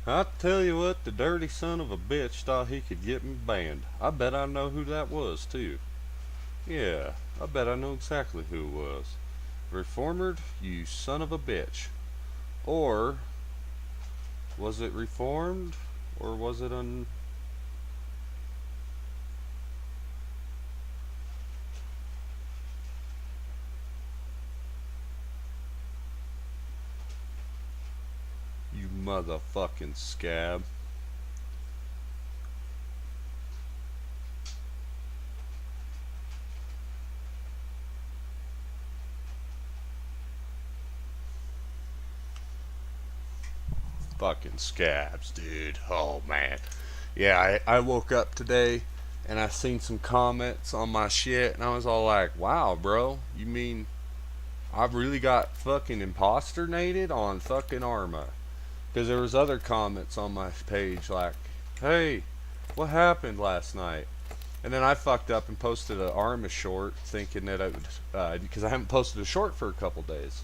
I tell you what, the dirty son of a bitch thought he could get me banned. I bet I know who that was, too. Yeah, I bet I know exactly who it was. Reformed, you son of a bitch. Or, was it reformed? Or was it un. You motherfucking scab. Fucking scabs, dude. Oh, man. Yeah, I woke up today and I seen some comments on my shit and I was all like, wow, bro, you mean I've really got fucking imposternated on fucking Arma? Because there was other comments on my page like, hey, what happened last night? And then I fucked up and posted an Arma short thinking that I would, because I haven't posted a short for a couple days.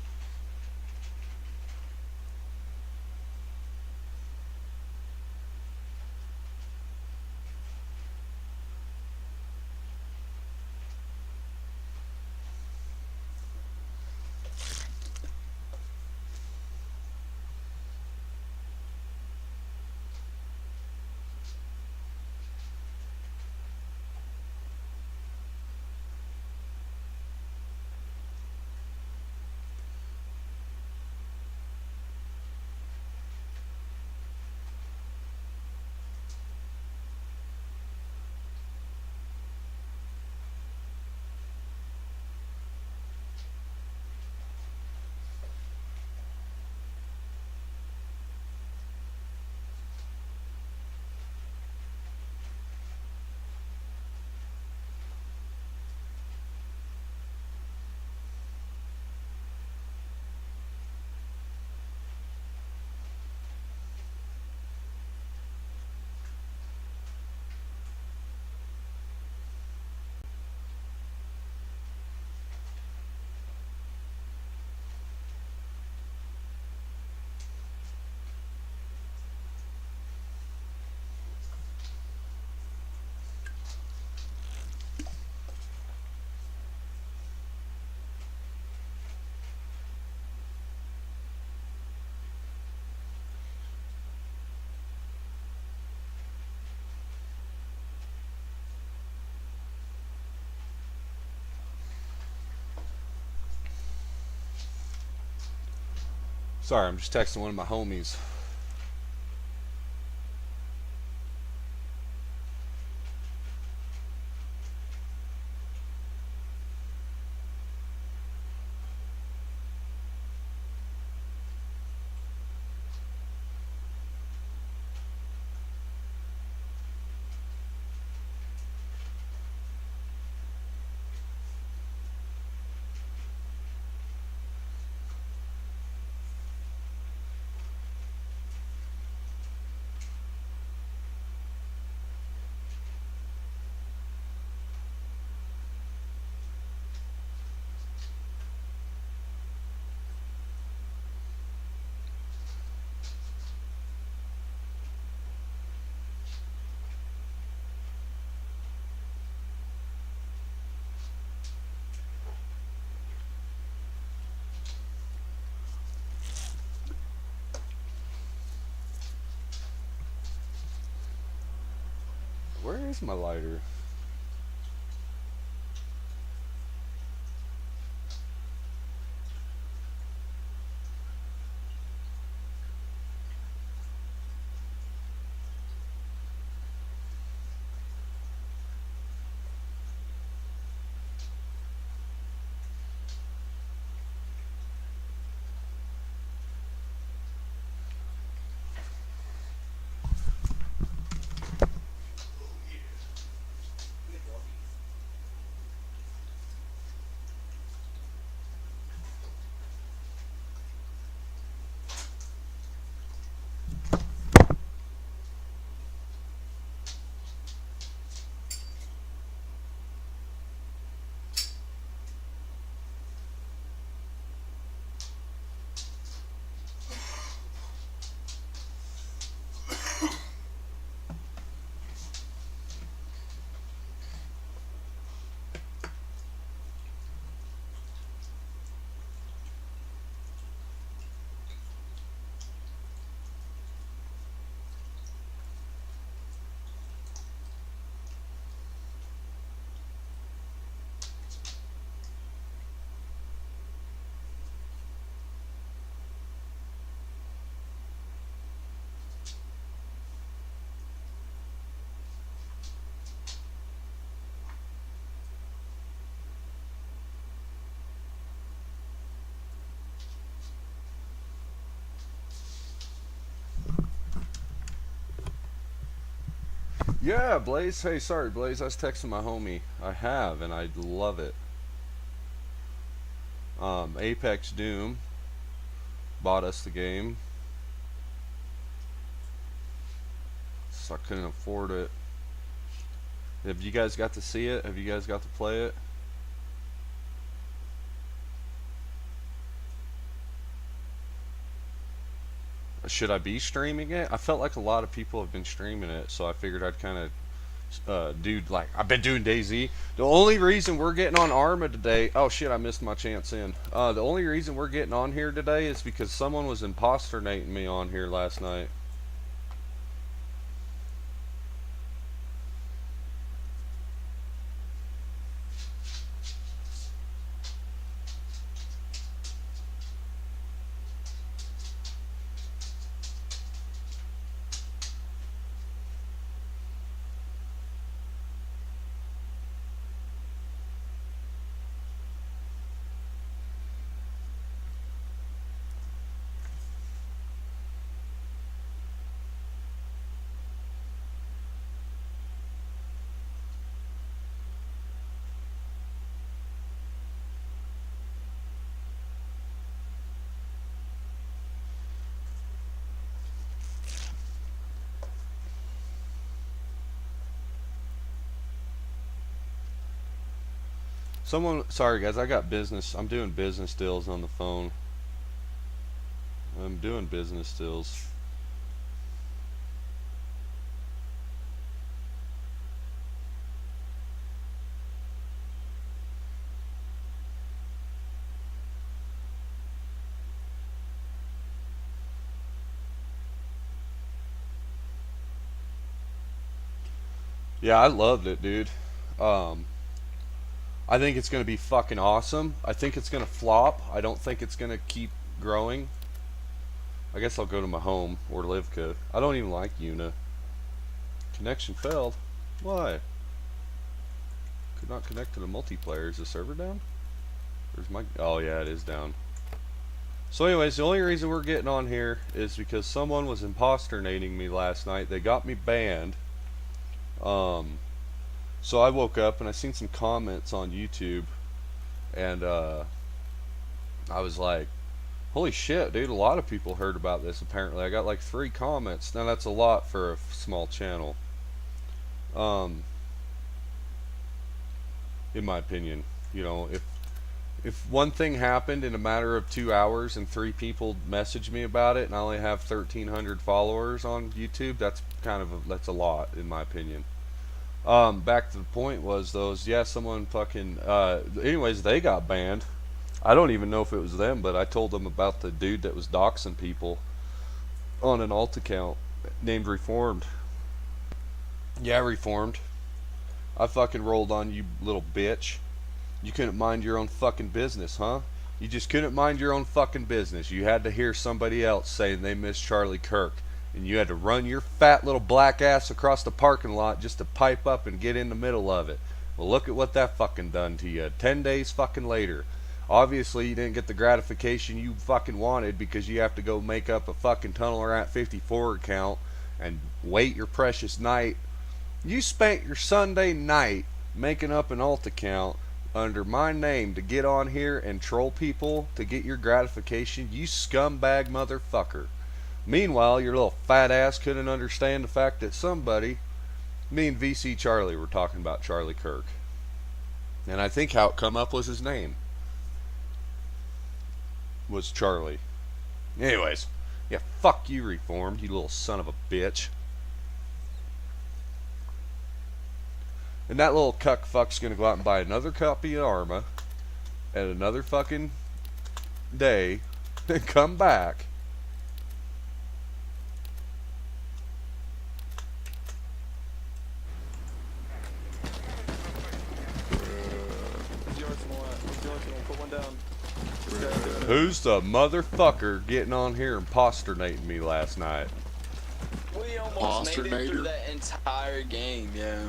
Sorry, I'm just texting one of my homies. Where is my lighter? Yeah, Blaze. Hey, sorry, Blaze. I was texting my homie. I have, and I love it. Apex Doom bought us the game, so I couldn't afford it. Have you guys got to see it? Have you guys got to play it? Should I be streaming it? I felt like a lot of people have been streaming it, so I figured I'd kind of dude, like I've been doing DayZ. The only reason we're getting on Arma today, oh shit, I missed my chance in. The only reason we're getting on here today is because someone was imposternating me on here last night. Someone, sorry guys, I got business. I'm doing business deals on the phone. I'm doing business deals. Yeah, I loved it, dude. I think it's going to be fucking awesome. I think it's going to flop. I don't think it's going to keep growing. I guess I'll go to my home or Livka. I don't even like Una. Connection failed. Why? Could not connect to the multiplayer. Is the server down? Where's my... Oh yeah, it is down. So anyways, the only reason we're getting on here is because someone was imposternating me last night. They got me banned. So I woke up and I seen some comments on YouTube, and I was like, holy shit, dude, a lot of people heard about this apparently. I got like 3 comments. Now that's a lot for a small channel. In my opinion, you know, if one thing happened in a matter of 2 hours and 3 people messaged me about it and I only have 1,300 followers on YouTube, that's that's a lot in my opinion. Back to the point was those, yeah, someone fucking, anyways, they got banned. I don't even know if it was them, but I told them about the dude that was doxing people on an alt account named Reformed. Yeah, Reformed. I fucking rolled on you, little bitch. You couldn't mind your own fucking business, huh? You just couldn't mind your own fucking business. You had to hear somebody else saying they miss Charlie Kirk. And you had to run your fat little black ass across the parking lot just to pipe up and get in the middle of it. Well, look at what that fucking done to you. 10 days fucking later. Obviously, you didn't get the gratification you fucking wanted because you have to go make up a fucking Tunnel Rat 54 account and wait your precious night. You spent your Sunday night making up an alt account under my name to get on here and troll people to get your gratification. You scumbag motherfucker. Meanwhile, your little fat ass couldn't understand the fact that somebody, me and VC Charlie were talking about Charlie Kirk. And I think how it come up was his name. Was Charlie. Anyways, yeah, fuck you, Reformed, you little son of a bitch. And that little cuck fuck's gonna go out and buy another copy of Arma at another fucking day and come back. Who's the motherfucker getting on here imposternating me last night? We almost made it through that entire game, yeah.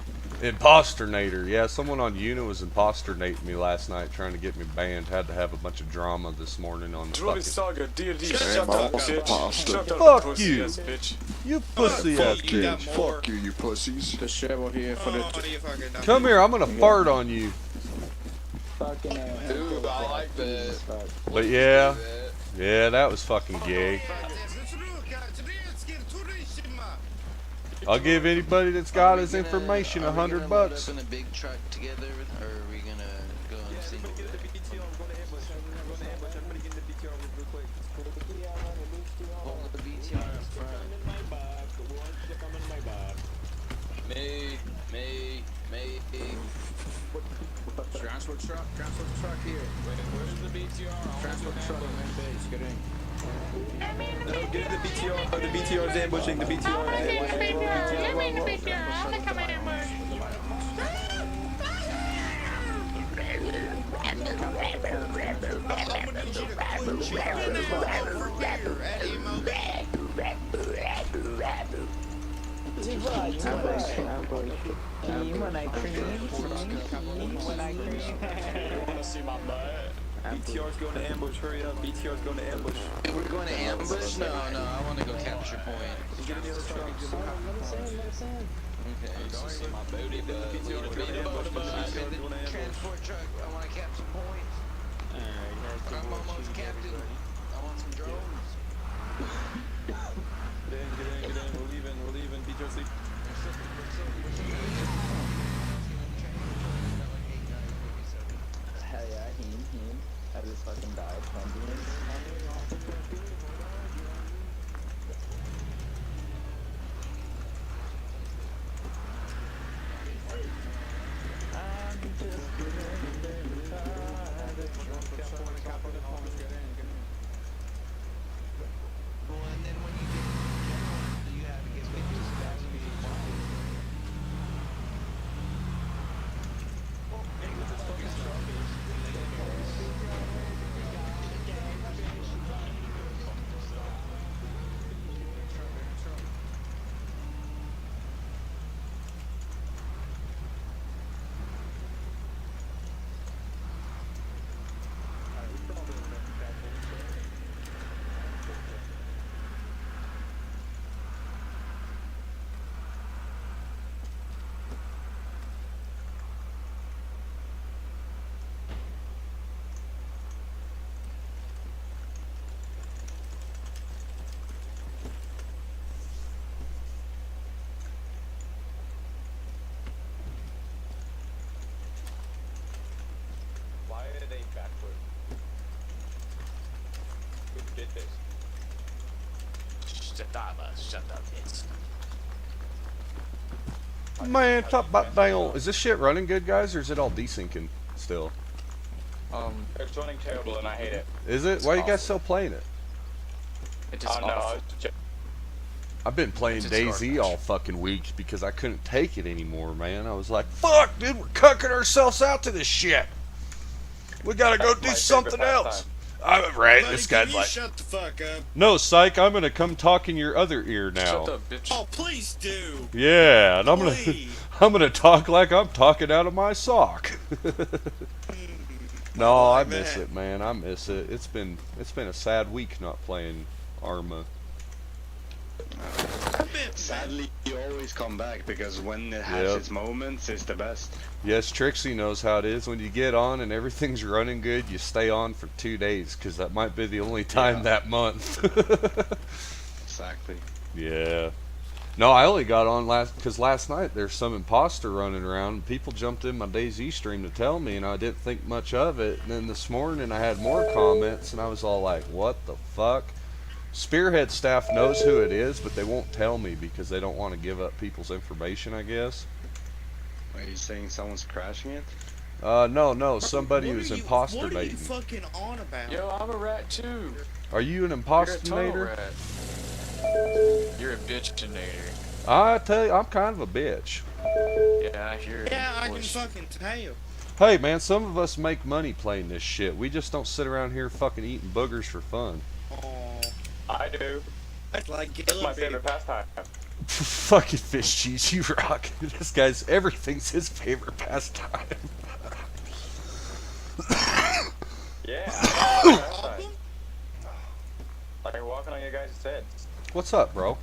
Imposternator. Yeah, someone on Una was imposternating me last night, trying to get me banned. Had to have a bunch of drama this morning on the fucking. Saga, D&D, shut up, bitch. Shut up, Fuck pussy you. ass bitch. You pussy ass Fuck you, bitch. fuck you, you pussies. The shovel here for the Come here, I'm gonna fart on you. fucking Ooh, I like that. But yeah, yeah, that was fucking gay. I'll give anybody that's got his information $100. Are we gonna load up in a big truck together, or are we gonna go and single? Hold the BTR in front. Me. transport truck here. Where's the BTR? Transport truck on main base. Get in. No, get in the BTR. The BTR is ambushing. The BTR. BTR's going to ambush. Hurry up. BTR's going to ambush. We're going to ambush? No, I want to go capture point. Get in the other truck. Okay, so see my booty, but we need to beat a boat above in the transport truck. I want to capture points. I'm almost captain. I want some drones. Get in. We're leaving. BTR sleep. Hell yeah, him. I just fucking died from being. Why are they backward? Who did this? Shut up, bitch. Man, top about down. Is this shit running good, guys, or is it all desyncing still? It's running terrible and I hate it. Is it? Why are you guys still playing it? It just Oh no, I've been playing It's a DayZ garbage. all fucking week because I couldn't take it anymore, man. I was like, fuck, dude, we're cucking ourselves out to this shit. We gotta go That's do my something favorite else. pastime. I'm right. Buddy, This can guy's you like, shut the fuck up? no, psych. I'm gonna come talk in your other ear now. Shut up, bitch. Oh, please do. Yeah, and I'm gonna Please. I'm gonna talk like I'm talking out of my sock. No, I miss it, man. I miss it. It's been a sad week not playing Arma. Sadly, you always come back because when it has Yep. its moments, it's the best. Yes, Trixie knows how it is. When you get on and everything's running good, you stay on for 2 days because that might be the only time Yeah. that month. Exactly. Yeah. No, I only got on because last night there's some imposter running around. And people jumped in my DayZ stream to tell me, and I didn't think much of it. And then this morning I had more comments, and I was all like, "What the fuck?" Spearhead staff knows who it is, but they won't tell me because they don't want to give up people's information, I guess. Are you saying someone's crashing it? No, somebody What was are you imposternating. fucking on about? Yo, I'm a rat too. Are you an You're a tunnel imposternator? rat. You're a bitchinator. I tell you, I'm kind of a bitch. Yeah, I hear it. Yeah, I can Voice. fucking tell. Hey, man, some of us make money playing this shit. We just don't sit around here fucking eating boogers for fun. Oh, I do. that's like That's my Gillum. favorite pastime. Fucking fish cheese, you rock. This guy's everything's his favorite pastime. Yeah. I know, like walking on your guys' heads. What's up, bro?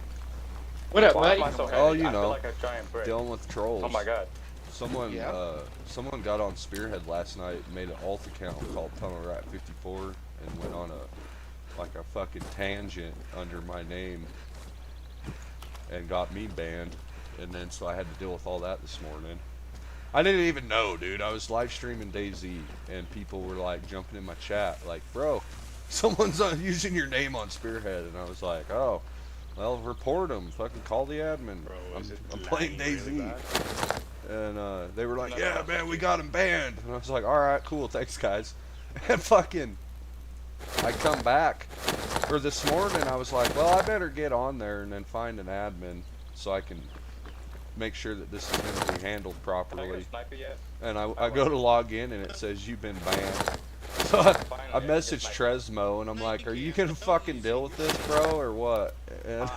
What up, Why am buddy? I so heavy? Oh, you I know. feel like a giant brick. Dealing with trolls. Oh my god. Someone, Yeah. someone got on Spearhead last night, made an alt account called Tunnel Rat 54, and went on a fucking tangent under my name, and got me banned, and then so I had to deal with all that this morning. I didn't even know, dude. I was live streaming DayZ, and people were like jumping in my chat, like, bro, someone's using your name on Spearhead, and I was like, oh, well, report them. Fucking call the admin. Bro, is it I'm playing lagging DayZ. really bad? And they were like, yeah, man, we got him banned. And I was like, all right, cool, thanks, guys. And fucking, I come back, or this morning, I was like, well, I better get on there and then find an admin so I can make sure that this is going to be handled Can I get properly. a sniper yet? And I go to log in, and it says, you've been banned. So I Finally, messaged I get Tresmo, and I'm like, are you going to fucking deal with this, bro, or what? And,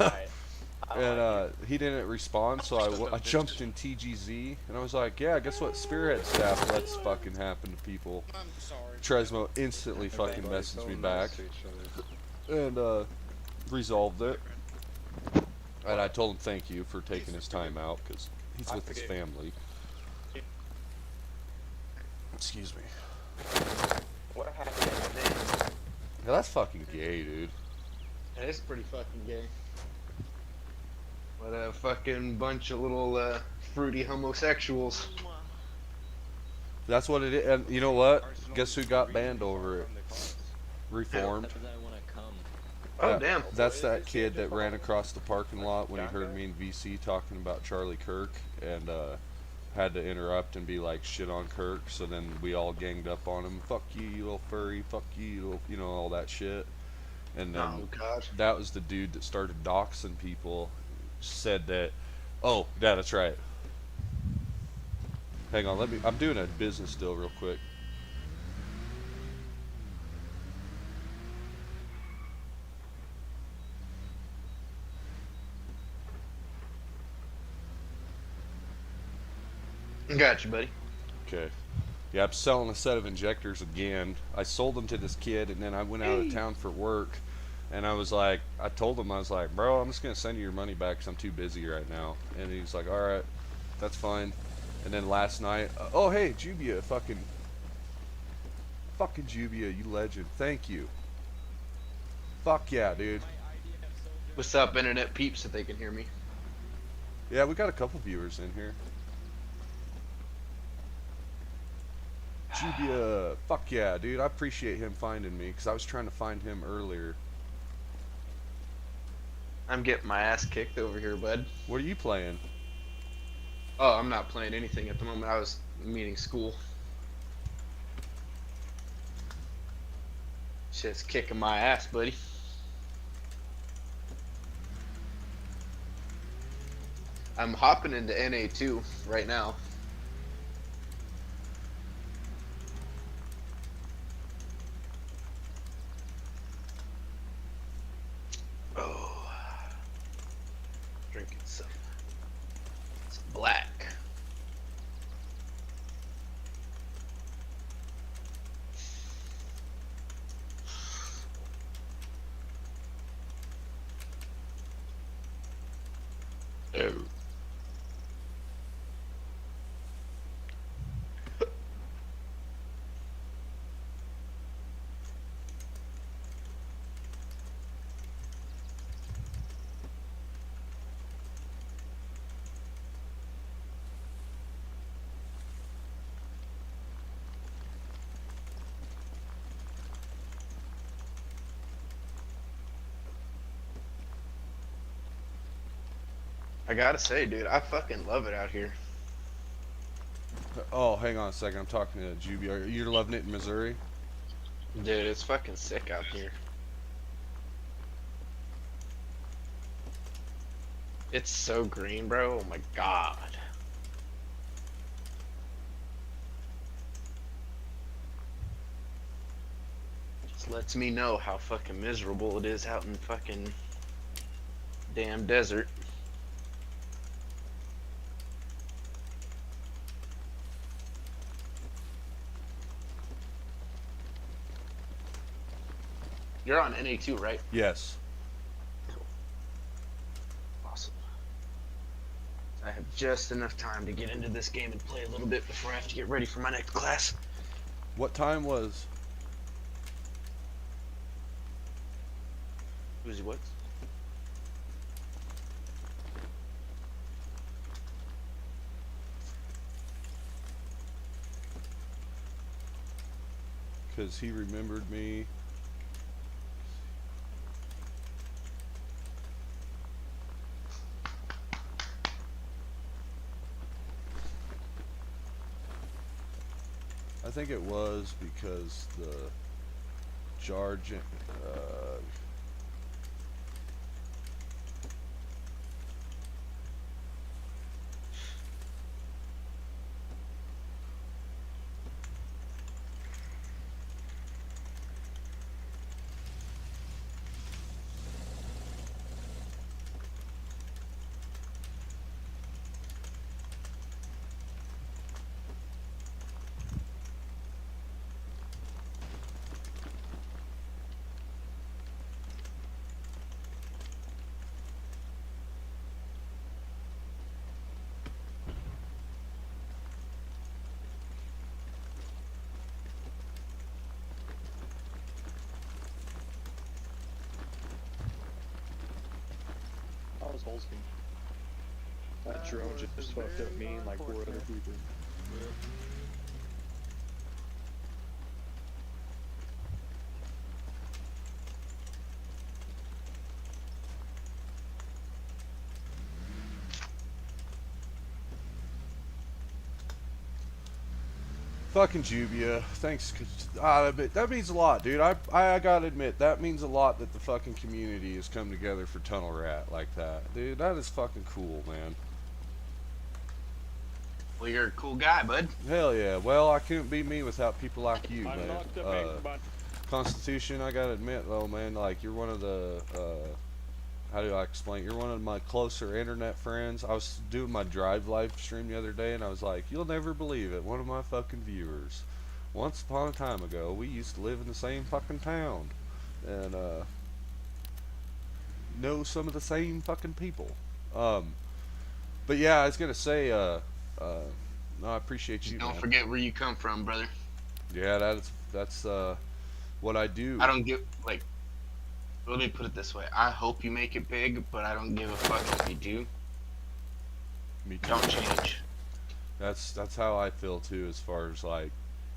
he didn't respond, so I jumped in TGZ, and I was like, yeah, guess what Spearhead staff lets fucking happen to people. I'm sorry. Tresmo instantly fucking messaged me back, and resolved it. And I told him thank you for taking his time out, because he's with his family. Excuse me. What happened? Yeah, that's fucking gay, dude. That is pretty fucking gay. What a fucking bunch of little fruity homosexuals. That's what it is. And you know what? Guess who got banned over it? Reformed. Oh Yeah, damn. That's that kid that ran across the parking lot when he heard me and VC talking about Charlie Kirk, and had to interrupt and be like, shit on Kirk. So then we all ganged up on him. Fuck you, you little furry. Fuck you, you little, you know, all that shit. And then Oh god. that was the dude that started doxing people. Said that, oh, yeah, that's right. Hang on, I'm doing a business deal real quick. Gotcha, buddy. Okay. Yeah, I'm selling a set of injectors again. I sold them to this kid, and then I went out of town for work. And I was like, I told him, I was like, bro, I'm just going to send you your money back because I'm too busy right now. And he's like, all right, that's fine. And then last night, oh, hey, Jubia, fucking Jubia, you legend. Thank you. Fuck yeah, dude. What's up, internet peeps, if they can hear me? Yeah, we got a couple viewers in here. Jubia, fuck yeah, dude. I appreciate him finding me because I was trying to find him earlier. I'm getting my ass kicked over here, bud. What are you playing? Oh, I'm not playing anything at the moment. I was meeting school. Shit's kicking my ass, buddy. I'm hopping into NA2 right now. Oh, drinking some black. Oh. I gotta say, dude, I fucking love it out here. Oh, hang on a second. I'm talking to Jubia. You're loving it in Missouri? Dude, it's fucking sick out here. It's so green, bro. Oh my god. Just lets me know how fucking miserable it is out in fucking damn desert. You're on NA2, right? Yes. Awesome. I have just enough time to get into this game and play a little bit before I have to get ready for my next class. What time was? Who's what? Because he remembered me. I think it was because the Jargent, I was Holston. That drone just fucked up me and like 4 other people. fucking Jubia. Thanks. That means a lot, dude. I gotta admit, that means a lot that the fucking community has come together for Tunnel Rat like that. Dude, that is fucking cool, man. Well, you're a cool guy, bud. Hell yeah. Well, I couldn't be me without people like you, man. Constitution, I gotta admit, though, man, like, you're one of the, how do I explain? You're one of my closer internet friends. I was doing my Drive live stream the other day, and I was like, you'll never believe it. One of my fucking viewers, once upon a time ago, we used to live in the same fucking town, and know some of the same fucking people. But yeah, I was gonna say, no, I appreciate you. Don't man. forget where you come from, brother. Yeah, that's what I do. I don't give, like, let me put it this way. I hope you make it big, but I don't give a fuck if you do. Me too. Don't change. That's how I feel too. As far as like,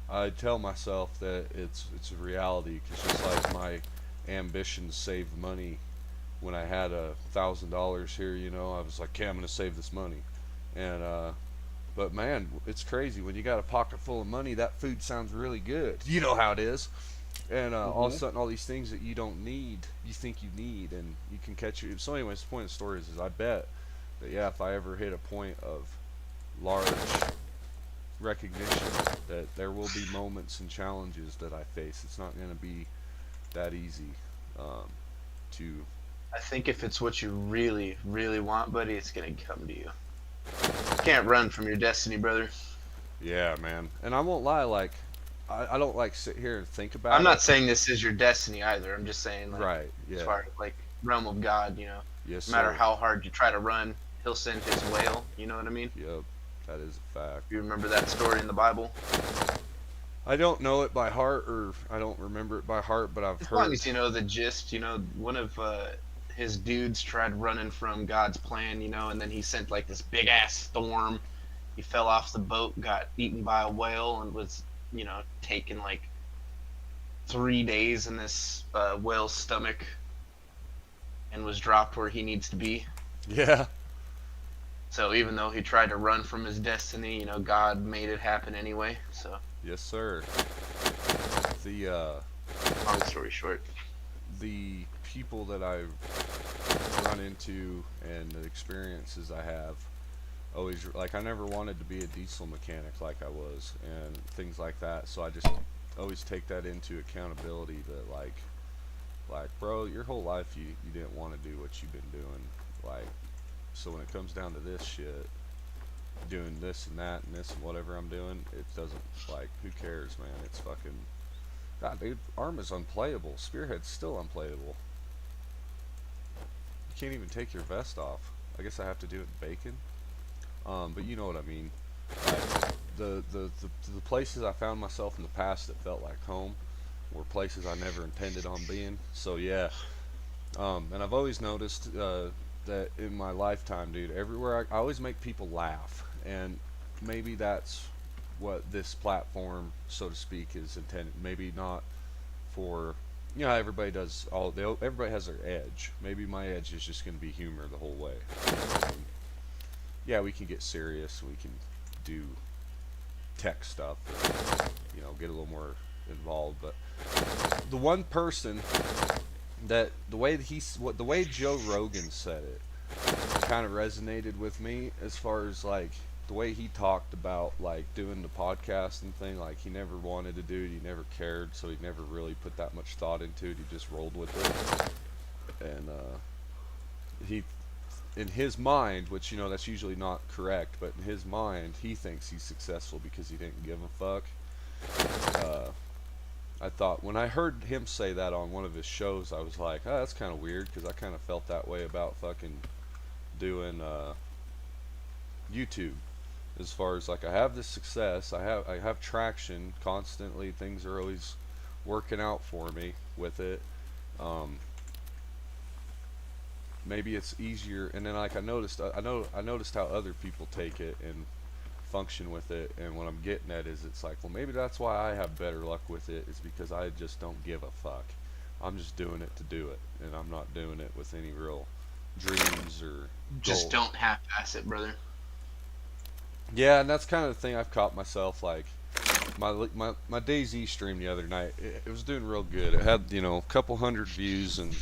I tell myself that it's a reality, because just like my ambition to save money, when I had $1,000 here, you know, I was like, okay, I'm gonna save this money, and but man, it's crazy when you got a pocket full of money. That food sounds really good. You know how it is. And all of a sudden, all these things that you don't need, you think you need, and you can catch it. So anyways, the point of the story is I bet that, yeah, if I ever hit a point of large recognition, that there will be moments and challenges that I face. It's not going to be that easy to... I think if it's what you really, really want, buddy, it's gonna come to you. You can't run from your destiny, brother. Yeah, man. And I won't lie, like, I don't like sit here and think about it. I'm not saying this is your destiny either. I'm just saying, like, right, yeah. as far as like realm of God, you know, Yes, no matter sir. how hard you try to run, He'll send His whale. You know what I mean? Yep, that is a fact. You remember that story in the Bible? I don't know it by heart, or I don't remember it by heart, but I've As heard. long as you know the gist, you know, one of his dudes tried running from God's plan, you know, and then he sent like this big ass storm. He fell off the boat, got eaten by a whale, and was, you know, taken like 3 days in this whale's stomach, and was dropped where he needs to be. Yeah. So even though he tried to run from his destiny, you know, God made it happen anyway. So Yes, sir. The long story short, the people that I've run into and the experiences I have, always, like, I never wanted to be a diesel mechanic like I was and things like that, so I just always take that into accountability, that like bro, your whole life you didn't want to do what you've been doing, like, so when it comes down to this shit, doing this and that and this and whatever I'm doing, it doesn't, like, who cares, man? It's fucking, God, dude, Arma's unplayable. Spearhead's still unplayable. You can't even take your vest off. I guess I have to do it in bacon. But you know what I mean. Like, the places I found myself in the past that felt like home were places I never intended on being. So yeah. And I've always noticed that in my lifetime, dude, everywhere I always make people laugh, and maybe that's what this platform, so to speak, is intended. Maybe not for, you know, everybody does all. Everybody has their edge. Maybe my edge is just going to be humor the whole way. Yeah, we can get serious. We can do tech stuff, or, you know, get a little more involved. But the one person that the way Joe Rogan said it kind of resonated with me, as far as like the way he talked about like doing the podcast and thing. Like, he never wanted to do it, he never cared, so he never really put that much thought into it. He just rolled with it, and he, in his mind, which, you know, that's usually not correct, but in his mind, he thinks he's successful because he didn't give a fuck. I thought, when I heard him say that on one of his shows, I was like, oh, that's kind of weird, because I kind of felt that way about fucking doing YouTube. As far as like, I have this success, I have traction constantly, things are always working out for me with it. Maybe it's easier, and then like I noticed how other people take it and function with it, and what I'm getting at is, it's like, well, maybe that's why I have better luck with it, is because I just don't give a fuck. I'm just doing it to do it, and I'm not doing it with any real dreams or Just goals. don't half-ass it, brother. Yeah, and that's kind of the thing I've caught myself, like, my DayZ stream the other night, it was doing real good. It had, you know, a couple hundred views, and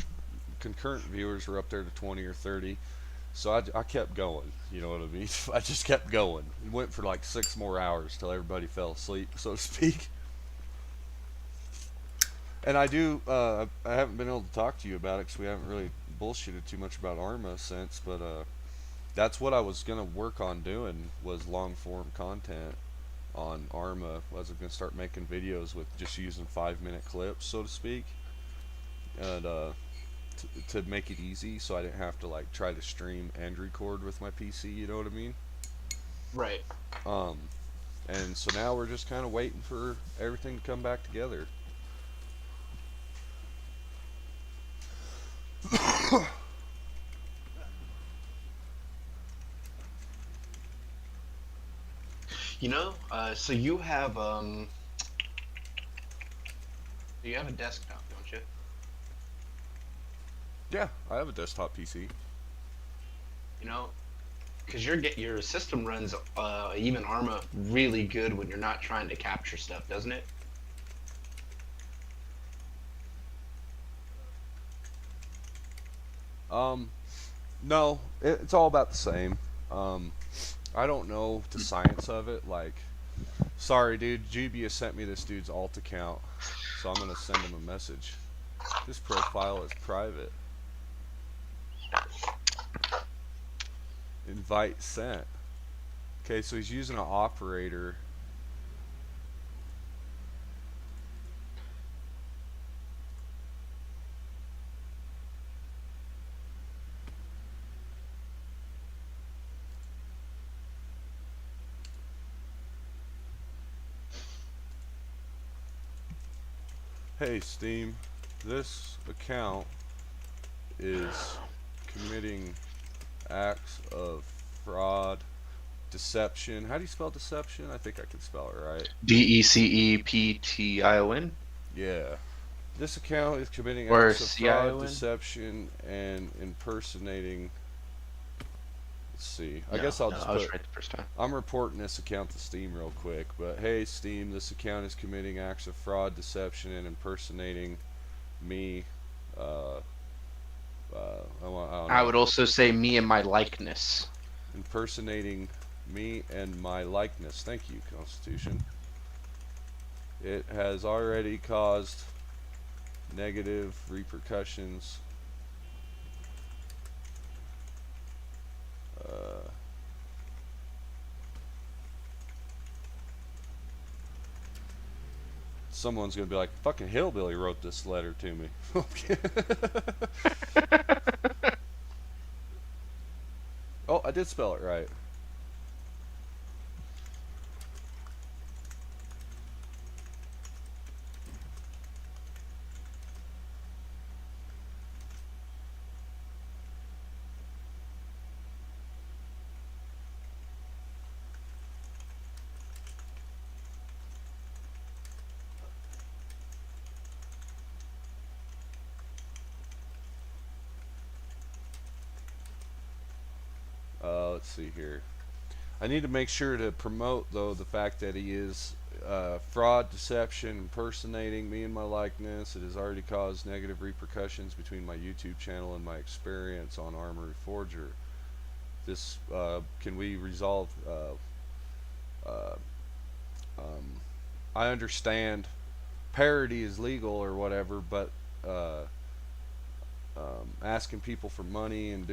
concurrent viewers were up there to 20 or 30. So I kept going, you know what I mean? I just kept going. It went for like 6 more hours till everybody fell asleep, so to speak. And I haven't been able to talk to you about it because we haven't really bullshitted too much about Arma since, but that's what I was going to work on doing, was long form content on Arma. I was going to start making videos with just using 5-minute clips, so to speak. And to make it easy, so I didn't have to like try to stream and record with my PC, you know what I mean? Right. And so now we're just kind of waiting for everything to come back together. You know, so you have a desktop, don't you? Yeah, I have a desktop PC. You know, because your system runs even Arma really good when you're not trying to capture stuff, doesn't it? No, it's all about the same. I don't know the science of it. Like, sorry, dude, Jubia sent me this dude's alt account, so I'm gonna send him a message. This profile is private. Invite sent. Okay, so he's using an operator. Hey Steam, this account is committing acts of fraud, deception. How do you spell deception? I think I can spell it right. DECEPTION? Yeah. This account is committing Or acts of fraud, CION? deception, and impersonating. Let's see. I No, guess I'll no, just I was put. right the first time. I'm reporting this account to Steam real quick, but hey Steam, this account is committing acts of fraud, deception, and impersonating me. I would also say me and my likeness. Impersonating me and my likeness. Thank you, Constitution. It has already caused negative repercussions. someone's gonna be like, fucking Hillbilly wrote this letter to me. Oh, I did spell it right. Let's see here. I need to make sure to promote, though, the fact that he is fraud, deception, impersonating me and my likeness. It has already caused negative repercussions between my YouTube channel and my experience on Armory Forger. This, can we resolve? I understand parody is legal or whatever, but asking people for money and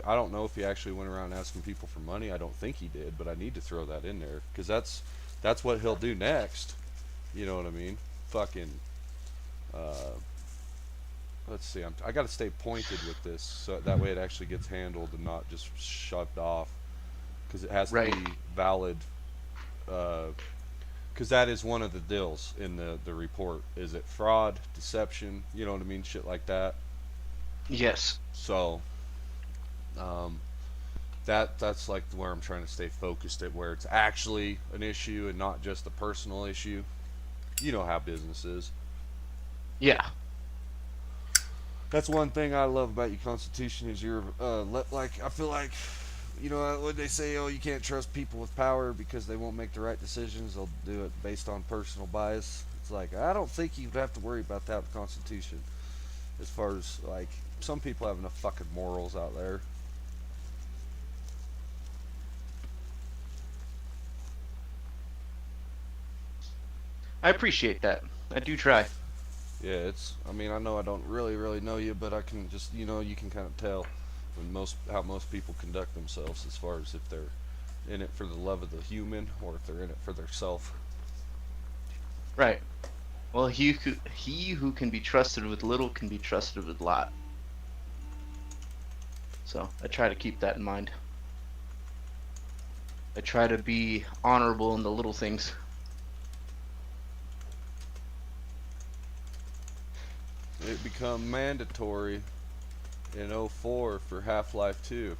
I don't know if he actually went around asking people for money. I don't think he did, but I need to throw that in there because that's what he'll do next. You know what I mean? Fucking. Let's see. I got to stay pointed with this so that way it actually gets handled and not just shoved off because it has to be valid. Because that is one of the deals in the report. Is it fraud, deception? You know what I mean? Shit like that. Yes. So, that's like where I'm trying to stay focused at, where it's actually an issue and not just a personal issue. You know how business is. Yeah. That's one thing I love about your Constitution is you're like I feel like, you know what they say, oh, you can't trust people with power because they won't make the right decisions. They'll do it based on personal bias. It's like I don't think you'd have to worry about that with the Constitution. As far as like some people have enough fucking morals out there. I appreciate that. I do try. Yeah, it's. I mean, I know I don't really know you, but I can just, you know, you can kind of tell when how most people conduct themselves as far as if they're in it for the love of the human or if they're in it for their self. Right. Well, he who can be trusted with little can be trusted with a lot. So I try to keep that in mind. I try to be honorable in the little things. It become mandatory in 04 for Half-Life 2.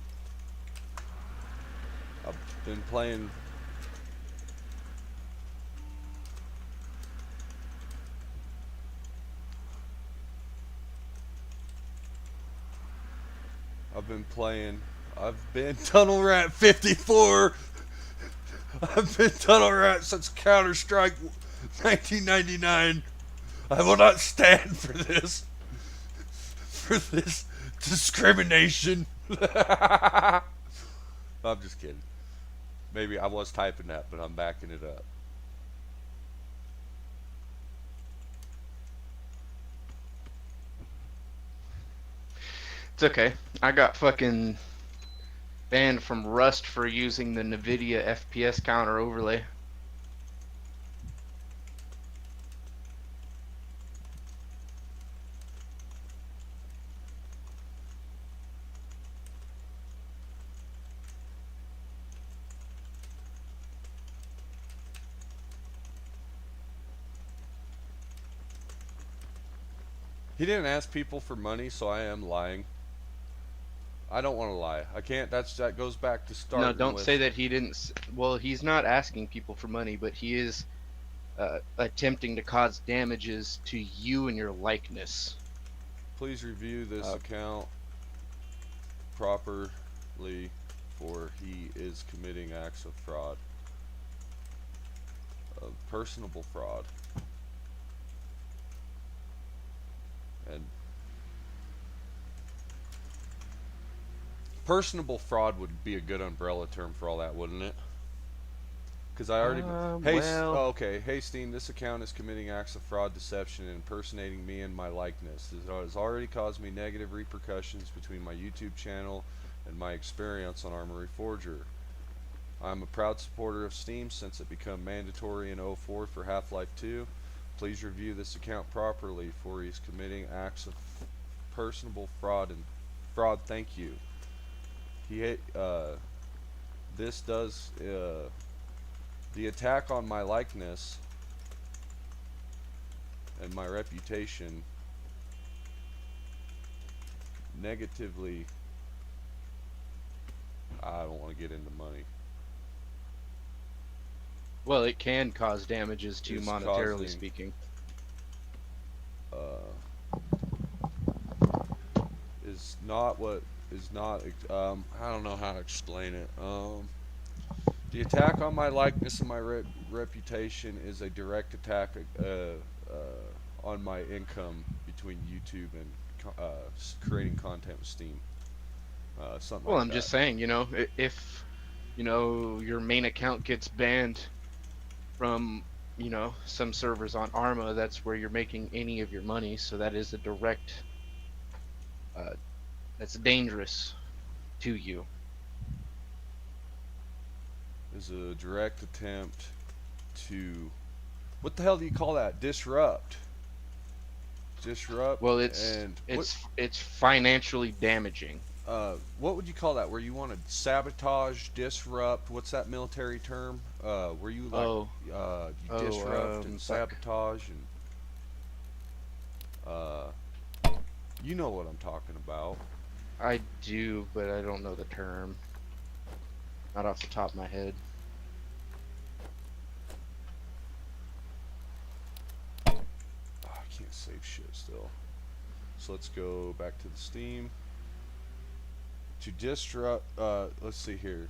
I've been playing. I've been Tunnel Rat 54. I've been Tunnel Rat since Counter-Strike 1999. I will not stand for this discrimination. I'm just kidding. Maybe I was typing that, but I'm backing it up. It's okay. I got fucking banned from Rust for using the NVIDIA FPS counter overlay. He didn't ask people for money, so I am lying. I don't want to lie. I can't. That goes back to starting. No, don't say that he didn't. Well, he's not asking people for money, but he is attempting to cause damages to you and your likeness. Please review this account properly, for he is committing acts of fraud, of personable fraud, and personable fraud would be a good umbrella term for all that, wouldn't it? Because I already. Okay. Hey, Steen, this account is committing acts of fraud, deception, and impersonating me and my likeness. It has already caused me negative repercussions between my YouTube channel and my experience on Armory Forger. I'm a proud supporter of Steam since it became mandatory in 04 for Half-Life 2. Please review this account properly, for he's committing acts of personable fraud and fraud. Thank you. This does the attack on my likeness and my reputation negatively. I don't want to get into money. Well, it can cause damages to It's monetarily causing- speaking. Is not what is not. I don't know how to explain it. The attack on my likeness and my reputation is a direct attack on my income between YouTube and creating content with Steam. Something Well, like I'm that. just saying, you know, if you know your main account gets banned from, you know, some servers on Arma, that's where you're making any of your money. So that is a direct. That's dangerous to you. Is a direct attempt to, what the hell do you call that? Disrupt. Well, it's and it's financially damaging. what would you call that? Where you want to sabotage, disrupt? What's that military term? Where you like you disrupt and sabotage and you know what I'm talking about. I do, but I don't know the term. Not off the top of my head. Oh, I can't save shit still. So let's go back to the Steam. To disrupt, let's see here.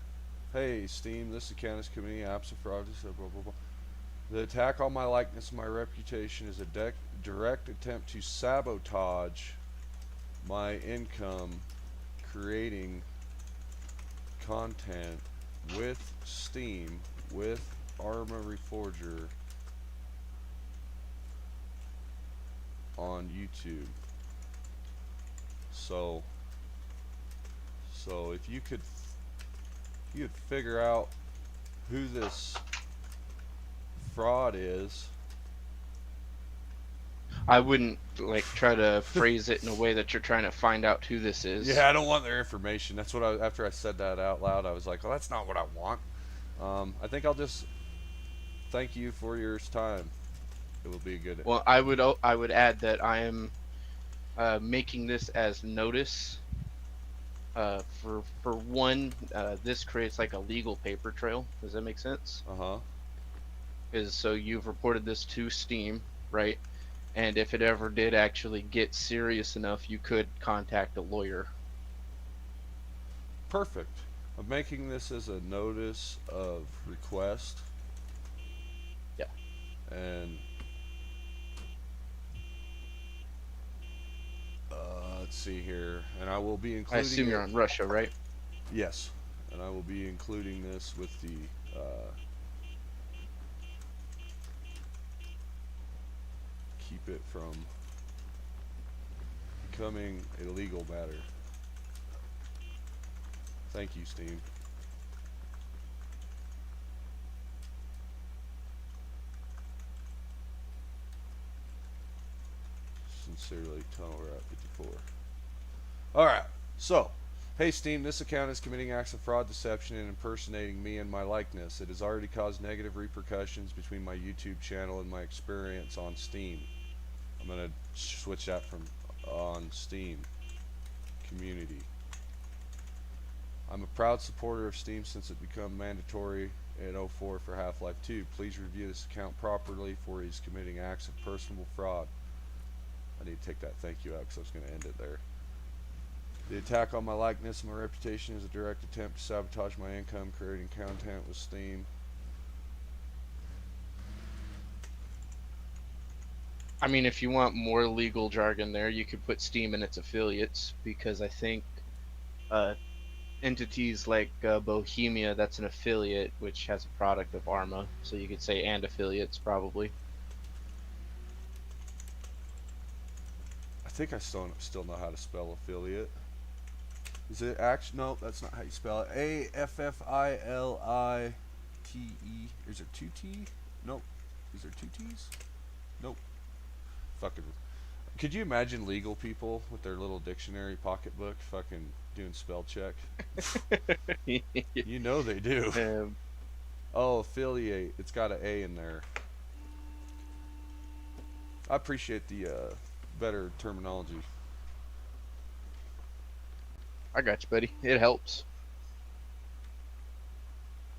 Hey Steam, this account is committing apps of fraud, blah blah blah. The attack on my likeness and my reputation is a direct attempt to sabotage my income creating content with Steam, with Arma Reforger on YouTube. So if you could figure out who this fraud is. I wouldn't like try to phrase it in a way that you're trying to find out who this is. Yeah, I don't want their information. That's what after I said that out loud, I was like, well, that's not what I want. I think I'll just thank you for your time. It will be a good. Well, I would add that I am making this as notice. For one, this creates like a legal paper trail. Does that make sense? Is so you've reported this to Steam, right? And if it ever did actually get serious enough, you could contact a lawyer. Perfect. I'm making this as a notice of request. Yeah. And let's see here, and I will be including. I assume you're on Russia, right? Yes, and I will be including this with the. Keep it from becoming a legal matter. Thank you, Steam. Sincerely, Tunnel Rat 54. Alright, so, hey Steam, this account is committing acts of fraud, deception, and impersonating me and my likeness. It has already caused negative repercussions between my YouTube channel and my experience on Steam. I'm going to switch that from on Steam. Community. I'm a proud supporter of Steam since it became mandatory in 04 for Half-Life 2. Please review this account properly, for he's committing acts of personal fraud. I need to take that thank you out because I was going to end it there. The attack on my likeness and my reputation is a direct attempt to sabotage my income creating content with Steam. I mean, if you want more legal jargon there, you could put Steam and its affiliates, because I think entities like Bohemia, that's an affiliate which has a product of Arma, so you could say and affiliates probably. I think I still know how to spell affiliate. Is it actually? No, that's not how you spell it. A-F-F-I-L-I-T-E. Is there two T? Nope. Is there two T's? Nope. Fucking. Could you imagine legal people with their little dictionary pocketbook fucking doing spell check? You know they do. Oh, affiliate. It's got an A in there. I appreciate the better terminology. I got you, buddy. It helps.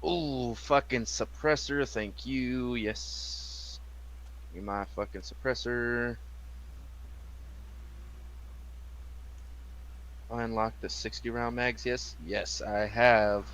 Ooh, fucking suppressor. Thank you. Yes. Give me my fucking suppressor. I unlocked the 60 round mags. Yes. Yes, I have.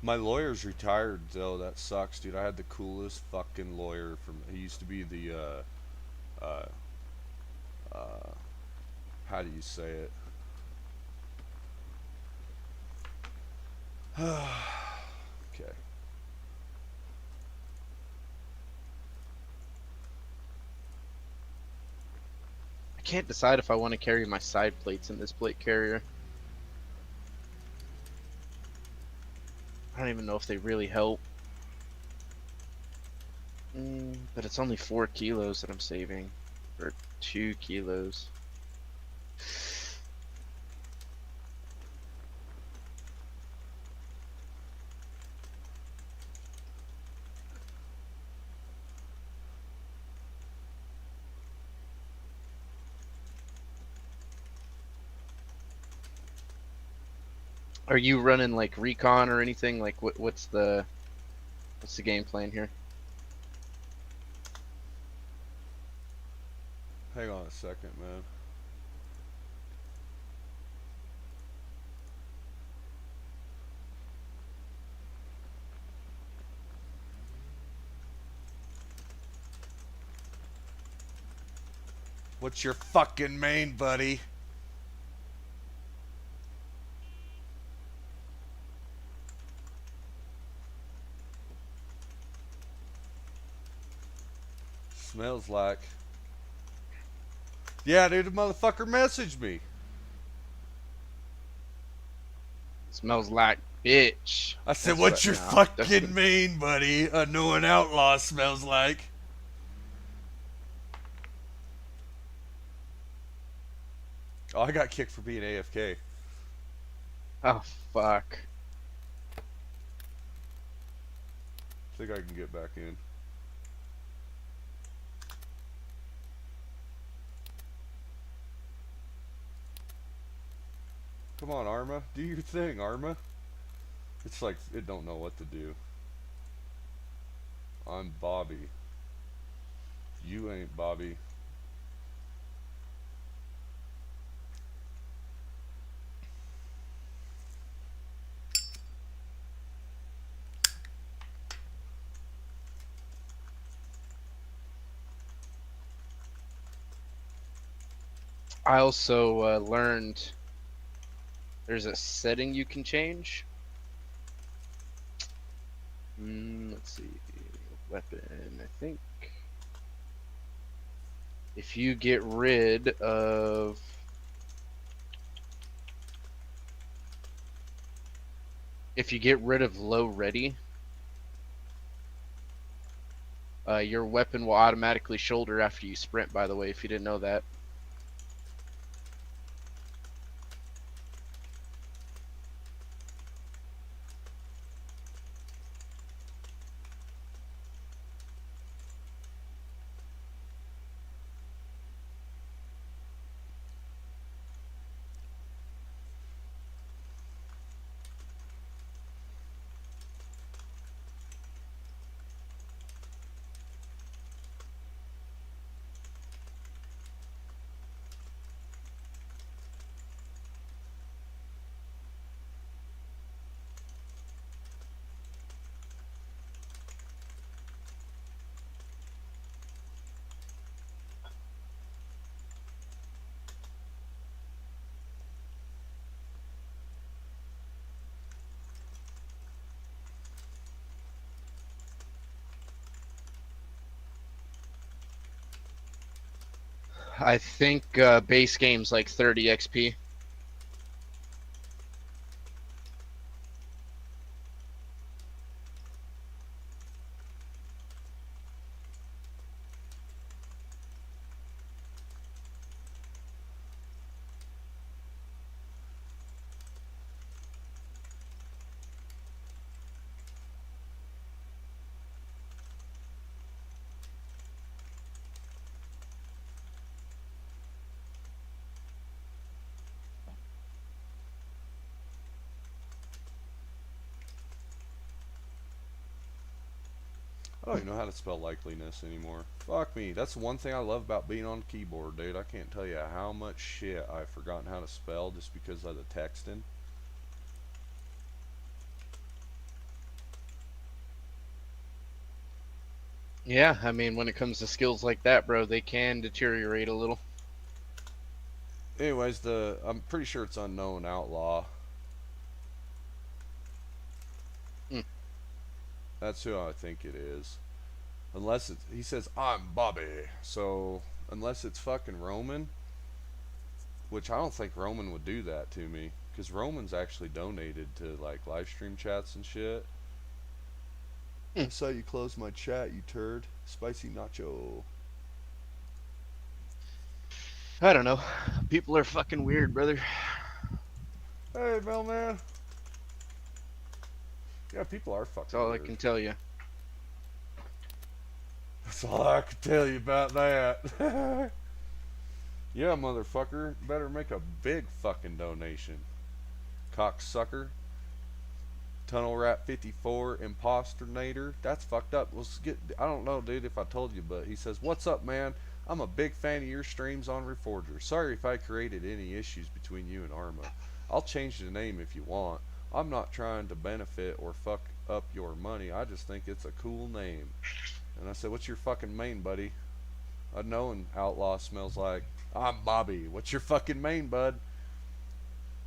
My lawyer's retired though. That sucks, dude. I had the coolest fucking lawyer from. He used to be the how do you say it? Okay. I can't decide if I want to carry my side plates in this plate carrier. I don't even know if they really help. But it's only 4 kilos that I'm saving. Or 2 kilos. Are you running like recon or anything? Like what's the game plan here? Hang on a second, man. What's your fucking main, buddy? Smells like. Yeah, dude, the motherfucker messaged me. Smells like bitch. I said, That's what's your nah, fucking mean, buddy? A knowing outlaw smells like. Oh, I got kicked for being AFK. Oh, fuck. Think I can get back in. Come on, Arma. Do your thing, Arma. It's like, it don't know what to do. I'm Bobby. You ain't Bobby. I also learned there's a setting you can change. Let's see. Weapon, I think. If you get rid of... If you get rid of low ready, your weapon will automatically shoulder after you sprint, by the way, if you didn't know that. I think base game's like 30 XP. I don't even know how to spell likeliness anymore. Fuck me. That's one thing I love about being on the keyboard, dude. I can't tell you how much shit I've forgotten how to spell just because of the texting. Yeah, I mean, when it comes to skills like that, bro, they can deteriorate a little. Anyways, I'm pretty sure it's Unknown Outlaw. That's who I think it is. Unless it's, he says, I'm Bobby. So, unless it's fucking Roman, which I don't think Roman would do that to me. Because Roman's actually donated to, like, live stream chats and shit. I saw you close my chat, you turd. Spicy nacho. I don't know. People are fucking weird, brother. Hey, Mailman. Yeah, people are fucking That's all weird. I can tell you. That's all I can tell you about that. Yeah, motherfucker. Better make a big fucking donation. Cocksucker. Tunnel Rat 54 Imposternator. That's fucked up. Let's get. I don't know, dude, if I told you, but he says, "What's up, man? I'm a big fan of your streams on Reforger. Sorry if I created any issues between you and Arma. I'll change the name if you want. I'm not trying to benefit or fuck up your money. I just think it's a cool name." And I said, "What's your fucking main, buddy?" Unknown Outlaw smells like. I'm Bobby. What's your fucking main, bud?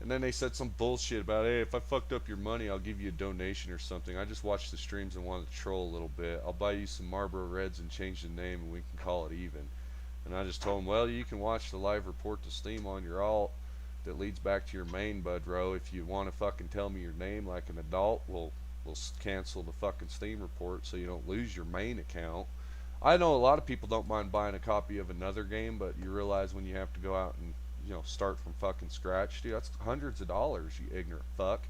And then they said some bullshit about, hey, if I fucked up your money, I'll give you a donation or something. I just watched the streams and wanted to troll a little bit. I'll buy you some Marlboro Reds and change the name and we can call it even. And I just told him, well, you can watch the live report to Steam on your alt that leads back to your main, bud, bro. If you want to fucking tell me your name like an adult, we'll cancel the fucking Steam report so you don't lose your main account. I know a lot of people don't mind buying a copy of another game, but you realize when you have to go out and start from fucking scratch, dude, that's hundreds of dollars, you ignorant fuck.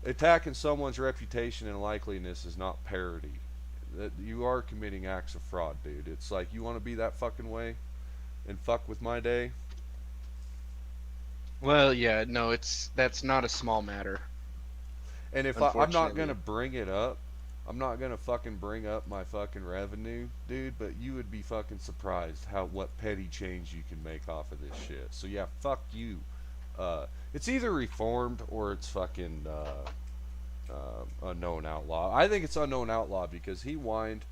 Attacking someone's reputation and likeliness is not parody. That you are committing acts of fraud, dude. It's like, you want to be that fucking way and fuck with my day? Well, yeah, no, that's not a small matter. And if I'm not gonna bring it up, I'm not gonna fucking bring up my fucking revenue, dude, but you would be fucking surprised what petty change you can make off of this shit. So yeah, fuck you. It's either Reformed or it's fucking Unknown Outlaw. I think it's Unknown Outlaw because he whined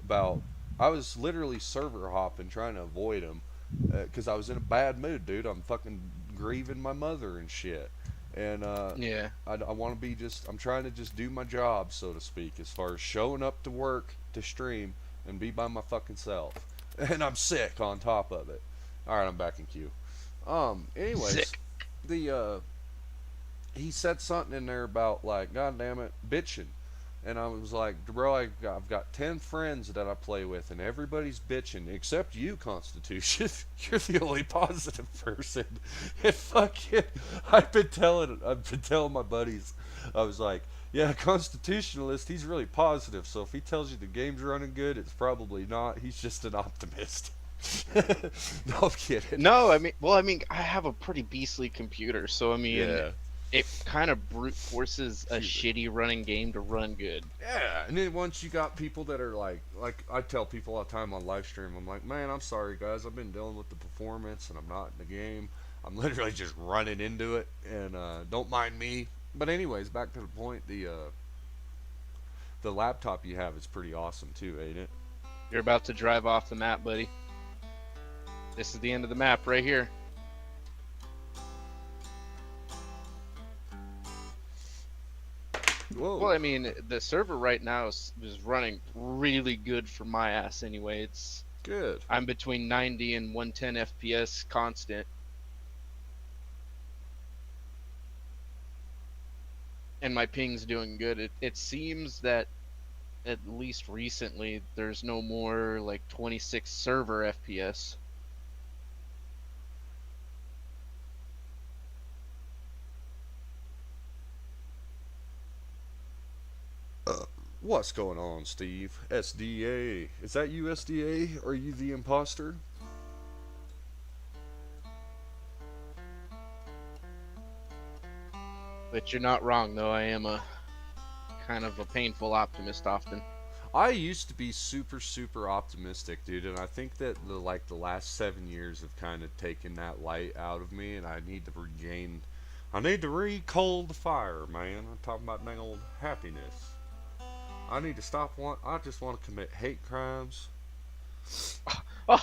about, I was literally server hopping trying to avoid him because I was in a bad mood, dude. I'm fucking grieving my mother and shit. And yeah, I want to be I'm trying to just do my job, so to speak, as far as showing up to work to stream and be by my fucking self. And I'm sick on top of it. All right, I'm back in queue. Anyways, sick. He said something in there about, like, God damn it, bitching. And I was like, bro, I've got 10 friends that I play with, and everybody's bitching, except you, Constitution. You're the only positive person. And fucking, I've been telling my buddies, I was like, yeah, Constitutionalist, he's really positive, so if he tells you the game's running good, it's probably not. He's just an optimist. No, I'm kidding. No, I mean, I have a pretty beastly computer, so I mean, yeah. It kind of brute forces a shitty running game to run good. Yeah, and then once you got people that are like I tell people all the time on live stream, I'm like, man, I'm sorry guys, I've been dealing with the performance and I'm not in the game. I'm literally just running into it, and don't mind me. But anyways, back to the point, the laptop you have is pretty awesome too, ain't it? You're about to drive off the map, buddy. This is the end of the map right here. Whoa. Well, I mean, the server right now is running really good for my ass anyway. Good. I'm between 90 and 110 FPS constant. And my ping's doing good. It seems that at least recently there's no more like 26 server FPS. What's going on, Steve? SDA. Is that you, SDA? Or are you the imposter? But you're not wrong, though. I am a kind of a painful optimist often. I used to be super, super optimistic, dude, and I think that the last 7 years have kind of taken that light out of me, and I need to recoal the fire, man. I'm talking about dang old happiness. I need to stop. I just want to commit hate crimes. Oh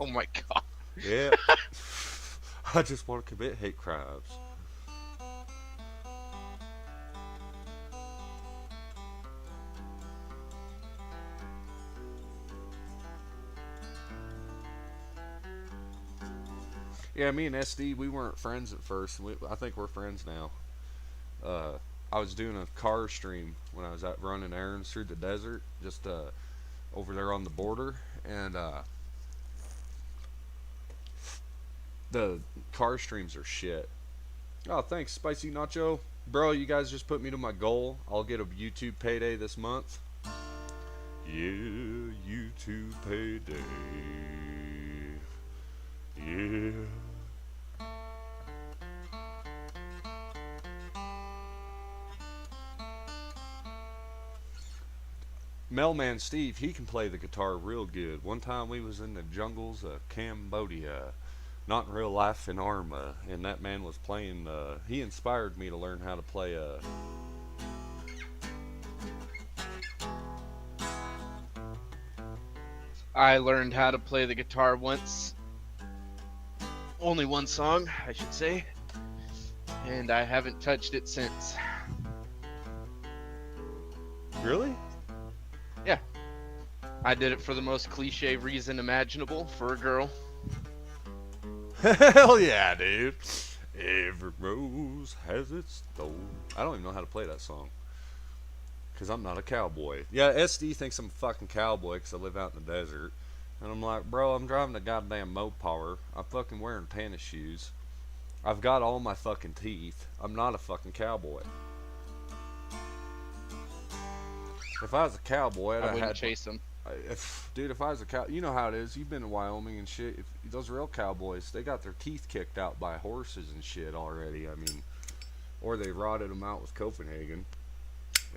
my god. Yeah. I just want to commit hate crimes. Yeah, me and SD, we weren't friends at first. I think we're friends now. I was doing a car stream when I was out running errands through the desert, just over there on the border, and the car streams are shit. Oh, thanks, Spicy Nacho. Bro, you guys just put me to my goal. I'll get a YouTube payday this month. Yeah, YouTube payday. Yeah. Mailman Steve, he can play the guitar real good. One time we was in the jungles of Cambodia, not in real life, in Arma, and that man was playing, he inspired me to learn how to play I learned how to play the guitar once. Only one song, I should say. And I haven't touched it since. Really? Yeah. I did it for the most cliche reason imaginable, for a girl. Hell yeah, dude. Every rose has its thorn. I don't even know how to play that song. Because I'm not a cowboy. Yeah, SD thinks I'm a fucking cowboy because I live out in the desert. And I'm like, bro, I'm driving a goddamn Mopar. I'm fucking wearing tennis shoes. I've got all my fucking teeth. I'm not a fucking cowboy. If I was a cowboy, I wouldn't chase them. Dude, if I was a cow, you know how it is. You've been to Wyoming and shit. If those real cowboys, they got their teeth kicked out by horses and shit already. I mean, or they rotted them out with Copenhagen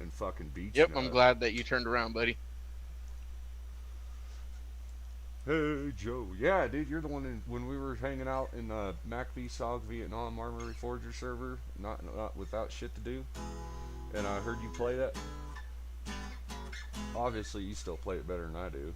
and fucking beach. Yep, I'm glad that you turned around, buddy. Hey Joe, yeah, dude, you're the one when we were hanging out in MacV Sog Vietnam Armory Forger server, not without shit to do, and I heard you play that. Obviously, you still play it better than I do.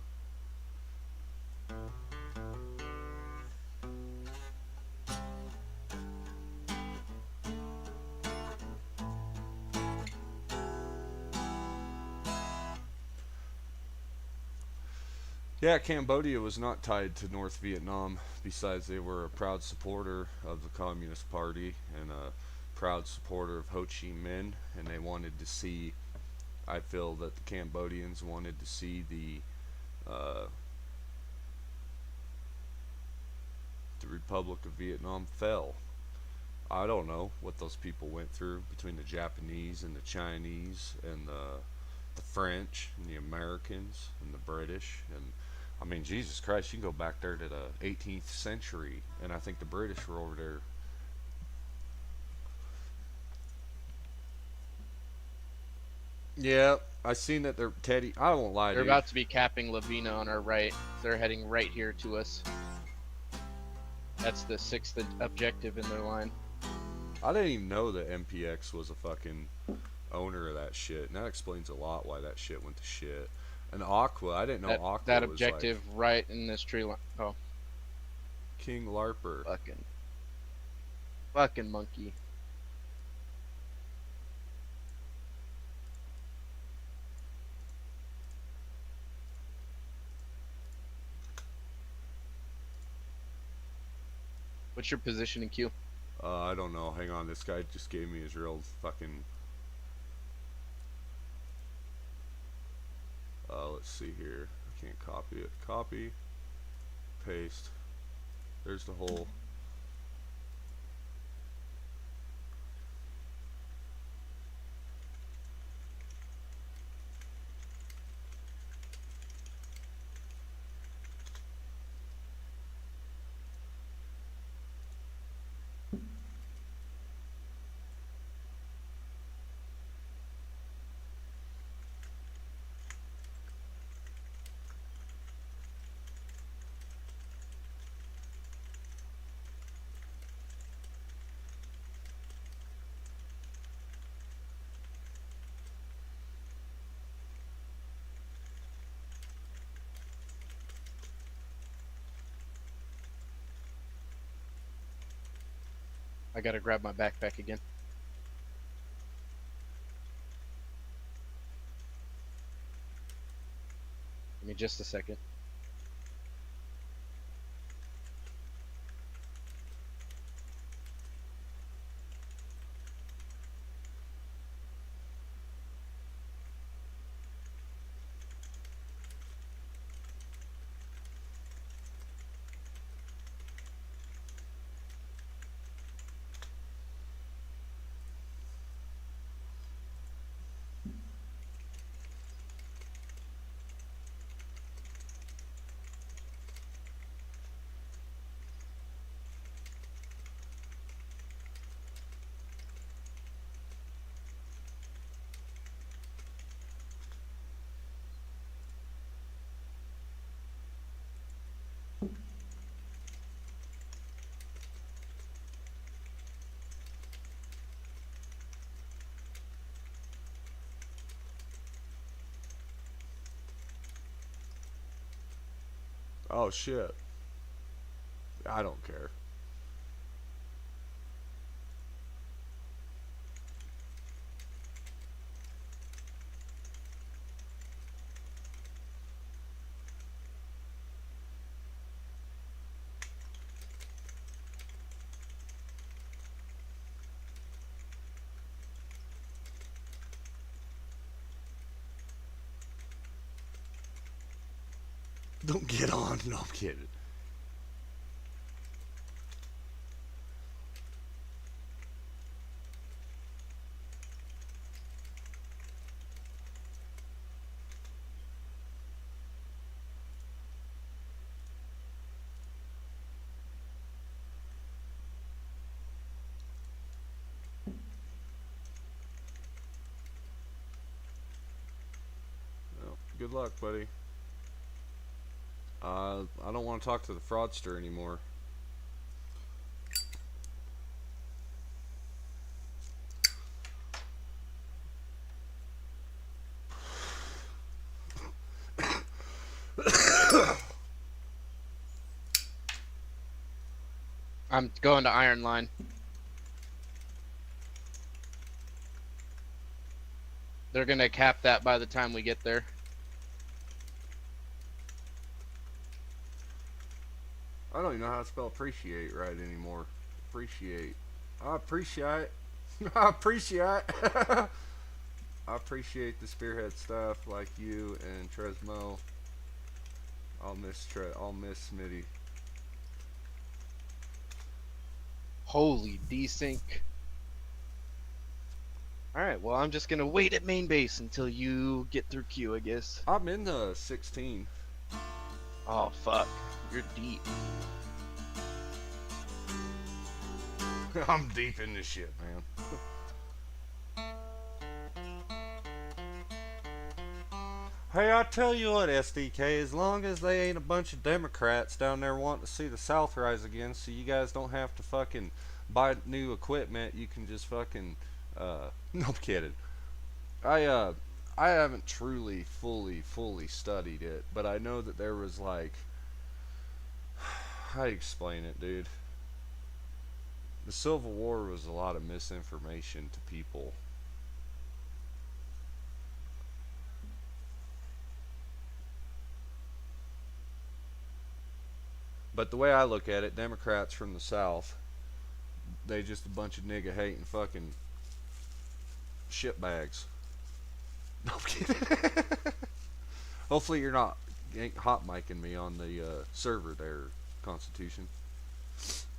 Yeah, Cambodia was not tied to North Vietnam. Besides, they were a proud supporter of the Communist Party and a proud supporter of Ho Chi Minh, and they wanted to see. I feel that the Cambodians wanted to see the Republic of Vietnam fell. I don't know what those people went through between the Japanese and the Chinese and the French and the Americans and the British. And I mean, Jesus Christ, you can go back there to the 18th century, and I think the British were over there. Yeah, I seen that they're Teddy. I won't lie. They're dude. about to be capping Lavina on our right. They're heading right here to us. That's the 6th objective in their line. I didn't even know that MPX was a fucking owner of that shit, and that explains a lot why that shit went to shit. And Aqua, I didn't know Aqua that was objective like right in this tree line. Oh, King Larper. Fucking monkey. What's your position in queue? I don't know. Hang on. This guy just gave me his real fucking. Let's see here. I can't copy it. Copy. Paste. There's the whole. I gotta grab my backpack again. Give me just a second. Oh shit. I don't care. Don't get on. No, I'm kidding. Well, good luck, buddy. I don't want to talk to the fraudster anymore. I'm going to Iron Line. They're gonna cap that by the time we get there. I don't even know how to spell appreciate right anymore. Appreciate. I appreciate. I appreciate. I appreciate the spearhead stuff like you and Tresmo. I'll miss Smitty. Holy desync. Alright, well I'm just gonna wait at main base until you get through queue, I guess. I'm in the 16. Oh fuck. You're deep. I'm deep in this shit, man. Hey, I tell you what, SDK, as long as they ain't a bunch of Democrats down there wanting to see the South rise again, so you guys don't have to fucking buy new equipment, you can just fucking, no, I'm kidding. I haven't truly, fully studied it, but I know that there was like, how do you explain it, dude? The Civil War was a lot of misinformation to people. But the way I look at it, Democrats from the South, they just a bunch of nigga hating fucking shitbags. No I'm kidding. Hopefully you're not ain't hot micing me on the server there, Constitution.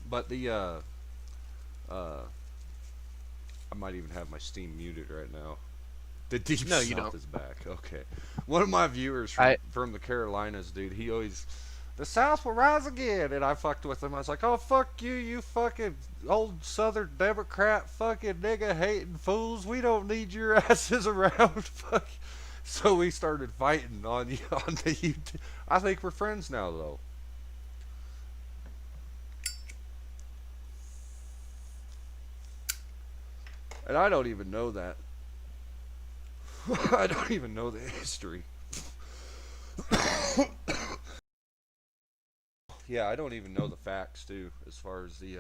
But the I might even have my Steam muted right now. The Deep No, South you don't. is back. Okay. One of my viewers from the Carolinas, dude, he always, the South will rise again. And I fucked with him. I was like, oh, fuck you, you fucking old Southern Democrat fucking nigga hating fools. We don't need your asses around. Fuck. So we started fighting on the YouTube. I think we're friends now, though. And I don't even know that. I don't even know the history. Yeah, I don't even know the facts too, as far as the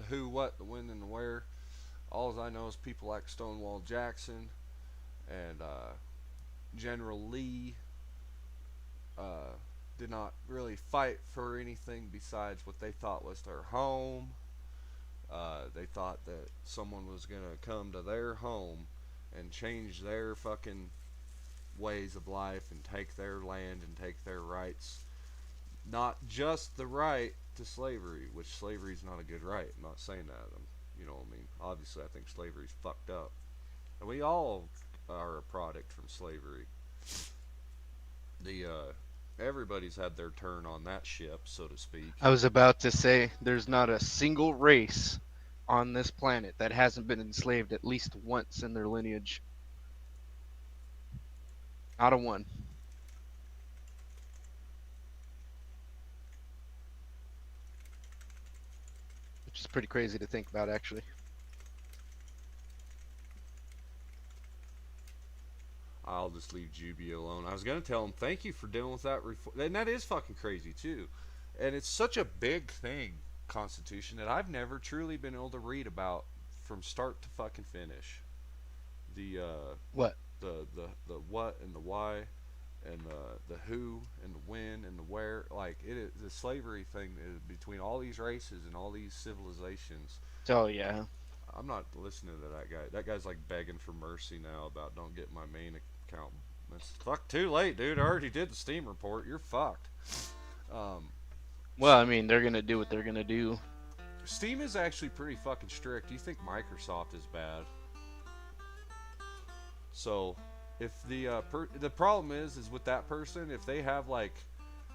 who, what, the when, and the where. All I know is people like Stonewall Jackson and General Lee did not really fight for anything besides what they thought was their home. They thought that someone was gonna come to their home and change their fucking ways of life and take their land and take their rights. Not just the right to slavery, which slavery is not a good right. I'm not saying that. You know what I mean? Obviously, I think slavery's fucked up. And we all are a product from slavery. Everybody's had their turn on that ship, so to speak. I was about to say, there's not a single race on this planet that hasn't been enslaved at least once in their lineage. Not a one. Which is pretty crazy to think about, actually. I'll just leave Juby alone. I was gonna tell him thank you for dealing with that and that is fucking crazy too. And it's such a big thing, Constitution, that I've never truly been able to read about from start to fucking finish. The what? The what and the why, and the who and the when and the where. Like it is, the slavery thing is between all these races and all these civilizations. Oh yeah. I'm not listening to that guy. That guy's like begging for mercy now about don't get my main account. It's fuck too late, dude. I already did the Steam report. You're fucked. Well, I mean, they're gonna do what they're gonna do. Steam is actually pretty fucking strict. Do you think Microsoft is bad? So, if the problem is with that person, if they have like,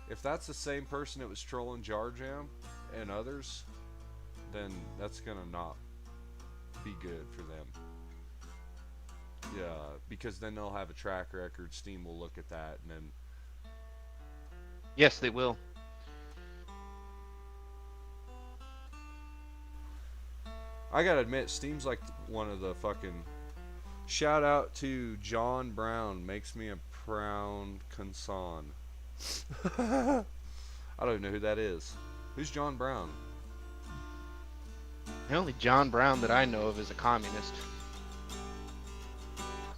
if that's the same person that was trolling Jar Jam and others, then that's gonna not be good for them. Yeah, because then they'll have a track record. Steam will look at that and then. Yes, they will. I gotta admit, Steam's like one of the fucking. Shout out to John Brown, makes me a proud conson. I don't even know who that is. Who's John Brown? The only John Brown that I know of is a communist.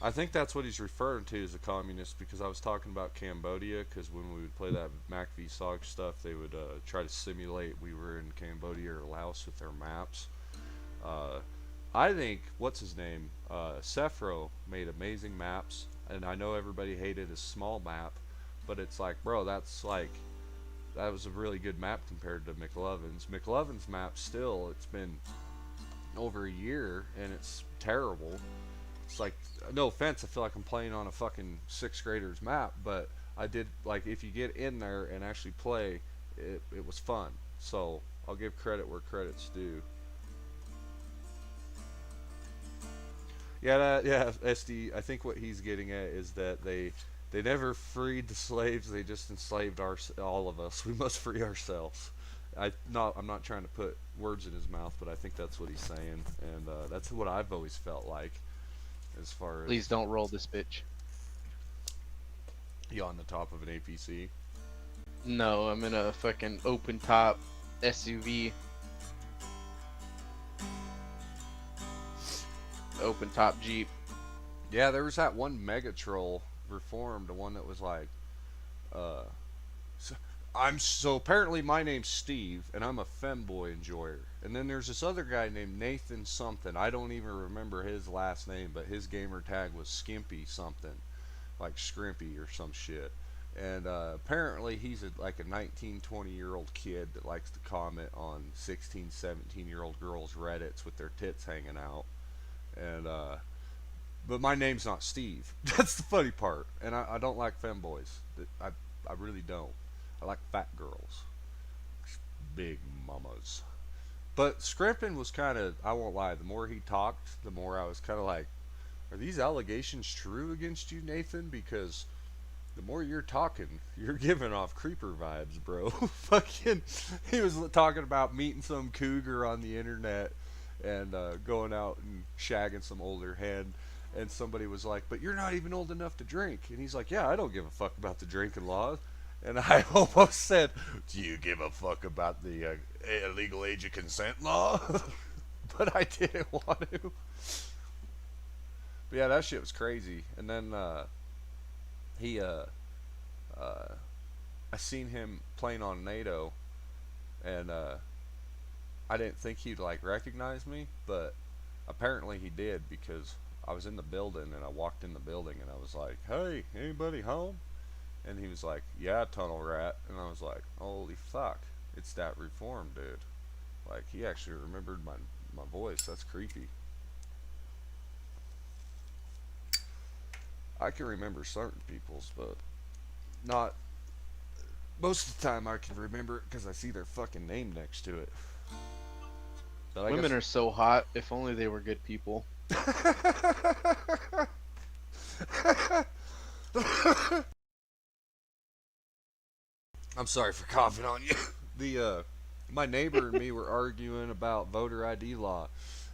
I think that's what he's referring to as a communist, because I was talking about Cambodia, because when we would play that MacV-SOG stuff, they would try to simulate we were in Cambodia or Laos with their maps. I think, what's his name, Sefro made amazing maps, and I know everybody hated his small map, but it's like, bro, that's like, that was a really good map compared to McLovin's. McLovin's map still, it's been over a year, and it's terrible. It's like, no offense, I feel like I'm playing on a fucking 6th grader's map, but I did, like, if you get in there and actually play, it was fun. So, I'll give credit where credit's due. Yeah, yeah, SD, I think what he's getting at is that they never freed the slaves, they just enslaved all of us. We must free ourselves. I'm not trying to put words in his mouth, but I think that's what he's saying, and that's what I've always felt like, as far as... Please don't roll this bitch. You on the top of an APC? No, I'm in a fucking open top SUV. Open top Jeep. Yeah, there was that one Mega Troll reformed, the one that was like Uh, so apparently my name's Steve, and I'm a femboy enjoyer. And then there's this other guy named Nathan something. I don't even remember his last name, but his gamer tag was Skimpy something, like Scrimpy or some shit. And apparently he's like a 19, 20-year-old kid that likes to comment on 16, 17-year-old girls' Reddits with their tits hanging out. And but my name's not Steve. That's the funny part. And I don't like femboys. I really don't. I like fat girls. Big mamas. But Scrimpin was kind of, I won't lie, the more he talked, the more I was kind of like, are these allegations true against you, Nathan? Because the more you're talking, you're giving off creeper vibes, bro. Fucking, he was talking about meeting some cougar on the internet and going out and shagging some older hen. And somebody was like, but you're not even old enough to drink. And he's like, yeah, I don't give a fuck about the drinking laws. And I almost said, do you give a fuck about the legal age of consent law? But I didn't want to. But yeah, that shit was crazy. And then I seen him playing on NATO, and I didn't think he'd like recognize me, but apparently he did, because I was in the building and I walked in the building and I was like, hey, anybody home? And he was like, yeah, Tunnel Rat. And I was like, holy fuck, it's that Reform dude. Like, he actually remembered my voice. That's creepy. I can remember certain people's, but not most of the time. I can remember it because I see their fucking name next to it. But Women are so hot. If only they were good people. I'm sorry for coughing on you. My neighbor and me were arguing about voter ID law.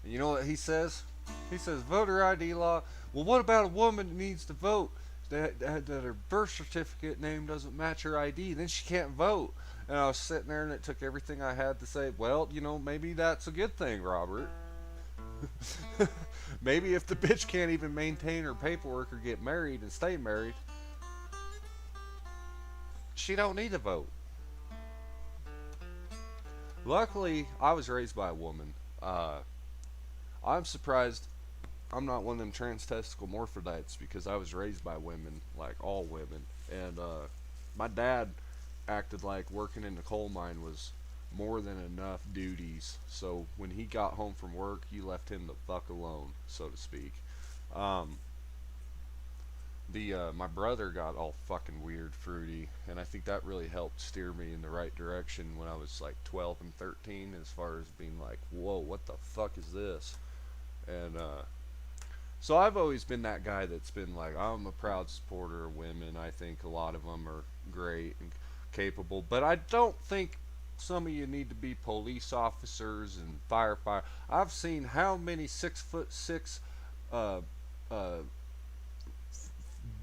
And you know what he says? He says, voter ID law? Well, what about a woman that needs to vote? That her birth certificate name doesn't match her ID, then she can't vote. And I was sitting there and it took everything I had to say, well, you know, maybe that's a good thing, Robert. Maybe if the bitch can't even maintain her paperwork or get married and stay married, she don't need to vote. Luckily, I was raised by a woman. I'm surprised I'm not one of them trans-testicle morphodites, because I was raised by women, like all women. And my dad acted like working in the coal mine was more than enough duties. So when he got home from work, you left him the fuck alone, so to speak. My brother got all fucking weird, fruity, and I think that really helped steer me in the right direction when I was like 12 and 13, as far as being like, whoa, what the fuck is this? And so I've always been that guy that's been like, I'm a proud supporter of women. I think a lot of them are great and capable, but I don't think some of you need to be police officers and firefighters. I've seen how many 6'6"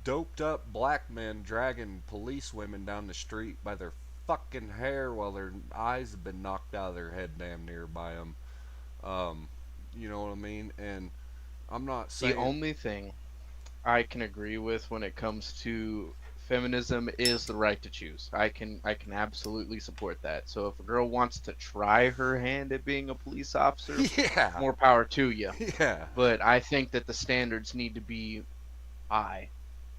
doped up black men dragging police women down the street by their fucking hair while their eyes have been knocked out of their head damn near by them. You know what I mean? And I'm not saying... The only thing I can agree with when it comes to feminism is the right to choose. I can absolutely support that. So if a girl wants to try her hand at being a police officer, yeah, more power to you. Yeah. But I think that the standards need to be high.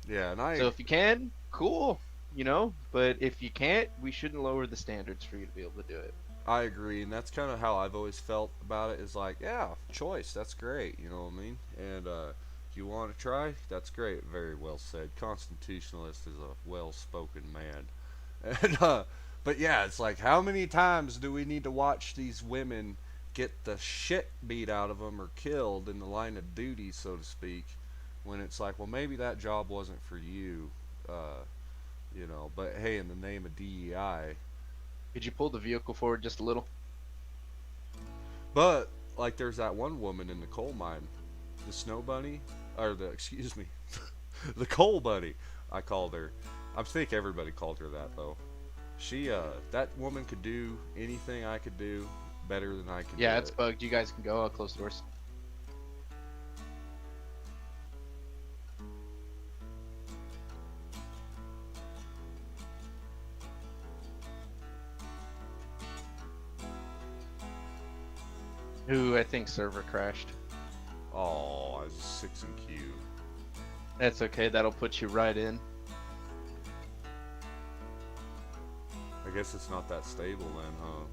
Yeah, and So if you can, cool, you know. But if you can't, we shouldn't lower the standards for you to be able to do it. I agree, and that's kind of how I've always felt about it. Is like, yeah, choice, that's great. You know what I mean? And if you want to try, that's great. Very well said. Constitutionalist is a well-spoken man. And but yeah, it's like, how many times do we need to watch these women get the shit beat out of them or killed in the line of duty, so to speak? When it's like, well, maybe that job wasn't for you, you know. But hey, in the name of DEI. Could you pull the vehicle forward just a little? But like, there's that one woman in the coal mine, the snow bunny, or the the coal bunny. I called her. I think everybody called her that though. She, that woman could do anything I could do better than I could. Yeah, do it's bugged. You guys can go. I'll close the doors. Who I think server crashed. Oh, I was 6 in queue. That's okay. That'll put you right in. I guess it's not that stable then, huh?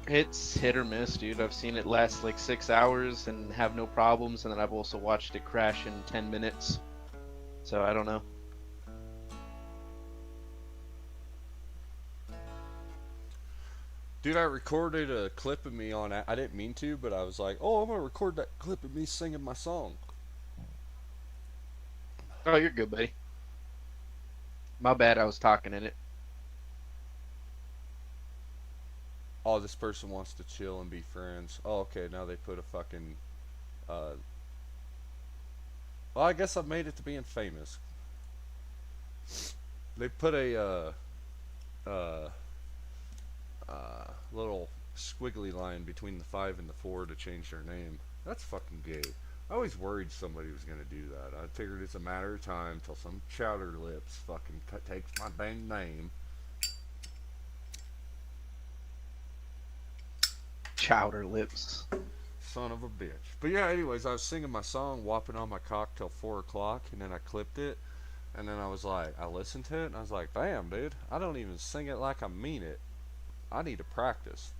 It's hit or miss, dude. I've seen it last like 6 hours and have no problems, and then I've also watched it crash in 10 minutes. So I don't know. Dude, I recorded a clip of me on. I didn't mean to, but I was like, "Oh, I'm gonna record that clip of me singing my song." Oh, you're good, buddy. My bad. I was talking in it. Oh, this person wants to chill and be friends. Oh, okay. Now they put a fucking. Well, I guess I've made it to being famous. They put a little squiggly line between the 5 and the 4 to change their name. That's fucking gay. I always worried somebody was gonna do that. I figured it's a matter of time till some chowder lips fucking takes my dang name. Chowder lips. Son of a bitch. But yeah, anyways, I was singing my song, whopping on my cock till 4 o'clock, and then I clipped it, and then I was like, I listened to it, and I was like, damn, dude, I don't even sing it like I mean it. I need to practice.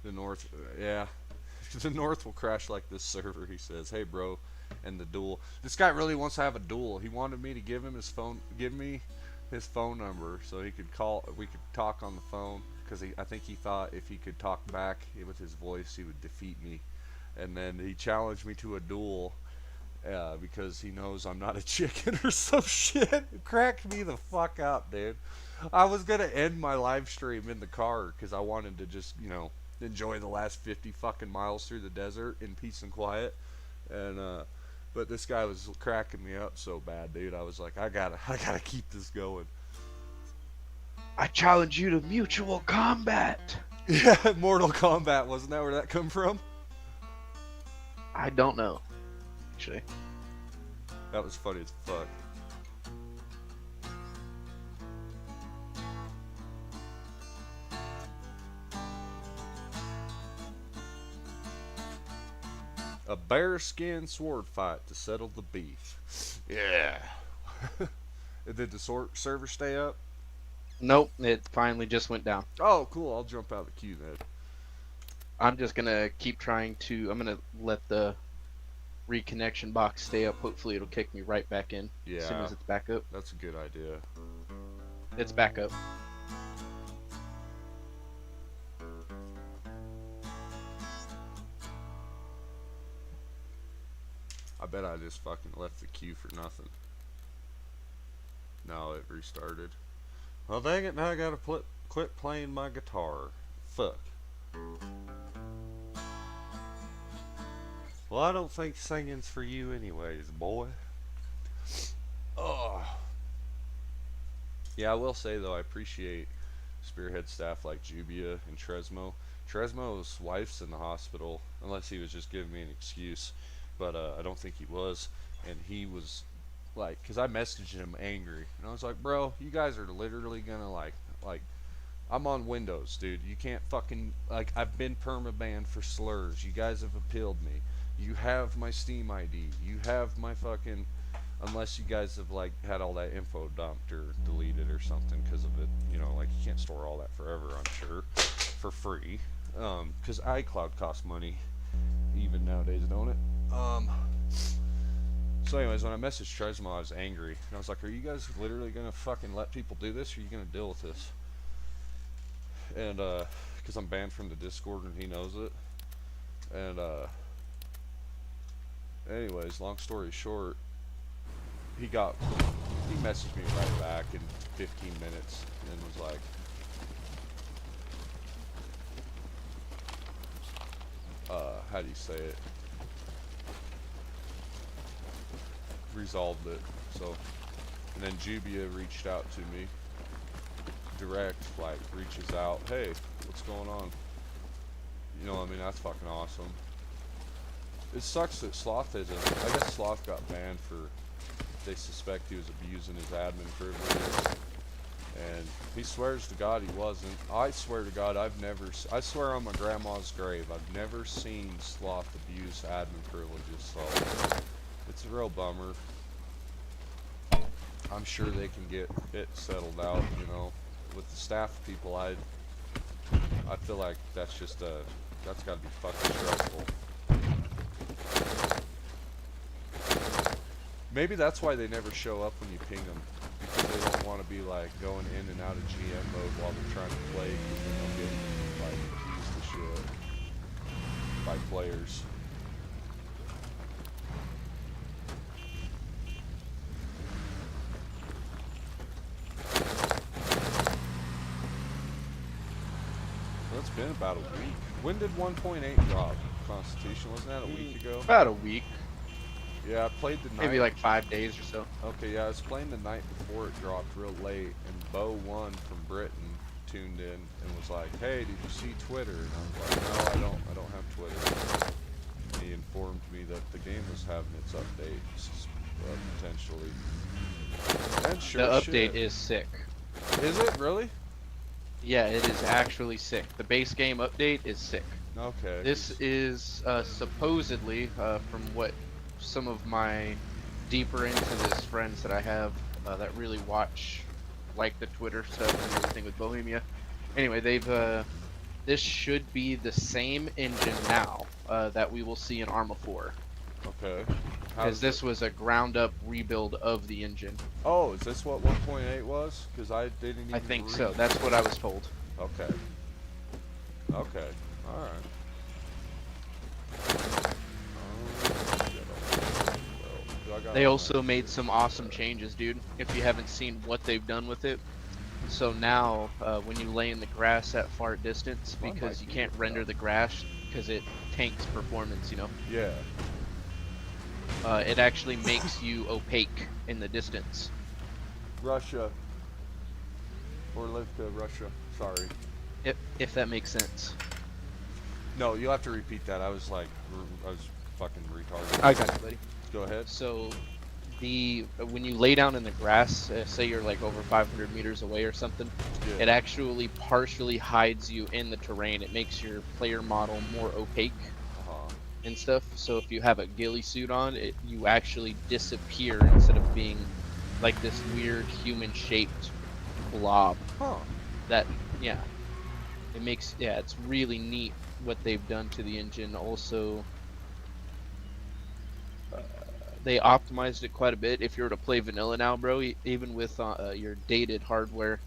The North, yeah. The North will crash like this server, he says. Hey, bro, and the duel. This guy really wants to have a duel. He wanted me to give him his phone, number so he could call, we could talk on the phone, because I think he thought if he could talk back with his voice, he would defeat me. And then he challenged me to a duel, because he knows I'm not a chicken or some shit. It cracked me the fuck up, dude. I was gonna end my live stream in the car because I wanted to just, enjoy the last 50 fucking miles through the desert in peace and quiet. And but this guy was cracking me up so bad, dude. I was like, I gotta keep this going. I challenge you to mutual combat. Yeah, Mortal Kombat, wasn't that where that come from? I don't know, actually. That was funny as fuck. A bearskin sword fight to settle the beef. Yeah. Did the server stay up? Nope, it finally just went down. Oh, cool. I'll jump out of the queue then. I'm just gonna keep trying to. I'm gonna let the reconnection box stay up. Hopefully, it'll kick me right back in. Yeah. As soon as it's back up. That's a good idea. It's back up. I bet I just fucking left the queue for nothing. No, it restarted. Well, dang it, now I gotta quit playing my guitar. Fuck. Well, I don't think singing's for you anyways, boy. Oh. Yeah, I will say, though, I appreciate Spearhead staff like Jubia and Tresmo. Tresmo's wife's in the hospital, unless he was just giving me an excuse. But I don't think he was. And he was like, because I messaged him angry. And I was like, bro, you guys are literally gonna like, I'm on Windows, dude. You can't fucking, like, I've been permabanned for slurs. You guys have appealed me. You have my Steam ID. You have my fucking, unless you guys have, like, had all that info dumped or deleted or something because of it. You know, like, you can't store all that forever, I'm sure, for free. Because iCloud costs money, even nowadays, don't it? So anyways, when I messaged Tresmo, I was angry. And I was like, are you guys literally going to fucking let people do this, or are you going to deal with this? And, because I'm banned from the Discord and he knows it. And, anyways, long story short, he messaged me right back in 15 minutes and was like, how do you say it? Resolved it. So, and then Jubia reached out to me direct, like, reaches out, hey, what's going on? You know, I mean, that's fucking awesome. It sucks that Sloth isn't. I guess Sloth got banned for, they suspect he was abusing his admin privilege. And he swears to God he wasn't. I swear to God I swear on my grandma's grave, I've never seen Sloth abuse admin privileges, so it's a real bummer. I'm sure they can get it settled out, you know. With the staff people, I feel like that's just that's gotta be fucking stressful. Maybe that's why they never show up when you ping them. Because they don't want to be like going in and out of GM mode while they're trying to play, because then they'll get like accused of shit by players. Well, it's been about a week. When did 1.8 drop? Constitution, wasn't that a week ago? About a week. Yeah, I played the night. Maybe like 5 days or so. Okay, yeah, I was playing the night before it dropped real late, and Bo1 from Britain tuned in and was like, "Hey, did you see Twitter?" And I was like, "No, I don't have Twitter." And he informed me that the game was having its updates, potentially. And sure The shit. update is sick. Is it really? Yeah, it is actually sick. The base game update is sick. Okay. This is supposedly, from what some of my deeper into this friends that I have that really watch like the Twitter stuff and everything with Bohemia. Anyway, this should be the same engine now that we will see in Arma 4. Okay. Because this was a ground up rebuild of the engine. Oh, is this what 1.8 was? Because I didn't even I think read. so. That's what I was told. Okay. Okay. Alright. They also made some awesome changes, dude. If you haven't seen what they've done with it. So now, when you lay in the grass at far distance, because you can't render the grass because it tanks performance, you know? Yeah. It actually makes you opaque in the distance. Russia. Or Livka, Russia. Sorry. If that makes sense. No, you'll have to repeat that. I was fucking retarded. I got you, buddy. Go ahead. So, when you lay down in the grass, say you're like over 500 meters away or something, Yeah. it actually partially hides you in the terrain. It makes your player model more opaque and stuff. So if you have a ghillie suit on, you actually disappear instead of being like this weird human-shaped blob. Huh. Yeah. It's really neat what they've done to the engine. Also, they optimized it quite a bit. If you were to play vanilla now, bro, even with your dated hardware,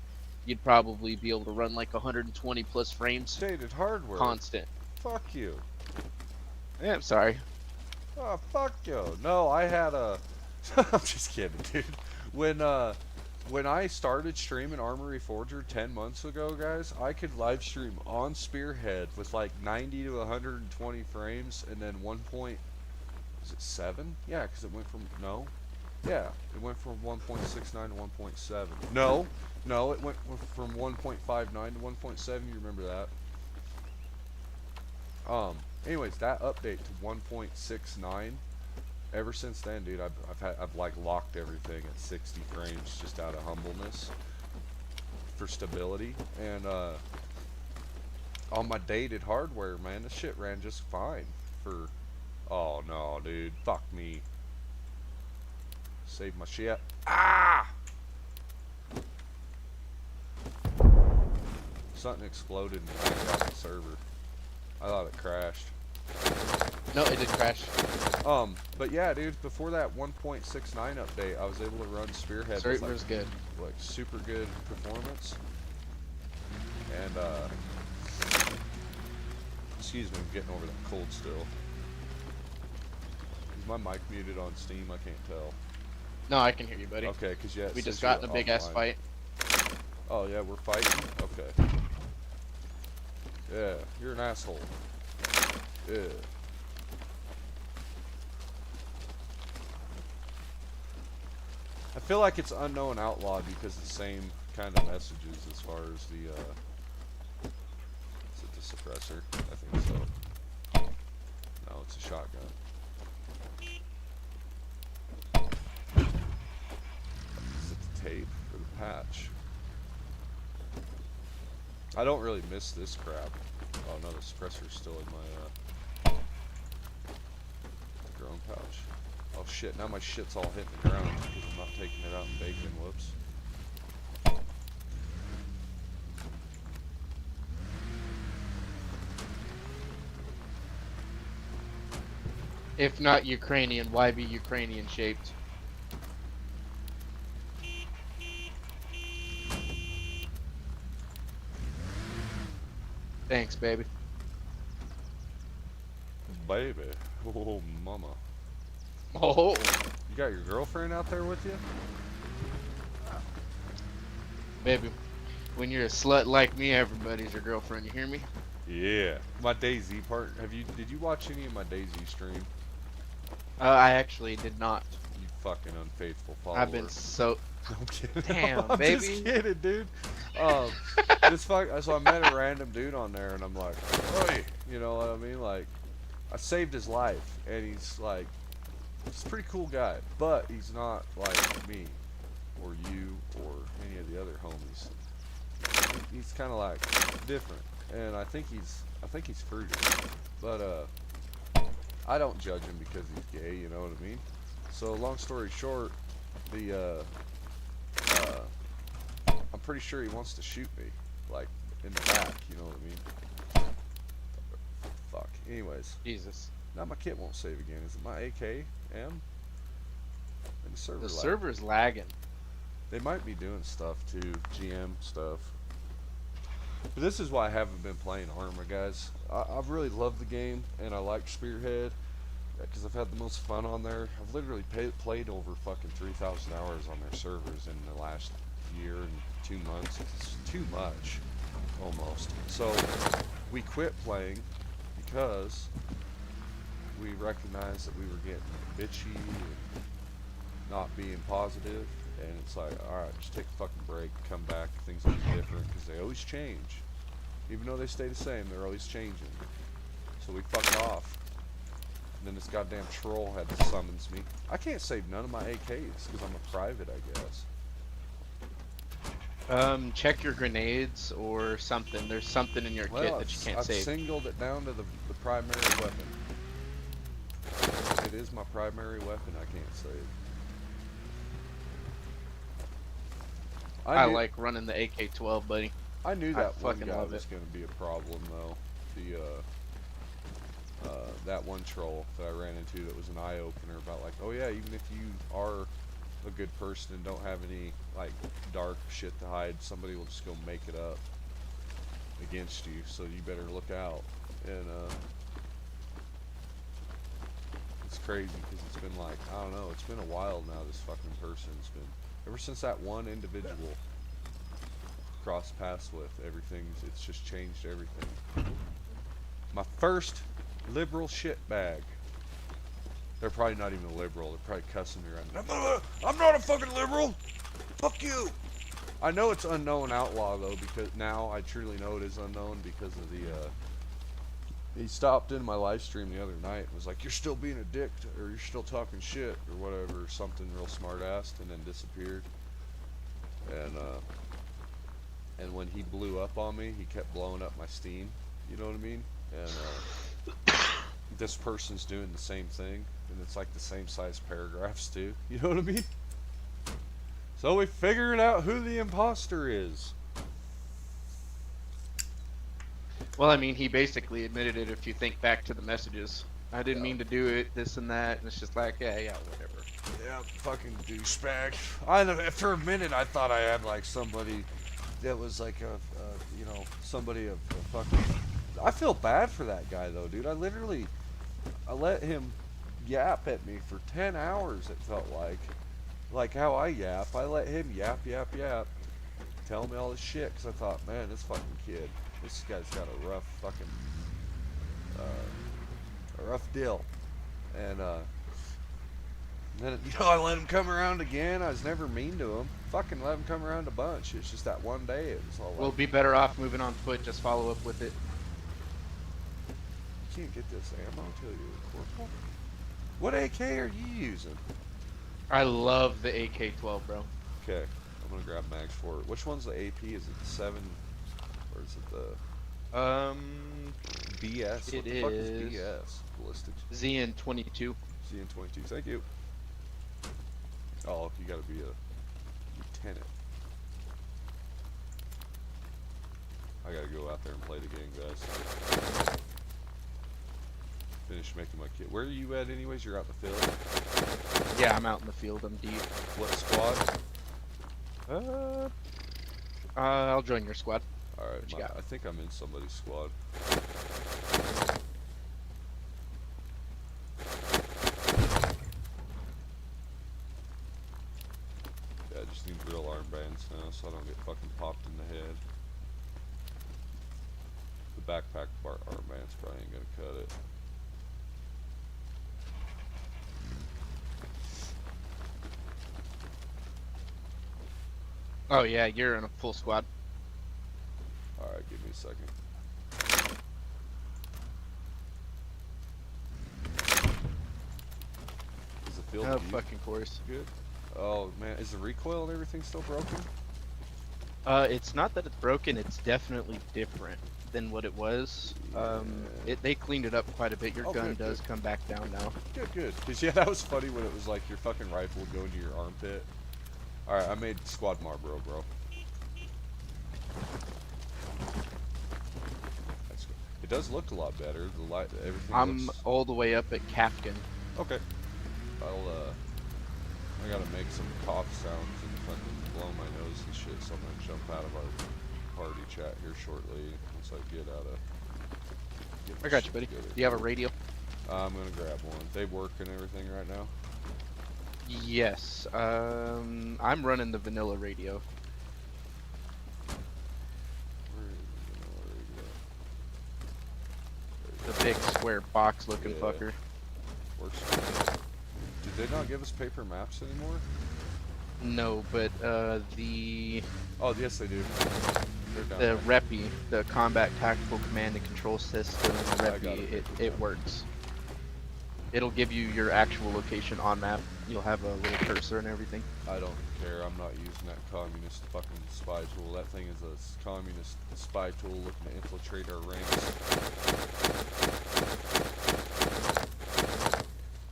you'd probably be able to run like 120 plus frames. Dated hardware? Constant. Fuck you. Yeah, I'm sorry. Oh, fuck you. No, I had a... I'm just kidding, dude. When I started streaming Armory Forger 10 months ago, guys, I could live stream on Spearhead with like 90 to 120 frames, and then 1.7? Yeah, because it went from... No? Yeah, it went from 1.69 to 1.7. No, it went from 1.59 to 1.7. You remember that? Anyways, that update to 1.69. Ever since then, dude, I've like locked everything at 60 frames just out of humbleness for stability, and on my dated hardware, man, this shit ran just fine for. Oh no, dude, fuck me. Save my shit. Ah! Something exploded and backed out the server. I thought it crashed. No, it did crash. But yeah, dude, before that 1.69 update, I was able to run Spearhead with Server's good. Like super good performance. And excuse me, I'm getting over that cold still. Is my mic muted on Steam? I can't tell. No, I can hear you, buddy. Okay, because yeah, We just got in a big ass fight. Oh yeah, we're fighting? Okay. Yeah, you're an asshole. Yeah. I feel like it's unknown outlawed because of the same kind of messages as far as the is it the suppressor? I think so. No, it's a shotgun. Is it the tape or the patch? I don't really miss this crap. Oh no, the suppressor's still in my drone pouch. Oh shit, now my shit's all hitting the ground because I'm not taking it out in bacon. Whoops. If not Ukrainian, why be Ukrainian shaped? Thanks, baby. Baby. Oh, mama. Oh. You got your girlfriend out there with you? Baby, when you're a slut like me, everybody's your girlfriend. You hear me? Yeah. My DayZ part. Did you watch any of my DayZ stream? I actually did not. You fucking unfaithful follower. I've been so. I'm kidding. Damn, I'm baby. just kidding, dude. So I met a random dude on there, and I'm like, "Oi," you know what I mean? Like, I saved his life, and he's like, he's a pretty cool guy, but he's not like me, or you, or any of the other homies. He's kind of like different, and I think he's fruity, but I don't judge him because he's gay. You know what I mean? So long story short, I'm pretty sure he wants to shoot me, like, in the back, you know what I mean? Fuck. Anyways. Jesus. Now my kit won't save again. Is it my AKM? And the server The lag. server's lagging. They might be doing stuff too, GM stuff. But this is why I haven't been playing Arma, guys. I've really loved the game, and I like Spearhead, because I've had the most fun on there. I've literally played over fucking 3,000 hours on their servers in the last year and 2 months. It's too much, almost. So we quit playing because we recognized that we were getting bitchy and not being positive, and it's like, alright, just take a fucking break, come back, things will be different, because they always change. Even though they stay the same, they're always changing. So we fucked off. And then this goddamn troll had to summons me. I can't save none of my AKs because I'm a private, I guess. Check your grenades or something. There's something in your kit that you can't I've save. singled it down to the primary weapon. It is my primary weapon I can't save. I like running the AK-12, buddy. I knew that one fucking guy love was it. going to be a problem, though. That one troll that I ran into that was an eye-opener about, like, oh yeah, even if you are a good person and don't have any, like, dark shit to hide, somebody will just go make it up against you, so you better look out. And, it's crazy, because it's been like, I don't know, it's been a while now, this fucking person's been, ever since that one individual crossed paths with, it's just changed everything. My first liberal shitbag. They're probably not even a liberal. They're probably cussing me around. I'm not a fucking liberal. Fuck you. I know it's unknown outlaw though, because now I truly know it is unknown because of the. He stopped in my live stream the other night and was like, "You're still being a dick, or you're still talking shit, or whatever, something real smart-assed," and then disappeared. And when he blew up on me, he kept blowing up my Steam. You know what I mean? And this person's doing the same thing, and it's like the same size paragraphs too. You know what I mean? So we figured out who the imposter is. Well, I mean, he basically admitted it if you think back to the messages. I didn't mean to do it, this and that, and it's just like, yeah, whatever. Yeah, fucking douchebag. I know, for a minute I thought I had like somebody that was like you know, somebody of fucking. I feel bad for that guy though, dude. I let him yap at me for 10 hours. It felt like how I yap. I let him yap, tell me all this shit because I thought, man, this fucking kid, this guy's got a rough fucking, a rough deal, and then you know I let him come around again. I was never mean to him. Fucking let him come around a bunch. It's just that one day it was all like, We'll be better off moving on foot. Just follow up with it. You can't get this ammo till you Corporal. What AK are you using? I love the AK-12, bro. Okay, I'm gonna grab mags for it. Which one's the AP? Is it the Or is it the BS? What It the fuck is is BS? Ballistics. ZN22. ZN22. Thank you. Oh, you gotta be a lieutenant. I gotta go out there and play the game, guys. Finish making my kit. Where are you at anyways? You're out in the field? Yeah, I'm out in the field. I'm deep. What squad? I'll join your squad. Alright, What you got? I think I'm in somebody's squad. Yeah, I just need drill armbands now so I don't get fucking popped in the head. The backpack armbands probably ain't gonna cut it. Oh yeah, you're in a full squad. Alright, give me a second. Is the field Oh view fucking course. good? Oh man, is the recoil and everything still broken? It's not that it's broken. It's definitely different than what it was. They cleaned it up quite a bit. Your Oh, gun good, does good. come back down now. Good, good. Cause yeah, that was funny when it was like your fucking rifle would go into your armpit. Alright, I made squad Marlboro, bro. That's good. It does look a lot better. The light, everything I'm looks... all the way up at Kafkin. Okay. I gotta make some cough sounds and fucking blow my nose and shit, so I'm gonna jump out of our party chat here shortly once I get out of... I got you, buddy. Do you have a radio? I'm gonna grab one. They work and everything right now? Yes. I'm running the vanilla radio. Where is the The big square box looking Yeah. fucker. Works. Did they not give us paper maps anymore? No, but the Oh, yes they do. They're down the there. REPI, the Combat Tactical Command and Control System, I got REPI, it. it works. It'll give you your actual location on map. You'll have a little cursor and everything. I don't care. I'm not using that communist fucking spy tool. That thing is a communist spy tool looking to infiltrate our ranks.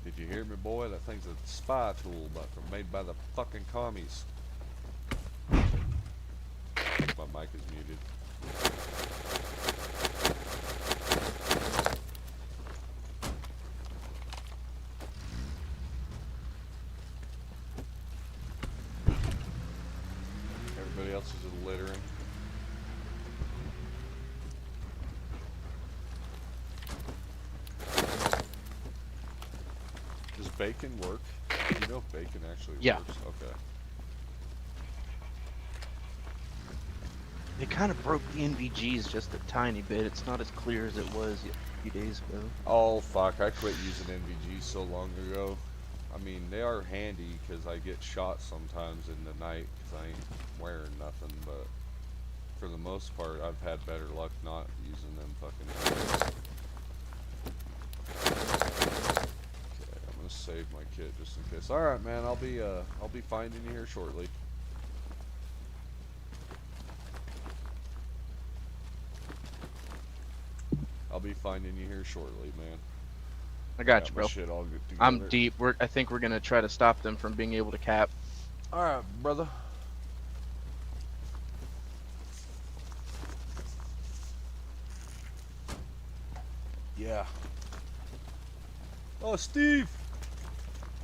Did you hear me, boy? That thing's a spy tool made by the fucking commies. My mic is muted. Everybody else is littering. Does bacon work? Do you know if bacon actually Yeah. works? Okay. They kind of broke the NVGs just a tiny bit. It's not as clear as it was a few days ago. Oh fuck, I quit using NVGs so long ago. I mean, they are handy because I get shot sometimes in the night because I ain't wearing nothing, but for the most part, I've had better luck not using them fucking things. Okay, I'm gonna save my kit just in case. Alright man, I'll be finding you here shortly. I'll be finding you here shortly, man. I got you, my bro. shit all good I'm together. deep. I think we're gonna try to stop them from being able to cap. Alright, brother. Yeah. Oh, Steve!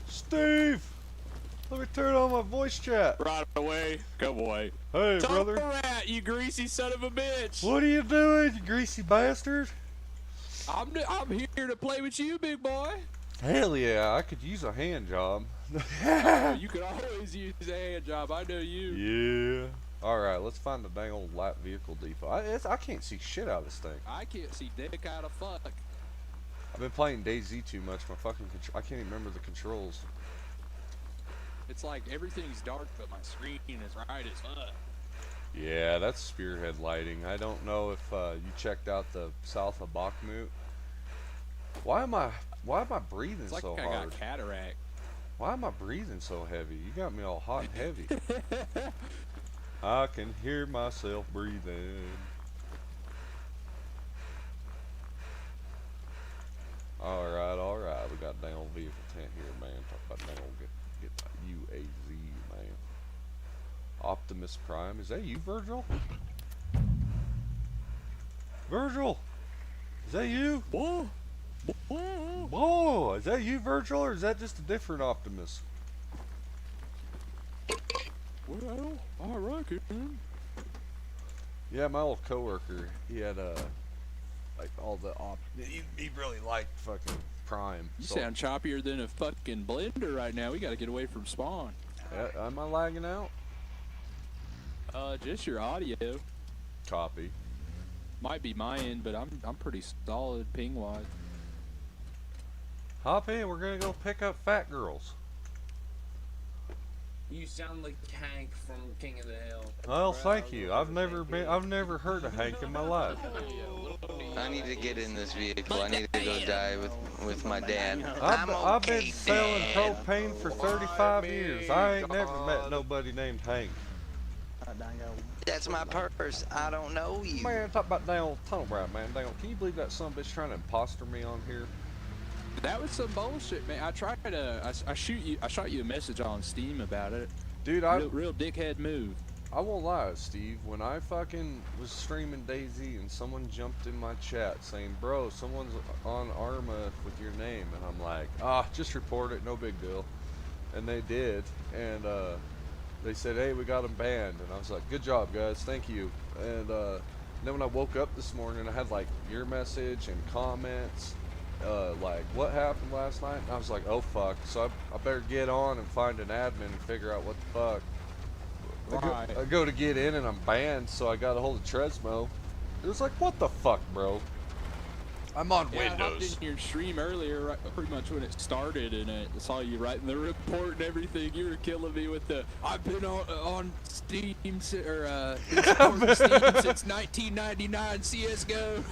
Steve! Let me turn on my voice chat. Right away. Go away. Hey, Talk brother. rat, you greasy son of a bitch. What are you doing, you greasy bastard? I'm here to play with you, big boy. Hell yeah, I could use a hand job. You could always use a hand job. I know you. Yeah. Alright, let's find the dang old light vehicle depot. I can't see shit out of this thing. I can't see dick out of fuck. I've been playing DayZ too much. My fucking I can't even remember the controls. It's like everything's dark, but my screen is bright as fuck. Yeah, that's spearhead lighting. I don't know if you checked out the south of Bakhmut. Why am I breathing It's like so I hard? got cataract. Why am I breathing so heavy? You got me all hot and heavy. I can hear myself breathing. Nail vehicle tent here, man. Talk about Nail. Get that UAZ, man. Optimus Prime. Is that you, Virgil? Virgil! Is that you? Whoa! Whoa! Is that you, Virgil, or is that just a different Optimus? Well, I reckon. Yeah, my old coworker, he had like all the he really liked fucking Prime. You so- sound choppier than a fucking blender right now. We gotta get away from Spawn. Am I lagging out? Just your audio. Copy. Might be my end, but I'm pretty solid ping wise. Hop in, we're gonna go pick up fat girls. You sound like Hank from King of the Hill. Well, thank you. I've never heard of Hank in my life. I need to get in this vehicle. I need to go die with my dad. I've been selling propane for 35 years. I ain't never met nobody named Hank. That's my purse. I don't know you. Man, talk about Dale Tunnel Brat, man. Dale, can you believe that son of a bitch trying to imposter me on here? That was some bullshit, man. I shot you a message on Steam about it. Dude, real dickhead move. I won't lie, Steve. When I fucking was streaming DayZ and someone jumped in my chat saying, "Bro, someone's on Arma with your name," and I'm like, just report it, no big deal. And they did, and they said, "Hey, we got them banned," and I was like, "Good job, guys, thank you." And then when I woke up this morning, I had like your message and comments, like what happened last night, and I was like, "Oh fuck!" So I better get on and find an admin and figure out what the fuck. I go to get in and I'm banned, so I got a hold of Tresmo. It was like, what the fuck, bro? I'm on I hopped Windows. in your stream earlier, right, pretty much when it started, and I saw you writing the report and everything. You were killing me with the "I've been on Steam been supporting Steam since 1999 CS:GO."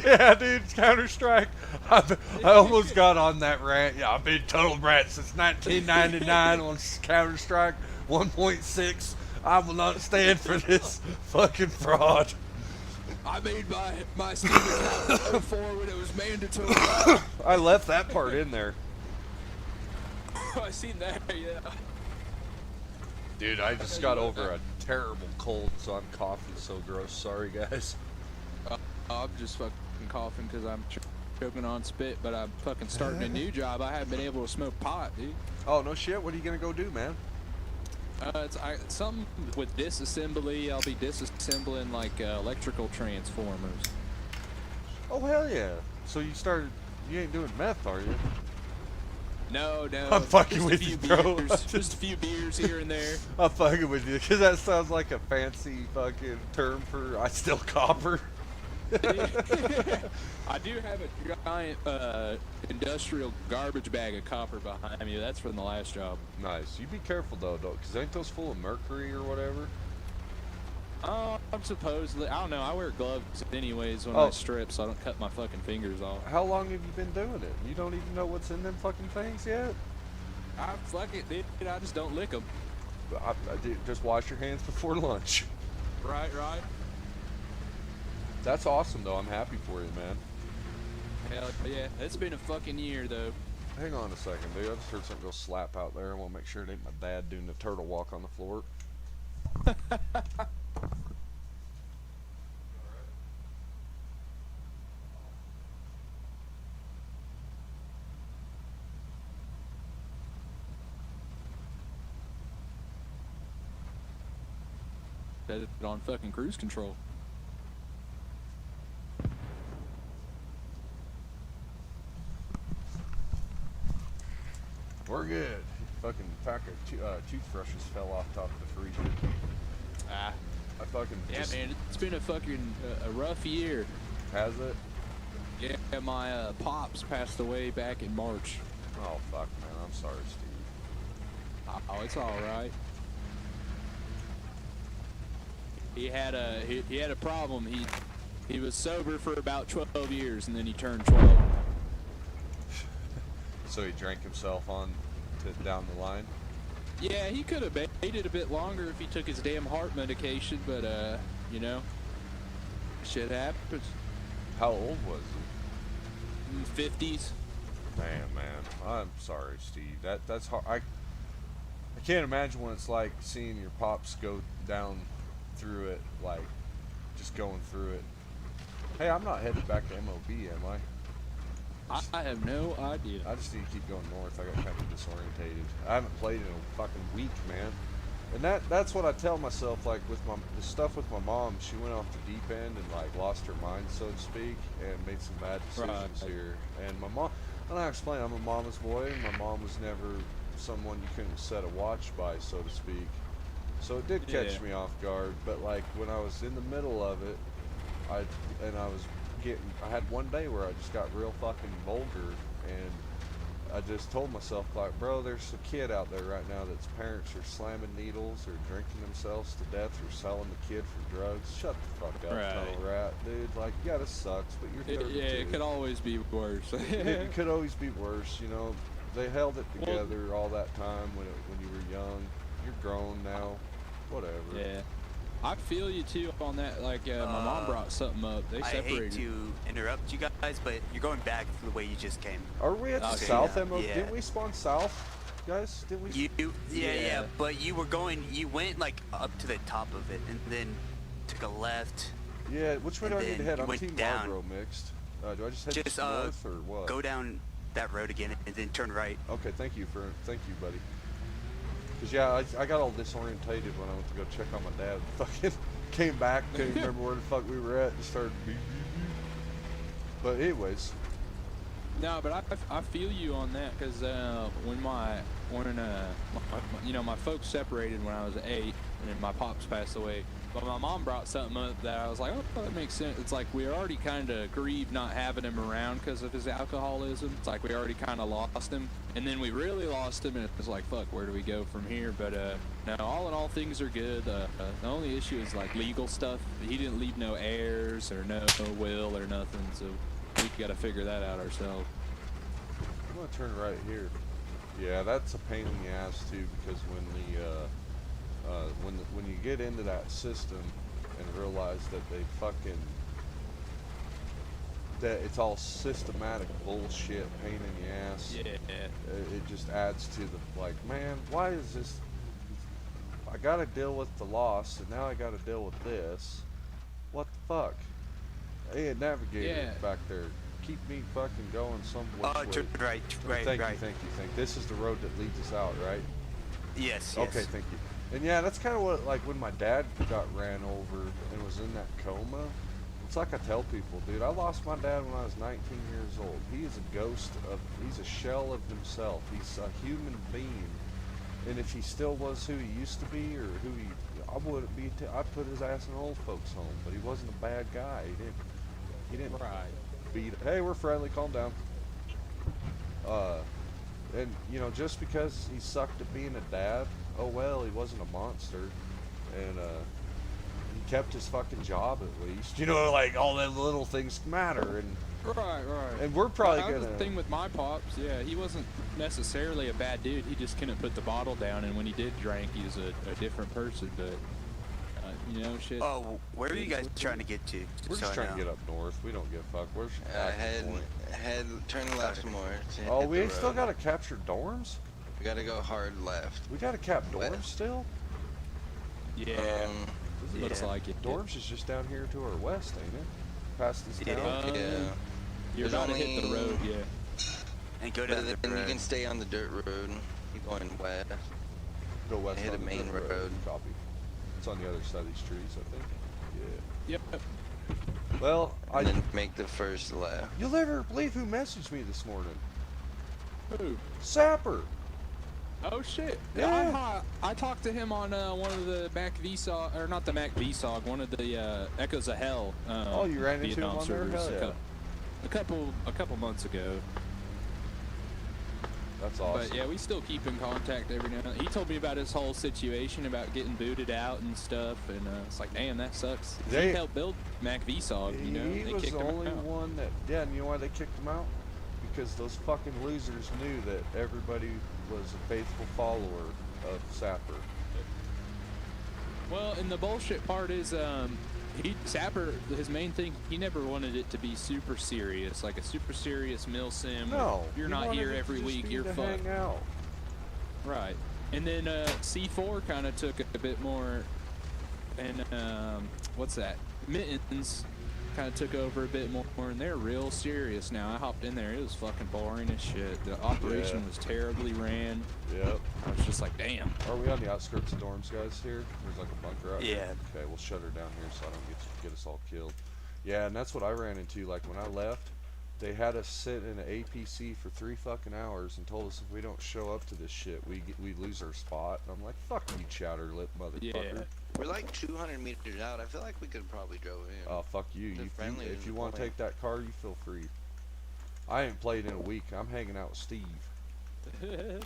Yeah, dude, Counter Strike. I almost got on that rant. Yeah, I've been Total Brat since 1999 on Counter Strike 1.6. I will not stand for this fucking fraud. I made my Steam account before when it was mandatory. I left that part in there. I seen that, yeah. Dude, I just got over a terrible cold, so I'm coughing so gross. Sorry, guys. I'm just fucking coughing because I'm choking on spit, but I'm fucking starting a new job. I haven't been able to smoke pot, dude. Oh, no shit? What are you gonna go do, man? It's something with disassembly. I'll be disassembling like electrical transformers. Oh, hell yeah. So you ain't doing meth, are you? No. I'm fucking just with a few you, bro. Beers, just a few beers here and there. I'm fucking with you, because that sounds like a fancy fucking term for I steal copper. I do have a giant industrial garbage bag of copper behind me. That's from the last job. Nice. You be careful, though, because ain't those full of mercury or whatever? I'm supposedly, I don't know, I wear gloves anyways when I strip so I don't cut my fucking fingers off. How long have you been doing it? You don't even know what's in them fucking things yet? Fuck it, dude. I just don't lick them. Just wash your hands before lunch. Right. That's awesome, though. I'm happy for you, man. Hell yeah. It's been a fucking year, though. Hang on a second, dude. I just heard something go slap out there. I want to make sure it ain't my dad doing the turtle walk on the floor. Set it on fucking cruise control. We're good. Fucking pack of toothbrushes fell off top of the freezer. I fucking Man, it's been a fucking a rough year. Has it? Yeah, my pops passed away back in March. Oh fuck, man. I'm sorry, Steve. Oh, it's all right. He had a problem. He was sober for about 12 years, and then he turned 12. So he drank himself on to down the line? Yeah, he could have made it a bit longer if he took his damn heart medication, but, you know, shit happens. How old was he? 50s. Man, I'm sorry, Steve. That's hard. I can't imagine what it's like seeing your pops go down through it, like just going through it. Hey, I'm not headed back to MOB, am I? I have no idea. I just need to keep going north. I got kind of disorientated. I haven't played in a fucking week, man. And that's what I tell myself, like with the stuff with my mom. She went off the deep end and like lost her mind, so to speak, and made some bad decisions here. And my mom, and I explain, I'm a mama's boy, and my mom was never someone you couldn't set a watch by, so to speak. So it did catch me off guard. But like when I was in the middle of it, I had one day where I just got real fucking vulgar, and I just told myself, like, bro, there's a kid out there right now that's parents are slamming needles or drinking themselves to death or selling the kid for drugs. Shut the fuck up, tunnel rat, dude. Like, yeah, this sucks, but you're 32. Yeah, it could always be worse. It could always be worse, you know. They held it together all that time when you were young. You're grown now. Whatever. Yeah. I feel you too on that. Like my mom brought something up. They separated. I hate to interrupt you guys, but you're going back the way you just came. Are we at the south MO? Yeah. Didn't we spawn south, guys? Didn't we? Yeah. But you went like up to the top of it, and then took a left. Yeah. Which way do I need to head? I'm Team Marlboro mixed. Do I just head north or what? Go down that road again, and then turn right. Okay. Thank you, buddy. Cause yeah, I got all disorientated when I went to go check on my dad. Fucking came back, couldn't remember where the fuck we were at. Just started beep, beep, beep. But anyways. No, but I feel you on that, cause when my folks separated when I was 8, and then my pops passed away. But my mom brought something up that I was like, oh, that makes sense. It's like we already kind of grieved not having him around because of his alcoholism. It's like we already kind of lost him. And then we really lost him, and it's like, fuck, where do we go from here? But no, all in all, things are good. The only issue is like legal stuff. He didn't leave no heirs or no will or nothing, so we got to figure that out ourselves. I'm going to turn right here. Yeah, that's a pain in the ass, too, because when you get into that system and realize that that it's all systematic bullshit, pain in the ass. Yeah. It just adds to the, like, man, why is this? I gotta deal with the loss, and now I gotta deal with this. What the fuck? Hey, navigator back there, keep me fucking going some way. Right. Thank you. This is the road that leads us out, right? Yes. Okay, thank you. And yeah, that's kind of what, like, when my dad got ran over and was in that coma, it's like I tell people, dude, I lost my dad when I was 19 years old. He is a ghost he's a shell of himself. He's a human being. And if he still was who he used to be, or I wouldn't be, I'd put his ass in an old folks home. But he wasn't a bad guy. He didn't beat, hey, we're friendly, calm down. And, you know, just because he sucked at being a dad, oh well, he wasn't a monster, and he kept his fucking job at least. You know, like all them little things matter, and right. And we're probably gonna. The thing with my pops, yeah, he wasn't necessarily a bad dude. He just couldn't put the bottle down, and when he did drink, he was a different person. But you know, shit. Oh, where are you guys trying to get to? We're just trying to get up north. We don't give a fuck. We're turn left some more. Oh, we still gotta capture dorms. We gotta go hard left. We gotta cap dorms still? Yeah. Looks like it. Dorms is just down here to our west, ain't it? Past this town? Yeah. You're about to hit the road, yeah. And go down the road. You can stay on the dirt road. Keep going west. Go west. Hit a main road. Copy. It's on the other side of these trees, I think. Yeah. Yep. Well, and then make the first left. You'll never believe who messaged me this morning. Who? Sapper. Oh shit! Yeah. I talked to him on one of the Mac VSOG, or not the Mac VSOG, one of the Echoes of Hell. Oh, you ran into him on there? Hell yeah. A couple months ago. That's awesome. But yeah, we still keep in contact every now and then. He told me about his whole situation about getting booted out and stuff, and it's like, damn, that sucks. He helped build Mac VSOG, you know. He was the only one that, yeah, and you know why they kicked him out? Because those fucking losers knew that everybody was a faithful follower of Sapper. Well, and the bullshit part is, Sapper, his main thing, he never wanted it to be super serious, like a super serious mill sim. No, You're he not wanted here it to every just week, be you're to fucked. hang out. Right. And then C4 kind of took a bit more, and what's that? Mittens kind of took over a bit more, and they're real serious now. I hopped in there, it was fucking boring as shit. The operation was terribly ran. Yep. I was just like, damn. Are we on the outskirts of dorms, guys, here? There's like a bunker out here. Yeah. Okay, we'll shut her down here so I don't get us all killed. Yeah, and that's what I ran into. Like, when I left, they had us sit in an APC for 3 fucking hours and told us if we don't show up to this shit, we lose our spot. And I'm like, fuck you, chowder lip motherfucker. Yeah. We're like 200 meters out. I feel like we could probably drove in. Oh, fuck you. If you want to take that car, you feel free. I ain't played in a week. I'm hanging out with Steve. Yeah,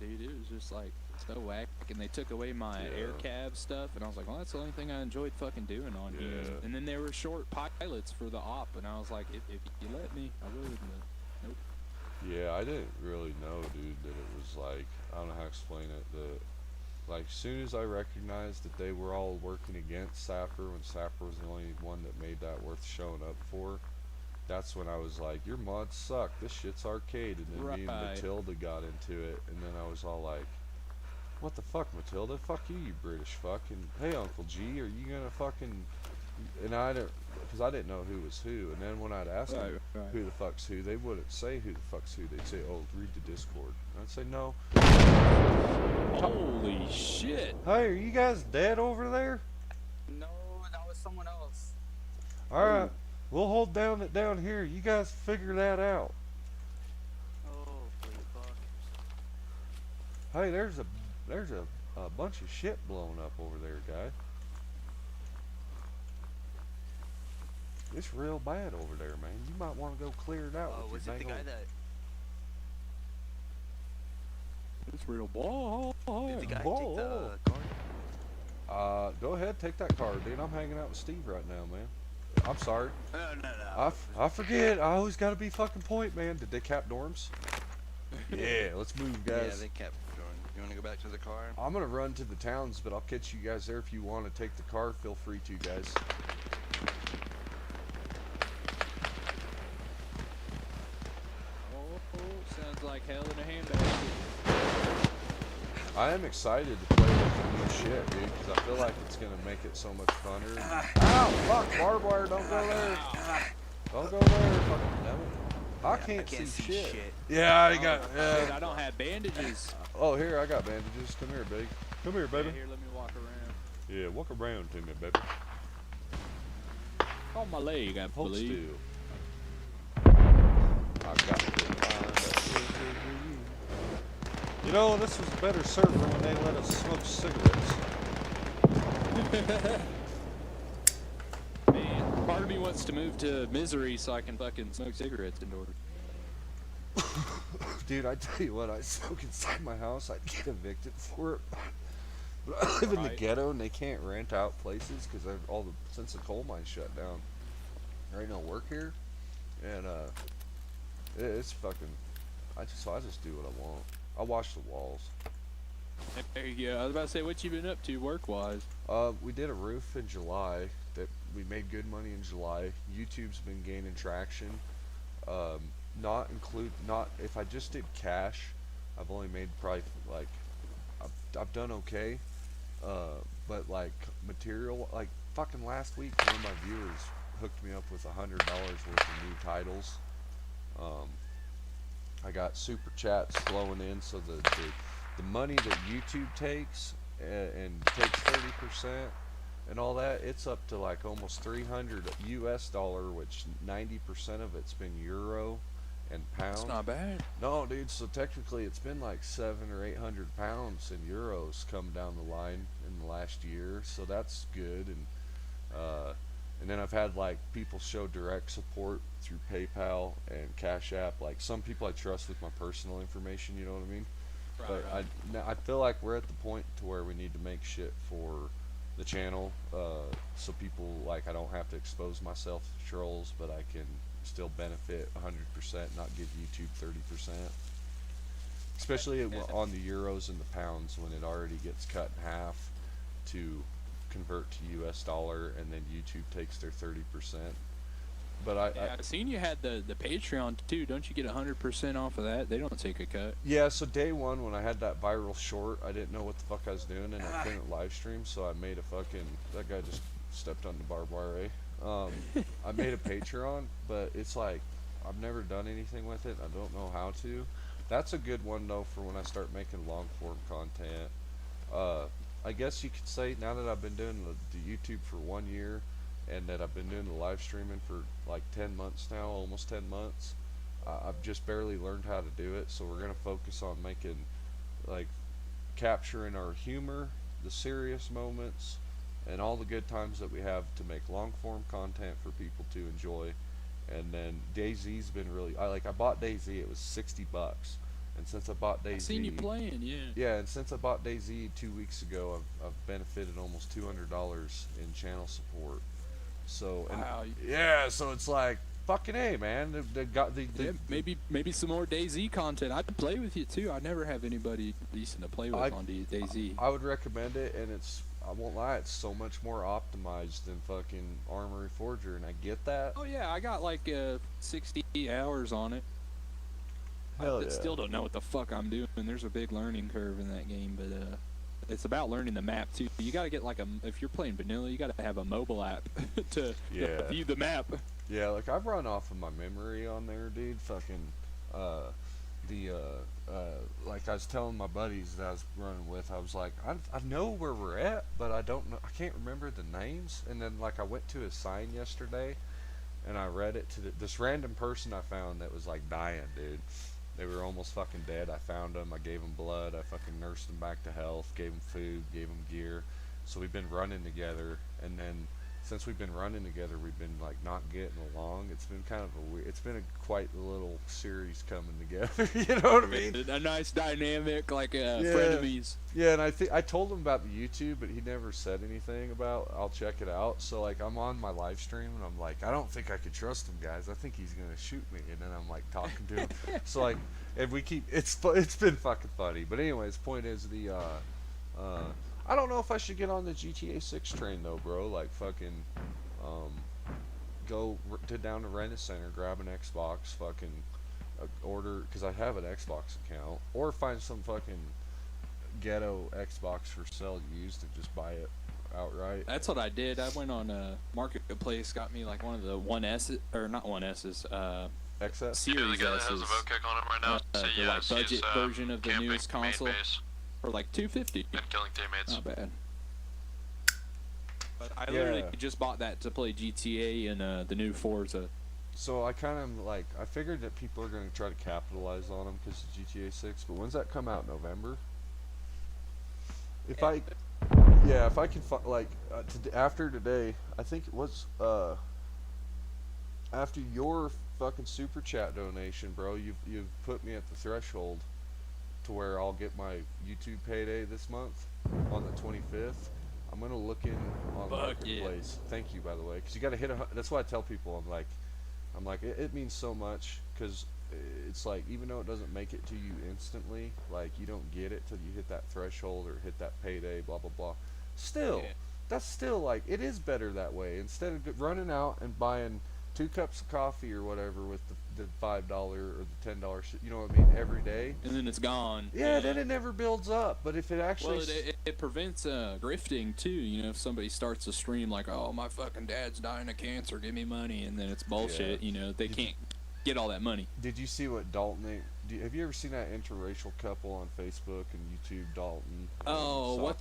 dude, it was just like so whack, and they took away my air cab stuff, and I was like, well, that's the only thing I enjoyed fucking doing on here. And then there were short pilots for the op, and I was like, if you let me, I would. Nope. Yeah, I didn't really know, dude, that it was like, I don't know how to explain it. Like, as soon as I recognized that they were all working against Sapper, when Sapper was the only one that made that worth showing up for, that's when I was like, your mods suck, this shit's arcade. And then me and Matilda got into it, and then I was all like, what the fuck, Matilda? Fuck you, you British fuck. And hey, Uncle G, are you gonna fucking... And I didn't, because I didn't know who was who. And then when I'd ask them who the fuck's who, they wouldn't say who the fuck's who. They'd say, oh, read the Discord. And I'd say, no. Holy shit. Hey, are you guys dead over there? No, that was someone else. Alright, we'll hold down here. You guys figure that out. Oh, fuck. Hey, there's a bunch of shit blowing up over there, guy. It's real bad over there, man. You might want to go clear it out. Oh, was it the guy that... It's real ball. Did the guy take the card? Go ahead, take that card, dude. I'm hanging out with Steve right now, man. I'm sorry. No. I forget. I always gotta be fucking point, man. Did they cap dorms? Yeah, let's move, guys. Yeah, they kept going. You want to go back to the car? I'm gonna run to the towns, but I'll catch you guys there. If you want to take the car, feel free to, guys. Sounds like hell in a handbag. I am excited to play with the new shit, dude, because I feel like it's gonna make it so much funner. Ow! Fuck! Barbed wire! Don't go there! Don't go there! Fucking damn it! I can't see shit. Yeah, I got. Dude, I don't have bandages. Oh, here I got bandages. Come here, baby. Come here, baby. Yeah, here, let me walk around. Yeah, walk around to me, baby. On my leg, I Hold believe. still. I got it. You know, this was a better server when they let us smoke cigarettes. Man, part of me wants to move to Misery so I can fucking smoke cigarettes indoors. Dude, I tell you what, I smoke inside my house, I'd get evicted for it. But I live in the ghetto and they can't rent out places because since the coal mine shut down, there ain't no work here. And it's fucking, I just do what I want. I wash the walls. There you go. I was about to say, what you been up to work-wise? We did a roof in July. That we made good money in July. YouTube's been gaining traction. Not if I just did cash, I've only made probably like I've done okay. But like material, like fucking last week, one of my viewers hooked me up with $100 worth of new titles. I got super chats flowing in, so the money that YouTube takes and takes 30% and all that, it's up to like almost $300 US, which 90% of it's been euro and pounds. That's not bad. No, dude. So technically, it's been like 700 or 800 pounds in euros come down the line in the last year. So that's good. And then I've had like people show direct support through PayPal and Cash App. Like some people I trust with my personal information. You know what I mean? Right, but I feel like we're at the point to where we need to make shit for the channel, so people, like, I don't have to expose myself to trolls, but I can still benefit 100%, not give YouTube 30%. Especially on the euros and the pounds when it already gets cut in half. to convert to US dollar, and then YouTube takes their 30%. But I seen you had the Patreon too. Don't you get 100% off of that? They don't take a cut. Yeah, so day one when I had that viral short, I didn't know what the fuck I was doing, and I couldn't live stream, so I made a fucking, that guy just stepped on the barbed wire, eh? I made a Patreon, but it's like, I've never done anything with it. I don't know how to. That's a good one though for when I start making long form content. I guess you could say now that I've been doing the YouTube for 1 year, and that I've been doing the live streaming for like 10 months now, almost 10 months, I've just barely learned how to do it. So we're gonna focus on making, like, capturing our humor, the serious moments, and all the good times that we have to make long form content for people to enjoy. And then DayZ's been really, I bought DayZ, it was $60, and since I bought DayZ, I seen you playing, yeah. Yeah, and since I bought DayZ 2 weeks ago, I've benefited almost $200 in channel support. So, and wow. Yeah, so it's like, fucking A, man. Yeah, maybe some more DayZ content. I'd play with you too. I never have anybody decent to play with on DayZ. I would recommend it, and it's, I won't lie, it's so much more optimized than fucking Armory Forger, and I get that. Oh yeah, I got like 60 hours on it. Hell yeah. Still don't know what the fuck I'm doing. There's a big learning curve in that game, but it's about learning the map too. You gotta get like if you're playing vanilla, you gotta have a mobile app to view the map. Yeah, like I've run off of my memory on there, dude. Fucking, like I was telling my buddies that I was running with, I was like, I know where we're at, but I don't know, I can't remember the names. And then like I went to a sign yesterday, and I read it to this random person I found that was like dying, dude. They were almost fucking dead. I found them, I gave them blood, I fucking nursed them back to health, gave them food, gave them gear. So we've been running together, and then since we've been running together, we've been like not getting along. It's been kind of a weird, it's been a quite a little series coming together. You know what I mean? A nice dynamic, like frenemies. Yeah, and I told him about the YouTube, but he never said anything about I'll check it out. So like I'm on my live stream, and I'm like, I don't think I could trust him, guys. I think he's gonna shoot me. And then I'm like talking to him. So like, and we keep it's been fucking funny. But anyways, point is I don't know if I should get on the GTA 6 train though, bro. Like fucking, go down to Rent-A-Center, grab an Xbox, fucking order, because I have an Xbox account, or find some fucking ghetto Xbox for sale used and just buy it outright. That's what I did. I went on Marketplace, got me like one of the 1S, or not 1S's, XS? Series S's. The like budget version of the newest console. For like $250. And killing teammates. Not bad. But I literally just bought that to play GTA and the new Forza. So I kind of like, I figured that people are going to try to capitalize on them because of GTA 6, but when's that come out? November? If I can like, after today, I think it was, after your fucking super chat donation, bro, you've put me at the threshold to where I'll get my YouTube payday this month on the 25th. I'm gonna look in on Marketplace. Yeah. Thank you, by the way, because you gotta hit that's why I tell people, I'm like it means so much, because it's like, even though it doesn't make it to you instantly, like you don't get it till you hit that threshold or hit that payday, blah blah blah. Still, that's still like, it is better that way, instead of running out and buying 2 cups of coffee or whatever with the $5 or the $10 shit, you know what I mean, every day. And then it's gone. Yeah, then it never builds up. But if it actually... Well, it prevents grifting, too. You know, if somebody starts a stream like, oh, my fucking dad's dying of cancer, give me money, and then it's bullshit, you know, they can't get all that money. Did you see what Dalton... have you ever seen that interracial couple on Facebook and YouTube, Dalton? Oh,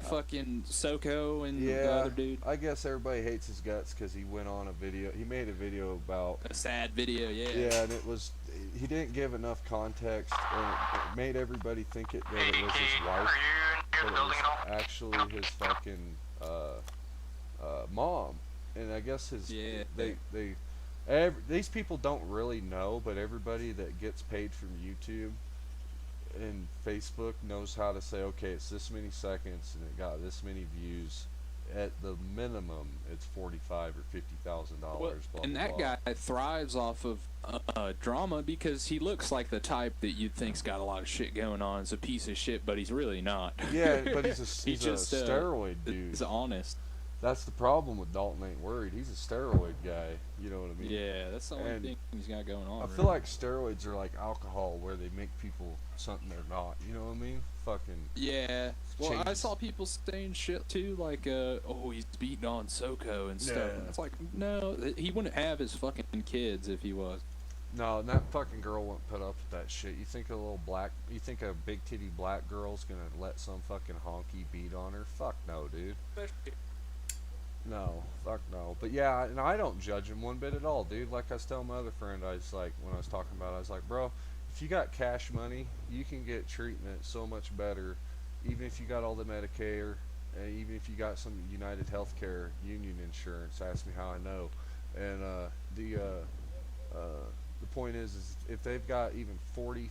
fucking Soko and the other dude. I guess everybody hates his guts because he went on a video. He made a video about... a sad video, yeah. Yeah, and it was... he didn't give enough context, and it made everybody think that it was his wife, but it was actually his fucking mom. And I guess his... these people don't really know, but everybody that gets paid from YouTube and Facebook knows how to say, okay, it's this many seconds and it got this many views, at the minimum it's $45,000 or $50,000. Well, blah, and blah, that blah. guy thrives off of drama because he looks like the type that you'd think's got a lot of shit going on. He's a piece of shit, but he's really not. Yeah, but he's a steroid dude. He's honest. That's the problem with Dalton Ain't Worried. He's a steroid guy. You know what I mean? Yeah, that's the only thing he's got going on. I feel like steroids are like alcohol, where they make people something they're not. You know what I mean? Fucking. Yeah. Well, I changes. saw people saying shit too, like, oh, he's beating on Soko and stuff. Yeah. And it's like, no, he wouldn't have his fucking kids if he was. No, that fucking girl wouldn't put up with that shit. You think you think a big titty black girl's gonna let some fucking honky beat on her? Fuck no, dude. No, fuck no. But yeah, and I don't judge him one bit at all, dude. Like I was telling my other friend, I was like, when I was talking about it, I was like, bro, if you got cash money, you can get treatment so much better, even if you got all the Medicare, and even if you got some United Healthcare Union insurance. Ask me how I know. And the point is if they've got even $40,000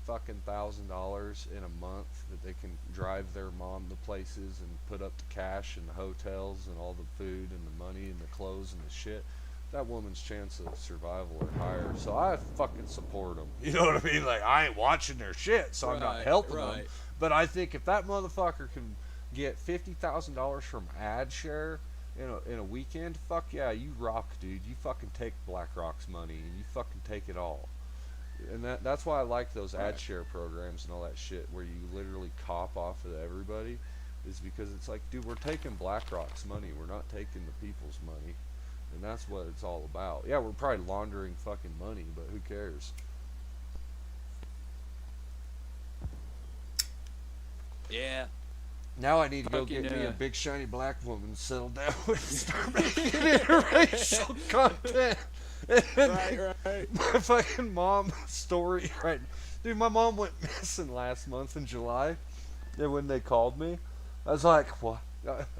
in a month that they can drive their mom to places and put up the cash and the hotels and all the food and the money and the clothes and the shit, that woman's chance of survival are higher. So I fucking support them. You know what I mean? Like, I ain't watching their shit, so I'm not helping them. But I think if that motherfucker can get $50,000 from ad share in a weekend, fuck yeah, you rock, dude. You fucking take BlackRock's money and you fucking take it all. And that's why I like those ad share programs and all that shit where you literally cop off of everybody, is because it's like, dude, we're taking BlackRock's money, we're not taking the people's money. And that's what it's all about. Yeah, we're probably laundering fucking money, but who cares? Yeah. Now I need to go Fucking, get me a big shiny black woman and settle down and start making interracial content. Right. My fucking mom story, right? Dude, my mom went missing last month in July. And when they called me, I was like, what?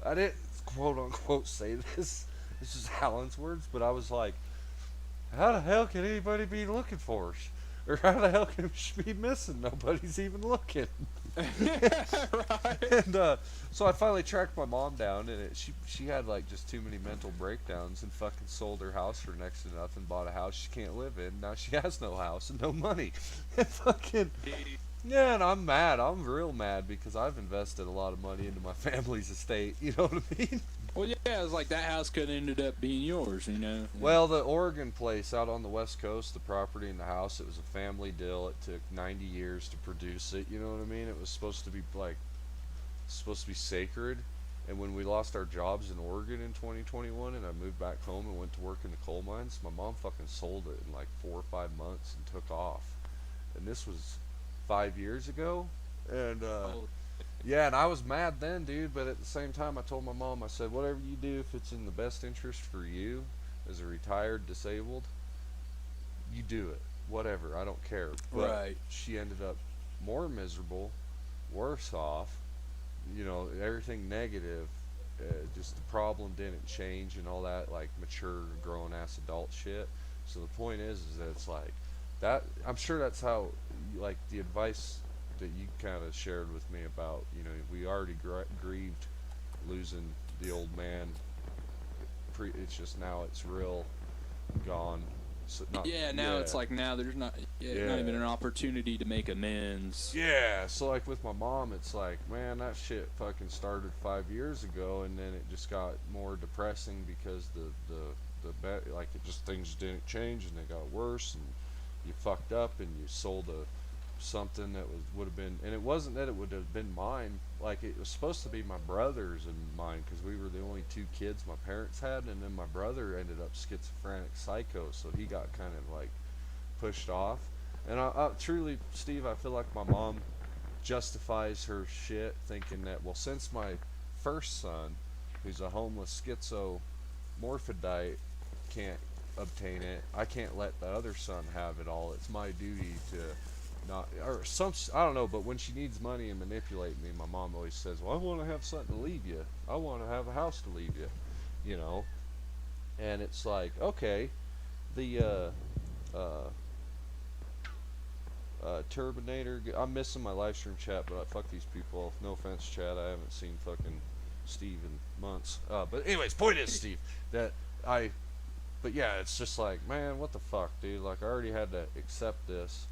I didn't quote unquote say this. This is Alan's words, but I was like, how the hell can anybody be looking for us? Or how the hell can she be missing? Nobody's even looking. Right. And so I finally tracked my mom down, and she had like just too many mental breakdowns and fucking sold her house for next to nothing, bought a house she can't live in. Now she has no house and no money. And fucking yeah, and I'm mad. I'm real mad because I've invested a lot of money into my family's estate. You know what I mean? Well, yeah, it's like that house could have ended up being yours, you know? Well, the Oregon place out on the West Coast, the property and the house, it was a family deal. It took 90 years to produce it, you know what I mean? It was supposed to be sacred. And when we lost our jobs in Oregon in 2021 and I moved back home and went to work in the coal mines, my mom fucking sold it in like 4 or 5 months and took off. And this was 5 years ago. And yeah, and I was mad then, dude, but at the same time I told my mom, I said, whatever you do, if it's in the best interest for you as a retired disabled, you do it. Whatever, I don't care. But Right. she ended up more miserable, worse off, you know, everything negative. Just the problem didn't change and all that, like, mature, grown-ass adult shit. So the point is that it's like, that, I'm sure that's how, like, the advice that you kind of shared with me about, you know, we already grieved losing the old man. It's just now it's real gone. So Now it's like there's not even an opportunity to make amends. Yeah, so like with my mom, it's like, man, that shit fucking started 5 years ago, and then it just got more depressing because like it just, things didn't change and they got worse, and you fucked up and you sold something that would have been, and it wasn't that it would have been mine, like it was supposed to be my brother's and mine, because we were the only 2 kids my parents had, and then my brother ended up schizophrenic psycho, so he got kind of like pushed off. And I truly, Steve, I feel like my mom justifies her shit thinking that, well, since my first son, who's a homeless schizo morphodite, can't obtain it, I can't let the other son have it all. It's my duty to not, or some, I don't know, but when she needs money and manipulate me, my mom always says, well, I want to have something to leave you. I want to have a house to leave you, you know? And it's like, okay, the, Turbinator, I'm missing my live stream chat, but fuck these people. No offense, chat, I haven't seen fucking Steve in months. But anyways, point is, Steve, that but yeah, it's just like, man, what the fuck, dude? Like, I already had to accept this.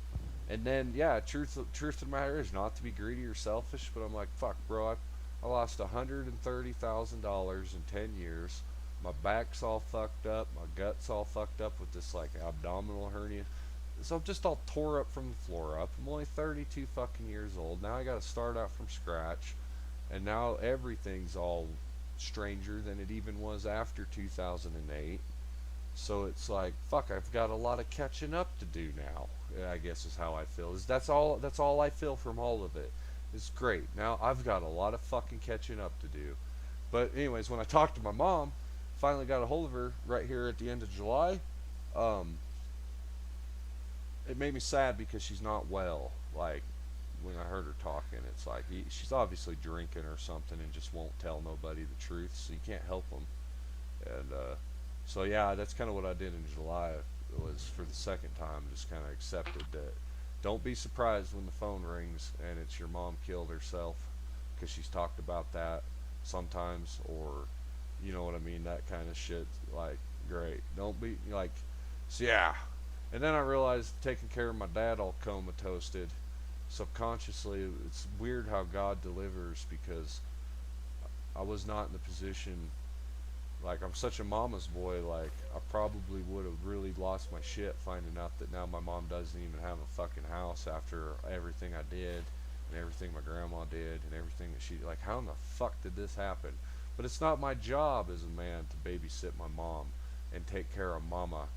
And then, yeah, truth of the matter is not to be greedy or selfish, but I'm like, fuck, bro, I lost $130,000 in 10 years. My back's all fucked up. My gut's all fucked up with this, like, abdominal hernia. So I'm just all tore up from the floor up. I'm only 32 fucking years old. Now I gotta start out from scratch. And now everything's all stranger than it even was after 2008. So it's like, fuck, I've got a lot of catching up to do now, I guess is how I feel. That's all I feel from all of it. It's great. Now I've got a lot of fucking catching up to do. But anyways, when I talked to my mom, finally got a hold of her right here at the end of July, it made me sad because she's not well. Like, when I heard her talking, it's like, she's obviously drinking or something and just won't tell nobody the truth, so you can't help them. And, so yeah, that's kind of what I did in July. It was for the second time, just kind of accepted that. Don't be surprised when the phone rings and it's your mom killed herself, because she's talked about that sometimes, or you know what I mean, that kind of shit. Like, great. Don't be like, so yeah. And then I realized taking care of my dad all comatose-ed, subconsciously, it's weird how God delivers, because I was not in the position. Like, I'm such a mama's boy, like, I probably would have really lost my shit finding out that now my mom doesn't even have a fucking house after everything I did, and everything my grandma did, and everything that she, like, how in the fuck did this happen? But it's not my job as a man to babysit my mom, and take care of mama,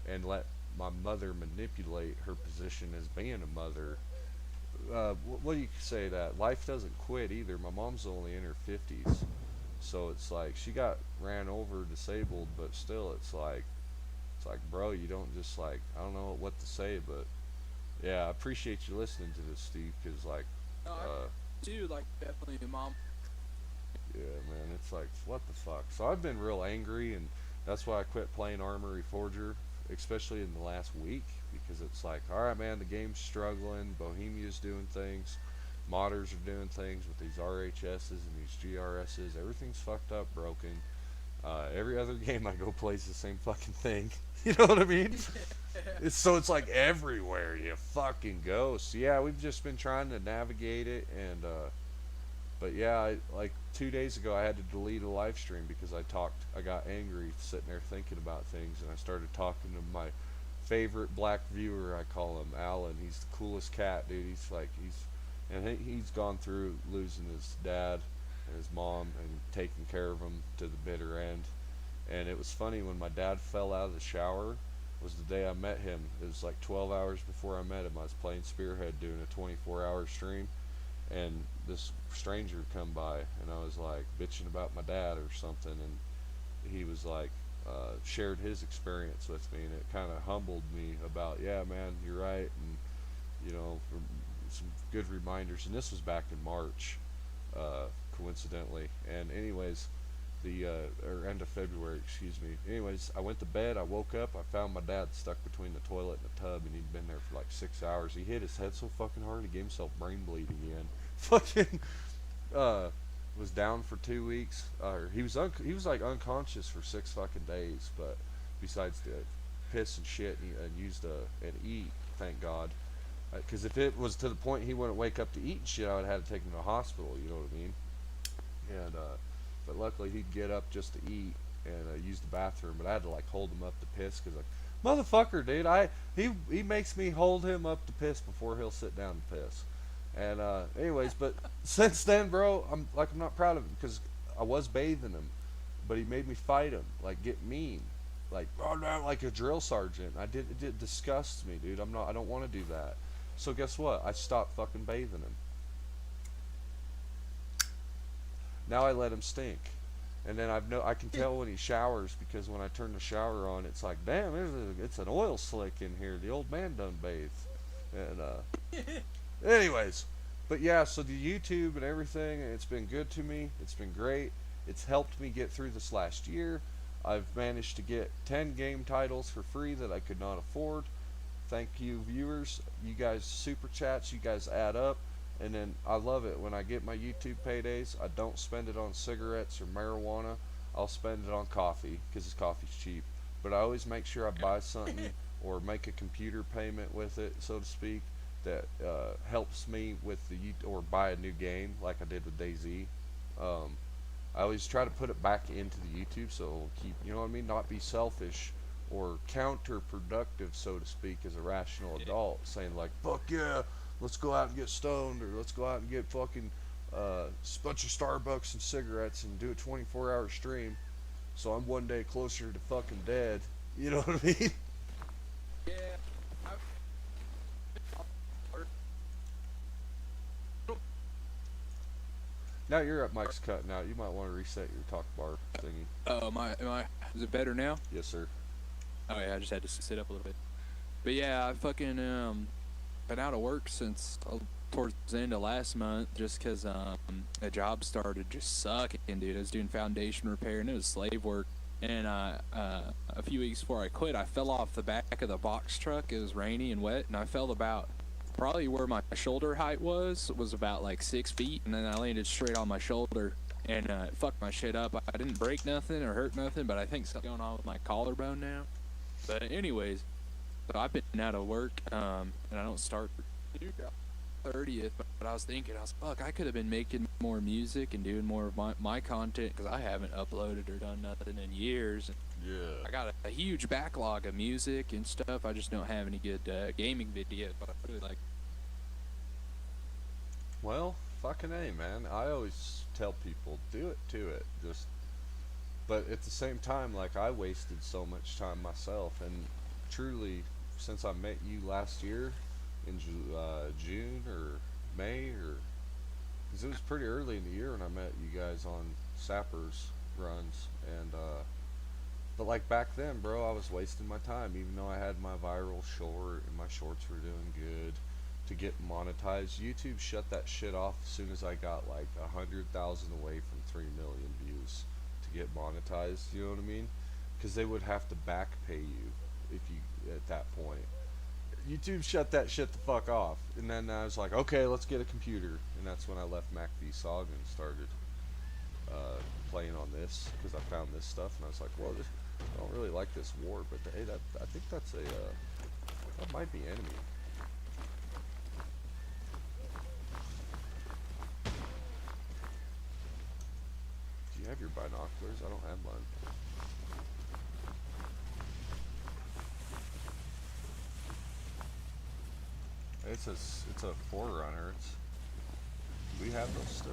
and let my mother manipulate her position as being a mother. What do you say that? Life doesn't quit either. My mom's only in her 50s. So it's like, she got ran over, disabled, but still it's like, bro, you don't just, like, I don't know what to say, but yeah, I appreciate you listening to this, Steve, because, like, dude, like, definitely your mom. Yeah, man, it's like, what the fuck? So I've been real angry, and that's why I quit playing Armory Forger, especially in the last week, because it's like, alright, man, the game's struggling, Bohemia's doing things, modders are doing things with these RHSs and these GRSs. Everything's fucked up, broken. Every other game I go plays the same fucking thing. You know what I mean? It's like everywhere you fucking go. So yeah, we've just been trying to navigate it, and but yeah, like 2 days ago I had to delete a live stream because I got angry sitting there thinking about things, and I started talking to my favorite black viewer, I call him Alan. He's the coolest cat, dude. He's gone through losing his dad and his mom and taking care of them to the bitter end. And it was funny, when my dad fell out of the shower was the day I met him. It was like 12 hours before I met him. I was playing Spearhead doing a 24-hour stream, and this stranger come by, and I was like bitching about my dad or something, and he was like shared his experience with me, and it kind of humbled me about, yeah, man, you're right, and you know, some good reminders. And this was back in March, coincidentally. And anyways, or end of February, excuse me. Anyways, I went to bed, I woke up, I found my dad stuck between the toilet and the tub, and he'd been there for like 6 hours. He hit his head so fucking hard, he gave himself brain bleed again. Fucking, was down for 2 weeks. He was like unconscious for 6 fucking days, but besides the piss and shit and used and eat, thank God. Because if it was to the point he wouldn't wake up to eat and shit, I would have had to take him to the hospital, you know what I mean? And, but luckily he'd get up just to eat and use the bathroom, but I had to like hold him up to piss, because like, motherfucker, dude, he makes me hold him up to piss before he'll sit down to piss. And anyways, but since then, bro, I'm not proud of him, because I was bathing him, but he made me fight him, like get mean, like, oh no, like a drill sergeant. It disgusts me, dude. I don't want to do that. So guess what? I stopped fucking bathing him. Now I let him stink. And then I can tell when he showers, because when I turn the shower on, it's like, damn, it's an oil slick in here. The old man done bathed. And anyways, but yeah, so the YouTube and everything, it's been good to me. It's been great. It's helped me get through this last year. I've managed to get 10 game titles for free that I could not afford. Thank you, viewers. You guys super chats, you guys add up. And then I love it when I get my YouTube paydays, I don't spend it on cigarettes or marijuana. I'll spend it on coffee because coffee's cheap. But I always make sure I buy something or make a computer payment with it, so to speak, that helps me with or buy a new game like I did with DayZ. I always try to put it back into the YouTube so it'll keep, you know what I mean, not be selfish or counterproductive, so to speak, as a rational adult, saying like, fuck yeah, let's go out and get stoned, or let's go out and get fucking bunch of Starbucks and cigarettes and do a 24-hour stream so I'm one day closer to fucking dead. You know what I mean? Yeah. Now your mic's cutting out. You might want to reset your talk bar thingy. Oh, is it better now? Yes, sir. Oh yeah, I just had to sit up a little bit. But yeah, I fucking been out of work since towards the end of last month, just cause a job started just sucking, dude. I was doing foundation repair and it was slave work. And a few weeks before I quit, I fell off the back of the box truck. It was rainy and wet, and I fell about probably where my shoulder height was about like 6 feet, and then I landed straight on my shoulder and it fucked my shit up. I didn't break nothing or hurt nothing, but I think something's going on with my collarbone now. But anyways, so I've been out of work, and I don't start 30th, but I was thinking, fuck, I could have been making more music and doing more of my content, because I haven't uploaded or done nothing in years. And yeah. I got a huge backlog of music and stuff. I just don't have any good gaming videos, but I really like. Well, fucking A, man. I always tell people, do it to it. But at the same time, like, I wasted so much time myself, and truly, since I met you last year in June or May, or because it was pretty early in the year when I met you guys on Sappers runs, and but like back then, bro, I was wasting my time, even though I had my viral short and my shorts were doing good to get monetized. YouTube shut that shit off as soon as I got like 100,000 away from 3 million views to get monetized. You know what I mean? Because they would have to back pay you if you at that point. YouTube shut that shit the fuck off, and then I was like, okay, let's get a computer, and that's when I left MacVSog and started playing on this, because I found this stuff, and I was like, well, I don't really like this war, but hey, I think that's that might be enemy. Do you have your binoculars? I don't have mine. It's a Forerunner. We have those still.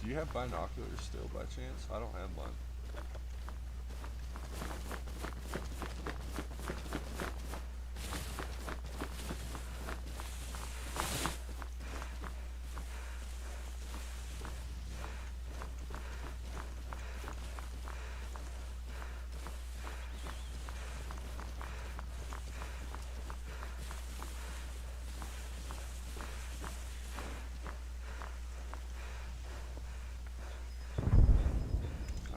Do you have binoculars still by chance? I don't have mine.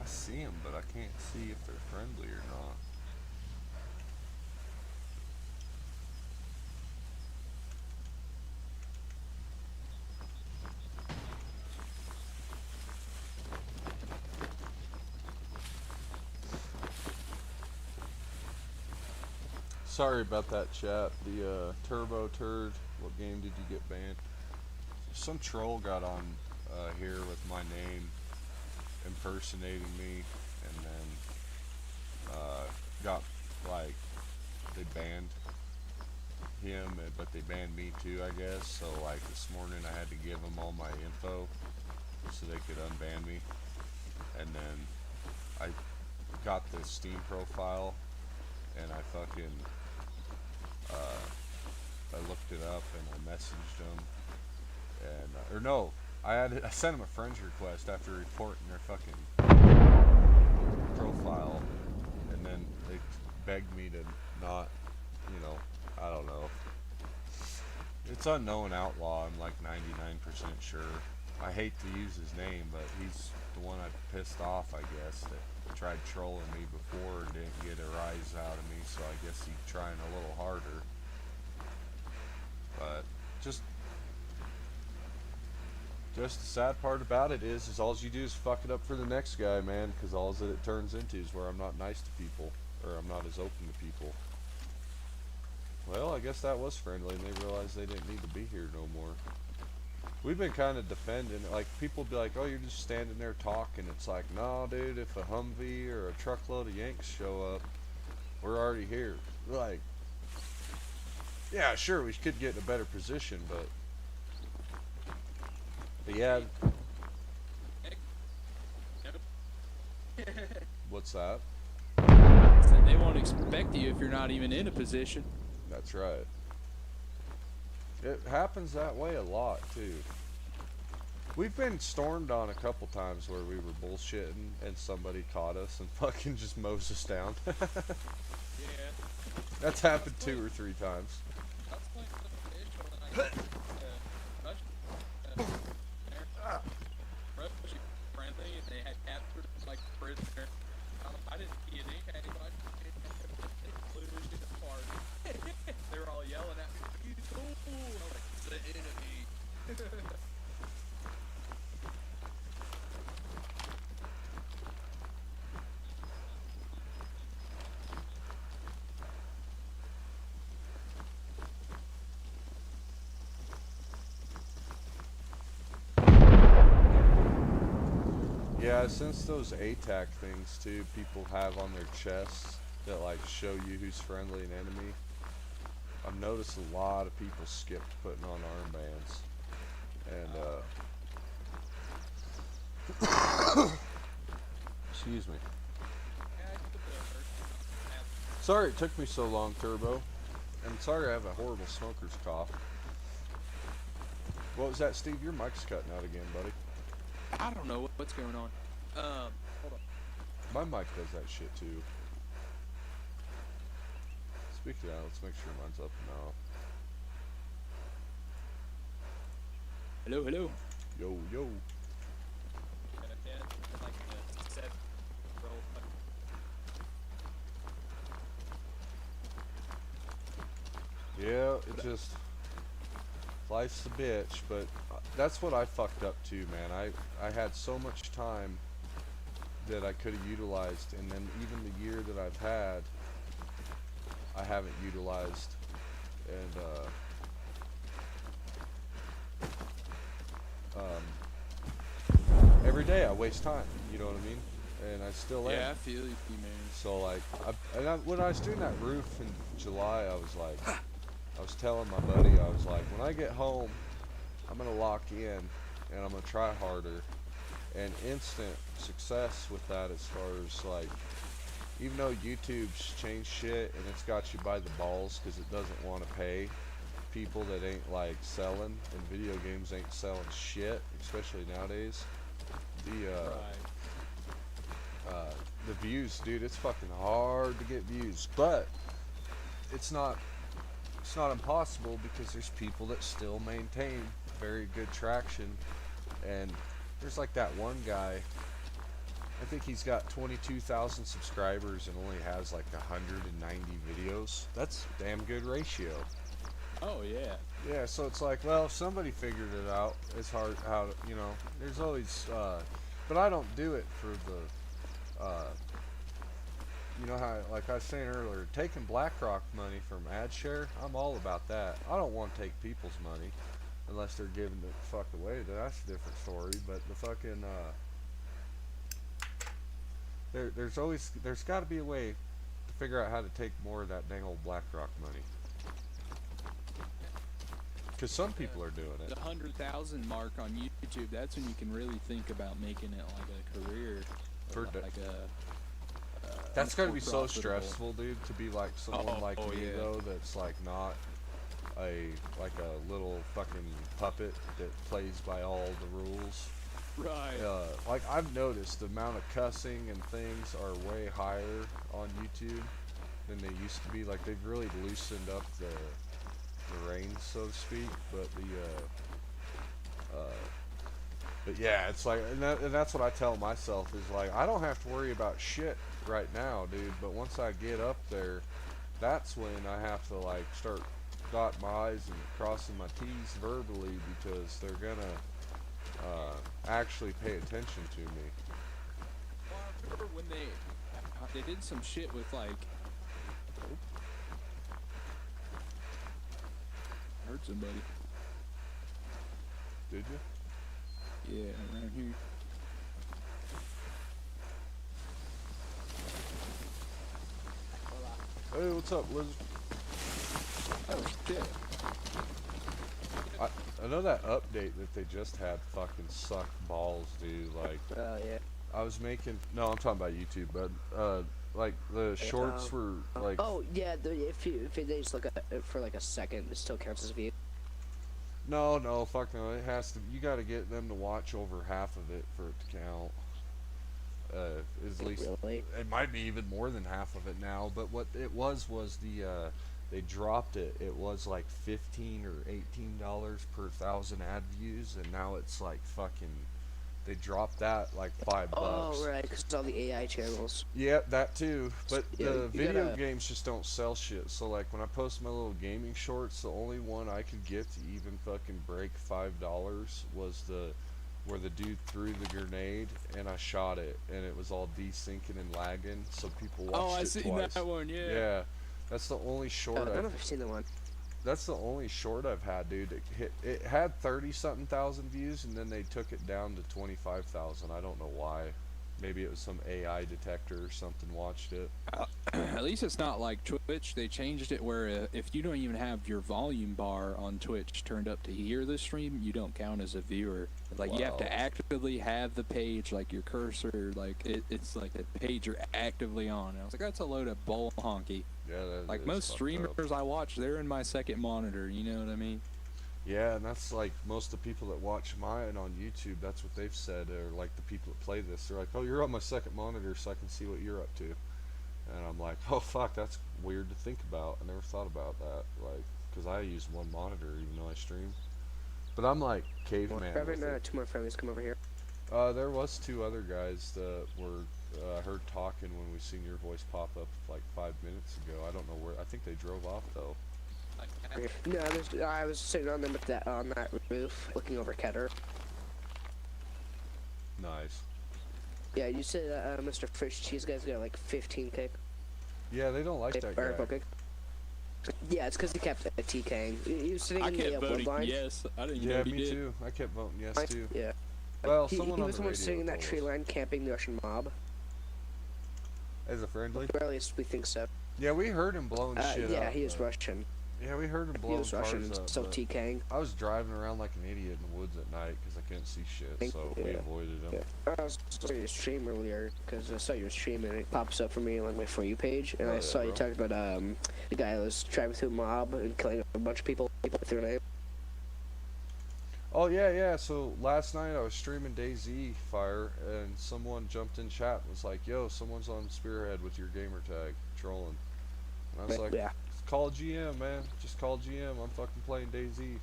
See them, but I can't see if they're friendly or not. Sorry about that, chat. The Turbo Turd, what game did you get banned? Some troll got on here with my name impersonating me, and then got, like, they banned him, but they banned me too, I guess. So like this morning I had to give them all my info so they could unban me, and then I got the Steam profile, and I fucking I looked it up and I messaged them, and or no, I sent them a friend's request after reporting their fucking profile, and then they begged me to not, you know, I don't know. It's Unknown Outlaw, I'm like 99% sure. I hate to use his name, but he's the one I pissed off, I guess, that tried trolling me before and didn't get a rise out of me, so I guess he's trying a little harder. But just the sad part about it is all you do is fuck it up for the next guy, man. Because all that it turns into is where I'm not nice to people, or I'm not as open to people. Well, I guess that was friendly, and they realized they didn't need to be here no more. We've been kind of defending, like, people be like, oh, you're just standing there talking. It's like, no, dude, if a Humvee or a truckload of Yanks show up, we're already here. We're like, yeah, sure, we could get in a better position, but yeah. What's that? So they won't expect you if you're not even in a position. That's right. It happens that way a lot, too. We've been stormed on a couple times where we were bullshitting and somebody caught us and fucking just mows us down. Yeah. That's happened 2 or 3 times. Friendly, and they had captured like a prisoner. I didn't see any anybody. They were all yelling at me, "You fool!" I was like, "The enemy." Yeah, since those ATAC things too, people have on their chests that like show you who's friendly and enemy. I've noticed a lot of people skipped putting on armbands, and excuse me. Sorry it took me so long, Turbo, and sorry I have a horrible smoker's cough. What was that, Steve? Your mic's cutting out again, buddy. I don't know what's going on. Hold on. My mic does that shit too. Speaking of that, let's make sure mine's up now. Hello, hello. Yo, yo. Yeah, it just, life's a bitch, but that's what I fucked up too, man. I had so much time that I could have utilized, and then even the year that I've had, I haven't utilized, and every day I waste time, you know what I mean? And I still am. Yeah, I feel you, man. So like, when I was doing that roof in July, I was like, I was telling my buddy, I was like, when I get home, I'm gonna lock in, and I'm gonna try harder, and instant success with that as far as like, even though YouTube's changed shit and it's got you by the balls because it doesn't want to pay people that ain't like selling, and video games ain't selling shit, especially nowadays. The views, dude, it's fucking hard to get views, but it's not impossible because there's people that still maintain very good traction, and there's like that one guy, I think he's got 22,000 subscribers and only has like 190 videos. That's a damn good ratio. Oh yeah. Yeah, so it's like, well, if somebody figured it out, it's hard how to, you know, there's always, but I don't do it for the, you know how, like I was saying earlier, taking BlackRock money from AdShare, I'm all about that. I don't want to take people's money unless they're giving the fuck away. That's a different story. But the fucking there's got to be a way to figure out how to take more of that dang old BlackRock money. Because some people are doing it. The 100,000 mark on YouTube, that's when you can really think about making it like a career. That's gotta be so stressful, dude, to be like someone like me though, that's like not a little fucking puppet that plays by all the rules. Right. Like I've noticed the amount of cussing and things are way higher on YouTube than they used to be. Like they've really loosened up the reins, so to speak. But but yeah, it's like, and that's what I tell myself is like, I don't have to worry about shit right now, dude. But once I get up there, that's when I have to like start dot my I's and crossing my T's verbally because they're gonna actually pay attention to me. Well, I remember when they did some shit with like. I heard somebody. Did you? Yeah, around here. Hey, what's up, Lizard? Oh shit. I know that update that they just had fucking sucked balls, dude. Like, yeah. I was making. No, I'm talking about YouTube, but like the shorts were like. Oh yeah, if they just look at it for like a second, it still counts as a view. No, fuck no. It has to. You got to get them to watch over half of it for it to count. At least Really? it might be even more than half of it now. But what it was the they dropped it. It was like $15 or $18 per 1,000 ad views, and now it's like fucking. They dropped that like $5. Oh right, because it's all the AI channels. Yeah, that too. But Yeah, the you video gotta- games just don't sell shit. So like when I post my little gaming shorts, the only one I could get to even fucking break $5 was where the dude threw the grenade and I shot it and it was all desyncing and lagging, so people watched Oh, I it seen twice. that one. Yeah. Yeah, that's the only short I don't know I've if I've seen the one. that's the only short I've had, dude. It had 30-something thousand views, and then they took it down to 25,000. I don't know why. Maybe it was some AI detector or something watched it. At least it's not like Twitch. They changed it where if you don't even have your volume bar on Twitch turned up to hear the stream, you don't count as a viewer. Like you have to Wow. actively have the page, like your cursor, like it's like the page you're actively on. And I was like, that's a load of bull honky. Yeah, that Like is most fucked streamers up. I watch, they're in my second monitor. You know what I mean? Yeah, and that's like most of the people that watch mine on YouTube, that's what they've said, or like the people that play this, they're like, oh, you're on my second monitor so I can see what you're up to. And I'm like, oh, fuck, that's weird to think about. I never thought about that, like, because I use one monitor even though I stream. But I'm like caveman with it. Two more friendlies come over here. There was 2 other guys that were heard talking when we seen your voice pop up like 5 minutes ago. I don't know where. I think they drove off though. No, I was sitting on them with on that roof, looking over Keter. Nice. Yeah, you said Mr. Fish Cheese guy's got like 15k. Yeah, they don't like that guy. Okay. Yeah, it's because he kept TKing. He was sitting I in kept the voting bloodline. yes. I didn't know Yeah, he me did. too. I kept voting yes too. Yeah. Well, he someone on was the the one radio sitting in that told tree us. line camping the Russian mob. As a friendly? Or at least we think so. Yeah, we heard him blowing shit yeah, up. he was Russian. Yeah, we heard him He blowing was cars Russian, up. still but TKing. I was driving around like an idiot in the woods at night because I couldn't see shit, so we avoided him. Yeah. I was watching your stream earlier because I saw your stream and it pops up for me on my For You page, and Oh, I yeah, saw you bro. talking about the guy that was driving through a mob and killing a bunch of people with their name. Oh yeah. So last night I was streaming DayZ Fire, and someone jumped in chat and was like, "Yo, someone's on Spearhead with your gamer tag trolling." And I was like, Yeah. "Call GM, man. Just call GM. I'm fucking playing DayZ."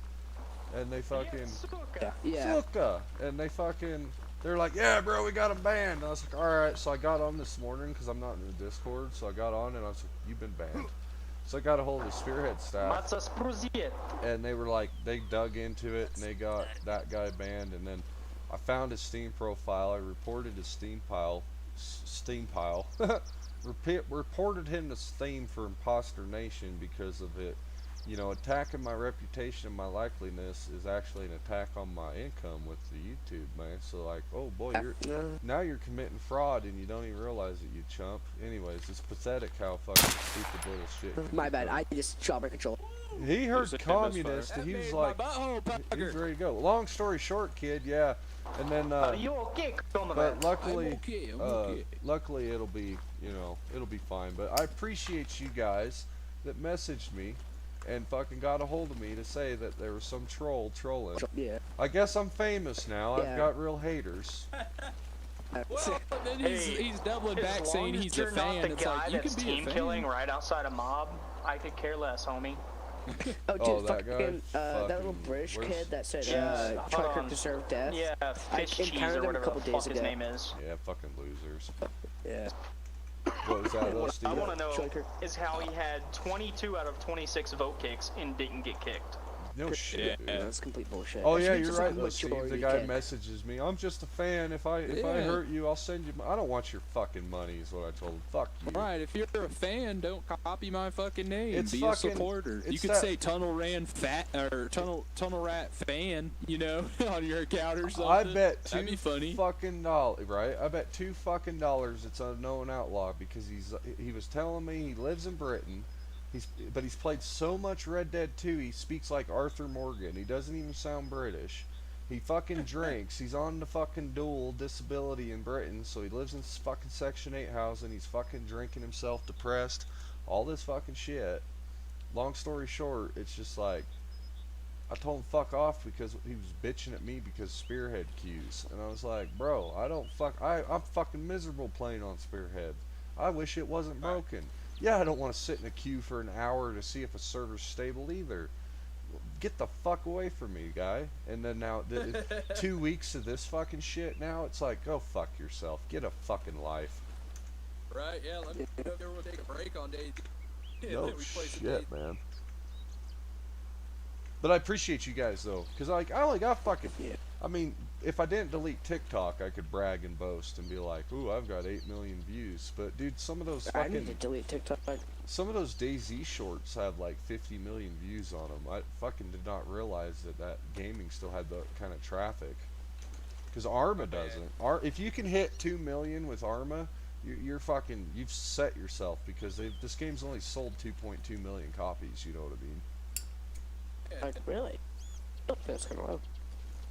And they fucking Yeah. Suka, and they're like, "Yeah, bro, we got him banned." And I was like, "All right." So I got on this morning because I'm not in the Discord. So I got on and I was like, "You've been banned." So I got a hold of the Spearhead staff. And they were like, they dug into it and they got that guy banned. And then I found his Steam profile. I reported his Steam pile. Reported him to Steam for imposter nation because of it. You know, attacking my reputation and my likeliness is actually an attack on my income with the YouTube, man. So like, oh boy, now you're committing fraud and you don't even realize it, you chump. Anyways, it's pathetic how fucking stupid little shit. My bad, I just shot my controller. He heard communist and he was like, he's ready to go. Long story short, kid, yeah. And then, Are you okay, but luckily, I'm okay. luckily it'll be, it'll be fine. But I appreciate you guys that messaged me and fucking got a hold of me to say that there was some troll trolling. Yeah. I guess I'm famous now. Yeah. I've got real haters. Well, then he's doubling back saying he's a fan. It's like you can be a team fan. killing right outside a mob. I could care less, homie. Oh, dude, Oh, that guy? that little Fucking- British where's- kid that said, Yeah, hold try on. to deserve death. Yeah, I fish cheese encountered or him a whatever couple the days fuck his ago. name is. Yeah, fucking losers. Yeah. What was that, though, What I Steve? want to know is how he had 22 out of 26 vote kicks and didn't get kicked. No shit, dude. That's complete bullshit. Oh That yeah, should be you're just a right though, Steve. The majority guy kick. messages me. I'm just a fan. If I hurt you, I'll send you. I don't want your fucking money. Is what I told him. Fuck you. Right, if you're a fan, don't copy my fucking name. It's Be fucking- a supporter. You it's could that- say Tunnel Rat Fan, you know, on your account or something. I bet That'd be funny. $2 right? I bet $2 it's Unknown Outlaw because he was telling me he lives in Britain. But he's played so much Red Dead 2, he speaks like Arthur Morgan. He doesn't even sound British. He fucking drinks. He's on the fucking dual disability in Britain, so he lives in fucking Section 8 housing. He's fucking drinking himself, depressed, all this fucking shit. Long story short, it's just like, I told him fuck off because he was bitching at me because Spearhead queues. And I was like, bro, I'm fucking miserable playing on Spearhead. I wish it wasn't broken. Yeah, I don't want to sit in a queue for an hour to see if a server's stable either. Get the fuck away from me, guy. And then now, 2 weeks of this fucking shit now, it's like, go fuck yourself. Get a fucking life. Right, yeah, let me know if everyone take a break on days. No shit, man. But I appreciate you guys, though. Because, I fucking... I mean, if I didn't delete TikTok, I could brag and boast and be like, ooh, I've got 8 million views. But, dude, some of those I need to fucking... delete TikTok. Some of those DayZ shorts have like 50 million views on them. I fucking did not realize that gaming still had that kind of traffic. Because Arma doesn't. If you can hit 2 million with Arma, you're fucking... You've set yourself because this game's only sold 2.2 million copies, you know what I mean? Like, really? That's kind of low.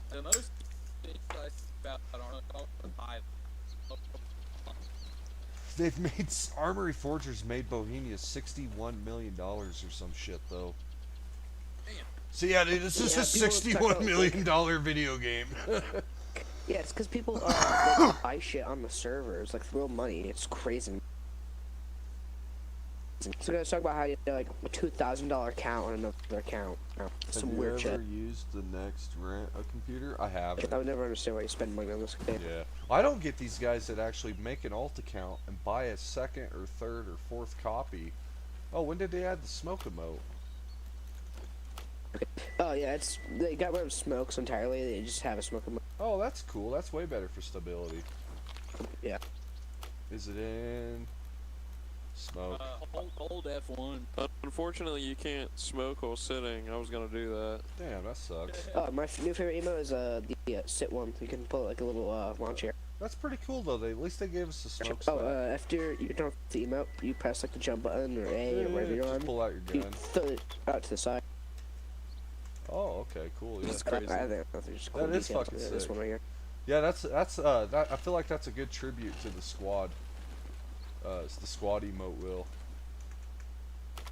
The most things I about Arma are They've made Armory Forgers made Bohemia $61 million or some shit though. Damn. So yeah, dude, this is a $61 million video game. Yeah, it's because people they buy shit on the servers, like real money. It's crazy. So let's talk about how you get like a $2,000 account on another account. Some weird shit. Have you ever used the Next rent a computer? I haven't. I would never understand why you spend money on this game. Yeah. I don't get these guys that actually make an alt account and buy a second or third or fourth copy. Oh, when did they add the smoke emote? Oh yeah, they got rid of smokes entirely. They just have a smoke. Oh, that's cool. That's way better for stability. Yeah. Is it in smoke? Hold F1. Unfortunately, you can't smoke while sitting. I was gonna do that. Damn, that sucks. Oh, my new favorite emote is the sit one. You can pull like a little lawn chair. That's pretty cool though. At least they gave us the smoke. Oh, after you turn off the emote, you press like the jump button or A or whatever you're on. Pull out your You gun. throw it out to the side. Oh, okay, cool. Yeah. That's crazy. I think there's cool That is details fucking to sick. this one right here. Yeah, that I feel like that's a good tribute to the squad. It's the squad emote wheel.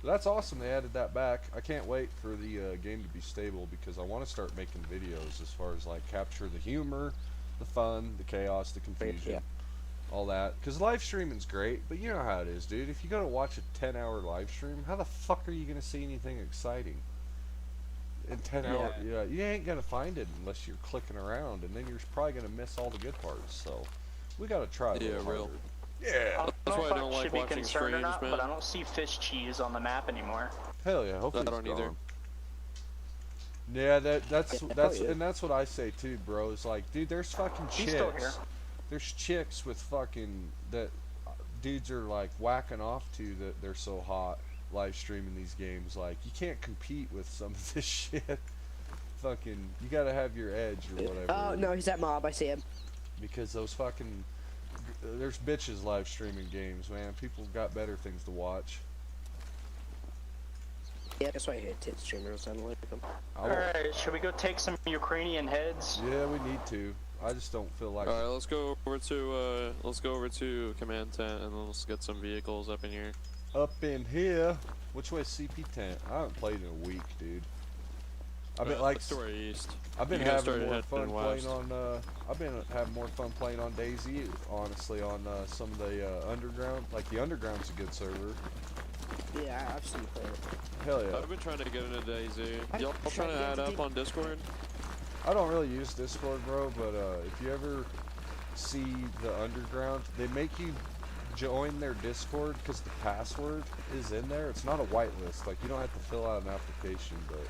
But that's awesome. They added that back. I can't wait for the game to be stable because I want to start making videos as far as like capture the humor, the fun, the chaos, the confusion, all that. Because live streaming's great, but you know how it is, dude. If you go to watch a 10-hour live stream, how the fuck are you gonna see anything exciting? In 10 hours, yeah, you ain't gonna find it unless you're clicking around, and then you're probably gonna miss all the good parts. So we gotta try a little harder. Yeah. I don't know if don't I like should be watching concerned or streams, not, man. but I don't see fish cheese on the map anymore. Hell yeah, hopefully I don't it's either. gone. Yeah, that's yeah. and that's what I say too, bro. It's like, dude, there's fucking He's chicks. still here. There's chicks with fucking that dudes are like whacking off to that they're so hot live streaming these games. Like, you can't compete with some of this shit. Fucking, you gotta have your edge or whatever. Oh no, he's at mob. I see him. Because those fucking there's bitches live streaming games, man. People got better things to watch. Yeah, that's why I hate tit streamers. I don't like them. Alright, should we go take some Ukrainian heads? Yeah, we need to. I just don't feel like. All right, let's go over to command tent and then let's get some vehicles up in here. Up in here. Which way is CP tent? I haven't played in a week, dude. I've been like. To our east. I've been You guys having started more heading fun west. playing on. I've been having more fun playing on DayZ. Honestly, on some of the underground. Like the underground's a good server. Yeah, I've seen it. Hell yeah. I've been trying to get into DayZ. Y'all trying to add up on Discord? I don't really use Discord, bro, but if you ever see the underground, they make you join their Discord because the password is in there. It's not a whitelist. Like, you don't have to fill out an application, but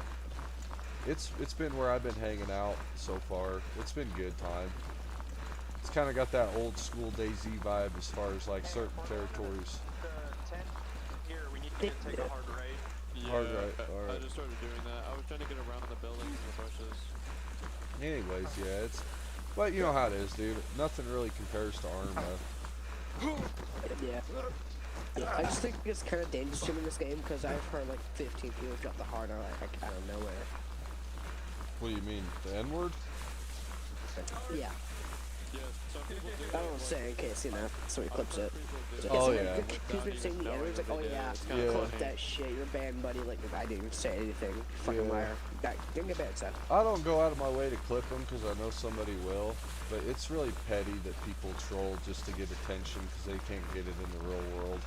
it's been where I've been hanging out so far. It's been good time. It's kind of got that old school DayZ vibe as far as like certain territories. Here, we need to take a hard right. Yeah, Hard right, alright. I just started doing that. I was trying to get around the buildings and the bushes. Anyways, yeah, it's, but you know how it is, dude. Nothing really compares to Arma. Yeah. I just think it's kind of dangerous to me in this game because I've heard like 15 people drop the hard R like out of nowhere. What do you mean, the N-word? Yeah. Yeah, some people do. I don't say in case, you know, somebody clips it. Oh, yeah. He's been saying the N-word's like, oh yeah, clip that shit, you're banned, buddy. Like, I didn't even say anything. Fucking liar. Didn't get bad stuff. I don't go out of my way to clip them because I know somebody will, but it's really petty that people troll just to get attention because they can't get it in the real world.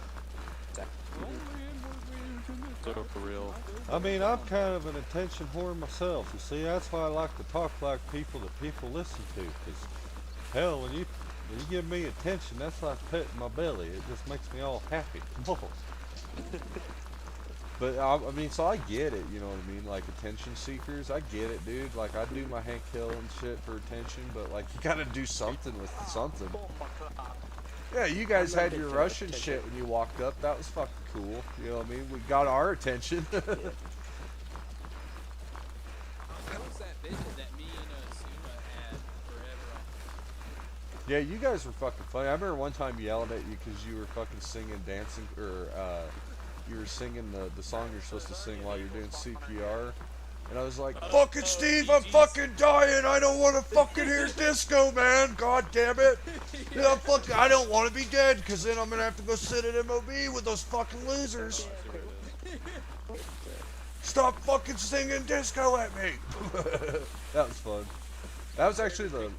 So for real. I mean, I'm kind of an attention whore myself. You see, that's why I like to talk like people that people listen to. Because, hell, when you give me attention, that's like petting my belly. It just makes me all happy. But, I mean, so I get it, you know what I mean? Like, attention seekers, I get it, dude. Like, I do my Hank Hill and shit for attention, but, like, you gotta do something with something. Yeah, you guys had your Russian shit when you walked up. That was fucking cool. You know what I mean? We got our attention. What was that visit that me and Suma had forever on? Yeah, you guys were fucking funny. I remember one time yelling at you because you were fucking singing, dancing, or you were singing the song you're supposed to sing while you're doing CPR. And I was like, fucking Steve, I'm fucking dying. I don't want to fucking hear disco, man. God damn it. Yeah, I don't want to be dead because then I'm going to have to go sit at MOB with those fucking losers. Stop fucking singing disco at me. That was fun. That was actually the...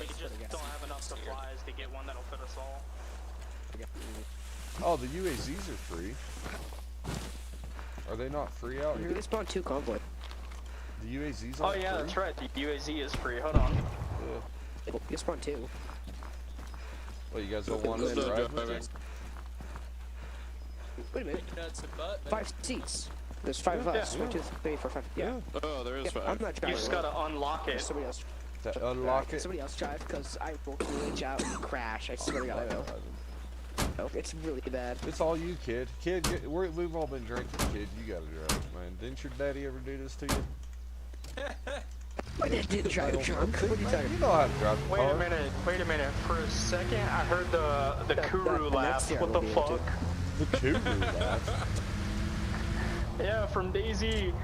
We just don't have enough supplies to get one that'll fit us all. Oh, the UAZs are free. Are they not free out here? They spawned 2 convoy. The UAZs Oh aren't yeah, free? that's right. The UAZ is free. Hold on. Yeah. You spawned 2. Well, you guys don't want us to drive with us? Wait a minute. 5 seats. There's 5 of us. 1, 2, 3, 4, 5. Yeah. Oh, there is 5. I'm not driving. You just gotta unlock it. Somebody else. Unlock it? Somebody else drive because I will glitch out and crash. I swear to God, I will. Oh, it's really bad. It's all you, kid. Kid, we've all been drinking, kid. You gotta drive, man. Didn't your daddy ever do this to you? My dad didn't drive drunk. What are you talking You know how to drive a car. Wait a minute. For a second, I heard the Kuru laugh. What the fuck? The Kuru laugh? Yeah, from DayZ.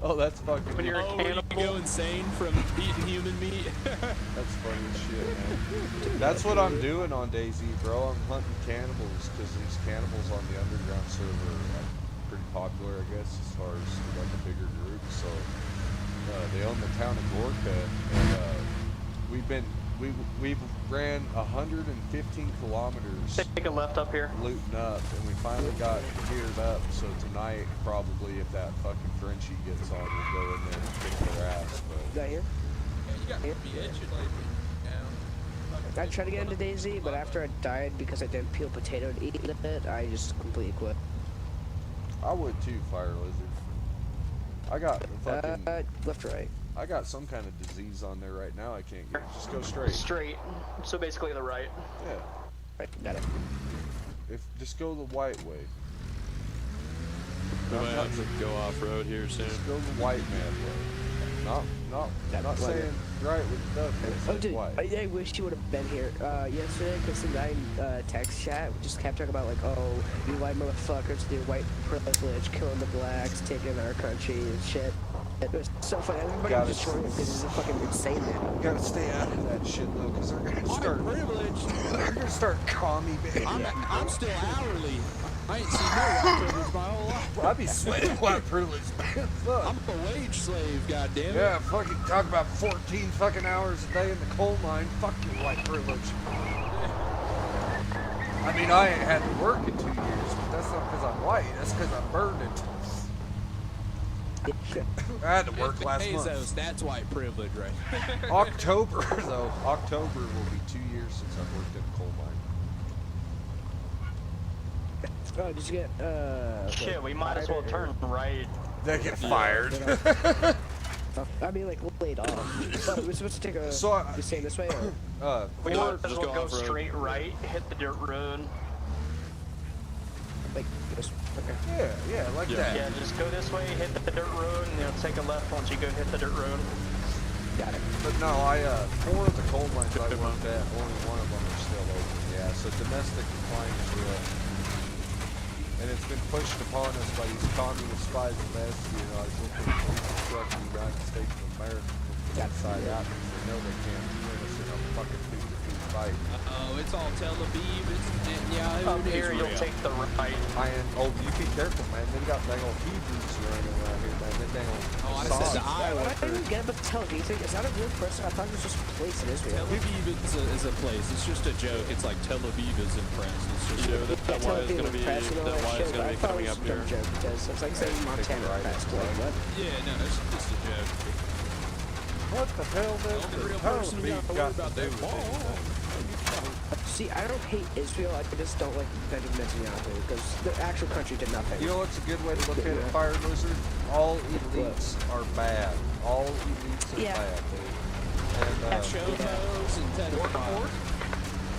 Oh, that's fucking... When you're a when cannibal. you go insane from eating human meat. That's funny as shit, man. That's what I'm doing on DayZ, bro. I'm hunting cannibals, because these cannibals on the underground server are like, pretty popular, I guess, as far as like a bigger group. So they own the town of Gorka, and we've ran 115 kilometers. Take a left up here. Looting up, and we finally got geared up. So tonight, probably, if that fucking Frenchie gets on, we'll go in there and kick their ass. But Got here? Yeah, you got to be itching lately. Yeah. I tried to get into DayZ, but after I died because I didn't peel potato to eat it, I just completely quit. I would too, Fire Lizard. I got fucking... left or right? I got some kind of disease on there right now. I can't get. Just go straight. Straight. So basically the right. Yeah. Right, got it. Just go the white way. We might have to go off road here soon. Just go the white man way. Not saying right with the duck. Oh, dude, I wish you would have been here yesterday, because the guy in text chat just kept talking about, like, oh, you white motherfuckers do white privilege, killing the blacks, taking our country and shit. It was so funny. Everybody was destroying it because he's a fucking insane man. You gotta stay out of that shit, though, because they're gonna start... They're gonna start commie, baby. I'm still hourly. I ain't seen no white privilege my whole life. I'd be sweating white privilege, man. Fuck. I'm a wage slave, goddammit. Yeah, fucking talk about 14 fucking hours a day in the coal mine. Fuck your white privilege. I mean, I ain't had to work in 2 years, but that's not because I'm white. That's because I burned it. I had to work last month. Bezos, that's white privilege, right? October, though. October will be 2 years since I've worked in a coal mine. Oh, did you get, Shit, we might as well turn right. They get fired. I mean, like, laid off. Oh, we're supposed to take a... So, you staying this way, or...? We might as well go straight right, hit the dirt road. Like this? Okay. Yeah, like that. Yeah, just go this way, hit the dirt road, and take a left once you go hit the dirt road. Got it. But no, 4 of the coal mines I worked at, only 1 of them are still open. Yeah, so domestic decline is real. And it's been pushed upon us by these communist spies of espionage looking to reconstruct the United States of America from the inside out because they know they can't win us in a fucking 50-50 fight. Oh, it's all Tel Aviv. It's Netanyahu. Up here, you'll take the right. You be careful, man. They got dang old Hebrews running around here, man. They dang old I said Iowa. I didn't get about the Tel Aviv thing. Is that a real person? I thought it was just a place in Israel. Tel Aviv is a place. It's just a joke. It's like Tel Aviv is impressed. It's just that why it's gonna be coming up here. Joke because it's like saying Montana impressed. What? Yeah, no, it's just a joke. What the hell does The real Tel person we Aviv got to worry got about to do that with ball. anything? See, I don't hate Israel. I just don't like Benjamin Netanyahu because the actual country did nothing. You know what's a good way to look at it, Fire Lizard? All elites are bad. All elites are bad, dude. And, Showboats and Ted Orkport.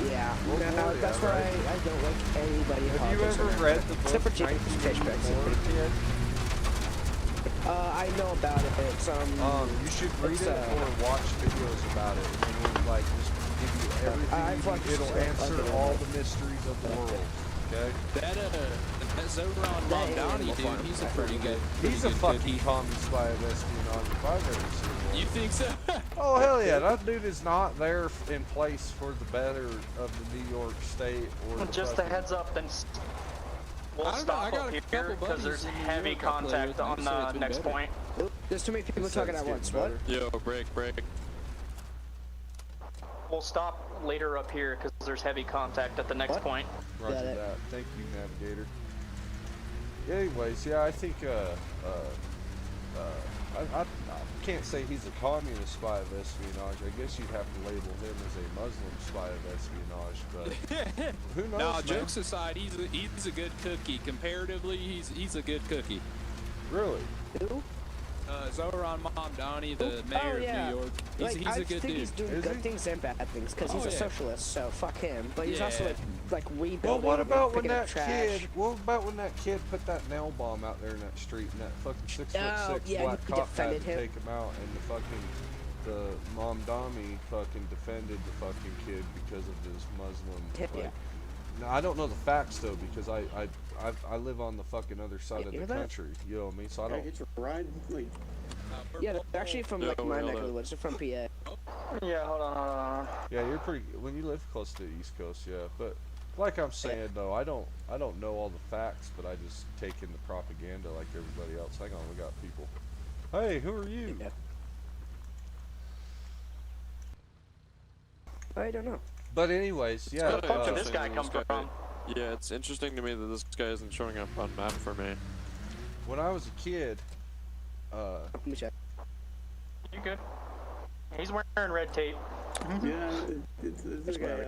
Yeah, Well, no, yeah, that's why right. I don't like anybody in Have you politics ever around read here. the book Except for James Fishback. 1984 yet? I know about it. It's you should read it or watch videos about it, and it will like just give you everything. It'll answer all the mysteries of the world. Okay. That Zoran Mamdani dude, he's a pretty good. He's a fucking commie spy of espionage if I've ever seen one. You think so? Oh hell yeah, that dude is not there in place for the better of the New York State or the Just a fucking- heads up, then we'll I don't know, stop I got up a here couple because buddies there's in New heavy York I play contact with, and on they say the it's been next better. point. There's too many people talking at once. What? Yo, break. We'll stop later up here because there's heavy contact at the next point. Roger that. Thank you, Navigator. Anyways, yeah, I think I can't say he's a communist spy of espionage. I guess you'd have to label him as a Muslim spy of espionage, but who knows? No, man? jokes aside, he's a good cookie. Comparatively, he's a good cookie. Really? Who? Zoran Mamdani, the mayor of New York. He's I a good think dude. he's doing good things and bad things because he's a socialist. So fuck him. But he's also like rebuilding. Well, what about when picking up that trash. kid? What about when that kid put that nail bomb out there in that street, and that fucking 6'6" yeah, black he cop had defended to him. take him out, and the Mamdani fucking defended the fucking kid because of his Muslim. Yeah. No, I don't know the facts though because I live on the fucking other side of the hear that? country. You know what I mean? So I don't. It's right. Yeah, they're actually from like my neck of the woods. They're from PA. Yeah, hold on. Yeah, you're pretty. When you live close to the East Coast, yeah. But like I'm saying though, I don't know all the facts, but I just take in the propaganda like everybody else. Hang on, we got people. Hey, who are you? I don't know. But anyways, yeah. Where the fuck did this guy come from? Yeah, it's interesting to me that this guy isn't showing up on map for me. When I was a kid, Let me check. You good? He's wearing red tape. Yeah, it's this guy.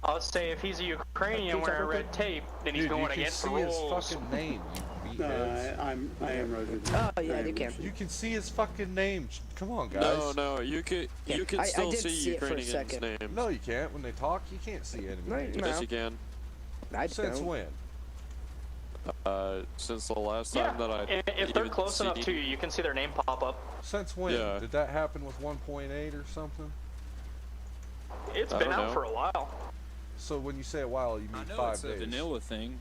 I'll say if he's a Ukrainian wearing red tape, then he's dude, going you can against the see his rules. fucking name. You No, beatheads. I am Roger. Oh yeah, you can. You can see his fucking name. Come on, guys. No, you can I still did see see it for a Ukrainians' second. names. No, you can't. When they talk, you can't see enemy names. Yes, you can. I Since don't. when? Since the last Yeah, time that I if they're even close enough seen- to you, you can see their name pop up. Since when? Yeah. Did that happen with 1.8 or something? It's I been don't out know. for a while. So when you say a while, you I mean know 5 it's a days. vanilla thing.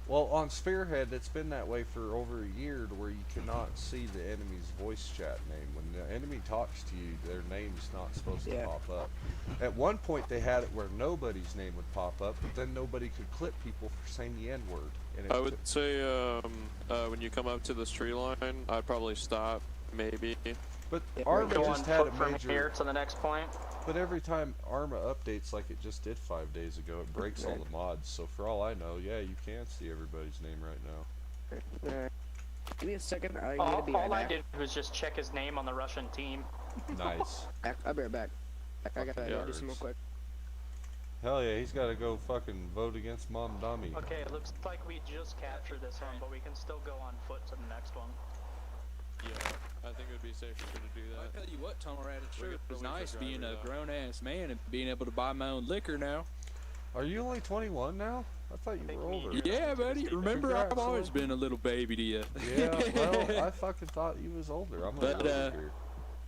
Well, on Spearhead, it's been that way for over a year, to where you cannot see the enemy's voice chat name. When the enemy talks to you, their name's not supposed to pop up. At one point, they had it where nobody's name would pop up, but then nobody could clip people for saying the N-word. And it I would say when you come up to this tree line, I'd probably stop, maybe. But Go Arma on just had a foot from major. here to the next point. But every time Arma updates, like it just did 5 days ago, it breaks all the mods. So for all I know, yeah, you can see everybody's name right now. Give me a second. I need All, to be all right I back. did was just check his name on the Russian team. Nice. I'll be right back. I gotta do some real quick. Hell yeah, he's gotta go fucking vote against Mom Dummy. Okay, it looks like we just captured this one, but we can still go on foot to the next one. Yeah, I think it would be safer to do I that. tell you what, Tom Rat, it sure get the is waiver nice being driver a out. grown-ass man and being able to buy my own liquor now. Are you only 21 now? I thought you were older. Yeah, buddy. Remember, Congrats, I've always son. been a little baby to you. Yeah, well, I fucking thought you was older. I'm But, older here.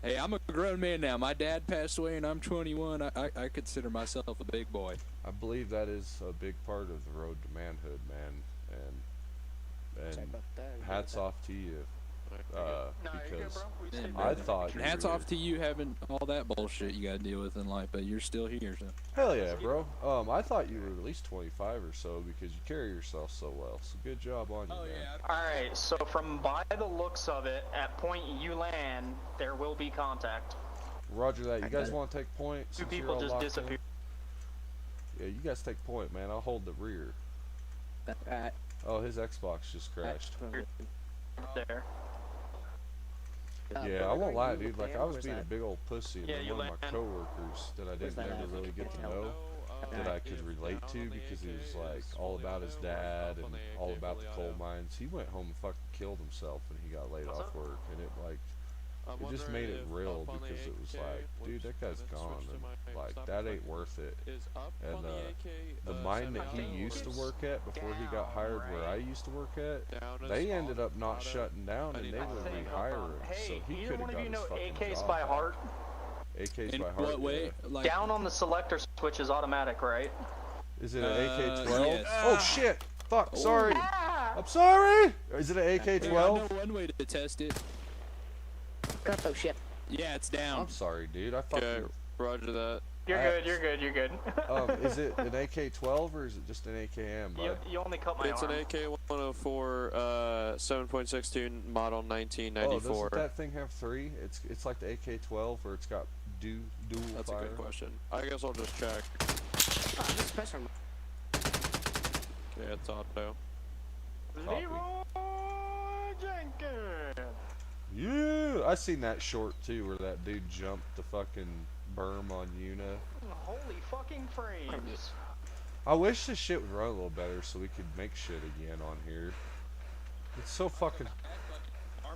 hey, I'm a grown man now. My dad passed away and I'm 21. I consider myself a big boy. I believe that is a big part of the road to manhood, man. And hats off to you. Because I thought you Hats were- off to you having all that bullshit you gotta deal with in life, but you're still here, so. Hell yeah, bro. I thought you were at least 25 or so because you carry yourself so well. So good job on you, man. Alright, so from by the looks of it, at point you land, there will be contact. Roger that. You guys want to take point? Two since you're people all just locked in? disappeared. Yeah, you guys take point, man. I'll hold the rear. Alright. Oh, his Xbox just crashed. There. Yeah, I won't lie, dude. Like, I was Where's being a that? big old pussy, and Yeah, then you one of my land. coworkers that I Where's didn't that ever at? really get to Fucking know, hell. that I could relate to because he was like all about his dad and all about the coal mines. He went home and fucking killed himself when he got laid off work, and it like it just made it real because it was like, dude, that guy's gone, and like that ain't worth it. And the mine that he used to work at before he got hired where I used to work at, they ended up not shutting down and they were rehiring, so Hey, he either could one have of got you his know fucking AKs job by back. heart? AKs In by heart. what way? yeah. Like, Down on the selector switch is automatic, right? Is it an AK-12? yes. Oh shit! Fuck! Sorry. I'm sorry. Is it an I AK-12? know one way to test it. Oh shit. Yeah, it's down. I'm sorry, dude. I thought. Okay, roger that. You're I- good, you're good, you're good. Is it an AK-12 or is it just an AKM, bud? you only cut my It's arm. an AK-104, 7.62 model Oh, 1994. doesn't that thing have 3? It's like the AK-12 where it's got dual That's fire. a good question. I guess I'll just check. Oh, this is pressure. Okay, it's auto. Copy. Leroy Jenkins! Yeah, I seen that short too where that dude jumped the fucking berm on Una. Holy fucking frames. I wish this shit would run a little better so we could make shit again on here. It's so fucking.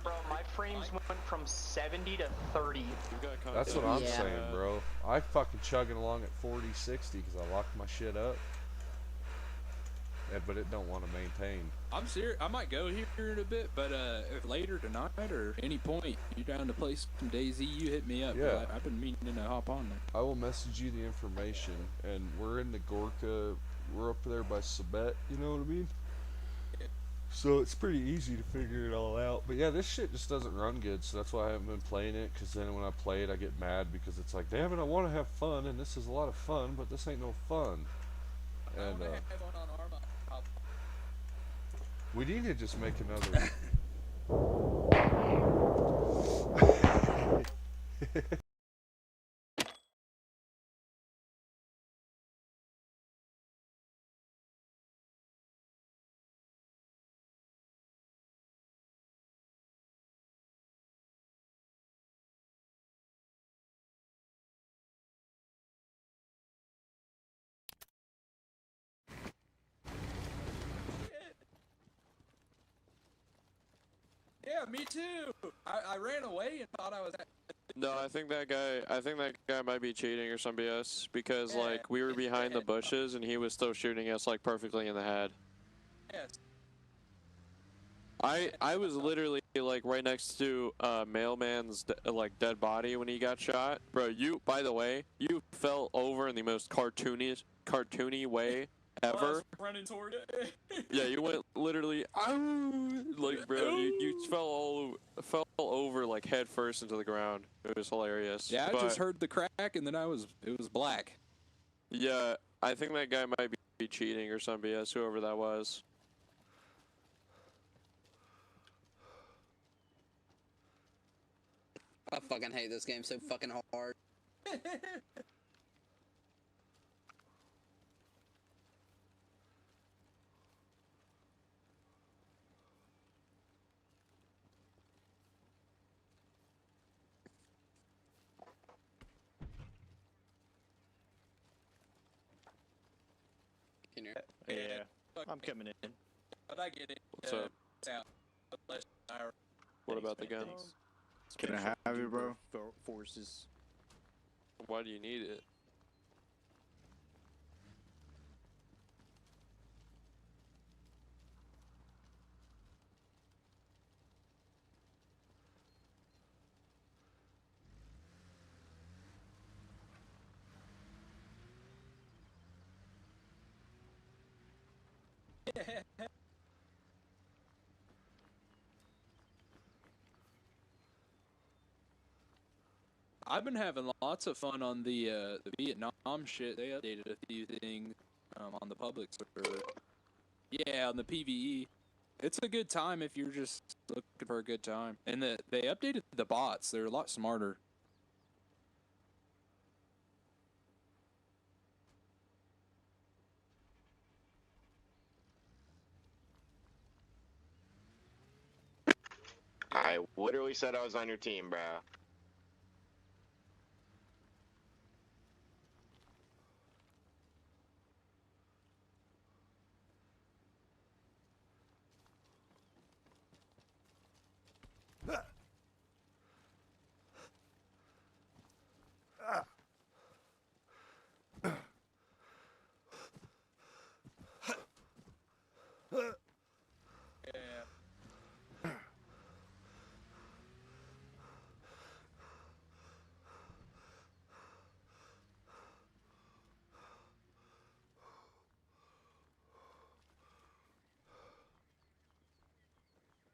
Bro, my frames went from 70 to 30. That's what I'm Yeah. saying, bro. I fucking chugging along at 40, 60 because I locked my shit up. Yeah, but it don't want to maintain. I'm serious. I might go here in a bit, but if later tonight or any point you're down to play some DayZ, you hit me up. Yeah. I've been meaning to hop on there. I will message you the information, and we're in the Gorka. We're up there by Sabet. You know what I mean? So it's pretty easy to figure it all out. But yeah, this shit just doesn't run good, so that's why I haven't been playing it. Because then when I play it, I get mad because it's like, damn it, I want to have fun, and this is a lot of fun, but this ain't no fun. And we need to just make another. Yeah, me too. I ran away and thought I was. No, I think that guy might be cheating or some BS because Yeah, like we were it's behind the dead. bushes and he was still shooting us like perfectly in the head. Yes. I was literally like right next to Mailman's like dead body when he got shot. Bro, you by the way, you fell over in the most cartoony way ever. Running toward it. Yeah, you went literally like bro, you fell over like head first into the ground. It was hilarious. Yeah, I But, just heard the crack and then it was black. Yeah, I think that guy might be cheating or some BS, whoever that was. I fucking hate this game so fucking hard. Can you? Yeah, I'm coming in. But I get it. What's up? What about the guns? Can I have it, bro? Forces. Why do you need it? I've been having lots of fun on the Vietnam shit. They updated a few things on the public server. Yeah, on the PVE. It's a good time if you're just looking for a good time. And they updated the bots. They're a lot smarter. I literally said I was on your team, bro. Yeah.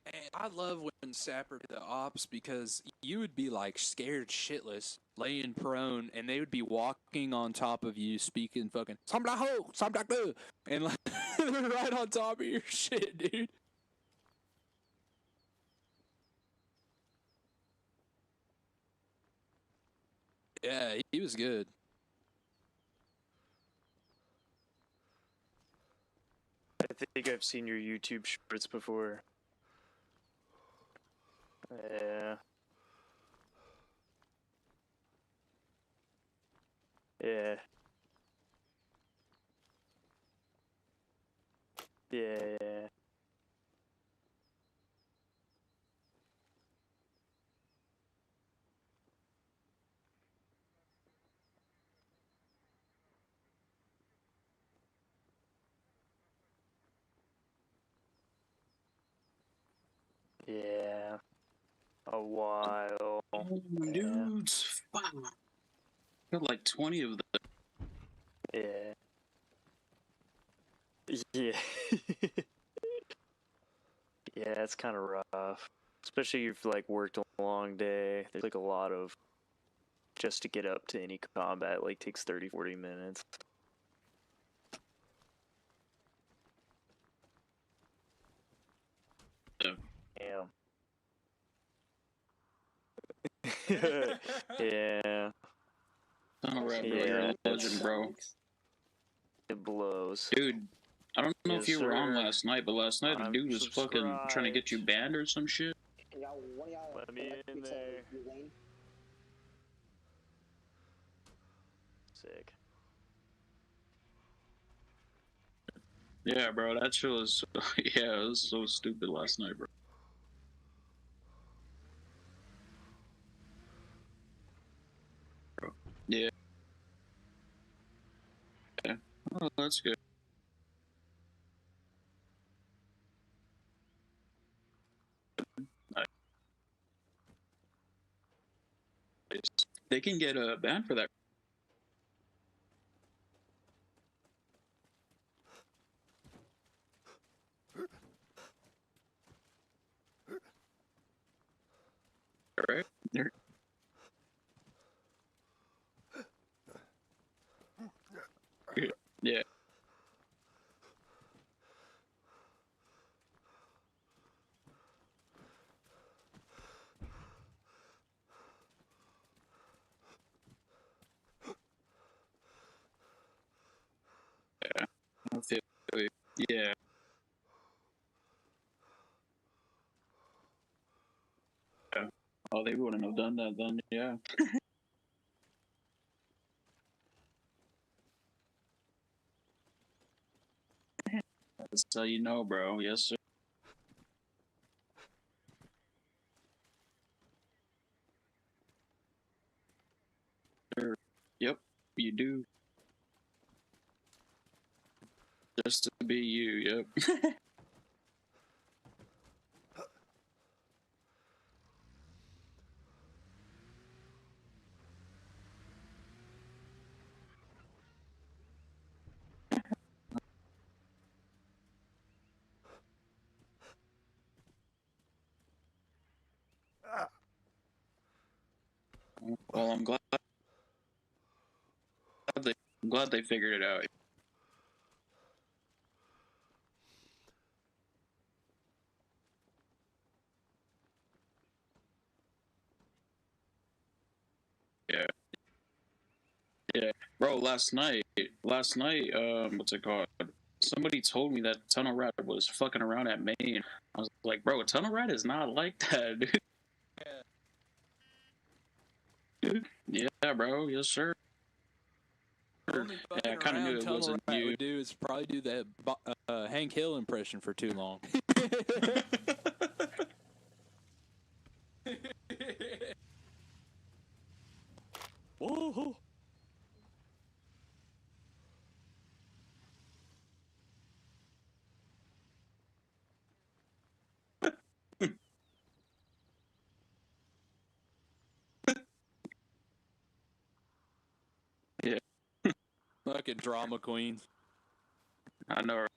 Man, I love when Sapper did the ops because you would be like scared shitless, laying prone, and they would be walking on top of you, speaking fucking something ho, something do, and like they're right on top of your shit, dude. Yeah, he was good. I think I've seen your YouTube shorts before. Yeah. Yeah. Yeah. Yeah. A while. Dudes, fuck. Got like 20 of them. Yeah. Yeah. Yeah, it's kind of rough. Especially if you've like worked a long day. There's like a lot of just to get up to any combat like takes 30-40 minutes. Yeah. Yeah. Alright, bro, you're a legend, bro. It blows. Dude, I don't know Yes, if you were on sir. last night, but last night a I'm dude was fucking trying to get you banned or some shit. Let me in there. Sick. Yeah, bro, that shit was yeah, it was so stupid last night, bro. Yeah. Yeah. Oh, that's good. They can get a ban for that. Right? Yeah. Yeah. I feel you. Yeah. Yeah. Oh, they wouldn't have done that then, yeah. how you know, bro. Yes, sir. Sure. Yep, you do. Just to be you, yep. Well, I'm glad they figured it out. Yeah. Yeah, bro. Last night, what's it called? Somebody told me that Tunnel Rat was fucking around at Maine. I was like, bro, Tunnel Rat is not like that, dude. Yeah, bro. Yes, sir. Yeah, I kind of knew it wasn't you. Would do is probably do that Hank Hill impression for too long. Whoa. Yeah. Fucking drama queen. I know.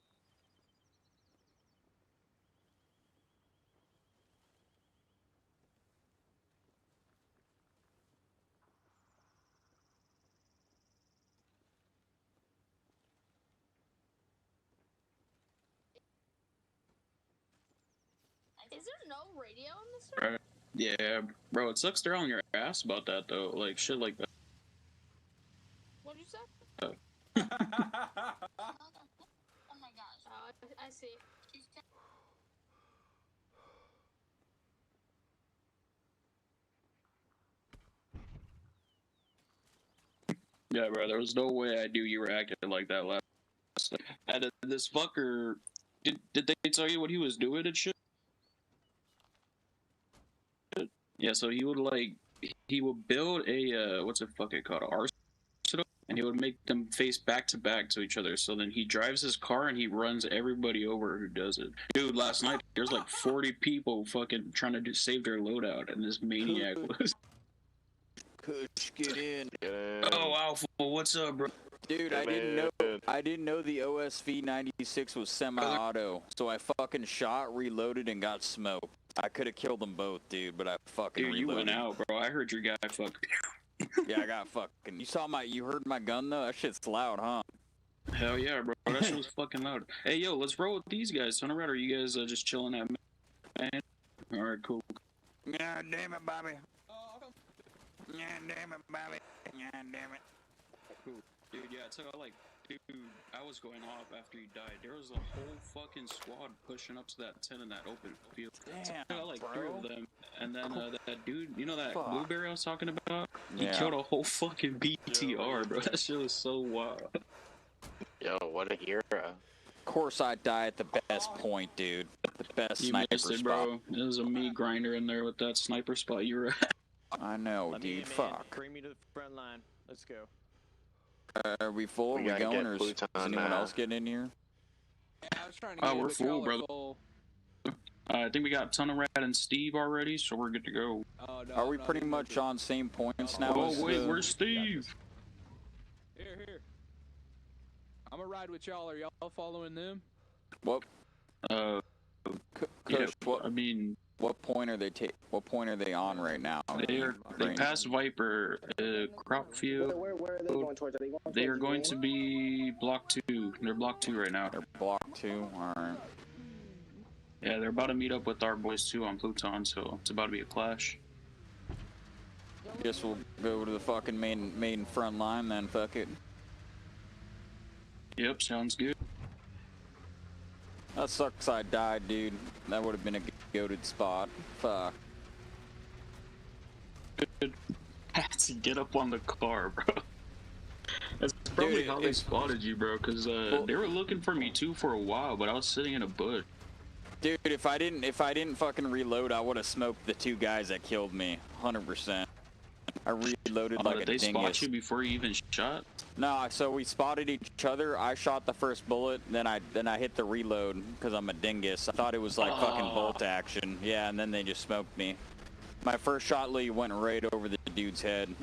Is there no radio in this room? Right. Yeah, bro. It sucks they're on your ass about that though. Like shit like that. What'd you say? Oh. Oh my gosh. Oh, I see. Yeah, bro. There was no way I knew you were acting like that last night. And this fucker, did they tell you what he was doing and shit? Yeah, so he would build a what's it fucking called, an arsenal, and he would make them face back to back to each other. So then he drives his car and he runs everybody over who does it. Dude, last night there's like 40 people fucking trying to save their loadout, and this maniac was. Kush, get in. Oh, Alpha, what's up, bro? Dude, I didn't know the OSV-96 was semi-auto, so I fucking shot, reloaded, and got smoked. I could have killed them both, dude, but I fucking Dude, you reloaded. went out, bro. I heard your guy fuck. Yeah, I got fucking. You heard my gun though? That shit's loud, huh? Hell yeah, bro. That shit was fucking loud. Hey, yo, let's roll with these guys. Tunnel Rat, are you guys just chilling at man? Alright, cool. Yeah, damn it, Bobby. Yeah, damn it, Bobby. Yeah, damn it. Cool. Dude, yeah, so dude, I was going off after you died. There was a whole fucking squad pushing up to that tent in that open field. Damn, I got like bro. 3 of them. And then that dude, you know that Fuck. blueberry I was talking about? He Yeah. killed a whole fucking BTR, bro. That shit was so wild. Yo, what a hero. Of course I die at the best point, dude. The best You sniper missed it, spot. bro. There was a meat grinder in there with that sniper spot you were at. I know, dude. Fuck. Bring me to the front line. Let's go. Are we full? We Are we gotta going, get or is Pluton, anyone else getting in here? Yeah, I was trying to get Oh, we're but full, y'all are brother. full. I think we got Tunnel Rat and Steve already, so we're good to go. Oh, no, Are we no, pretty no, much no. on same points now? Oh, as wait, the- where's Steve? Here. I'm gonna ride with y'all. Are y'all following them? What? Yeah, Kush, what? I mean, What point are they What point are they on right now? they passed Viper, Cropfield. Where are they going towards? Are they going They are towards going the to be block 2. They're block 2 right now. They're block 2. All right. Yeah, they're about to meet up with our boys too on Pluton, so it's about to be a clash. Guess we'll go to the fucking main front line then. Fuck it. Yep, sounds good. That sucks. I died, dude. That would have been a goated spot. Fuck. Good. Had to get up on the car, bro. That's probably Dude, how they spotted you, bro. Cause they were looking for me too for a while, but I was sitting in a bush. Dude, if I didn't fucking reload, I would have smoked the 2 guys that killed me, 100%. I reloaded like a Did they dingus. spot you before you even shot? No, so we spotted each other. I shot the first bullet, then I hit the reload because I'm a dingus. I thought it was like fucking bolt action. Yeah, and then they just smoked me. My first shot went right over the dude's head.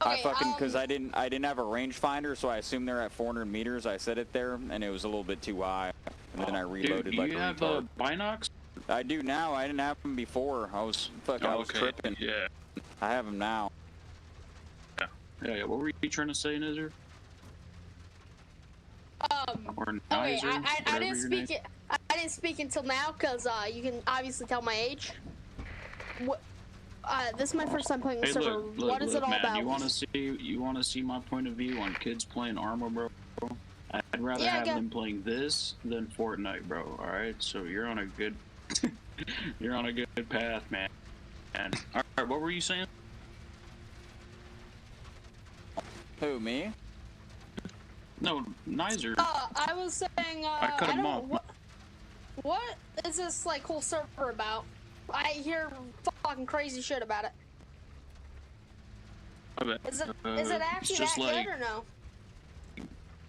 I fucking because I didn't have a rangefinder, so I assumed they're at 400 meters. I set it there, and it was a little bit too high, and then I reloaded like a retard. Do you have binocs? I do now. I didn't have them before. I was tripping. Yeah. I have them now. Yeah. What were you trying to say, Nizzer? Or Okay, Nizer, I didn't speak it. I didn't speak until now because you can obviously tell my age. What? This is my first time playing the server. What is it all man, about? You want to see my point of view on kids playing Arma, bro? I'd rather have them playing this than Fortnite, bro. All right, so you're on a good path, man. And all right, what were you saying? Who, me? No, Nizer. I was saying. I cut him off. What is this like whole server about? I hear fucking crazy shit about it. Is it actually that good or no?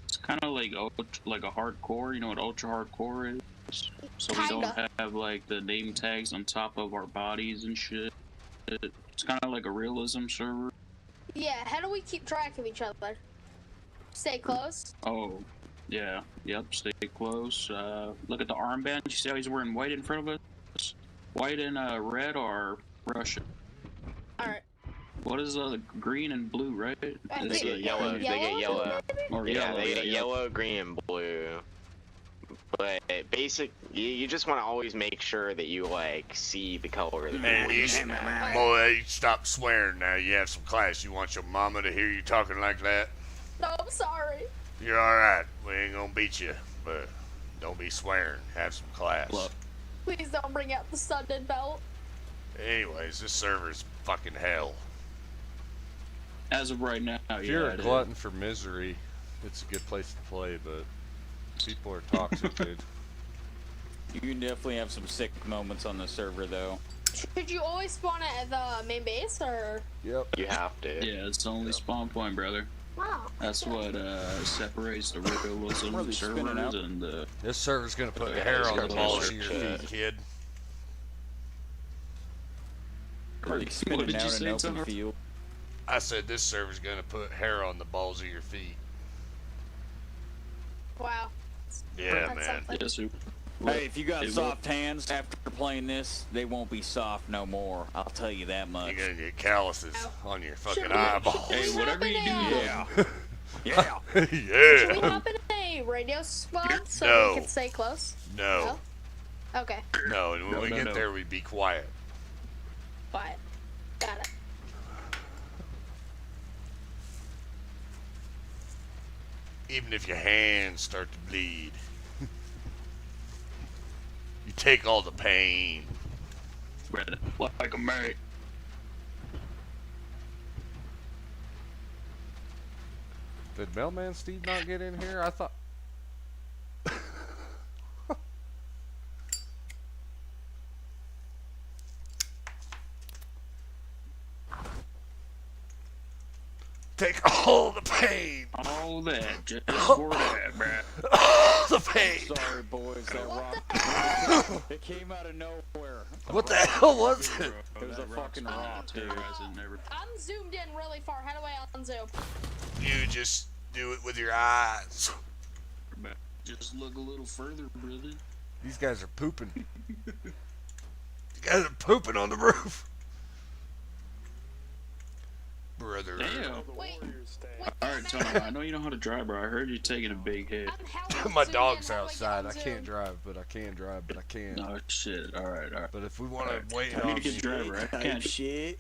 It's kind of like a hardcore. You know what ultra hardcore is? So we don't have like the name tags on top of our bodies and shit. It's kind of like a realism server. Yeah. How do we keep track of each other? Stay close. Oh, yeah. Yep. Stay close. Look at the armband. You see how he's wearing white in front of us? White and red are Russian. Alright. What is green and blue, right? They get yellow. They get yellow. Or yeah, yellow, they get yeah. yellow, green, and blue. But you just want to always make sure that you like see the color of the Man, boy, stop swearing now. You have some class. You want your mama to hear you talking like that? No, I'm sorry. You're alright. We ain't gonna beat you, but don't be swearing. Have some class. Look. Please don't bring out the Sunday belt. Anyways, this server's fucking hell. As of right now, If you're a glutton for misery, it's a good place to play, but people are toxic, dude. You can definitely have some sick moments on the server, though. Should you always spawn at the main base, or? Yep. You have to. Yeah, it's the only spawn point, brother. Wow. That's what separates the realism servers and the... This server's gonna put hair on the balls of your feet, kid. Really spinning out in an open field. I said this server's gonna put hair on the balls of your feet. Wow. Yeah, man. Yes, sir. Hey, if you got soft hands after playing this, they won't be soft no more. I'll tell you that much. You're gonna get calluses on your fucking eyeballs. Hey, whatever you do, yeah. Yeah. Should we hop in a radio spot so we can stay close? No. No? Okay. No, and when we get there, we be quiet. Quiet. Got it. Even if your hands start to bleed. You take all the pain. Like a mate. Did Mailman Steve not get in here? I thought... Take all the pain. All that, just for that, bruh. All the pain. Sorry, boys. That rock. It came out of nowhere. What the hell was it? It was a fucking rock, dude. I'm zoomed in really far. How do I unzoom? You just do it with your eyes. Just look a little further, brother. These guys are pooping. These guys are pooping on the roof. Brother. Damn. Wait. Alright, Tony, I know you know how to drive, bro. I heard you taking a big hit. My dog's outside. I can't drive, but I can drive, but I can't. Oh, shit. Alright. But if we want to wait I on need to get driver. I can't. Shit.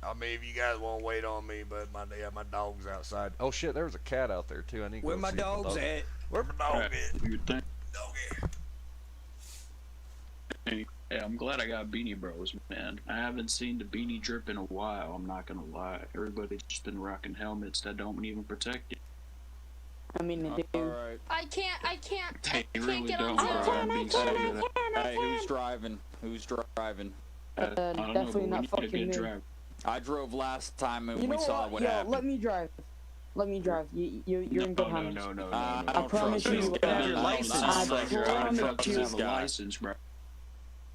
I mean, if you guys want to wait on me, but my dog's outside. Oh shit, there was a cat out there too. I need to Where go my see if dog's at? Where my dog at? You think? Hey, I'm glad I got Beanie Bros, man. I haven't seen the beanie drip in a while, I'm not gonna lie. Everybody's just been rocking helmets that don't even protect you. I mean, dude. Alright. I can't They really get don't. on top. I'm being serious. Hey, who's driving? Who's driving? I don't know, definitely but not we need a fucking good me. drive. I drove last time and You we know saw what Yo, happened. let me drive. Let me drive. You're in good hands. No. I I don't promise trust you. this Get guy. out your license. I promise Doesn't you. have a license, bro.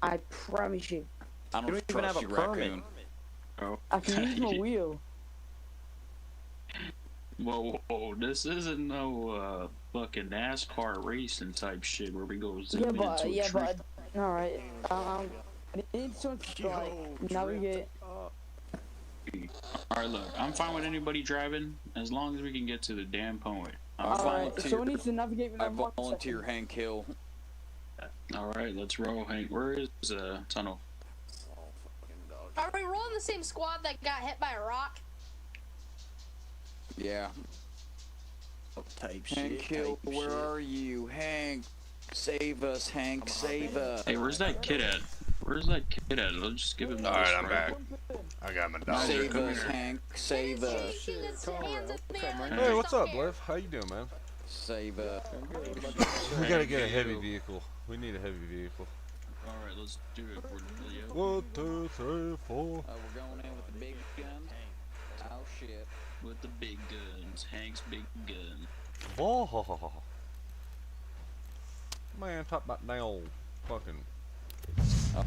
I promise you. I don't You don't even trust have a you, permit. raccoon. Oh. I can use my wheel. Whoa, this isn't no fucking NASCAR racing type shit where we go zoom into a tree. All right. I need someone to like navigate. Alright, look, I'm fine with anybody driving as long as we can get to the damn point. Alright, someone needs to navigate me. I volunteer Hank Hill. Alright, let's roll, Hank. Where is tunnel? Are we rolling the same squad that got hit by a rock? Yeah. Type Hank shit. Hill, type where shit. are you? Hank, save us. Hank, save us. Hey, where's that kid at? Where's that kid at? Let's just give him the Alright, I'm back. I got my dog. Save us, Hank. Save us. Hey, what's up, Bliff? How you doing, man? Save us. We gotta get a heavy vehicle. We need a heavy vehicle. Alright, let's do it. We're 1, 2, 3, 4. We're going in with the big guns. Oh shit. with the big guns. Hank's big gun. Whoa. Man, talk about now fucking.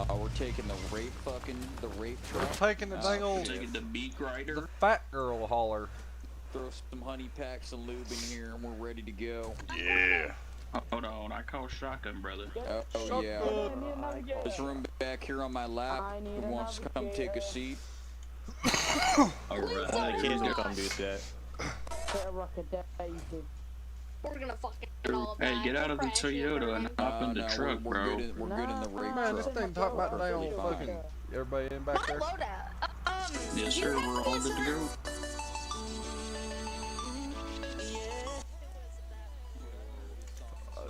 We're taking the rape truck. We're taking the dang old. Taking the beak rider. The fat girl hauler. Throw some honey packs of lube in here and we're ready to go. Yeah. Hold on, I call shotgun, brother. Oh yeah. There's room back here on my lap. Who wants to come take a seat? Alright. The kids will come do that. We're gonna fucking Hey, get out of the Toyota and hop in the truck, bro. We're good in the rape Man, this truck. thing talk about dang old fucking. Everybody in back there? Yes, sir. We're all good to go.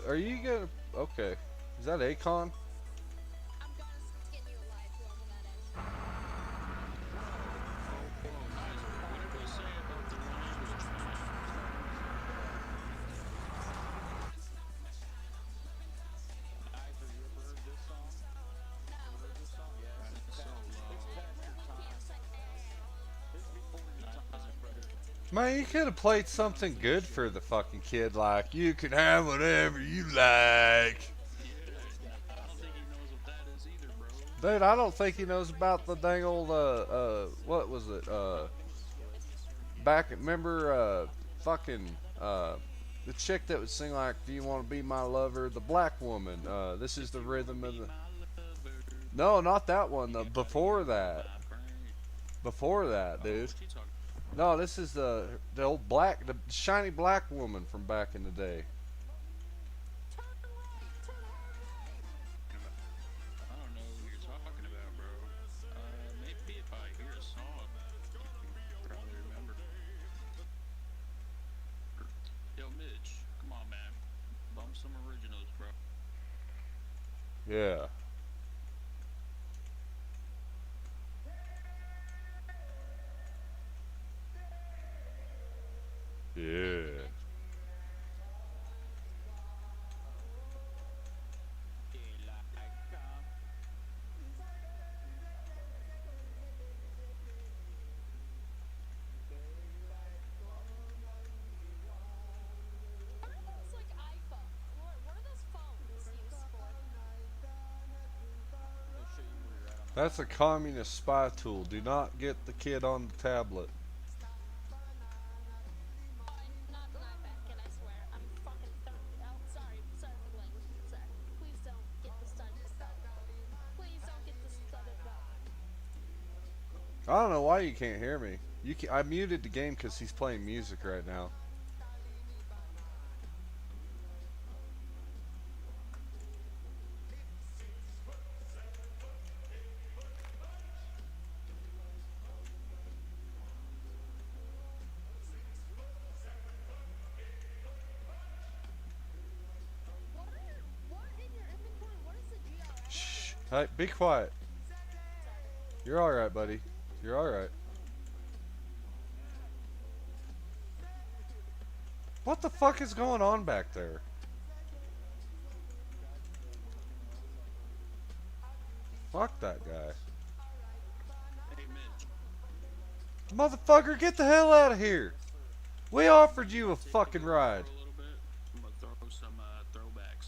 Are you gonna? Okay. Is that Akon? Man, you could have played something good for the fucking kid, like, you can have whatever you like. Dude, I don't think he knows about the dang old, what was it, remember, the chick that would sing like, do you want to be my lover, the black woman, this is the rhythm of the, no, not that one, before that, dude. No, this is the old black, the shiny black woman from back in the day. I don't know who you're talking about, bro. Maybe if I hear a song, you probably remember. Yo, Mitch, come on, man. Bump some originals, bro. Yeah. Yeah. That's a communist spy tool. Do not get the kid on the tablet. I don't know why you can't hear me. I muted the game because he's playing music right now. Shh. Hey, be quiet. You're alright, buddy. You're alright. What the fuck is going on back there? Fuck that guy. Motherfucker, get the hell out of here. We offered you a fucking ride. I'm gonna throw some throwbacks.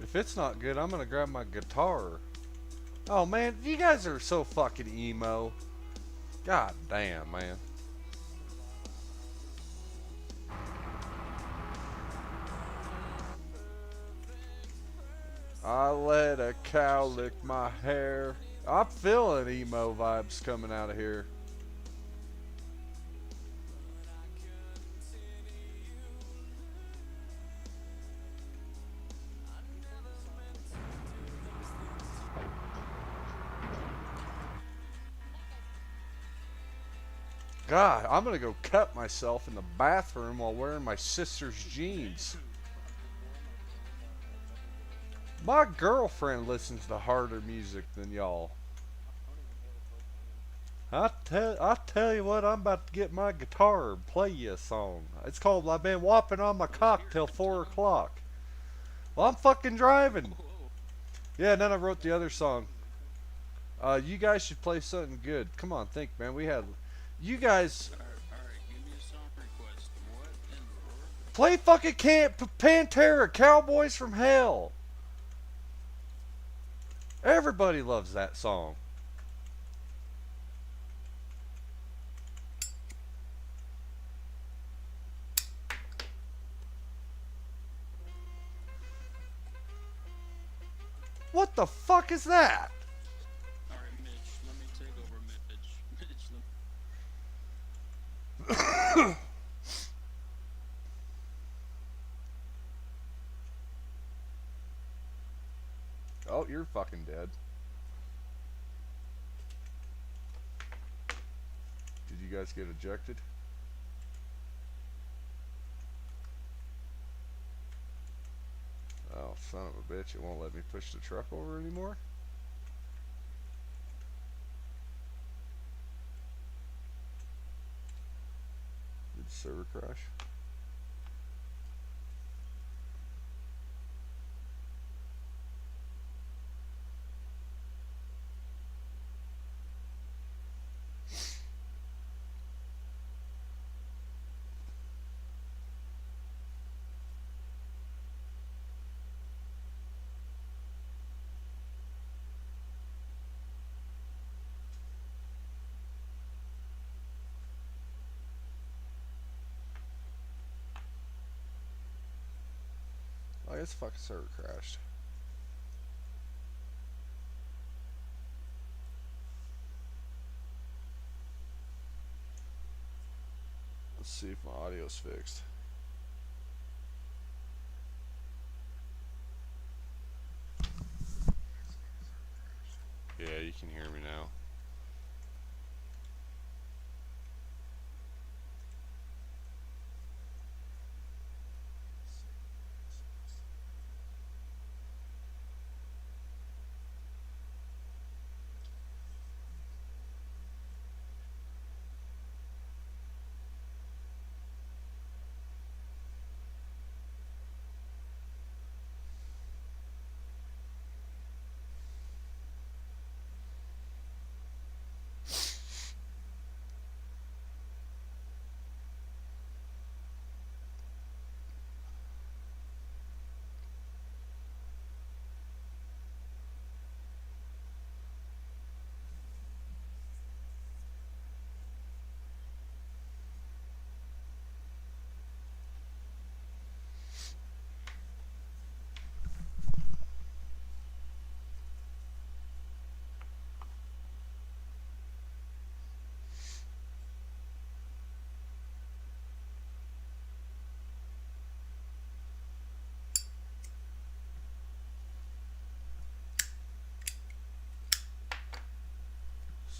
If it's not good, I'm gonna grab my guitar. Oh man, you guys are so fucking emo. God damn, man. I let a cow lick my hair. I'm feeling emo vibes coming out of here. God, I'm gonna go cut myself in the bathroom while wearing my sister's jeans. My girlfriend listens to harder music than y'all. I tell you what, I'm about to get my guitar and play you a song. It's called I've Been Whopping on My Cock Till 4 o'clock. Well, I'm fucking driving. Yeah, and then I wrote the other song. You guys should play something good. Come on, think, man. You guys... Play fucking Pantera, Cowboys from Hell. Everybody loves that song. What the fuck is that? Alright, Mitch, let me take over, Mitch. Oh, you're fucking dead. Did you guys get ejected? Oh, son of a bitch, it won't let me push the truck over anymore? Did the server crash? Oh, it's fucking server crashed. Let's see if my audio's fixed. Yeah, you can hear me now.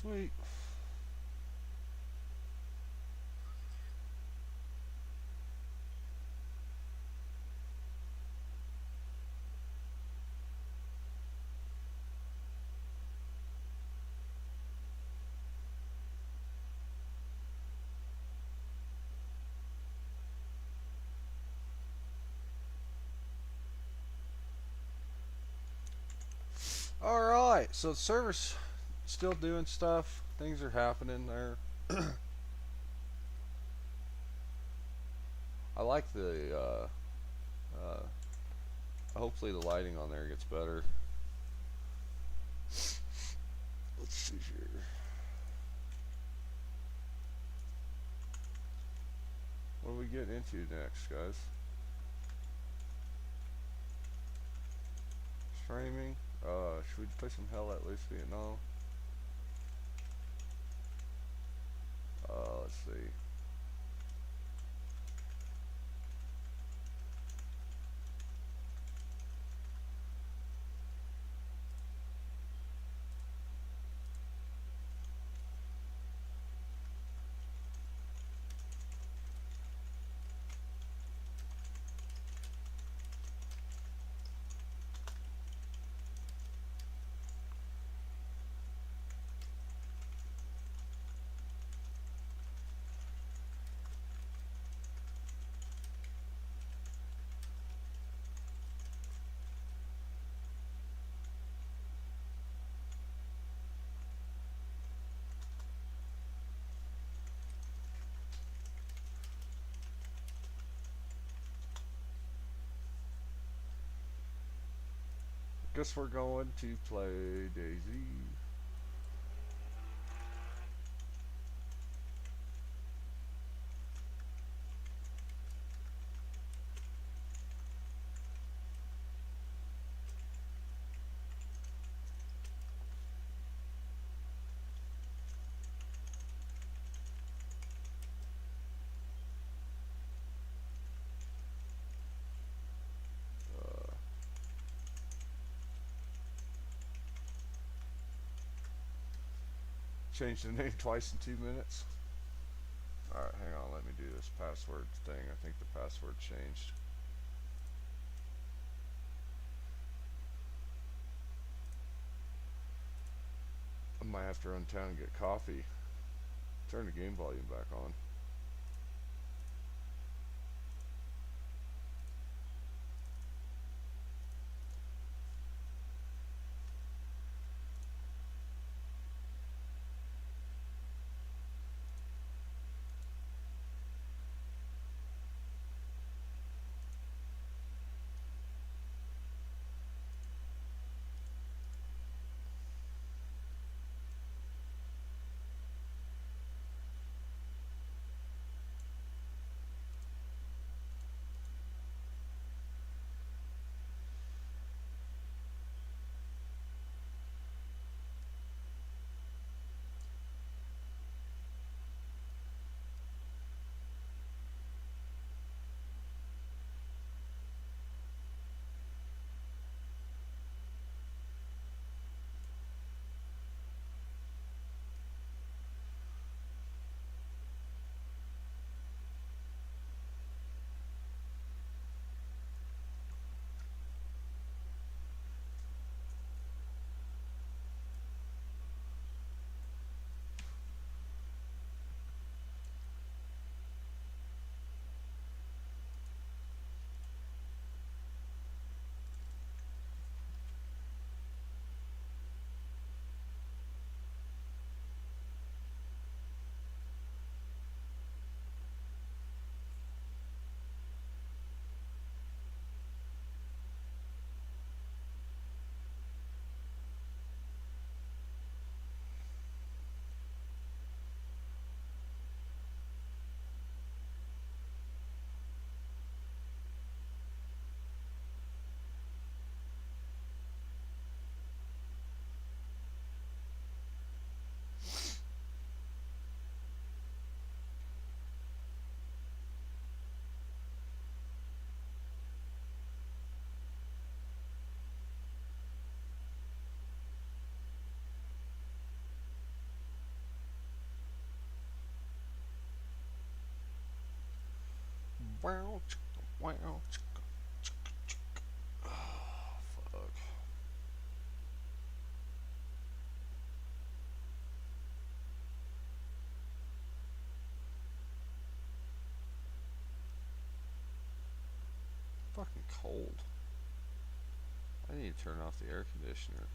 Sweet. Alright, so the server's still doing stuff. Things are happening there. I like the, hopefully the lighting on there gets better. Let's see here. What are we getting into next, guys? Streaming. Should we play some Hell at Loose Vietnam? Let's see. Guess we're going to play Daisy. Change the name twice in 2 minutes. Alright, hang on, let me do this password thing. I think the password changed. I might have to run down and get coffee. Turn the game volume back on. Wow, wow. Oh, fuck. Fucking cold. I need to turn off the air conditioner.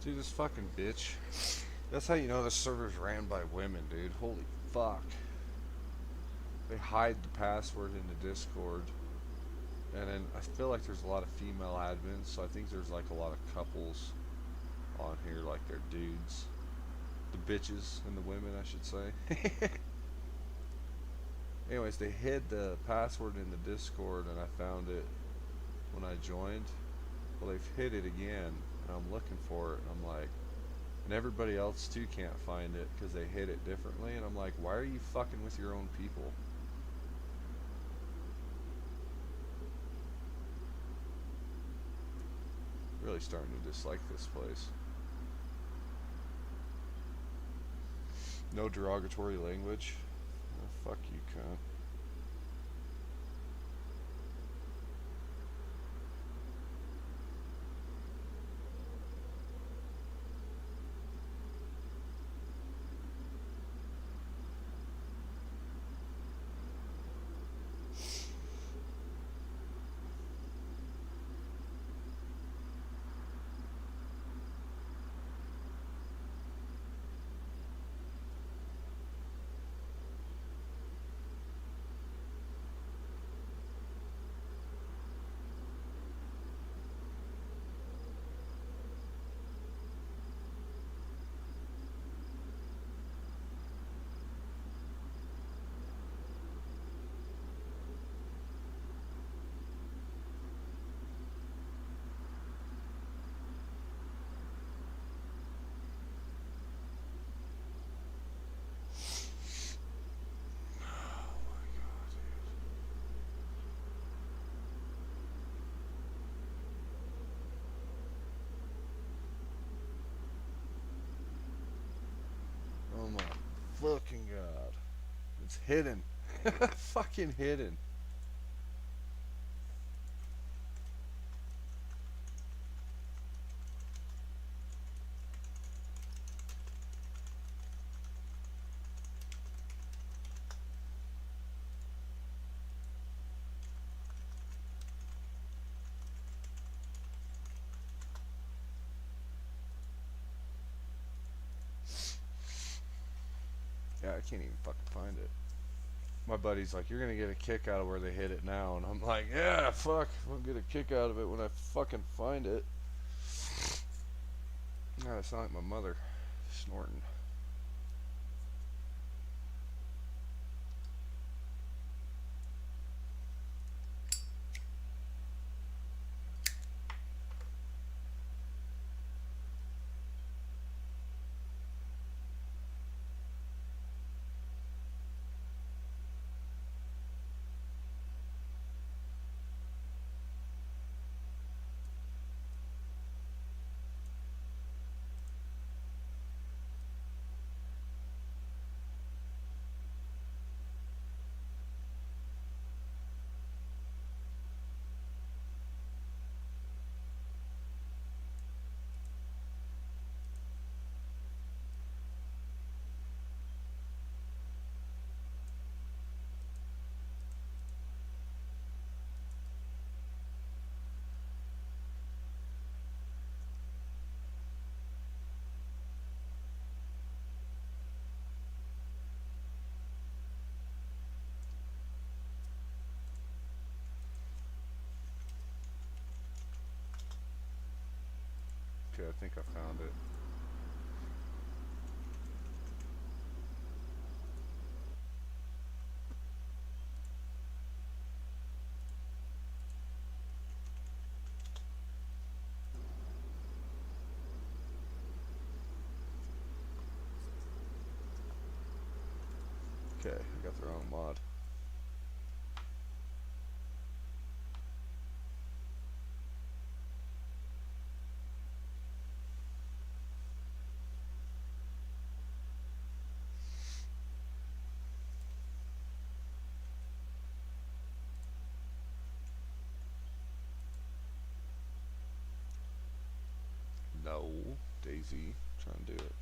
Dude, this fucking bitch. That's how you know the server's ran by women, dude. Holy fuck. They hide the password in the Discord. And then I feel like there's a lot of female admins, so I think there's like a lot of couples on here, like they're dudes. The bitches and the women, I should say. Anyways, they hid the password in the Discord, and I found it when I joined. Well, they've hid it again, and I'm looking for it, and I'm like, and everybody else too can't find it because they hid it differently, and I'm like, why are you fucking with your own people? Really starting to dislike this place. No derogatory language. Oh, fuck you, cunt. Oh my fucking god. It's hidden. Fucking hidden. Yeah, I can't even fucking find it. My buddy's like, you're gonna get a kick out of where they hid it now, and I'm like, yeah, fuck, I'll get a kick out of it when I fucking find it. God, I sound like my mother snorting. Okay, I think I found it. Okay, I got the wrong mod. No, Daisy, trying to do it.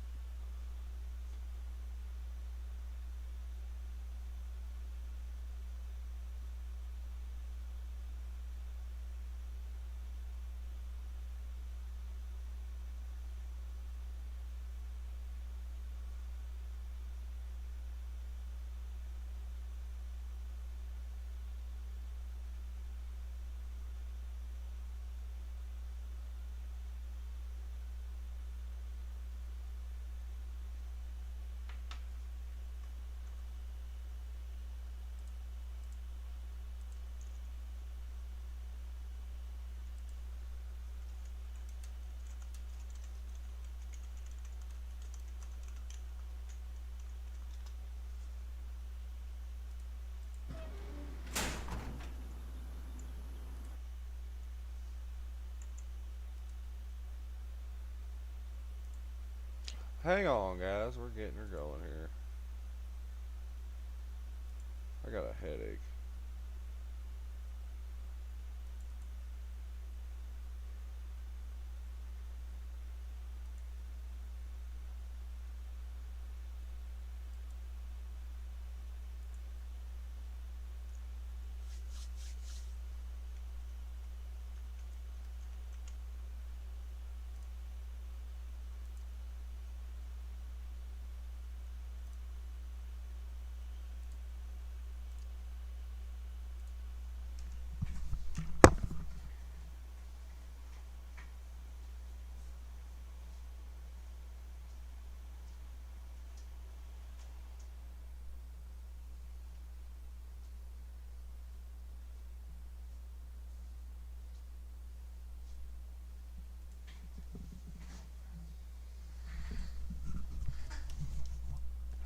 Hang on, guys. We're getting her going here. I got a headache.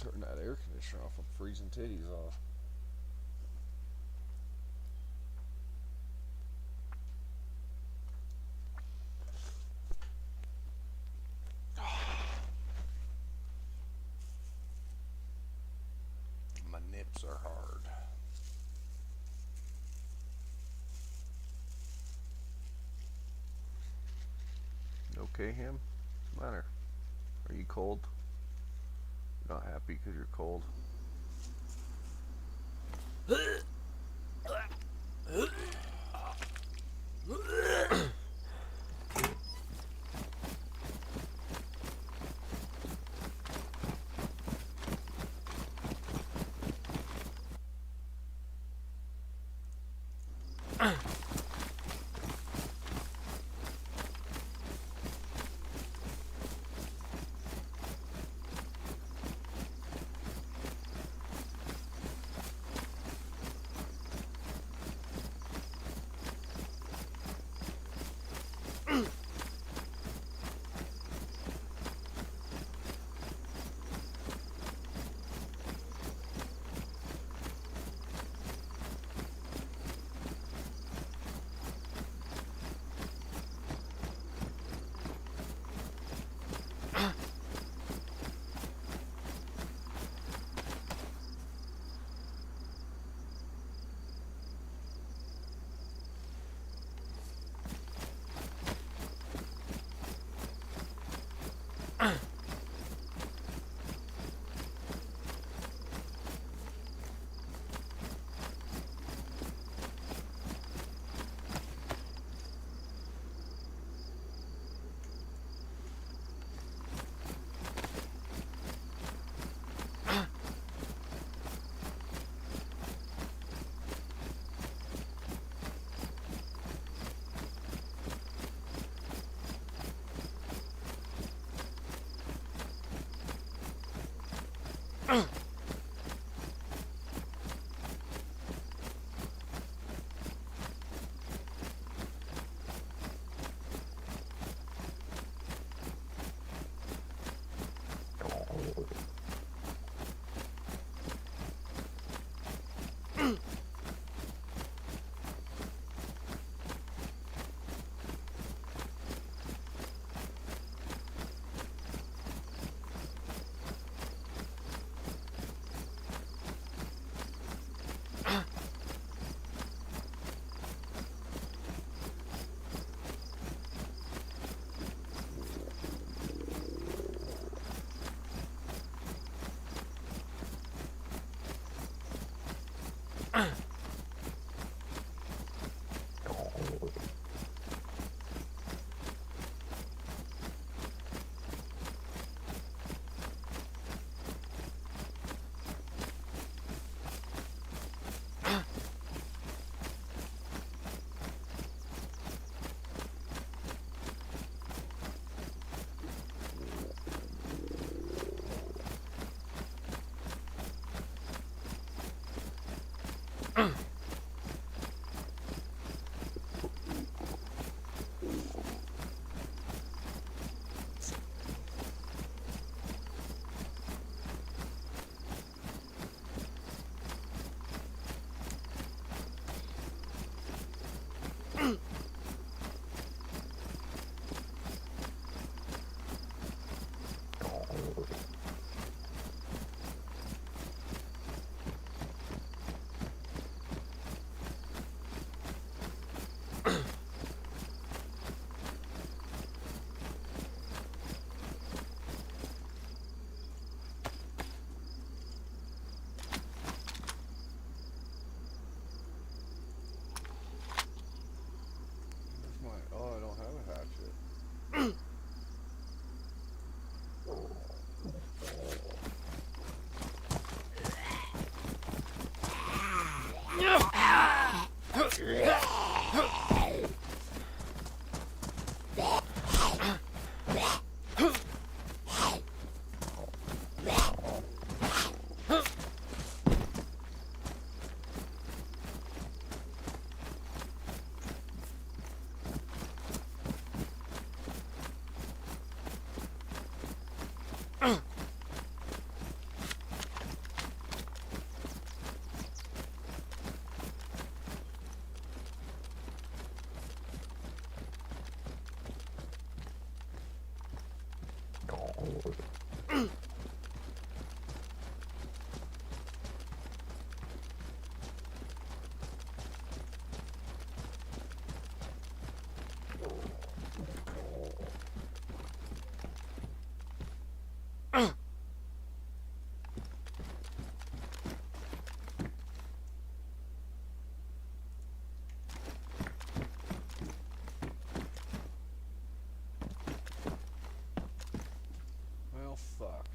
Turn that air conditioner off. I'm freezing titties off. My nips are hard. You okay, him? What's the matter? Are you cold? You're not happy because you're cold. Well, fuck.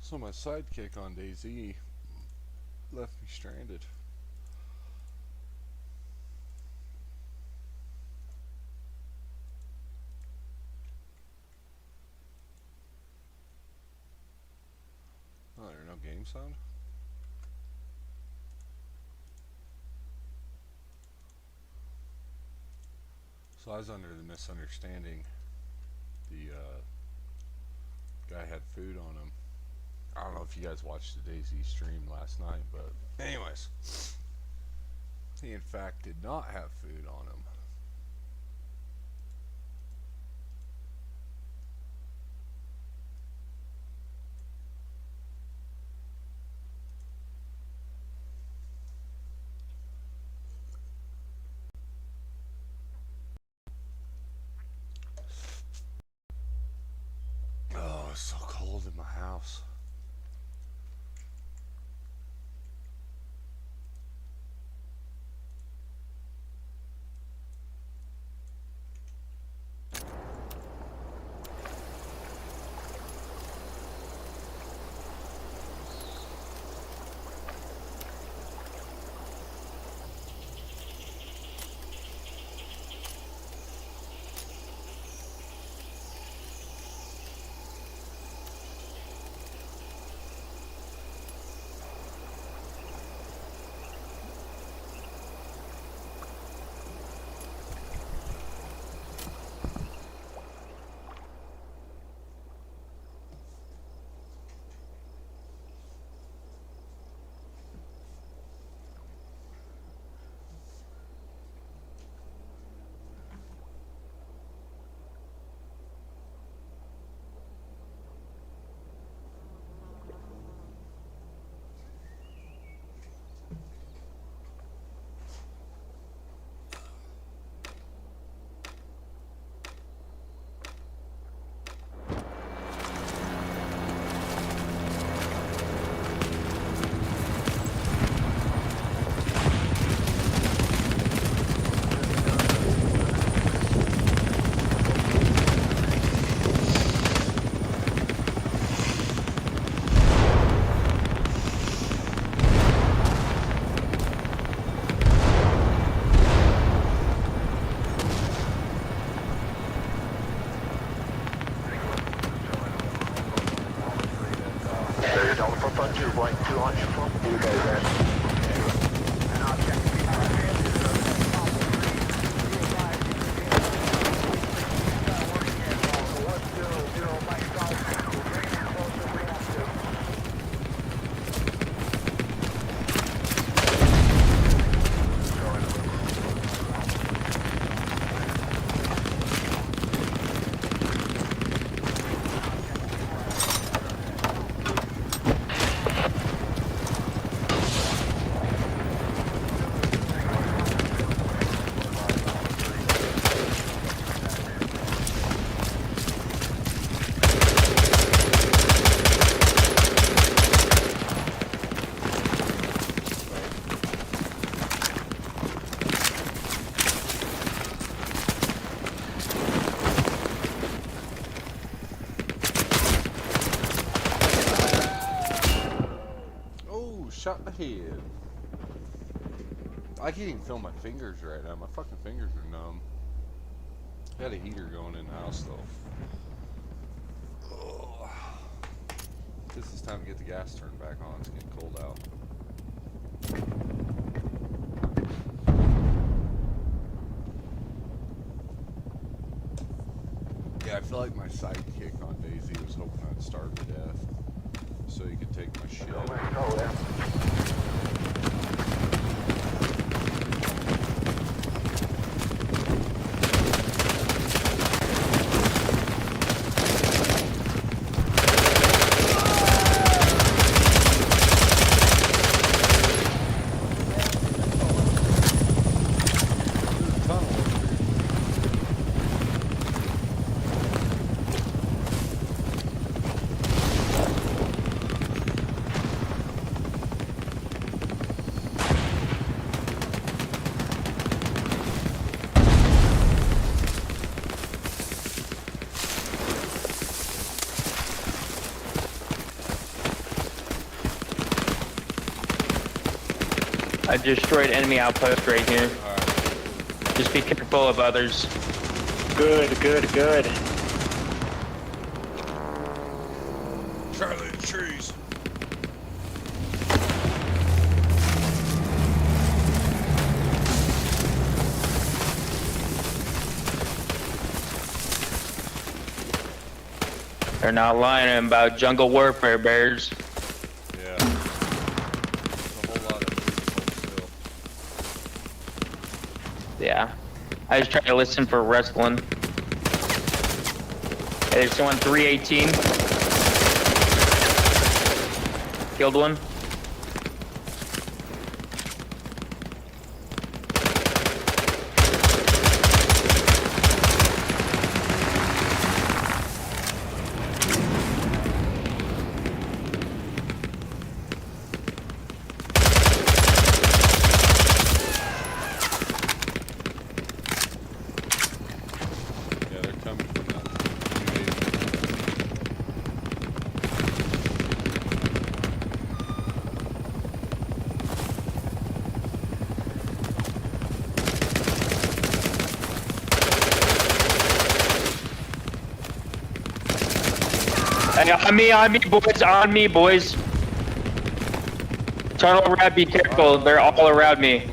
So my sidekick on DayZ left me stranded. Oh, there's no game sound? So I was under the misunderstanding the guy had food on him. I don't know if you guys watched the DayZ stream last night, but anyways, he in fact did not have food on him. Oh, it's so cold in my house. Shot in the head. I can't even feel my fingers right now. My fucking fingers are numb. I had a heater going in the house though. Oh. This is time to get the gas turned back on. It's getting cold out. Yeah, I feel like my sidekick on DayZ was hoping I'd starve to death so he could take my shit. I destroyed enemy outpost right here. Just be careful of others. Good, good, good. Charlie in the trees. They're not lying about jungle warfare, bears. Yeah. There's a whole lot of movement still. Yeah. I was trying to listen for wrestling. Hey, there's someone 318. Killed one. Yeah, they're coming from that. Hey, on me, boys. Tunnel rat, be careful. They're all around me.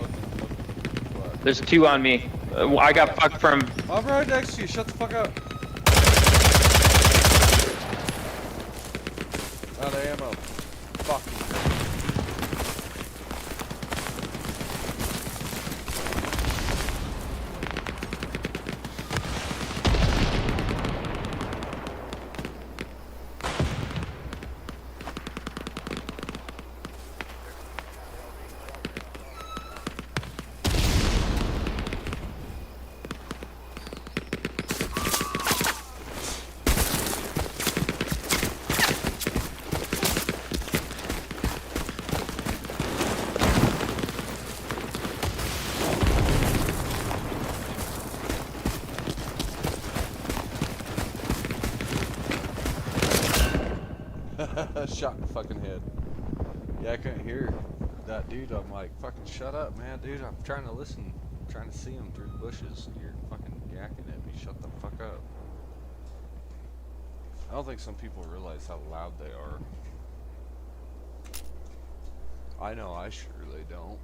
There's 2 on me. I got fucked from. I'm right next to you. Shut the fuck up. Out of ammo. Fucking. Shot in the fucking head. Yeah, I couldn't hear that dude. I'm like, fucking shut up, man, dude. I'm trying to listen. I'm trying to see him through the bushes. You're fucking yakking at me. Shut the fuck up. I don't think some people realize how loud they are. I know I surely don't.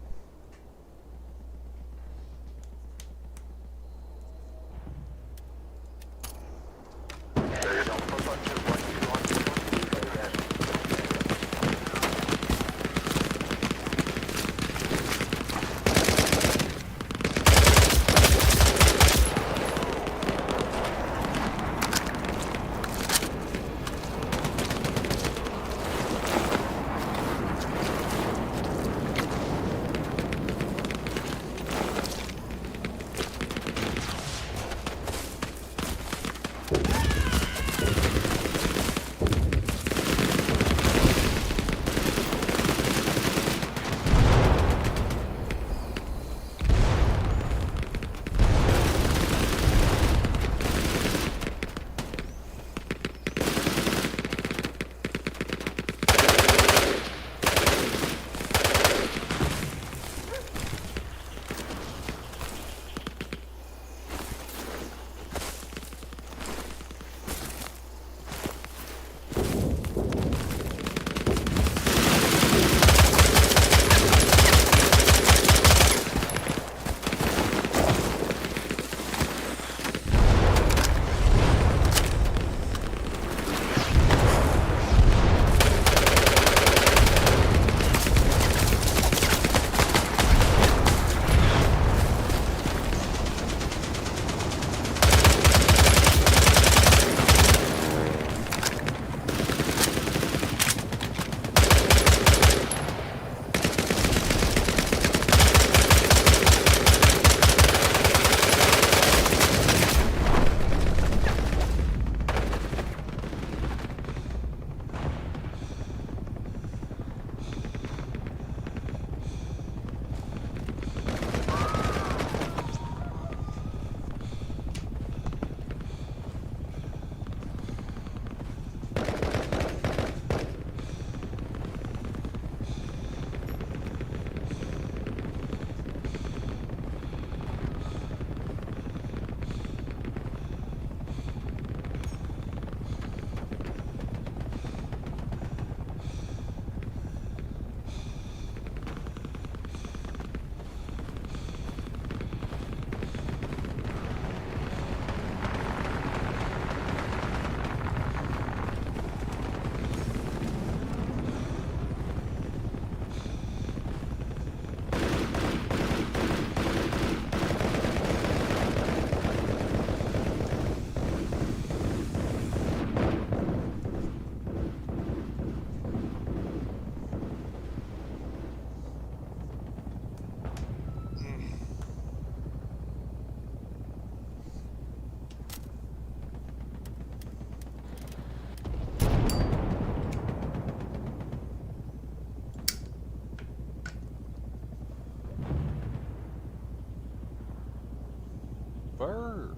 Burr.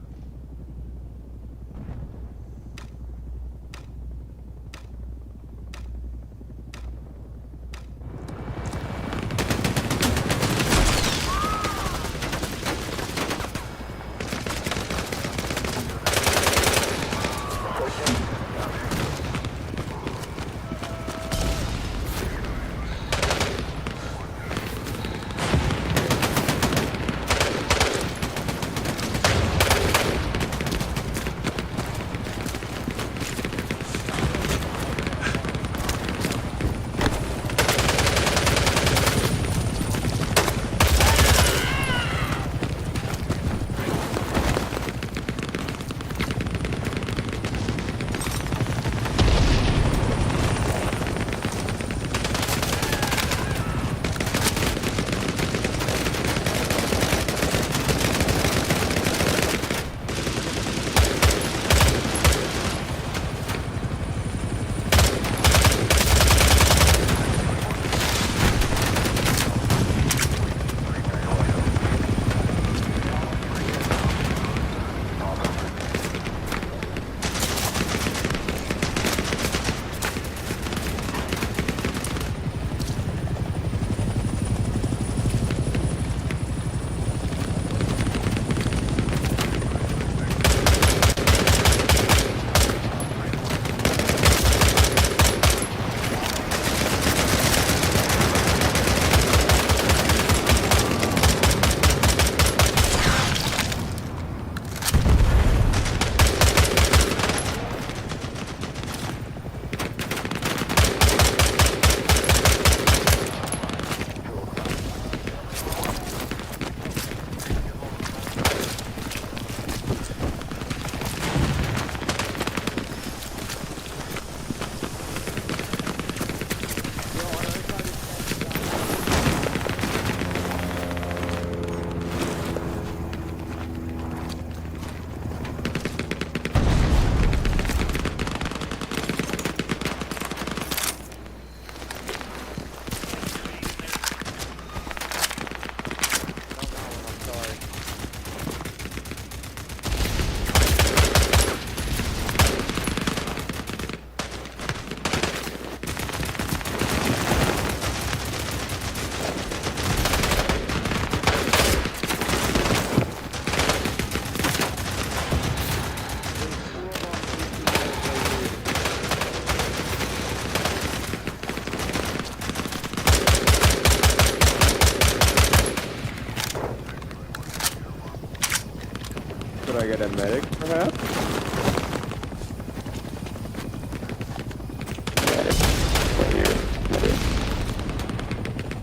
Could I get a medic, perhaps?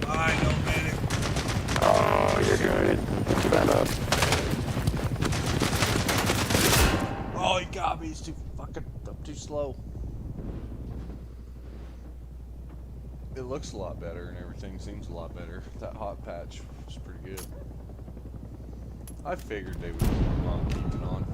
I know, medic. Oh, you're good. Stand up. Oh, he got me. He's too fucking up too slow. It looks a lot better and everything seems a lot better. That hot patch was pretty good. I figured they would keep on keeping on.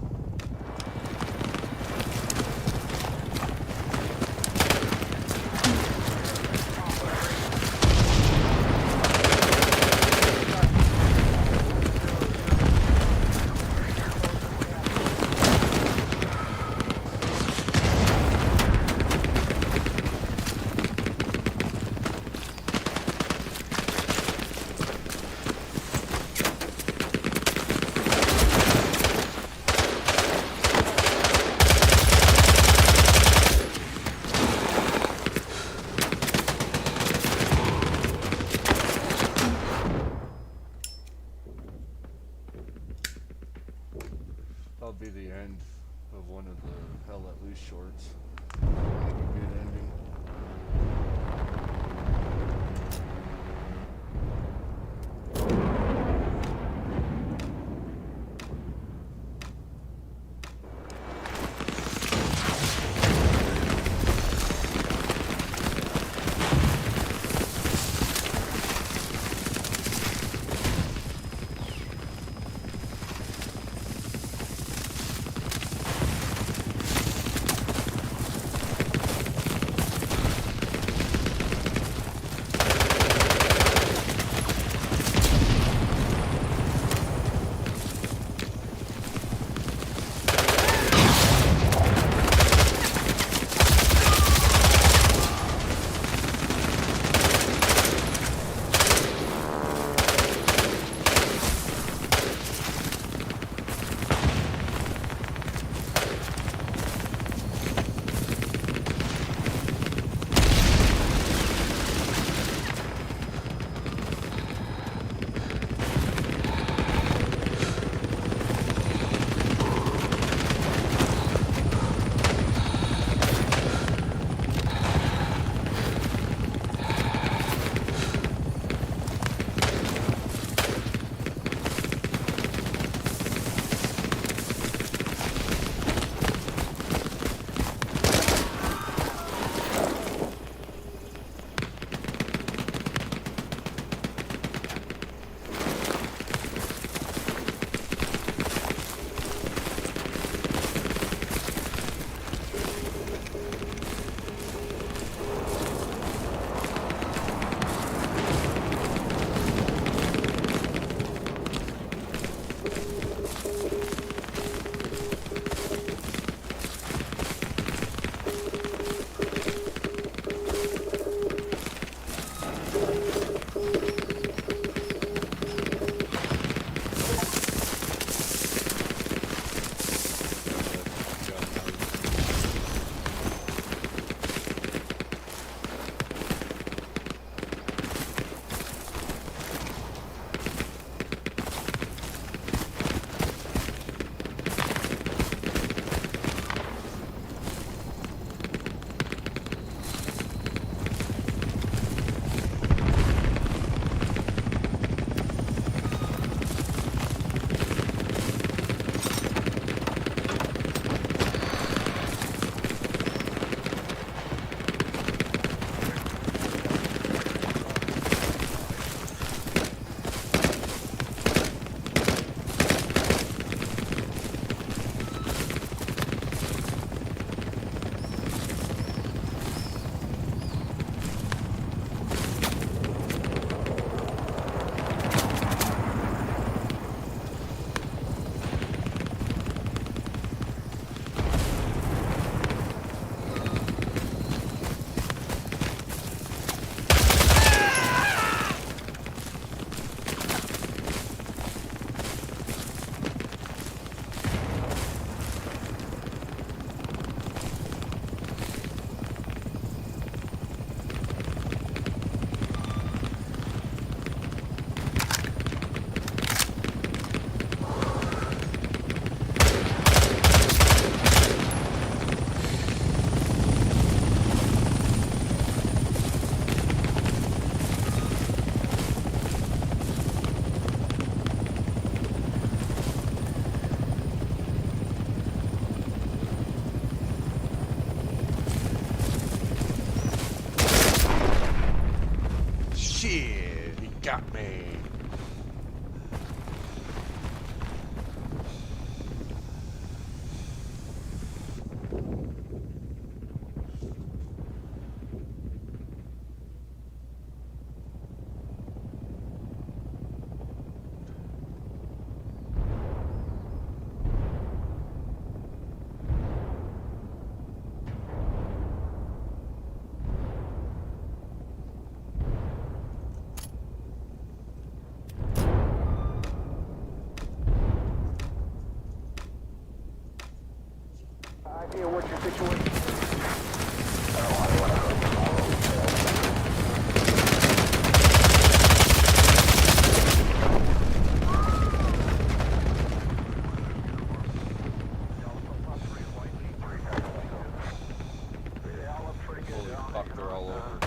That'll be the end of one of the Hell Let Loose shorts. Make a good ending. Shit, he got me. Idea what your situation is. Holy fuck, they're all over.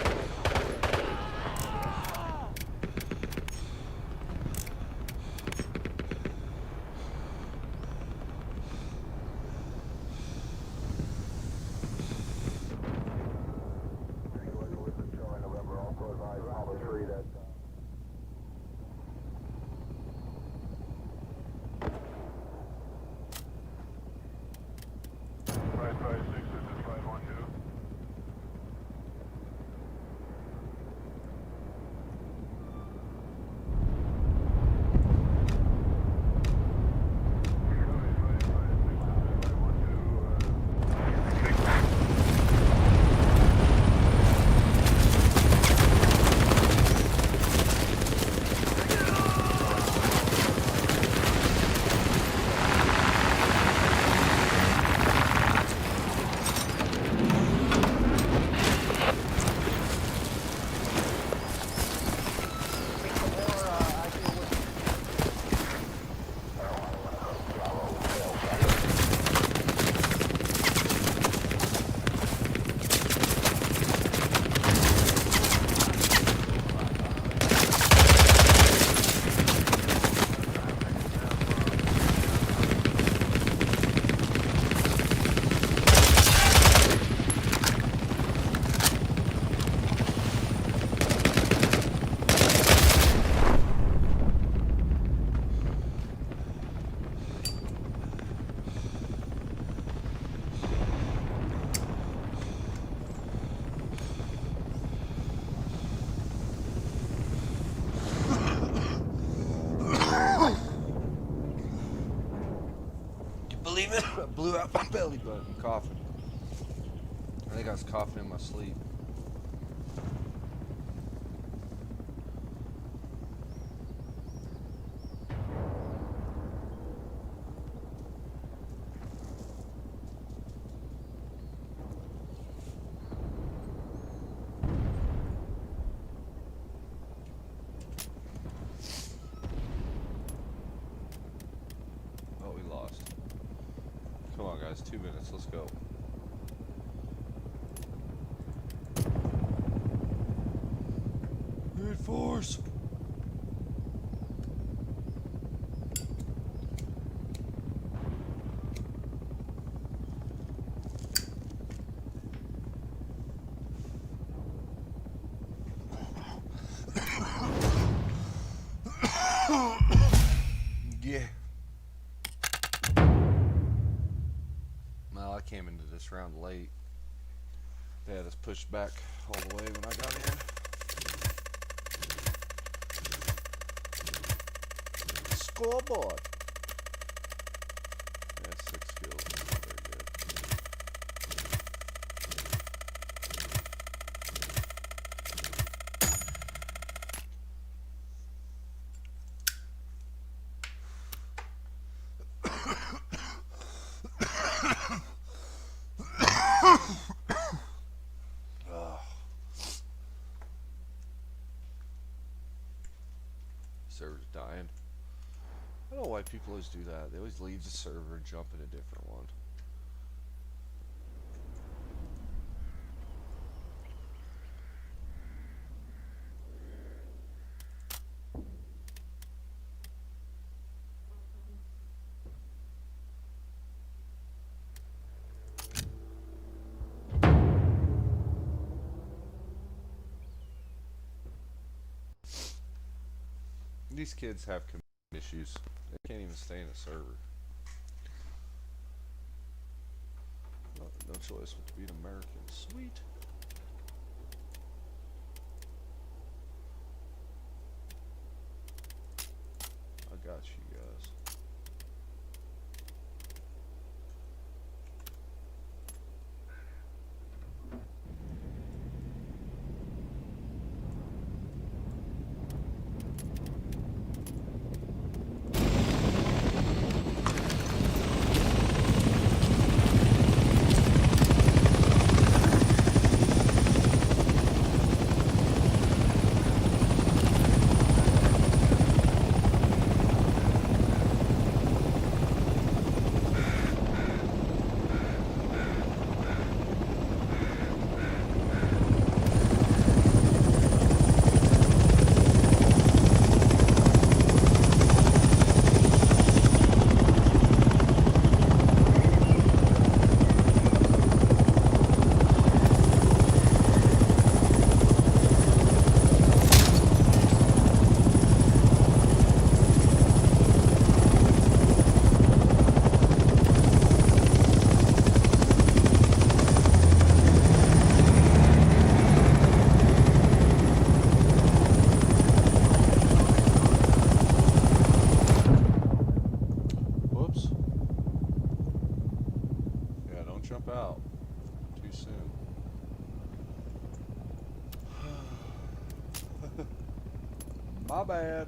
Believe it? I blew out my belly button coughing. I think I was coughing in my sleep. Oh, we lost. Come on, guys. 2 minutes. Let's go. Good force. Yeah. Well, I came into this round late. They had us pushed back all the way when I got in. Scoreboard. Yeah, 6 kills. That's not very good. Server's dying. I don't know why people always do that. They always leave the server and jump in a different one. These kids have issues. They can't even stay in a server. No choice but to be an American. Sweet. I got you guys. Jump out too soon. My bad.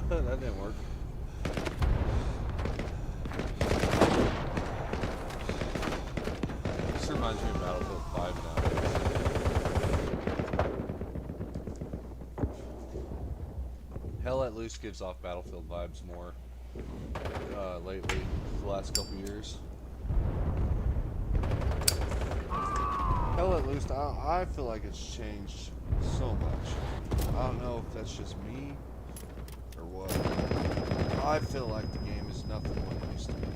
That didn't work. This reminds me of Battlefield 5 now. Hell Let Loose gives off Battlefield vibes more lately, the last couple years. Hell Let Loose, I feel like it's changed so much. I don't know if that's just me or what. I feel like the game is nothing what it used to be.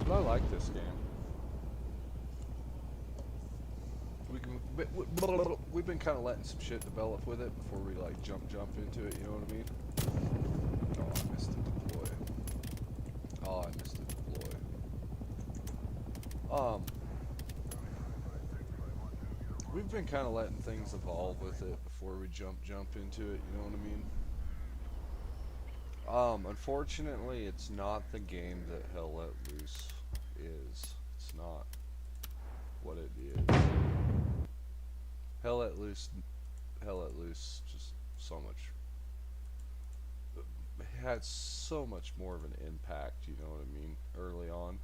But I like this game. We've been kind of letting some shit develop with it before we like jump into it. You know what I mean? Oh, I missed the deploy. Oh, I missed the deploy. We've been kind of letting things evolve with it before we jump into it. You know what I mean? Unfortunately, it's not the game that Hell Let Loose is. It's not what it is. Hell Let Loose, just so much. It had so much more of an impact. You know what I mean? Early on.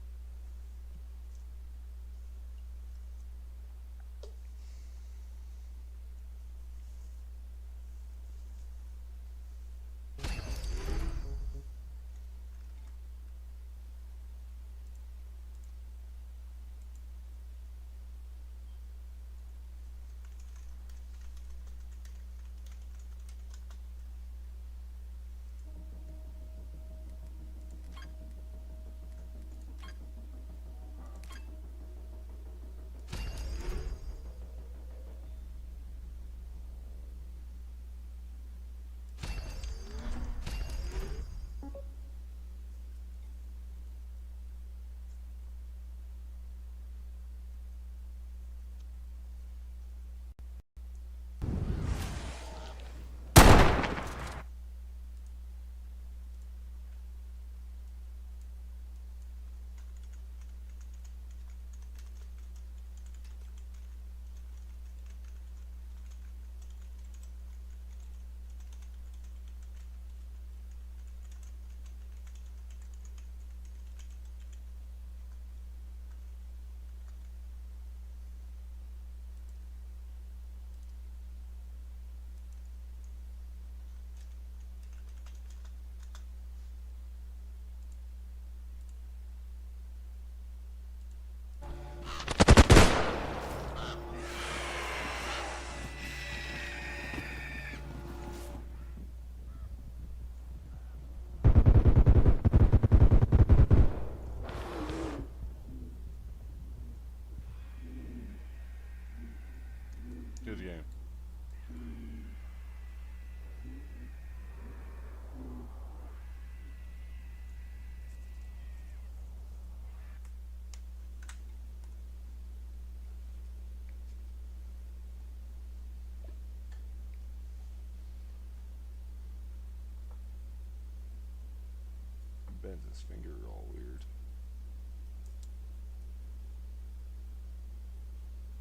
is his finger all weird?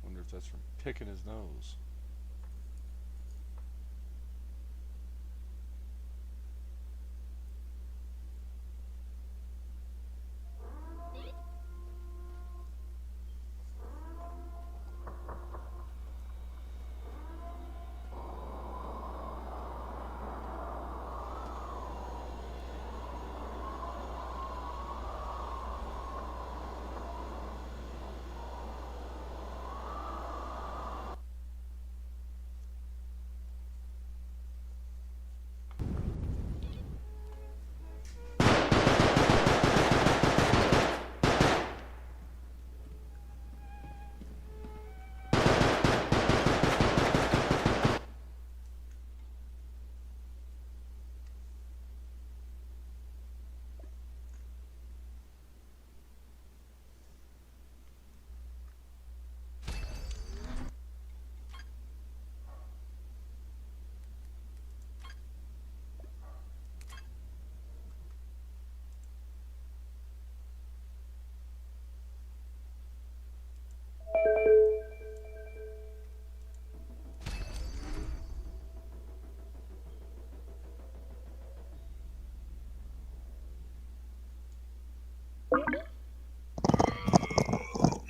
Wonder if that's from picking his nose.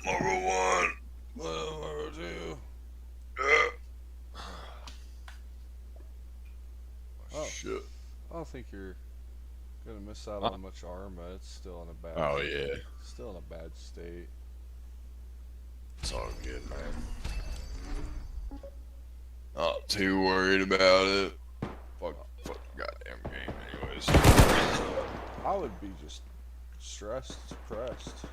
Number one. Number two. Oh shit! I don't think you're gonna miss out on much armor. It's still in a bad. Oh yeah. Still in a bad state. It's all good, man. Not too worried about it. Fuck the goddamn game, anyways. I would be just stressed, depressed.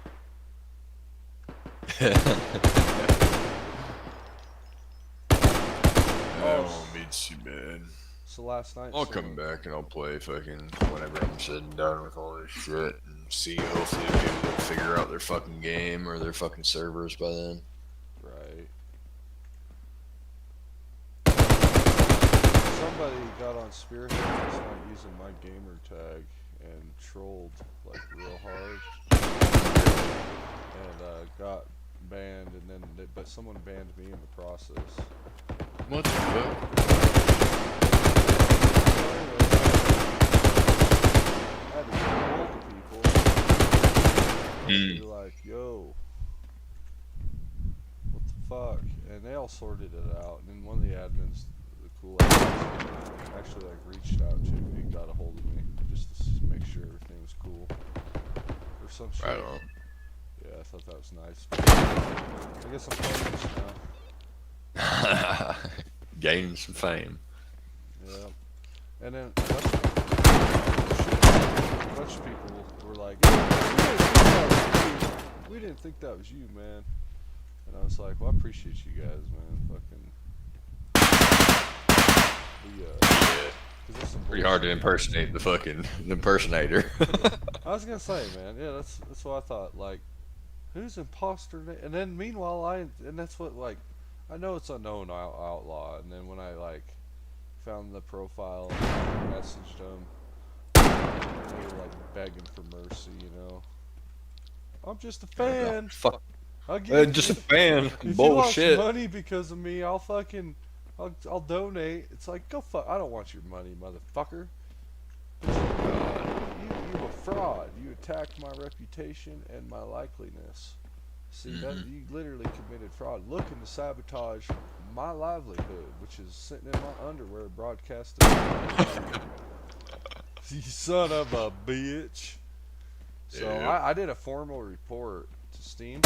I won't be too bad. So last night, I'll come back and I'll play fucking whenever I'm said and done with all this shit and see. Hopefully, maybe they'll figure out their fucking game or their fucking servers by then. Right. Somebody got on Spearhead last night using my gamer tag and trolled like real hard, and got banned. And then, but someone banned me in the process. What the fuck? I had to get hold of people. They're like, yo, what the fuck? And they all sorted it out. And then one of the admins, the cool admins, actually like reached out to me, got a hold of me, just to make sure everything was cool. Or some shit. Right on. Yeah, I thought that was nice. I guess I'm playing this now. Gaining some fame. Yeah. And then a bunch of people were like, we didn't think that was you, man. And I was like, well, I appreciate you guys, man. Fucking. Pretty hard to impersonate the fucking impersonator. I was gonna say, man, yeah, that's what I thought. Like, who's imposter? And then meanwhile, and that's what, like, I know it's unknown outlaw. And then when I like found the profile and messaged them, they were like begging for mercy, you know. I'm just a fan. Fuck. I'll give Just a fan. If Bullshit. you lost money because of me, I'll I'll donate. It's like, go fuck. I don't want your money, motherfucker. You a fraud. You attacked my reputation and my likeliness. See, that you literally committed fraud, looking to sabotage my livelihood, which is sitting in my underwear broadcasting. You son of a bitch. So I did a formal report to Steam.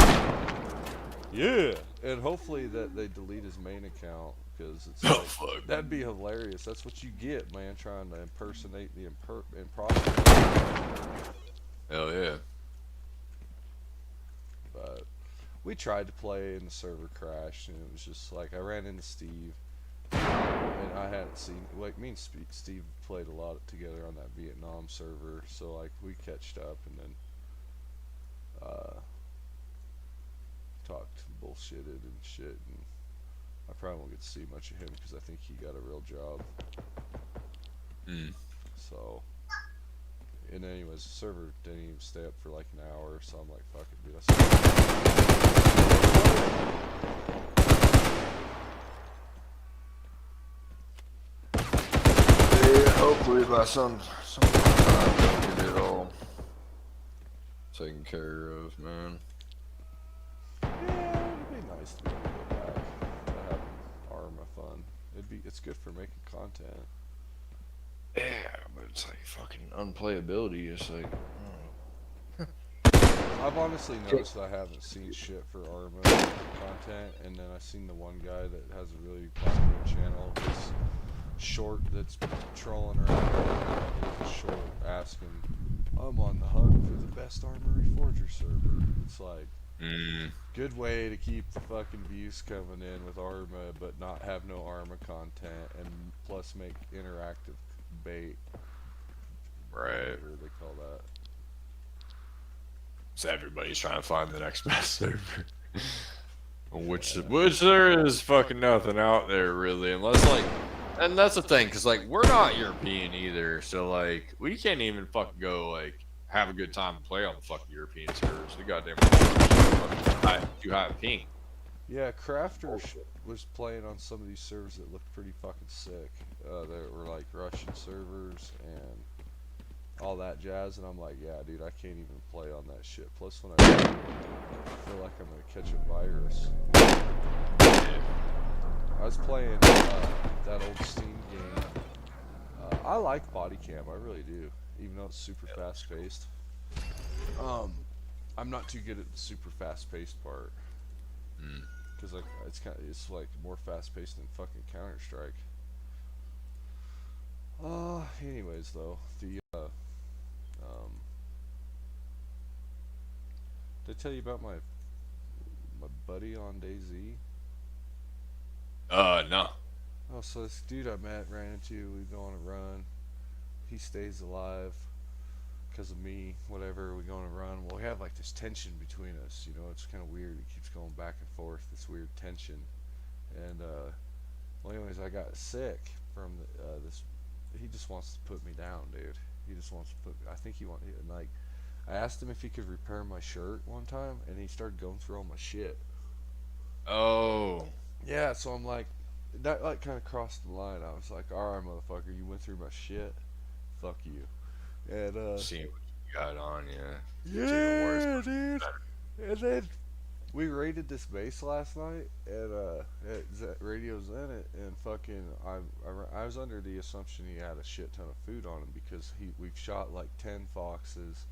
Yeah, and hopefully that they delete his main account, because it's like, that'd be hilarious. That's what you get, man, trying to impersonate the imposter. Hell yeah. But we tried to play and the server crashed, and it was just like, I ran into Steve, and I hadn't seen, like, me and Steve played a lot together on that Vietnam server, so like we catched up, and then talked bullshitted and shit, and I probably won't get to see much of him because I think he got a real job. So And anyways, the server didn't even stay up for like an hour, so I'm like, fuck it, dude. Yeah, hopefully by some time we'll get it all taken care of, man. Yeah, it'd be nice to be able to go back to having Arma fun. It's good for making content. Yeah, but it's like fucking unplayability. It's like, I've honestly noticed I haven't seen shit for Arma content, and then I seen the one guy that has a really popular channel, this short that's trolling around with a short asking, I'm on the hunt for the best Armory Forger server. It's like, good way to keep the fucking views coming in with Arma, but not have no Arma content, and plus make interactive bait. right. Whatever they call that. So everybody's trying to find the next best server. Which there is fucking nothing out there really, unless like, and that's the thing, cause like we're not European either, so like we can't even fucking go like have a good time and play on the fucking European servers. The goddamn too high of ping. Yeah, Crafter was playing on some of these servers that looked pretty fucking sick. That were like Russian servers and all that jazz, and I'm like, yeah, dude, I can't even play on that shit. Plus, when I feel like I'm gonna catch a virus. I was playing that old Steam game. I like Body Cam, I really do, even though it's super fast paced. I'm not too good at the super fast paced part. Cause like it's like more fast paced than fucking Counter Strike. Anyways though, the did I tell you about my buddy on DayZ? No. Oh, so this dude I ran into, we go on a run. He stays alive because of me, whatever, we go on a run. Well, we have like this tension between us, you know, it's kind of weird. It keeps going back and forth, this weird tension. And, well, anyways, I got sick from this. He just wants to put me down, dude. He just wants to put me, I think he wants, and like, I asked him if he could repair my shirt one time, and he started going through all my shit. Oh. Yeah, so I'm like, that like kind of crossed the line. I was like, alright, motherfucker, you went through my shit. Fuck you. And, seeing what you got on, yeah. Yeah, dude. And then we raided this base last night at Radio Zenit, and fucking I was under the assumption he had a shit ton of food on him because we've shot like 10 foxes,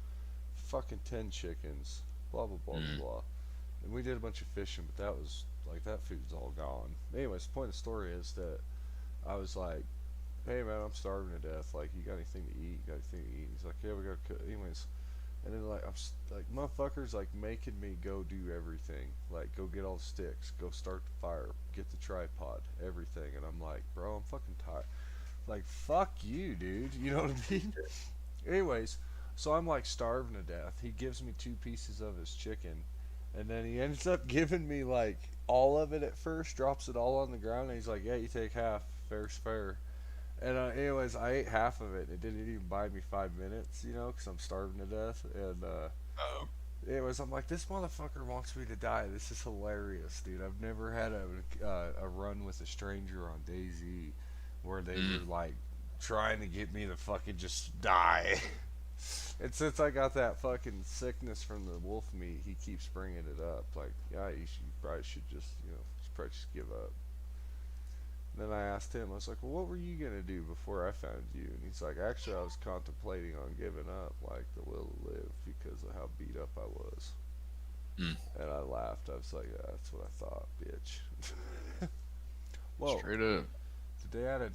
fucking 10 chickens, blah blah blah blah. And we did a bunch of fishing, but that was like, that food's all gone. Anyways, the point of the story is that I was like, hey man, I'm starving to death, like, you got anything to eat? He's like, yeah, we gotta cook. Anyways, and then like, I'm like, motherfuckers like making me go do everything, like go get all the sticks, go start the fire, get the tripod, everything. And I'm like, bro, I'm fucking tired. Like, fuck you, dude, you know what I mean? Anyways, so I'm like starving to death. He gives me 2 pieces of his chicken, and then he ends up giving me like all of it at first, drops it all on the ground, and he's like, yeah, you take half, fair's fair. And anyways, I ate half of it. It didn't even buy me 5 minutes, you know, because I'm starving to death. And anyways, I'm like, this motherfucker wants me to die. This is hilarious, dude. I've never had a run with a stranger on DayZ where they were like trying to get me to fucking just die. And since I got that fucking sickness from the wolf meat, he keeps bringing it up. Like, yeah, you probably should just, you know, probably just give up. Then I asked him, I was like, well, what were you going to do before I found you? And he's like, actually, I was contemplating on giving up, like, the will to live because of how beat up I was. And I laughed. I was like, yeah, that's what I thought, bitch. Whoa. Straight up. Did they add a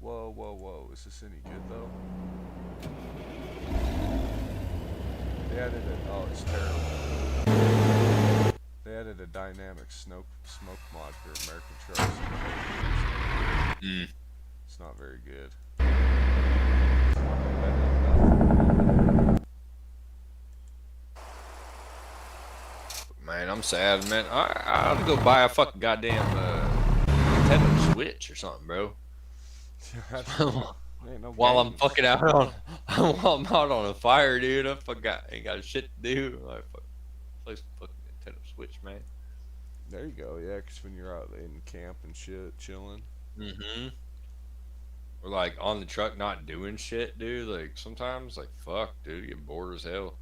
Whoa, whoa, whoa. Is this any good, though? They added oh, it's terrible. They added a dynamic smoke mod for American trucks. It's not very good. Man, I'm sad, man. I ought to go buy a fucking goddamn Nintendo Switch or something, bro. Ain't no while I'm games. fucking out on while I'm out on a fire, dude. Ain't got shit to do. I play some fucking Nintendo Switch, man. There you go. Yeah, 'cause when you're out in camp and shit, chilling. Mm-hmm. Or like on the truck, not doing shit, dude. Like sometimes, like fuck, dude, you get bored as hell.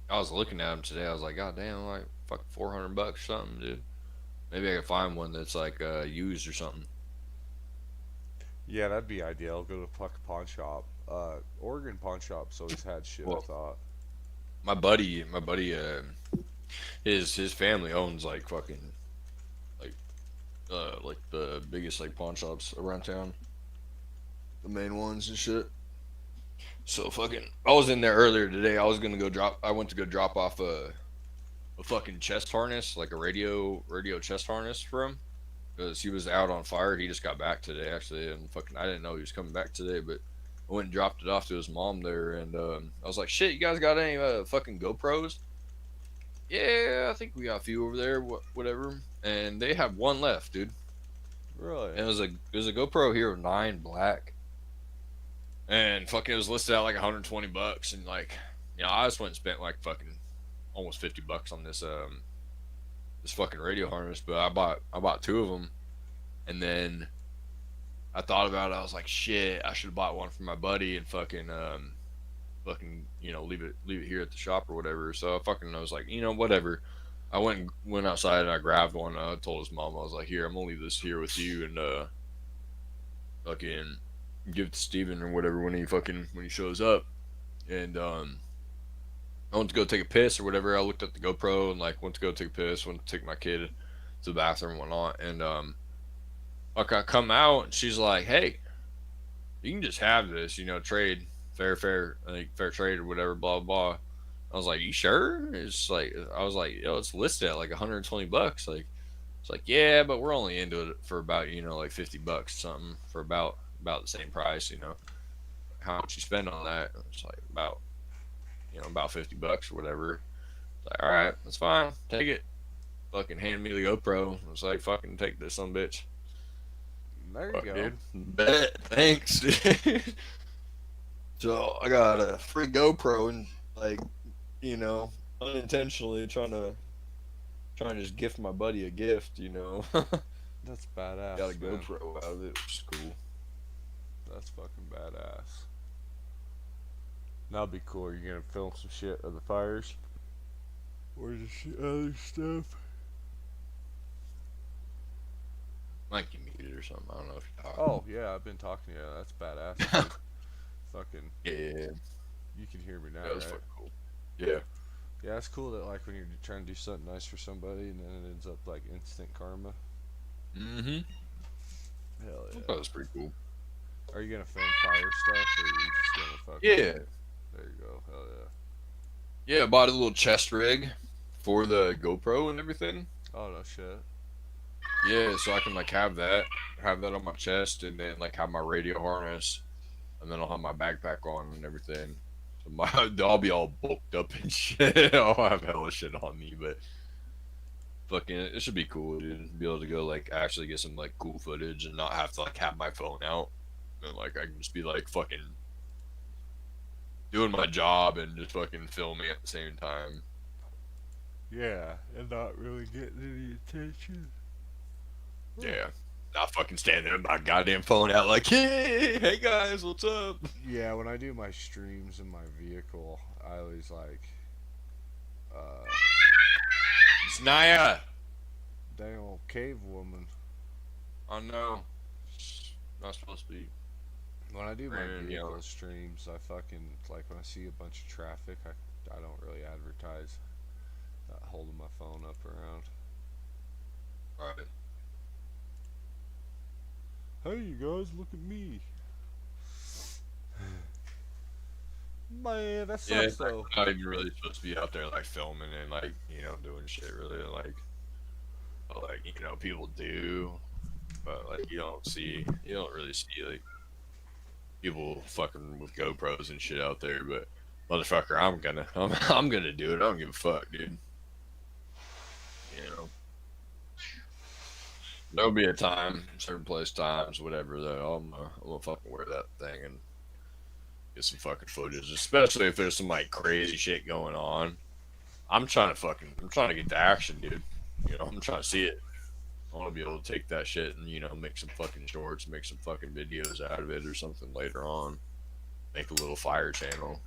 I was looking at them today. I was like, God damn, like fucking $400 or something, dude. Maybe I could find one that's like used or something. Yeah, that'd be ideal. Go to a fucking pawn shop. Oregon pawn shops always had shit. Well, I thought. My buddy, his family owns like fucking like the biggest like pawn shops around town, the main ones and shit. So fucking, I was in there earlier today. I went to go drop off a fucking chest harness, like a radio chest harness for him, because he was out on fire. He just got back today actually, and fucking I didn't know he was coming back today, but I went and dropped it off to his mom there, and I was like, shit, you guys got any fucking GoPros? Yeah, I think we got a few over there, whatever. And they have one left, dude. Really? And it was a GoPro Hero 9 black. And fucking it was listed at like $120, and like, you know, I just went and spent like fucking almost $50 on this this fucking radio harness, but I bought two of them, and then I thought about it. I was like, shit, I should have bought one for my buddy and fucking you know, leave it here at the shop or whatever. So I fucking was like, you know, whatever. I went outside and I grabbed one. I told his mom, I was like, here, I'm gonna leave this here with you, and fucking give it to Steven or whatever when he shows up. And I went to go take a piss or whatever. I looked at the GoPro and like went to go take a piss, went to take my kid to the bathroom and whatnot, and like I come out and she's like, hey, you can just have this, you know, trade fair trade or whatever, blah blah. I was like, you sure? It's like, I was like, yo, it's listed at like $120. Like, it's like, yeah, but we're only into it for about, you know, like $50 or something, for about the same price, you know. How much you spend on that? It's like about, you know, about $50 or whatever. It's like, all right, that's fine, take it. Fucking hand me the GoPro. It's like, fucking take this son bitch. There you go. Dude. Bet. Thanks, dude. So I got a free GoPro and like, you know, unintentionally trying to just gift my buddy a gift, you know. That's badass. Got a man. GoPro out of it, which is cool. That's fucking badass. That'll be cool. You're gonna film some shit of the fires, or just other stuff. Might get muted or something. I don't know if you're talking. Oh yeah, I've been talking to you. That's badass. Dude. Fucking yeah. You can hear me now, That was right? fucking cool. Yeah. Yeah, it's cool that like when you're trying to do something nice for somebody and then it ends up like instant karma. Mm-hmm. Hell yeah. That was pretty cool. Are you gonna film fire stuff, or are you just gonna fucking? Yeah. There you go. Hell yeah. Yeah, I bought a little chest rig for the GoPro and everything. Oh no shit. Yeah, so I can like have that on my chest, and then like have my radio harness, and then I'll have my backpack on and everything. So I'll be all bulked up and shit. I'll have hella shit on me, but fucking it should be cool, dude. Be able to go like actually get some like cool footage and not have to like have my phone out, and like I can just be like fucking doing my job and just fucking filming at the same time. Yeah, and not really getting any attention. Yeah. Not fucking standing with my goddamn phone out like, hey guys, what's up? Yeah, when I do my streams in my vehicle, I always like, It's Naya! Dang old cave woman. Oh no. Not supposed to be. When I do my Man, vehicle yeah. streams, I fucking, like when I see a bunch of traffic, I don't really advertise holding my phone up around. Right. Hey you guys, look at me. Man, that sucks Yeah, it's though. not even really supposed to be out there like filming and like, you know, doing shit really like you know, people do, but like you don't really see like people fucking with GoPros and shit out there, but motherfucker, I'm gonna do it. I don't give a fuck, dude. You There'll be a time, certain place, times, whatever. Though I'm gonna fucking wear that thing and get some fucking footage, especially if there's some like crazy shit going on. I'm trying to get the action, dude. You know, I'm trying to see it. I want to be able to take that shit and, you know, make some fucking shorts, make some fucking videos out of it or something later on. Make a little fire channel.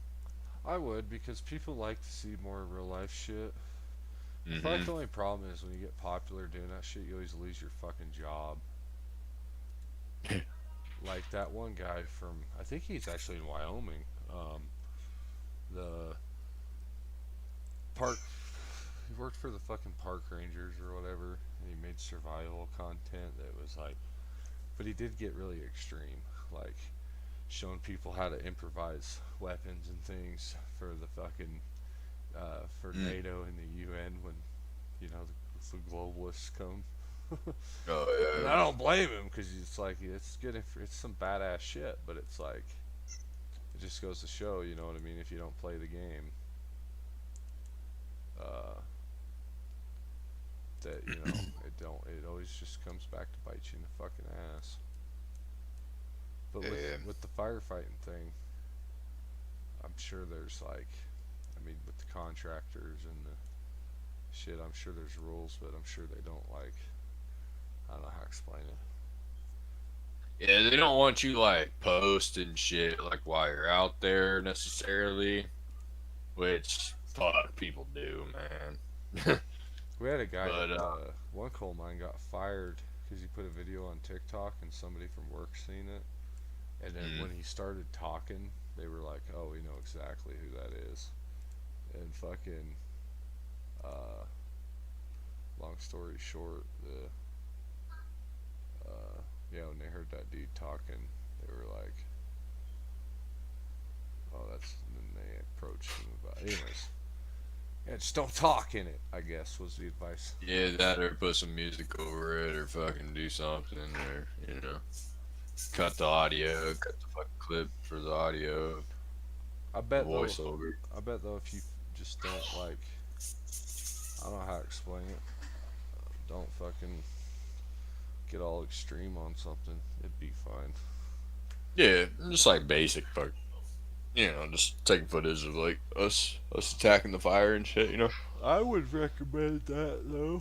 I would, because people like to see more real life shit. I feel like the only problem is when you get popular doing that shit, you always lose your fucking job. Like that one guy from, I think he's actually in Wyoming. The park, he worked for the fucking park rangers or whatever, and he made survival content that was like, but he did get really extreme, like showing people how to improvise weapons and things for the fucking for NATO and the UN when, you know, the globalists come. Oh yeah. And I don't blame him, because it's like, it's good, it's some badass shit, but it's like, it just goes to show, you know what I mean, if you don't play the game, that, you know, it always just comes back to bite you in the fucking ass. But with the firefighting thing, I'm sure there's like, I mean, with the contractors and the shit, I'm sure there's rules, but I'm sure they don't, like, I don't know how to explain it. Yeah, they don't want you like posting shit like while you're out there necessarily, which fuck people do, man. We had a guy, but, one coal mine got fired because he put a video on TikTok and somebody from work seen it, and then when he started talking, they were like, "Oh, we know exactly who that is," and fucking, long story short, yeah, when they heard that dude talking, they were like, "Oh, that's," and then they approached him about it. Anyways, yeah, just don't talk in it, I guess, was the advice. Yeah, that or put some music over it or fucking do something or, you know, cut the audio, cut the fucking clip for the audio. I bet though, voiceover. I bet though, if you just don't, like, I don't know how to explain it, don't fucking get all extreme on something, it'd be fine. Yeah, just like basic fuck, you know, just taking footage of like us attacking the fire and shit, you know. I would recommend that though,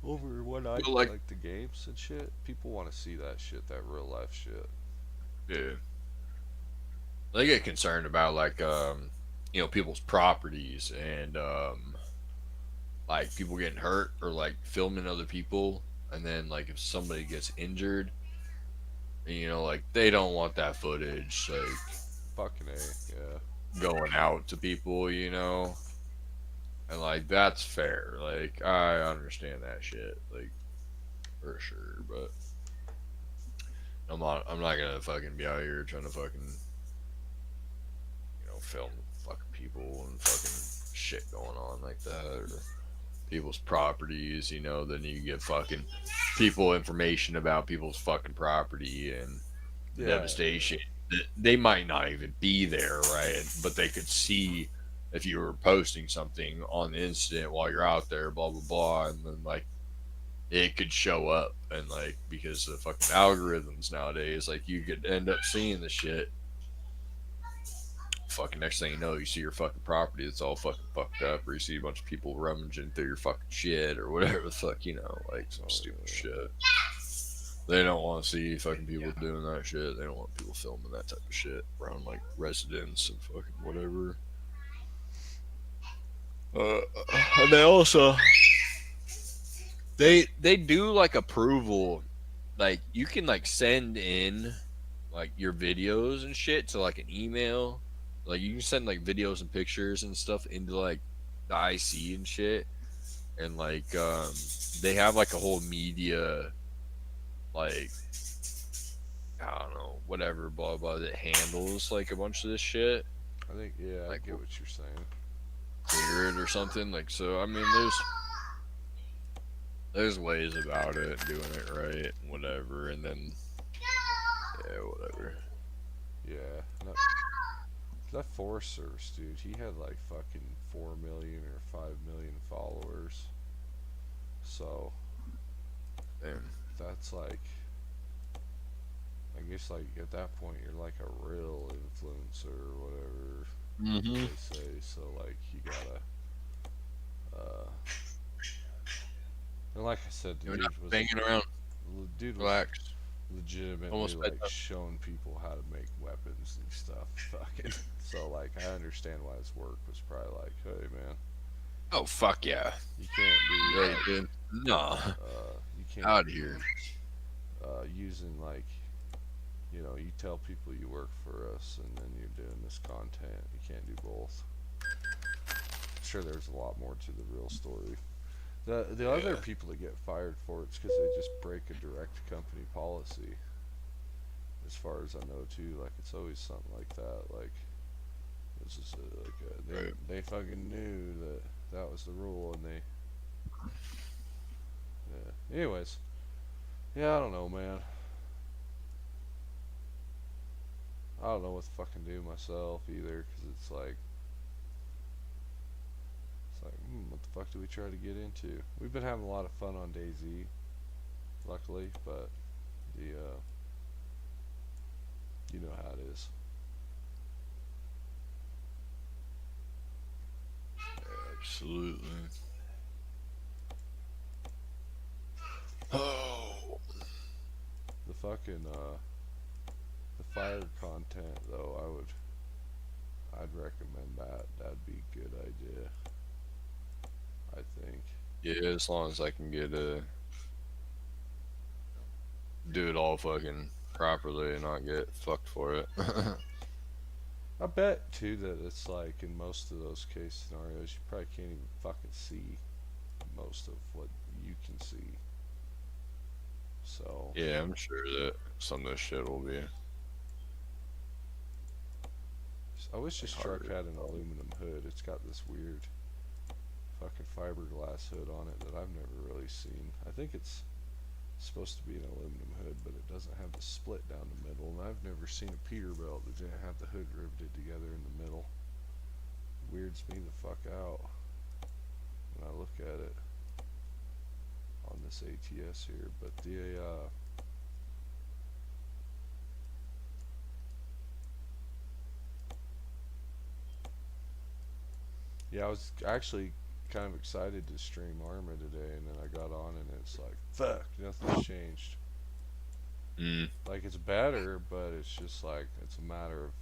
over what I like the games and shit. People want to see that shit, that real life shit. Yeah. They get concerned about like you know, people's properties and like people getting hurt or like filming other people, and then like if somebody gets injured, you know, like they don't want that footage like fucking A, yeah, going out to people, you know. And like that's fair. Like I understand that shit, like for sure, but I'm not gonna fucking be out here trying to fucking, you know, film fucking people and fucking shit going on like that, or people's properties, you know. Then you get fucking people information about people's fucking property and the devastation. They might not even be there, right? But they could see if you were posting something on the incident while you're out there, blah blah blah, and then like it could show up, and like because of fucking algorithms nowadays, like you could end up seeing the shit. Fucking next thing you know, you see your fucking property that's all fucking fucked up, or you see a bunch of people rummaging through your fucking shit or whatever the fuck, you know, like some stupid shit. They don't want to see fucking people doing that shit. They don't want people filming that type of shit around like residents and fucking whatever. And they also they do like approval, like you can like send in like your videos and shit to like an email. Like you can send like videos and pictures and stuff into like the IC and shit, and like they have like a whole media, like I don't know, whatever, blah blah, that handles like a bunch of this shit. I think, yeah, like, I get what you're saying. Clear it or something, like, so I mean there's ways about it, doing it right, whatever, and then yeah, whatever. Yeah, that Forest Service dude, he had like fucking 4 million or 5 million followers. So that's like, I guess like at that point you're like a real influencer or whatever they say. So like you gotta, and like I said, the You're dude not was banging around. Dude was Relax. legitimately Almost like bedtime. showing people how to make weapons and stuff. Fucking. So like I understand why his work was probably like, hey man. Oh fuck yeah. You can't be. Right, dude. No. You can't. Out be, here. Using like, you know, you tell people you work for us and then you're doing this content. You can't do both. I'm sure there's a lot more to the real story. The other people that get fired for it's because they just break a direct company policy. As far as I know too, like it's always something like that. Like this is they fucking knew that was the rule and they. Yeah. Anyways, yeah, I don't know, man. I don't know what to fucking do myself either, because it's like, what the fuck do we try to get into? We've been having a lot of fun on DayZ, luckily, but the, you know how it is. Absolutely. Oh. The fucking, the fire content, though, I'd recommend that. That'd be a good idea. I think. Yeah, as long as I can get do it all fucking properly and not get fucked for it. I bet too that it's like in most of those case scenarios you probably can't even fucking see most of what you can see. So yeah, I'm sure that some of this shit will be. I wish this truck had an aluminum hood. It's got this weird fucking fiberglass hood on it that I've never really seen. I think it's supposed to be an aluminum hood, but it doesn't have the split down the middle, and I've never seen a Peterbilt that didn't have the hood riveted together in the middle. Weirds me the fuck out when I look at it on this ATS here, but the yeah, I was actually kind of excited to stream Arma today, and then I got on and it's like, fuck, nothing's changed. Like, it's better, but it's just like, it's a matter of,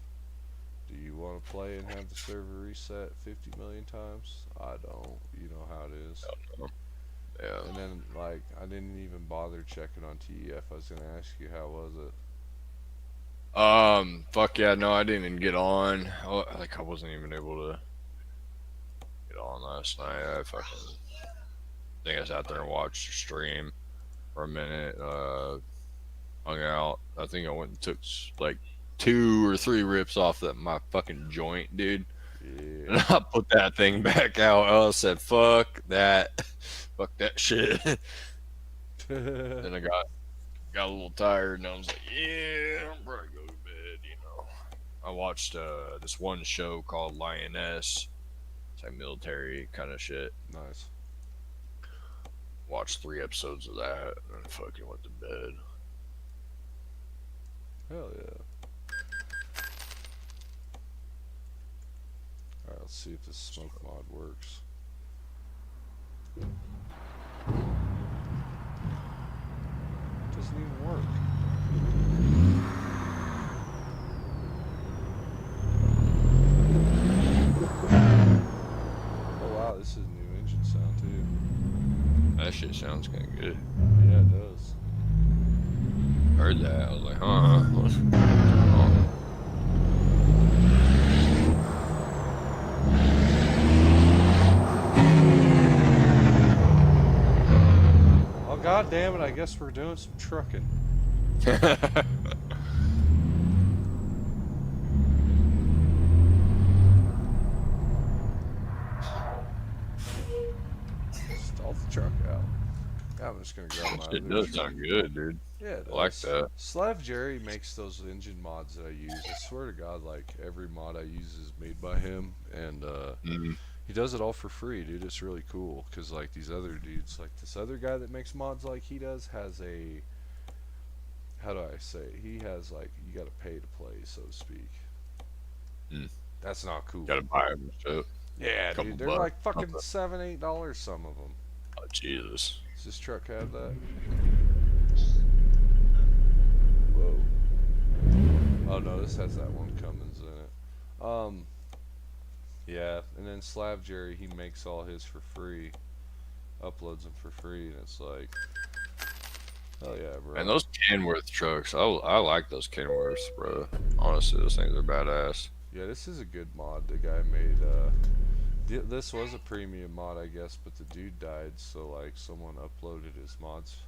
do you want to play and have the server reset 50 million times? I don't. You know how it is. Yeah. And then, like, I didn't even bother checking on TEF. I was going to ask you, how was it? Fuck yeah, no, I didn't even get on. Like, I wasn't even able to get on last night. I think I sat there and watched the stream for a minute, hung out. I think I went and took like 2 or 3 rips off my fucking joint, dude. Yeah. And I put that thing back out. I said, fuck that. Fuck that shit. Then I got a little tired and I was like, yeah, I'm probably go to bed, you know. I watched this one show called Lioness. It's like military kind of shit. Nice. Watched 3 episodes of that and then fucking went to bed. Hell yeah. Alright, let's see if this smoke mod works. Doesn't even work. Oh wow, this is a new engine sound too. That shit sounds kind of good. Yeah, it does. Heard that. I was like, huh. Oh god damn it, I guess we're doing some trucking. Stall the truck out. Yeah, I'm just gonna grab my It does sound good, dude. Yeah, it I like does. that. Slav Jerry makes those engine mods that I use. I swear to God, like every mod I use is made by him, and He does it all for free, dude. It's really cool, because like these other dudes, like this other guy that makes mods like he does, has a, how do I say it? He has like, you gotta pay to play, so to speak. That's not cool. Gotta buy them shit. Yeah, Couple dude, they're bucks. like fucking $7, $8, some of them. Oh, Jesus. Does this truck have that? Whoa. Oh no, this has that one Cummins in it. Yeah, and then Slab Jerry, he makes all his for free, uploads them for free, and it's like, oh yeah, bro. And those Kenworth trucks, I like those Kenworths, bro. Honestly, those things are badass. Yeah, this is a good mod the guy made. This was a premium mod, I guess, but the dude died, so like someone uploaded his mods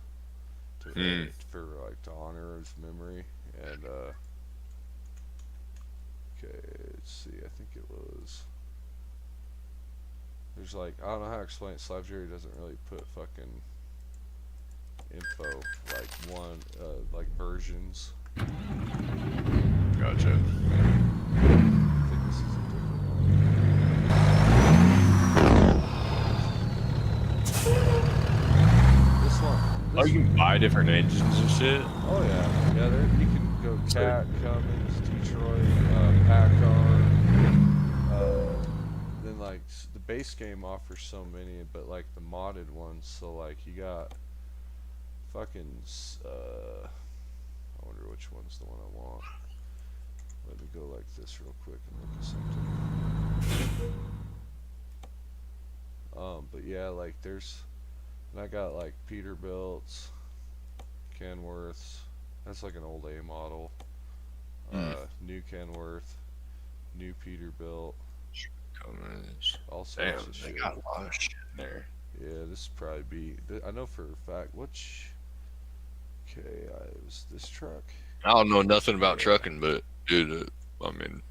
to for like to honor his memory, and okay, let's see, I think it was. There's like, I don't know how to explain it. Slab Jerry doesn't really put fucking info, like versions. Gotcha. I think this is a different one. This one. Oh, you can buy different engines and shit? Oh yeah. Yeah, there you can go Cat, Cummins, Detroit, Packard. Then like the base game offers so many, but like the modded ones, so like you got fucking I wonder which one's the one I want. Let me go like this real quick and look at something. But yeah, like there's, and I got like Peterbilts, Kenworths. That's like an old A model. New Kenworth, new Peterbilt. All sorts Damn, of they shit. got a lot of shit in there. Yeah, this would probably be. I know for a fact. Which? Okay, it was this truck. I don't know nothing about trucking, but dude, I mean,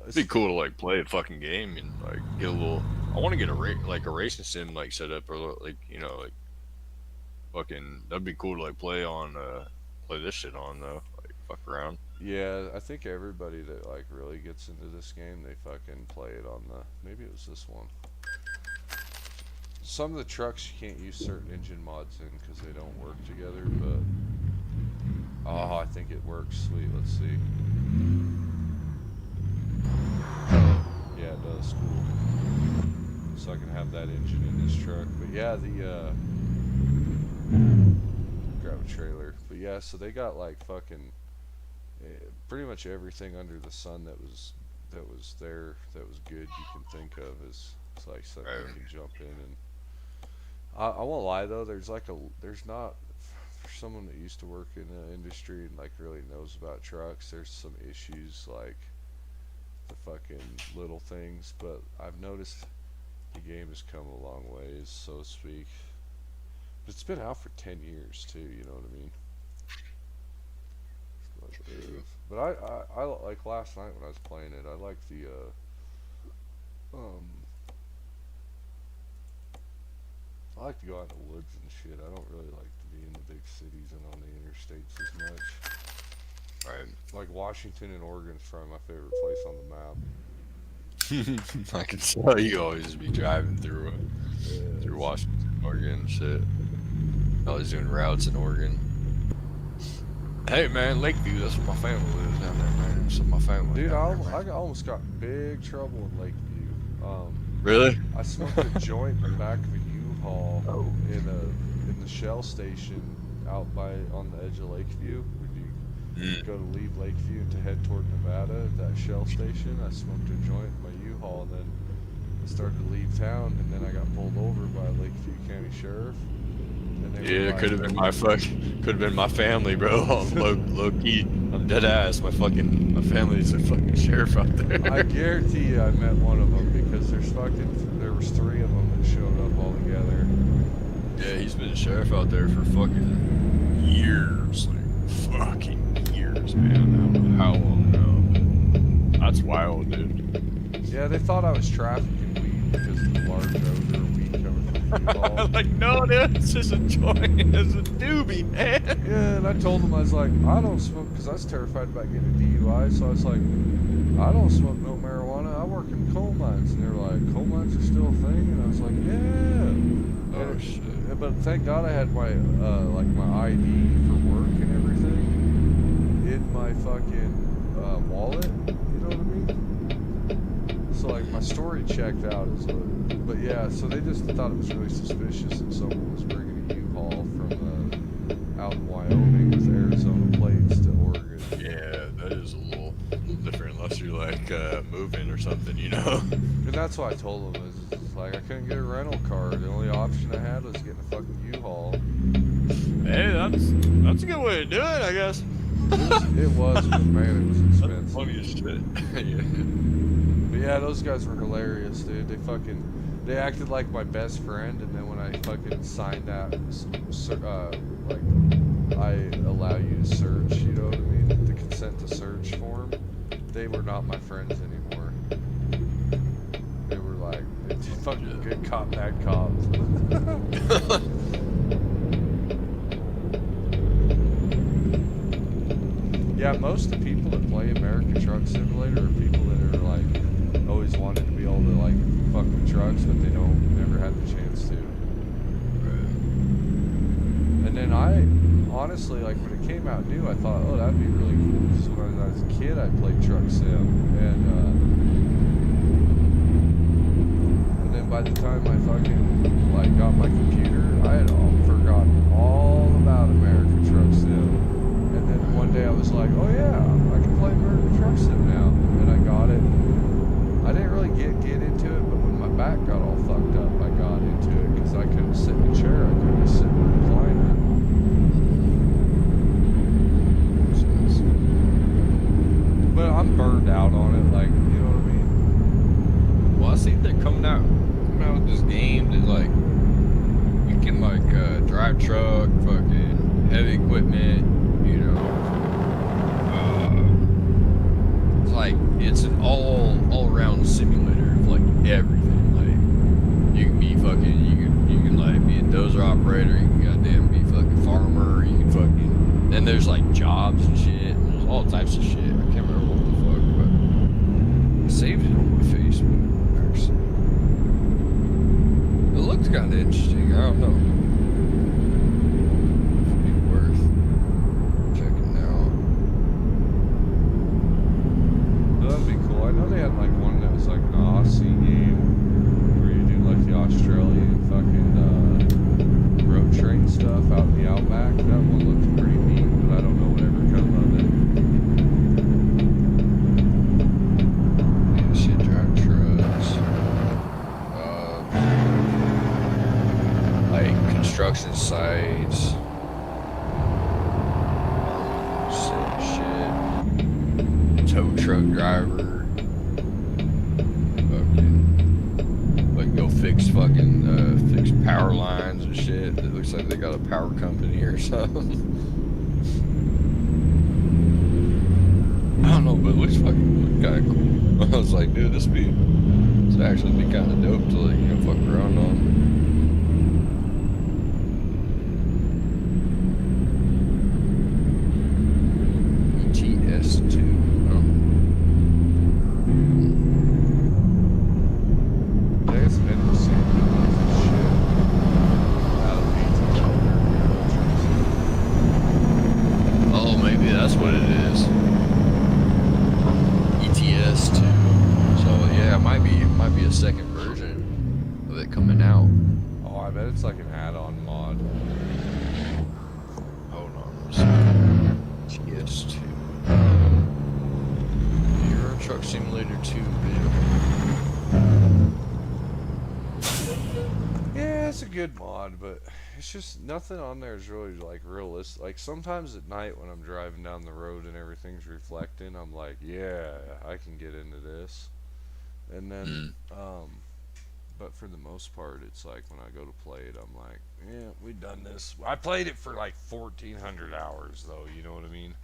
it'd be cool to like play a fucking game and like get a little. I want to get a racing sim like set up, or like, you know, like fucking. That'd be cool to like play on play this shit on though, like fuck around. Yeah, I think everybody that like really gets into this game, they fucking play it on the. Maybe it was this one. Some of the trucks you can't use certain engine mods in because they don't work together, but oh, I think it works. Sweet, let's see. Yeah, it does. Cool. So I can have that engine in this truck. But yeah, the grab a trailer. But yeah, so they got like fucking pretty much everything under the sun that was there that was good you can think of is it's like something you can jump in and. I won't lie though, there's not, for someone that used to work in the industry and like really knows about trucks, there's some issues like the fucking little things, but I've noticed the game has come a long ways, so to speak. But it's been out for 10 years too, you know what I mean? But I like last night when I was playing it, I like the I like to go out in the woods and shit. I don't really like to be in the big cities and on the interstates as much. Right. Like Washington and Oregon's probably my favorite place on the map. I can tell you always be driving through Washington, Oregon and shit. Always doing routes in Oregon. Hey man, Lakeview, that's where my family lives down there, man. That's where my family. Dude, I almost got big trouble in Lakeview. Really? I smoked a joint in the back of a U-Haul in the Shell station out on the edge of Lakeview. When you go to leave Lakeview and to head toward Nevada, at that Shell station, I smoked a joint in my U-Haul, and then I started to leave town, and then I got pulled over by a Lakeview County Sheriff. Yeah, could have been my family, bro. Low key, I'm dead ass. My family's a fucking sheriff out there. I guarantee you, I met one of them because there was 3 of them that showed up all together. Yeah, he's been a sheriff out there for fucking years, like fucking years, man. I don't know how long now. That's wild, dude. Yeah, they thought I was trafficking weed because of the large odor of weed coming from the U-Haul. Like, no, dude, it's just a joint. It's a doobie, man. Yeah, and I told them, I was like, I don't smoke, because I was terrified about getting a DUI, so I was like, I don't smoke no marijuana. I work work in coal mines, and they were like, coal mines are still a thing, and I was like, yeah. Oh shit. But thank God I had my like my ID for work and everything in my fucking wallet. You know what I mean? So like my story checked out as a, but yeah. So they just thought it was really suspicious that someone was bringing a U-Haul from out in Wyoming with Arizona plates to Oregon. Yeah, that is a little different unless you're like moving or something, you know. And that's what I told them is like I couldn't get a rental car. The only option I had was getting a fucking U-Haul. Hey, that's a good way to do it, I guess. It was, but man, it was expensive. That's funny as shit. Yeah. But yeah, those guys were hilarious, dude. They acted like my best friend, and then when I fucking signed that, like, I allow you to search, you know what I mean? The consent to search form, they were not my friends anymore. They were like, fucking good cop, bad cop. Yeah, most of the people that play American Truck Simulator are people that are like always wanted to be able to like fuck with trucks, but they never had the chance to. And then I honestly, like when it came out new, I thought, oh, that'd be really cool. Because when I was a kid, I played Truck Sim, and then by the time I fucking like got my computer, I had forgotten all about American Truck Sim. And then one day I was like, oh yeah, I can play American Truck Sim now. And I got it. I didn't really get into it, but when my back got all fucked up, I got into it because I couldn't sit in a chair. I couldn't sit in a recliner. But I'm burned out on it, like, you know what I mean? Well, I see they're coming out with this game that like you can like drive truck, fucking heavy equipment. You know, it's like it's an all-around simulator of like everything. Like you can be fucking, you can like be a dozer operator. You can goddamn be fucking farmer. You can fucking. Then there's like jobs and shit. And there's all types of shit. I can't remember what the fuck, but I saved it on my Facebook. Actually, it looks kind of interesting. I don't know. That'd be cool. I know they had like one that was like an Aussie game where you do like the Australian fucking road train stuff out in the outback. That one looked pretty neat, but I don't know whatever come of it. Yeah, shit, drive trucks. Like construction sites. Tow truck driver, fucking, like go fix power lines and shit. It looks like they got a power company or something. I don't know, but it looks kind of cool. I was like, dude, this actually be kind of dope to like, you know, fuck around on. ETS2. Oh, maybe that's what it is. ETS2. So yeah, it might be a second version of it coming out. Oh, I bet it's like an add-on mod. Hold on. ETS2. Euro Truck Simulator 2 video. Yeah, it's a good mod, but it's just nothing on there is really like realistic. Like sometimes at night when I'm driving down the road and everything's reflecting, I'm like, yeah, I can get into this. And then, but for the most part, it's like when I go to play it, I'm like, yeah, we've done this. I played it for like 1,400 hours though, you know what I mean?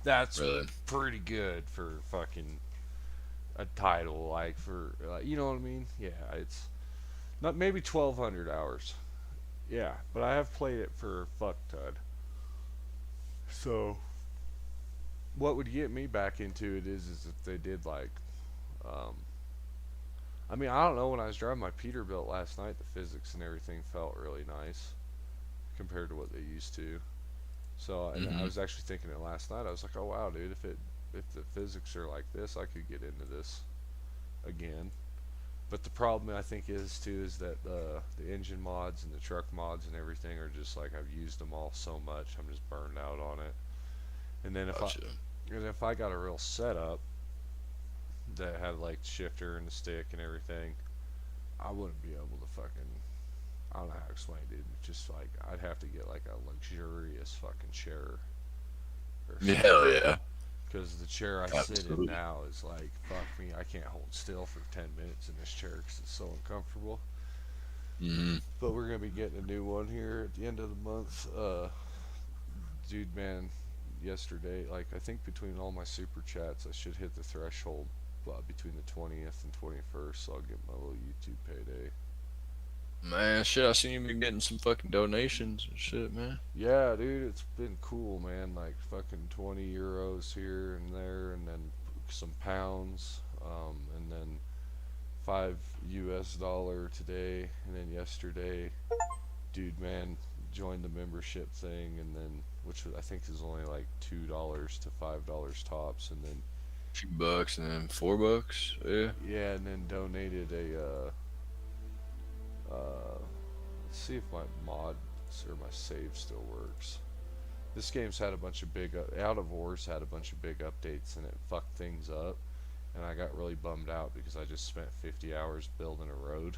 That's really pretty good for fucking a title, like for, you know what I mean? Yeah, it's not maybe 1,200 hours. Yeah, but I have played it for a fuck ton. So, what would get me back into it is if they did like, I mean, I don't know, when I was driving my Peterbilt last night, the physics and everything felt really nice compared to what they used to. So, and I was actually thinking it last night. I was like, oh wow, dude, if the physics are like this, I could get into this again. But the problem I think is too is that the engine mods and the truck mods and everything are just like, I've used them all so much, I'm just burned out on it. And then if I got a real setup that had like shifter and the stick and everything, I wouldn't be able to fucking, I don't know how to explain it, dude. Just like, I'd have to get like a luxurious fucking chair. Hell yeah. Because the chair I sit in now is like, fuck me, I can't hold still for 10 minutes in this chair because it's so uncomfortable. But we're going to be getting a new one here at the end of the month. Dude, man, yesterday, like, I think between all my super chats, I should hit the threshold between the 20th and 21st, so I'll get my little YouTube payday. Man, shit, I seen you been getting some fucking donations and shit, man. Yeah, dude, it's been cool, man. Like fucking 20 euros here and there, and then some pounds, and then $5 today, and then yesterday, dude, man, joined the membership thing, and then, which I think is only like $2 to $5 tops, and then a few bucks, and then $4, yeah. Yeah, and then donated a, let's see if my mods or my save still works. This game's had a bunch of big, Out of Wars had a bunch of big updates, and it fucked things up, and I got really bummed out because I just spent 50 hours building a road,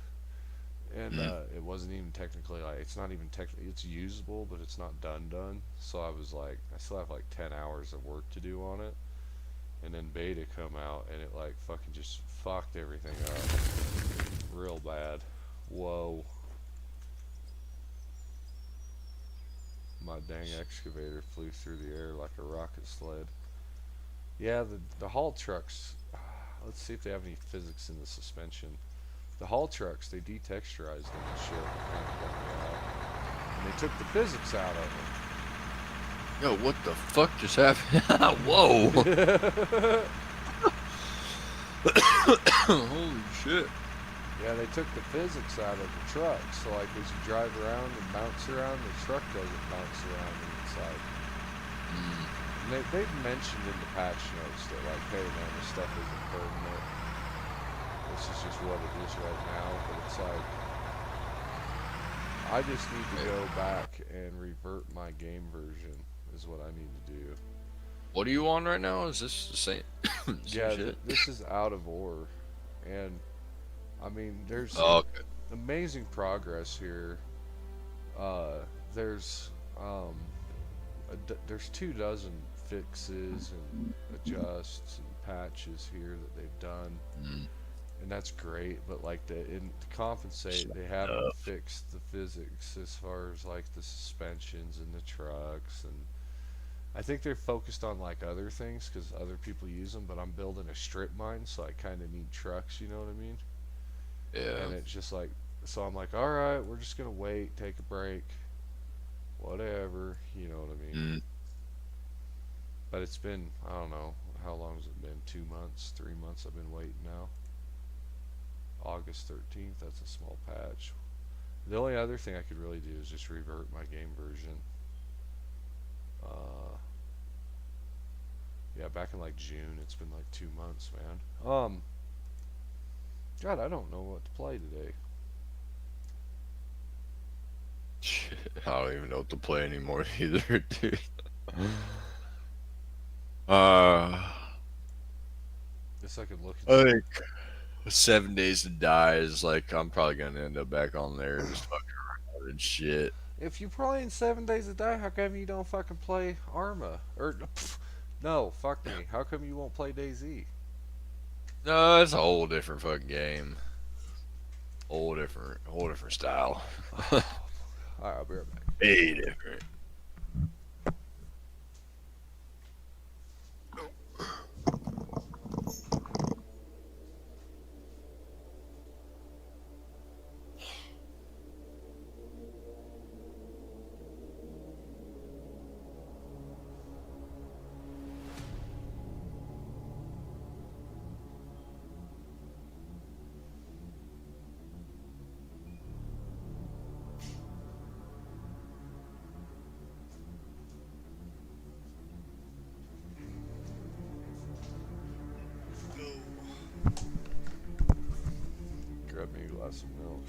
and it wasn't even technically, like, it's not even technically, it's usable, but it's not done, so I was like, I still have like 10 hours of work to do on it, and then beta come out, and it like fucking just fucked everything up real bad. Whoa. My dang excavator flew through the air like a rocket sled. Yeah, the haul trucks, let's see if they have any physics in the suspension. The haul trucks, they detexturized them and shit, kind of bummed me out. And they took the physics out of them. Yo, what the fuck just happened? Whoa! Holy shit. Yeah, they took the physics out of the truck, so like as you drive around and bounce around, the truck doesn't bounce around the inside. And they've mentioned in the patch notes that like, hey man, this stuff isn't permanent. This is just what it is right now, but it's like, I just need to go back and revert my game version is what I need to do. What are you on right now? Is this the same? Yeah, this is Out of War, and I mean, there's amazing progress here. There's 24 fixes and adjusts and patches here that they've done, and that's great. But like to compensate, they haven't fixed the physics as far as like the suspensions and the trucks, and I think they're focused on like other things because other people use them. But I'm building a strip mine, so I kind of need trucks. You know what I mean? Yeah. And it's just like, so I'm like, alright, we're just gonna wait, take a break, whatever, you know what I mean? But it's been, I don't know, how long has it been? 2 months, 3 months I've been waiting now. August 13th, that's a small patch. The only other thing I could really do is just revert my game version. Yeah, back in like June, it's been like 2 months, man. God, I don't know what to play today. Shit, I don't even know what to play anymore either, dude. Guess I could look at like 7 Days to Die is like, I'm probably gonna end up back on there and just fucking around and shit. If you're playing 7 Days to Die, how come you don't fucking play Arma? Or, no, fuck me. How come you won't play DayZ? No, it's a whole different fucking game. Whole different style. Alright, I'll be right back. Way different. buy some milk.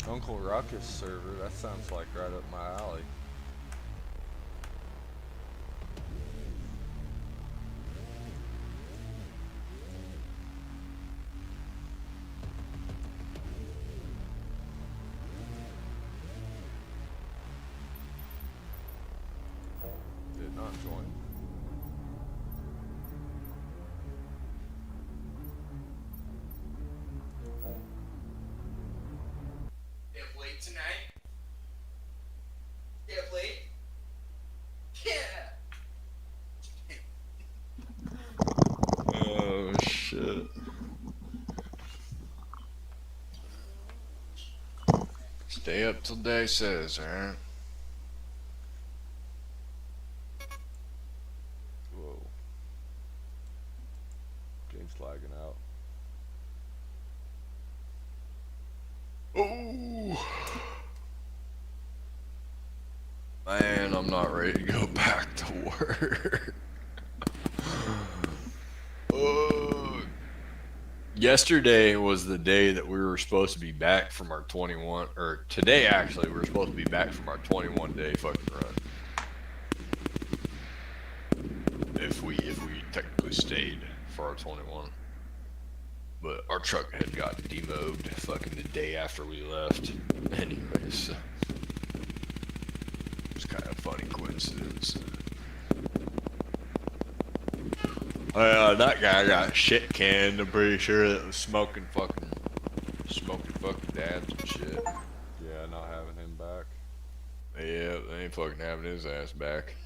Uncle Ruckus server, that sounds like right up my alley. Did not join. Late tonight? Get late? Yeah! Oh shit. Stay up till day says, alright? Whoa. Game's lagging out. Oh man, I'm not ready to go back to work. Yesterday was the day that we were supposed to be back from our 21, or today actually, we were supposed to be back from our 21 day fucking run. If we technically stayed for our 21. But our truck had got demobbed fucking the day after we left. Anyways, so it was kind of a funny coincidence. That guy got shit canned, I'm pretty sure, that was smoking fucking dads and shit. Yeah, not having him back. Yeah, they ain't fucking having his ass back.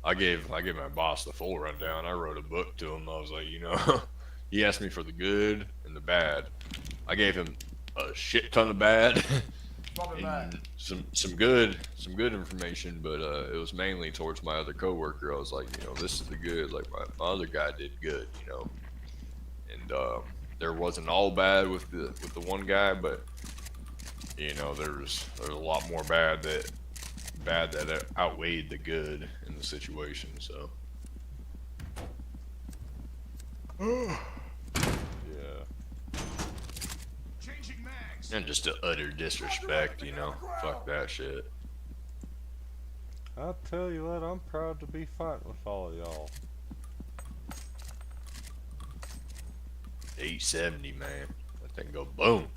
I gave my boss the full rundown. I wrote a book to him. I was like, you know, he asked me for the good and the bad. I gave him a shit ton of bad and some good information, but it was mainly towards my other coworker. I was like, you know, this is the good. Like my other guy did good, you know, and there wasn't all bad with the one guy, but you know, there's a lot more bad that outweighed the good in the situation. So Yeah. and just the utter disrespect, you know, fuck that shit. I'll tell you what, I'm proud to be fighting with all of y'all. 870, man. That thing go boom.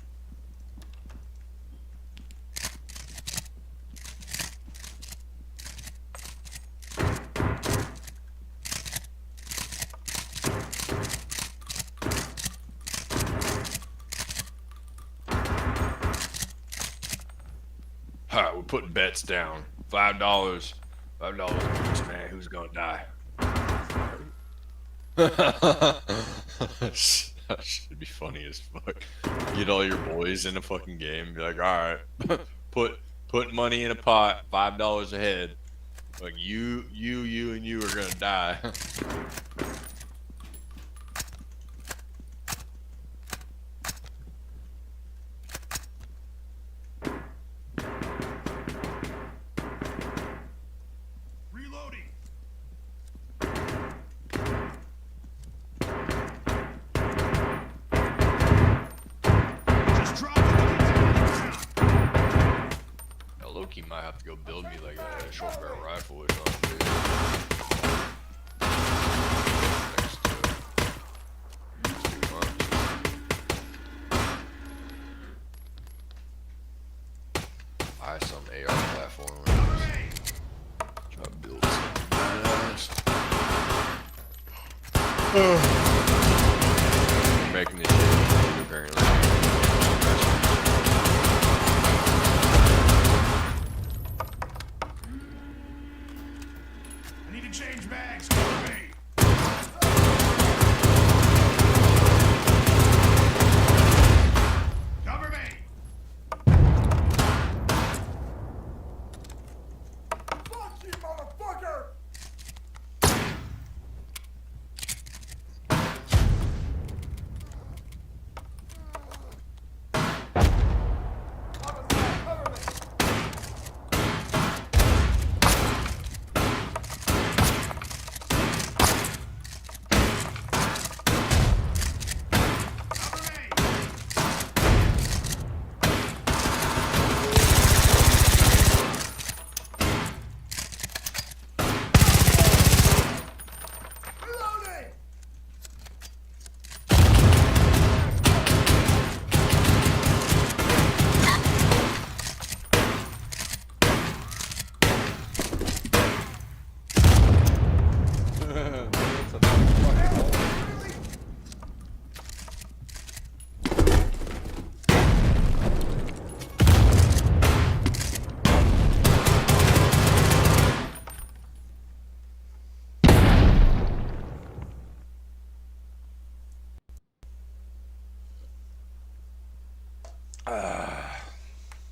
Alright, we're putting bets down. $5 each, man. Who's gonna die? That should be funny as fuck. Get all your boys in a fucking game. Be like, alright, put money in a pot, $5 a head. Like you, and you are gonna die. Loki might have to go build me like a short barrel rifle or something, dude. Next 2 months. Buy some AR platform. Try to build something badass. Making this shit apparently. Change bags, cover me. Cover me. Fuck you, motherfucker.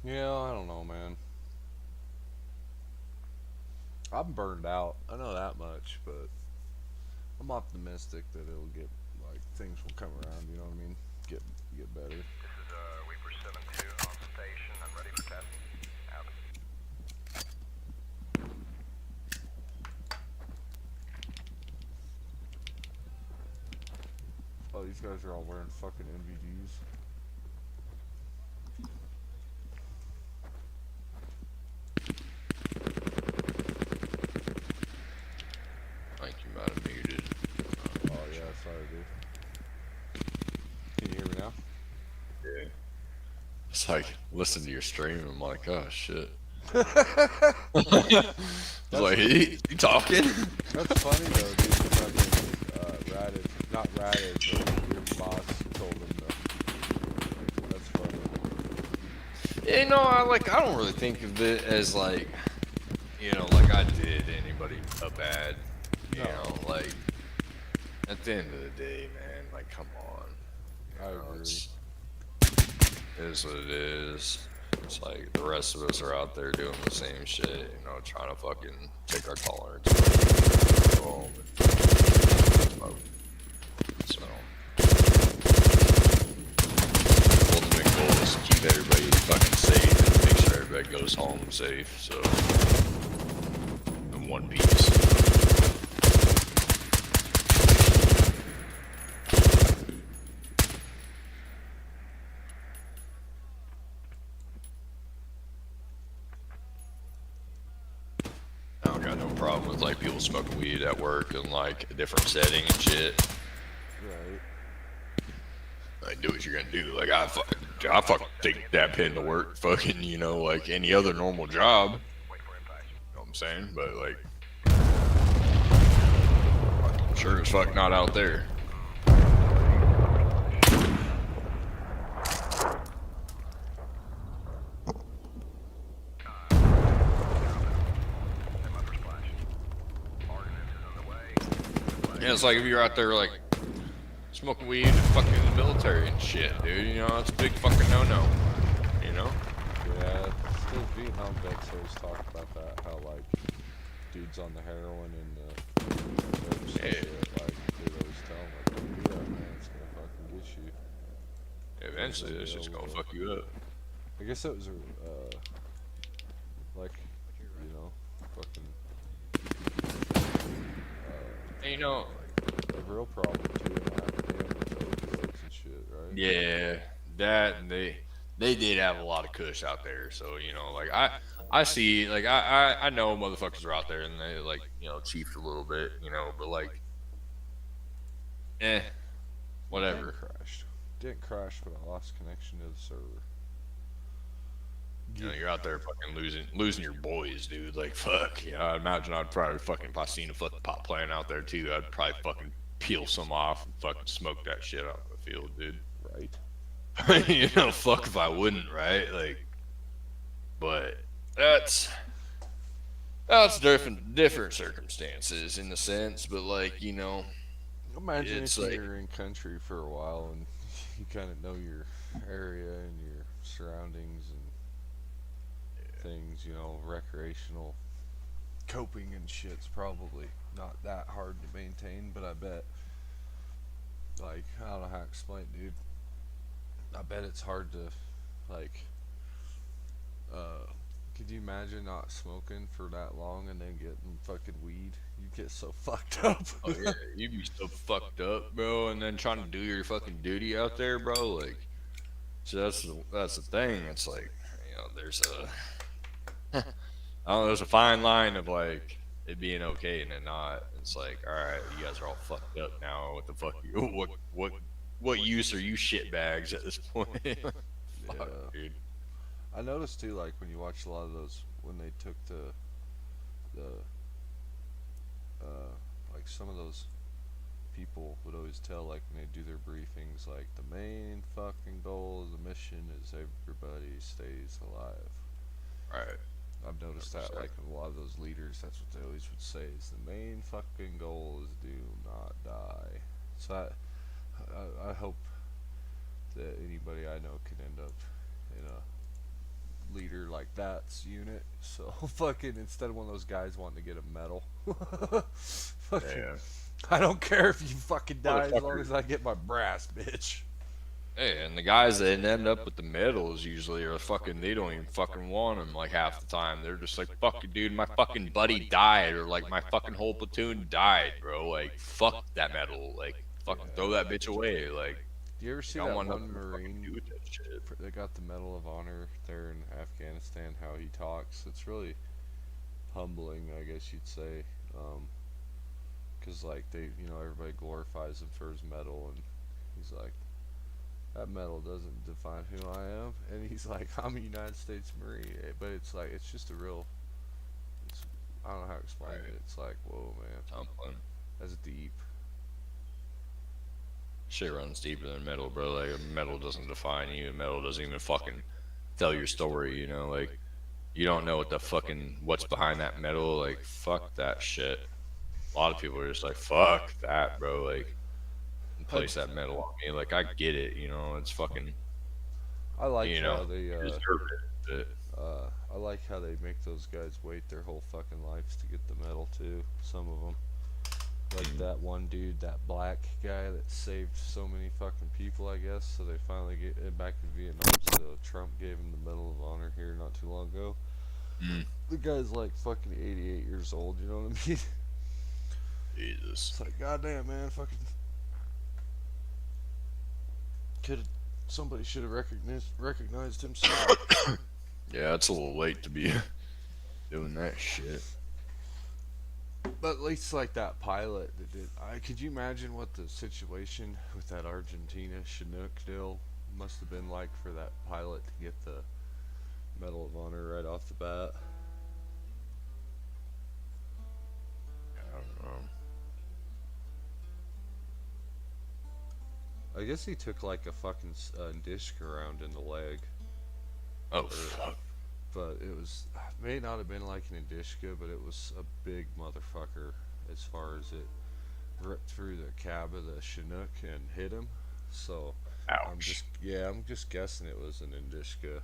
Yeah, I don't know, man. I'm burned out. I know that much, but I'm optimistic that it'll get like things will come around. You know what I mean? Get better. This is Reaper 7-2 on station. I'm ready for testing. Out. Oh, these guys are all wearing fucking NVDs. I think you might have muted. Oh yeah, sorry, dude. Can you hear me now? Yeah. It's like, listen to your stream, I'm like, oh shit. Like, he talking? That's funny though, dude. Fucking, not ratted, but your boss told him to. That's funny. Yeah, no, I don't really think of it as like, you know, like I did anybody a bad, you know, like at the end of the day, man, like come on. I agree. It is what it is. It's like the rest of us are out there doing the same shit, you know, trying to fucking take our tolerance. Go home and smoke. So, ultimate goal is to keep everybody fucking safe and make sure everybody goes home safe. So, in one piece. I don't got no problem with like people smoking weed at work in like a different setting and shit. Right. Like, do what you're gonna do. Like, I fucking take that pen to work, fucking, you know, like any other normal job. You know what I'm saying? But like, sure as fuck not out there. Yeah, it's like if you're out there like smoking weed and fucking in the military and shit, dude. You know, it's a big fucking no-no. You know? Yeah, those Vietnam vets always talk about that. How like dudes on the heroin and the shit, like they always tell them like, don't do that, man. It's gonna fucking get you. Eventually, it's just gonna fuck you up. I guess that was like, you know, fucking. And, you know, a real problem too in academia with opioids and shit, right? yeah, that and they did have a lot of kush out there. So you know, like I see, like I know motherfuckers are out there and they like, you know, chiefed a little bit, you know, but like, whatever. Didn't crash, but I lost connection to the server. You know, you're out there fucking losing your boys, dude. Like, fuck. Yeah, I imagine I'd probably fucking, if I seen a fucking pop plant out there too, I'd probably fucking peel some off and fucking smoke that shit out of the field, dude. Right. You know, fuck if I wouldn't, right? Like, but that's different circumstances in the sense, but like, you know, imagine it's if like, you're in country for a while and you kind of know your area and your surroundings and things, you know, recreational coping and shit's probably not that hard to maintain, but I bet, like, I don't know how to explain it, dude. I bet it's hard to, like, could you imagine not smoking for that long and then getting fucking weed? You get so fucked up. Oh yeah, you'd be so fucked up, bro, and then trying to do your fucking duty out there, bro, like, so that's the thing, it's like, you know, there's I don't know, there's a fine line of like it being okay and it not. It's like, all right, you guys are all fucked up now. What the fuck? What use are you shitbags at this point? Fuck, dude. I noticed too, like when you watch a lot of those when they took the like some of those people would always tell, like when they do their briefings, like the main fucking goal of the mission is everybody stays alive. Right. I've noticed that, like a lot of those leaders, that's what they always would say, is the main fucking goal is do not die. So I hope that anybody I know can end up in a leader like that's unit. So fucking instead of one of those guys wanting to get a medal, fucking, Yeah. I don't care if you fucking die as long as I get my brass, bitch. Hey, and the guys that end up with the medals usually are fucking, they don't even fucking want them like half the time. They're just like, fuck it, dude, my fucking buddy died, or like my fucking whole platoon died, bro. Like, fuck that medal. Like, fucking throw that bitch away. Like, Do you ever see I that want one nothing to fucking Marine do with that shit. that got the Medal of Honor there in Afghanistan? How he talks, it's really humbling, I guess you'd say. Cause like they, you know, everybody glorifies him for his medal, and he's like, that medal doesn't define who I am. And he's like, I'm a United States Marine. But it's like, it's just a real, it's, I don't know how to explain it. It's like, whoa, man. That's deep. Shit runs deeper than metal, bro. Like, a medal doesn't define you. A medal doesn't even fucking tell your story, you know? Like, you don't know what the fucking, what's behind that medal. Like, fuck that shit. A lot of people are just like, fuck that, bro. Like, place that medal on me. Like, I get it, you know? It's fucking, I like you how know, they, you deserve it. I like how they make those guys wait their whole fucking lives to get the medal too. Some of them, like that one dude, that black guy that saved so many fucking people, I guess. So they finally get it back in Vietnam. So Trump gave him the Medal of Honor here not too long ago. The guy's like fucking 88 years old. You know what I mean? Jesus. It's like, goddamn, man, fucking. Somebody should have recognized him sooner. Yeah, it's a little late to be doing that shit. But at least like that pilot that did. Could you imagine what the situation with that Argentina Chinook deal must have been like for that pilot to get the Medal of Honor right off the bat? I don't know. I guess he took like a fucking disc around in the leg. Oh, fuck. But it was, may not have been like an Indishka, but it was a big motherfucker as far as it ripped through the cab of the Chinook and hit him. So I'm just guessing it was an Indishka.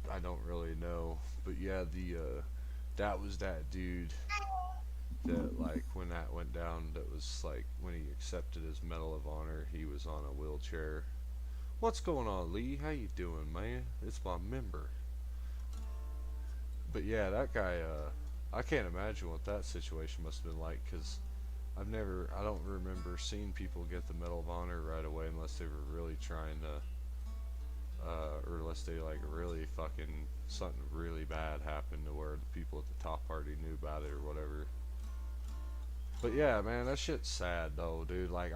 I don't really know, but yeah, that was that dude that, like, when that went down, that was like when he accepted his Medal of Honor, he was on a wheelchair. What's going on, Lee? How you doing, man? It's my member. But yeah, that guy, I can't imagine what that situation must have been like, because I don't remember seeing people get the Medal of Honor right away unless they were really trying to, or unless they like really fucking, something really bad happened to where the people at the top already knew about it or whatever. But yeah, man, that shit's sad though, dude. Like,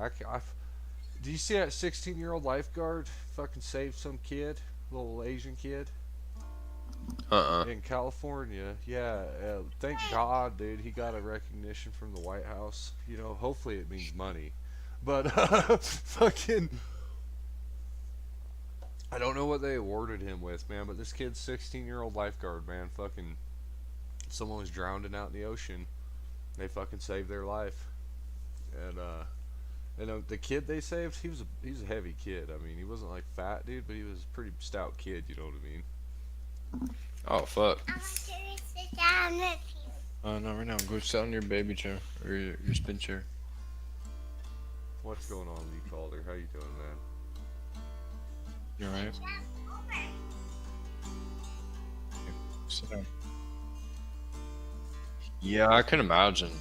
do you see that 16-year-old lifeguard fucking saved some kid, little Asian kid? In California, yeah. Thank God, dude. He got a recognition from the White House. You know, hopefully it means money. But fucking, I don't know what they awarded him with, man. But this kid's 16-year-old lifeguard, man. Fucking, someone was drowning out in the ocean. They fucking saved their life. And the kid they saved, he was a heavy kid. I mean, he wasn't like fat, dude, but he was a pretty stout kid. You know what I mean? Oh, fuck. I want to sit down with you. No, right now. Go sit on your baby chair. Or your spin chair. What's going on, Lee Calder? How you doing, man? You alright? Sit down. Yeah, I can imagine,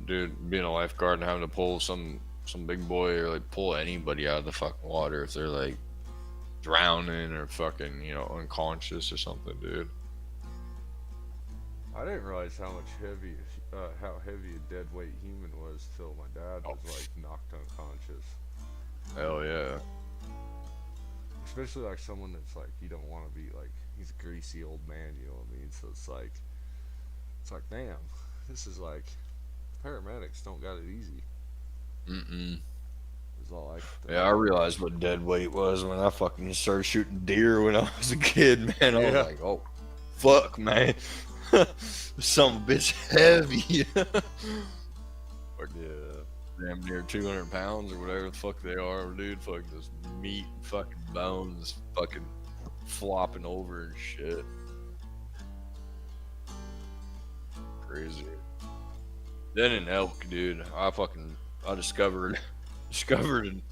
dude, being a lifeguard and having to pull some big boy or like pull anybody out of the fucking water if they're like drowning or fucking, you know, unconscious or something, dude. I didn't realize how heavy a dead weight human was till my dad was like knocked unconscious. Hell yeah. Especially like someone that's like, you don't want to be like, he's a greasy old man, you know what I mean? So it's like damn, this is like, paramedics don't got it easy. It's all like, yeah, I realized what dead weight was when I fucking started shooting deer when I was a kid, man. I was like, oh, fuck, man. Some bitch heavy. Like, damn near 200 pounds or whatever the fuck they are, dude. Fucking this meat, fucking bones, fucking flopping over and shit. Crazy. Then an elk, dude. I discovered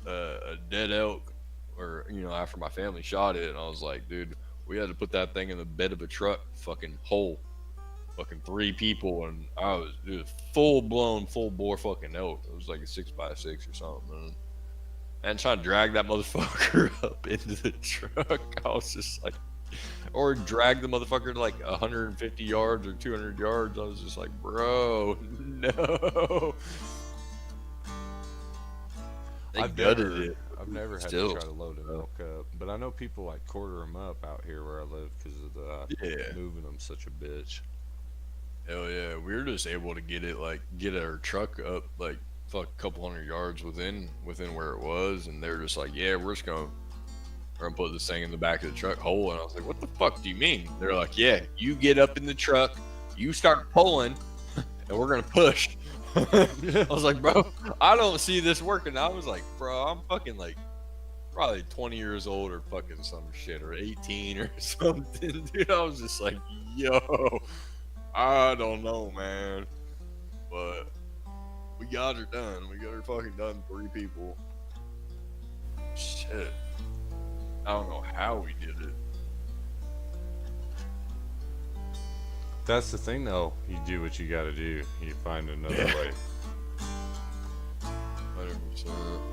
a dead elk, or after my family shot it, and I was like, dude, we had to put that thing in the bed of a truck, fucking whole, fucking 3 people, and I was, dude, full bore fucking elk. It was like a 6x6 or something, man. And trying to drag that motherfucker up into the truck, I was just like, or drag the motherfucker to like 150 yards or 200 yards. I was just like, bro, no. They gutted it. I've never had to try to load an elk up, but I know people like quarter them up out here where I live because of the moving them such a bitch. Hell yeah, we were just able to get our truck up like a couple hundred yards within where it was, and they're just like, yeah, we're gonna put this thing in the back of the truck whole. And I was like, what the fuck do you mean? They're like, yeah, you get up in the truck, you start pulling, and we're gonna push. I was like, bro, I don't see this working. I was like, bro, I'm fucking like probably 20 years old or fucking some shit, or 18 or something, dude. I was just like, yo, I don't know, man, but we got her done. We got her fucking done. 3 people. Shit. I don't know how we did it. That's the thing, though. You do what you gotta do. You find another way. 100%.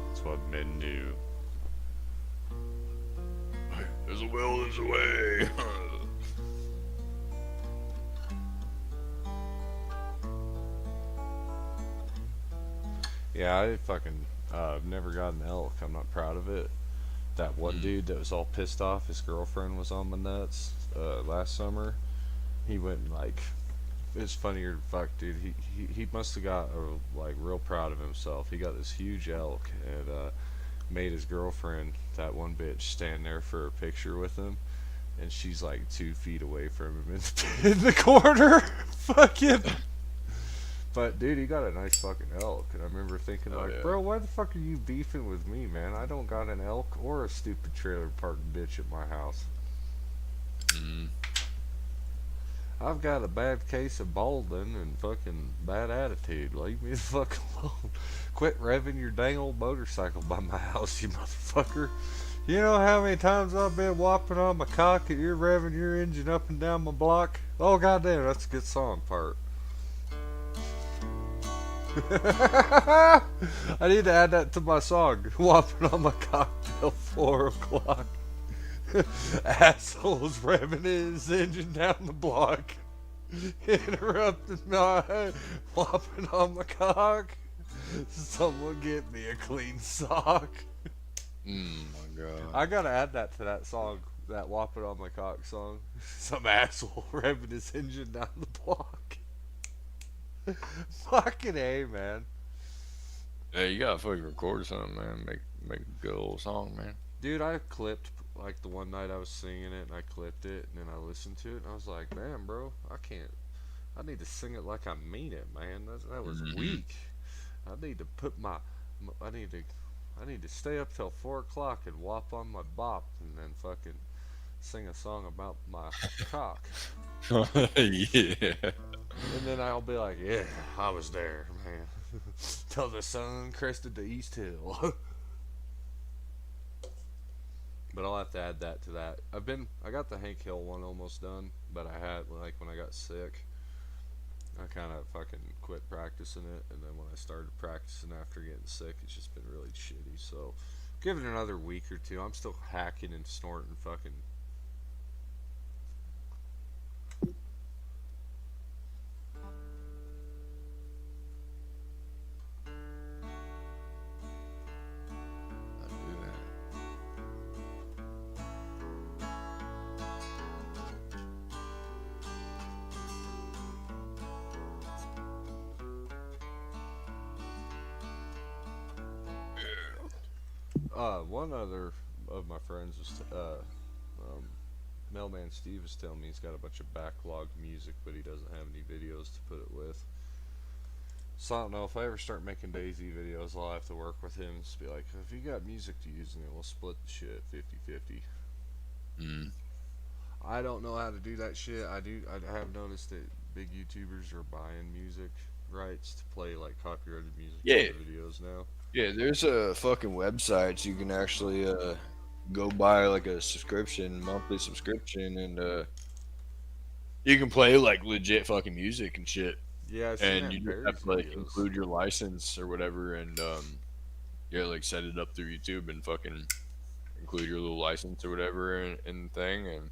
That's what men do. There's a will, there's a way. Yeah, I fucking never got an elk. I'm not proud of it. That one dude that was all pissed off his girlfriend was on my nuts last summer. He went and like, it's funnier than fuck, dude. He must have got like real proud of himself. He got this huge elk and made his girlfriend, that one bitch, stand there for a picture with him, and she's like 2 feet away from him in the corner. Fucking. But dude, he got a nice fucking elk, and I remember thinking bro, why the fuck are you beefing with me, man? I don't got an elk or a stupid trailer park bitch at my house. I've got a bad case of balding and fucking bad attitude. Leave me the fuck alone. Quit revving your dang old motorcycle by my house, you motherfucker. You know how many times I've been whopping on my cock and you're revving your engine up and down my block? Oh goddamn, that's a good song part. I need to add that to my song. Whopping on my cock till 4 o'clock. Assholes revving his engine down the block. Interrupting my whopping on my cock. Someone get me a clean sock. My god. I gotta add that to that song. That whopping on my cock song. Some asshole revving his engine down the block. Fucking A, man. Yeah, you gotta fucking record something, man. Make a good old song, man. Dude, I clipped, like the one night I was singing it, and I clipped it, and then I listened to it, and I was like, damn, bro, I need to sing it like I mean it, man. That was weak. I need to put I need to stay up till 4 o'clock and whop on my bop, and then fucking sing a song about my cock. Yeah. And then I'll be like, yeah, I was there, man. Till the sun crested the East Hill. But I'll have to add that to that. I got the Hank Hill one almost done, but I had, like, when I got sick, I kind of fucking quit practicing it, and then when I started practicing after getting sick, it's just been really shitty, so give it another week or 2. I'm still hacking and snorting fucking. One other of my friends was, Mailman Steve was telling me he's got a bunch of backlogged music, but he doesn't have any videos to put it with. So I don't know, if I ever start making DayZ videos, I'll have to work with him and just be like, if you got music to use in it, we'll split the shit 50-50. I don't know how to do that shit. I have noticed that big YouTubers are buying music rights to play like copyrighted music Yeah. in their videos now. Yeah, there's a fucking website you can actually go buy like a subscription, monthly subscription, and you can play like legit fucking music and shit. Yeah, I've seen and that you in just have to Barry's like videos. include your license or whatever, and yeah, like set it up through YouTube and fucking include your little license or whatever in the thing, and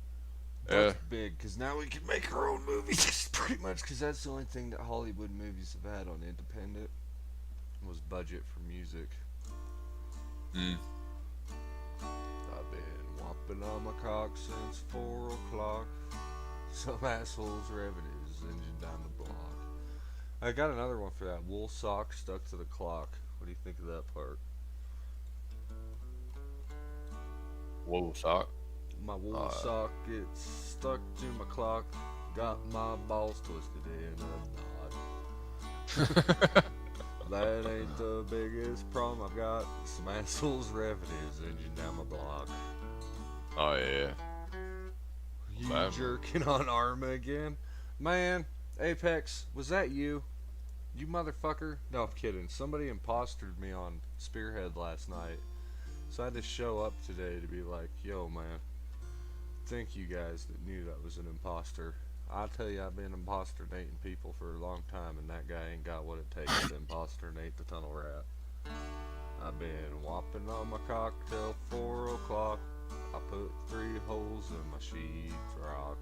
That's big, because now we can make our own movies, pretty much, because that's the only thing that Hollywood movies have had on independent was budget for music. I've been whopping on my cock since 4 o'clock. Some assholes revving his engine down the block. I got another one for that. Wool sock stuck to the clock. What do you think of that part? wool sock. My wool sock gets stuck to my clock. Got my balls twisted in a knot. That ain't the biggest problem I've got. Some assholes revving his engine down my block. Oh yeah. You Man. jerking on Arma again? Man, Apex, was that you? You motherfucker? No, I'm kidding. Somebody impostered me on Spearhead last night. So I had to show up today to be like, yo man, thank you guys that knew that was an imposter. I'll tell you, I've been imposternating people for a long time, and that guy ain't got what it takes to imposternate the tunnel rat. I've been whopping on my cock till 4 o'clock. I put 3 holes in my sheetrock.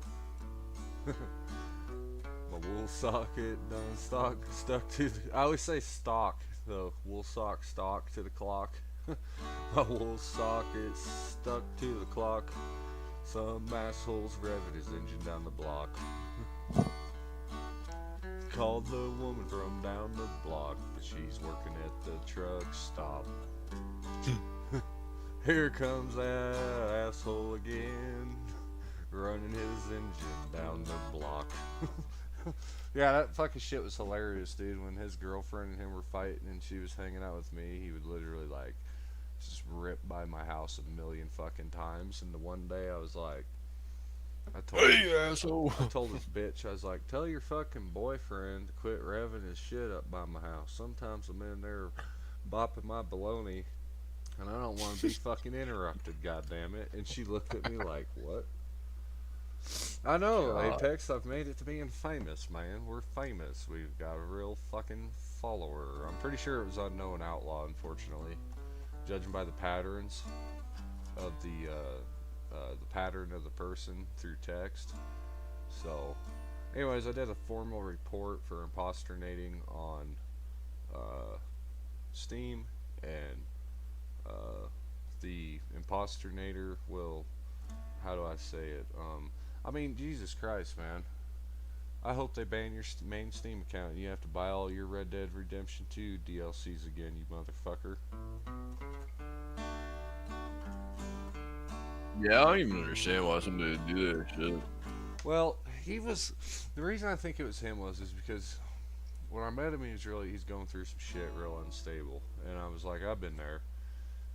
My wool socket done stuck to the, I always say stock, though. Wool sock stuck to the clock. My wool socket stuck to the clock. Some assholes revving his engine down the block. Called the woman from down the block, but she's working at the truck stop. Here comes that asshole again, running his engine down the block. Yeah, that fucking shit was hilarious, dude. When his girlfriend and him were fighting and she was hanging out with me, he would literally like just rip by my house a million fucking times. And the one day I was like, I told this bitch, I was like, tell your fucking boyfriend to quit revving his shit up by my house. Sometimes I'm in there bopping my baloney and I don't want to be fucking interrupted, goddammit. And she looked at me like, what? I know, Apex, I've made it to being famous, man. We're famous. We've got a real fucking follower. I'm pretty sure it was Unknown Outlaw, unfortunately. Judging by the patterns of the pattern of the person through text. So, anyways, I did a formal report for imposternating on Steam, and the imposternator will, how do I say it? I mean, Jesus Christ, man. I hope they ban your main Steam account and you have to buy all your Red Dead Redemption 2 DLCs again, you motherfucker. Yeah, I don't even understand why somebody would do that shit. Well, the reason I think it was him is because when I met him, he's going through some shit real unstable. And I was like, I've been there.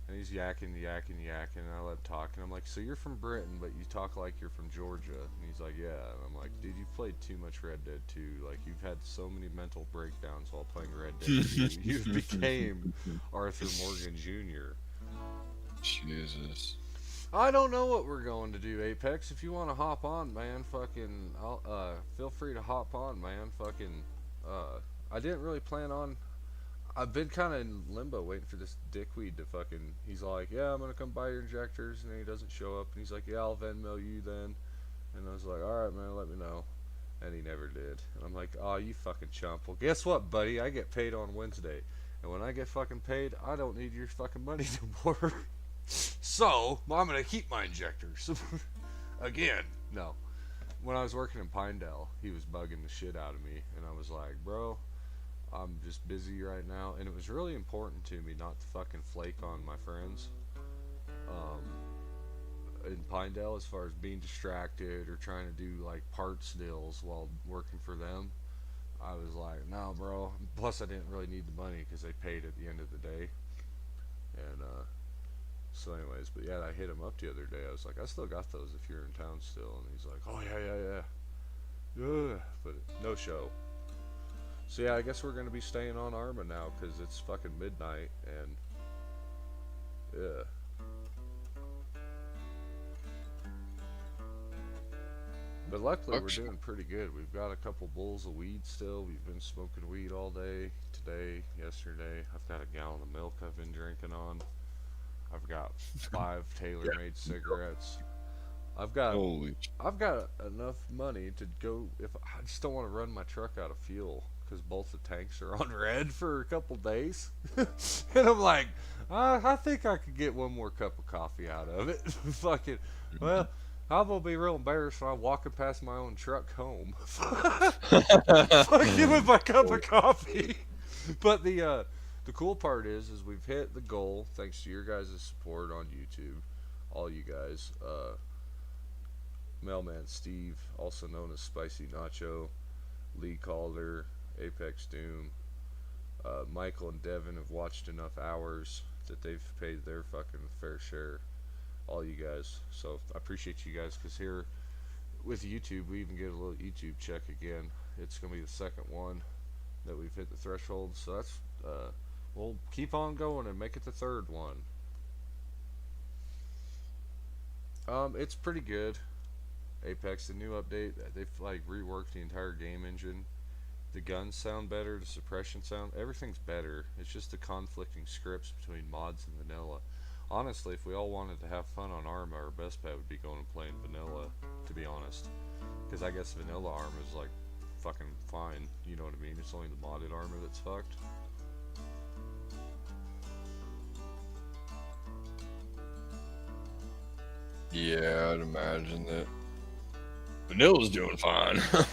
And he's yakking, and I let him talk. And I'm like, so you're from Britain, but you talk like you're from Georgia. And he's like, yeah. And I'm like, dude, you've played too much Red Dead 2. Like, you've had so many mental breakdowns while playing Red Dead 2. You became Arthur Morgan Jr. Jesus. I don't know what we're going to do, Apex. If you want to hop on, man, fucking, feel free to hop on, man. Fucking, I didn't really plan on. I've been kind of in limbo waiting for this dickweed to fucking, he's like, yeah, I'm going to come buy your injectors, and then he doesn't show up, and he's like, yeah, I'll Venmo you then, and I was like, alright, man, let me know, and he never did, and I'm like, oh, you fucking chump. Well, guess what, buddy, I get paid on Wednesday, and when I get fucking paid, I don't need your fucking money no more, so, I'm going to keep my injectors, again, no. When I was working in Pinedale, he was bugging the shit out of me, and I was like, bro, I'm just busy right now, and it was really important to me not to fucking flake on my friends in Pinedale as far as being distracted or trying to do like parts deals while working for them. I was like, no, bro. Plus, I didn't really need the money because they paid at the end of the day, and So anyways, but yeah, I hit him up the other day. I was like, I still got those if you're in town still. And he's like, oh yeah. But no show. So yeah, I guess we're gonna be staying on Arma now because it's fucking midnight and yeah. But luckily we're doing pretty good. We've got a couple bowls of weed still. We've been smoking weed all day, today, yesterday. I've got a gallon of milk I've been drinking on. I've got 5 tailor-made cigarettes. I've got enough money to go. If I just don't want to run my truck out of fuel because both the tanks are on red for a couple days, and I'm like, I think I could get one more cup of coffee out of it. Fucking well. I'm gonna be real embarrassed when I'm walking past my own truck home. Fucking with my cup of coffee. But the cool part is we've hit the goal thanks to your guys' support on YouTube, all you guys. Mailman Steve, also known as Spicy Nacho, Lee Calder, Apex Doom, Michael and Devin have watched enough hours that they've paid their fucking fair share. All you guys, so I appreciate you guys because here with YouTube we even get a little YouTube check again. It's gonna be the second one that we've hit the threshold, so that's we'll keep on going and make it the third one. It's pretty good. Apex, the new update, they've like reworked the entire game engine. The guns sound better, the suppression sound, everything's better. It's just the conflicting scripts between mods and vanilla. Honestly, if we all wanted to have fun on Arma, our best bet would be going and playing vanilla, to be honest. Because I guess vanilla Arma is like fucking fine, you know what I mean? It's only the modded Arma that's fucked. Yeah, I'd imagine that. Vanilla's doing fine. I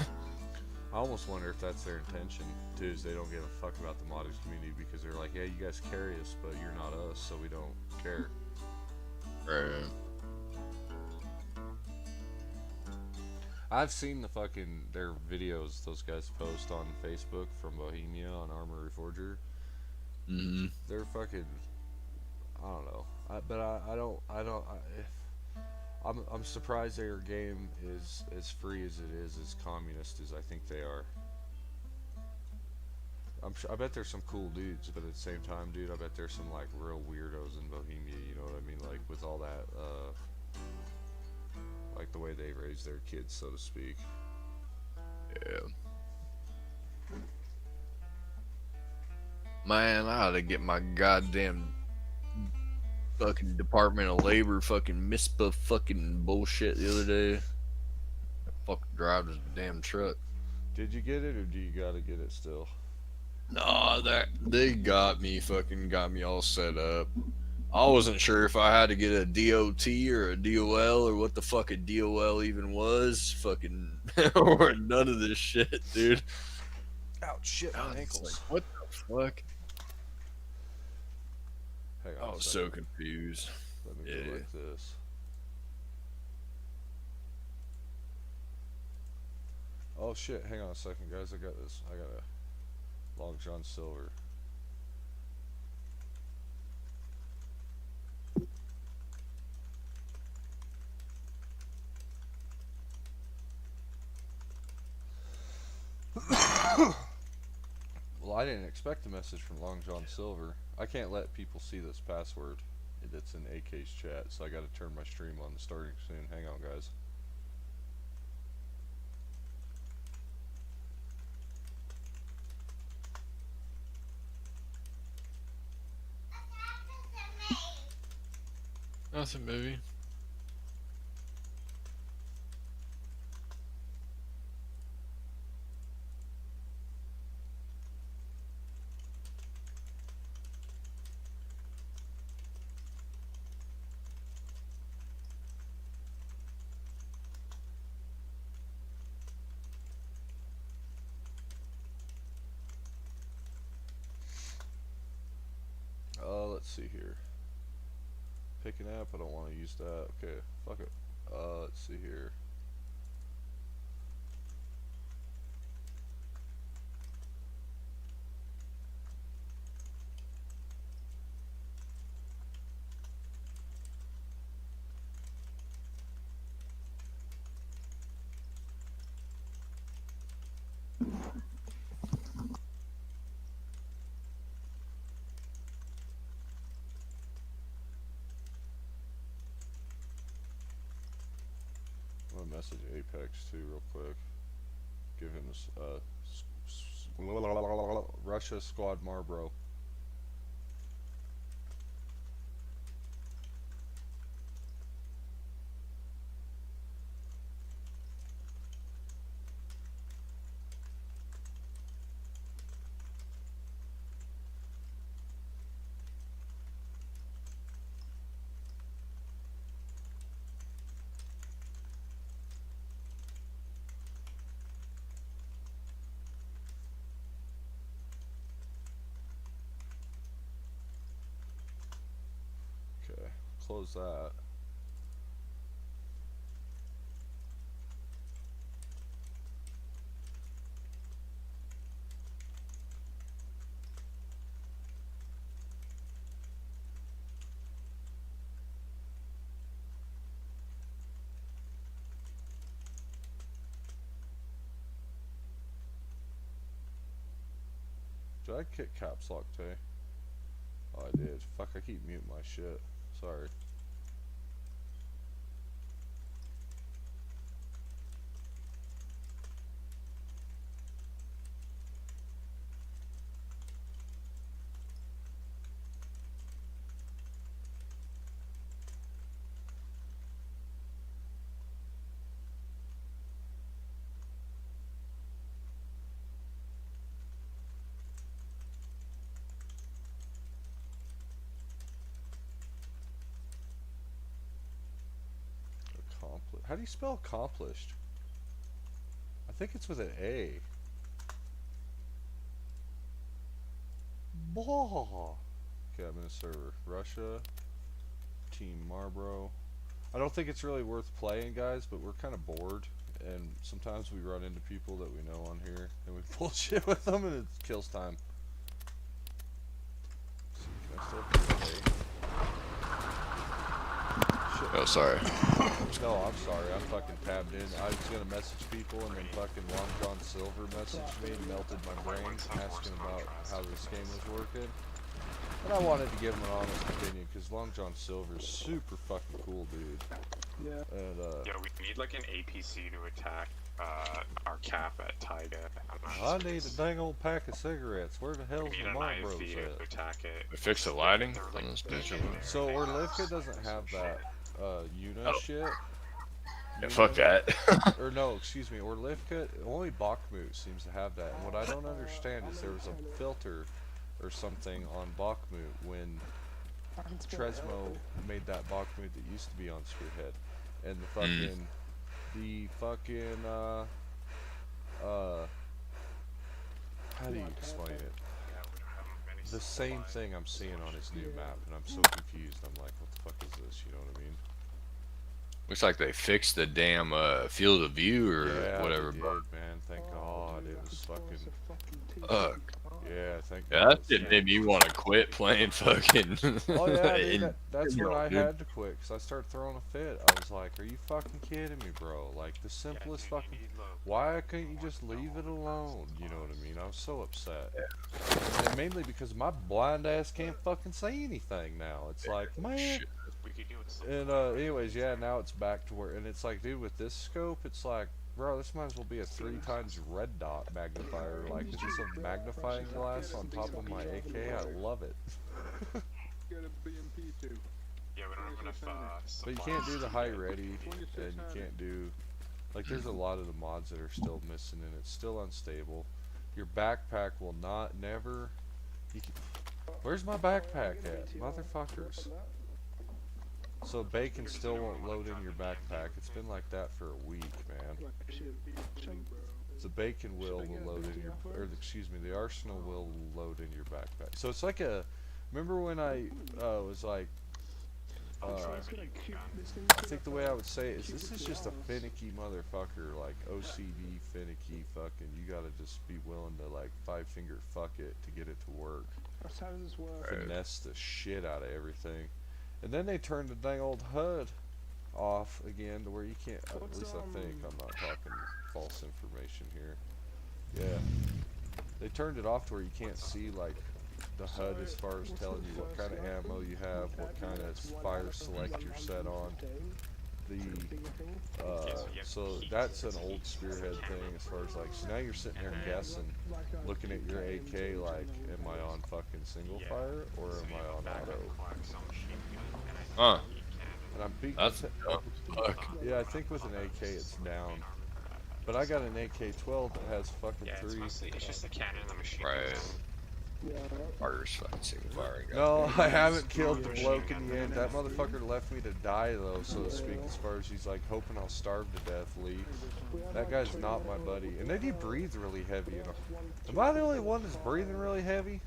almost wonder if that's their intention too, is they don't give a fuck about the modded community because they're like, yeah, you guys carry us, but you're not us, so we don't care. Right. I've seen the fucking their videos those guys post on Facebook from Bohemia on Armory Forger. Mm-hmm. They're fucking, I don't know, I'm surprised their game is as free as it is, as communist as I think they are. I bet there's some cool dudes, but at the same time, dude, I bet there's some like real weirdos in Bohemia, you know what I mean? Like with all that, like the way they raise their kids, so to speak. Yeah. Man, I ought to get my goddamn fucking Department of Labor fucking MISPA fucking bullshit the other day. I fucking drive this damn truck. Did you get it, or do you gotta get it still? Nah, they got me all set up. I wasn't sure if I had to get a DOT or a DOL or what the fuck a DOL even was. Fucking or none of this shit, dude. Ouch, shit, my ankles. Like, what the fuck? Hang on. I was so confused. Let me go like this. Oh shit, hang on a second, guys. I got a Long John Silver. Well, I didn't expect a message from Long John Silver. I can't let people see this password that's in AK's chat, so I gotta turn my stream on starting soon. Hang on, guys. Nothing, movie. Let's see here. Pick an app, I don't want to use that. Okay, fuck it. Let's see here. message Apex too, real quick. Give him Russia Squad Marlboro. Okay, close that. Did I kick caps lock today? Oh, I did. Fuck, I keep muting my shit. Sorry. How do you spell accomplished? I think it's with an A. Blah. Okay, I'm in a server. Russia. Team Marlboro. I don't think it's really worth playing, guys, but we're kind of bored. And sometimes we run into people that we know on here. And we bullshit with them and it kills time. Can I still play? Oh, sorry. No, I'm sorry. I'm fucking tabbed in. I was gonna message people, and then fucking Long John Silver messaged me and melted my brain, asking about how this game was working. And I wanted to give him an honest opinion, because Long John Silver's super fucking cool, dude. Yeah. And yeah, we need like an APC to attack our cap at Taiga. I need a dang old pack of cigarettes. Where the hell's the Marlboros to attack it. They fixed the lighting on this bitch. So Orlivka doesn't have that Una shit. Yeah, fuck that. Or no, excuse me, Orlivka, only Bakhmut seems to have that. And what I don't understand is there was a filter or something on Bakhmut when Tresmo made that Bakhmut that used to be on Spearhead. And the fucking, how do you explain it? The same thing I'm seeing on his new map, and I'm so confused. I'm like, what the fuck is this? You know what I mean? Looks like they fixed the damn field of view or whatever. They did, man. Thank God. It was fucking. Yeah, thank God. Yeah, that shit made me want to quit playing fucking. Oh yeah, dude, that's when I had to quit, because I started throwing a fit. I was like, are you fucking kidding me, bro? Like, the simplest fucking. Why couldn't you just leave it alone? You know what I mean? I was so upset. And mainly because my blind ass can't fucking say anything now. It's like, man. And anyways, yeah, now it's back to where, and it's like, dude, with this scope, it's like, bro, this might as well be a 3 times red dot magnifier. Like, is this a magnifying glass on top of my AK? I love it. Yeah, we don't have enough. But you can't do the high ready, and you can't do, like, there's a lot of the mods that are still missing, and it's still unstable. Your backpack will never. Where's my backpack at, motherfuckers? So bacon still won't load in your backpack. It's been like that for a week, man. The bacon will load in your, or excuse me, the arsenal will load in your backpack. So it's like a, remember when I was like, I think the way I would say it is, this is just a finicky motherfucker, like OCD finicky fucking, you gotta just be willing to like 5-finger fuck it to get it to work. How does this work? Finesse the shit out of everything. And then they turned the dang old HUD off again to where you can't, at least I think, I'm not talking false information here. Yeah. They turned it off to where you can't see like the HUD as far as telling you what kind of ammo you have, what kind of fire select you're set on. the so that's an old Spearhead thing as far as like, so now you're sitting there guessing, looking at your AK like, am I on fucking single fire or am I on auto? Huh. And I'm peeking. That's fuck. Yeah, I think with an AK it's down. But I got an AK-12 that has fucking three. It's just the cannon and the machine. Right. Carter's fucking single firing. No, I haven't killed the bloke in the end. That motherfucker left me to die, though, so to speak, as far as he's like hoping I'll starve to death, Lee. That guy's not my buddy. And then he breathes really heavy. You know. Am I the only one that's breathing really heavy?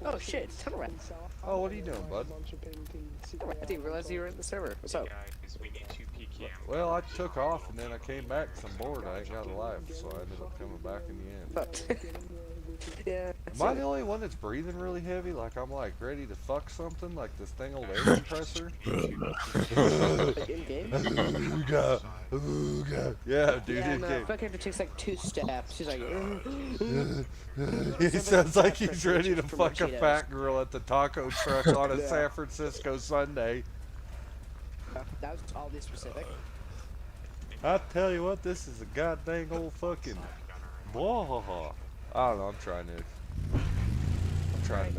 Oh shit, turn around. Oh, what are you doing, bud? I didn't realize you were in the server. What's up? Guys, we need 2 PKM. Well, I took off and then I came back because I'm bored. I ain't got a life, so I ended up coming back in the end. Yeah. Am I the only one that's breathing really heavy? Like I'm like ready to fuck something? Like this thing old air compressor? In game? Ooga, ooga. Yeah, dude, Yeah, in no, game. Fucker takes like 2 steps. He's like, He sounds like he's ready to From fuck a Cheetos. fat girl at the taco truck on a San Francisco Sunday. That was oddly specific. I tell you what, this is a goddamn old fucking. Whoa. I don't know. I'm trying to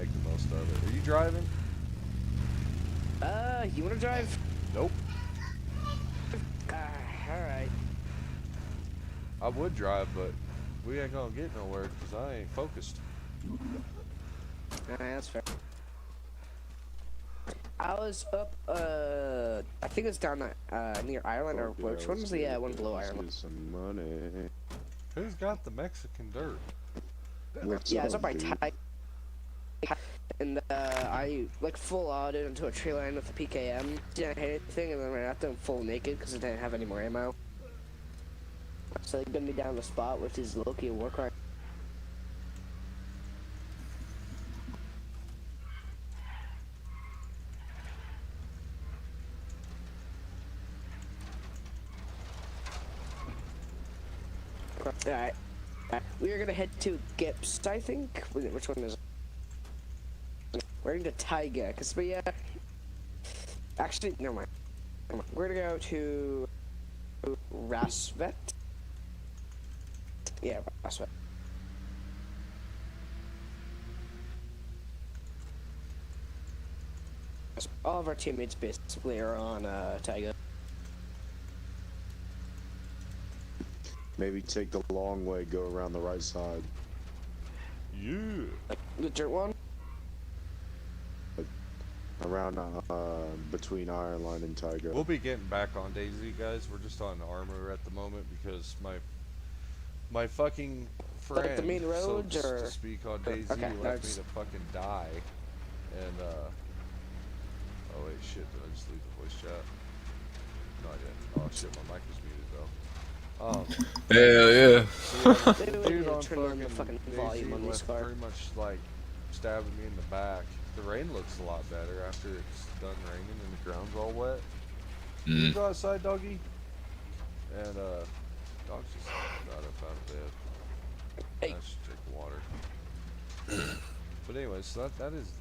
make the most of it. Are you driving? You wanna drive? Nope. Alright. I would drive, but we ain't gonna get nowhere because I ain't focused. Alright, that's fair. I was up, I think it's down near Ireland, or which one's the one below Ireland? Some money. Who's got the Mexican dirt? Yeah, it's up by Ty. And I like full auted into a tree line with a PKM. Didn't hit anything, and then ran out there full naked because I didn't have any more ammo. So they gunned me down the spot, which is Loki a war crime. Alright. We are gonna head to Gips, I think. Which one is it? We're going to Taiga, cause we actually, never mind. We're gonna go to Rasvet. Yeah, Rasvet. All of our teammates basically are on Taiga. Maybe take the long way, go around the right side. Yeah. The dirt one? Around, between Ironline and Tiger. We'll be getting back on Daisy, guys. We're just on armor at the moment because my fucking friend, Like the main roads, so or to speak, on Daisy okay, left that's- me to fucking die, and oh wait, shit! Did I just leave the voice chat? Not yet. Oh shit, my mic was muted though. Hell yeah. So, Maybe the we dude need to on turn on the fucking Daisy volume on this left car. pretty much like stabbing me in the back. The rain looks a lot better after it's done raining and the ground's all wet. You go outside, doggy. And dog's just got up out of bed. I should drink water. But anyways, so that is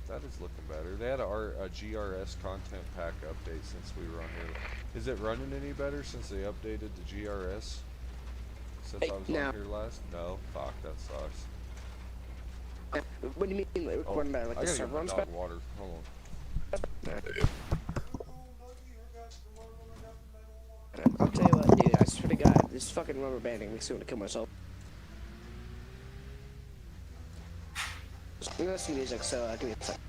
looking better. They had a GRS content pack update since we were on here. Is it running any better since they updated the GRS? Since I was no. on here last? No. Fuck, that sucks. What do you mean, like, Oh, recording better? Like I the gotta server get my runs dog better? water. Hold on. I'll tell you what, dude, I swear to God, this fucking rubber banding makes me want to kill myself. I'm gonna listen to music, so give me a second.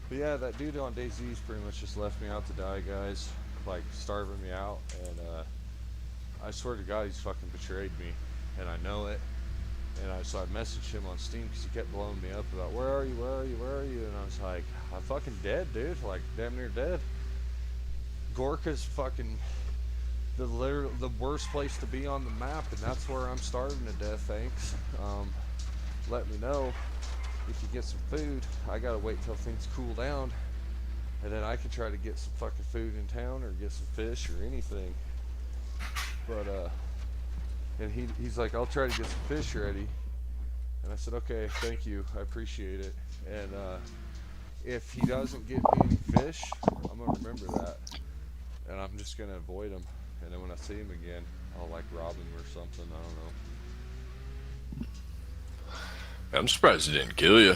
But yeah, that dude on DayZ's pretty much just left me out to die, guys. like starving me out, and I swear to God, he's fucking betrayed me, and I know it. And so I messaged him on Steam because he kept blowing me up about where are you, where are you, where are you, and I was like, I'm fucking dead, dude, like damn near dead. Gorka's fucking the worst place to be on the map, and that's where I'm starving to death. Thanks. Let me know if you get some food. I gotta wait till things cool down, and then I can try to get some fucking food in town or get some fish or anything. But and he's like, I'll try to get some fish ready. And I said, okay, thank you, I appreciate it. And if he doesn't get me any fish, I'm gonna remember that, and I'm just gonna avoid him. And then when I see him again, I'll like rob him or something. I don't know. I'm surprised he didn't kill you.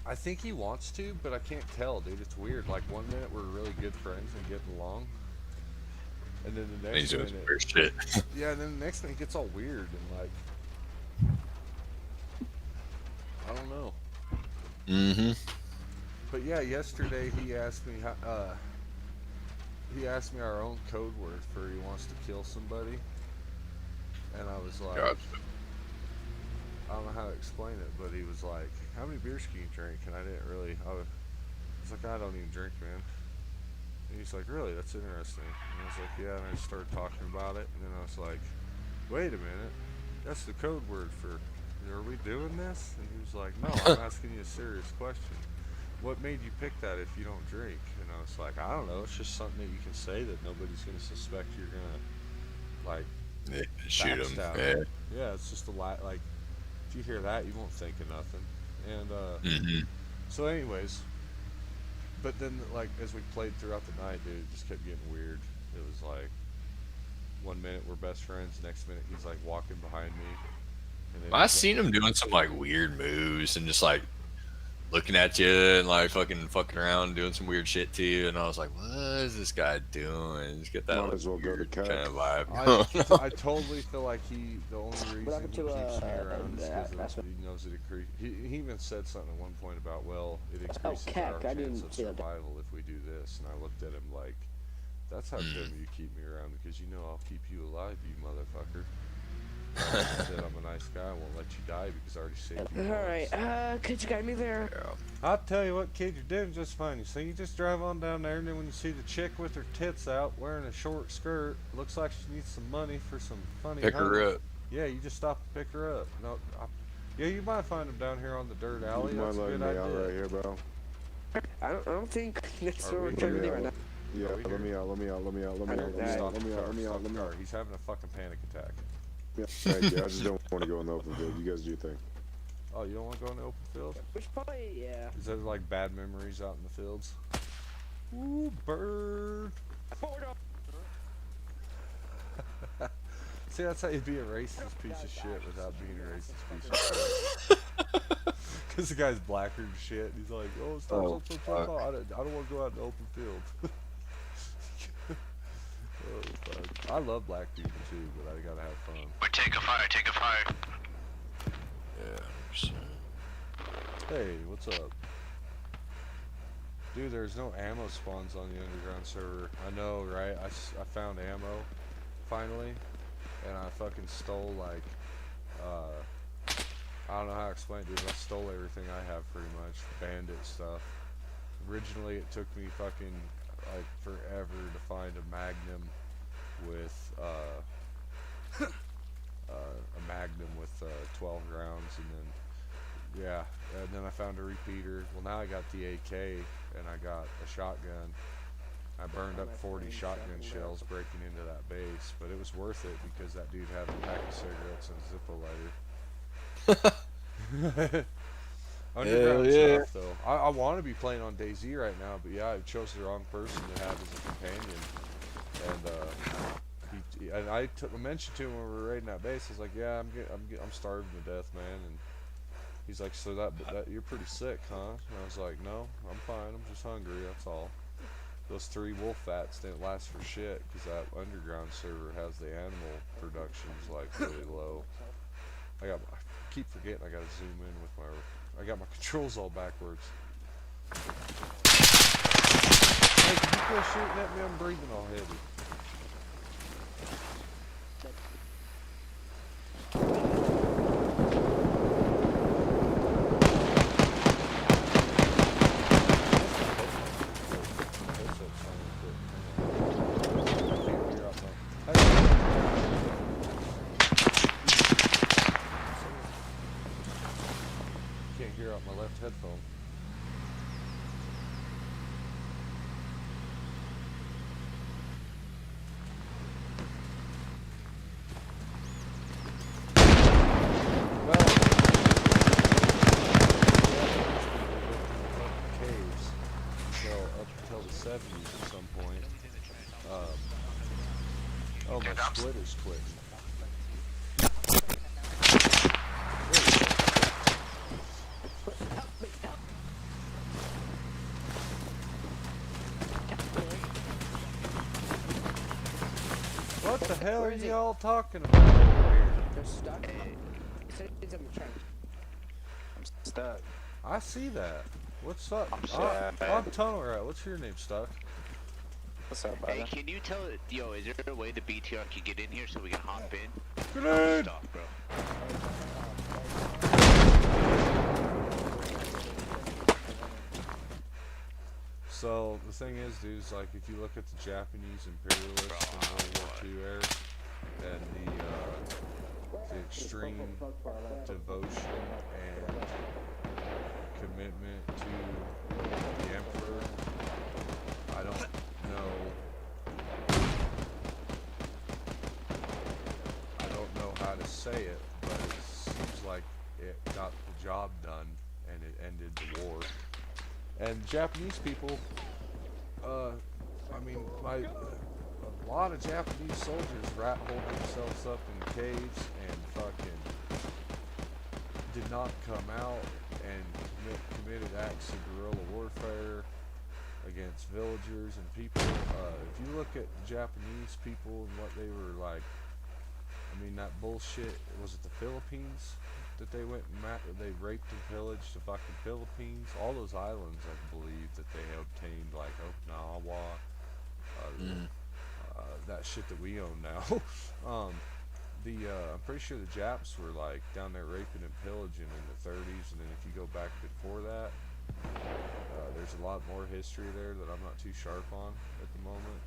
I think he wants to, but I can't tell, dude. It's weird. Like 1 minute we're really good friends and getting along, and then the next He's doing minute, some weird shit. yeah, and then the next minute it gets all weird and like, I don't know. Mm-hmm. But yeah, yesterday he asked me how, our own code word for he wants to kill somebody, and I was like, Gotcha. I don't know how to explain it, but he was like, how many beers can you drink? And I didn't really, I was like, I don't even drink, man. And he's like, really? That's interesting. And I was like, yeah, and I started talking about it, and then I was like, wait a minute, that's the code word for, are we doing this? And he was like, no, I'm asking you a serious question. What made you pick that if you don't drink? And I was like, I don't know, it's just something that you can say that nobody's going to suspect you're going to, like, shoot him. backstab. Yeah. Yeah, it's just a lot, like, if you hear that, you won't think of nothing. And, so anyways, but then, like, as we played throughout the night, dude, it just kept getting weird. It was like, 1 minute we're best friends, next minute he's, like, walking behind me. And then I seen him doing some like weird moves and just like looking at you and like fucking around doing some weird shit to you, and I was like, what is this guy doing? Just get that Might as well go to kind of vibe. I totally feel like the only reason he keeps me around is because he knows it he even said something at one point about, well, it increases our chance of survival if we do this. And I looked at him like, that's how come you keep me around, because you know I'll keep you alive, you motherfucker. I said I'm a nice guy, I won't let you die because I already saved you. Alright, could you guide me there? Yeah. I'll tell you what, kid, you're doing just fine. You see, you just drive on down there, and then when you see the chick with her tits out, wearing a short skirt, looks like she needs some money for some funny Pick her honey. up. Yeah, you just stop and pick her up. No, yeah, you might find them down here on the dirt alley. You That's mind a good letting me idea. out right here, bro? I don't think that's Are what we're we trying to do here? right now. Yeah, let me out, let me out, let me out, let me out, let me out, let me out, let me out, let me out. He's having a fucking panic attack. Yeah, thank you. I just don't want to go in the open field. You guys do your thing. Oh, you don't want to go in the open field? Which probably, yeah. Is there like bad memories out in the fields? Ooh, bird. See, that's how you be a racist piece of shit without being a racist piece of shit. Because the guy's blacker and shit. And he's like, oh, stop. I don't want to go out in the open field. Oh, fuck. I love black people too, but I gotta have fun. We take a fire, take a fire. Yeah, Hey, what's up? Dude, there's no ammo spawns on the underground server. I know, right? I found ammo, finally. And I fucking stole, like, I don't know how to explain it, dude. I stole everything I have, pretty much. Bandit stuff. Originally, it took me fucking, like, forever to find a Magnum with, a Magnum with 12 rounds, and then, yeah, and then I found a repeater. Well, now I got the AK, and I got a shotgun. I burned up 40 shotgun shells breaking into that base, but it was worth it because that dude had a pack of cigarettes and a Zippo lighter. Underground stuff, though. I want to be playing on DayZ right now, but yeah, I chose the wrong person to have as a companion. And I mentioned to him when we were raiding that base. I was like, "Yeah, I'm starving to death, man." And he's like, "So that you're pretty sick, huh?" And I was like, "No, I'm fine. I'm just hungry. That's all." Those 3 wolf fats didn't last for shit because that underground server has the animal productions like really low. I keep forgetting I gotta zoom in with I got my controls all backwards. Hey, can you quit shooting at me? I'm breathing all heavy. Can't hear out my left headphone. Caves. So up until the 70s at some point. Oh, my split is quitting. What the hell are y'all talking about over here? They're stuck. It's in the trench. I'm stuck. I see that. What's up? stuck. I'm tunnel right. What's your name, Stuck? What's up, brother? Hey, can you tell it, yo, is there a way the BTR can get in here so we can hop in? Grenade! Stop, bro. So the thing is, dude, is like if you look at the Japanese imperialists in World War II era and the extreme devotion and commitment to the emperor, I don't know how to say it, but it seems like it got the job done and it ended the war. And Japanese people, I mean, a lot of Japanese soldiers rat-holed themselves up in caves and fucking did not come out and committed acts of guerrilla warfare against villagers and people. If you look at Japanese people and what they were like, I mean, that bullshit, was it the Philippines that they went and they raped and pillaged the fucking Philippines? All those islands, I believe, that they obtained, like Okinawa, that shit that we own now. I'm pretty sure the Japs were like down there raping and pillaging in the 30s, and then if you go back before that, there's a lot more history there that I'm not too sharp on at the moment.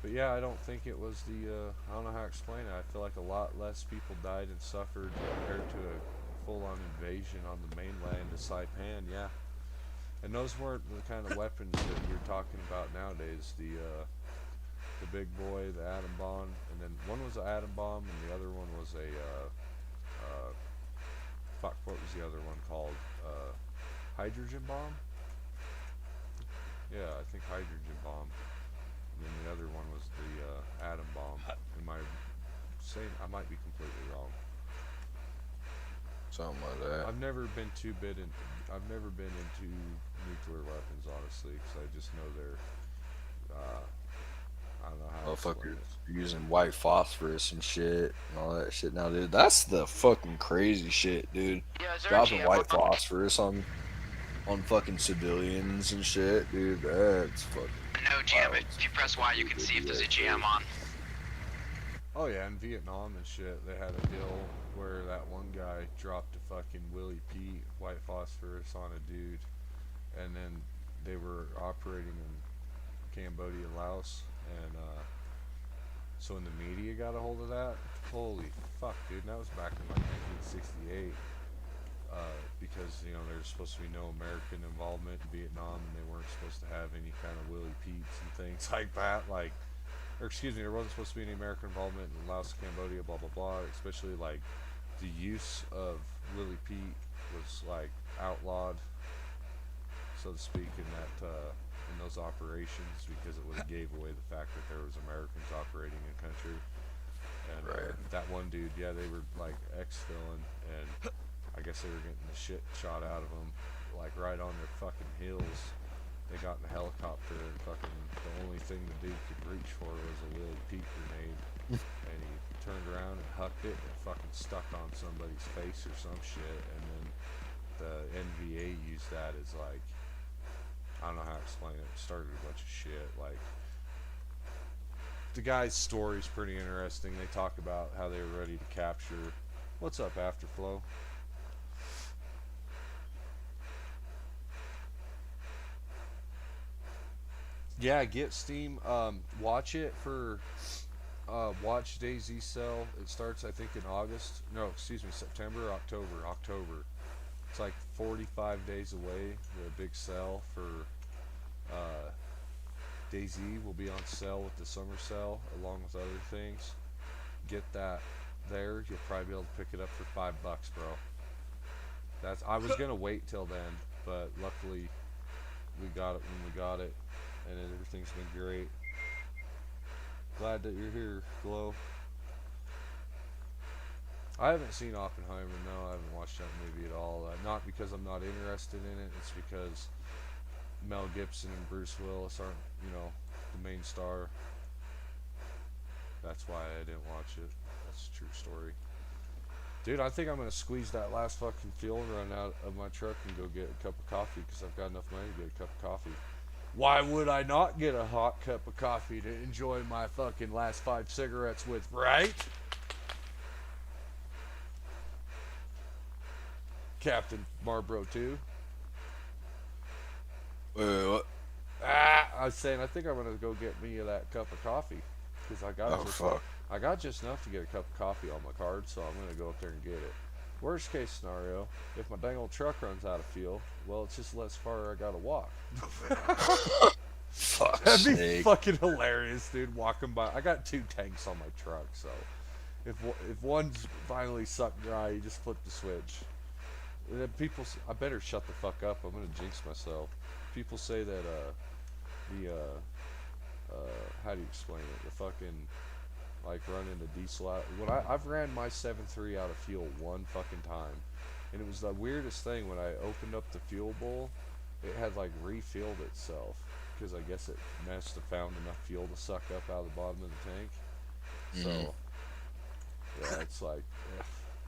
But yeah, I don't think it was I don't know how to explain it. I feel like a lot less people died and suffered compared to a full-on invasion on the mainland of Saipan, yeah. And those weren't the kind of weapons that you're talking about nowadays. The big boy, the atom bomb, and then one was an atom bomb, and the other one was a, fuck, what was the other one called? Hydrogen bomb? Yeah, I think hydrogen bomb. And then the other one was the atom bomb. Am I saying? I might be completely wrong. Something like that. I've never been into nuclear weapons, honestly, because I just know they're. I don't know how. Motherfuckers using white phosphorus and shit and all that shit now, dude. That's the fucking crazy shit, dude. Yeah, is there Dropping a white phosphorus on fucking civilians and shit, dude. That's fucking. No, jam it. If you press Y, you can see if there's a jam on. Oh yeah, in Vietnam and shit, they had a deal where that one guy dropped a fucking Willie Pete white phosphorus on a dude, and then they were operating in Cambodia, Laos, and so when the media got a hold of that, holy fuck, dude, and that was back in like 1968. Because, you know, there's supposed to be no American involvement in Vietnam, and they weren't supposed to have any kind of Willie Pete's and things like that, like, or excuse me, there wasn't supposed to be any American involvement in Laos, Cambodia, blah blah blah, especially like the use of Willie Pete was like outlawed, so to speak, in those operations, because it would have gave away the fact that there was Americans operating in country. And that one dude, yeah, they were like ex-felon, and I guess they were getting the shit shot out of them, like right on their fucking heels. They got in a helicopter, and fucking the only thing the dude could reach for was a Willie Pete grenade, and he turned around and hucked it and fucking stuck on somebody's face or some shit, and then the NVA used that as like I don't know how to explain it. It started a bunch of shit. Like, the guy's story's pretty interesting. They talk about how they were ready to capture. What's up, Afterflow? Yeah, get Steam. Watch it for. Watch DayZ sell. It starts, I think, in August. No, excuse me, September, October. It's like 45 days away. The big sale for DayZ will be on sale with the summer sale, along with other things. Get that there. You'll probably be able to pick it up for $5, bro. I was gonna wait till then, but luckily we got it when we got it, and everything's been great. Glad that you're here, Glow. I haven't seen Oppenheimer, no, I haven't watched that movie at all. Not because I'm not interested in it, it's because Mel Gibson and Bruce Willis aren't, you know, the main star. That's why I didn't watch it. That's a true story. Dude, I think I'm going to squeeze that last fucking fuel run out of my truck and go get a cup of coffee because I've got enough money to get a cup of coffee. Why would I not get a hot cup of coffee to enjoy my fucking last 5 cigarettes with, right? Captain Marlboro 2. Wait, what? I was saying I think I'm gonna go get me that cup of coffee because I got just enough to get a cup of coffee on my card, so I'm gonna go up there and get it. Worst case scenario, if my dang old truck runs out of fuel, well, it's just less far I gotta walk. That'd be fucking hilarious, dude. Walking by, I got 2 tanks on my truck, so if one's finally sucked dry, you just flip the switch. And then people, I better shut the fuck up. I'm gonna jinx myself. People say that how do you explain it? The fucking like running the diesel out. When I've ran my 7.3 out of fuel one fucking time, and it was the weirdest thing when I opened up the fuel bowl. It had like refilled itself because I guess it must have found enough fuel to suck up out of the bottom of the tank. So yeah, it's like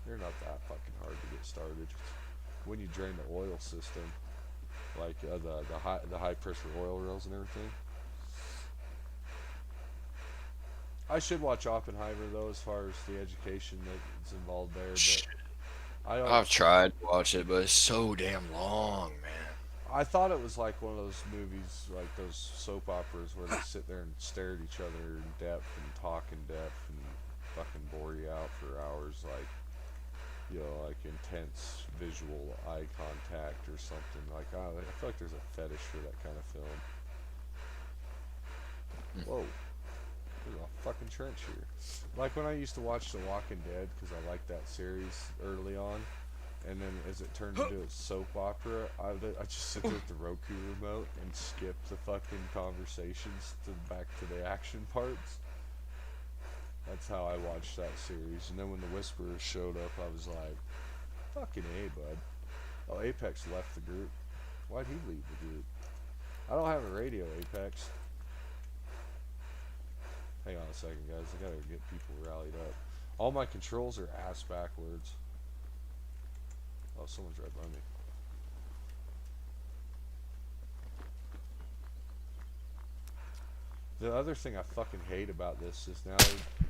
they're not that fucking hard to get started. When you drain the oil system, like the high pressure oil rails and everything. I should watch Oppenheimer though, as far as the education that's involved there. But I've tried to watch it, but it's so damn long, man. I thought it was like one of those movies, like those soap operas where they sit there and stare at each other in depth and talk in depth and fucking bore you out for hours, like, you know, like intense visual eye contact or something. Like, I feel like there's a fetish for that kind of film. Whoa. There's a fucking trench here. Like when I used to watch The Walking Dead, because I liked that series early on, and then as it turned into a soap opera, I just sit there with the Roku remote and skip the fucking conversations back to the action parts. That's how I watched that series. And then when the Whisperers showed up, I was like, fucking A, bud. Oh, Apex left the group. Why'd he leave the group? I don't have a radio, Apex. Hang on a second, guys. I gotta get people rallied up. All my controls are ass backwards. Oh, someone's right by me. The other thing I fucking hate about this is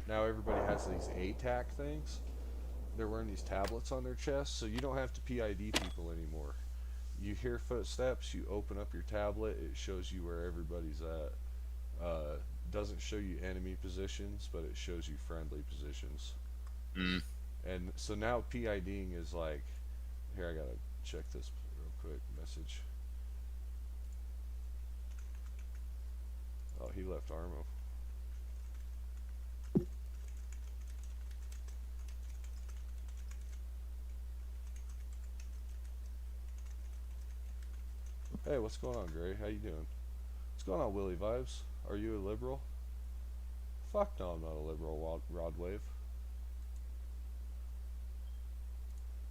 now everybody has these ATAC things. They're wearing these tablets on their chest, so you don't have to PID people anymore. You hear footsteps, you open up your tablet, it shows you where everybody's at. Doesn't show you enemy positions, but it shows you friendly positions. And so now PIDing is like, here, I gotta check this real quick message. Oh, he left Armo. Hey, what's going on, Gray? How you doing? What's going on, Willie Vibes? Are you a liberal? Fuck no, I'm not a liberal, Rodwave.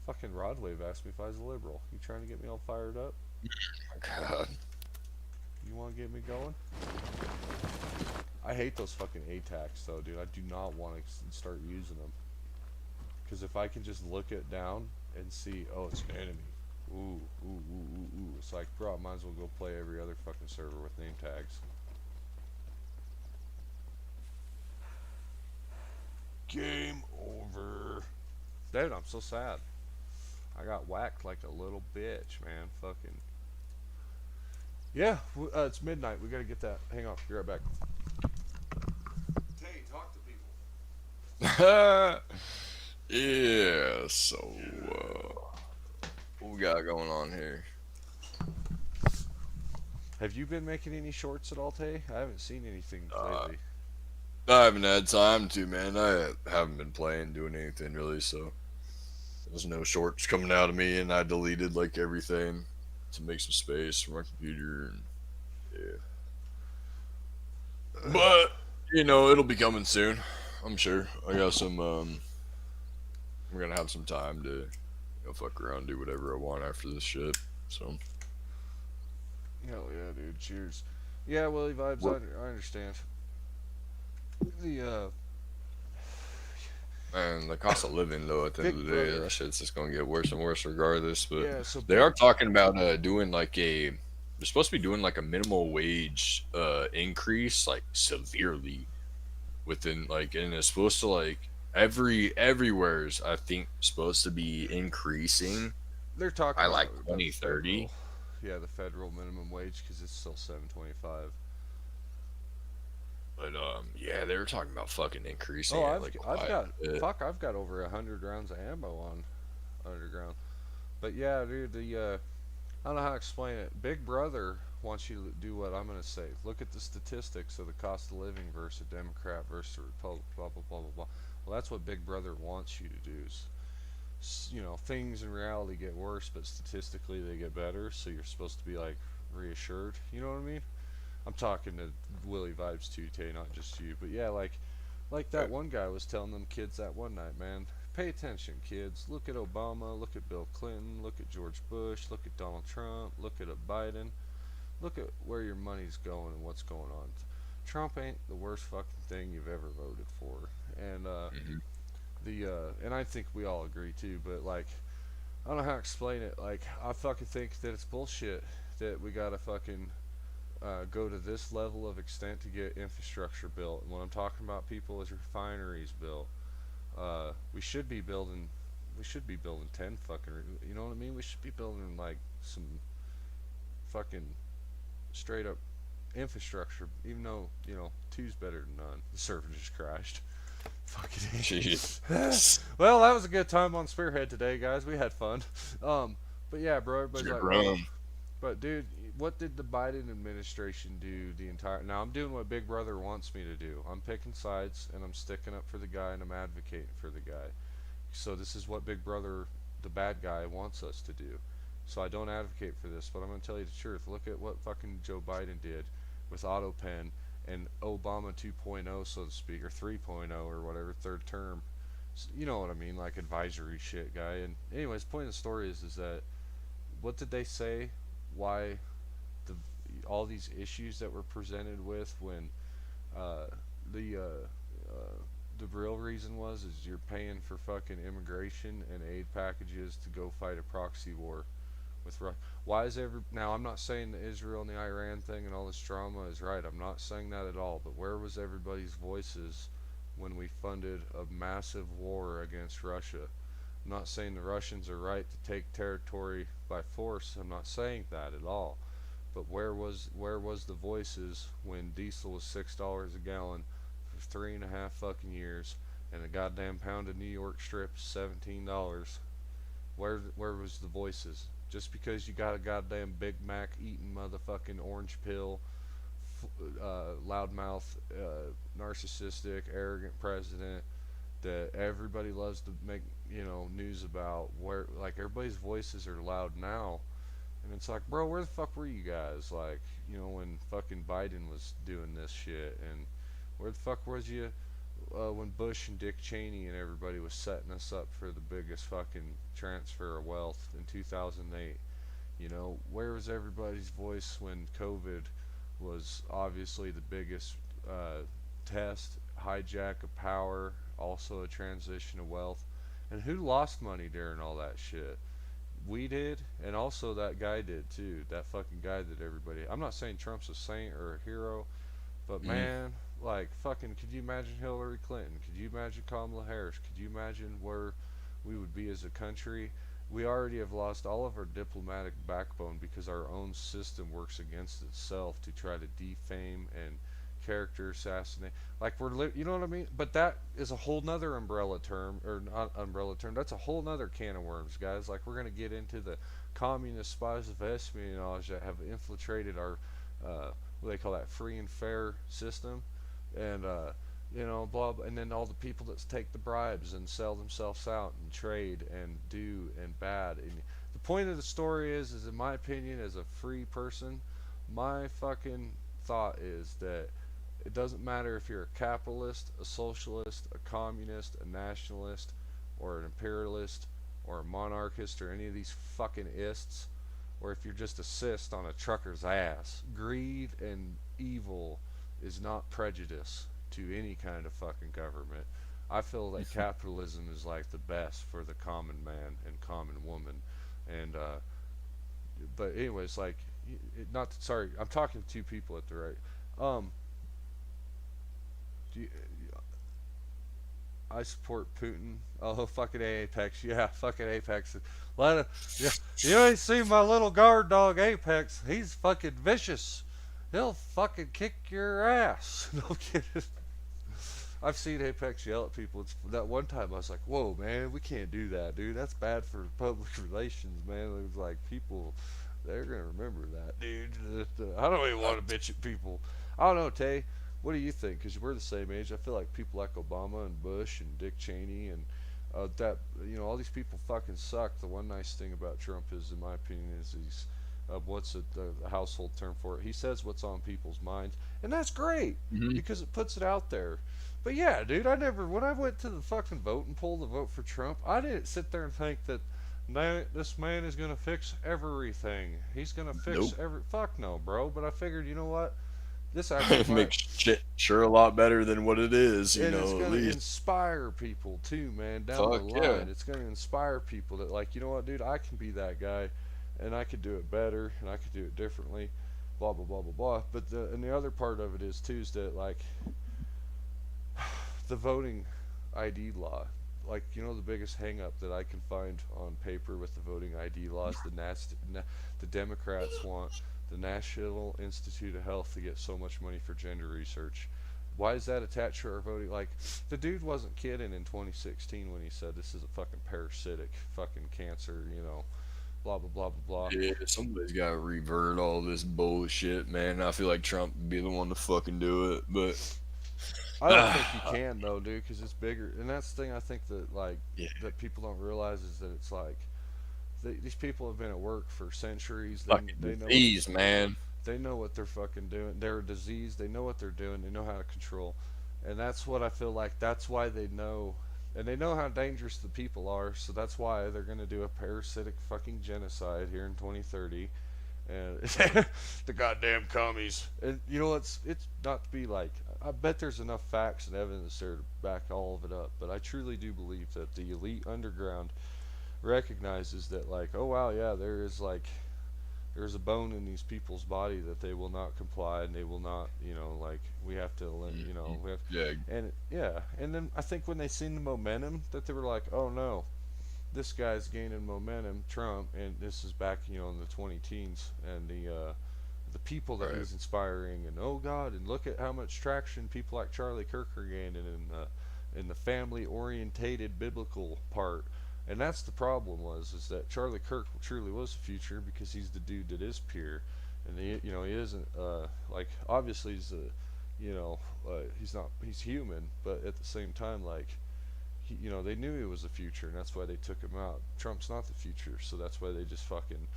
Fucking Rodwave asked me if I was a liberal. You trying to get me all fired up? Oh my god. You want to get me going? I hate those fucking ATACs though, dude. I do not want to start using them. Because if I can just look it down and see, oh, it's an enemy. Ooh. It's like, bro, I might as well go play every other fucking server with name tags. Game over. Dude, I'm so sad. I got whacked like a little bitch, man. Fucking. Yeah, it's midnight. We gotta get that. Hang on, be right back. Hey, talk to people. Yeah, so, what we got going on here? Have you been making any shorts at all, Tay? I haven't seen anything lately. I haven't had time to, man. I haven't been playing, doing anything really, so there's no shorts coming out of me, and I deleted like everything to make some space for my computer, and yeah. But you know, it'll be coming soon, I'm sure. I got some. I'm gonna have some time to, fuck around, do whatever I want after this shit. So. Hell yeah, dude. Cheers. Yeah, Willie vibes. I understand. And the cost of living, though, at the end of the day, that shit's just gonna get worse and worse regardless. But yeah, so they are talking about doing like they're supposed to be doing like a minimal wage increase, like severely within like, and it's supposed to like everywhere's I think supposed to be increasing. They're talking by like about 2030. Yeah, the federal minimum wage, because it's still $7.25. But yeah, they were talking about fucking increasing. Oh, it, I've got over 100 rounds of ammo on underground. But yeah, dude, I don't know how to explain it. Big Brother wants you to do what I'm gonna say. Look at the statistics of the cost of living versus a Democrat versus a Republican. Blah blah blah blah blah. Well, that's what Big Brother wants you to do. Things in reality get worse, but statistically they get better. So you're supposed to be like reassured. You know what I mean? I'm talking to Willie vibes too, Tay, not just you. But yeah, like that one guy was telling them kids that one night, man. Pay attention, kids. Look at Obama. Look at Bill Clinton. Look at George Bush. Look at Donald Trump. Look at Biden. Look at where your money's going and what's going on. Trump ain't the worst fucking thing you've ever voted for. And and I think we all agree too, but like, I don't know how to explain it. Like, I fucking think that it's bullshit that we gotta fucking go to this level of extent to get infrastructure built. And when I'm talking about people, is refineries built. We should be building 10 fucking, you know what I mean? We should be building like some fucking straight up infrastructure, even though, two's better than none. The server just crashed. Fucking jeez. Well, that was a good time on Spearhead today, guys. We had fun. But yeah, bro, everybody's like, but dude, what did the Biden administration do the entire... Now, I'm doing what Big Brother wants me to do. I'm picking sides, and I'm sticking up for the guy, and I'm advocating for the guy. So this is what Big Brother, the bad guy, wants us to do. So I don't advocate for this, but I'm going to tell you the truth. Look at what fucking Joe Biden did with AutoPen and Obama 2.0, so to speak, or 3.0, or whatever, third term. So, you know what I mean, like advisory shit guy. And anyways, point of the story is that, what did they say? Why all these issues that were presented with when the real reason is you're paying for fucking immigration and aid packages to go fight a proxy war with Russia. Why is now, I'm not saying the Israel and the Iran thing and all this drama is right. I'm not saying that at all. But where was everybody's voices when we funded a massive war against Russia? I'm not saying the Russians are right to take territory by force. I'm not saying that at all. But where was the voices when diesel was $6 a gallon for 3.5 fucking years, and a goddamn pound of New York strip is $17? Where was the voices? Just because you got a goddamn Big Mac eating motherfucking orange pill, loudmouth, narcissistic, arrogant president that everybody loves to make news about, where like everybody's voices are loud now. And it's like, bro, where the fuck were you guys, like, when fucking Biden was doing this shit? And where the fuck was you when Bush and Dick Cheney and everybody was setting us up for the biggest fucking transfer of wealth in 2008? Where was everybody's voice when COVID was obviously the biggest test, hijack of power, also a transition of wealth? And who lost money during all that shit? we did, and also that guy did too. That fucking guy that everybody. I'm not saying Trump's a saint or a hero, but man, like fucking, could you imagine Hillary Clinton? Could you imagine Kamala Harris? Could you imagine where we would be as a country? We already have lost all of our diplomatic backbone because our own system works against itself to try to defame and character assassinate. Like you know what I mean? But that is a whole nother umbrella term, or not umbrella term. That's a whole nother can of worms, guys. Like we're gonna get into the communist spies of espionage that have infiltrated our, what do they call that, free and fair system, and you know, blah, blah, and then all the people that take the bribes and sell themselves out and trade and do and bad. And the point of the story is in my opinion, as a free person, my fucking thought is that it doesn't matter if you're a capitalist, a socialist, a communist, a nationalist, or an imperialist, or a monarchist, or any of these fucking ists, or if you're just a cyst on a trucker's ass. Greed and evil is not prejudice to any kind of fucking government. I feel that capitalism is like the best for the common man and common woman. And but anyways, like, sorry, I'm talking to two people at the right. I support Putin. Oh, fucking Apex. Yeah, fucking Apex. Yeah, you ain't seen my little guard dog Apex. He's fucking vicious. He'll fucking kick your ass. No kidding. I've seen Apex yell at people. That one time I was like, whoa, man, we can't do that, dude. That's bad for public relations, man. It was like, people, they're going to remember that, dude. I don't even want to bitch at people. I don't know, Tay. What do you think? Because we're the same age. I feel like people like Obama and Bush and Dick Cheney and that, you know, all these people fucking suck. The one nice thing about Trump is, in my opinion, is he's, what's the household term for it? He says what's on people's minds. And that's great because it puts it out there. But yeah, dude, when I went to the fucking voting poll to vote for Trump, I didn't sit there and think that this man is going to fix everything. He's going to fix fuck no, bro. But I figured, you know what? This actually makes shit sure a lot better than what it is, you know. It's going at to least inspire people too, man. Down the line, it's going to inspire people that, like, you know what, dude, I can be that guy, and I could do it better, and I could do it differently, blah blah blah blah blah. But the other part of it is too is that, like, the voting ID law, like, you know, the biggest hang up that I can find on paper with the voting ID law is the Democrats want the National Institute of Health to get so much money for gender research. Why is that attached to our voting? Like, the dude wasn't kidding in 2016 when he said this is a fucking parasitic fucking cancer, you know, blah blah blah blah blah. Yeah, somebody's got to revert all this bullshit, man. I feel like Trump would be the one to fucking do it, but I don't think he can though, dude, because it's bigger. And that's the thing I think that, like, that people don't realize is that it's like, these people have been at work for centuries. They know disease, man. They know what they're fucking doing. They're a disease. They know what they're doing. They know how to control. And that's what I feel like. That's why they know. And they know how dangerous the people are. So that's why they're going to do a parasitic fucking genocide here in 2030. And the goddamn commies. And, you know, it's not to be like, I bet there's enough facts and evidence there to back all of it up. But I truly do believe that the elite underground recognizes that, like, oh wow, yeah, there's a bone in these people's body that they will not comply, and they will not, you know, like, we have to, you know, and then I think when they seen the momentum, that they were like, oh no, this guy's gaining momentum, Trump, and this is back, you know, in the 20-teens, and the people that he's inspiring, and oh god, and look at how much traction people like Charlie Kirk are gaining in the family orientated biblical part. And that's the problem is that Charlie Kirk truly was the future, because he's the dude that is pure, and he isn't like, obviously he's he's human, but at the same time, like, you know, they knew he was the future, and that's why they took him out. Trump's not the future, so that's why they just fucking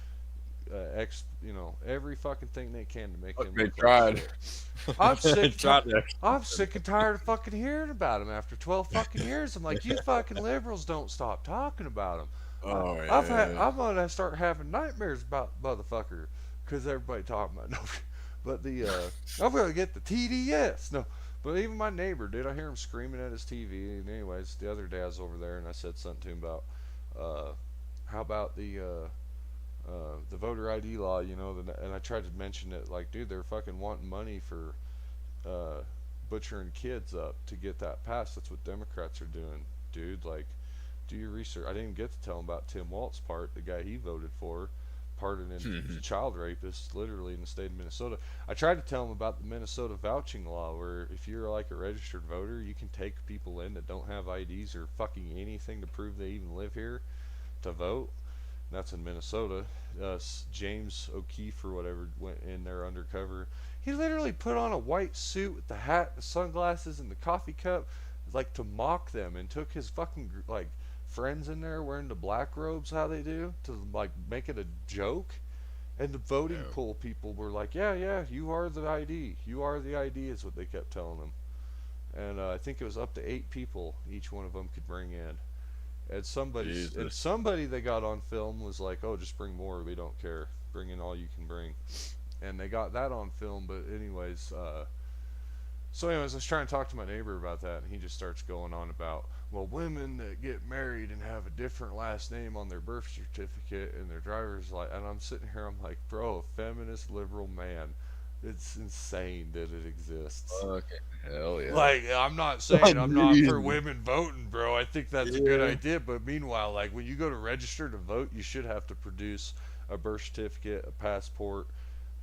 every fucking thing they can to make him look like shit. I'm sick and tired of fucking hearing about him after 12 fucking years. I'm like, you fucking liberals don't stop talking about him. I'm gonna start having nightmares about motherfucker because everybody talking about but I'm gonna get the TDS. No, but even my neighbor, dude, I hear him screaming at his TV. And anyways, the other day I was over there and I said something to him about how about the voter ID law? You know, and I tried to mention it, like, dude, they're fucking wanting money for butchering kids up to get that passed. That's what Democrats are doing, dude. Like, do your research. I didn't get to tell him about Tim Walz's part, the guy he voted for, pardoning child rapists, literally in the state of Minnesota. I tried to tell him about the Minnesota vouching law, where if you're like a registered voter, you can take people in that don't have IDs or fucking anything to prove they even live here to vote. That's in Minnesota. James O'Keefe or whatever went in there undercover. He literally put on a white suit with the hat, the sunglasses, and the coffee cup, like to mock them, and took his fucking like friends in there wearing the black robes, how they do, to like make it a joke. And the voting pool people were like, yeah, you are the ID. You are the ID is what they kept telling them. And I think it was up to 8 people each one of them could bring in. And somebody they got on film was like, oh, just bring more. We don't care. Bring in all you can bring. And they got that on film. But anyways, so anyways, I was trying to talk to my neighbor about that, and he just starts going on about, well, women that get married and have a different last name on their birth certificate and their driver's license. And I'm sitting here, I'm like, bro, a feminist liberal man. It's insane that it exists. Okay, hell yeah. Like, I'm not saying I'm not for women voting, bro. I think that's a good idea. But meanwhile, like, when you go to register to vote, you should have to produce a birth certificate, a passport.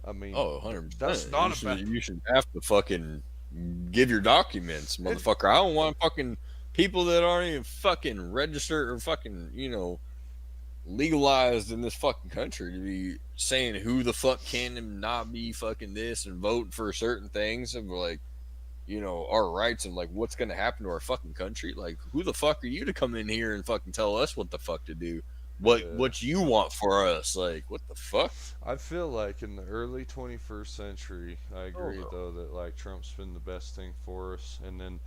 I mean, 100%. That's not a bad. You should have to fucking give your documents, motherfucker. I don't want fucking people that aren't even fucking registered or fucking, you know, legalized in this fucking country to be saying who the fuck can and not be fucking this and vote for certain things and like, you know, our rights and like what's gonna happen to our fucking country. Like, who the fuck are you to come in here and fucking tell us what the fuck to do? What you want for us? Like, what the fuck? I feel like in the early 21st century, I agree though that like Trump's been the best thing for us. And then,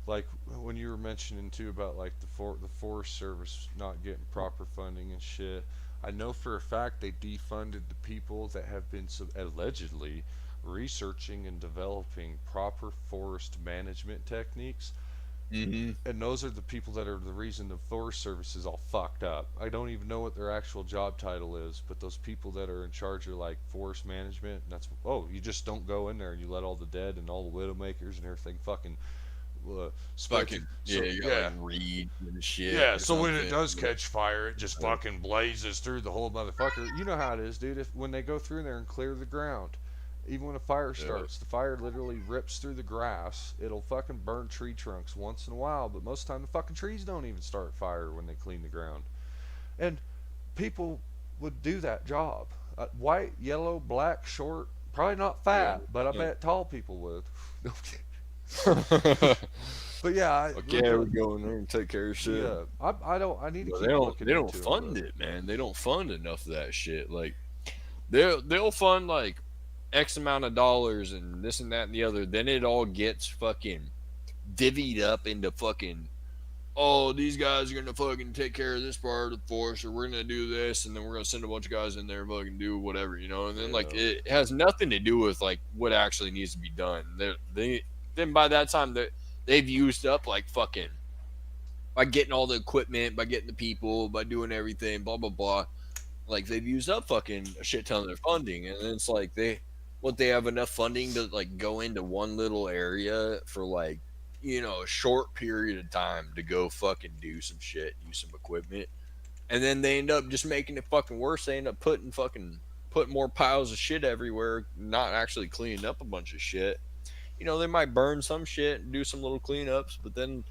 like when you were mentioning too about like the Forest Service not getting proper funding and shit, I know for a fact they defunded the people that have been allegedly researching and developing proper forest management techniques. And those are the people that are the reason the Forest Service is all fucked up. I don't even know what their actual job title is, but those people that are in charge of like forest management, that's you just don't go in there and you let all the dead and all the widowmakers and everything fucking fucking like reed and shit. Yeah, so when it does catch fire, it just fucking blazes through the whole motherfucker. You know how it is, dude. When they go through there and clear the ground, even when a fire starts, the fire literally rips through the grass. It'll fucking burn tree trunks once in a while, but most of the time the fucking trees don't even start fire when they clean the ground. And people would do that job. White, yellow, black, short, probably not fat, but I bet tall people would. But yeah, we go in there and take care of shit. Yeah, I need to keep looking. They don't fund it, man. They don't fund enough of that shit. Like, they'll fund like X amount of dollars and this and that and the other. Then it all gets fucking divvied up into fucking, oh, these guys are gonna fucking take care of this part of the forest, or we're gonna do this, and then we're gonna send a bunch of guys in there and fucking do whatever, you know. And then like it has nothing to do with like what actually needs to be done. Then by that time they've used up like fucking, by getting all the equipment, by getting the people, by doing everything, blah blah blah. Like, they've used up fucking a shit ton of their funding, and it's like they have enough funding to like go into one little area for like, you know, a short period of time to go fucking do some shit, use some equipment, and then they end up just making it fucking worse. They end up putting more piles of shit everywhere, not actually cleaning up a bunch of shit. You know, they might burn some shit and do some little cleanups, but then,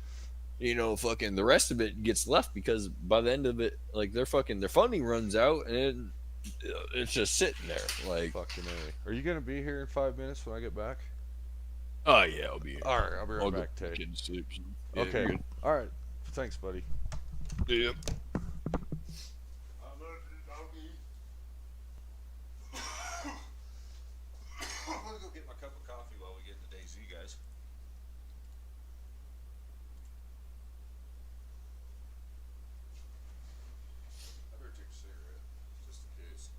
you know, fucking the rest of it gets left because by the end of it, like, their funding runs out and it's just sitting there. Like, fucking A. Are you gonna be here in 5 minutes when I get back? Oh yeah, I'll be here. All right, I'll be right back, Tay. Okay. All right. Thanks, buddy. Yep. I'm gonna go get my cup of coffee while we get into DayZ, guys. I better take a cigarette, just in case.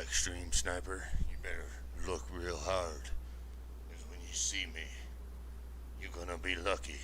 Extreme Sniper, you better look real hard. Because when you see me, you're gonna be lucky.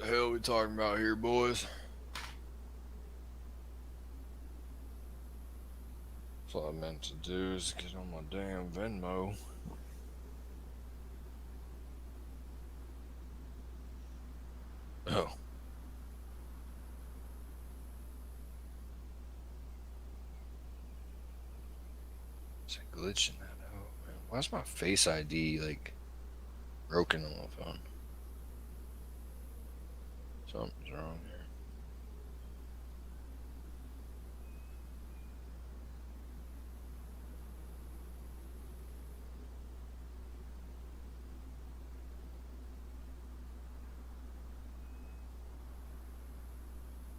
hell are we talking about here, boys? That's what I meant to do is get on my damn Venmo. Oh. Is it glitching that out, man? Why's my Face ID like broken on my phone? Something's wrong here.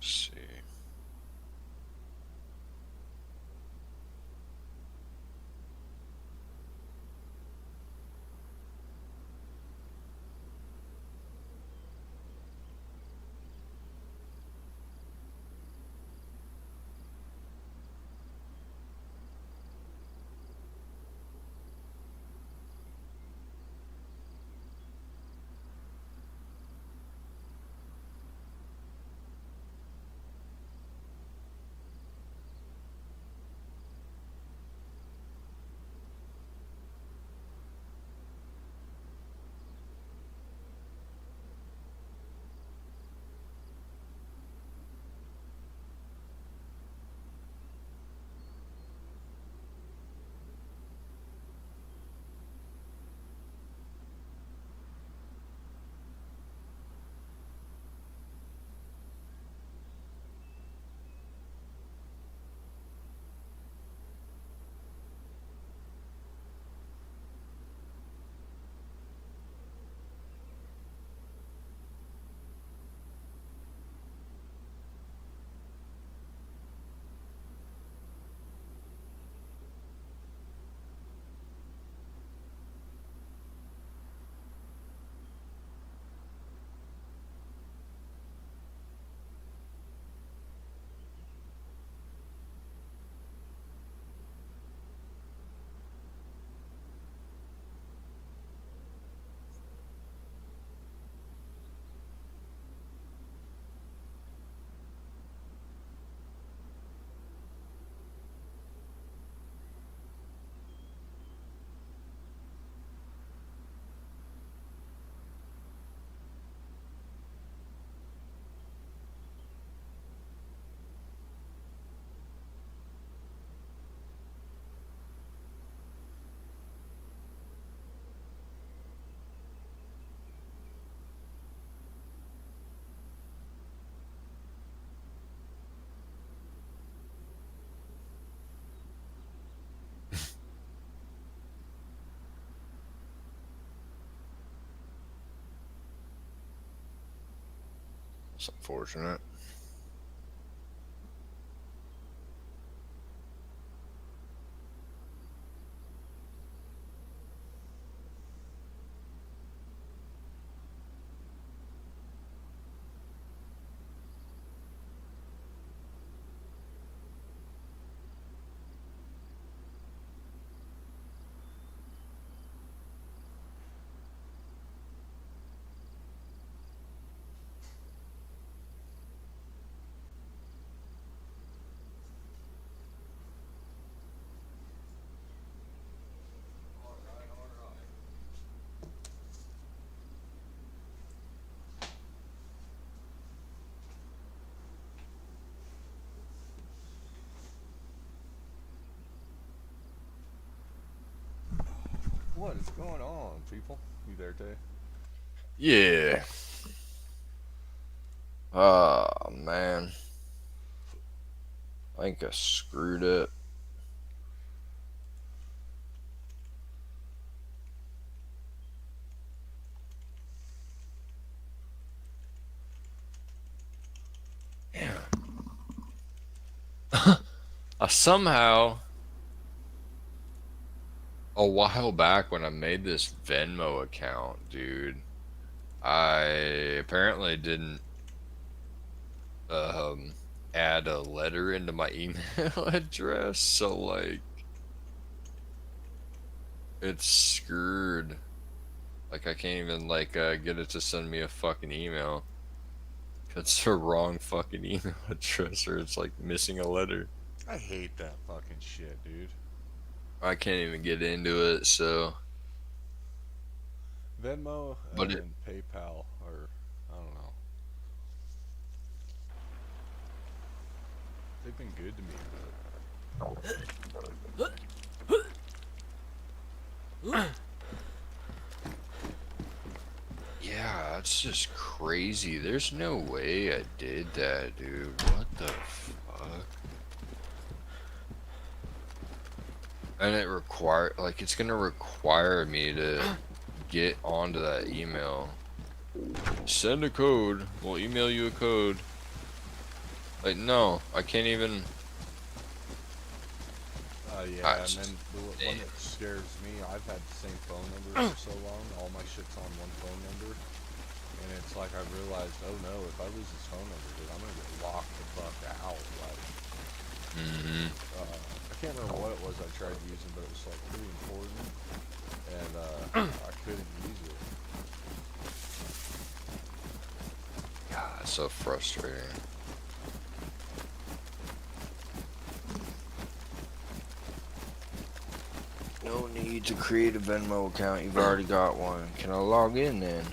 Let's see. It's unfortunate. What is going on, people? You there, Tay? Yeah. Oh, man. I think I screwed it. Yeah. I somehow, a while back when I made this Venmo account, dude, I apparently didn't add a letter into my email address, so like it's screwed. Like I can't even like get it to send me a fucking email. That's the wrong fucking email address, or it's like missing a letter. I hate that fucking shit, dude. I can't even get into it, so. Venmo But and PayPal, or I don't know. They've been good to me, Yeah, that's just crazy. There's no way I did that, dude. What the fuck? And it it's gonna require me to get onto that email. Send a code. We'll email you a code. Like, no, I can't even. Yeah, and then the one that scares me, I've had the same phone number for so long, all my shit's on one phone number, and it's like I realized, oh no, if I lose this phone number, dude, I'm gonna get locked the fuck out, like, I can't remember what it was I tried using, but it was like pretty important, and I couldn't use it. God, it's so frustrating. No need to create a Venmo account, you've already got one. Can I log in then?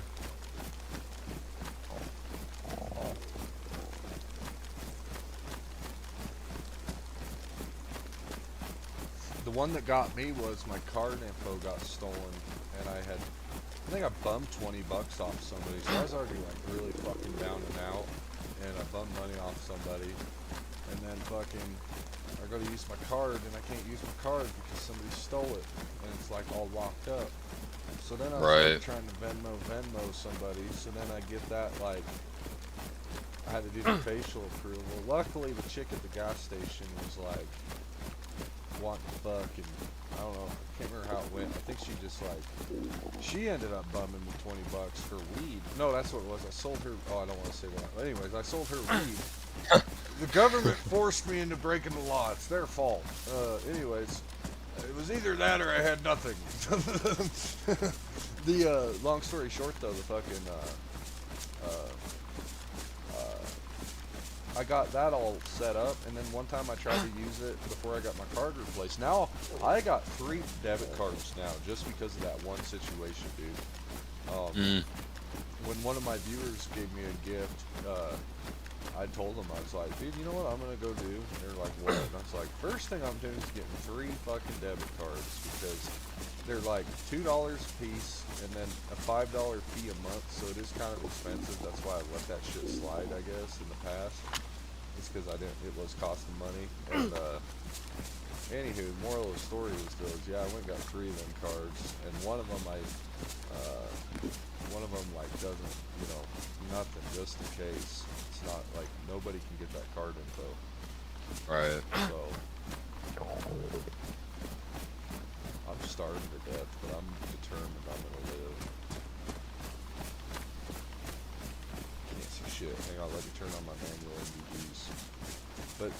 The one that got me was my card info got stolen, and I think I bummed 20 bucks off somebody, so I was already like really fucking down and out, and I bummed money off somebody, and then fucking I go to use my card, and I can't use my card because somebody stole it, and it's like all locked up. So then I was trying to Venmo somebody, so then I get that, like, I had to do the facial approval. Luckily, the chick at the gas station was like, wanting to fuck, and I don't know, I can't remember how it went. I think she just like, she ended up bumming me 20 bucks for weed. No, that's what it was. I sold her, oh, I don't want to say that. But anyways, I sold her weed. The government forced me into breaking the law. It's their fault. Anyways, it was either that or I had nothing. The, long story short though, the fucking, I got that all set up, and then one time I tried to use it before I got my card replaced. Now, I got 3 debit cards now, just because of that one situation, dude. When one of my viewers gave me a gift, I told them, I was like, dude, you know what I'm gonna go do? And they're like, what? And I was like, first thing I'm doing is getting 3 fucking debit cards, because they're like $2 a piece, and then a $5 fee a month, so it is kind of expensive. That's why I let that shit slide, I guess, in the past. It's because it was costing money. And anywho, moral of the story was yeah, I went and got 3 of them cards, and one of them like doesn't, you know, nothing, just in case. It's not like nobody can get that card info. Right. So I'm starving to death, but I'm determined I'm gonna live. Can't see shit. Hang on, let me turn on my manual MVGs. But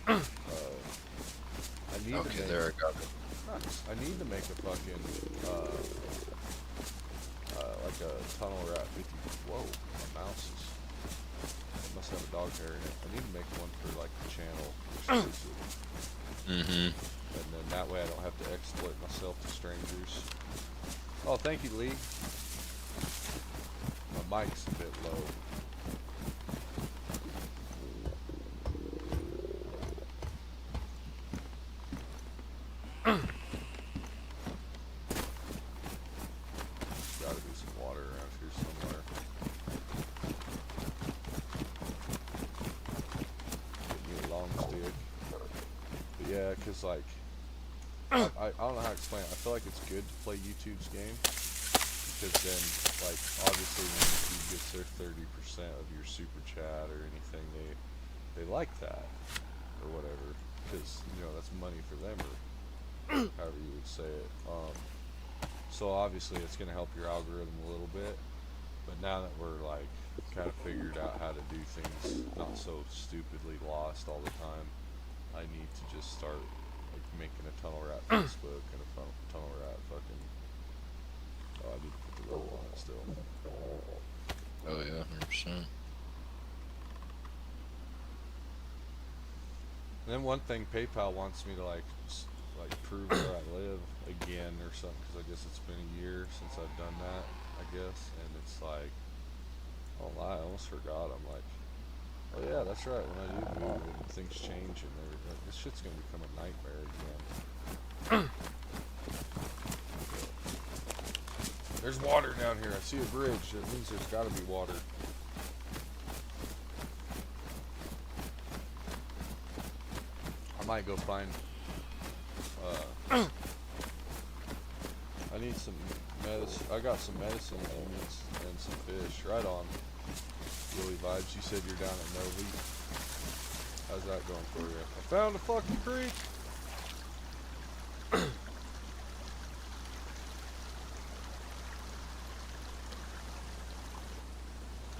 I need to make, there I got it. Nice. I need to make a fucking like a tunnel rat 50. Whoa, my mouse is. It must have a dog hair in it. I need to make one for like the channel exclusive. And then that way I don't have to exploit myself to strangers. Oh, thank you, Lee. My mic's a bit low. Gotta be some water around here somewhere. Get me a long stick. But yeah, cause like, I don't know how to explain it. I feel like it's good to play YouTube's game, because then, like, obviously when YouTube gets their 30% of your super chat or anything, they like that, or whatever, because, you know, that's money for them, or however you would say it. So obviously it's going to help your algorithm a little bit, but now that we're, like, kind of figured out how to do things not so stupidly lost all the time, I need to just start, like, making a Tunnel Rat Facebook and a Tunnel Rat fucking, oh, I need to put the logo on it still. Oh yeah, 100%. And then one thing, PayPal wants me to like prove where I live again or something, because I guess it's been a year since I've done that, I guess. And it's like, I don't lie, I almost forgot. I'm like, oh yeah, that's right, when I do move and things change and everything, this shit's gonna become a nightmare again. There's water down here. I see a bridge. That means there's gotta be water. I might go find, I need some medicine. I got some medicine units and some fish. Right on. Willie Vibes, you said you're down at Novi. How's that going for you? I found a fucking creek.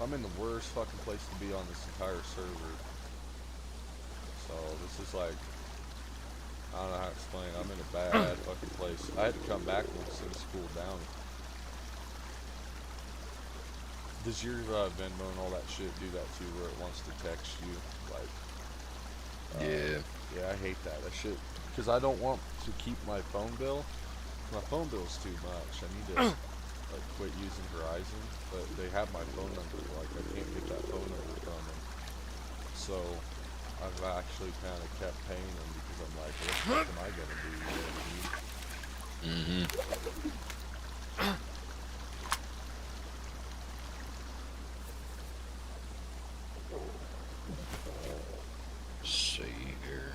I'm in the worst fucking place to be on this entire server. So this is like, I don't know how to explain it. I'm in a bad fucking place. I had to come back once things cooled down. Does your Venmo and all that shit do that too, where it wants to text you? Like, Yeah. Yeah, I hate that. That shit, because I don't want to keep my phone bill. My phone bill's too much. I need to like quit using Verizon, but they have my phone number. Like I can't get that phone number from them. So I've actually kind of kept paying them because I'm like, what the fuck am I gonna do? You know what I mean? See here.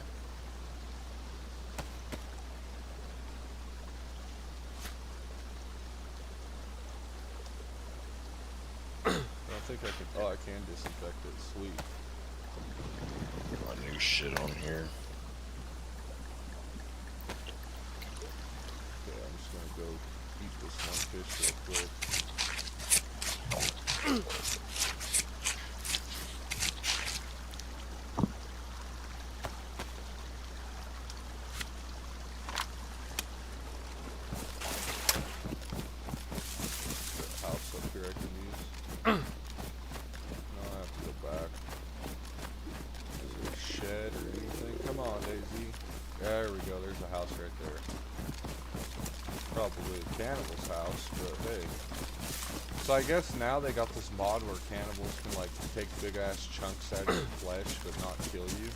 I don't think I can. Oh, I can disinfect it. Sweet. My new shit on here. Okay, I'm just gonna go eat this one fish real quick. House up here I can use. No, I have to go back. Is there a shed or anything? Come on, Daisy. There we go. There's a house right there. Probably a cannibal's house, but hey. So I guess now they got this mod where cannibals can like take big ass chunks out of your flesh but not kill you.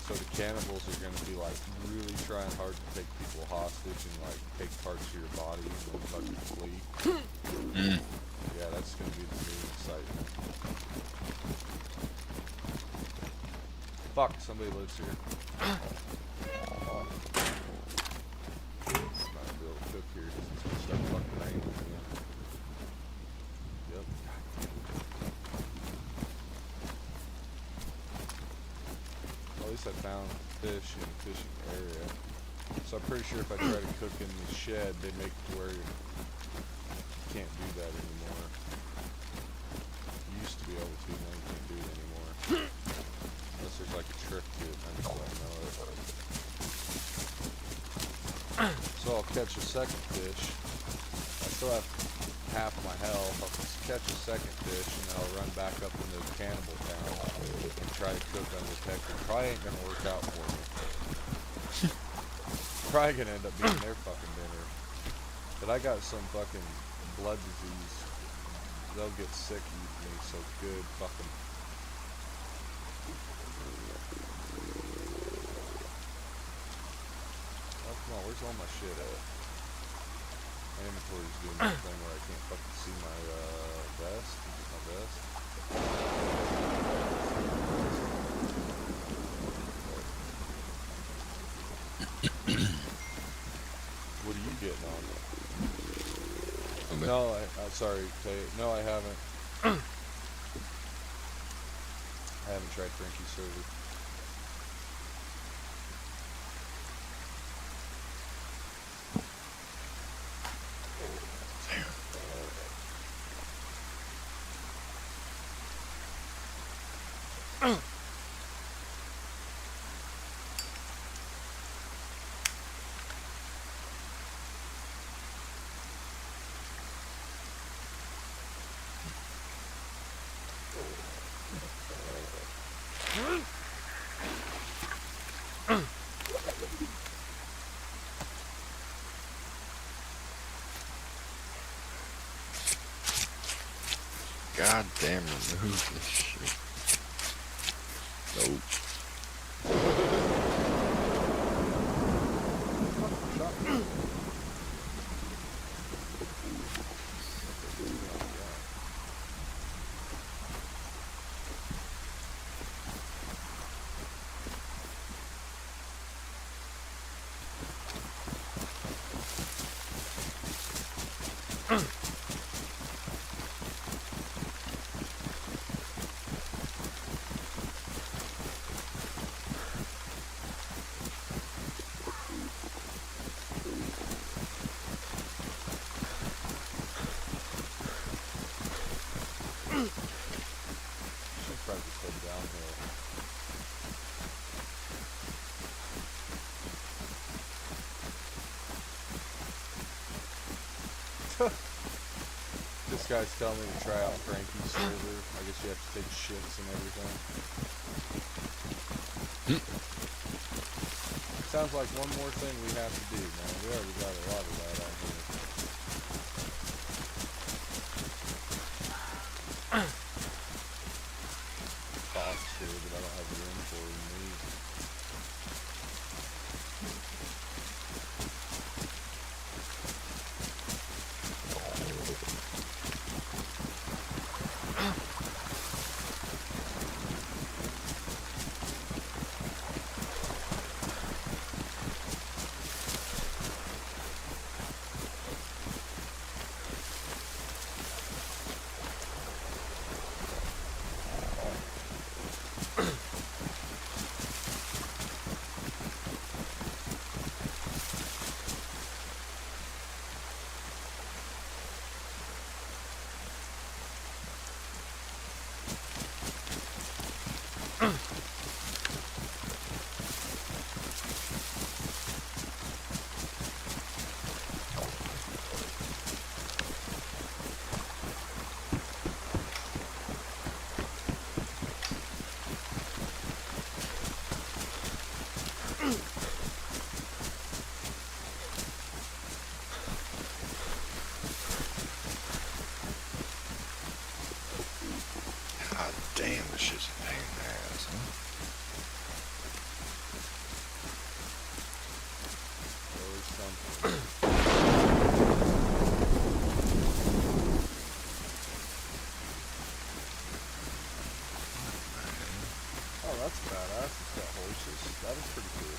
So the cannibals are gonna be like really trying hard to take people hostage and like take parts of your body and then fucking flee. Yeah, that's gonna be the new excitement. Fuck, somebody lives here. I'm not gonna be able to cook here because it's gonna start fucking raining again. Yep. Well, at least I found fish in a fishing area. So I'm pretty sure if I try to cook in the shed, they make it to where you can't do that anymore. You used to be able to, now you can't do it anymore. Unless there's like a trick to it, I just don't know it. So I'll catch a second fish. I still have half of my health. I'll catch a second fish and then I'll run back up into the cannibal town and try to cook undetected. Probably ain't gonna work out for me. Probably gonna end up being their fucking dinner. But I got some fucking blood disease. They'll get sick eating me, so good fucking. Oh, come on, where's all my shit at? My inventory's doing that thing where I can't fucking see my vest. Is it my vest? What are you getting on? Okay. No, I'm sorry, Tay. No, I haven't. I haven't tried Frankie's server. goddamn remove this shit. Nope. Should probably just head downhill. This guy's telling me to try out Frankie's server. I guess you have to take shits and everything. Sounds like one more thing we have to do, man. We already got a lot of that on here. Box here, but I don't have room for it in these. God damn, this shit's a pain in the ass, huh? Always something. Oh, that's badass. It's got horses. That is pretty cool.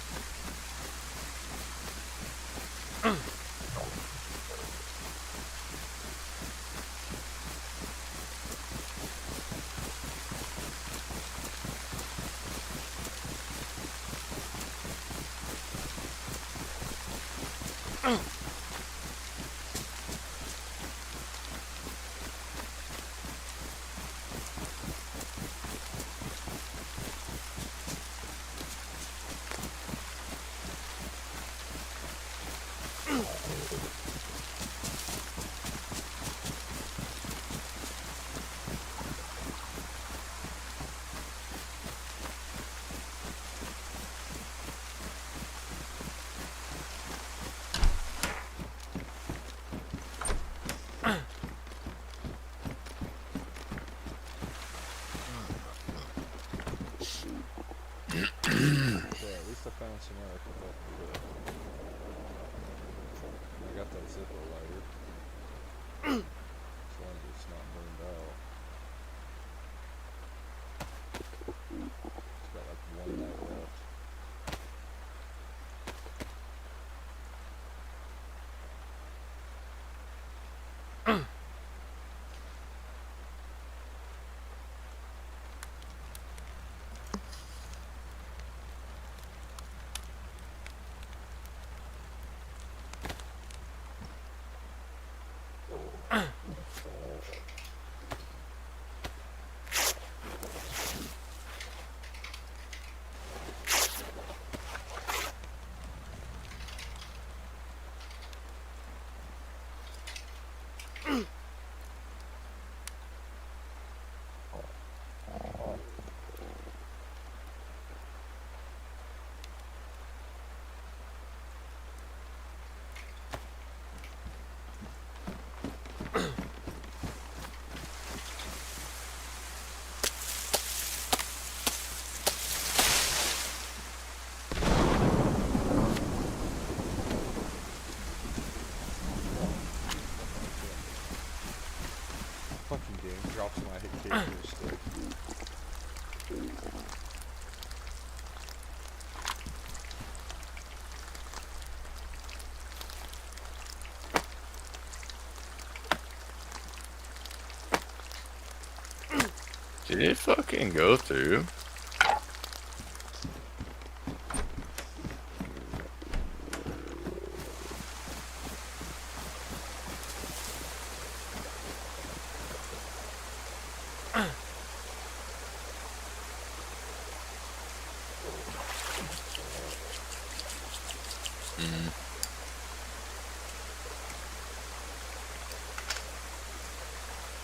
Fucking game drops my hit stick. Did it fucking go through?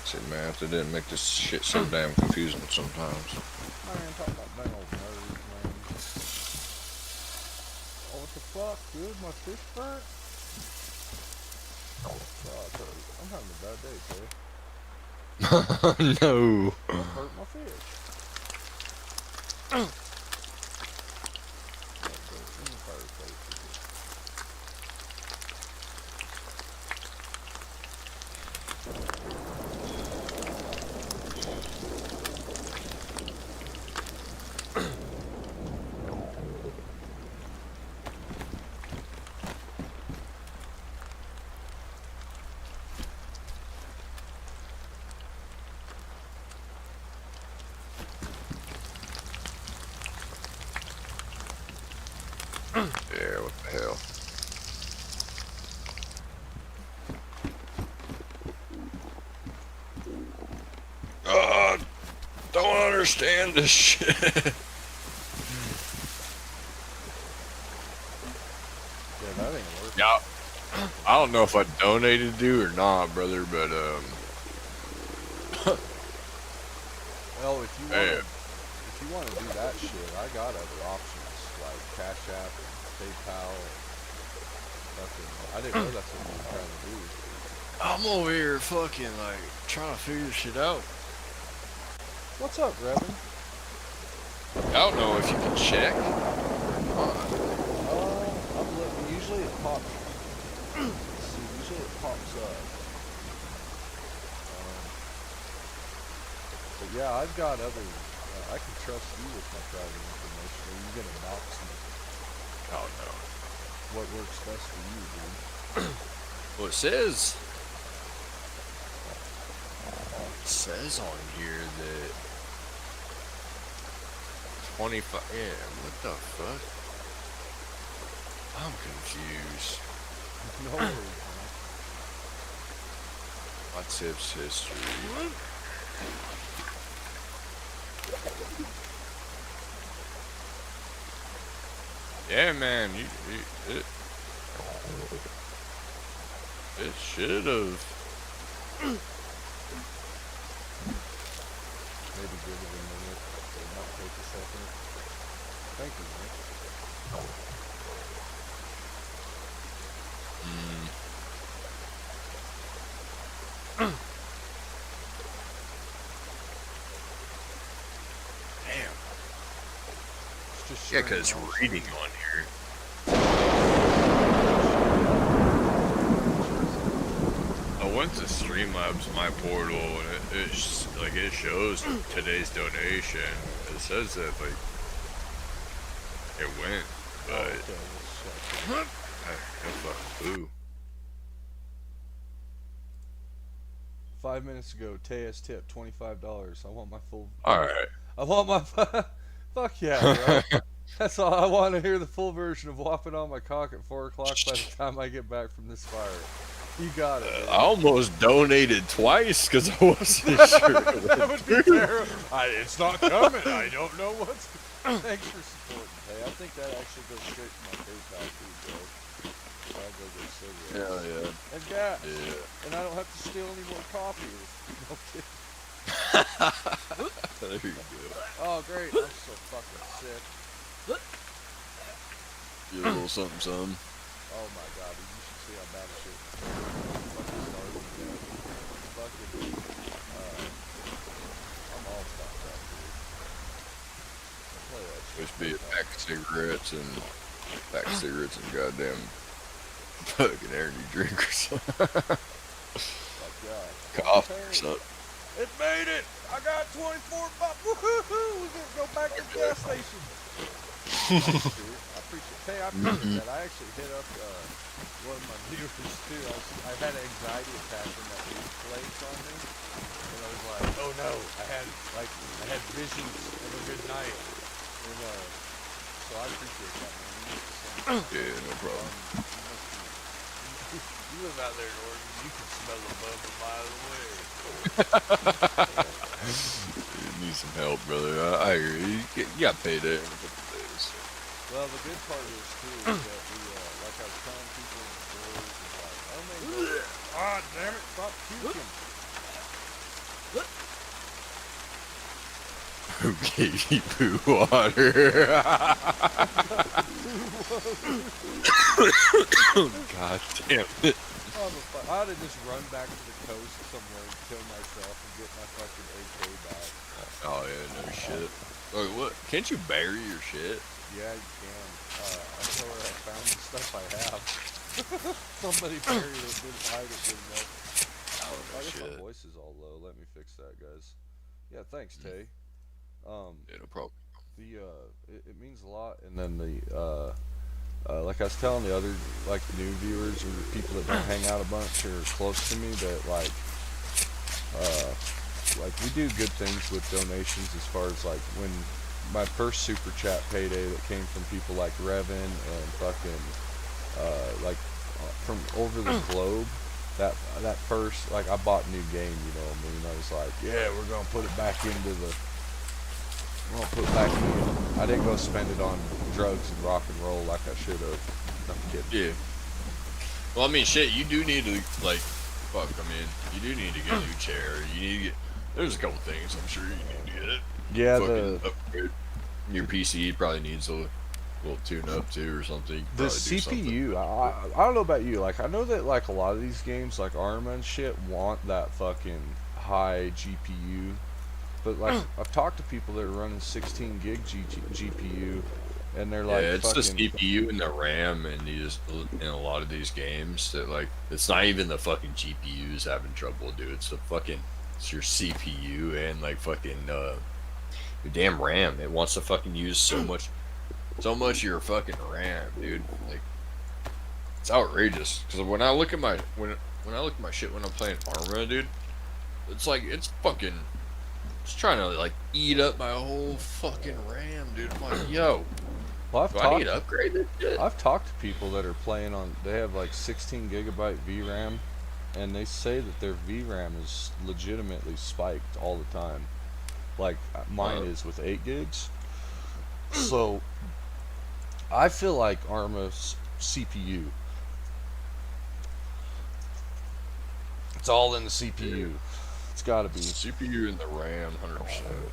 See, man, if they didn't make this shit so damn confusing sometimes. Man, talk about dang old nerds, man. Oh, what the fuck, dude? My fish burnt? Oh, God, I'm having a bad day, Jay. No. I hurt my fish. Yeah, what the hell? Don't understand this shit. Yeah, that ain't working. Yeah. I don't know if I donated to or not, brother, but Well, if you man. want to do that shit, I got other options like Cash App and PayPal. I didn't know that's what you were trying to do. I'm over here fucking like trying to figure shit out. What's up, Revan? I don't know if you can check. I'm looking. Usually it pops. See, usually it pops up. But yeah, I've got other. I can trust you with my private information. Are you gonna box me? Oh no. What works best for you, dude? Well, it says on here that 25. Yeah, what the fuck? I'm confused. No worries, My tips history. Yeah, man, it should have. Maybe give it a minute. It might take a second. Thank you, man. Damn. It's just Yeah, because reading on here. I went to Streamlabs, my portal, and it shows today's donation. It says that like it went, but boo. 5 minutes ago, Tejas tip $25. I want my full. All right. I want my. Fuck yeah, bro. That's all. I want to hear the full version of whopping on my cock at 4 o'clock by the time I get back from this fire. You got it. I almost donated twice because I wasn't sure. That would be terrible. It's not coming. I don't know what's. Thanks for supporting, Hey. I think that actually goes straight to my PayPal too, bro. So I go get cigarettes. Hell yeah. And gas. Yeah. And I don't have to steal any more coffee. No kidding. There you go. Oh great! I'm so fucking sick. Get a little something, something. Oh my god, you should see how bad this shit is. Fucking starving to death. Fucking, I'm all stopped up, dude. I'll play that shit. Supposed to be a pack of cigarettes and goddamn fucking energy drink or something. Fuck yeah. Coffee or something. It made it! I got 24 bucks! Woohoo! We can go back to the gas station! Thanks, dude. I appreciate it. Hey, I appreciate that. I actually hit up one of my viewers too. I had an anxiety attack when that leaf placed on me. And I was like, oh no, I had visions of a good night. And so I appreciate that, man. Yeah, no problem. You live out there in Oregon, you can smell the bug a mile away. You need some help, brother. I agree. You got payday in a couple days. So. Well, the good part is too is that we, like I was telling people in the stores, is like, oh man, ah, damn it, stop puking. Who gave you poo water? God damn it. I ought to just run back to the coast somewhere and kill myself and get my fucking AK back. Oh yeah, no shit. Wait, what? Can't you bury your shit? Yeah, you can. That's where I found the stuff I have. Somebody buried it, didn't hide it good enough. Oh, no I guess shit. my voice is all low. Let me fix that, guys. Yeah, thanks, Tay. Yeah, no problem. It means a lot. And then like I was telling the other, like, new viewers or people that don't hang out a bunch or close to me, that like we do good things with donations, as far as like when my first super chat payday that came from people like Revan and fucking from over the globe. That first, like, I bought a new game, you know what I mean? I was like, yeah, we're gonna put it back into the. We're gonna put it back in. I didn't go spend it on drugs and rock and roll like I should have. I'm kidding. Yeah. Well, I mean, shit, you do need to, like, fuck, I mean, you do need to get a new chair. You need to get, there's a couple things I'm sure you need to get it. Yeah, fucking upgrade. Your PC probably needs a little tune up too or something. The CPU, I don't know about you, like, I know that, like, a lot of these games, like Arma and shit, want that fucking high GPU. But, like, I've talked to people that are running 16 gig GPU, and they're like, yeah, it's fucking, the CPU and the RAM, and in a lot of these games that, like, it's not even the fucking GPUs having trouble, dude. It's it's your CPU and, like, fucking your damn RAM. It wants to fucking use so much of your fucking RAM, dude. Like, it's outrageous. Because when I look at my shit when I'm playing Arma, dude, it's like it's trying to, like, eat up my whole fucking RAM, dude. I'm like, yo. Well, I need to upgrade this shit? I've talked to people that are playing on, they have like 16 gigabyte VRAM, and they say that their VRAM is legitimately spiked all the time. Like, mine is with 8 gigs. So, I feel like Arma's CPU. It's all in the CPU. It's gotta be. CPU and the RAM, 100%, I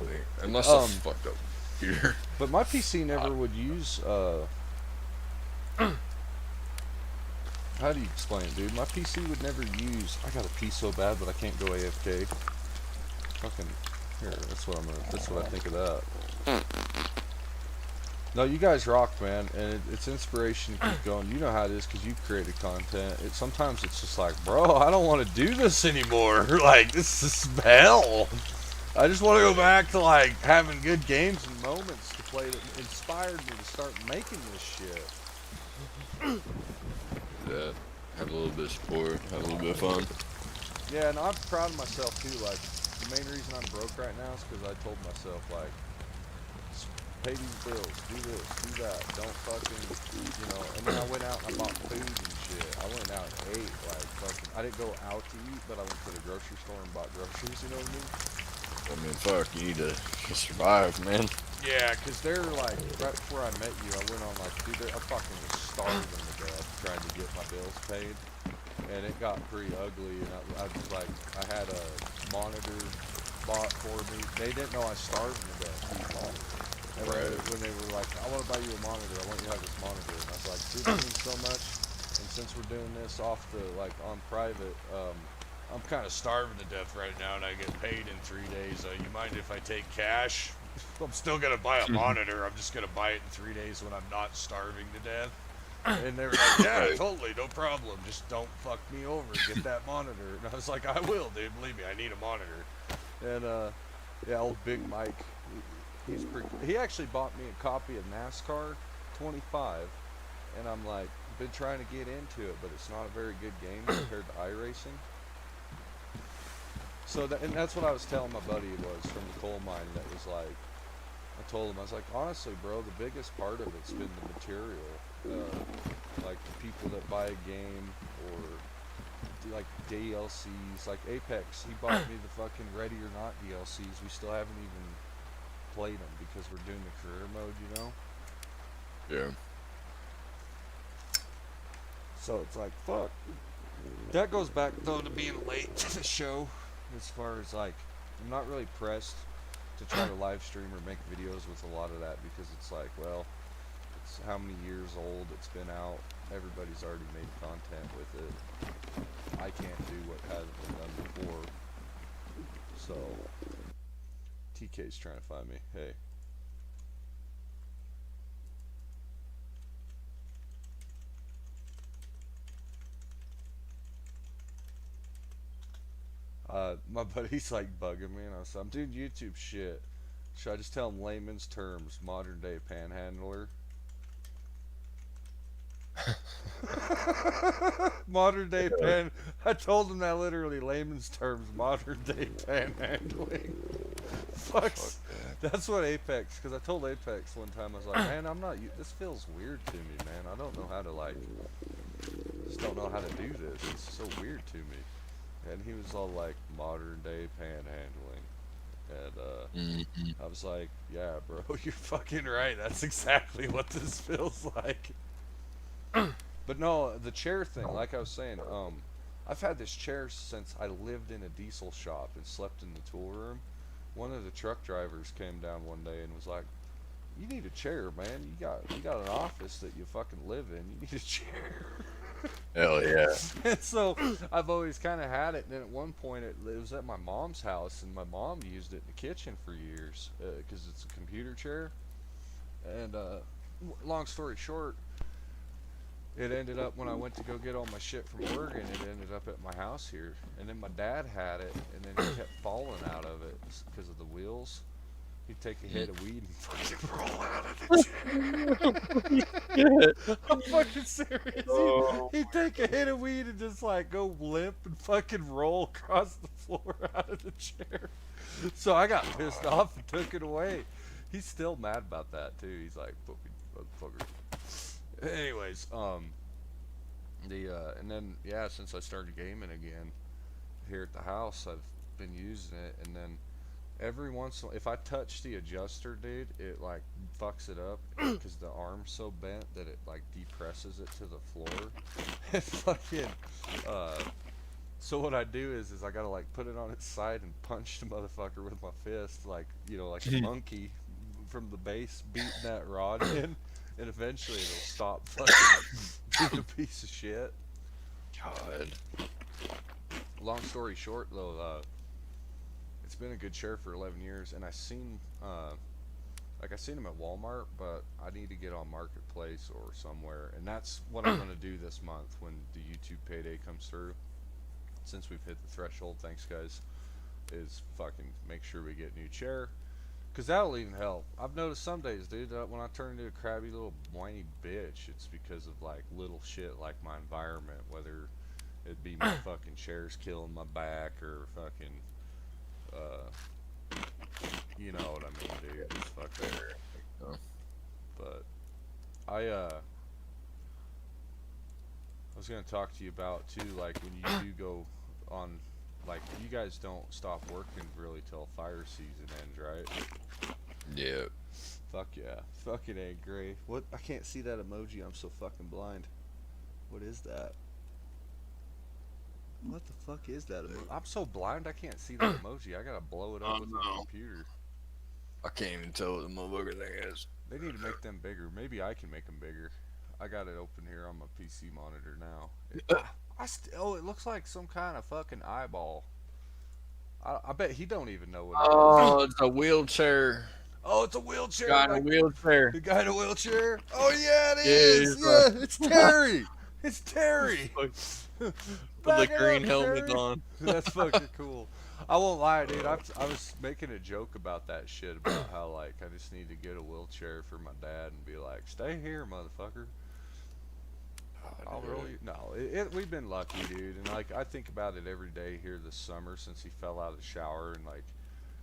think. Unless it's fucked up here. But my PC never would use, how do you explain it, dude? My PC would never use, I gotta pee so bad, but I can't go AFK. Fucking, here, that's what I think of that. No, you guys rock, man, and it's inspiration to keep going. You know how it is, because you've created content. Sometimes it's just like, bro, I don't want to do this anymore. Like, this is hell. I just want to go back to, like, having good games and moments to play that inspired me to start making this shit. Yeah, have a little bit of sport, have a little bit of fun. Yeah, and I'm proud of myself, too. Like, the main reason I'm broke right now is because I told myself, like, pay these bills, do this, do that, don't fucking, you know, and then I went out and I bought food and shit. I went out and ate, like, fucking, I didn't go out to eat, but I went to the grocery store and bought groceries, you know what I mean? I mean, fuck, you need to survive, man. Yeah, because they're, like, right before I met you, I went on, like, dude, I fucking was starving to death trying to get my bills paid, and it got pretty ugly, and I was like, I had a monitor bought for me. They didn't know I starved to death. And when they were like, I want to buy you a monitor, I want you to have this monitor. And I was like, dude, it means so much. And since we're doing this off the, like, on private, I'm kind of starving to death right now, and I get paid in 3 days. You mind if I take cash? I'm still going to buy a monitor. I'm just going to buy it in 3 days when I'm not starving to death. And they were like, yeah, totally, no problem. Just don't fuck me over. Get that monitor. And I was like, I will, dude. Believe me, I need a monitor. And yeah, old Big Mike. He's pretty. He actually bought me a copy of NASCAR 25, and I'm like, been trying to get into it, but it's not a very good game compared to iRacing. So and that's what I was telling my buddy was from the coal mine. That was like, I told him, I was like, honestly, bro, the biggest part of it's been the material. Like the people that buy a game or like DLCs, like Apex. He bought me the fucking Ready or Not DLCs. We still haven't even played them because we're doing the career mode, you know? Yeah. So it's like, fuck. That goes back though to being late to the show. As far as like, I'm not really pressed to try to live stream or make videos with a lot of that because it's like, well, it's how many years old it's been out. Everybody's already made content with it. I can't do what hasn't been done before. So, TK's trying to find me. Hey. My buddy's like bugging me, and I was like, I'm doing YouTube shit. Should I just tell him layman's terms, modern day panhandler? Modern day pan. I told him that literally, layman's terms, modern day panhandling. Fucks. That's what Apex, because I told Apex one time, I was like, man, I'm not, this feels weird to me, man. I don't know how to, like, just don't know how to do this. It's so weird to me. And he was all like, modern day panhandling. And I was like, yeah, bro, you're fucking right. That's exactly what this feels like. But no, the chair thing, like I was saying, I've had this chair since I lived in a diesel shop and slept in the tool room. One of the truck drivers came down one day and was like, you need a chair, man. You got an office that you fucking live in. You need a chair. Hell yeah. And so I've always kind of had it, and then at one point it was at my mom's house, and my mom used it in the kitchen for years because it's a computer chair. And long story short, it ended up when I went to go get all my shit from Oregon, it ended up at my house here. And then my dad had it, and then he kept falling out of it because of the wheels. He'd take a hit of weed and fucking roll out of the chair. I'm fucking serious. Oh. He'd take a hit of weed and just like go limp and fucking roll across the floor out of the chair. So I got pissed off and took it away. He's still mad about that too. He's like, fucking motherfucker. Anyways, and then yeah, since I started gaming again here at the house, I've been using it, and then every once in a while, if I touch the adjuster, dude, it like fucks it up because the arm's so bent that it like depresses it to the floor. And fucking, so what I do is I gotta like put it on its side and punch the motherfucker with my fist, like, you know, like a monkey from the base beating that rod in, and eventually it'll stop fucking being a piece of shit. God. Long story short, though, it's been a good chair for 11 years, and I seen them at Walmart, but I need to get on Marketplace or somewhere, and that's what I'm gonna do this month when the YouTube payday comes through. Since we've hit the threshold, thanks guys, is fucking make sure we get a new chair, cause that'll even help. I've noticed some days, dude, that when I turn into a crabby little whiny bitch, it's because of like little shit like my environment, whether it be my fucking chairs killing my back or fucking. You know what I mean, dude. Just fuck there. But I was gonna talk to you about too, like when you do go on, like you guys don't stop working really till fire season ends, right? Yeah. Fuck yeah. Fucking A, Gray. What? I can't see that emoji. I'm so fucking blind. What is that? What the fuck is that emoji? I'm so blind I can't see that emoji. I gotta blow it up with my computer. I can't even tell what the motherfucker thing is. They need to make them bigger. Maybe I can make them bigger. I got it open here on my PC monitor now. Oh, it looks like some kind of fucking eyeball. I bet he don't even know what it is. Oh, it's a wheelchair. Oh, it's a wheelchair. Guy in a wheelchair. The guy in a wheelchair? Oh, yeah, it is. Yeah, it's Terry. It's Terry. With the green helmet on. That's fucking cool. I won't lie, dude. I was making a joke about that shit, about how, like, I just need to get a wheelchair for my dad and be like, stay here, motherfucker. I'll really, no, we've been lucky, dude. And, like, I think about it every day here this summer since he fell out of the shower. And, like,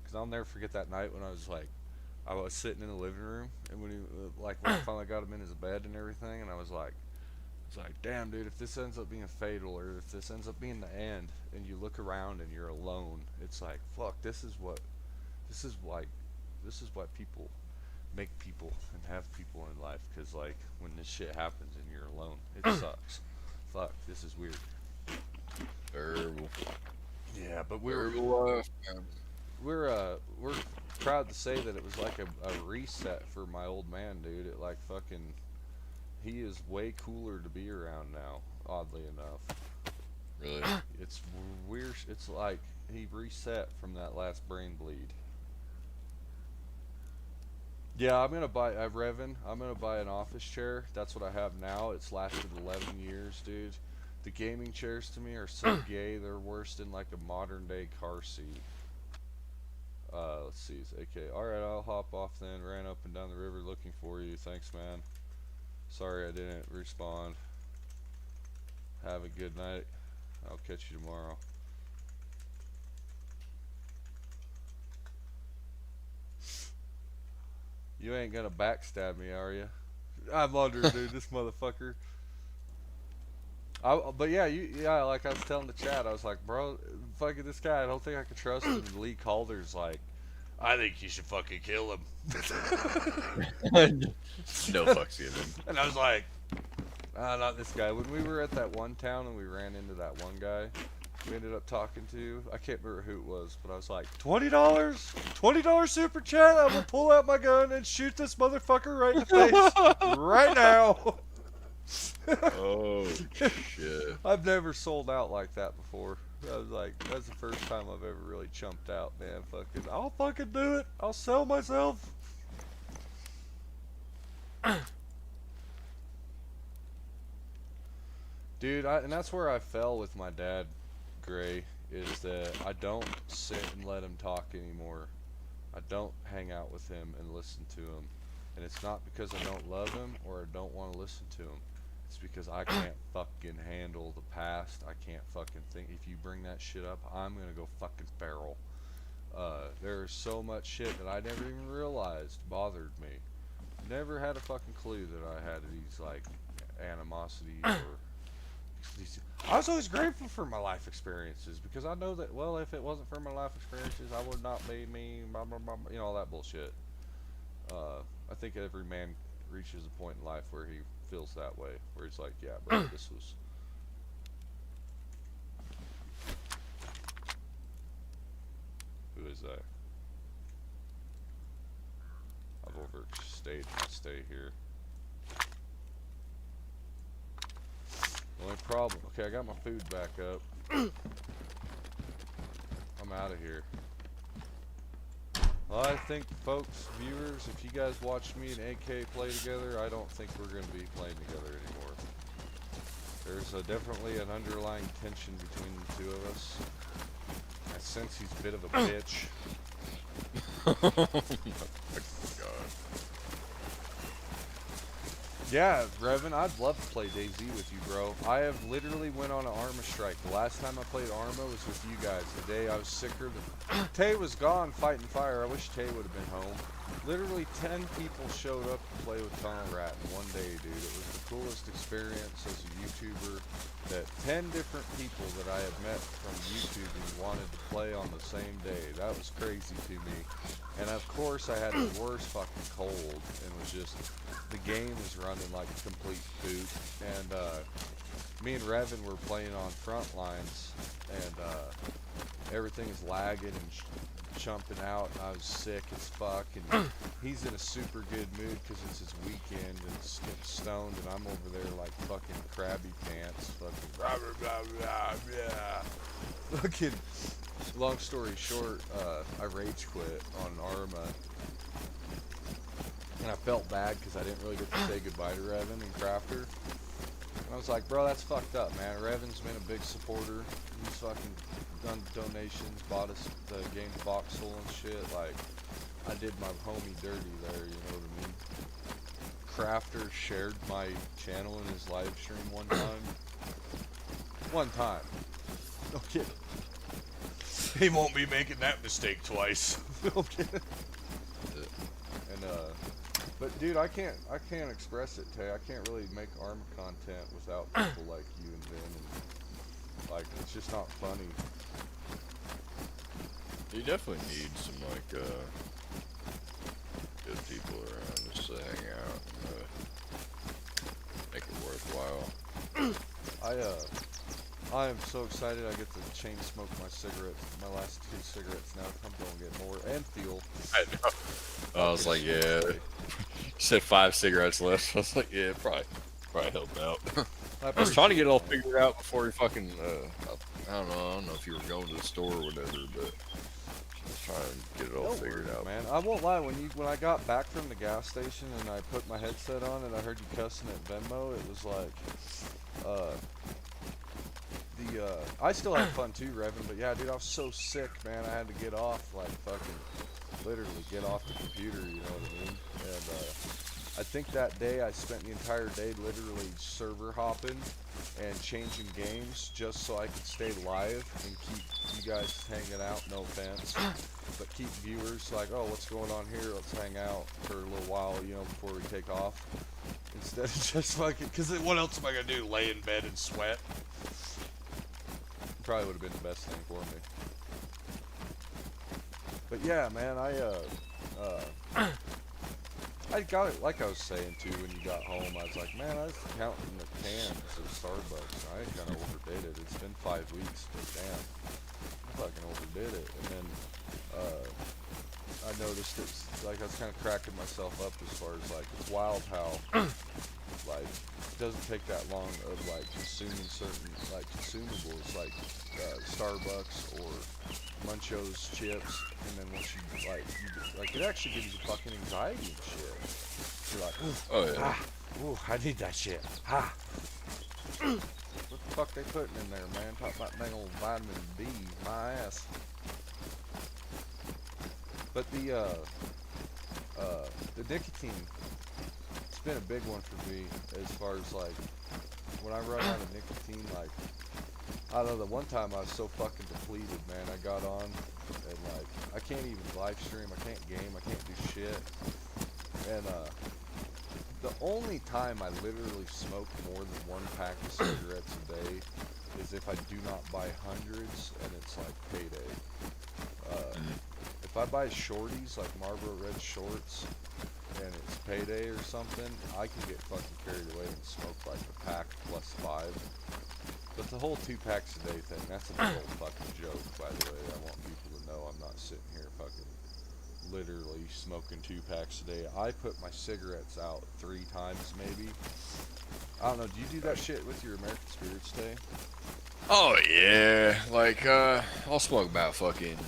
because I'll never forget that night when I was sitting in the living room. And when when I finally got him in his bed and everything. And I was like, damn, dude, if this ends up being fatal, or if this ends up being the end, and you look around and you're alone, it's like, fuck, this is what people make people and have people in life. Because, like, when this shit happens and you're alone, it sucks. Fuck, this is weird. Terrible. Yeah, but Terrible life, man. we're proud to say that it was like a reset for my old man, dude. It, like, fucking, he is way cooler to be around now, oddly enough. Really? It's weird. It's like he reset from that last brain bleed. Yeah, I'm gonna buy, Revan, I'm gonna buy an office chair. That's what I have now. It's lasted 11 years, dude. The gaming chairs to me are so gay, they're worse than like a modern day car seat. Let's see, it's AK. Alright, I'll hop off then. Ran up and down the river looking for you. Thanks, man. Sorry I didn't respond. Have a good night. I'll catch you tomorrow. You ain't gonna backstab me, are you? I'm under, dude, this motherfucker. But yeah, like I was telling the chat, I was like, bro, fucking this guy, I don't think I can trust him. And Lee Calder's like, I think you should fucking kill him. No fucks given. And I was like, not this guy. When we were at that one town and we ran into that one guy we ended up talking to, I can't remember who it was, but I was like, $20? $20 super chat? I'm gonna pull out my gun and shoot this motherfucker right in the face right now. Oh, shit. I've never sold out like that before. I was like, that's the first time I've ever really chumped out, man. Fucking, I'll fucking do it. I'll sell myself. Dude, and that's where I fell with my dad, Gray, is that I don't sit and let him talk anymore. I don't hang out with him and listen to him. And it's not because I don't love him or I don't want to listen to him. It's because I can't fucking handle the past. I can't fucking think. If you bring that shit up, I'm gonna go fucking feral. There's so much shit that I never even realized bothered me. Never had a fucking clue that I had these, like, animosity or these. I was always grateful for my life experiences because I know that, well, if it wasn't for my life experiences, I would not be me, blah, blah, blah, you know, all that bullshit. I think every man reaches a point in life where he feels that way, where he's like, yeah, bro, this was. Who is that? I've overstayed my stay here. Only problem, okay, I got my food back up. I'm out of here. Well, I think, folks, viewers, if you guys watched me and AK play together, I don't think we're going to be playing together anymore. There's definitely an underlying tension between the two of us. I sense he's a bit of a bitch. Oh my god. Yeah, Revan, I'd love to play DayZ with you, bro. I have literally went on an Arma strike. The last time I played Arma was with you guys. The day I was sicker than... Tay was gone fighting fire. I wish Tay would have been home. Literally 10 people showed up to play with Tunnel Rat in one day, dude. It was the coolest experience as a YouTuber. That 10 different people that I have met from YouTube wanted to play on the same day. That was crazy to me. And of course I had the worst fucking cold and was just, the game was running like a complete poop. And me and Revan were playing on front lines and everything is lagging and jumping out and I was sick as fuck and he's in a super good mood because it's his weekend and it's getting stoned and I'm over there like fucking crabby pants, fucking blah blah blah blah blah. Fucking, long story short, I rage quit on Arma and I felt bad because I didn't really get to say goodbye to Revan and Crafter. And I was like, bro, that's fucked up, man. Revan's been a big supporter. He's fucking done donations, bought us the games voxel and shit. Like, I did my homie dirty there, you know what I mean? Crafter shared my channel in his live stream one time. One time. No kidding. He won't be making that mistake twice. No kidding. And but dude, I can't express it, Tay. I can't really make ARMA content without people like you and Ben, and like it's just not funny. You definitely need some like good people around just to hang out and make it worthwhile. I am so excited I get to chain smoke my cigarettes, my last 2 cigarettes now. I'm gonna get more and fuel. I know. I was like, yeah. You said 5 cigarettes left. I was like, yeah, probably help out. I was trying to get it all figured out before you fucking, I don't know if you were going to the store or whatever, but I was trying to get it all figured out. Man, I won't lie, when I got back from the gas station and I put my headset on and I heard you cussing at Venmo, it was like, I still had fun too, Revan, but yeah, dude, I was so sick, man, I had to get off, like, fucking, literally get off the computer, you know what I mean? And, I think that day I spent the entire day literally server hopping and changing games just so I could stay live and keep you guys hanging out, no offense, but keep viewers like, oh, what's going on here, let's hang out for a little while, you know, before we take off, instead of just fucking, because what else am I going to do, lay in bed and sweat? Probably would have been the best thing for me. But yeah, man, I got it, like I was saying too, when you got home, I was like, man, I was counting the cans at Starbucks. I kind of overdid it. It's been 5 weeks, but damn, I fucking overdid it. And then, I noticed it's, like, I was kind of cracking myself up as far as, like, it's wild how, like, it doesn't take that long of, like, consuming certain, like, consumables, like, Starbucks or Munchos chips, and then once you, like, it actually gives you fucking anxiety and shit. You're like, ooh, oh yeah, ooh, I need that shit, ha. What the fuck they putting in there, man? Talk about dang old vitamin D, my ass. But the nicotine, it's been a big one for me as far as, like, when I run out of nicotine, like, I don't know, the one time I was so fucking depleted, man, I got on, and, like, I can't even live stream, I can't game, I can't do shit, and, the only time I literally smoke more than 1 pack of cigarettes a day is if I do not buy hundreds, and it's, like, payday. If I buy shorties, like Marlboro Red Shorts, and it's payday or something, I can get fucking carried away and smoke, like, a pack plus 5. But the whole 2 packs a day thing, that's a big old fucking joke, by the way. I want people to know I'm not sitting here fucking literally smoking 2 packs a day. I put my cigarettes out 3 times, maybe. I don't know, do you do that shit with your American Spirits Day? Oh yeah, like I'll smoke about fucking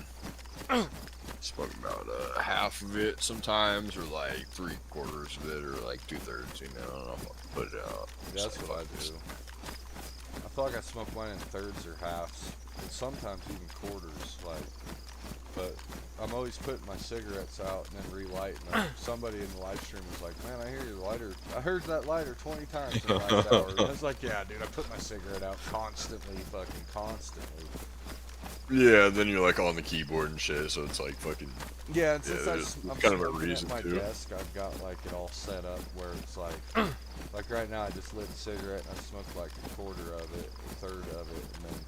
half of it sometimes, or like 3/4 of it, or like 2/3. You know, and I'll put it out. Yeah, that's what I do. I feel like I smoke mine in thirds or halves, and sometimes even quarters. Like, but I'm always putting my cigarettes out and then relighting them. Somebody in the live stream was like, "Man, I hear your lighter. I heard that lighter 20 times in the last hour." And I was like, "Yeah, dude, I put my cigarette out constantly, fucking constantly." Yeah, then you're like on the keyboard and shit, so it's like fucking. Yeah, and since I'm kind of a smoking reason at my too. desk, I've got like it all set up where it's like, like right now I just lit a cigarette and I smoked like 1/4 of it, 1/3 of it, and then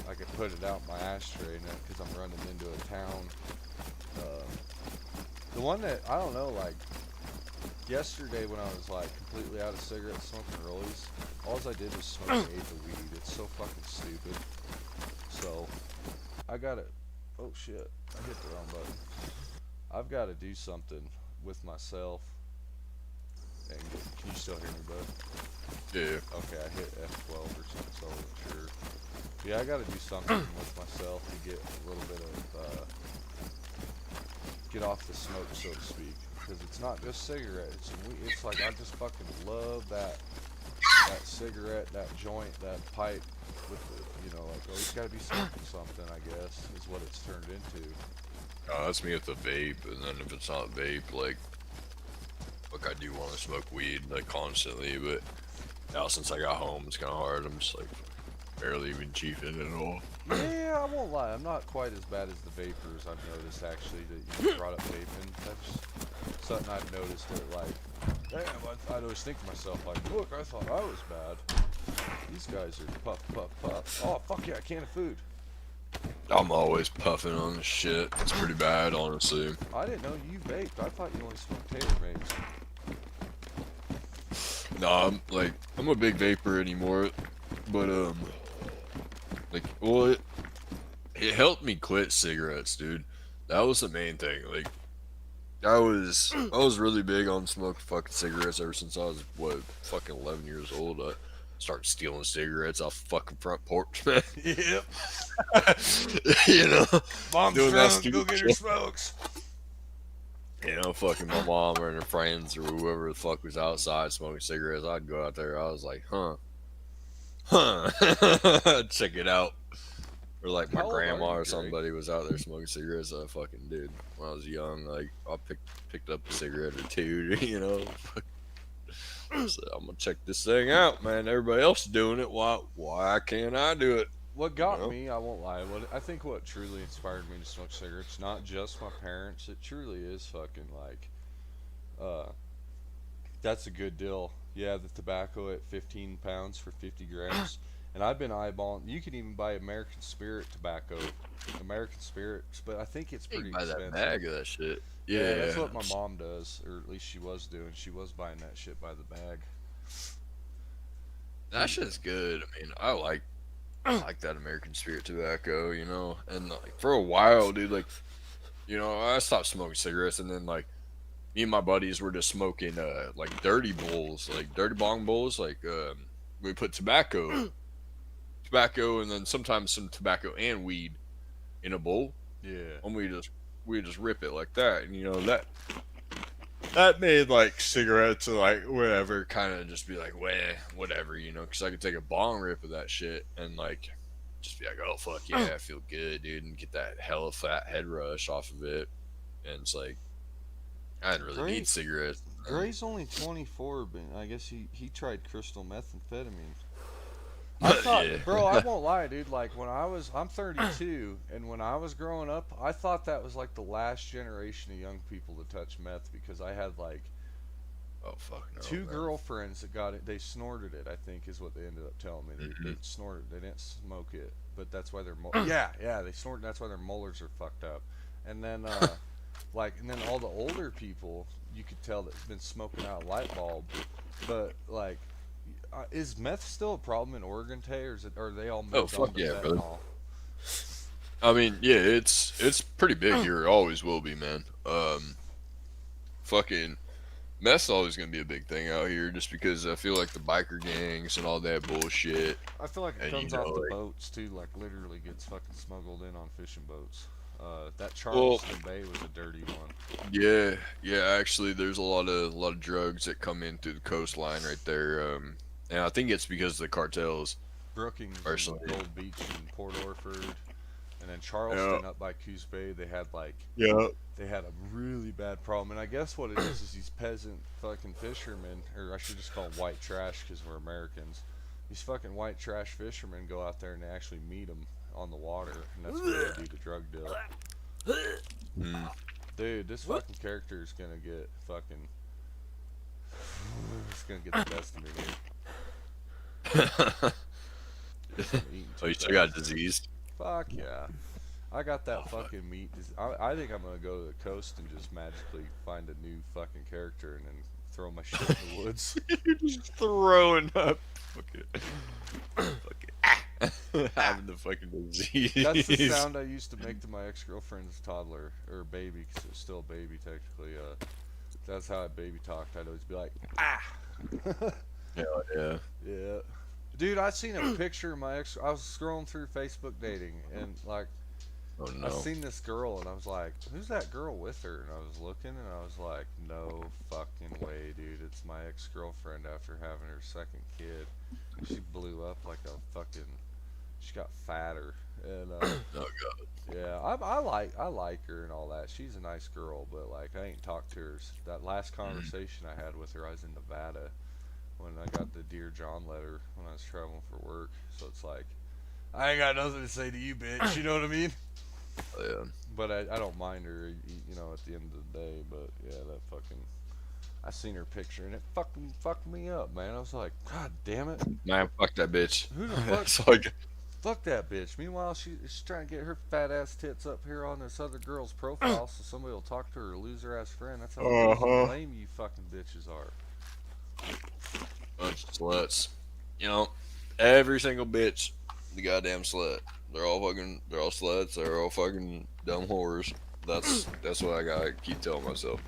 I could put it out in my ashtray because I'm running into a town. The one that, I don't know, like yesterday when I was like completely out of cigarettes, smoking rollies, all I did was smoke an eighth of weed. It's so fucking stupid. So I gotta, oh shit, I hit the wrong button. I've got to do something with myself. And can you still hear me, bud? Yeah. Okay, I hit F12 or something, so I wasn't sure. Yeah, I got to do something with myself to get a little bit of, get off the smoke, so to speak. Because it's not just cigarettes. It's like, I just fucking love that that cigarette, that joint, that pipe with the, you know, like, oh, he's got to be smoking something, I guess, is what it's turned into. That's me with the vape, and then if it's not vape, like I do want to smoke weed, like, constantly, but now since I got home, it's kind of hard. I'm just, like, barely even chiefing at all. Yeah, I won't lie. I'm not quite as bad as the vapors. I've noticed, actually, that you brought up vaping. That's something I've noticed that, like, damn, I always think to myself, like, look, I thought I was bad. These guys are puff, puff, puff. Oh, fuck yeah, a can of food. I'm always puffing on this shit. It's pretty bad, honestly. I didn't know you vaped. I thought you only smoked tater vapes. Nah, I'm a big vapor anymore, but, like, well, it helped me quit cigarettes, dude. That was the main thing. Like, I was really big on smoking fucking cigarettes ever since I was, what, fucking 11 years old. I started stealing cigarettes off the fucking front porch, man. Yep. You know? Mom's doing that drunk, go stupid get her shit. smokes. You know, fucking my mom or her friends or whoever the fuck was outside smoking cigarettes, I'd go out there, I was like, huh. Check it out. Or like my How old are grandma you, or Drake? somebody was out there smoking cigarettes. I fucking did when I was young. Like I picked up a cigarette or two, you know. So I'm gonna check this thing out, man. Everybody else is doing it. Why can't I do it? What got You know? me, I won't lie, I think what truly inspired me to smoke cigarettes, not just my parents, it truly is fucking like, that's a good deal. Yeah, the tobacco at 15 pounds for 50 grams. And I've been eyeballing, you can even buy American Spirit tobacco, American Spirit, but I think it's You pretty can buy expensive. that bag of that shit. Yeah, that's Yeah. what my mom does, or at least she was doing. She was buying that shit by the bag. That shit's good. I mean, I like that American Spirit tobacco, you know. And like for a while, dude, like, you know, I stopped smoking cigarettes, and then like me and my buddies were just smoking like dirty bowls, like dirty bong bowls. Like we put tobacco, and then sometimes some tobacco and weed in a bowl, Yeah. and we just rip it like that, and you know that made like cigarettes or like whatever kind of just be like, whatever, you know, because I could take a bong rip of that shit and like just be like, oh fuck yeah, I feel good, dude, and get that hella fat head rush off of it. And it's like I didn't really need cigarettes. Gray's only 24, but I guess he tried crystal methamphetamine. I thought, Yeah. bro, I won't lie, dude. Like when I'm 32, and when I was growing up, I thought that was like the last generation of young people to touch meth because I had like, oh fuck no, two man. girlfriends that got it. They snorted it, I think, is what they ended up telling me. They snorted. They didn't smoke it, but that's why their they snorted. That's why their molars are fucked up. And then and then all the older people, you could tell that's been smoking out a light bulb. But like, is meth still a problem in Oregon, Tay, or are they all moved Oh fuck on to yeah, brother. fentanyl? I mean, yeah, it's pretty big here. Always will be, man. Fucking meth's always gonna be a big thing out here, just because I feel like the biker gangs and all that bullshit. I feel like it And, comes you know, off the like- boats too, like literally gets fucking smuggled in on fishing boats. That Charleston Bay was a dirty one. Yeah. Actually, there's a lot of drugs that come in through the coastline right there. And I think it's because of the cartels. Brookings, Personally. and Gold Beach, and Port Orford, and then Charleston up by Coos Bay. They had like they had a really bad problem. And I guess what it is these peasant fucking fishermen, or I should just call them white trash because we're Americans. These fucking white trash fishermen go out there and they actually meet them on the water, and that's where they do the drug deal. Dude, this fucking character is gonna get fucking. It's gonna get the best of me, dude. Oh, you still got disease? Fuck yeah. I got that fucking meat. I think I'm gonna go to the coast and just magically find a new fucking character and then throw my shit in the woods. You're just throwing up. Having the fucking disease. That's the sound I used to make to my ex-girlfriend's toddler, or baby, because it was still a baby technically. That's how I baby talked. I'd always be like, ah. Hell yeah. Yeah. Dude, I seen a picture of my ex. I was scrolling through Facebook dating, and like, Oh no. I seen this girl and I was like, who's that girl with her? And I was looking and I was like, no fucking way, dude. It's my ex-girlfriend after having her second kid. And she blew up like a fucking, she got fatter. And Oh god. yeah, I like her and all that. She's a nice girl, but like I ain't talked to her. That last conversation I had with her, I was in Nevada when I got the Dear John letter when I was traveling for work. So it's like, I ain't got nothing to say to you, bitch. You know what I mean? Oh, yeah. But I don't mind her, you know, at the end of the day. But yeah, that fucking, I seen her picture and it fucking fucked me up, man. I was like, God damn it. Man, fuck that bitch. Who the fuck? That's all I got. Fuck that bitch. Meanwhile, she's trying to get her fat ass tits up here on this other girl's profile so somebody will talk to her loser ass friend. That's how lame you fucking bitches are. Bunch of sluts. You know, every single bitch, the goddamn slut. They're all sluts. They're all fucking dumb whores. That's what I gotta keep telling myself.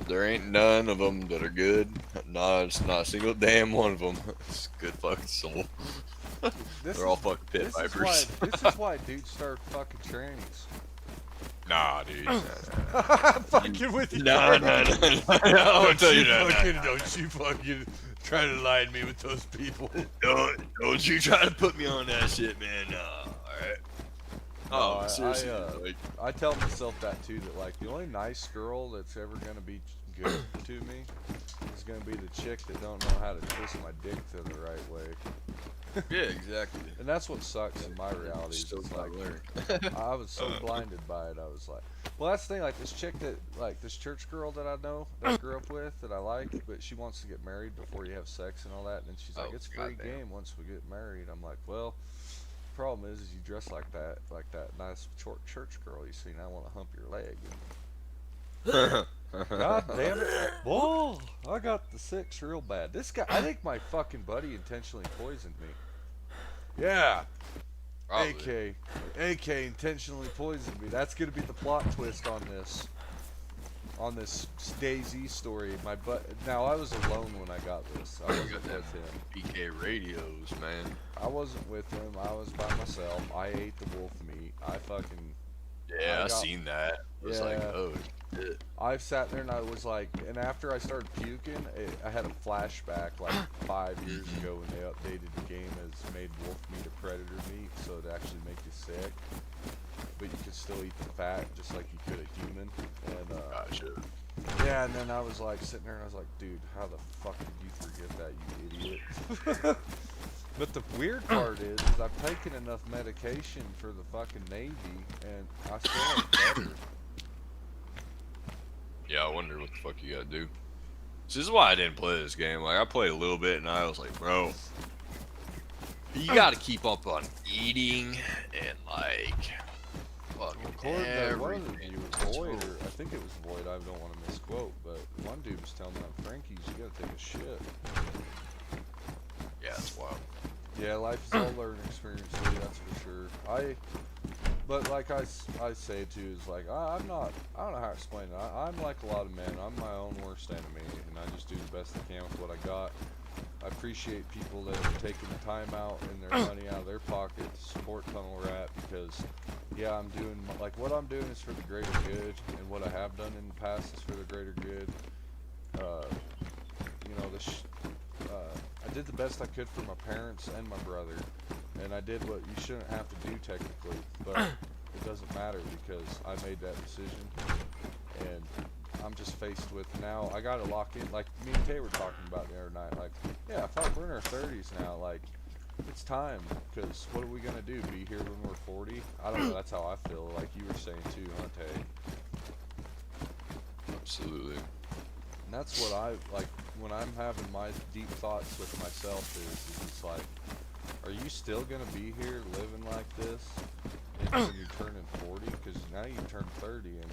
There ain't none of them that are good. Not a single damn one of them. It's a good fucking soul. They're all fucking pit vipers. This is why dudes start fucking trannies. Nah, dude. I'm fucking with you. No. I'll tell you that. Don't you fucking try to lie to me with those people. Don't you try to put me on that shit, man. Alright. Oh, seriously. I tell myself that too, that like the only nice girl that's ever gonna be good to me is gonna be the chick that don't know how to twist my dick to the right way. Yeah, exactly. And that's what sucks in my reality. Is it's like, I was so blinded by it. I was like, well, that's the thing. Like this chick that, like this church girl that I know, that I grew up with, that I like, but she wants to get married before you have sex and all that. And she's like, it's free game once we get married. I'm like, well, the problem is you dress like that nice short church girl you see, and I want to hump your leg. God damn it. Whoa, I got the six real bad. This guy, I think my fucking buddy intentionally poisoned me. Yeah. Probably. AK intentionally poisoned me. That's gonna be the plot twist on this DayZ story. Now I was alone when I got this. I wasn't with him. PK radios, man. I wasn't with him. I was by myself. I ate the wolf meat. I seen that. It was like, oh shit. I've sat there and I was like, and after I started puking, I had a flashback like 5 years ago when they updated the game as made wolf meat a predator meat, so it actually make you sick, but you could still eat the fat just like you could a human. And gotcha. yeah, and then I was like sitting there and I was like, dude, how the fuck did you forget that, you idiot? But the weird part is I've taken enough medication for the fucking Navy, and I still ain't better. Yeah, I wonder what the fuck you gotta do. This is why I didn't play this game. Like, I played a little bit, and I was like, bro, you gotta keep up on eating, and like, fucking everything. Void, or I think it was Void, I don't want to misquote, but one dude was telling me on Frankie's, you gotta take a shit. Yeah, it's wild. Yeah, life is all learning experience, dude, that's for sure. But like I say too, is like, I don't know how to explain it. I'm like a lot of men, I'm my own worst enemy, and I just do the best I can with what I got. I appreciate people that have taken the time out and their money out of their pocket to support Tunnel Rat, because yeah, I'm doing, like, what I'm doing is for the greater good, and what I have done in the past is for the greater good. You know, I did the best I could for my parents and my brother, and I did what you shouldn't have to do technically, but it doesn't matter because I made that decision, and I'm just faced with now, I gotta lock in, like me and Kay were talking about the other night, like, yeah, fuck, we're in our 30s now, like, it's time, because what are we gonna do, be here when we're 40? I don't know, that's how I feel, like you were saying too, huh, Tay? Absolutely. And that's what I, like, when I'm having my deep thoughts with myself is it's like, are you still gonna be here living like this when you're turning 40? Because now you turn 30 and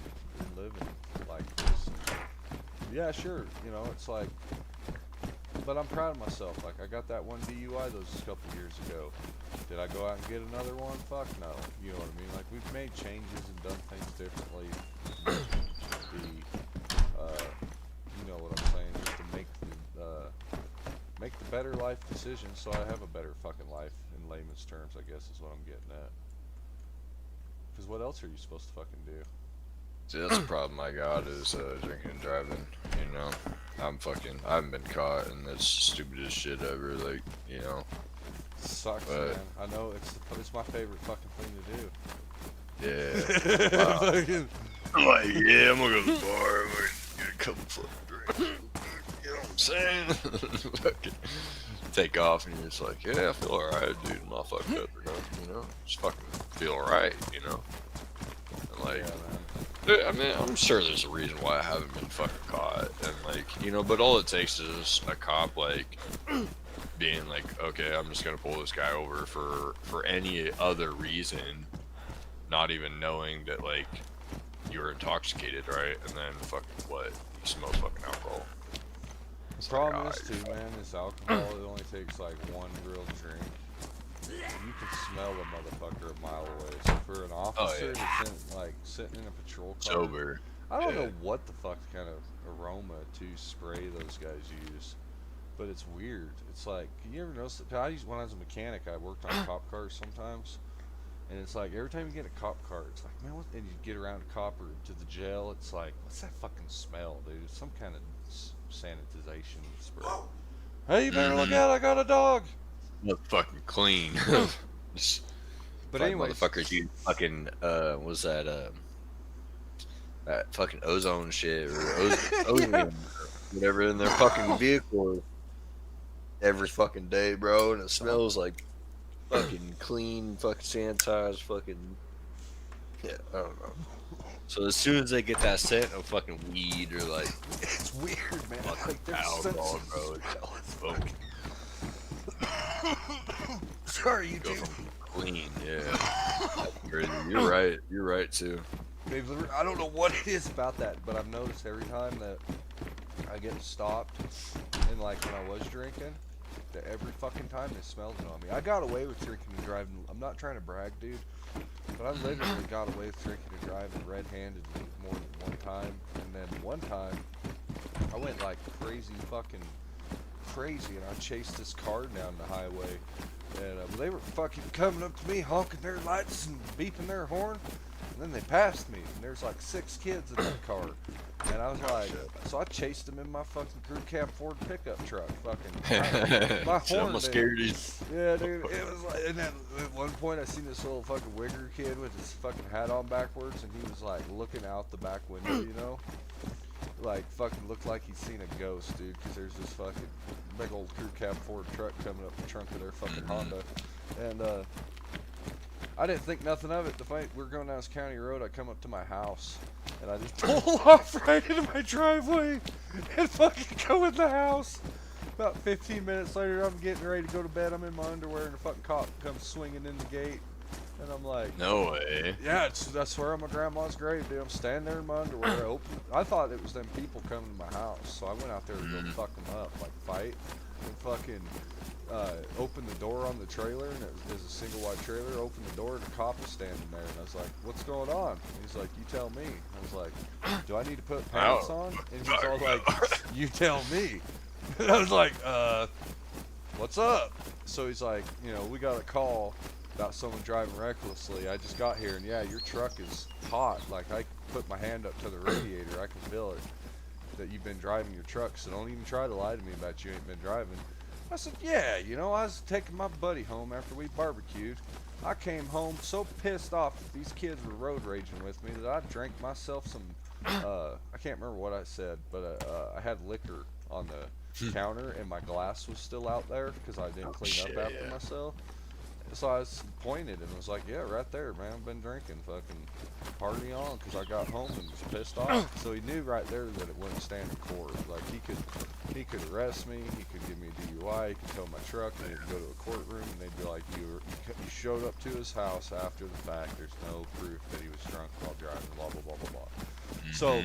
you're living like this. Yeah, sure, you know, it's like, but I'm proud of myself. Like, I got that one DUI those couple years ago. Did I go out and get another one? Fuck no. You know what I mean? Like, we've made changes and done things differently. You know what I'm saying? Just to make the better life decisions, so I have a better fucking life in layman's terms, I guess is what I'm getting at. Because what else are you supposed to fucking do? See, that's the problem I got is drinking and driving. You know, I haven't been caught, and that's the stupidest shit ever. Like, you know. Sucks, But- man. I know it's my favorite fucking thing to do. Yeah. Wow. I'm like, yeah, I'm gonna go to the bar. I'm gonna get a couple fucking drinks. You know what I'm saying? Fucking take off, and you're just like, yeah, I feel alright, dude. I'm not fucked up or nothing, you know? Just fucking feel alright, you know? And like, I mean, I'm sure there's a reason why I haven't been fucking caught, and like, you know, but all it takes is a cop like being like, okay, I'm just gonna pull this guy over for any other reason, not even knowing that like you're intoxicated, right? And then fucking what? You smell fucking alcohol. The problem is too, man, is alcohol. It only takes like one real drink. You can smell a motherfucker a mile away. So for an officer that's sitting in a patrol car, Sober. I don't know what the fuck kind of aroma to spray those guys use, but it's weird. It's like, you ever notice that? When I was a mechanic, I worked on cop cars sometimes, and it's like every time you get a cop car, it's like, man, what? And you get around a cop or to the jail, it's like, what's that fucking smell, dude? It's some kind of sanitization spray. Hey, you better look out! I got a dog. Look fucking clean. But Like anyways, motherfuckers use fucking was that fucking ozone shit or ozone whatever in their fucking vehicle every fucking day, bro, and it smells like fucking clean, fucking sanitized, fucking I don't know. So as soon as they get that scent of fucking weed or like, it's weird, man. Like there's alcohol, bro. It's boom. Sorry, you Go too. clean, yeah. That's crazy. You're right. You're right too. I don't know what it is about that, but I've noticed every time that I get stopped, and like when I was drinking, that every fucking time they smelled it on me. I got away with drinking and driving. I'm not trying to brag, dude, but I literally got away with drinking and driving red-handed more than one time. And then one time, I went like crazy, and I chased this car down the highway, and they were fucking coming up to me, honking their lights and beeping their horn. And then they passed me, and there's like 6 kids in that car. And I was like, so I chased them in my fucking crew cab Ford pickup truck. Fucking, my Shit, horn. almost dude. scared you. Yeah, dude. It was like, and then at one point I seen this little fucking wigger kid with his fucking hat on backwards, and he was like looking out the back window, you know? Like fucking looked like he'd seen a ghost, dude, because there's this fucking big old crew cab Ford truck coming up the trunk of their fucking Honda. And, I didn't think nothing of it. The fight, we were going down this county road. I come up to my house, and I just pull off right into my driveway and fucking go in the house. About 15 minutes later, I'm getting ready to go to bed. I'm in my underwear, and a fucking cop comes swinging in the gate. And I'm like, no way. Yeah, I swear on my grandma's grave, dude. I'm standing there in my underwear. I thought it was them people coming to my house, so I went out there to go fuck them up, like fight, and fucking opened the door on the trailer, and it was a single wide trailer. Opened the door, and the cop was standing there, and I was like, "What's going on?" And he's like, "You tell me." I was like, "Do I need to put pants on?" And he's all like, "You tell me." And I was like, "What's up?" So he's like, "You know, we got a call about someone driving recklessly. I just got here, and yeah, your truck is hot. Like, I put my hand up to the radiator. I can feel it, that you've been driving your truck, so don't even try to lie to me about you ain't been driving." I said, "Yeah, you know, I was taking my buddy home after we barbecued. I came home so pissed off that these kids were road raging with me that I drank myself some, I can't remember what I said, but I had liquor on the counter, and my glass was still out there because I didn't clean up after myself. So I was pointed and was like, yeah, right there, man. I've been drinking, fucking party on, because I got home and was pissed off. So he knew right there that it wouldn't stand in court. Like, he could arrest me, he could give me a DUI, he could tow my truck, and he'd go to a courtroom, and they'd be like, you showed up to his house after the fact. There's no proof that he was drunk while driving, blah, blah, blah, blah, blah. So,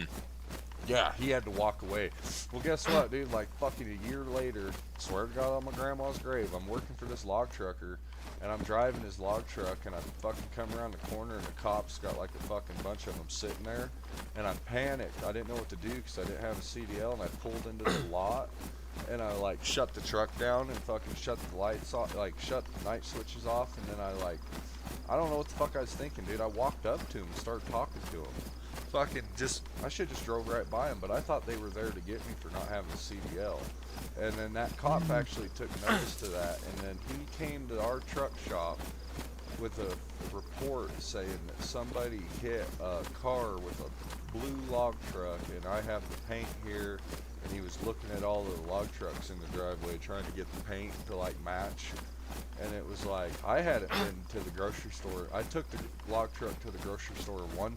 yeah, he had to walk away. Well, guess what, dude? Like, fucking a year later, swear to God on my grandma's grave, I'm working for this log trucker, and I'm driving his log truck, and I fucking come around the corner, and the cops got like a fucking bunch of them sitting there, and I panicked. I didn't know what to do because I didn't have a CDL, and I pulled into the lot, and I like shut the truck down and fucking shut the lights off, like shut the night switches off, and then I don't know what the fuck I was thinking, dude. I walked up to him and started talking to him. Fucking I should just drove right by him, but I thought they were there to get me for not having a CDL. And then that cop actually took notice to that, and then he came to our truck shop with a report saying that somebody hit a car with a blue log truck, and I have the paint here, and he was looking at all the log trucks in the driveway trying to get the paint to like match. And it was like, I hadn't been to the grocery store. I took the log truck to the grocery store one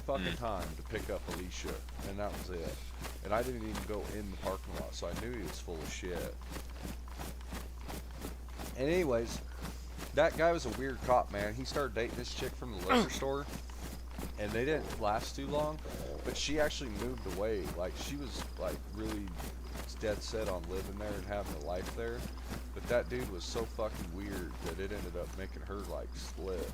fucking time to pick up Alicia, and that was it. And I didn't even go in the parking lot, so I knew he was full of shit. And anyways, that guy was a weird cop, man. He started dating this chick from the liquor store, and they didn't last too long, but she actually moved away. Like, she was like really dead set on living there and having a life there, but that dude was so fucking weird that it ended up making her like split.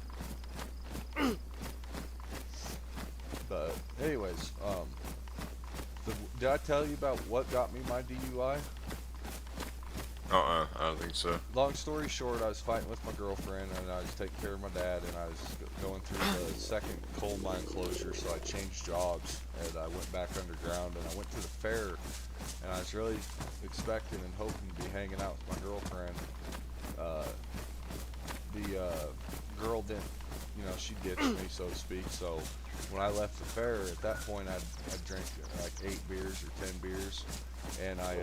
But anyways, did I tell you about what got me my DUI? I don't think so. Long story short, I was fighting with my girlfriend, and I was taking care of my dad, and I was going through the second coal mine closure, so I changed jobs, and I went back underground, and I went to the fair, and I was really expecting and hoping to be hanging out with my girlfriend. The girl didn't, she ditched me, so to speak, so when I left the fair, at that point, I drank like 8 beers or 10 beers, and I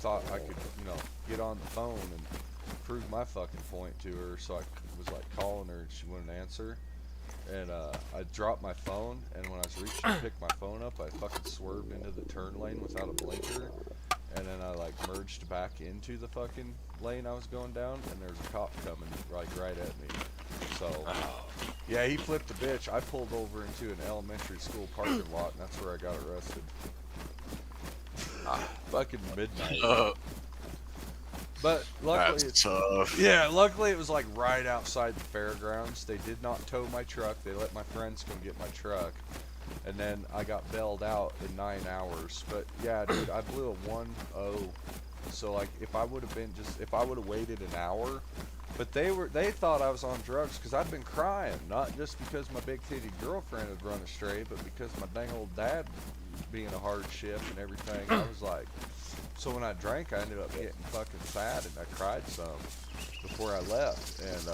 thought I could, get on the phone and prove my fucking point to her, so I was like calling her, and she wouldn't answer, and I dropped my phone, and when I was reaching to pick my phone up, I fucking swerved into the turn lane without a blinker, and then I like merged back into the fucking lane I was going down, and there's a cop coming like right at me. So yeah, he flipped the bitch. I pulled over into an elementary school parking lot, and that's where I got arrested. Fucking midnight. But luckily, That's tough. Yeah, luckily it was like right outside the fairgrounds. They did not tow my truck. They let my friends come get my truck, and then I got bailed out in 9 hours. But yeah, dude, I blew a 1-0. So like, if I would have waited an hour, but they thought I was on drugs because I'd been crying, not just because my big titty girlfriend had run astray, but because my dang old dad being a hardship and everything. I was like, so when I drank, I ended up getting fucking fat, and I cried some before I left. And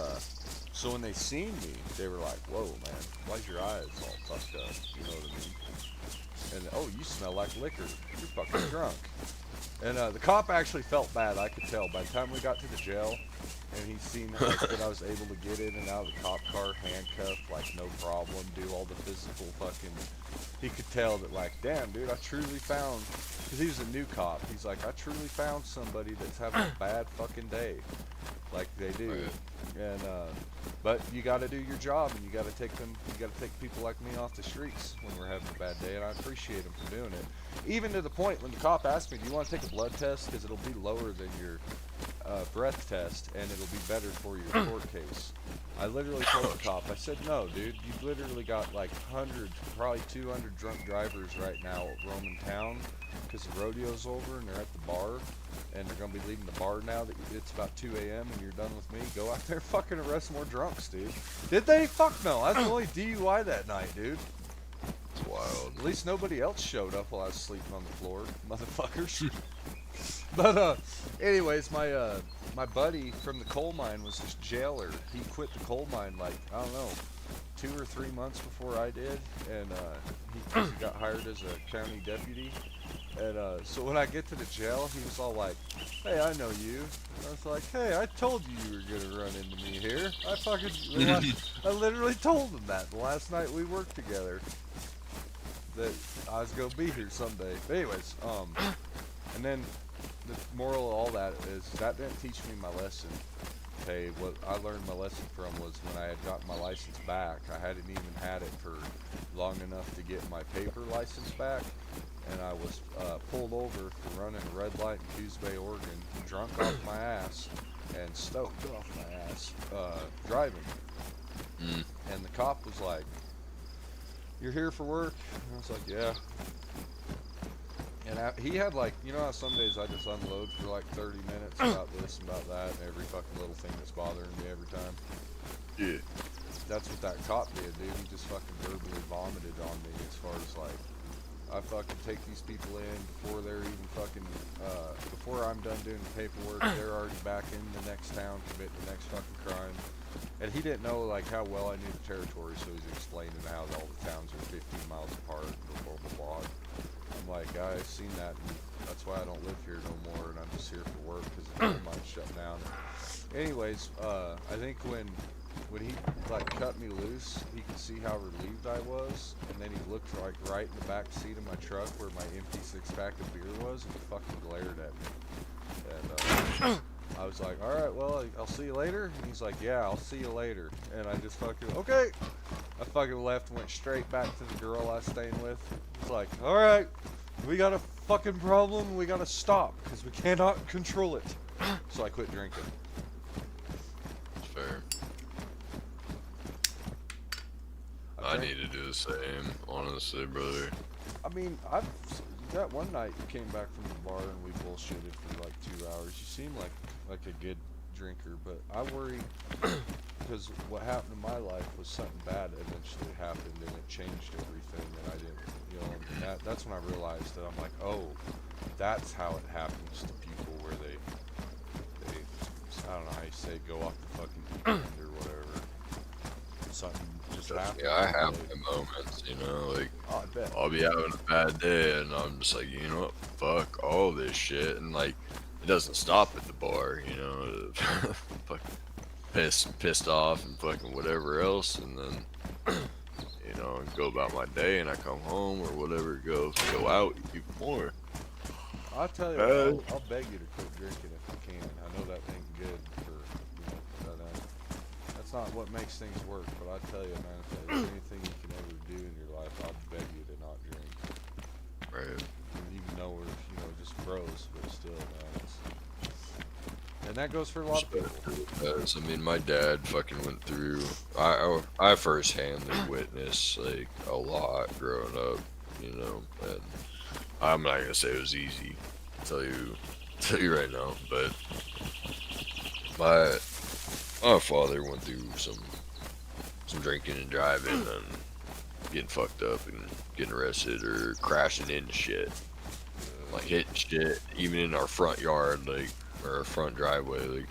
so when they seen me, they were like, "Whoa, man, why's your eyes all fucked up?" You know what I mean? And oh, you smell like liquor. You're fucking drunk. And the cop actually felt bad. I could tell by the time we got to the jail, and he seen like, that I was able to get in and out of the cop car handcuffed, like no problem, do all the physical fucking. He could tell that like, damn, dude, I truly found, because he was a new cop. He's like, I truly found somebody that's having a bad fucking day, like they do. And but you got to do your job, and you got to take people like me off the streets when we're having a bad day, and I appreciate them for doing it. Even to the point when the cop asked me, do you want to take a blood test, because it'll be lower than your breath test, and it'll be better for your court case. I literally told the cop, I said, no, dude, you've literally got like 100, probably 200 drunk drivers right now roaming town, because the rodeo's over and they're at the bar, and they're going to be leaving the bar now that it's about 2 a.m. and you're done with me. Go out there and fucking arrest more drunks, dude. Did they? Fuck no. I was the only DUI that night, dude. It's wild. At least nobody else showed up while I was sleeping on the floor, motherfuckers. But anyways, my buddy from the coal mine was this jailer. He quit the coal mine like, I don't know, 2 or 3 months before I did, and he got hired as a county deputy. And so when I get to the jail, he was all like, "Hey, I know you." And I was like, "Hey, I told you were gonna run into me here. I literally told him that the last night we worked together, that I was gonna be here someday." But anyways, and then the moral of all that is that didn't teach me my lesson. Okay, what I learned my lesson from was when I had gotten my license back. I hadn't even had it for long enough to get my paper license back, and I was pulled over for running a red light in Coos Bay, Oregon, drunk off my ass, and stoked off my ass driving. And the cop was like, "You're here for work?" And I was like, "Yeah." And he had like, you know how some days I just unload for like 30 minutes about this and about that and every fucking little thing that's bothering me every time? Yeah. That's what that cop did, dude. He just fucking verbally vomited on me as far as like, I fucking take these people in before they're even fucking, before I'm done doing the paperwork, they're already back in the next town committing the next fucking crime. And he didn't know like how well I knew the territory, so he's explaining how all the towns are 15 miles apart and blah, blah, blah. I'm like, I've seen that, and that's why I don't live here no more, and I'm just here for work because the coal mine's shut down. Anyways, I think when he like cut me loose, he could see how relieved I was, and then he looked like right in the back seat of my truck where my empty 6-pack of beer was, and he fucking glared at me. And I was like, all right, well, I'll see you later. And he's like, yeah, I'll see you later. And I just fucking, okay. I fucking left and went straight back to the girl I was staying with. He's like, all right, we got a fucking problem. We got to stop because we cannot control it. So I quit drinking. Fair. I need to do the same, honestly, brother. I mean, that one night you came back from the bar and we bullshitted for like 2 hours. You seem like a good drinker, but I worry because what happened in my life was something bad eventually happened and it changed everything, and I didn't, you know, and that's when I realized that I'm like, oh, that's how it happens to people where they I don't know how you say, go off the fucking deep end or whatever. Something just happens. Yeah, I have my moments, you know, like, oh, I bet. I'll be having a bad day and I'm just like, you know what, fuck all this shit, and like, it doesn't stop at the bar, you know, fucking pissed off and fucking whatever else, and then, you know, go about my day, and I come home or whatever, go out even more. I'll tell you, I'll beg you to quit drinking if you can. I know that ain't good for, you know, that's not what makes things work, but I tell you, man, if there's anything you can ever do in your life, I'll beg you to not drink. Right. Even though we're, you know, just bros, but still, man, and that goes for a lot of people. I mean, my dad fucking went through, I first-handly witnessed, like, a lot growing up, you know, and I'm not gonna say it was easy, tell you right now, but my father went through some drinking and driving and getting fucked up and getting arrested or crashing into shit, like hitting shit, even in our front yard, like, or our front driveway, like,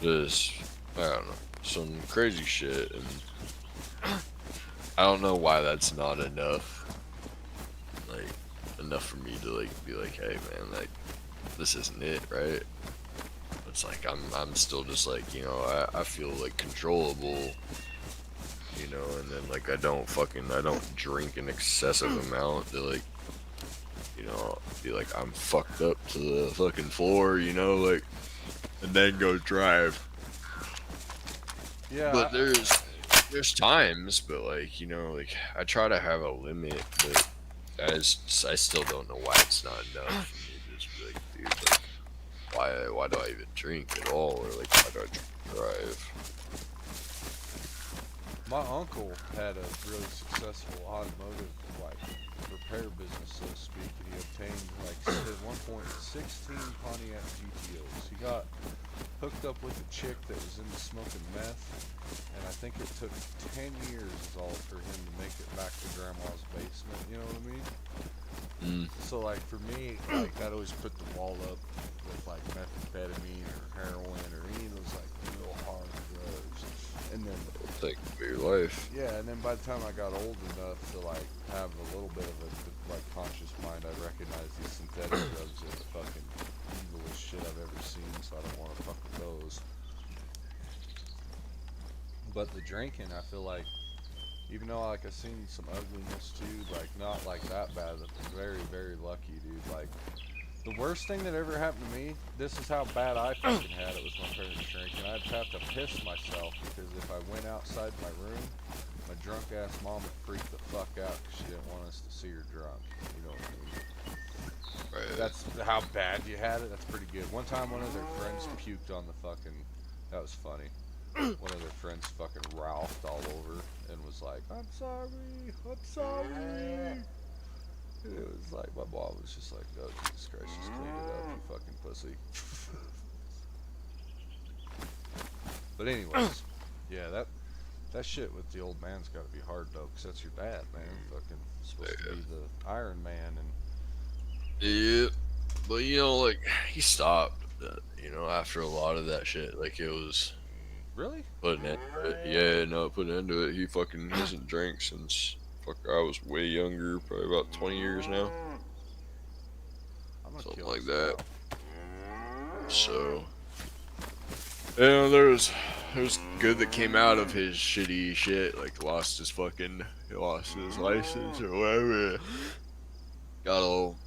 just, I don't know, some crazy shit, and I don't know why that's not enough, like, enough for me to, like, be like, hey, man, like, this isn't it, right? It's like, I'm still just, like, you know, I feel, like, controllable, you know, and then, like, I don't drink an excessive amount to, like, you know, be like, I'm fucked up to the fucking floor, you know, like, and then go drive. Yeah. But there's times, but, like, you know, like, I try to have a limit, but I still don't know why it's not enough for me to just be like, dude, like, why do I even drink at all, or, like, why do I drive? My uncle had a really successful automotive, like, repair business, so to speak, and he obtained, like, at one point, 16 Pontiac GTOs. He got hooked up with a chick that was into smoking meth, and I think it took 10 years is all for him to make it back to grandma's basement, you know what I mean? So, like, for me, like, I'd always put the wall up with, like, methamphetamine or heroin or any of those, like, real hard drugs, and then take for your life. Yeah, and then by the time I got old enough to, like, have a little bit of a, like, conscious mind, I recognized these synthetic drugs as the fucking evilest shit I've ever seen, so I don't want to fuck with those. But the drinking, I feel like, even though, like, I've seen some ugliness too, like, not like that bad, I'm very, very lucky, dude. Like, the worst thing that ever happened to me, this is how bad I fucking had it with my parents drinking. I'd have to piss myself because if I went outside my room, my drunk ass mom would freak the fuck out because she didn't want us to see her drunk. You know what I mean? That's how bad you had it. That's pretty good. One time, one of their friends puked on the fucking. That was funny. One of their friends fucking ralphed all over and was like, "I'm sorry, I'm sorry." And it was like my mom was just like, "Oh Jesus Christ, just clean it up, you fucking pussy." But anyways, yeah, that shit with the old man's got to be hard though, 'cause that's your dad, man. Fucking supposed to be the Iron Man and. Yeah, but you know, like he stopped. You know, after a lot of that shit, like it was. Really? Putting into it. Yeah, no, putting into it. He hasn't drank since I was way younger, probably about 20 years now. Something like that. So, you know, there's good that came out of his shitty shit. Like he lost his license or whatever. Got all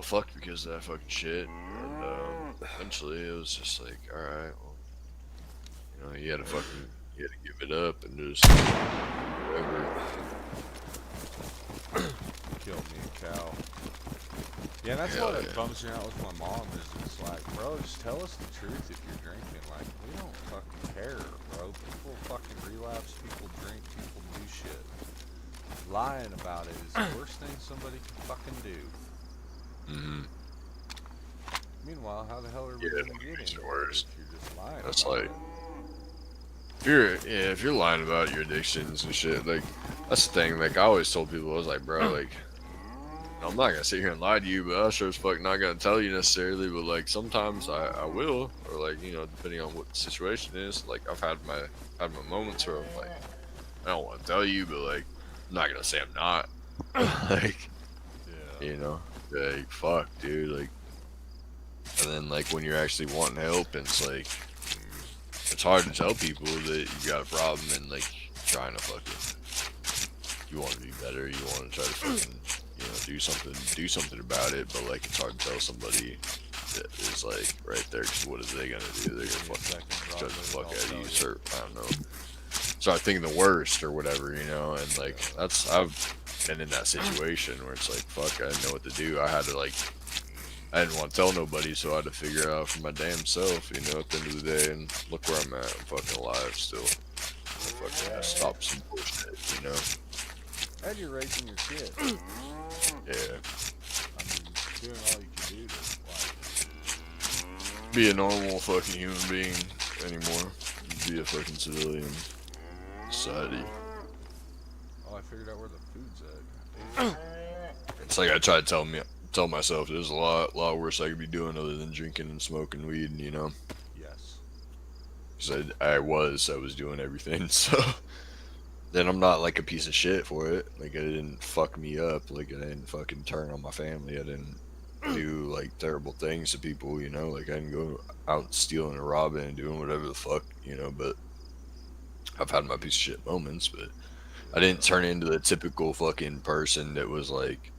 fucked because of that fucking shit. And eventually, it was just like, all right. You know, he had to give it up and just whatever. Killed me a cow. Yeah, that's what it bums me out with my mom is it's like, bro, just tell us the truth if you're drinking. Like, we don't fucking care, bro. People fucking relapse, people drink, people do shit. Lying about it is the worst thing somebody can fucking do. Meanwhile, how the hell are we gonna get in the worst? If you're just lying. That's like. If you're lying about your addictions and shit, like that's the thing. Like I always told people, I was like, bro, like I'm not gonna sit here and lie to you, but I sure as fuck not gonna tell you necessarily. But like sometimes I will, or like you know, depending on what the situation is. Like I've had my moments where I'm like, I don't want to tell you, but like I'm not gonna say I'm not. Like, you know, like fuck, dude, like. And then like when you're actually wanting help, and it's like. It's hard to tell people that you got a problem and like trying to fucking you want to be better, you want to try to fucking do something about it, but like it's hard to tell somebody that is like right there because what are they gonna do? They're gonna fucking try to fuck at you, or I don't know. Start thinking the worst or whatever, and like I've been in that situation where it's like fuck, I didn't know what to do. I didn't want to tell nobody, so I had to figure it out for my damn self, at the end of the day, and look where I'm at. I'm fucking alive still. I fucking stop some bullshit, And you're raising your kid. Yeah. I mean, doing all you can do to, like... Be a normal fucking human being anymore. Be a fucking civilian society. Oh, I figured out where the food's at. It's like I try to tell myself there's a lot worse I could be doing other than drinking and smoking weed, Yes. Because I was doing everything, so then I'm not like a piece of shit for it. Like I didn't fuck me up, like I didn't fucking turn on my family, I didn't do like terrible things to people, like I didn't go out stealing and robbing and doing whatever the fuck, but I've had my piece of shit moments, but I didn't turn into the typical fucking person that was like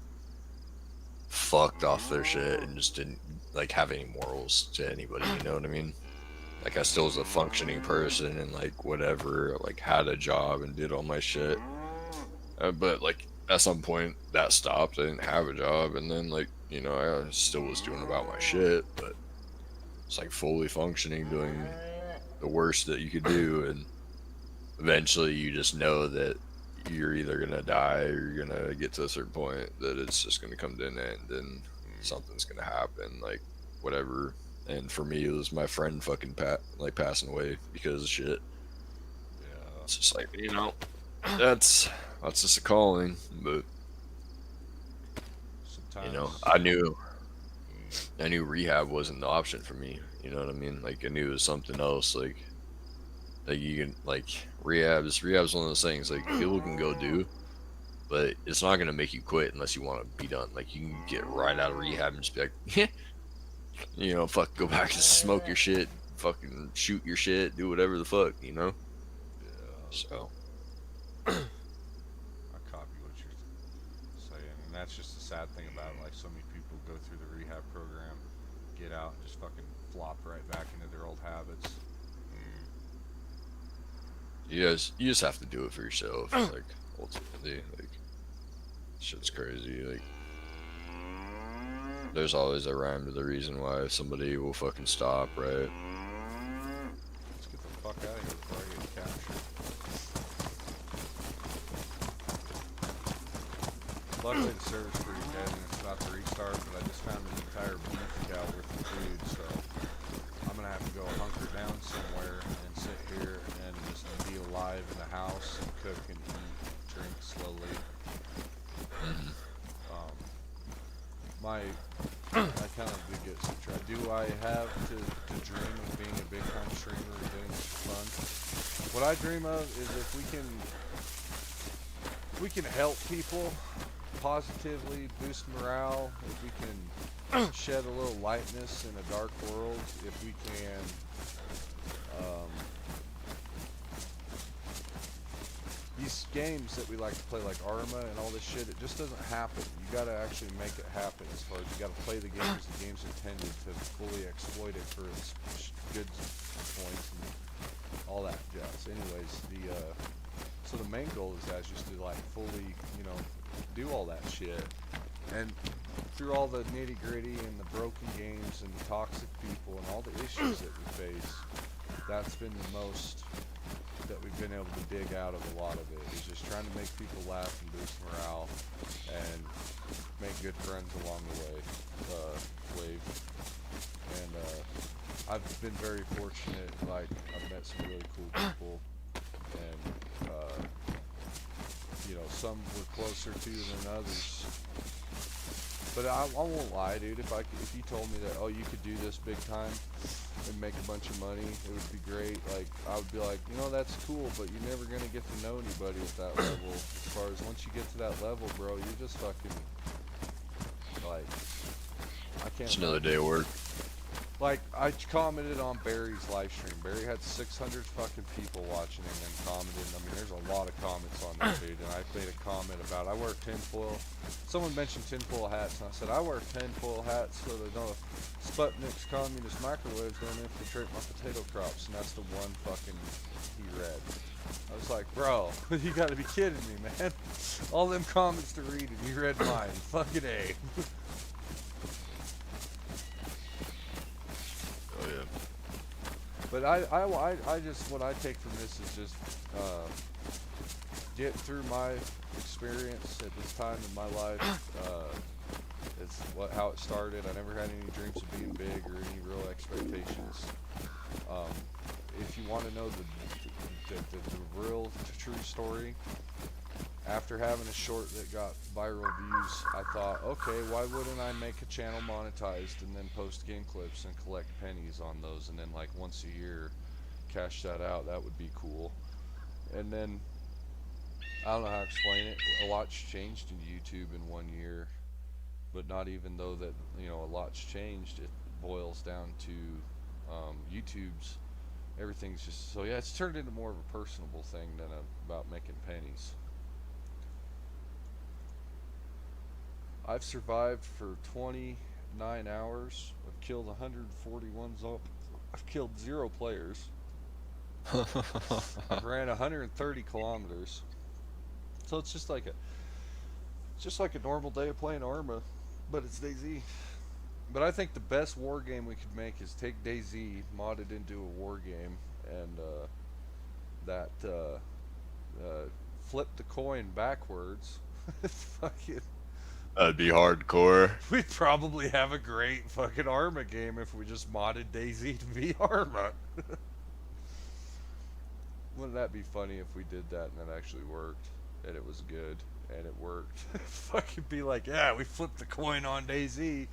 fucked off their shit and just didn't like have any morals to anybody, you know what I mean? Like I still was a functioning person and like whatever, like had a job and did all my shit, but like at some point that stopped. I didn't have a job, and then like I still was doing about my shit, but it's like fully functioning, doing the worst that you could do, and eventually you just know that you're either gonna die or you're gonna get to a certain point that it's just gonna come to an end and something's gonna happen, like whatever. And for me, it was my friend fucking passing away because of shit. Yeah, it's just like that's just a calling, but sometimes I knew rehab wasn't the option for me. You know what I mean? Like I knew it was something else. Like you can rehab's one of those things like people can go do, but it's not gonna make you quit unless you want to be done. Like you can get right out of rehab and just be like, fuck, go back and smoke your shit, fucking shoot your shit, do whatever the fuck, Yeah. So. I copy what you're saying, and that's just the sad thing about it. Like so many people go through the rehab program, get out, and just fucking flop right back into their old habits. You just have to do it for yourself. Like ultimately, like shit's crazy. Like There's always a rhyme to the reason why somebody will fucking stop, right? Let's get the fuck out of here before I get captured. Luckily the server's pretty dead and it's about to restart, but I just found an entire beef cow worth of food, so I'm gonna have to go hunker down somewhere and sit here and just be alive in the house and cook and eat, drink slowly. I kind of did get some try. Do I have to dream of being a big time streamer and doing fun? What I dream of is if we can help people positively, boost morale, if we can shed a little lightness in a dark world, if we can these games that we like to play like Arma and all this shit, it just doesn't happen. You gotta actually make it happen as far as you gotta play the game as the game's intended to fully exploit it for its good points and all that jazz. Anyways, so the main goal is just to like fully, you know, do all that shit. And through all the nitty gritty and the broken games and the toxic people and all the issues that we face, that's been the most that we've been able to dig out of a lot of it, is just trying to make people laugh and boost morale and make good friends along the way. And I've been very fortunate, like I've met some really cool people, and you know, some we're closer to than others. But I won't lie, dude. If you told me that, oh, you could do this big time and make a bunch of money, it would be great. Like, I would be like, you know, that's cool, but you're never gonna get to know anybody at that level. As far as once you get to that level, bro, you're just fucking like, I can't. It's another day of work. Like, I commented on Barry's live stream. Barry had 600 fucking people watching him and commented. I mean, there's a lot of comments on there, dude. And I made a comment about, I wear tinfoil. Someone mentioned tinfoil hats, and I said, I wear tinfoil hats so that no Sputnik's communist microwaves don't infiltrate my potato crops. And that's the one fucking he read. I was like, bro, you gotta be kidding me, man. All them comments to read, and you read mine. Fucking A. Oh yeah. But I just, what I take from this is just get through my experience at this time in my life. It's how it started. I never had any dreams of being big or any real expectations. If you want to know the real true story, after having a short that got viral views, I thought, okay, why wouldn't I make a channel monetized and then post game clips and collect pennies on those, and then like once a year cash that out? That would be cool. And then I don't know how to explain it. A lot's changed in YouTube in 1 year, but not even though that, you know, a lot's changed, it boils down to YouTube's everything's just, so yeah, it's turned into more of a personable thing than about making pennies. I've survived for 29 hours. I've killed 141 I've killed 0 players. I've ran 130 kilometers. So it's just like a normal day of playing Arma, but it's DayZ. But I think the best war game we could make is take DayZ, mod it into a war game, and flip the coin backwards. Fucking. That'd be hardcore. We'd probably have a great fucking Arma game if we just modded DayZ to be Arma. Wouldn't that be funny if we did that and it actually worked, and it was good, and it worked? Fucking be like, yeah, we flipped the coin on DayZ.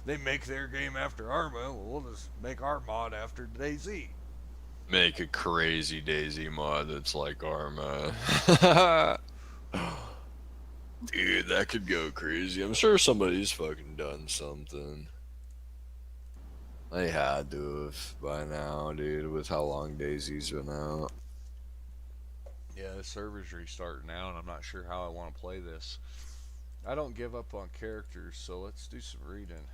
They make their game after Arma. Well, we'll just make our mod after DayZ. Make a crazy DayZ mod that's like Arma. Dude, that could go crazy. I'm sure somebody's fucking done something. They had to have by now, dude, with how long DayZ's been out. Yeah, the server's restarting now, and I'm not sure how I want to play this. I don't give up on characters, so let's do some reading.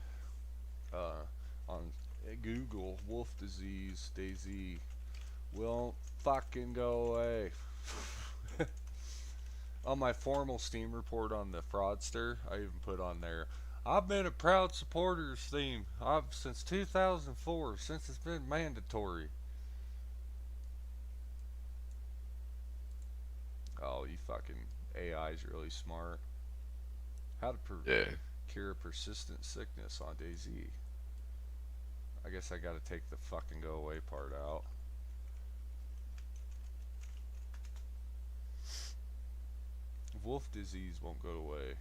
On Google, wolf disease, DayZ won't fucking go away. On my formal Steam report on the fraudster, I even put on there, I've been a proud supporter of Steam. Since 2004, since it's been mandatory. Oh, you fucking AI's really smart. How to cure a persistent sickness on DayZ. I guess I gotta take the fucking go away part out. Wolf disease won't go away.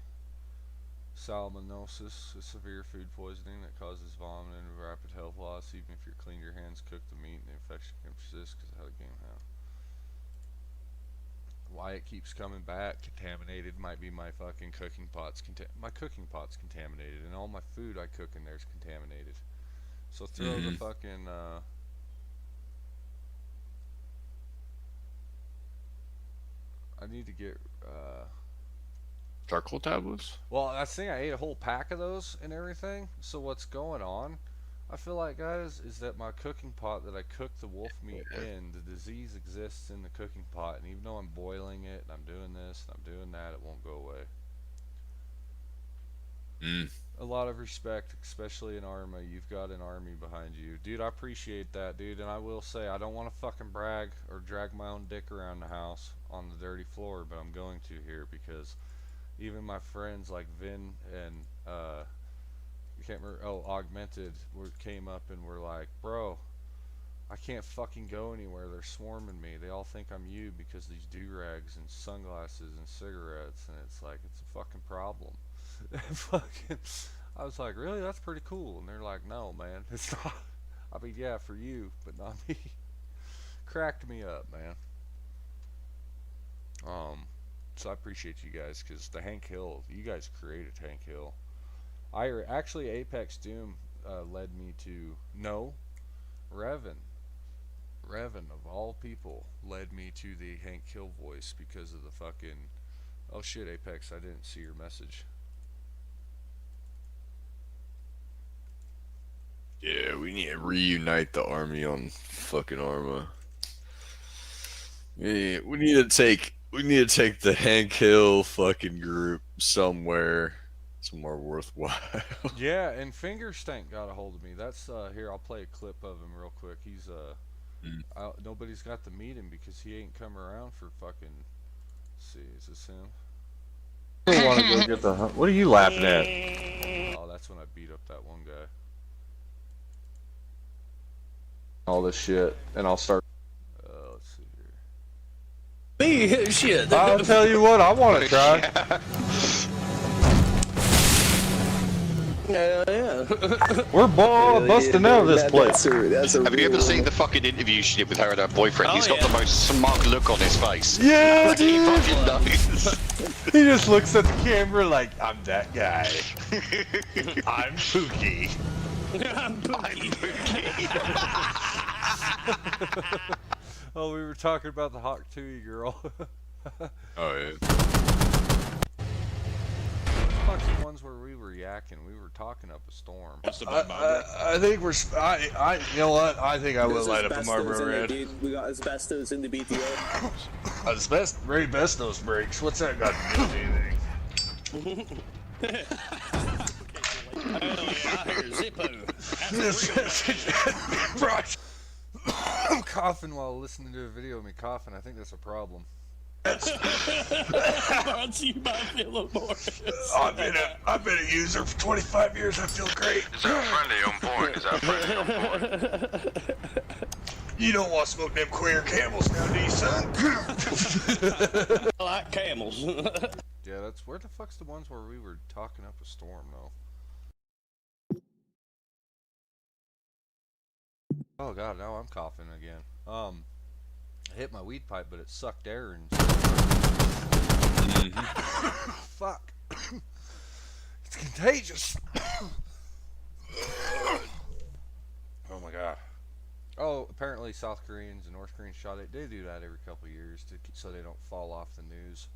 Salmonellosis, a severe food poisoning that causes vomiting and rapid health loss. Even if you clean your hands, cook the meat, the infection can persist because of how the game how. Why it keeps coming back contaminated might be my fucking cooking pot's my cooking pot's contaminated, and all my food I cook in there is contaminated. So throw the fucking I need to get charcoal tablets. Well, I think I ate a whole pack of those and everything. So what's going on? I feel like, guys, is that my cooking pot that I cook the wolf meat in, the disease exists in the cooking pot, and even though I'm boiling it, and I'm doing this, and I'm doing that, it won't go away. A lot of respect, especially in Arma. You've got an army behind you. Dude, I appreciate that, dude, and I will say, I don't want to fucking brag or drag my own dick around the house on the dirty floor, but I'm going to here, because even my friends like Vin and, you can't remember, Augmented came up and were like, bro, I can't fucking go anywhere. They're swarming me. They all think I'm you because these do-rags and sunglasses and cigarettes, and it's like, it's a fucking problem. I was like, really? That's pretty cool. And they're like, no, man, it's not. I mean, yeah, for you, but not me. Cracked me up, man. So I appreciate you guys, because the Hank Hill, you guys created Hank Hill. Actually, Apex Doom led me to, Revan of all people led me to the Hank Hill voice because of the fucking, oh shit, Apex, I didn't see your message. Yeah, we need to reunite the army on fucking Arma. Yeah, we need to take the Hank Hill fucking group somewhere worthwhile. Yeah, and Fingerstank got a hold of me. That's here, I'll play a clip of him real quick. He's nobody's got to meet him because he ain't come around for fucking. Let's see, is this him? I want to go get the. What are you laughing at? Oh, that's when I beat up that one guy. All this shit, and I'll start. Let's see here. Me shit. I'll tell you what, I want to try. Yeah. We're busting out of this place. Have you ever seen the fucking interview she did with her and her boyfriend? He's got the most smug look on his face. Yeah, like he fucking knows. He just looks at the camera like, I'm that guy. I'm Pookie. I'm Pookie. Oh, we were talking about the Hawk Tui girl. Oh yeah. Fuck's the ones where we were yakking. We were talking up a storm. I think we're. You know what? I think I will light up a Marlboro Red. We got asbestos in the BTO. Very best those brakes. What's that got to do with anything? I'm coughing while listening to a video of me coughing. I think that's a problem. Brought to you by Philip Morris. I've been a user for 25 years. I feel great. Is that friendly on point? Is that friendly on point? You don't want to smoke them queer camels now, do you, son? I like camels. Yeah, that's where the fuck's the ones where we were talking up a storm, though. Oh god, now I'm coughing again. I hit my weed pipe, but it sucked air and. Fuck. It's contagious. Oh my god. Oh, apparently South Koreans and North Koreans shot it. They do that every couple of years so they don't fall off the news.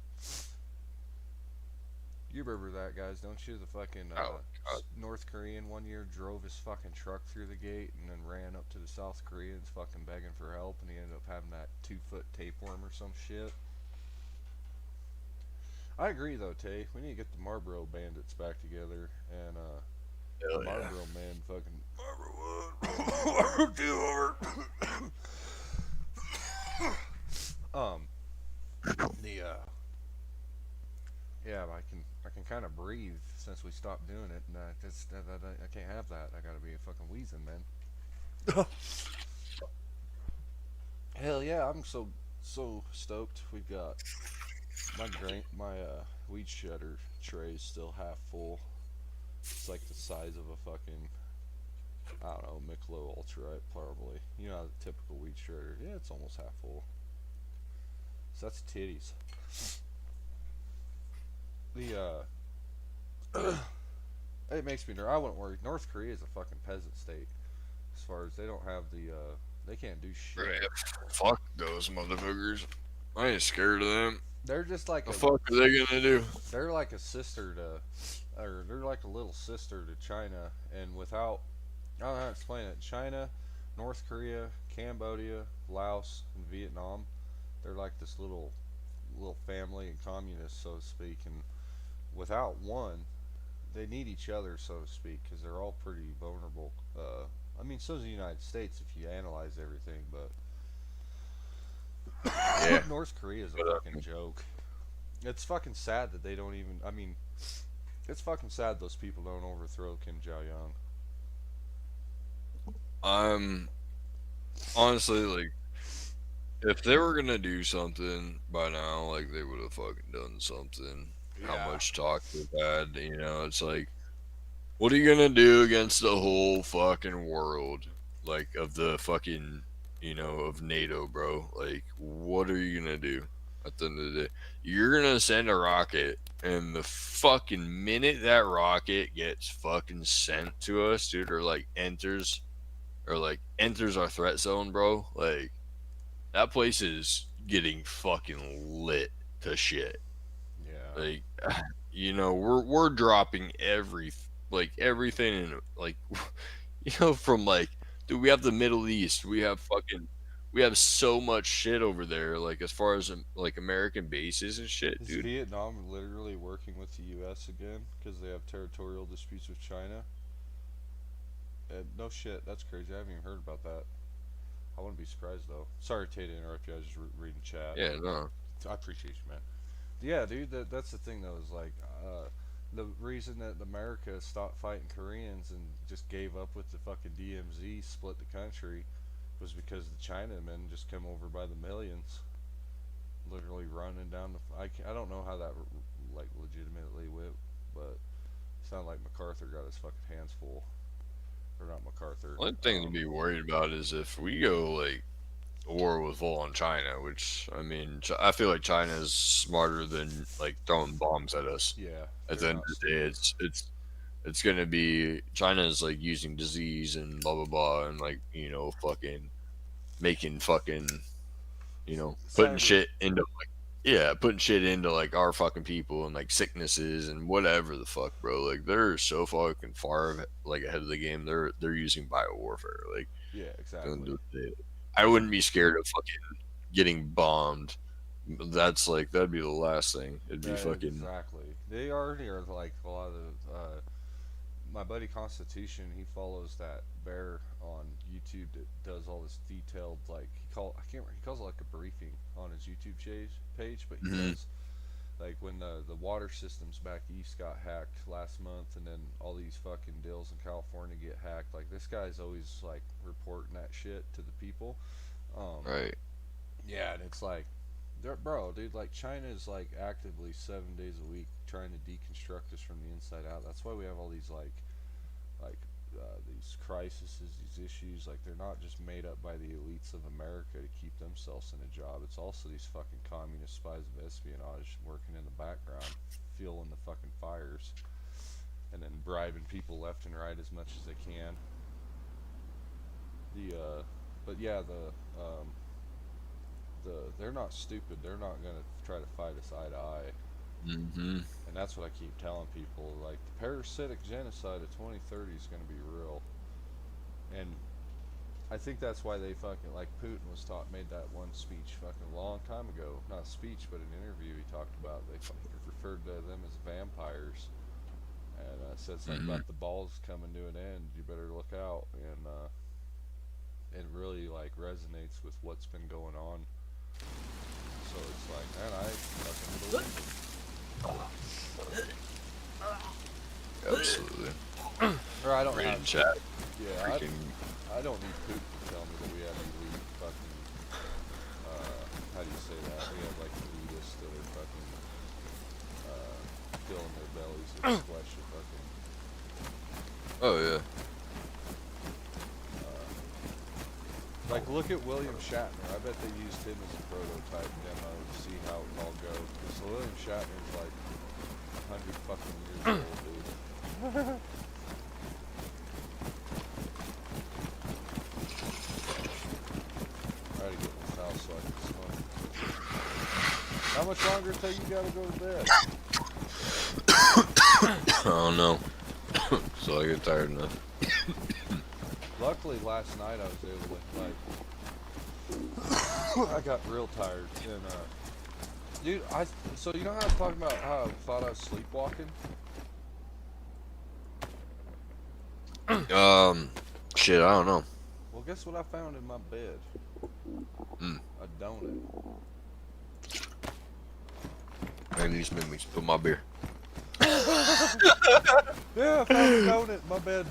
You remember that, guys, don't you? The fucking North Korean one year drove his fucking truck through the gate and then ran up to the South Koreans fucking begging for help, and he ended up having that 2-foot tapeworm or some shit. I agree though, Tay. We need to get the Marlboro Bandits back together and Hell the yeah. Marlboro Man fucking Marlboro two over. Yeah, I can kind of breathe since we stopped doing it, and I can't have that. I gotta be a fucking wheezing, man. Hell yeah, I'm so stoked. We've got my weed shredder tray is still half full. It's like the size of a fucking, I don't know, Michelob Ultra, right? Probably. You know, the typical weed shredder. Yeah, it's almost half full. So that's titties. It makes me nervous. I wouldn't worry. North Korea is a fucking peasant state. As far as they don't have they can't do shit. Right. Fuck those motherfuckers. I ain't scared of them. They're just like the fuck are they gonna do? They're like a sister to, or they're like a little sister to China, and without, I don't know how to explain it. China, North Korea, Cambodia, Laos, and Vietnam, they're like this little family and communists, so to speak, and without one, they need each other, so to speak, because they're all pretty vulnerable. I mean, so is the United States if you analyze everything, but yeah. North Korea is a fucking joke. It's fucking sad that they don't even. I mean, it's fucking sad those people don't overthrow Kim Jong Un. Honestly, like, if they were gonna do something by now, like, they would have fucking done something. Yeah. How much talk they've had, you know, it's like, what are you gonna do against the whole fucking world? Like, of the fucking, you know, of NATO, bro? Like, what are you gonna do at the end of the day? You're gonna send a rocket, and the fucking minute that rocket gets fucking sent to us, dude, or like enters our threat zone, bro, like, that place is getting fucking lit to shit. Yeah. Like, you know, we're dropping everything in, like, you know, from like, dude, we have the Middle East, we have so much shit over there, like, as far as like American bases and shit, Is dude. Vietnam literally working with the U.S. again because they have territorial disputes with China? No shit, that's crazy. I haven't even heard about that. I wouldn't be surprised though. Sorry, Tay, to interrupt you. I was just reading chat. Yeah, no. I appreciate you, man. Yeah, dude. That's the thing though. Is like the reason that America stopped fighting Koreans and just gave up with the fucking DMZ, split the country, was because the Chinamen just come over by the millions, literally running down the. I don't know how that like legitimately went, but it sounded like MacArthur got his fucking hands full. Or not MacArthur. One thing to be worried about is if we go like war with full on China, which, I mean, I feel like China is smarter than like throwing bombs at us. Yeah. At the end of the day, it's gonna be, China is like using disease and blah blah blah, and like, you know, fucking making fucking, you know, putting shit into like, yeah, putting shit into like our fucking people and like sicknesses and whatever the fuck, bro. Like, they're so fucking far like ahead of the game. They're using biowarfare. Like, yeah, exactly. I wouldn't be scared of fucking getting bombed. That's like, that'd be the last thing. It'd be fucking exactly. They already are like a lot of my buddy Constitution. He follows that bear on YouTube that does all this detailed, like, he calls it like a briefing on his YouTube page, but he does like when the water systems back east got hacked last month, and then all these fucking deals in California get hacked. Like, this guy's always like reporting that shit to the people. Right. Yeah, and it's like, bro, dude, like, China is like actively 7 days a week trying to deconstruct us from the inside out. That's why we have all these these crises, these issues. Like, they're not just made up by the elites of America to keep themselves in a job. It's also these fucking communist spies of espionage working in the background, fueling the fucking fires, and then bribing people left and right as much as they can. But yeah, they're not stupid. They're not gonna try to fight us eye to eye. Mm-hmm. And that's what I keep telling people. Like, the parasitic genocide of 2030 is gonna be real. And I think that's why they fucking, like, Putin made that one speech fucking a long time ago. Not a speech, but an interview he talked about. They referred to them as vampires, and said something about the balls coming to an end. You better look out, and it really like resonates with what's been going on. So it's like, man, I fucking believe it. Absolutely. Or I don't Read have chat. Yeah, Freaking. I don't need poop to tell me that we have elite fucking, how do you say that? We have like elitists that are fucking, filling their bellies with flesh of fucking. Oh yeah. Like, look at William Shatner. I bet they used him as a prototype demo to see how it would all go. Because William Shatner's like 100 fucking years old, dude. I gotta get in this house so I can smoke. How much longer until you gotta go to bed? I don't know. So I get tired enough. Luckily, last night I was able to, like, I got real tired, and, dude, so you know how I was talking about how I thought I was sleepwalking? Shit, I don't know. Well, guess what I found in my bed? A donut. Maybe you just made me spill my beer. Yeah, I found a donut in my bed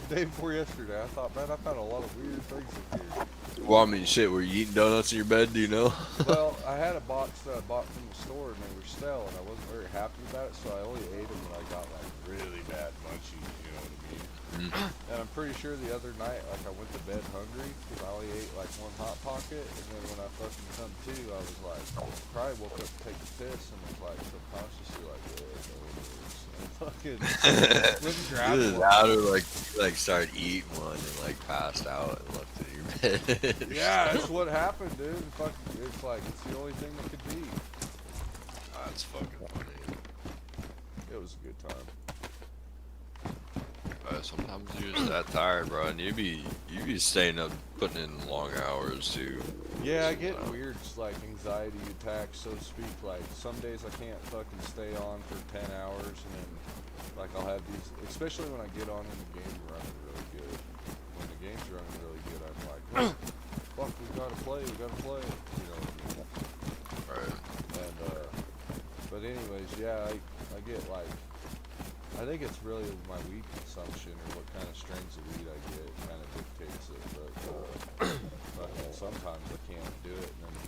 day before yesterday. I thought, man, I found a lot of weird things in here. Well, I mean, shit, were you eating donuts in your bed? Do you know? Well, I had a box that I bought from the store, and they were stale, and I wasn't very happy about it, so I only ate them when I got, like, really bad munchies, you know what I mean? And I'm pretty sure the other night, like, I went to bed hungry, because I only ate, like, one Hot Pocket, and then when I fucking come to, I was like, probably woke up to take a piss, and was, like, subconsciously, like, fucking wouldn't grab one. How to like start eating one and like passed out and looked at your bed. Yeah, that's what happened, dude. Fucking, it's like it's the only thing that could be. That's fucking funny. It was a good time. Sometimes you're just that tired, bro, and you be staying up, putting in long hours too. Yeah, I get weird, like, anxiety attacks, so to speak. Like, some days I can't fucking stay on for 10 hours, and then, like, I'll have these, especially when I get on and the game's running really good. When the game's running really good, I'm like, oh, fuck, we gotta play, you know what I mean? Right. And, but anyways, yeah, I get, like, I think it's really my weed consumption or what kind of strains of weed I get kind of dictates it, but sometimes I can't do it, and then,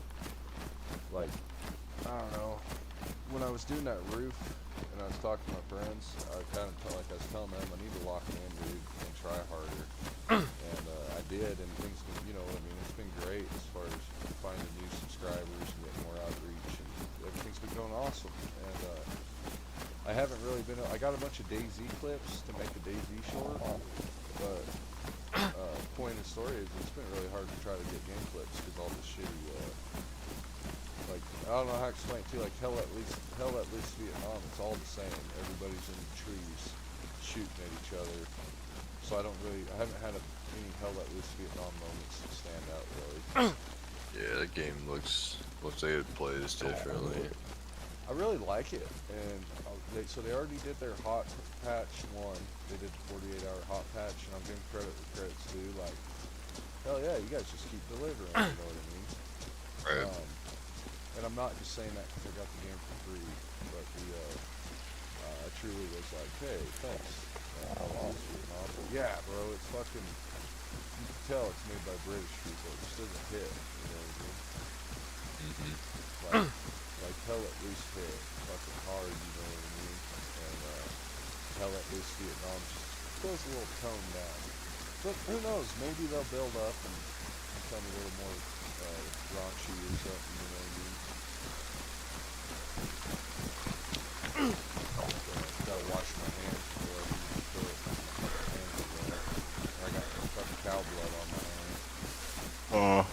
like, I don't know, when I was doing that roof, and I was talking to my friends, I kind of felt like I was telling them I need to lock in, dude, and try harder, and I did, and things, you know what I mean, it's been great as far as finding new subscribers and getting more outreach, and everything's been going awesome, and, I haven't really been, I got a bunch of DayZ clips to make a DayZ short, but, point of the story is it's been really hard to try to get game clips because all this shitty, like, I don't know how to explain it to you, like, Hell Let Loose Vietnam, it's all the same, everybody's in the trees shooting at each other, so I haven't had any Hell Let Loose Vietnam moments to stand out, really. Yeah, that game looks like it plays differently. I really like it, and so they already did their hot patch 1. They did the 48-hour hot patch, and I'm giving credit where credit's due. Like, hell yeah, you guys just keep delivering. You know what I mean? Right. And I'm not just saying that because I got the game for free, but I truly was like, hey, thanks. But yeah, bro, it's fucking. You can tell it's made by British people. It just doesn't hit. You know what I mean? Like Hell Let Loose hit fucking hard, you know what I mean? And Hell Let Loose Vietnam just goes a little toned down. But who knows? Maybe they'll build up and become a little more raunchy or something, you know what I mean? Gotta wash my hands before I even put it. I got fucking cow blood on my hands.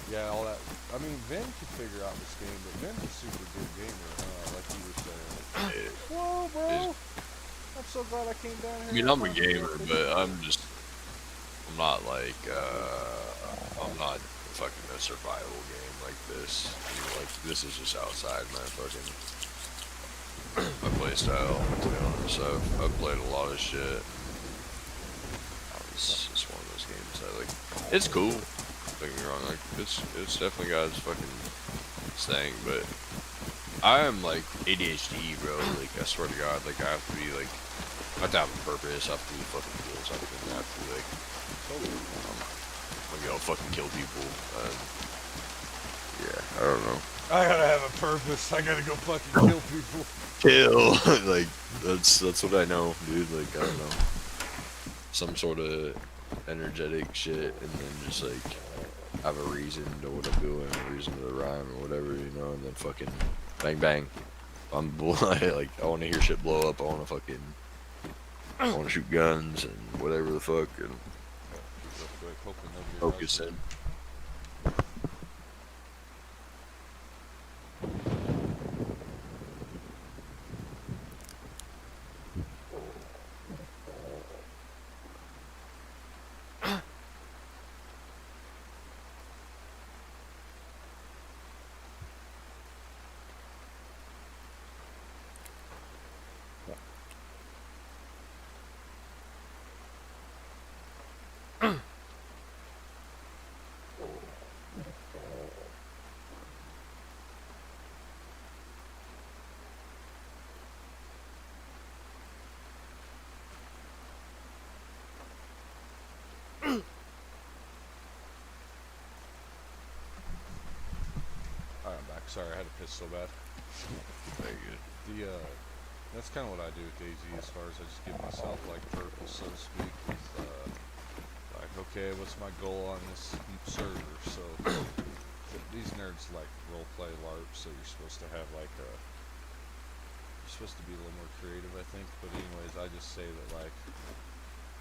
Yeah, all that. I mean, Vin could figure out this game, but Vin's a super good gamer, like you were saying. Whoa, bro! I'm so glad I came down here. I mean, I'm a gamer, but I'm not like, I'm not fucking a survival game like this. You know, like, this is just outside my fucking playstyle, to be honest. I've played a lot of shit. It's one of those games that, like, it's cool. Don't get me wrong, like, it's definitely got its fucking thing, but I am like ADHD, bro. Like, I swear to God, like, I have to be like, I have to have a purpose. I have to do fucking goals. I have to like, like, you know, fucking kill people. Yeah, I don't know. I gotta have a purpose. I gotta go fucking kill people. Kill, like, that's what I know, dude. Like, I don't know, some sort of energetic shit, and then just like have a reason to what I'm doing, a reason to rhyme or whatever, you know, and then fucking bang bang. I'm like, I want to hear shit blow up. I want to shoot guns and whatever the fuck, and focus in. Alright, I'm back. Sorry, I had to piss so bad. Very good. That's kind of what I do with DayZ, as far as I just give myself, like, purpose, so to speak. Like, okay, what's my goal on this server? So, these nerds like roleplay LARP, so you're supposed to have, like, you're supposed to be a little more creative, I think. But anyways, I just say that, like,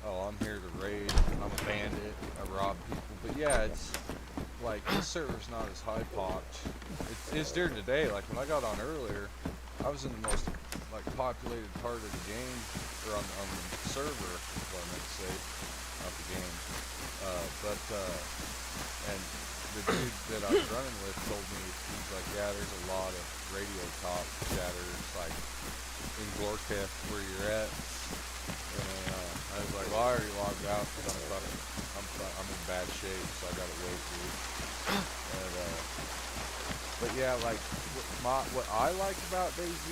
oh, I'm here to raid, I'm a bandit, I rob people. But yeah, it's like, this server's not as high popped. It's during the day. Like, when I got on earlier, I was in the most, like, populated part of the game, or on the server, what I meant to say, not the game. And the dude that I was running with told me, he's like, yeah, there's a lot of radio talk chatter. It's like, in Glorketh, where you're at. And I was like, well, I already logged out because I'm in bad shape, so I gotta wait, dude. And, but yeah, like, what I like about DayZ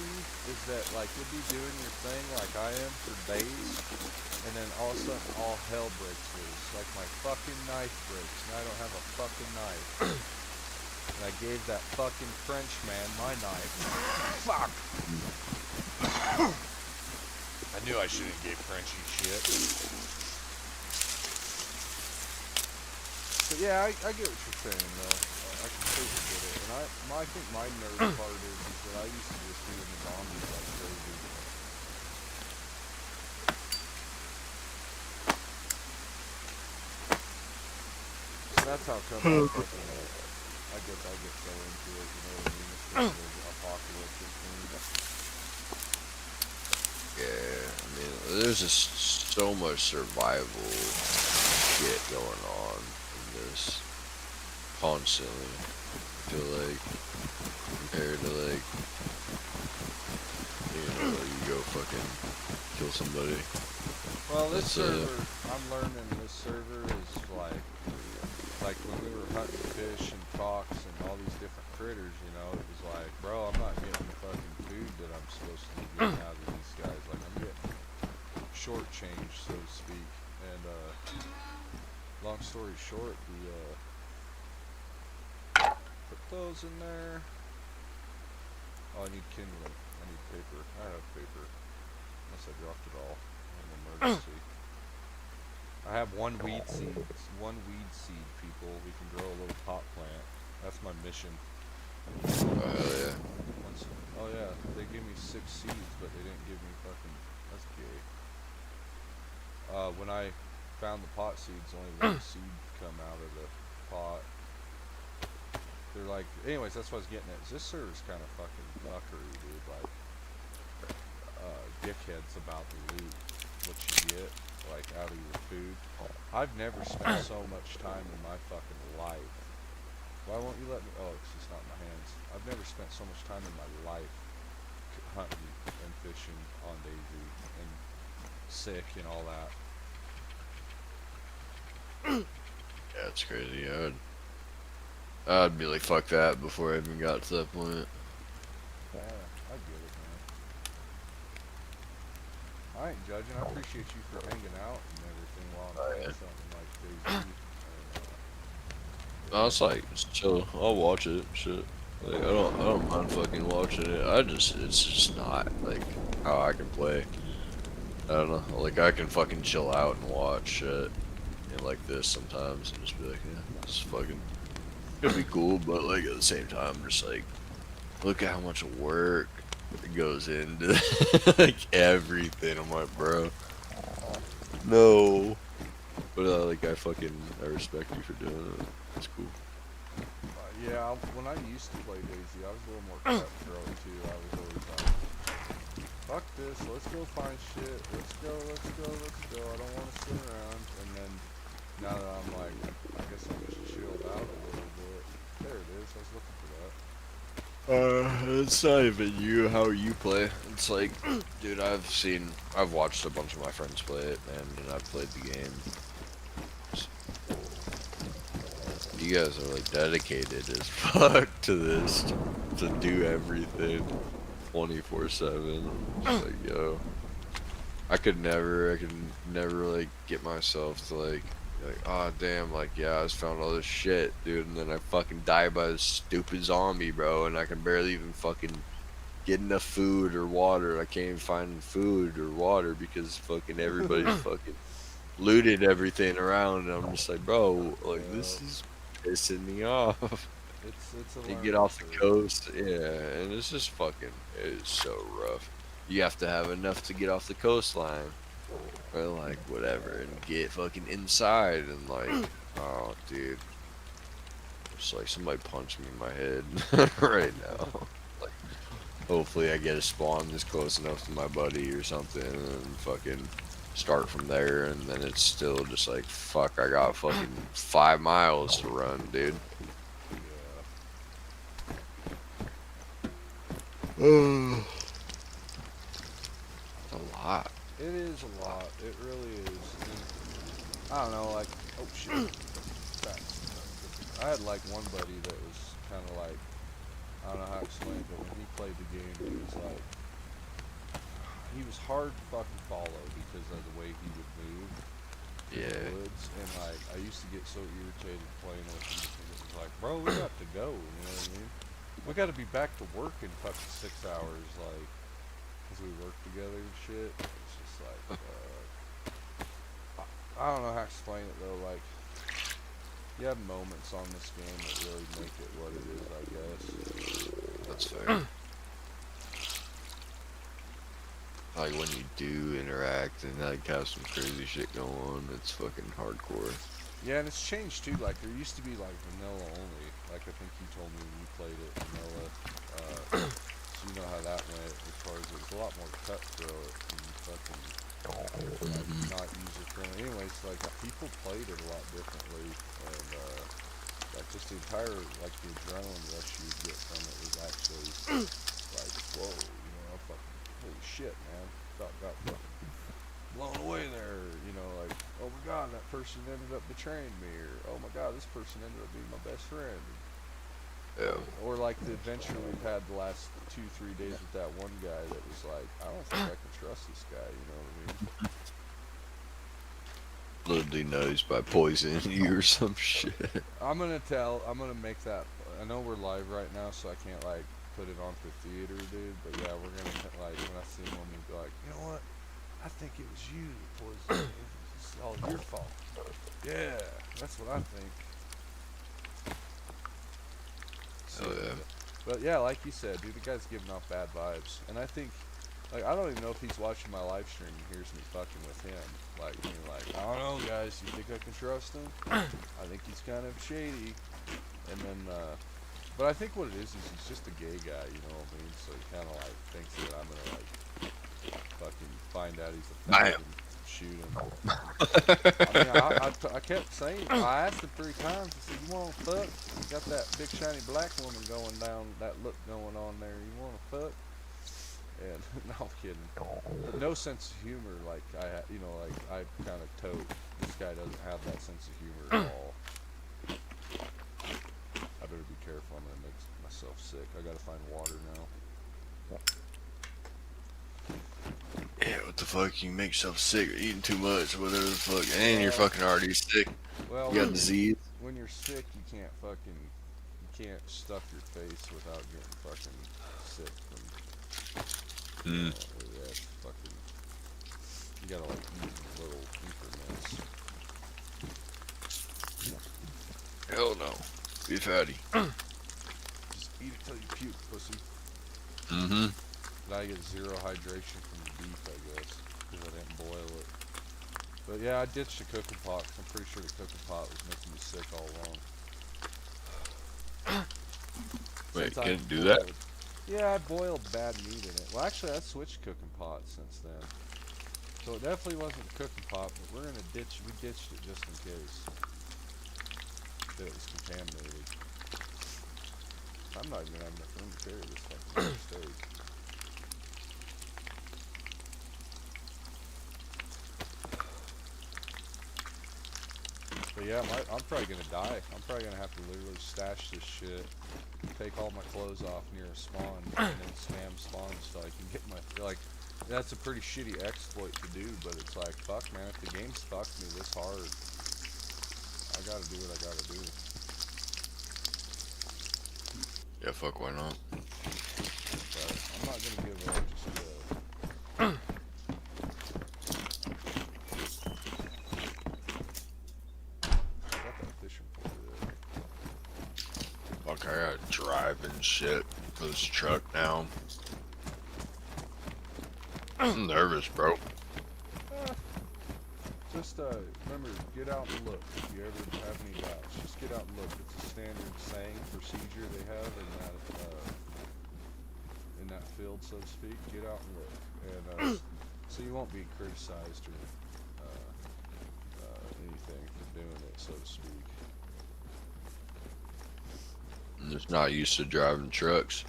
is that, like, you'll be doing your thing like I am for days, and then all of a sudden all hell breaks loose. Like, my fucking knife breaks, and I don't have a fucking knife. And I gave that fucking French man my knife. Fuck! I knew I shouldn't have gave Frenchie shit. But yeah, I get what you're saying, though. I completely get it. And I think my nerd part is that I used to just be in the zombies like crazy. So that's how come I get so into it, you know what I mean? It's the apocalyptic thing. Yeah, I mean, there's just so much survival shit going on in this constantly. I feel like, compared to, like, you know, you go fucking kill somebody. Well, this server, I'm learning this server is like when we were hunting fish and fox and all these different critters, you know, it was like, bro, I'm not getting the fucking food that I'm supposed to be getting out of these guys. Like, I'm getting shortchanged, so to speak. And, long story short, put those in there. Oh, I need kindling. I need paper. I have paper. Unless I dropped it all. An emergency. I have one weed seed, people. We can grow a little pot plant. That's my mission. Oh, hell yeah. Oh yeah, they gave me 6 seeds, but they didn't give me fucking, that's gay. When I found the pot seeds, only 1 seed come out of the pot. They're like, anyways, that's what I was getting at. This server's kind of fucking fuckery, dude. Like, dickheads about the loot, what you get, like, out of your food. I've never spent so much time in my fucking life. Why won't you let me? Oh, it's just not in my hands. I've never spent so much time in my life hunting and fishing on Daisy and sick and all that. Yeah, it's crazy. I'd be like, fuck that before I even got to that point. Yeah, I get it, man. I ain't judging. I appreciate you for hanging out and everything while I'm playing something like Daisy. No, it's like, it's chill. I'll watch it. Shit. Like, I don't mind fucking watching it. It's just not like how I can play. I don't know. Like, I can fucking chill out and watch shit and like this sometimes and just be like, yeah, this is fucking. It'd be cool, but like at the same time, just like, look at how much work goes into like everything. I'm like, bro, no. But like, I respect you for doing it. It's cool. Yeah, when I used to play Daisy, I was a little more cutthroat too. I was always like, fuck this, let's go find shit. Let's go. I don't want to sit around. And then now that I'm like, I guess I'm just chilled out a little bit. There it is. I was looking for that. It's not even you, how you play. It's like, dude, I've watched a bunch of my friends play it, and I've played the game. You guys are like dedicated as fuck to this, to do everything 24/7. Like, yo, I could never like get myself to like, oh damn, like, yeah, I just found all this shit, dude, and then I fucking die by this stupid zombie, bro, and I can barely even fucking get enough food or water. I can't even find food or water because fucking everybody's fucking looted everything around, and I'm just like, bro, like, this is pissing me off. It's a You get off the coast, yeah, and it's just fucking, it's so rough. You have to have enough to get off the coastline, or like whatever, and get fucking inside, and like, oh dude, it's like somebody punch me in my head right now. Like, hopefully I get a spawn that's close enough to my buddy or something, and fucking start from there, and then it's still just like, fuck, I got fucking 5 miles to run, dude. Yeah. A lot. It is a lot. It really is. I don't know, like, oh shit. I had like one buddy that was kind of like, I don't know how to explain it, but when he played the game, he was hard to fucking follow because of the way he would move in the woods, and like, I used to get so irritated playing with him because it was like, bro, we got to go, you know what I mean? We got to be back to work in fucking 6 hours, like, because we work together and shit. It's just like, I don't know how to explain it though, like, you have moments on this game that really make it what it is, I guess. That's fair. Like, when you do interact and like have some crazy shit going on, it's fucking hardcore. Yeah, and it's changed too. Like, there used to be like vanilla only. Like, I think you told me when you played it, vanilla. So you know how that went. As far as it was a lot more cutthroat and fucking not user friendly. Anyways, like, people played it a lot differently, and like, just the entire, like, the adrenaline rush you would get from it was actually like, whoa, you know, fucking holy shit, man. Got fucking blown away there, you know, like, oh my god, that person ended up betraying me, or oh my god, this person ended up being my best friend. Yeah. Or like the adventure we've had the last 2-3 days with that one guy that was like, I don't think I can trust this guy, you know what I mean? Little do you know he's by poisoning you or some shit. I'm gonna make that, I know we're live right now, so I can't like put it on for theater, dude, but yeah, we're gonna, like, when I see him, we'll be like, you know what? I think it was you that poisoned me. It's all your fault. Yeah, that's what I think. So, oh yeah. But yeah, like you said, dude, the guy's giving off bad vibes. And I think, like, I don't even know if he's watching my live stream and hears me fucking with him. Like, being like, I don't know, guys, you think I can trust him? I think he's kind of shady. And then, but I think what it is he's just a gay guy, you know what I mean? So he kind of, like, thinks that I'm gonna, like, fucking find out he's a fag and shoot him. I mean, I kept saying, I asked him 3 times, I said, you wanna fuck? You got that big shiny black woman going down, that look going on there, you wanna fuck? And, no, kidding. But no sense of humor like you know, like I kind of tote. This guy doesn't have that sense of humor at all. I better be careful. I'm gonna make myself sick. I gotta find water now. Yeah, what the fuck? You make yourself sick eating too much, whatever the fuck, and you're fucking already sick. Well, You got disease. When you're sick, you can't stuff your face without getting fucking sick from. Yeah, it's fucking. You gotta like eat in little increments. Hell no. Be fatty. Just eat it till you puke, pussy. Mm-hmm. But I get zero hydration from the beef, I guess, because I didn't boil it. But yeah, I ditched the cooking pot. 'Cause I'm pretty sure the cooking pot was making me sick all along. Wait, Since I can't do that? Yeah, I boiled bad meat in it. Well, actually, I switched cooking pots since then. So it definitely wasn't the cooking pot, but we ditched it just in case. That it was contaminated. I'm not even having enough room to carry this fucking steak. But yeah, I'm probably gonna die. I'm probably gonna have to literally stash this shit, take all my clothes off near a spawn, and then spam spawns so I can get my, like, that's a pretty shitty exploit to do, but it's like, fuck man, if the game's fucked me this hard, I gotta do what I gotta do. Yeah, fuck, why not? But I'm not gonna give up just yet. Fuck, I gotta drive and shit for this truck now. I'm nervous, bro. Just remember, get out and look. If you ever have any doubts, just get out and look. It's a standard saying, procedure they have in that field, so to speak. Get out and look, and so you won't be criticized or anything for doing it, so to speak. I'm just not used to driving trucks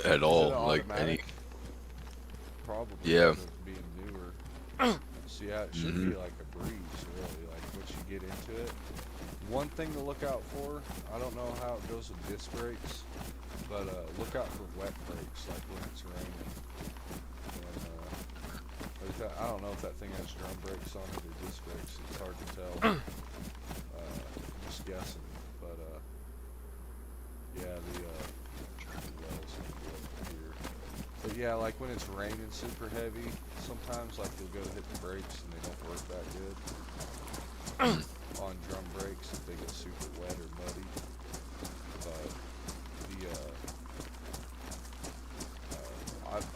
at all. Like any. Probably. Yeah. Because of being newer. So yeah, it should be like a breeze, really. Like once you get into it. One thing to look out for. I don't know how it goes with disc brakes, but look out for wet brakes, like when it's raining. And I don't know if that thing has drum brakes on it or disc brakes. It's hard to tell. Just guessing. But yeah, the wells here. But yeah, like when it's raining super heavy, sometimes like you'll go hit the brakes and they don't work that good on drum brakes if they get super wet or muddy. But the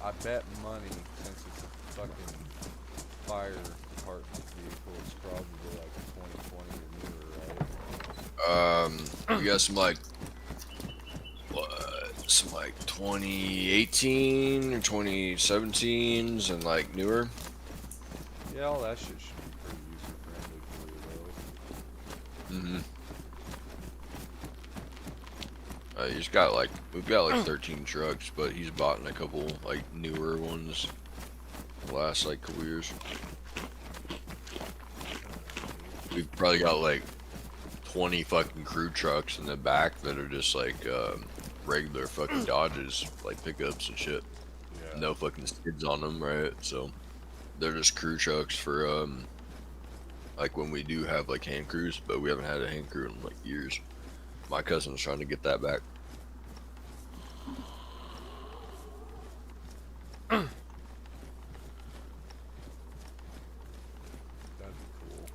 I bet money, since it's a fucking fire department vehicle, it's probably like a 2020 or newer, right? You got some like 2018 or 2017s and like newer. Yeah, all that shit should be pretty user friendly for you though. He's got like, we've got like 13 trucks, but he's bought in a couple like newer ones the last like couple years. We've probably got like 20 fucking crew trucks in the back that are just like regular fucking Dodges, like pickups and shit. Yeah. No fucking skids on them, right? So they're just crew trucks for like when we do have like hand crews, but we haven't had a hand crew in like years. My cousin's trying to get that back. That'd be cool.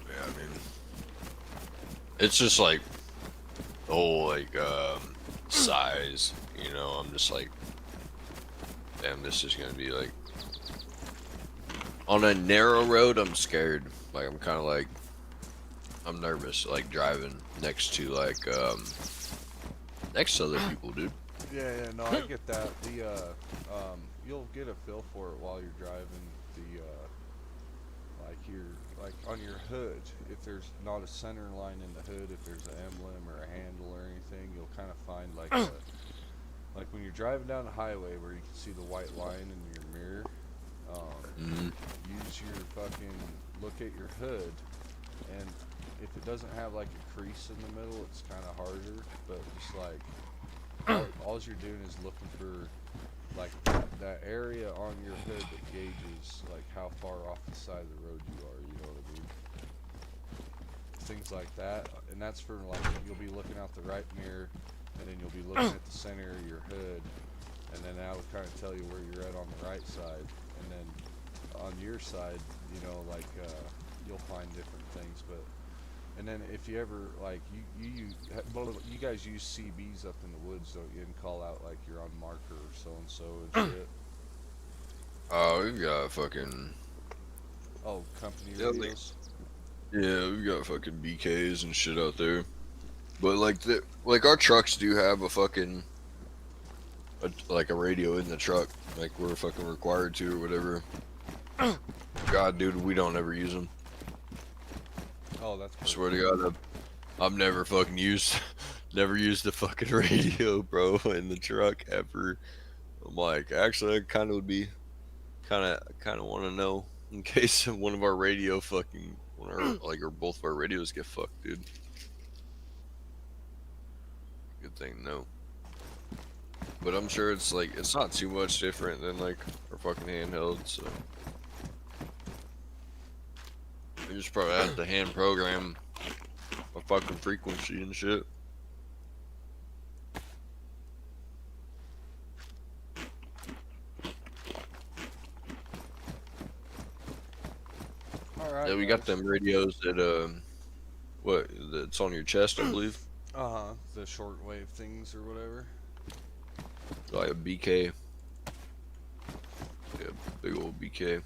Yeah, I mean, it's just like the whole like size, you know. I'm just like, damn, this is gonna be like on a narrow road. I'm scared. Like I'm kind of like, I'm nervous, like driving next to like next to other people, dude. Yeah, no, I get that. The you'll get a feel for it while you're driving the like on your hood, if there's not a center line in the hood, if there's an emblem or a handle or anything, you'll kind of find like like when you're driving down the highway where you can see the white line in your mirror. Use your fucking look at your hood, and if it doesn't have like a crease in the middle, it's kind of harder. But just like all you're doing is looking for like that area on your hood that gauges like how far off the side of the road you are, you know what I mean? Things like that, and that's for like you'll be looking out the right mirror, and then you'll be looking at the center of your hood, and then that would kind of tell you where you're at on the right side, and then on your side, you know, like you'll find different things. But and then if you ever like you guys use CBs up in the woods, don't you, and call out like you're on marker or so and so and shit. Oh, we've got fucking company radios. Yeah, we've got fucking BKs and shit out there. But like our trucks do have a fucking like a radio in the truck, like we're fucking required to or whatever. God, dude, we don't ever use them. Oh, that's I swear to God, I've never fucking used the fucking radio, bro, in the truck ever. I'm like, actually, I kind of would be, kind of want to know in case one of our radio fucking, or both of our radios get fucked, dude. Good thing, no. But I'm sure it's like, it's not too much different than like our fucking handheld, so. We just probably have to hand program a fucking frequency and shit. Alright. Yeah, we got them radios that, that's on your chest, I believe. The shortwave things or whatever. Like a BK. Yeah, big old BK.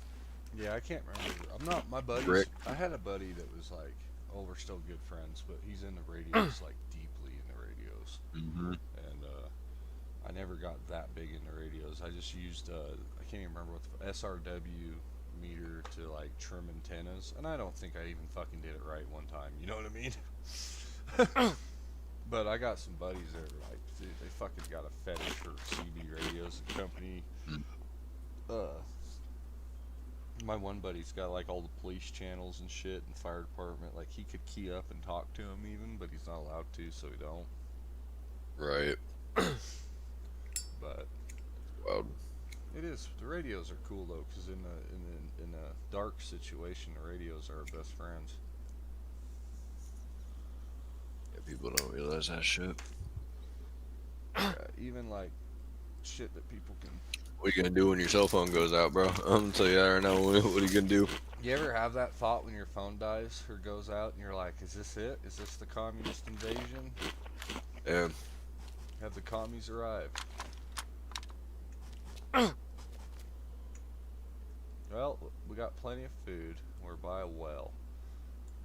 Yeah, I can't remember. I'm not, my buddies, Rick. I had a buddy that was like, we're still good friends, but he's in the radios, like deeply in the radios. And, I never got that big into radios. I just used, I can't even remember what the SRW meter to like trim antennas, and I don't think I even fucking did it right one time, you know what I mean? But I got some buddies that are like, dude, they fucking got a fetish for CB radios and company. My one buddy's got like all the police channels and shit and fire department, like he could key up and talk to him even, but he's not allowed to, so he don't. Right. But well, it is, the radios are cool though, because in a dark situation, the radios are our best friends. Yeah, people don't realize that shit. Even like shit that people can. What are you gonna do when your cell phone goes out, bro? I'm gonna tell you that right now. What are you gonna do? You ever have that thought when your phone dies or goes out and you're like, is this it? Is this the communist invasion? Yeah. Have the commies arrived? Well, we got plenty of food. We're by a well.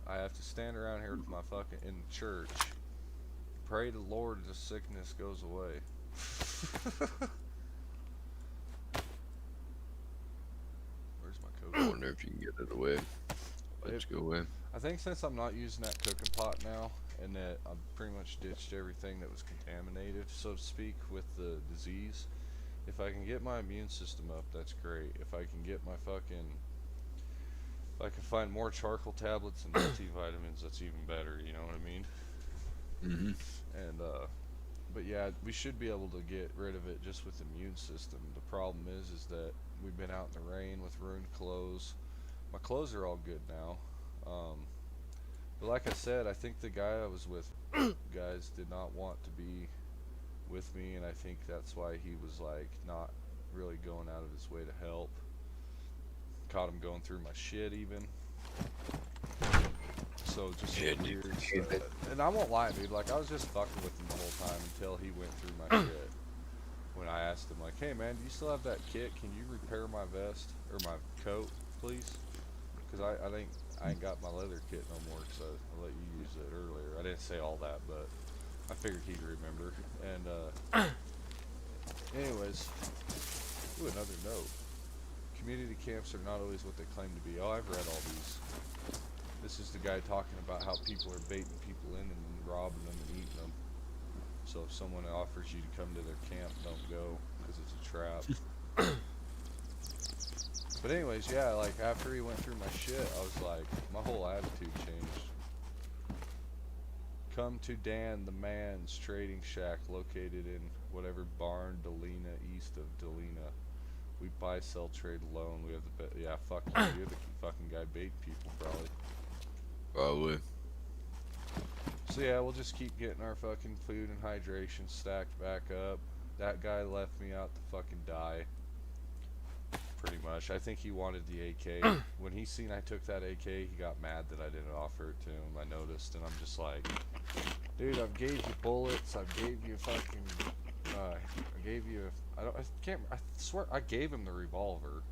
I have to stand around here with my fucking, in church, pray to the Lord the sickness goes away. Where's my coke? I wonder if you can get it away. Let's go away. I think since I'm not using that cooking pot now, and that I've pretty much ditched everything that was contaminated, so to speak, with the disease, if I can get my immune system up, that's great. If I can get my fucking, if I can find more charcoal tablets and multivitamins, that's even better, you know what I mean? And, but yeah, we should be able to get rid of it just with the immune system. The problem is that we've been out in the rain with ruined clothes. My clothes are all good now. But like I said, I think the guy I was with, guys, did not want to be with me, and I think that's why he was like not really going out of his way to help. Caught him going through my shit even. So just some weird stuff. And I won't lie, dude, like I was just fucking with him the whole time until he went through my shit. When I asked him like, hey man, do you still have that kit? Can you repair my vest or my coat, please? Because I think I ain't got my leather kit no more, so I let you use it earlier. I didn't say all that, but I figured he'd remember. And anyways, ooh, another note. community camps are not always what they claim to be. Oh, I've read all these. This is the guy talking about how people are baiting people in and robbing them and eating them. So if someone offers you to come to their camp, don't go, because it's a trap. But anyways, yeah, like after he went through my shit, I was like, my whole attitude changed. Come to Dan the Man's Trading Shack, located in whatever barn, Delina, east of Delina. We buy, sell, trade, loan. We have the yeah, fuck you. You're the fucking guy baiting people, probably. Probably. So yeah, we'll just keep getting our fucking food and hydration stacked back up. That guy left me out to fucking die. Pretty much. I think he wanted the AK. When he seen I took that AK, he got mad that I didn't offer it to him. I noticed, and I'm just like, dude, I gave you bullets. I gave you fucking. I gave you. I swear, I gave him the revolver.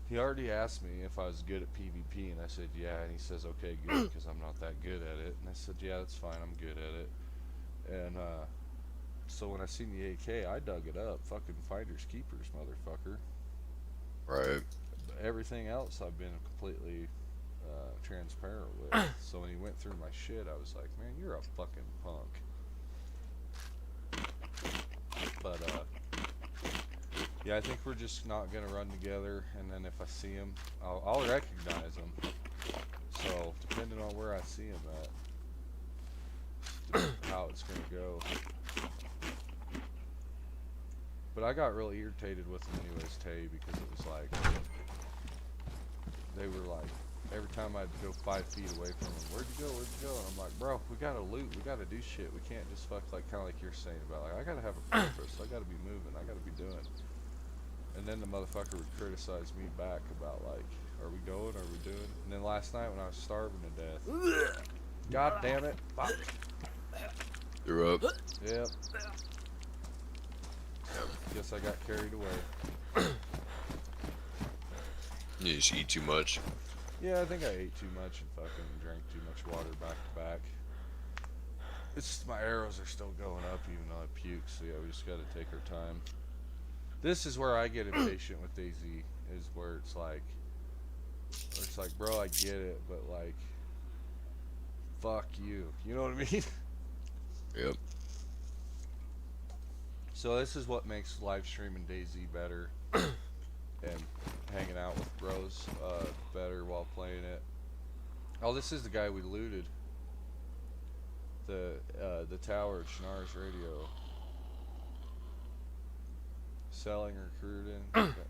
He already asked me if I was good at PvP, and I said yeah. And he says, okay, good, because I'm not that good at it. And I said, yeah, that's fine. I'm good at it. And so when I seen the AK, I dug it up. Fucking finders keepers, motherfucker. Right. Everything else I've been completely transparent with. So when he went through my shit, I was like, man, you're a fucking punk. But yeah, I think we're just not gonna run together, and then if I see him, I'll recognize him. So depending on where I see him at, how it's gonna go. But I got really irritated with them anyways, Tay, because it was like, they were like, every time I'd go 5 feet away from them, where'd you go, where'd you go? And I'm like, bro, we gotta loot, we gotta do shit. We can't just fuck, like, kind of like you're saying about, like, I gotta have a purpose, I gotta be moving, I gotta be doing. And then the motherfucker would criticize me back about, like, are we going, are we doing? And then last night when I was starving to death, god damn it, fuck. You're up. Yep. Guess I got carried away. You just eat too much. Yeah, I think I ate too much and fucking drank too much water back to back. It's my arrows are still going up even though I puke, so yeah, we just gotta take our time. This is where I get impatient with DayZ, is where it's like, bro, I get it, but like, fuck you. You know what I mean? Yep. So this is what makes live streaming DayZ better, and hanging out with bros better while playing it. Oh, this is the guy we looted. The tower at Schnarr's Radio. Selling, recruiting.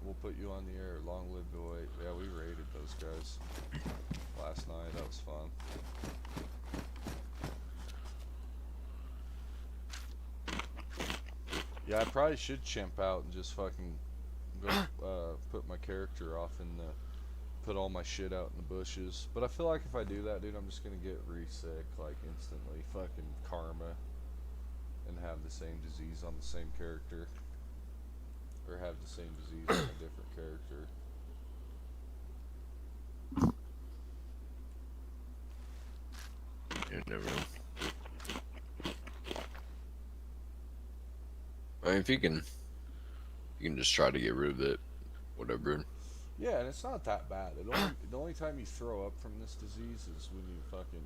We'll put you on the air. Long live the wait. Yeah, we raided those guys last night. That was fun. Yeah, I probably should chimp out and just fucking go put my character off in the, put all my shit out in the bushes. But I feel like if I do that, dude, I'm just gonna get re-sick, like instantly, fucking karma, and have the same disease on the same character, or have the same disease on a different character. You never know. I mean, if you can just try to get rid of it, whatever. Yeah, and it's not that bad. The only time you throw up from this disease is when you fucking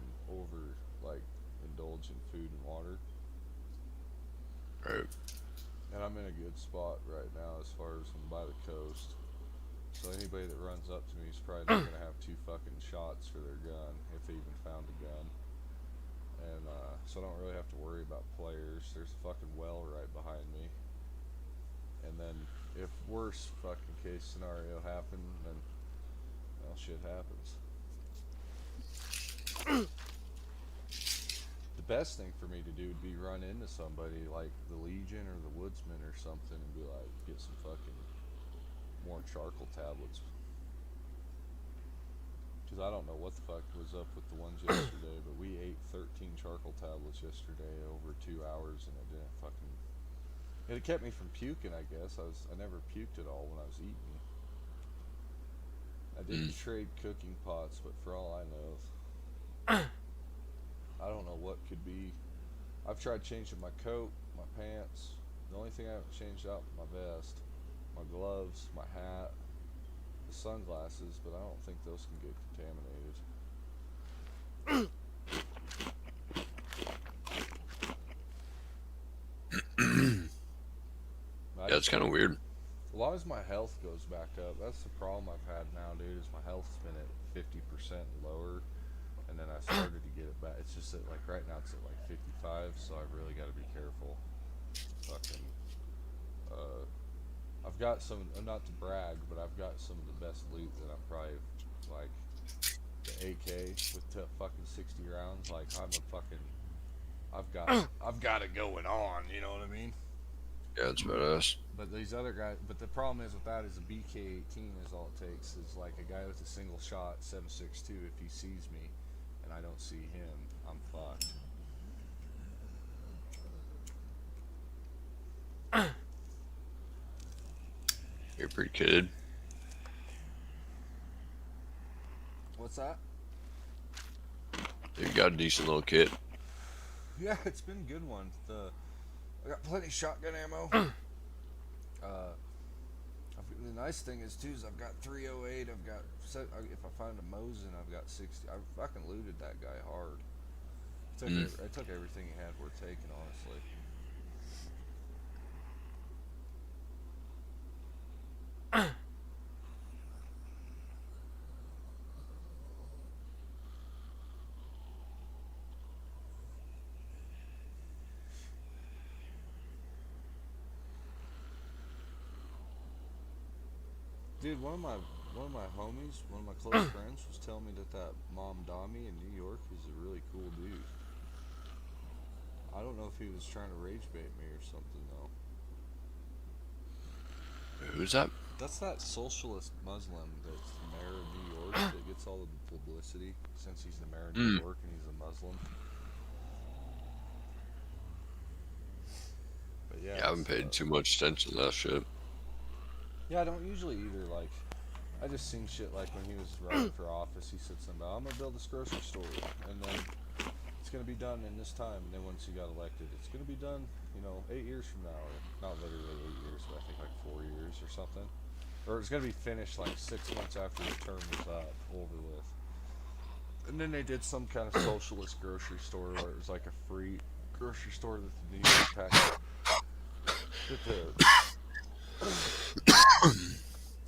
indulge in food and water. Right. And I'm in a good spot right now as far as I'm by the coast. So anybody that runs up to me is probably not gonna have 2 fucking shots for their gun, if they even found a gun. And so I don't really have to worry about players. There's a fucking well right behind me. And then if worst fucking case scenario happened, then well, shit happens. The best thing for me to do would be run into somebody like the Legion or the Woodsman or something and be like, get some fucking more charcoal tablets. Because I don't know what the fuck was up with the ones yesterday, but we ate 13 charcoal tablets yesterday over 2 hours, and it didn't fucking... It kept me from puking, I guess. I never puked at all when I was eating. I didn't trade cooking pots, but for all I know, I don't know what could be. I've tried changing my coat, my pants. The only thing I haven't changed out is my vest, my gloves, my hat. the sunglasses, but I don't think those can get contaminated. Yeah, it's kind of weird. As long as my health goes back up, that's the problem I've had now, dude, is my health's been at 50% lower, and then I started to get it back. It's just that, like, right now it's at, like, 55, so I've really got to be careful. Fucking, I've got some, not to brag, but I've got some of the best loot that I'm probably, like, the AK with the fucking 60 rounds, like, I'm a fucking, I've got it going on, you know what I mean? Yeah, it's badass. But these other guys, but the problem is with that is a BK-18 is all it takes. Is like a guy with a single shot 7.62. If he sees me, and I don't see him, I'm fucked. You're a pretty kid. What's that? You got a decent little kit. Yeah, it's been a good one. I got plenty of shotgun ammo. The nice thing is too is I've got 308. I've got if I find a Mosin, I've got 60. I fucking looted that guy hard. I took everything he had worth taking, honestly. Dude, one of my homies, one of my close friends, was telling me that Mom Dami in New York is a really cool dude. I don't know if he was trying to rage bait me or something though. Who's that? That's that socialist Muslim that's the mayor of New York that gets all the publicity since he's the mayor of New York and he's a Muslim. But yeah, I haven't paid too much attention to that shit. Yeah, I don't usually either. Like, I just seen shit like when he was running for office, he said something about, I'm gonna build this grocery store, and then it's gonna be done in this time. And then once he got elected, it's gonna be done, 8 years from now, or not literally 8 years, but I think like 4 years or something. Or it's gonna be finished like 6 months after the term was up, over with. And then they did some kind of socialist grocery store where it was like a free grocery store that the New York tax.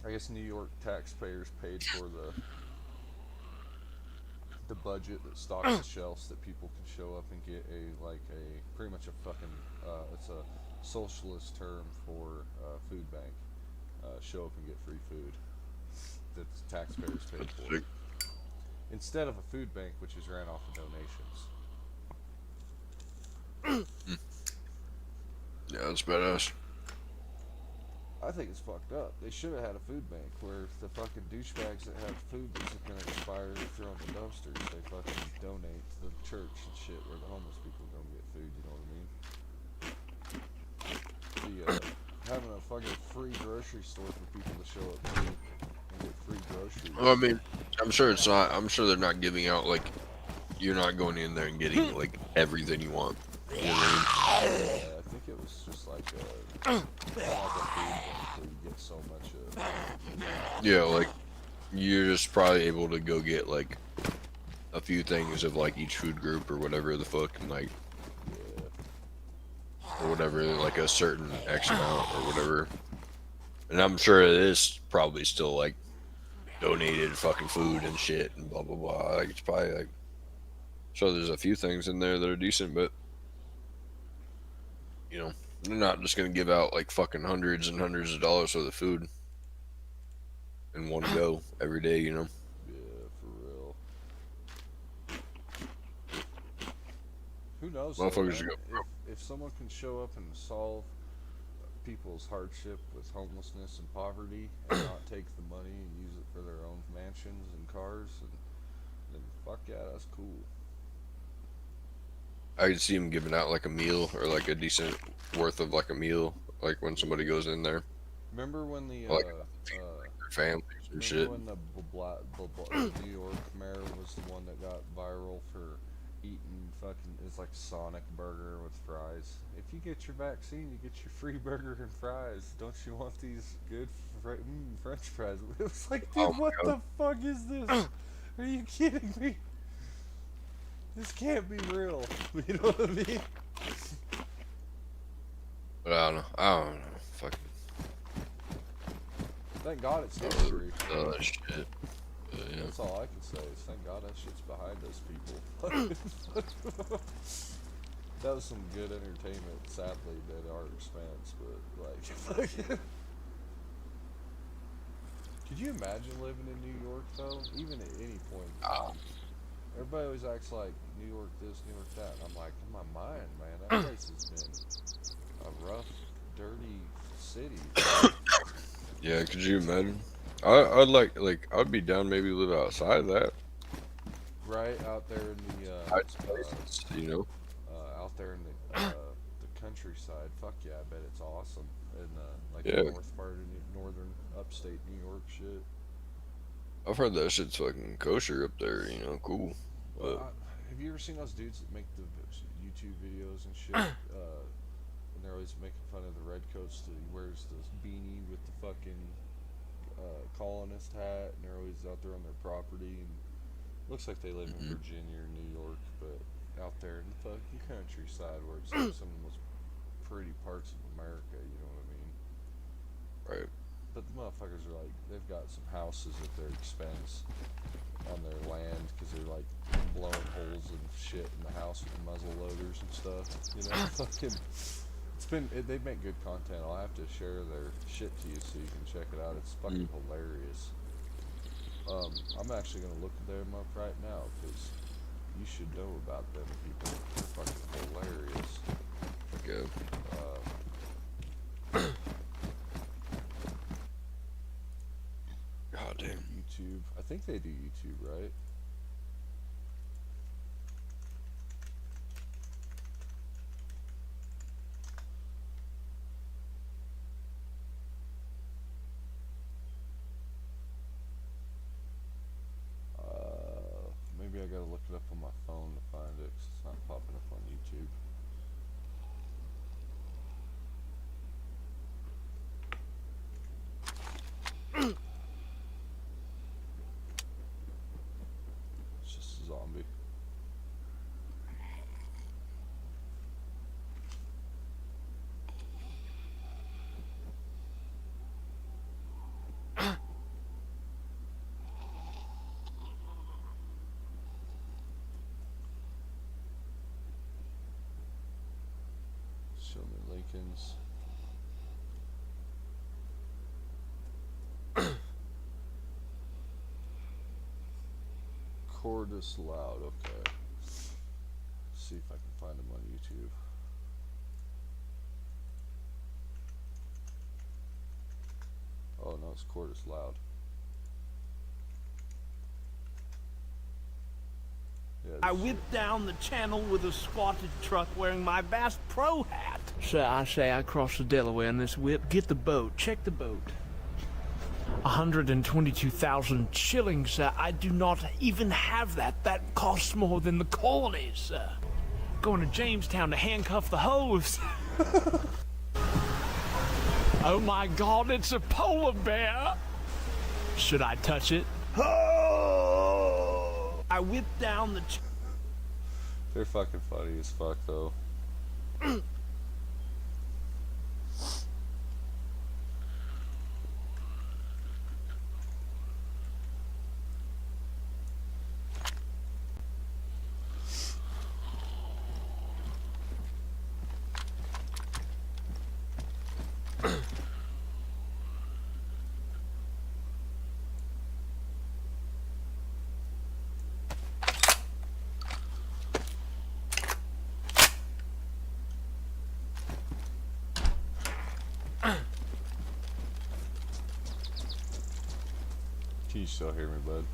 I guess New York taxpayers paid for the budget that stocks the shelves that people can show up and get pretty much a fucking it's a socialist term for food bank. Show up and get free food that the taxpayers paid for. Instead of a food bank which is ran off of donations. Yeah, that's badass. I think it's fucked up. They should have had a food bank where the fucking douchebags that have food that's gonna expire or throw in the dumpsters, they fucking donate to the church and shit where the homeless people don't get food, you know what I mean? Having a fucking free grocery store for people to show up to and get free groceries. Well, I mean, I'm sure it's not. I'm sure they're not giving out you're not going in there and getting everything you want. You know what I mean? Yeah, I think it was just like a food bank where you get so much Yeah, you're just probably able to go get a few things of each food group or whatever the fuck, and or whatever, a certain X amount or whatever. And I'm sure it is probably still donated fucking food and shit and blah blah blah. It's probably sure there's a few things in there that are decent, but they're not just gonna give out fucking hundreds and hundreds of dollars worth of food in one go every day, Yeah, for real. Who knows? Motherfuckers go. If someone can show up and solve people's hardship with homelessness and poverty and not take the money and use it for their own mansions and cars, then fuck yeah, that's cool. I could see them giving out a meal or a decent worth of a meal, when somebody goes in there. Remember when the families and shit. When the New York mayor was the one that got viral for eating fucking, it's like Sonic burger with fries. If you get your vaccine, you get your free burger and fries. Don't you want these good French fries? It was like, dude, Oh my what God. the fuck is this? Are you kidding me? This can't be real. You know what I mean? But I don't know. Fucking. Thank God it's Oh, history. that shit. Yeah. That's all I can say is thank God that shit's behind us, people. That was some good entertainment, sadly, at our expense, but like, could you imagine living in New York though? Even at any point in time. Everybody always acts like New York this, New York that, and I'm like, in my mind, man, that place has been a rough, dirty city. Yeah, could you imagine? I'd like I'd be down maybe live outside of that. Right out there in the Places, you know. out there in the countryside. Fuck yeah, I bet it's awesome. In like Yeah. the north part of northern upstate New York shit. I've heard that shit's fucking kosher up there, you know, cool. But Have you ever seen those dudes that make the YouTube videos and shit? And they're always making fun of the redcoats that he wears this beanie with the fucking colonist hat, and they're always out there on their property, and looks like they live in Virginia or New York, but out there in the fucking countryside where it's like some of the most pretty parts of America, you know what I mean? Right. But the motherfuckers are like, they've got some houses at their expense on their land because they're like blowing holes and shit in the house with the muzzle loaders and stuff. You know, fucking. They make good content. I'll have to share their shit to you so you can check it out. It's fucking hilarious. I'm actually gonna look them up right now because you should know about them people. They're fucking hilarious. Good. God damn. YouTube. I think they do YouTube, right? Maybe I gotta look it up on my phone to find it 'cause it's not popping up on YouTube. It's just a zombie. Show me Lincoln's. Cordis Loud, okay. See if I can find him on YouTube. Oh no, it's Cordis Loud. Yeah, I whipped down the channel with a squatted truck wearing my Bass Pro hat. So I say I crossed the Delaware in this whip. Get the boat. Check the boat. 122,000 shillings, sir. I do not even have that. That costs more than the colonies, sir. Going to Jamestown to handcuff the hose. Oh my God, it's a polar bear. Should I touch it? I whipped down the... They're fucking funny as fuck, though. Can you still hear me, bud?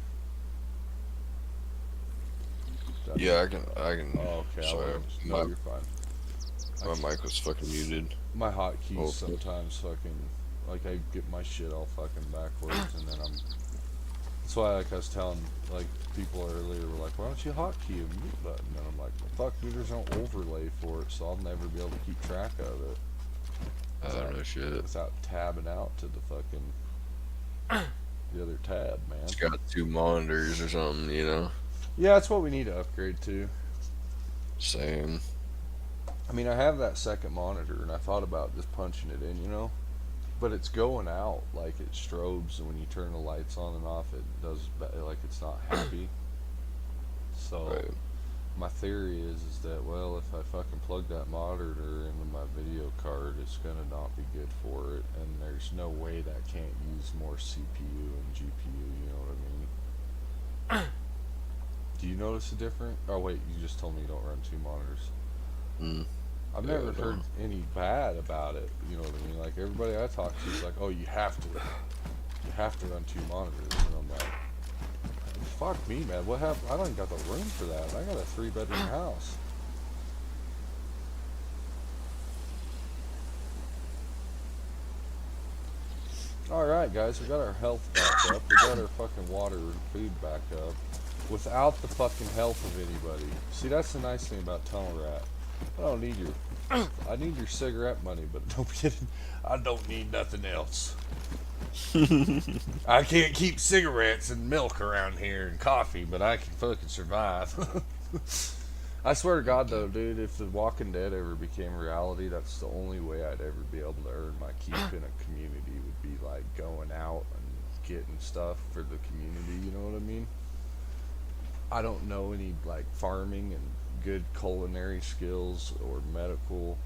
Yeah, I can. Oh, okay. Sorry, No, you're fine. my mic was fucking muted. My hotkeys Oh, sometimes fucking, like I get my shit all fucking backwards, and then I'm That's why, like, I was telling, like, people earlier, were like, why don't you hotkey a mute button? And I'm like, well, fuck, dude, there's no overlay for it, so I'll never be able to keep track of it. Oh, no shit. Without tabbing out to the fucking, the other tab, man. It's got 2 monitors or something, you know? Yeah, that's what we need to upgrade to. Same. I mean, I have that second monitor, and I thought about just punching it in, you know? But it's going out, like it strobes, and when you turn the lights on and off, it does, like it's not happy. So, Right. my theory is that, well, if I fucking plug that monitor into my video card, it's gonna not be good for it, and there's no way that can't use more CPU and GPU, you know what I mean? Do you notice a difference? Oh wait, you just told me you don't run 2 monitors. I've Yeah, never I heard don't. any bad about it, you know what I mean? Like, everybody I talk to is like, oh, you have to run 2 monitors, and I'm like, fuck me, man, what happened? I don't even got the room for that. I got a 3-bedroom house. Alright, guys, we got our health back up. We got our fucking water and food back up. Without the fucking help of anybody. See, that's the nice thing about Tunnel Rat. I don't need your... I need your cigarette money, but don't be kidding. I don't need nothing else. I can't keep cigarettes and milk around here and coffee, but I can fucking survive. I swear to God, though, dude, if The Walking Dead ever became reality, that's the only way I'd ever be able to earn my keep in a community would be, like, going out and getting stuff for the community, you know what I mean? I don't know any, like, farming and good culinary skills or medical.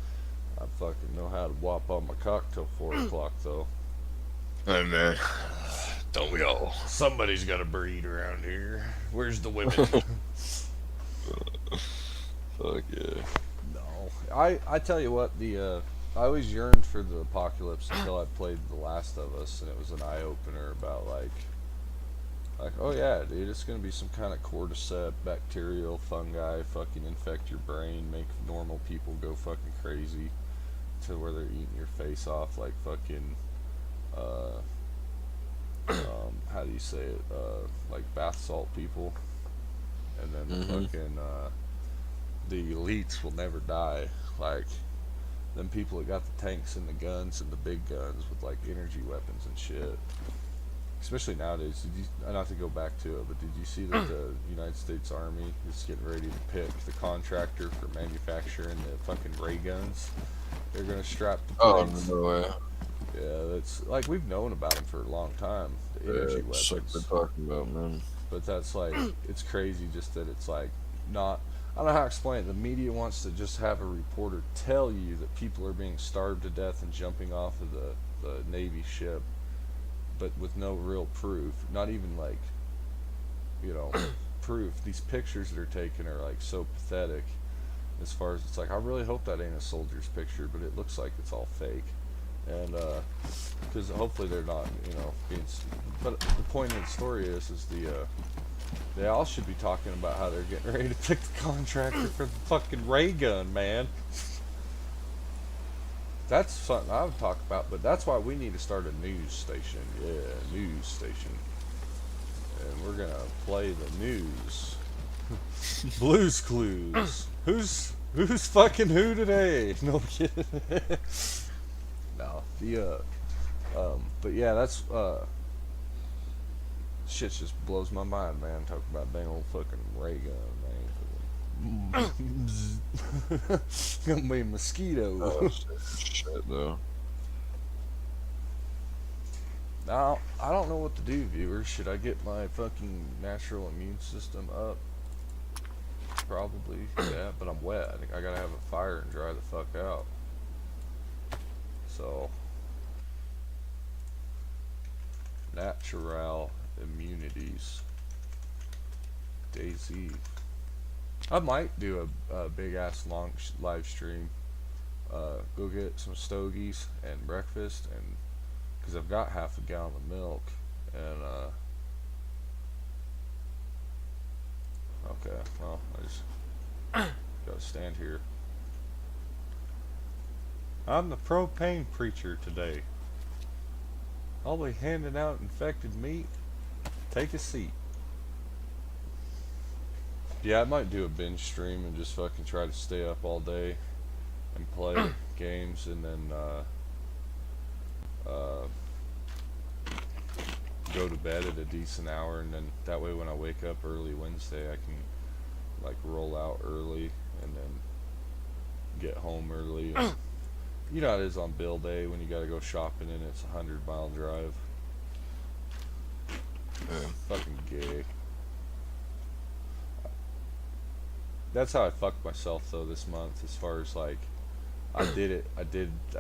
I fucking know how to whop on my cock till 4 o'clock, though. Hey, man. Don't we all? Somebody's got to breed around here. Where's the women? Fuck yeah. No. I tell you what, I always yearned for the apocalypse until I played The Last of Us, and it was an eye-opener about, like, oh yeah, dude, it's gonna be some kind of cordyceps, bacterial, fungi, fucking infect your brain, make normal people go fucking crazy, to where they're eating your face off like fucking, how do you say it, like bath salt people, and then the fucking, the elites will never die, like, them people that got the tanks and the guns and the big guns with like energy weapons and shit. Especially nowadays, not to go back to it, but did you see that the United States Army is getting ready to pick the contractor for manufacturing the fucking ray guns? They're gonna strap the plates. Oh, no way. Yeah, that's like, we've known about them for a long time, the energy weapons. It's like they're talking about, man. But that's like, it's crazy just that it's like, not, I don't know how to explain it. The media wants to just have a reporter tell you that people are being starved to death and jumping off of the Navy ship, but with no real proof, not even like, you know, proof. These pictures that are taken are like so pathetic, as far as it's like, I really hope that ain't a soldier's picture, but it looks like it's all fake. And because hopefully they're not, you know, being, but the point of the story is they all should be talking about how they're getting ready to pick the contractor for the fucking ray gun, man. That's something I would talk about, but that's why we need to start a news station. Yeah, news station. And we're gonna play the news. Blues Clues. Who's fucking who today? No kidding. No, but yeah, that's shit just blows my mind, man. Talking about dang old fucking ray gun, man. Gonna be a mosquito. Oh, shit, though. Now, I don't know what to do, viewers. Should I get my fucking natural immune system up? Probably, yeah, but I'm wet. I think I gotta have a fire and dry the fuck out. So, natural immunities. Daisy. I might do a big ass long live stream. Go get some stogies and breakfast, and because I've got half a gallon of milk, and okay, well, I just gotta stand here. I'm the propane preacher today. I'll be handing out infected meat Take a seat. Yeah, I might do a binge stream and just fucking try to stay up all day and play games, and then go to bed at a decent hour, and then that way when I wake up early Wednesday, I can like roll out early and then get home early. And, you know how it is on bill day when you gotta go shopping and it's a 100-mile drive. Fucking gay. That's how I fucked myself though this month, as far as like I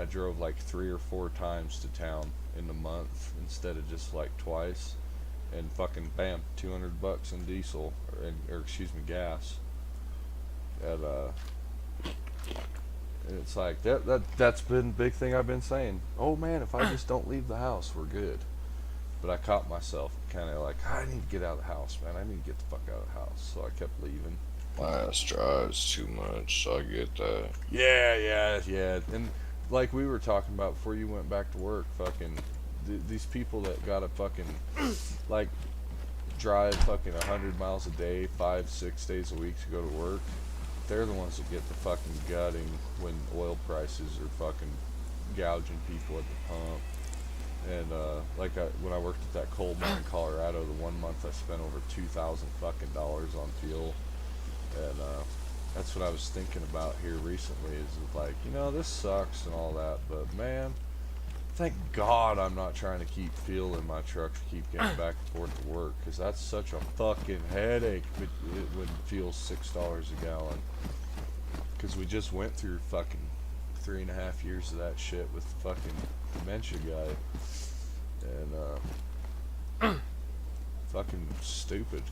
drove like 3 or 4 times to town in the month instead of just like twice, and fucking bam, $200 in diesel or excuse me, gas. And it's like that's been a big thing I've been saying. Oh man, if I just don't leave the house, we're good. But I caught myself kind of like, I need to get out of the house, man. I need to get the fuck out of the house. So I kept leaving. My ass drives too much, so I get that. Yeah. And like we were talking about before you went back to work, fucking these people that gotta fucking like drive fucking 100 miles a day, 5-6 days a week to go to work. They're the ones that get the fucking gutting when oil prices are fucking gouging people at the pump. And like when I worked at that coal mine in Colorado, the 1 month I spent over $2,000 fucking dollars on fuel. And that's what I was thinking about here recently, is like, you know, this sucks and all that, but man, thank God I'm not trying to keep fuel in my truck to keep getting back and forth to work, because that's such a fucking headache when fuel's $6 a gallon. Because we just went through fucking 3.5 years of that shit with the fucking dementia guy, and fucking stupid.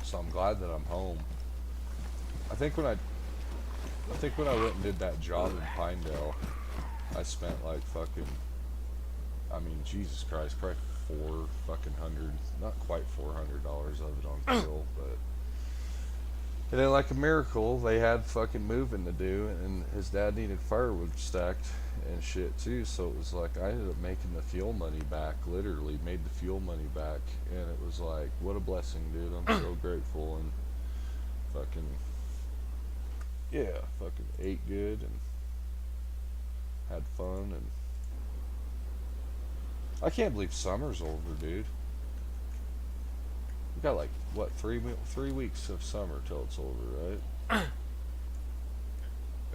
So I'm glad that I'm home. I think when I went and did that job in Pinedale, I spent like fucking, I mean, Jesus Christ, probably not quite $400 of it on fuel, but. And then like a miracle, they had fucking moving to do, and his dad needed firewood stacked and shit too, so it was like I ended up making the fuel money back, literally made the fuel money back, and it was like, what a blessing, dude. I'm so grateful. And fucking, yeah, fucking ate good and had fun, and I can't believe summer's over, dude. We got like, what, 3 weeks of summer till it's over, right?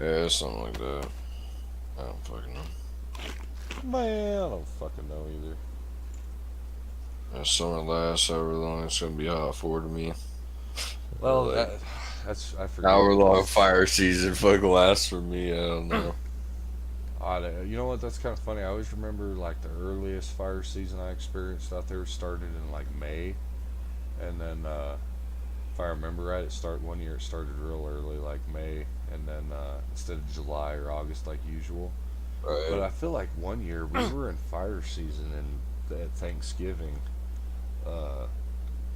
Yeah, something like that. I don't fucking know. Man, I don't fucking know either. That summer lasts however long it's gonna be hot for to me. Well, like, that's, I forget. However long fire season fucking lasts for me, I don't know. You know what, that's kind of funny. I always remember like the earliest fire season I experienced out there started in like May. And then, if I remember right, one year it started real early, like May, and then instead of July or August like usual. Right. But I feel like one year we were in fire season at Thanksgiving. I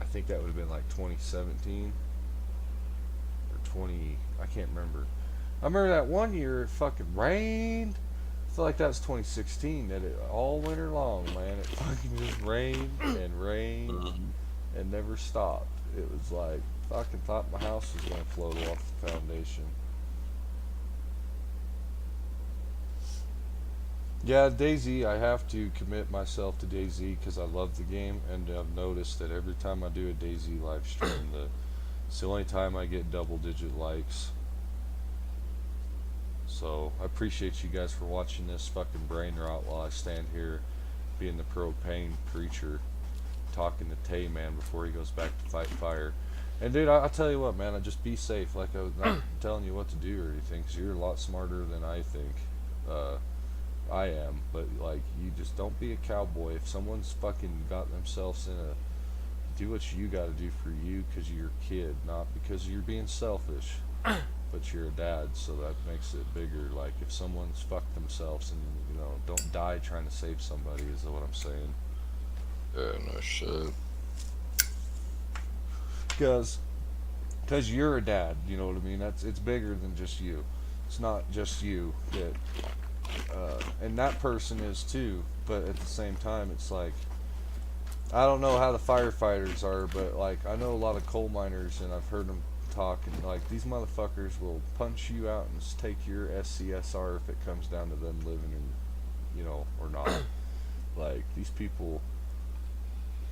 think that would have been like 2017 or I can't remember. I remember that one year it fucking rained. I feel like that was 2016, that it all winter long, man. It fucking just rained and rained. And never stopped. It was like, fucking thought my house was gonna float off the foundation. Yeah, DayZ, I have to commit myself to DayZ because I love the game, and I've noticed that every time I do a DayZ live stream, it's the only time I get double-digit likes. So I appreciate you guys for watching this fucking brain rot while I stand here being the propane preacher, talking to Tay, man, before he goes back to fight fire. And dude, I'll tell you what, man, I just be safe. Like, I was not telling you what to do or anything, because you're a lot smarter than I think I am. But like, you just don't be a cowboy. If someone's fucking got themselves do what you got to do for you, because you're a kid, not because you're being selfish. But you're a dad, so that makes it bigger. Like, if someone's fucked themselves, and you know, don't die trying to save somebody, is what I'm saying. Yeah, no shit. Because you're a dad, you know what I mean? It's bigger than just you. It's not just you that, and that person is too. But at the same time, it's like, I don't know how the firefighters are, but like I know a lot of coal miners, and I've heard them talk, and like these motherfuckers will punch you out and just take your SCSR if it comes down to them living in, you know, or not. Like these people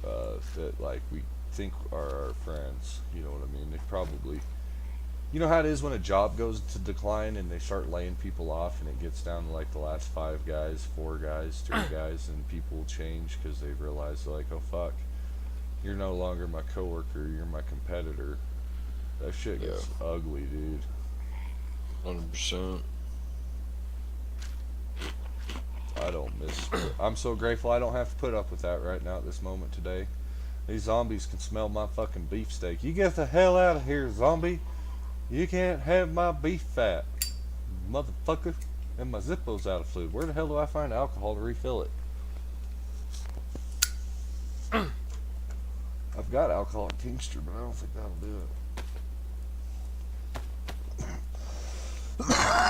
that like we think are our friends, you know what I mean? They probably, you know how it is when a job goes to decline and they start laying people off, and it gets down to like the last 5 guys, 4 guys, 3 guys, and people change because they realize like, oh fuck, you're no longer my coworker, you're my competitor. That shit gets ugly, dude. 100%. I don't miss it. I'm so grateful I don't have to put up with that right now at this moment today. These zombies can smell my fucking beefsteak. You get the hell out of here, zombie. You can't have my beef fat, motherfucker. And my Zippo's out of fluid. Where the hell do I find alcohol to refill it? I've got alcohol and tincture, but I don't think that'll do it.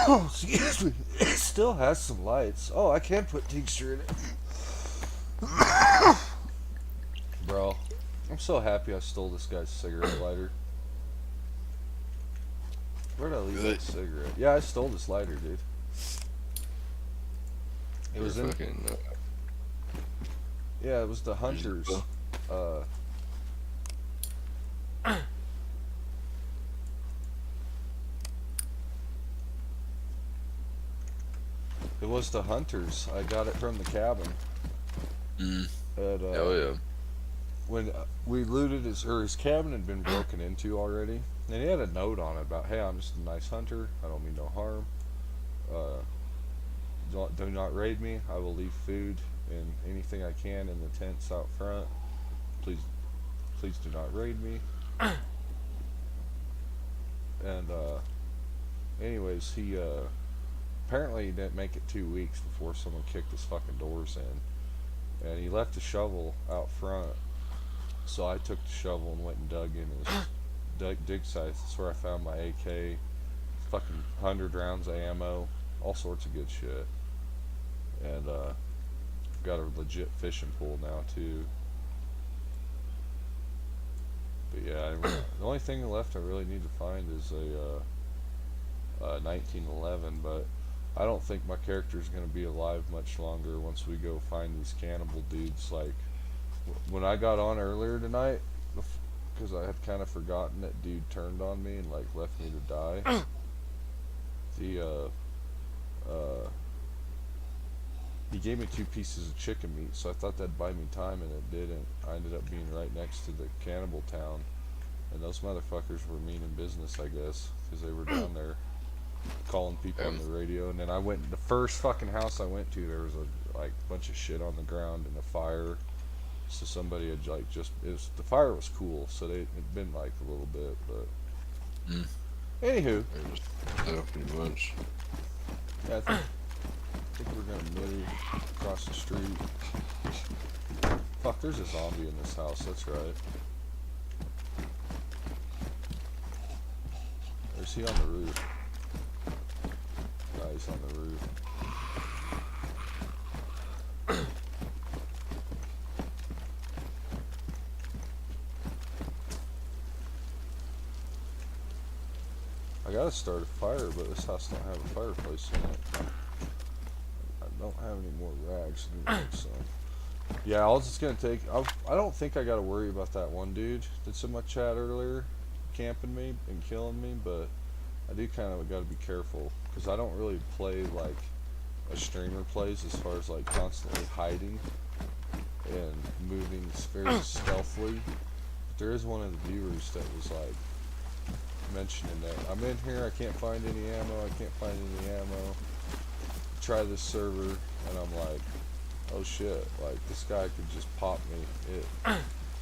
Oh, excuse me. It still has some lights. Oh, I can put tincture in it. Bro, I'm so happy I stole this guy's cigarette lighter. Where'd I leave that cigarette? Yeah, I stole this lighter, dude. It was in. Yeah, it was the Hunter's. It was the Hunters. I got it from the cabin. Hell yeah. When we looted his cabin had been broken into already, and he had a note on it about, hey, I'm just a nice hunter. I don't mean no harm. Do not raid me. I will leave food and anything I can in the tents out front. Please do not raid me. And anyways, he apparently he didn't make it 2 weeks before someone kicked his fucking doors in, and he left a shovel out front. So I took the shovel and went and dug in his dig sites. That's where I found my AK, fucking 100 rounds of ammo, all sorts of good shit. And got a legit fishing pole now too. But yeah, the only thing left I really need to find is a 1911, but I don't think my character is going to be alive much longer once we go find these cannibal dudes. Like, when I got on earlier tonight, because I had kind of forgotten that dude turned on me and like left me to die. He gave me 2 pieces of chicken meat, so I thought that'd buy me time, and it didn't. I ended up being right next to the cannibal town, and those motherfuckers were meaning business, I guess, because they were down there calling people on the radio. And then I went, the first fucking house I went to, there was a like bunch of shit on the ground and a fire. So somebody had like the fire was cool, so it'd been like a little bit, but anywho, pretty much. Yeah, I think we're gonna move across the street. Fuck, there's a zombie in this house. That's right. Or is he on the roof? No, he's on the roof. I gotta start a fire, but this house don't have a fireplace in it. I don't have any more rags. So yeah, I was just gonna take. I don't think I gotta worry about that one dude that's in my chat earlier, camping me and killing me. But I do kind of gotta be careful because I don't really play like a streamer plays, as far as like constantly hiding and moving very stealthily. But there is one of the viewers that was like mentioning that I'm in here, I can't find any ammo, try this server, and I'm like, oh shit, like this guy could just pop me.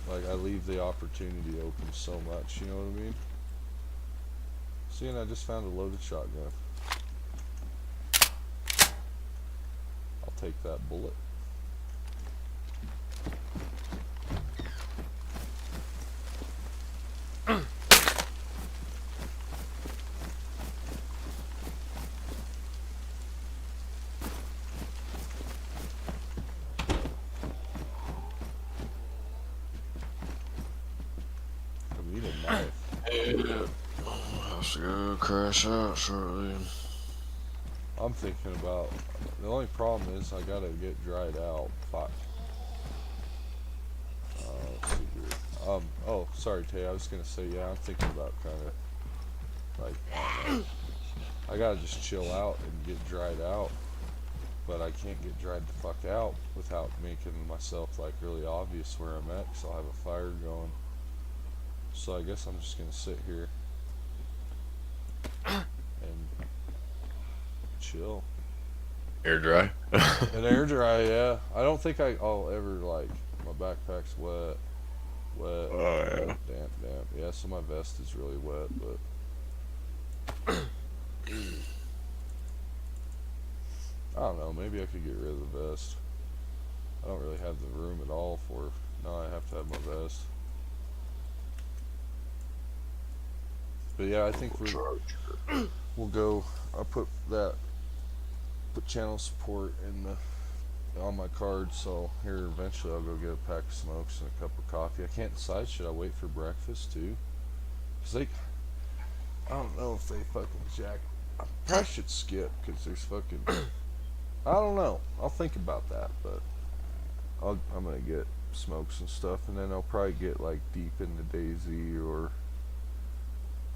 Like I leave the opportunity open so much, you know what I mean? See, and I just found a loaded shotgun. I'll take that bullet. to go crash out shortly. I'm thinking about, the only problem is I gotta get dried out. Fuck. Let's see here. Oh, sorry, Tay. I was gonna say, yeah, I'm thinking about kind of, like, I don't know. I gotta just chill out and get dried out. But I can't get dried the fuck out without making myself, like, really obvious where I'm at, because I'll have a fire going. So I guess I'm just gonna sit here and chill. Air dry? And air dry, yeah. I don't think I'll ever, like, my backpack's wet. Wet. Oh, yeah. Damp. Yeah, so my vest is really wet, but I don't know, maybe I could get rid of the vest. I don't really have the room at all for, no, I have to have my vest. But yeah, I think we'll go, I'll put channel support in on my card, so here eventually I'll go get a pack of smokes and a cup of coffee. I can't decide, should I wait for breakfast too? Cause I don't know if they fucking jack, I probably should skip, cause there's fucking, I don't know, I'll think about that, but I'm gonna get smokes and stuff, and then I'll probably get like deep into DayZ, or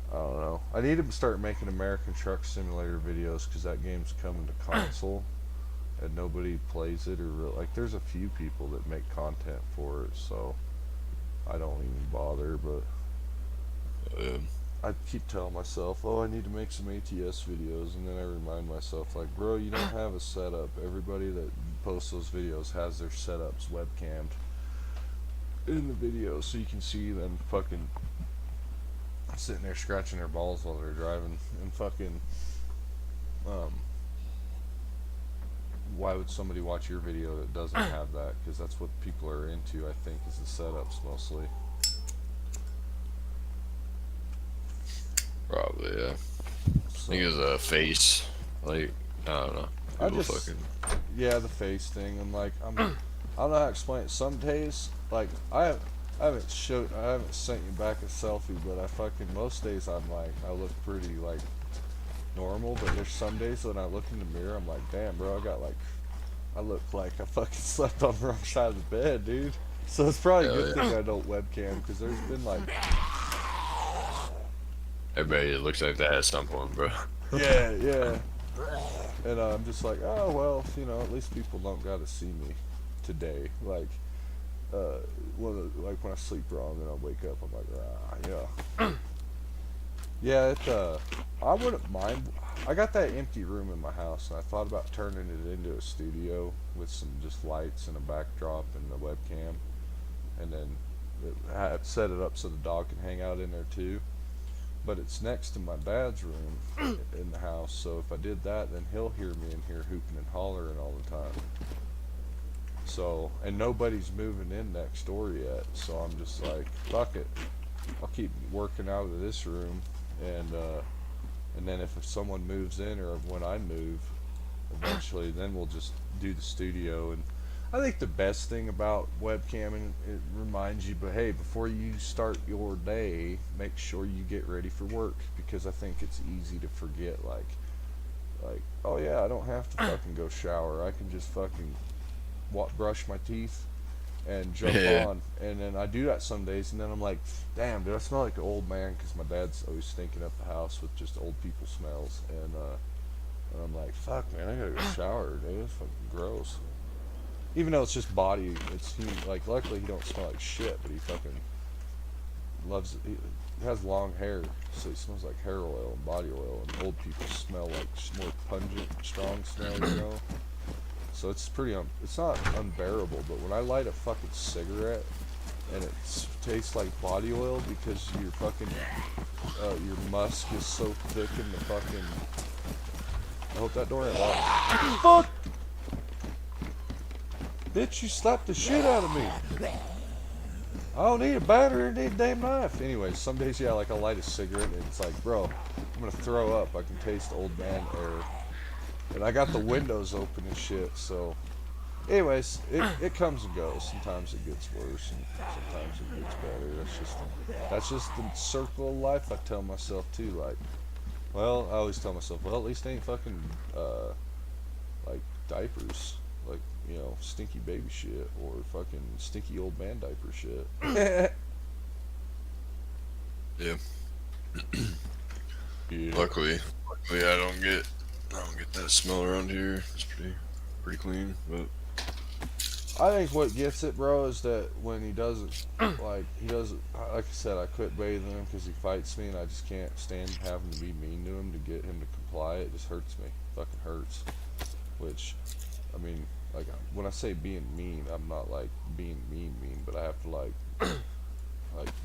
I don't know. I need to start making American Truck Simulator videos, because that game's coming to console and nobody plays it, or like there's a few people that make content for it, so I don't even bother. But I keep telling myself, oh, I need to make some ATS videos, and then I remind myself, like, bro, you don't have a setup. Everybody that posts those videos has their setups webcammed in the video, so you can see them fucking sitting there scratching their balls while they're driving. And fucking why would somebody watch your video that doesn't have that? Because that's what people are into, I think, is the setups mostly. Probably, yeah. I think it's a face. Like, I don't know. Yeah, the face thing. And like, I don't know how to explain it. Some days, like, I haven't sent you back a selfie, but most days I'm like, I look pretty like normal, but there's some days when I look in the mirror, I'm like, damn, bro, I look like I fucking slept on the wrong side of the bed, dude. So it's probably a good thing I don't webcam, because there's been like, everybody looks like that at some point, bro. yeah. And I'm just like, oh well, you know, at least people don't gotta see me today. Like, like when I sleep wrong and I wake up, I'm like, yeah. Yeah, I wouldn't mind. I got that empty room in my house, and I thought about turning it into a studio with some just lights and a backdrop and a webcam, and then set it up so the dog can hang out in there too. But it's next to my dad's room in the house, so if I did that, then he'll hear me in here hooping and hollering all the time. So, and nobody's moving in next door yet, so I'm just like, fuck it. I'll keep working out of this room, and then if someone moves in, or when I move, eventually, then we'll just do the studio. And I think the best thing about webcamming, it reminds you, but hey, before you start your day, make sure you get ready for work, because I think it's easy to forget, like, oh yeah, I don't have to fucking go shower. I can just fucking brush my teeth and jump on. And then I do that some days, and then I'm like, damn, dude, I smell like an old man, because my dad's always stinking up the house with just old people smells. And I'm like, fuck, man, I gotta go shower, dude. It's fucking gross. Even though it's just body, like, luckily he don't smell like shit, but he fucking loves it. He has long hair, so he smells like hair oil and body oil, and old people smell like more pungent, strong smell, you know? So it's pretty, it's not unbearable, but when I light a fucking cigarette and it tastes like body oil because your fucking, your musk is so thick in the fucking, I hope that door ain't locked. Fuck! Bitch, you slapped the shit out of me. I don't need a battery, I need a damn knife. Anyways, some days, yeah, like I'll light a cigarette and it's like, bro, I'm gonna throw up. I can taste old man air. And I got the windows open and shit, so. Anyways, it comes and goes. Sometimes it gets worse, and sometimes it gets better. That's just the circle of life I tell myself too. Like, Well, I always tell myself, well, at least they ain't fucking, like, diapers. Like, you know, stinky baby shit, or fucking stinky old man diaper shit. Yeah. Yeah. Luckily I don't get that smell around here. It's pretty clean, but I think what gets it, bro, is that when he doesn't, like I said, I quit bathing him because he fights me, and I just can't stand having to be mean to him to get him to comply. It just hurts me. Fucking hurts. Which, I mean, like, when I say being mean, I'm not, like, being mean, but I have to, like,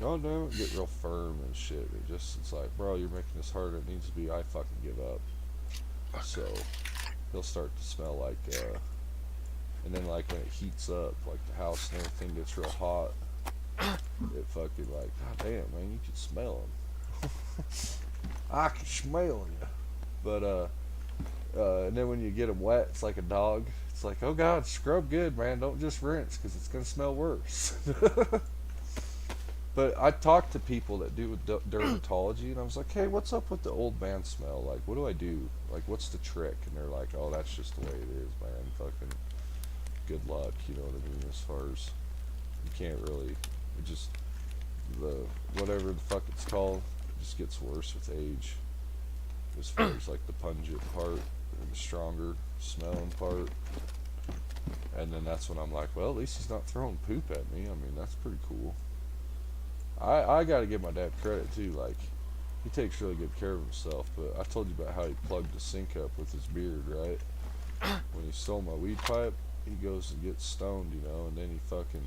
oh no, get real firm and shit. It's like, bro, you're making this harder. It needs to be, I fucking give up. So, he'll start to smell like, and then, like, when it heats up, like, the house and everything gets real hot, it fucking, like, god damn, man, you can smell him. I can smell you. But, and then when you get them wet, it's like a dog. It's like, oh god, scrub good, man. Don't just rinse, because it's going to smell worse. But I talked to people that do dermatology, and I was like, hey, what's up with the old man smell? Like, what do I do? Like, what's the trick? And they're like, oh, that's just the way it is, man. Fucking good luck, you know what I mean? As far as, you can't really, it just, whatever the fuck it's called, it just gets worse with age. As far as, like, the pungent part, and the stronger smelling part. And then that's when I'm like, well, at least he's not throwing poop at me. I mean, that's pretty cool. I gotta give my dad credit too, like, he takes really good care of himself, but I told you about how he plugged the sink up with his beard, right? When he stole my weed pipe, he goes and gets stoned, you know, and then he fucking,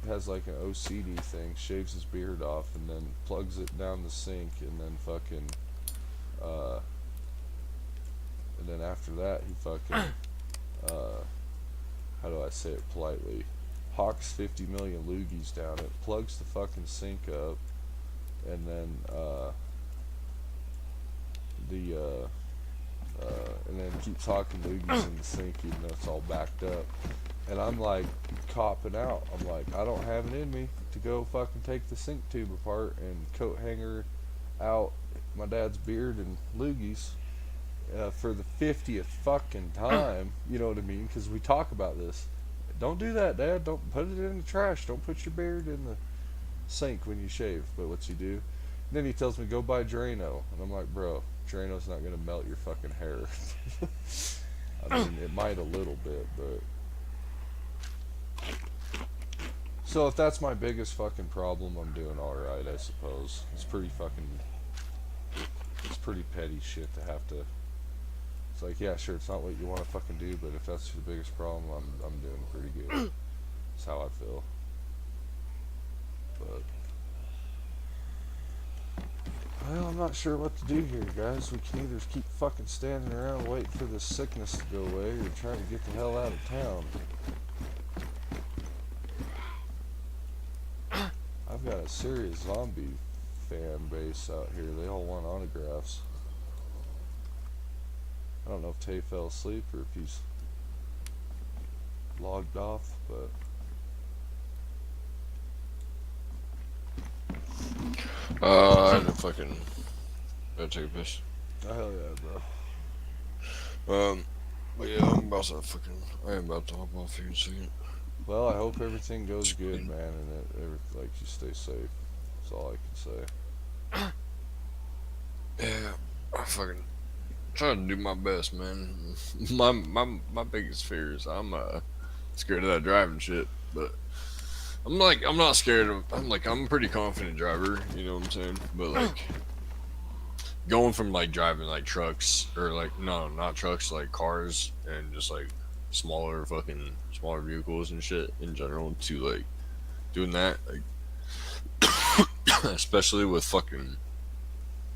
has like an OCD thing, shaves his beard off, and then plugs it down the sink, and then fucking, and then after that, he fucking, how do I say it politely? Hawks 50 million loogies down it, plugs the fucking sink up, and then and then keeps hawking loogies in the sink even though it's all backed up. And I'm like copping out. I'm like, I don't have it in me to go fucking take the sink tube apart and coat hanger out my dad's beard and loogies for the 50th fucking time. You know what I mean? Because we talk about this. Don't do that, Dad. Don't put it in the trash. Don't put your beard in the sink when you shave. But what's he do? And then he tells me, go buy Drano. And I'm like, bro, Drano's not going to melt your fucking hair. I mean, it might a little bit, but... So if that's my biggest fucking problem, I'm doing alright, I suppose. It's pretty petty shit to have to... It's like, yeah, sure, it's not what you want to fucking do, but if that's your biggest problem, I'm doing pretty good. That's how I feel. But, well, I'm not sure what to do here, guys. We can either keep fucking standing around waiting for this sickness to go away, or trying to get the hell out of town. I've got a serious zombie fan base out here. They all want autographs. I don't know if Tay fell asleep or if he's logged off, but... I had to fucking... gotta take a piss. Oh, hell yeah, bro. But yeah, I am about to hop off here in a second. Well, I hope everything goes good, man, and like, you stay safe. That's all I can say. Yeah, I fucking... trying to do my best, man. My biggest fear is I'm scared of that driving shit, but I'm not scared of. I'm a pretty confident driver, you know what I'm saying? But like going from like driving like trucks or like not trucks, like cars and just like smaller vehicles and shit in general to like doing that, like especially with fucking.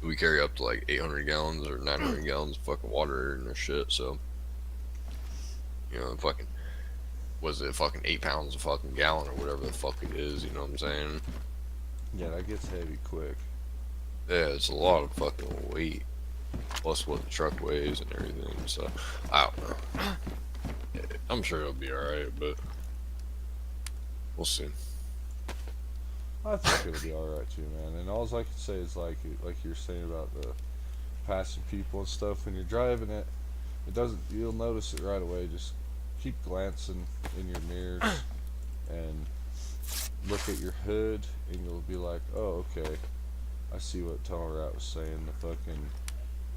We carry up to like 800 gallons or 900 gallons of fucking water in their shit, so you know, fucking was it fucking 8 pounds a fucking gallon or whatever the fuck it is, you know what I'm saying? Yeah, that gets heavy quick. Yeah, it's a lot of fucking weight plus what the truck weighs and everything, so I don't know. Yeah, I'm sure it'll be alright, but we'll see. I think it'll be alright too, man. And all I can say is like you're saying about the passing people and stuff. When you're driving it, it doesn't. You'll notice it right away. Just keep glancing in your mirrors and look at your hood, and you'll be like, oh, okay. I see what Tunnel Rat was saying. The fucking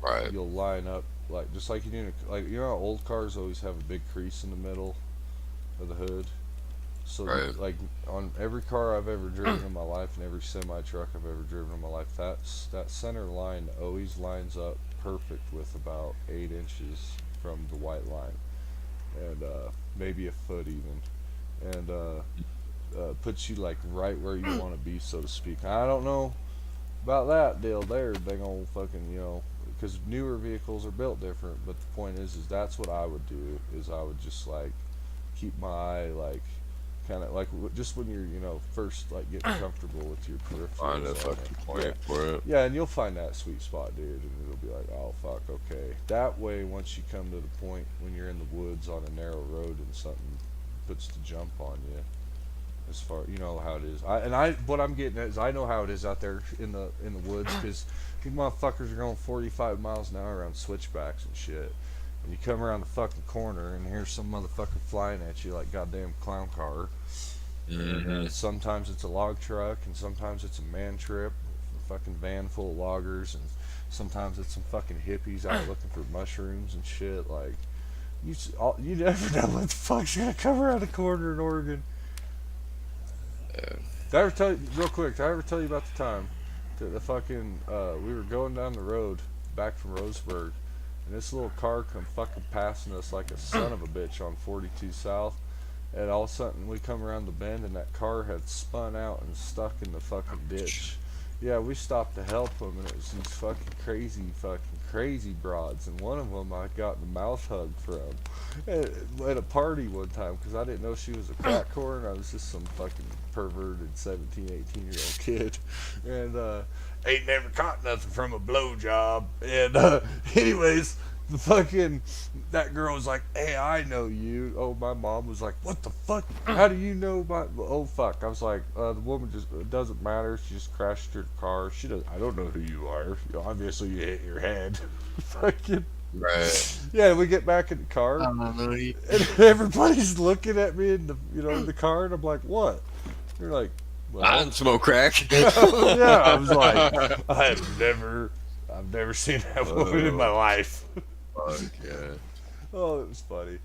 Right. You'll line up like just like you do in a, like you know how old cars always have a big crease in the middle of the hood. So Right. like on every car I've ever driven in my life and every semi truck I've ever driven in my life, that center line always lines up perfect with about 8 inches from the white line, and maybe a foot even, and puts you like right where you want to be, so to speak. I don't know about that deal there. They gonna fucking, you know, because newer vehicles are built different. But the point is that's what I would do. Is I would just like keep my eye like kind of like just when you're, you know, first like getting comfortable with your peripherals. Find a fucking point for it. Yeah, and you'll find that sweet spot, dude, and it'll be like, oh fuck, okay. That way, once you come to the point when you're in the woods on a narrow road and something puts the jump on you, as far, you know how it is. What I'm getting at is I know how it is out there in the woods, because these motherfuckers are going 45 miles an hour on switchbacks and shit. And you come around the fucking corner and here's some motherfucker flying at you like goddamn clown car. And sometimes it's a log truck, and sometimes it's a man trip, a fucking van full of loggers, and sometimes it's some fucking hippies out looking for mushrooms and shit. Like, you never know what the fuck's gonna come around the corner in Oregon. Did I ever tell you, real quick, did I ever tell you about the time that the fucking, we were going down the road back from Roseburg, and this little car come fucking passing us like a son of a bitch on 42 South, and all of a sudden we come around the bend and that car had spun out and stuck in the fucking ditch. Yeah, we stopped to help them, and it was these fucking crazy broads, and one of them I got the mouth hug from at a party one time, because I didn't know she was a crack whore, and I was just some fucking perverted 17, 18-year-old kid, and ain't never caught nothing from a blowjob, and anyways, the fucking, that girl was like, hey, I know you. Oh, my mom was like, what the fuck? How do you know my, oh fuck. I was like, the woman just, it doesn't matter. She just crashed her car. She doesn't, I don't know who you are. You know, obviously you hit your head. Fucking. Right. Yeah, we get back in the car. And everybody's looking at me in the, you know, in the car, and I'm like, what? They're like, well, I don't smoke crack. Yeah, I was like, I've never seen that woman in my life. Fuck yeah. Oh, it was funny.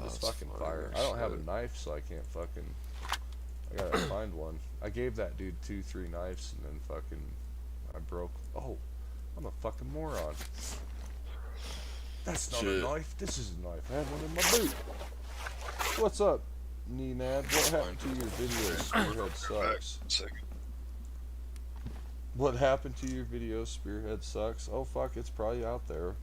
It's fucking fire. I don't have a knife, so I can't fucking. I gotta find one. I gave that dude 2-3 knives, and then fucking, I broke. Oh, I'm a fucking moron. That's not a knife. This is a knife. I had one in my boot. What's up, Nenad? What happened to your video? Spearhead sucks. What happened to your video? Spearhead sucks. Oh fuck, it's probably out there.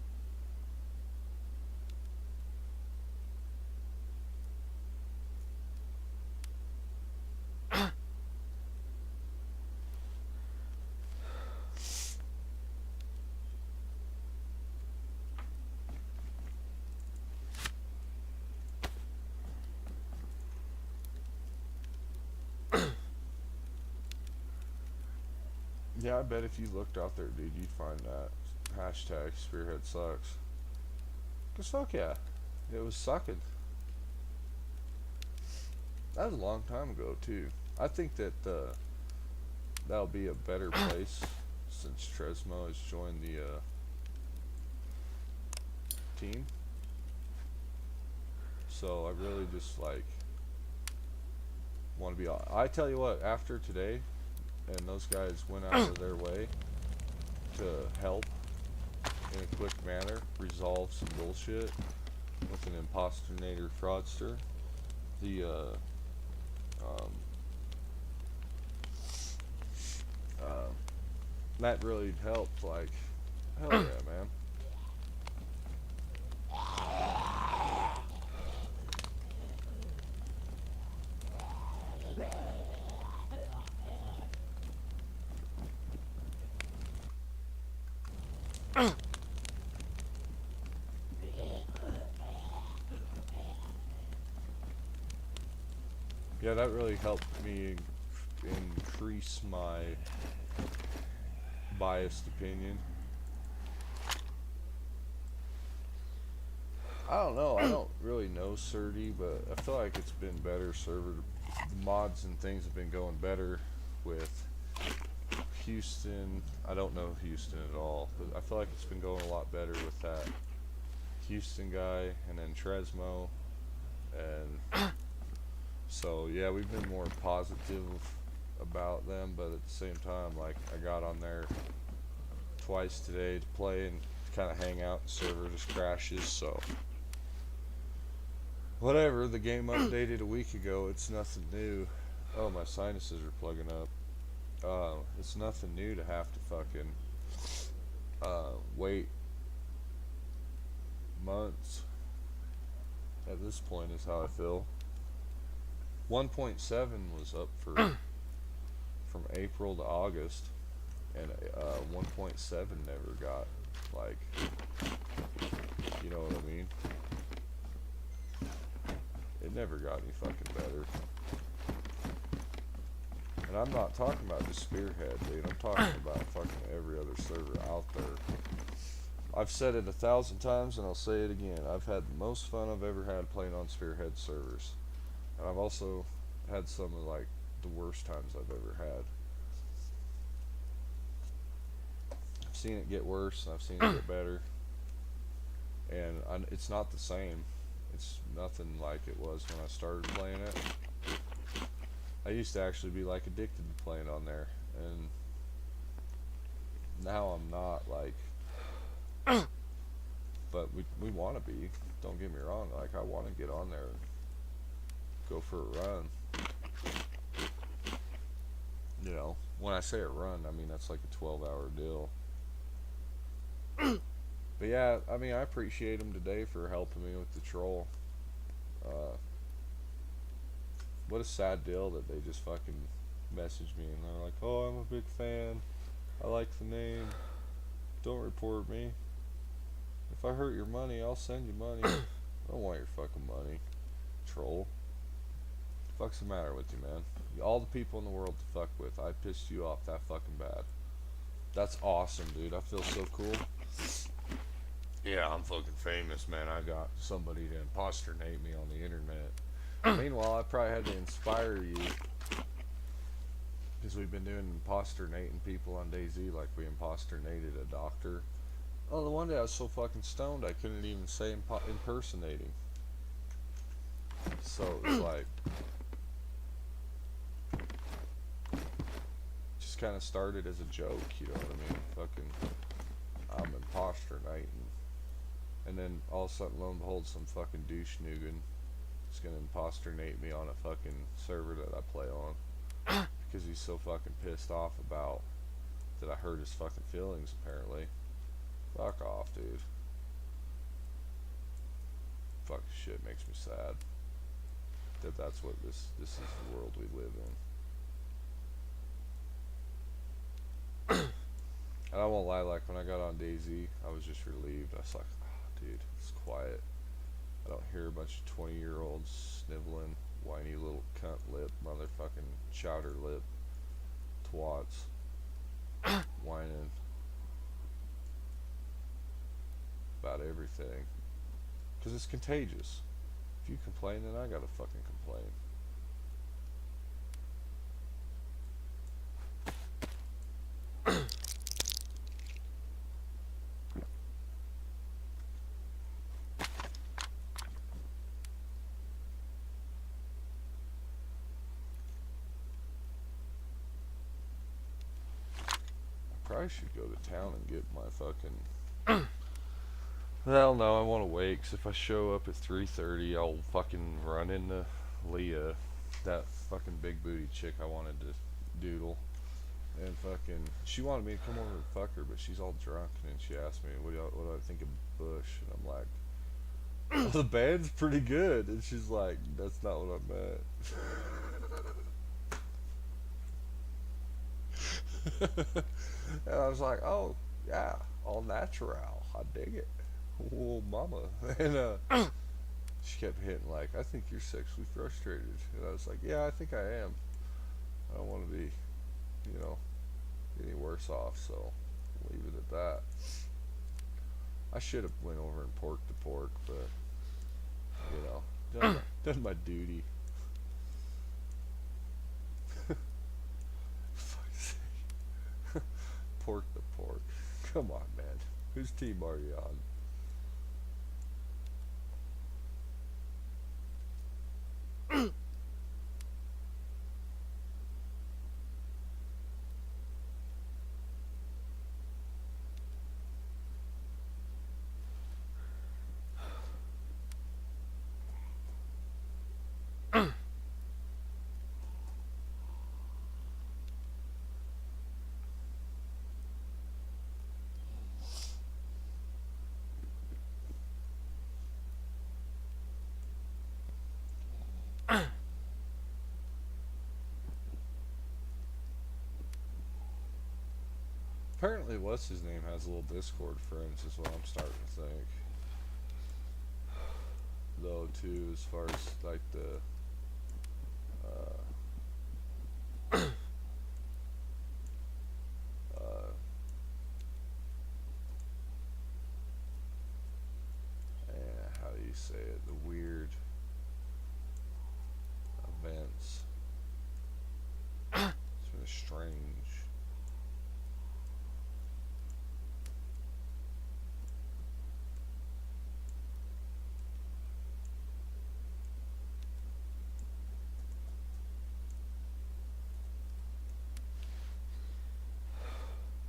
Yeah, I bet if you looked out there, dude, you'd find that. Hashtag Spearhead sucks. Cause fuck yeah, it was sucking. That was a long time ago too. I think that that'll be a better place since Tresmo has joined the team. So I really just like want to be. I tell you what, after today. And those guys went out of their way to help in a quick manner resolve some bullshit with an imposternator fraudster. The that really helped. Like, hell yeah, man. Yeah, that really helped me increase my biased opinion. I don't know. I don't really know Surdy, but I feel like it's been better. Server mods and things have been going better with Houston. I don't know Houston at all, but I feel like it's been going a lot better with that Houston guy and then Tresmo. And so, yeah, we've been more positive about them, but at the same time, like, I got on there twice today to play and kind of hang out. The server just crashes, so whatever. The game updated a week ago. It's nothing new. Oh, my sinuses are plugging up. It's nothing new to have to fucking wait months. At this point is how I feel. 1.7 was up for from April to August, and 1.7 never got, like, you know what I mean? It never got any fucking better. And I'm not talking about just Spearhead, dude. I'm talking about fucking every other server out there. I've said it 1,000 times and I'll say it again. I've had the most fun I've ever had playing on Spearhead servers. And I've also had some of, like, the worst times I've ever had. I've seen it get worse and I've seen it get better. And it's not the same. It's nothing like it was when I started playing it. I used to actually be, like, addicted to playing on there. And now I'm not, like... But we want to be. Don't get me wrong. Like, I want to get on there and go for a run. You know, when I say a run, I mean that's like a 12-hour deal. But yeah, I mean, I appreciate them today for helping me with the troll. What a sad deal that they just fucking messaged me and they're like, "Oh, I'm a big fan. I like the name. Don't report me. If I hurt your money, I'll send you money." I don't want your fucking money, troll. The fuck's the matter with you, man? All the people in the world to fuck with, I pissed you off that fucking bad. That's awesome, dude. I feel so cool. Yeah, I'm fucking famous, man. I got somebody to imposternate me on the internet. Meanwhile, I probably had to inspire you, because we've been doing imposternating people on DayZ like we imposternated a doctor. Oh, the one day I was so fucking stoned I couldn't even say impersonating. So it was like, just kind of started as a joke, you know what I mean? Fucking, I'm imposternating. And then all of a sudden, lo and behold, some fucking douche Nugan is gonna imposternate me on a fucking server that I play on. Because he's so fucking pissed off about that I hurt his fucking feelings, apparently. Fuck off, dude. Fuck shit makes me sad. That's what this is the world we live in. And I won't lie, like when I got on DayZ, I was just relieved. I was like, oh, dude, it's quiet. I don't hear a bunch of 20-year-olds sniveling, whiny little cunt lip, motherfucking chowder lip twats whining about everything. Because it's contagious. If you complain, then I gotta fucking complain. I should go to town and get my fucking... Hell no, I want to wait, because if I show up at 3:30, I'll fucking run into Leah, that fucking big booty chick I wanted to doodle. And fucking, she wanted me to come over and fuck her, but she's all drunk, and then she asked me, what do I think of Bush? And I'm like, well, the band's pretty good. And she's like, that's not what I meant. And I was like, oh, yeah, all natural. I dig it. Oh, mama. And she kept hitting like, I think you're sexually frustrated. And I was like, yeah, I think I am. I don't want to be. you know, any worse off. So leave it at that. I should have went over and porked the pork, but you know, done my duty. Fuck's sake. Pork the pork. Come on, man. Whose team are you on? Apparently, what's his name has a little Discord friends, is what I'm starting to think. Though, too, as far as like the how do you say it? The weird events. It's been strange.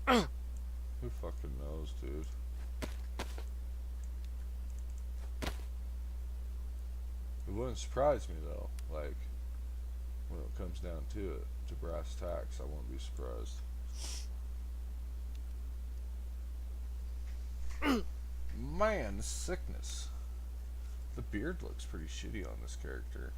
Who fucking knows, dude? It wouldn't surprise me though. Like, when it comes down to it, to brass tacks, I won't be surprised. Man, this sickness. The beard looks pretty shitty on this character.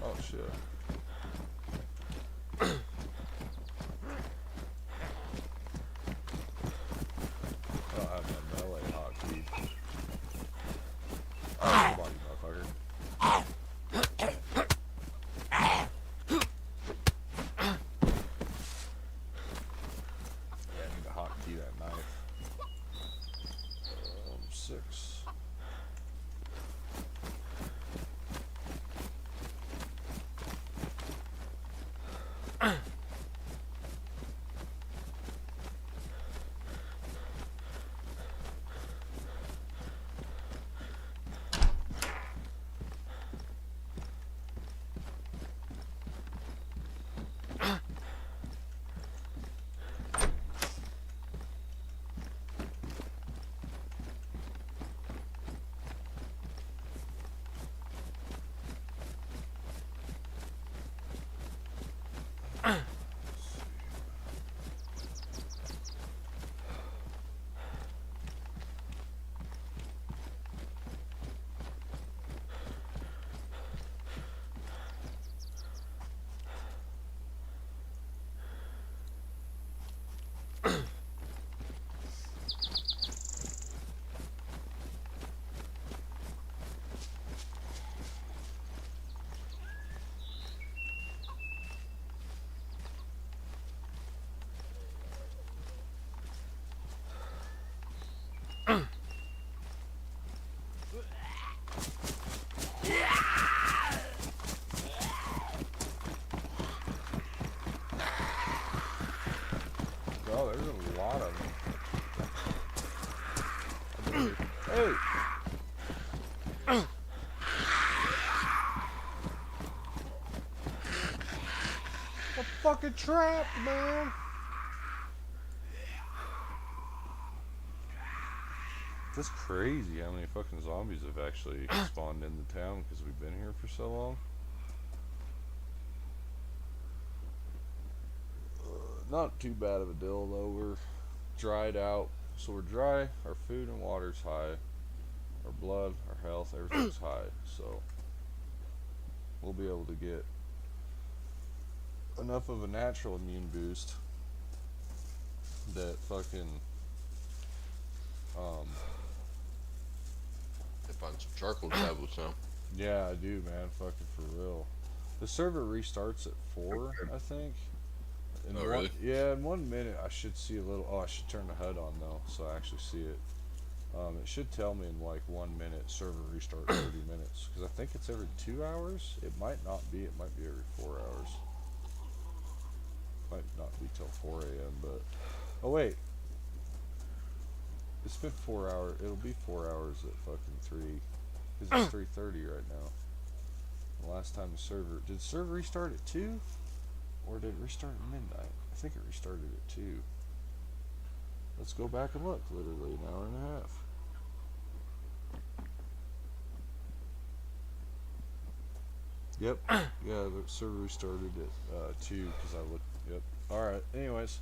Oh shit. I don't have my melee hotkey. Oh, come on, you motherfucker. Yeah, I need to hotkey that knife. 6. Oh, there's a lot of them. Hey! I'm fucking trapped, man! That's crazy how many fucking zombies have actually spawned in the town because we've been here for so long. Not too bad of a deal though. We're dried out, so we're dry. Our food and water's high. Our blood, our health, everything's high. So we'll be able to get enough of a natural immune boost that fucking They find some charcoal tablets now. yeah, I do, man. Fucking for real. The server restarts at 4, I think. In Oh, one, really? Yeah, in 1 minute I should see a little. Oh, I should turn the HUD on though, so I actually see it. It should tell me in like 1 minute server restart 30 minutes because I think it's every 2 hours. It might not be. It might be every 4 hours. Might not be till 4 a.m. But oh wait, it's been 4 hours. It'll be 4 hours at fucking 3 because it's 3:30 right now. The last time the server did the server restart at 2 or did it restart at midnight? I think it restarted at 2. Let's go back and look. Literally an hour and a half. Yep. Yeah, the server restarted at 2 because I looked. Yep. Alright, anyways.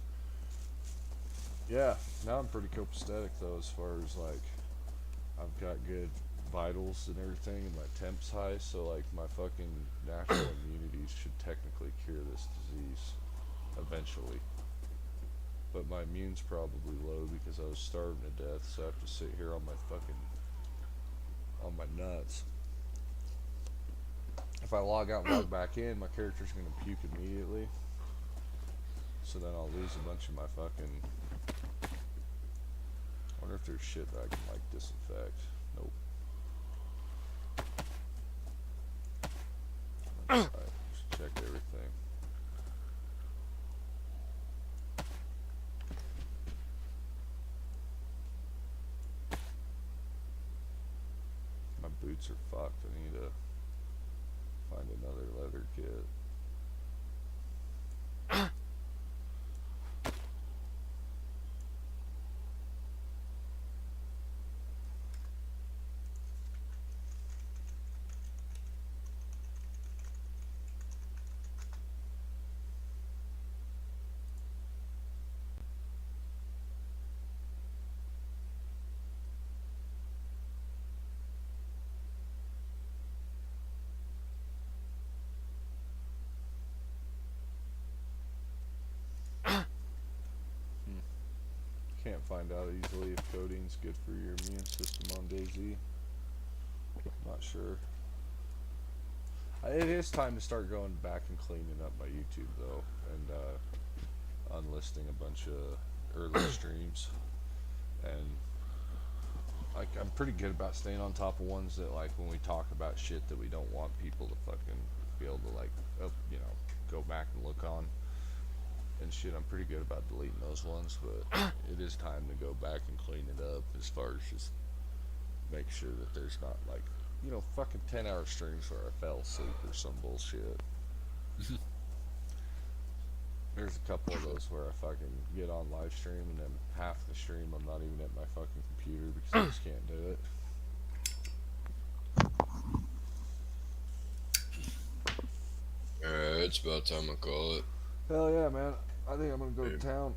Yeah, now I'm pretty copacetic though as far as like I've got good vitals and everything and my temp's high, so like my fucking natural immunity should technically cure this disease eventually. But my immune's probably low because I was starving to death, so I have to sit here on my fucking on my nuts. If I log out and log back in, my character's gonna puke immediately. So then I'll lose a bunch of my fucking. I wonder if there's shit that I can like disinfect. Nope. Alright, just check everything. My boots are fucked. I need to find another leather kit. Can't find out easily if coding's good for your immune system on DayZ. Not sure. It is time to start going back and cleaning up my YouTube though, and unlisting a bunch of early streams. And like I'm pretty good about staying on top of ones that like when we talk about shit that we don't want people to fucking be able to like, you know, go back and look on. And shit, I'm pretty good about deleting those ones, but it is time to go back and clean it up as far as just make sure that there's not like, you know, fucking 10-hour streams where I fell asleep or some bullshit. There's a couple of those where I fucking get on live stream and then half the stream I'm not even at my fucking computer because I just can't do it. Alright, it's about time I call it. Hell yeah, man. I think I'm gonna go to town.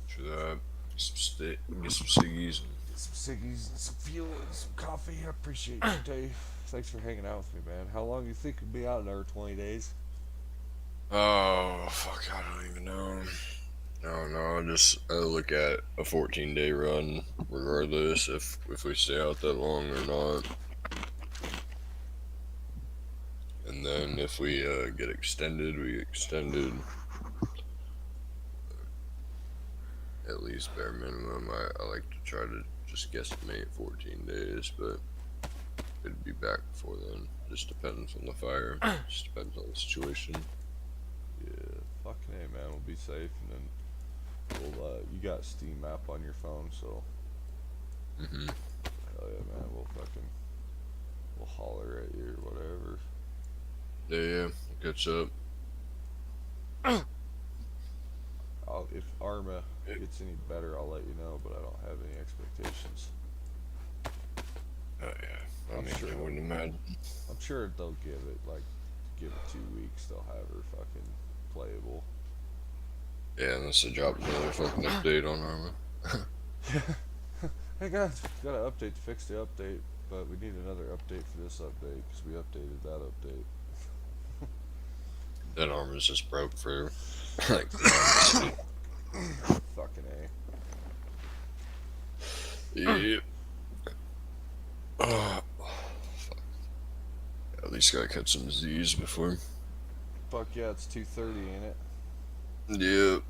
Should I get some steak, get some ciggies? Get some ciggies and some fuel and some coffee. I appreciate you, Dave. Thanks for hanging out with me, man. How long do you think we'll be out? Another 20 days? Oh, fuck, I don't even know. I look at a 14-day run, regardless if we stay out that long or not. And then if we get extended, we extended. At least bare minimum, I like to try to just guesstimate 14 days, but it'd be back before then. Just depends on the fire. Just depends on the situation. Yeah, fucking A, man. We'll be safe, and then we'll, you got Steam app on your phone, so. Mm-hmm. Hell yeah, man. We'll holler at you or whatever. Yeah, catch up. If our Arma gets any better, I'll let you know, but I don't have any expectations. Oh yeah, I I'm mean, sure I wouldn't imagine. I'm sure they'll give it 2 weeks. They'll have her fucking playable. Yeah, unless they drop another fucking update on Arma. Hey guys, got an update to fix the update, but we need another update for this update because we updated that update. That Arma's just broke for like. Fucking A. Yep. Oh, fuck. At least gotta catch some Z's before. Fuck yeah, it's 2:30, ain't it? Yep.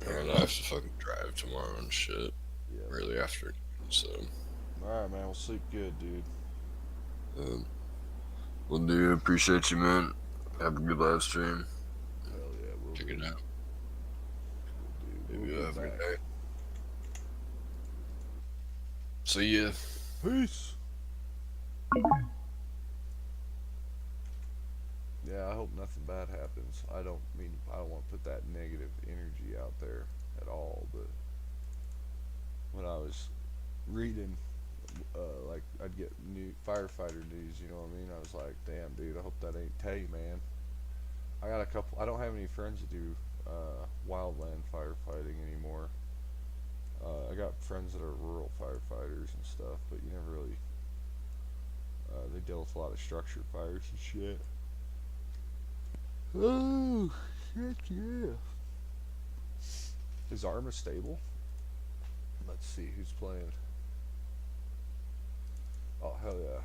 And I have to fucking drive tomorrow and shit. Yeah. Early afternoon, so. Alright, man, we'll sleep good, dude. Well, dude, appreciate you, man. Have a good live stream. Hell yeah, we'll Check it out. We'll Maybe be have a good back. day. See ya. Peace. Yeah, I hope nothing bad happens. I don't want to put that negative energy out there at all, but when I was reading, like, I'd get new firefighter news, you know what I mean? I was like, damn, dude, I hope that ain't Tay, man. I don't have any friends that do wildland firefighting anymore. I got friends that are rural firefighters and stuff, but you never really, they deal with a lot of structure fires and shit. Oh, shit, yeah. Is Arma stable? Let's see who's playing. Oh, hell yeah.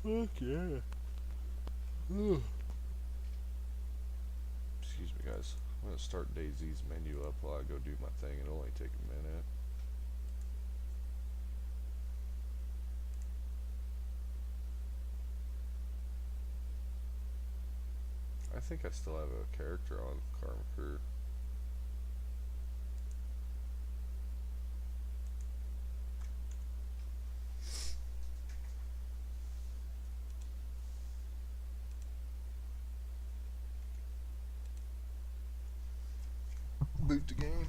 Fuck yeah. Excuse me, guys. I'm gonna start Daisy's menu up while I go do my thing. It'll only take a minute. I think I still have a character on Karma Crew. Boot the game.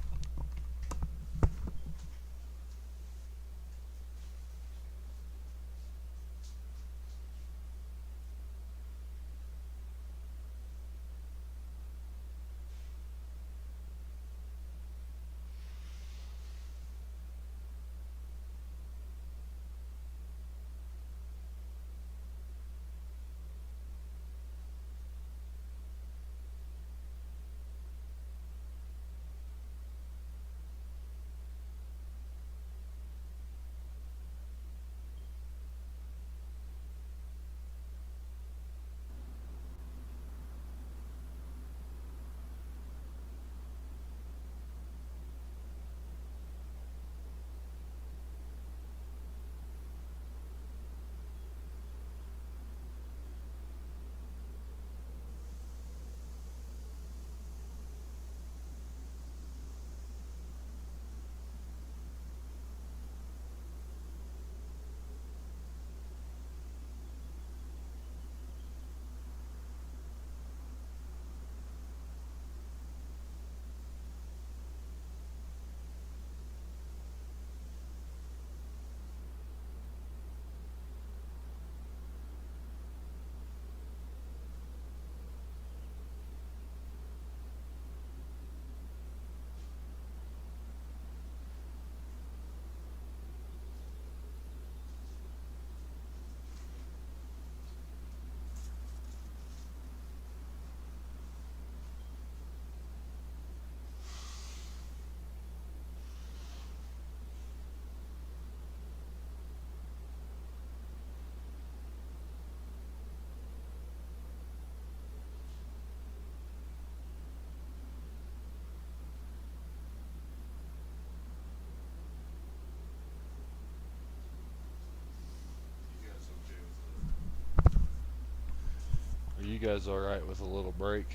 guys alright with a little break?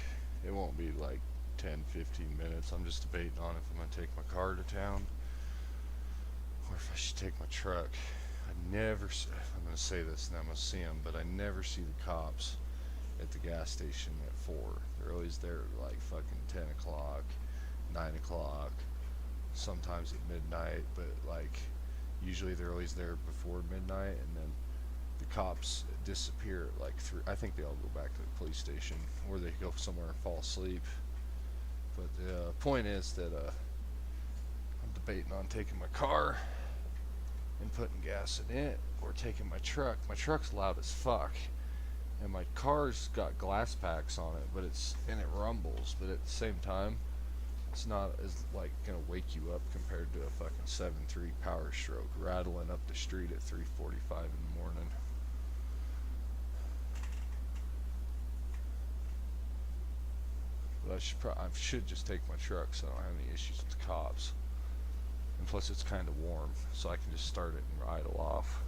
It won't be like 10, 15 minutes. I'm just debating on if I'm going to take my car to town or if I should take my truck. I'm going to say this and I'm going to see them, but I never see the cops at the gas station at 4. They're always there at like fucking 10 o'clock, 9 o'clock, sometimes at midnight, but like usually they're always there before midnight, and then the cops disappear at like 3. I think they all go back to the police station, or they go somewhere and fall asleep. But the point is that I'm debating on taking my car and putting gas in it, or taking my truck. My truck's loud as fuck, and my car's got glass packs on it, but it rumbles. But at the same time, it's not as like gonna wake you up compared to a fucking 7.3 Power Stroke rattling up the street at 3:45 in the morning. But I should just take my truck so I don't have any issues with the cops. And plus it's kind of warm, so I can just start it and idle off.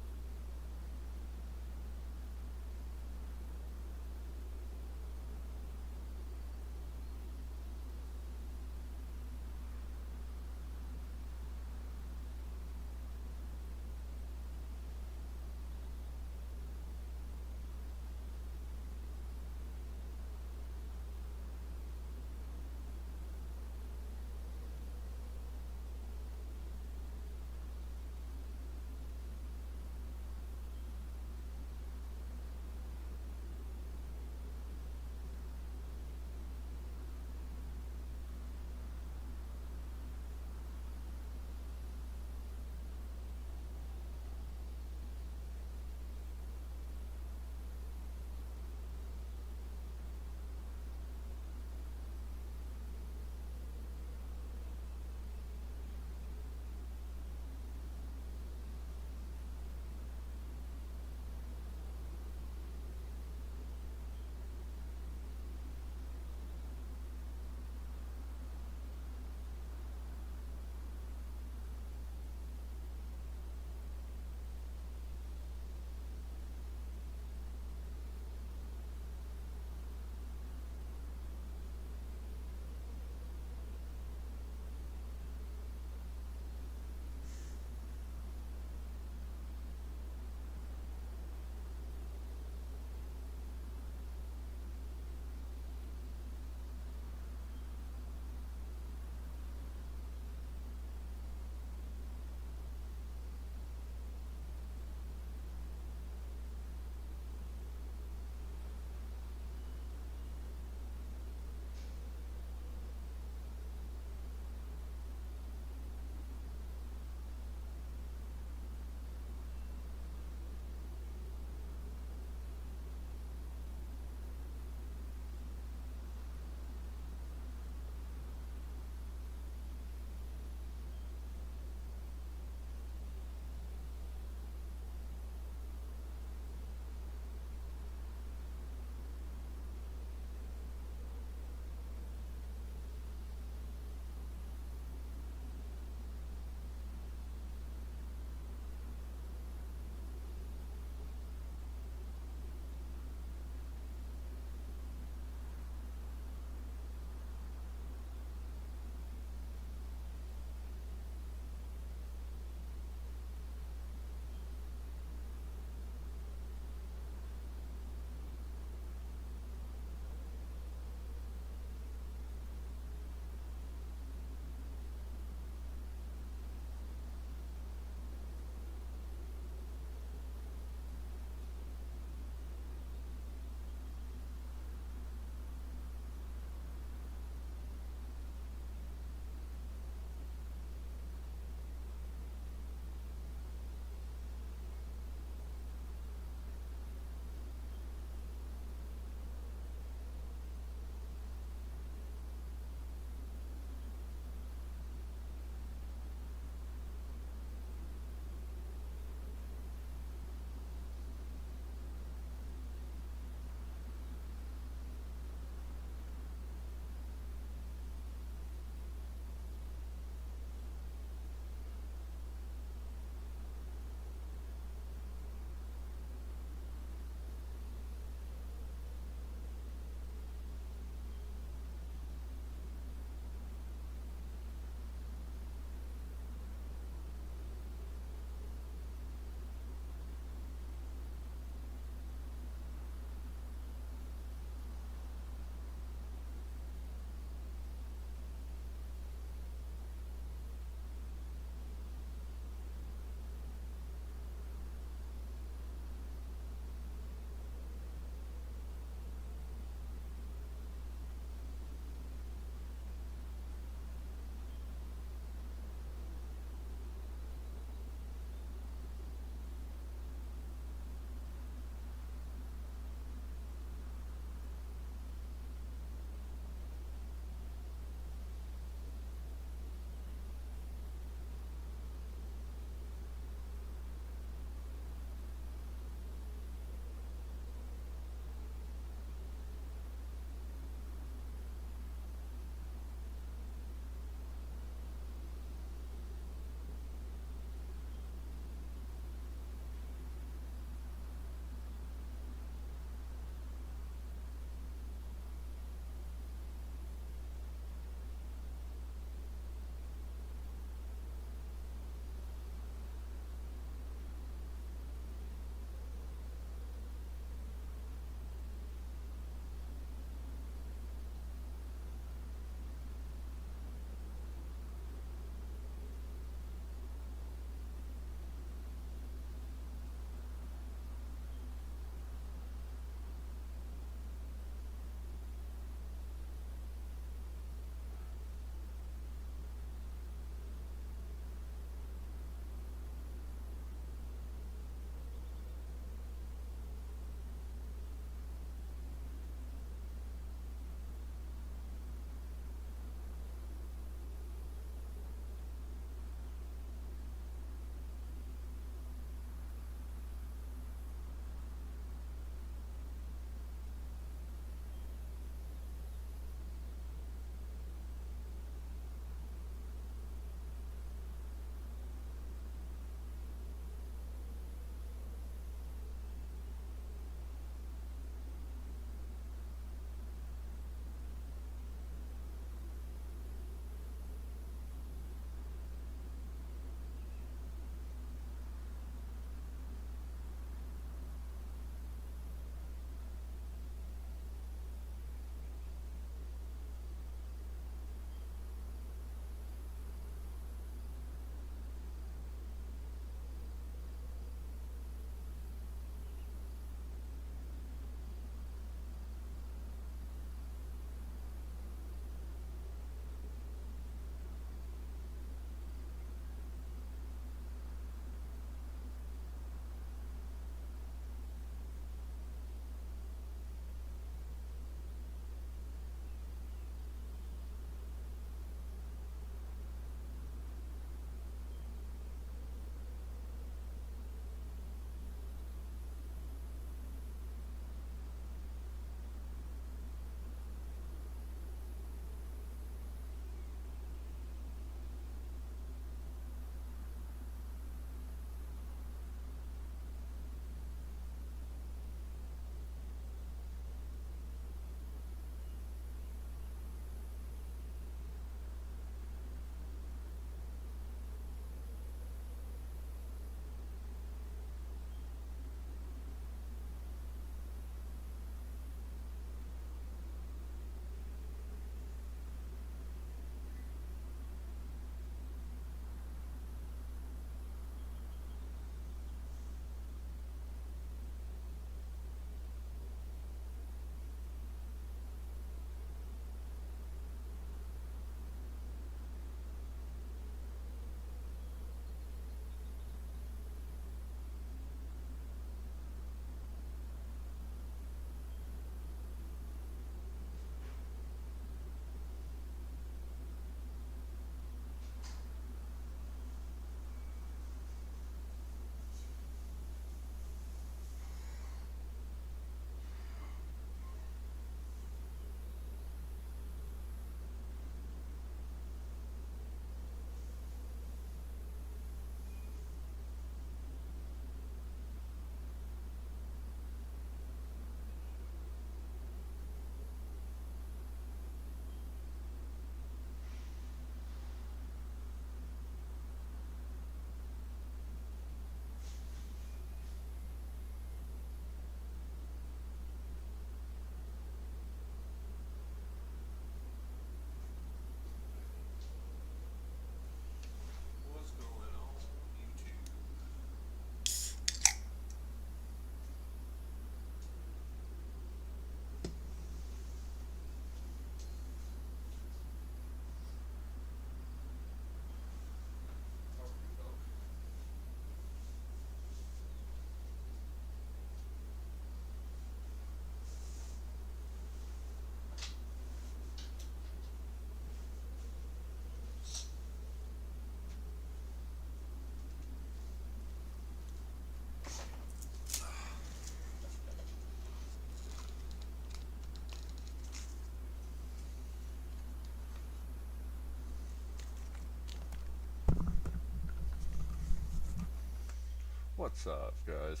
What's up, guys?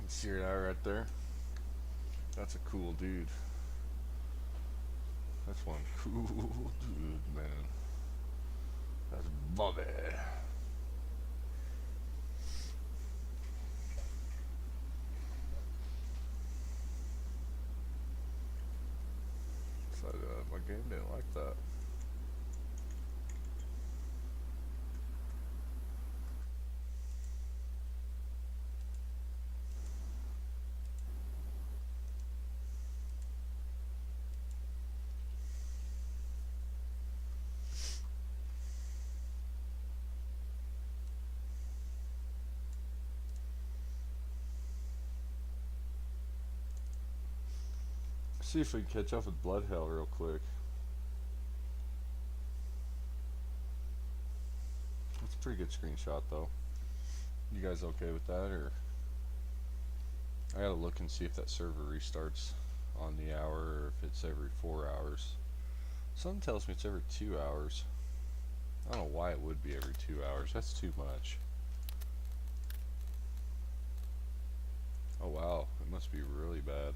See that right there? That's a cool dude. That's one cool dude, man. That's Bobby. So my game didn't like that. See if we can catch up with Bloodhell real quick. It's a pretty good screenshot though. You guys okay with that, or I gotta look and see if that server restarts on the hour or if it's every 4 hours. Something tells me it's every 2 hours. I don't know why it would be every 2 hours. That's too much. Oh wow, it must be really bad.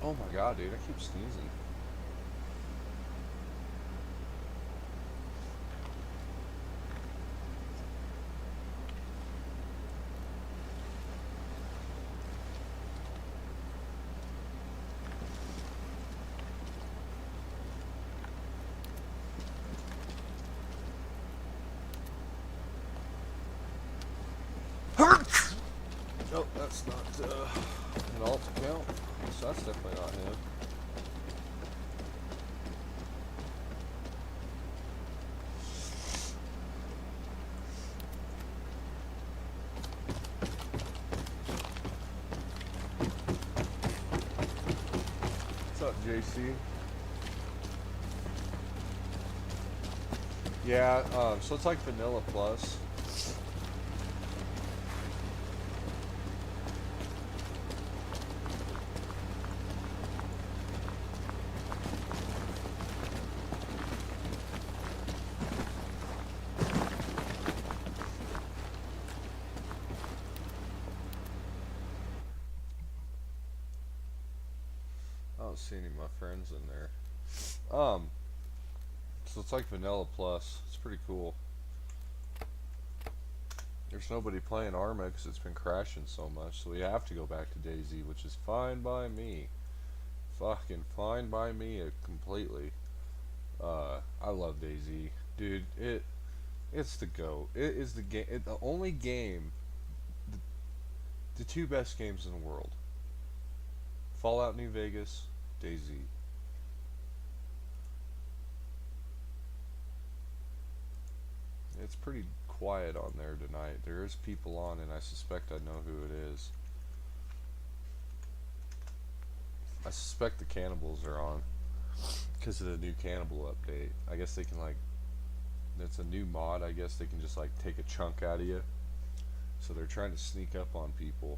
Oh my god, dude, I keep sneezing. Nope, that's not an alt account. So that's definitely not him. What's up, JC? Yeah, so it's like Vanilla Plus. I don't see any of my friends in there. So it's like Vanilla Plus. It's pretty cool. There's nobody playing Arma because it's been crashing so much, so we have to go back to DayZ, which is fine by me. Fucking fine by me completely. I love DayZ, dude. It's the GOAT. It is the game. The only game. The two best games in the world. Fallout New Vegas, DayZ. It's pretty quiet on there tonight. There is people on, and I suspect I know who it is. I suspect the cannibals are on because of the new cannibal update. I guess they can, like, it's a new mod. I guess they can just, like, take a chunk out of you. So they're trying to sneak up on people.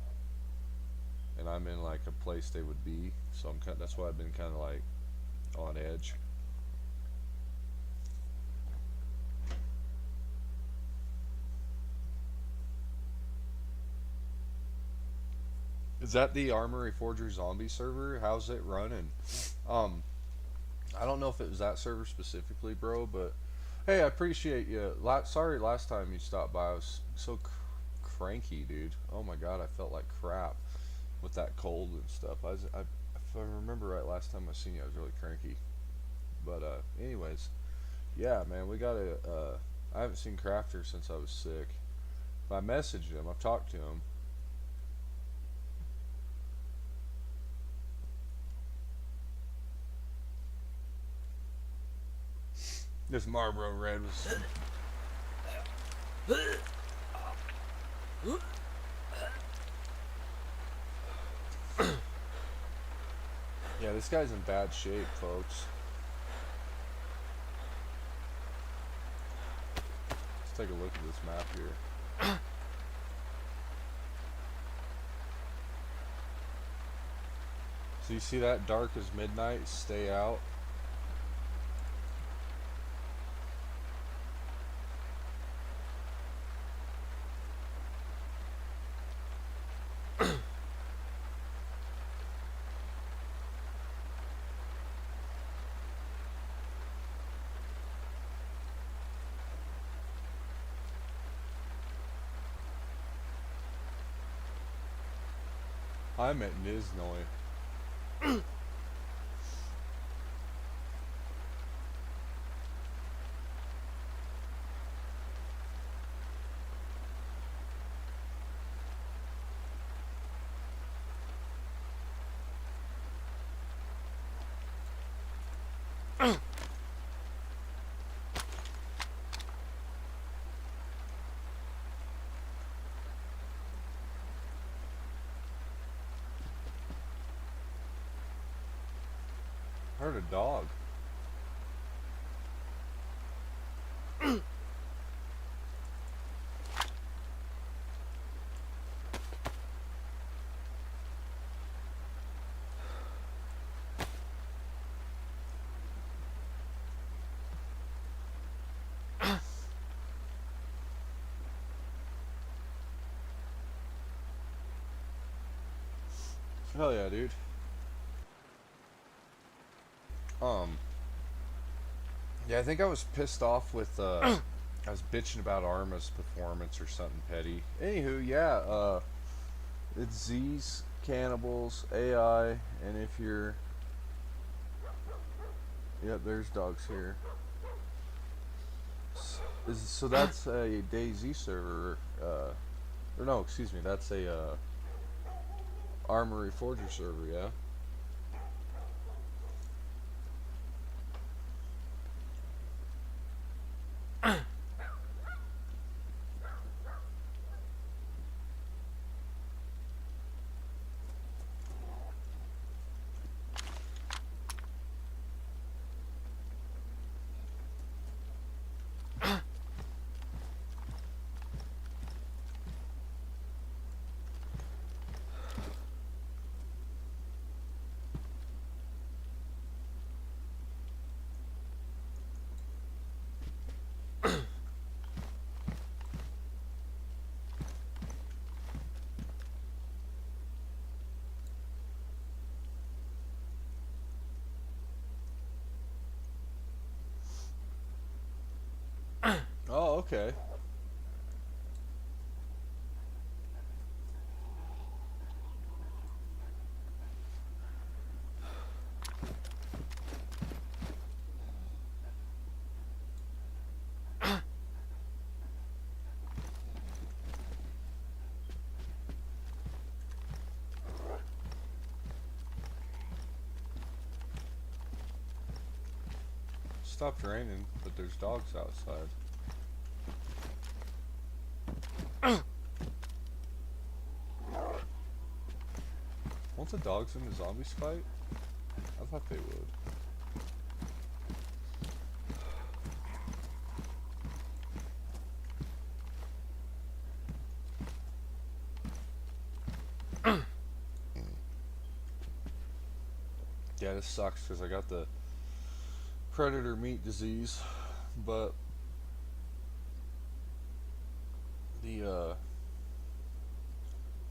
and I'm in like a place they would be, so that's why I've been kind of like on edge. Is that the Armory Forger Zombie server? How's it running? I don't know if it was that server specifically, bro, but hey, I appreciate you. Sorry last time you stopped by. I was so cranky, dude. Oh my god, I felt like crap with that cold and stuff. If I remember right, last time I seen you, I was really cranky. But anyways, yeah, man, we gotta. I haven't seen Crafter since I was sick. I messaged him. I've talked to him. This Marlboro Red was. Yeah, this guy's in bad shape, folks. Let's take a look at this map here. So you see that dark as midnight? Stay out. I'm at Niznoi. Heard a dog. Hell yeah, dude. Yeah, I think I was pissed off with, I was bitching about Arma's performance or something petty. Anywho, yeah, it's Z's, Cannibals, AI, and if you're, yep, there's dogs here. So that's a DayZ server, or no, excuse me, that's a, Armory Forger server, yeah? Oh, okay. Stopped raining, but there's dogs outside. Won't the dogs in the zombies fight? I thought they would. Yeah, this sucks because I got the predator meat disease, but the I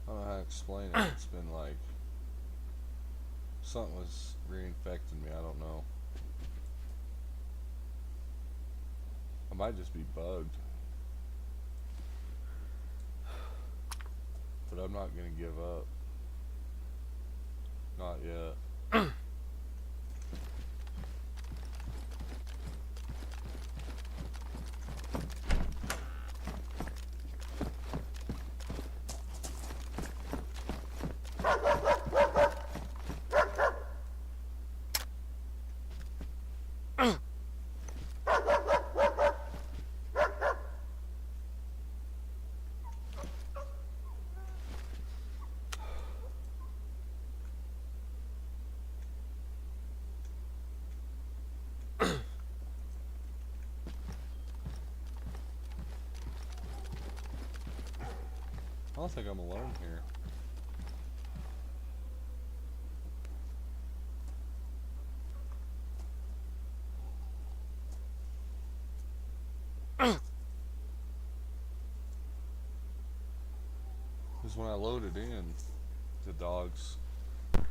don't know how to explain it. It's been like something was reinfecting me. I don't know. I might just be bugged, but I'm not gonna give up. Not yet. I don't think I'm alone here. Because when I loaded in the dogs and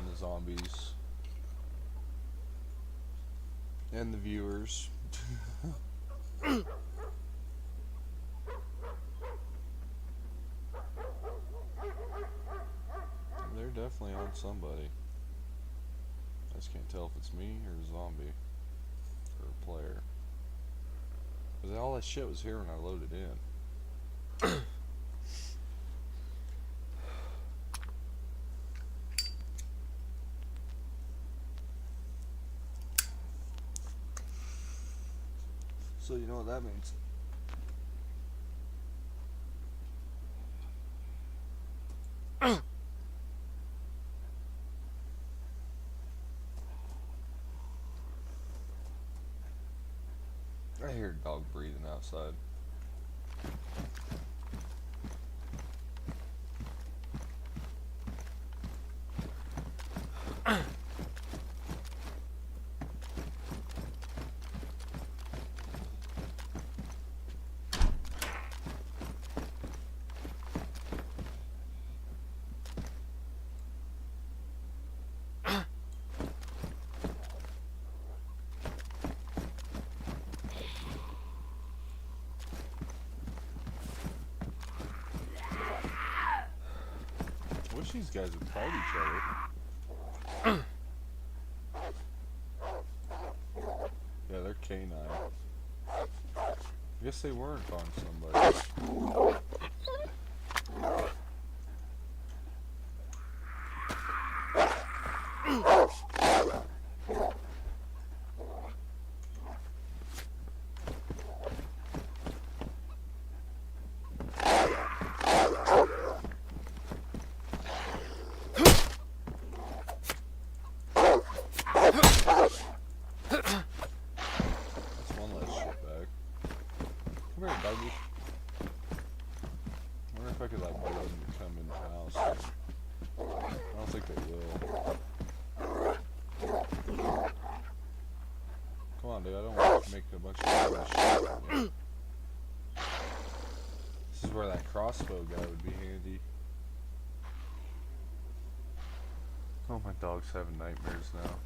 the zombies and the viewers, they're definitely on somebody. I just can't tell if it's me or a zombie or a player. Because all that shit was here when I loaded in. So you know what that means. I hear a dog breathing outside. Wish these guys would fight each other. Yeah, they're canine. I guess they weren't on somebody. This is where that crossbow guy would be handy. Oh, my dog's having nightmares now.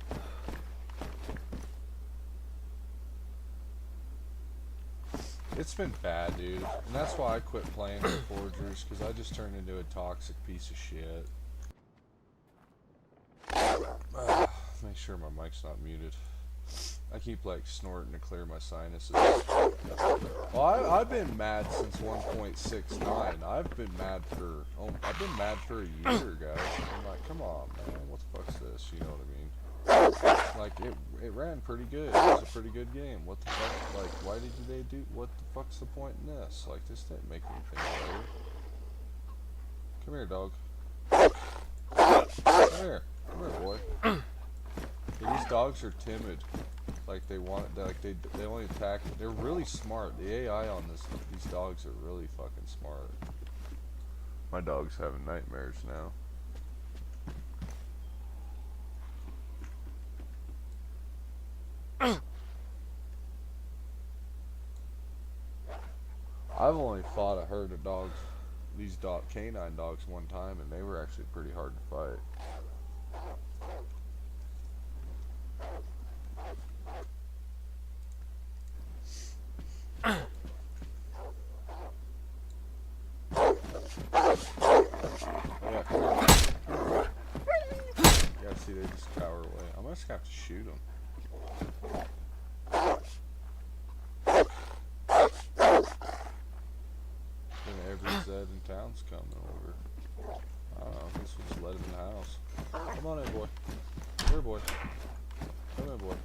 It's been bad, dude. And that's why I quit playing with Forgers, because I just turned into a toxic piece of shit. Make sure my mic's not muted. I keep like snorting to clear my sinuses. Well, I've been mad since 1.69. I've been mad for a year, guys. I'm like, come on, man, what the fuck's this? You know what I mean? Like it ran pretty good. It was a pretty good game. What the fuck? Like, why did they do? What the fuck's the point in this? Like, this didn't make anything better. Come here, dog. Come here, boy. Yeah, these dogs are timid. Like they only attack. They're really smart. The AI on these dogs are really fucking smart. My dog's having nightmares now. I've only fought a herd of dogs, these canine dogs, one time, and they were actually pretty hard to fight. Yeah, see, they just cower away. I'm just gonna have to shoot them. Then every Zed in town's coming over. I don't know, this was let him in the house. Come on in, boy. Here, boy. Come in, boy.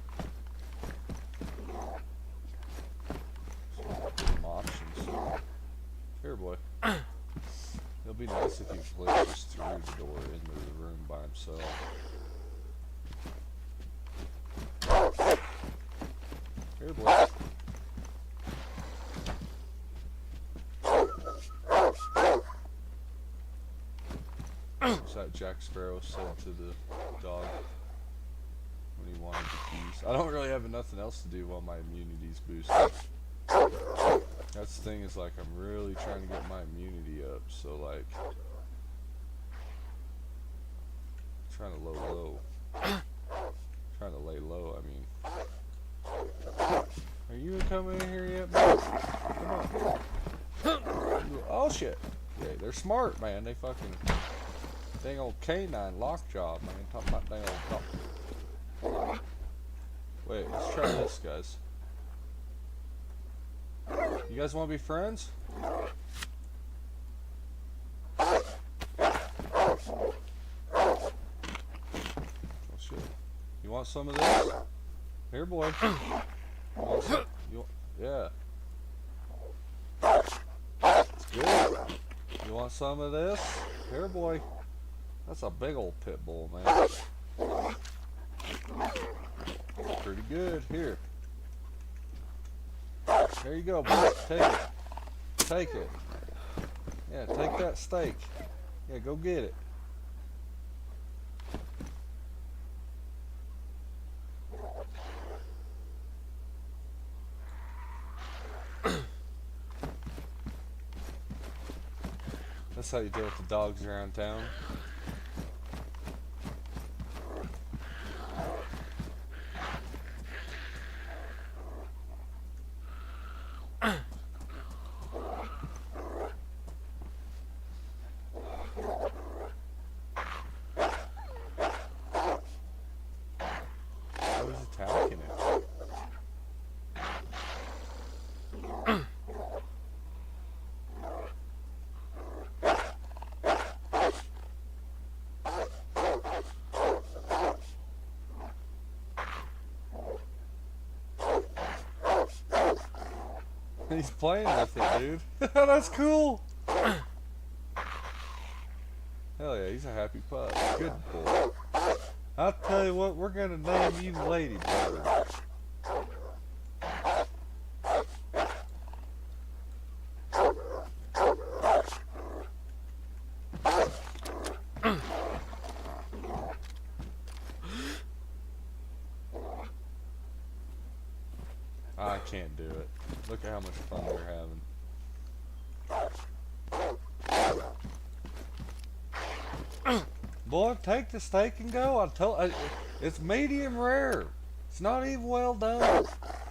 Give him options. Here, boy. It'll be nice if he glitches through the door into the room by himself. Here, boy. What's that Jack Sparrow said to the dog when he wanted the keys? I don't really have nothing else to do while my immunity's boosted. That's the thing, is like I'm really trying to get my immunity up, so like trying to lay low, I mean. Are you coming in here yet, man? Come on. Oh shit. Yeah, they're smart, man. They fucking dang old canine lockjaw, man. Talking about dang old Wait, let's try this, guys. You guys want to be friends? Oh shit. You want some of this? Here, boy. You want some? Yeah. It's good. You want some of this? Here, boy. That's a big old pit bull, man. Pretty good. Here. There you go, boy. Take it. Take it. Yeah, take that steak. Yeah, go get it. That's how you deal with the dogs around town. I was attacking it. He's playing with it, dude. That's cool. Hell yeah, he's a happy pup. Good boy. I'll tell you what, we're gonna name you Lady Bird. I can't do it. Look at how much fun they're having. Boy, take the steak and go. It's medium rare. It's not even well done.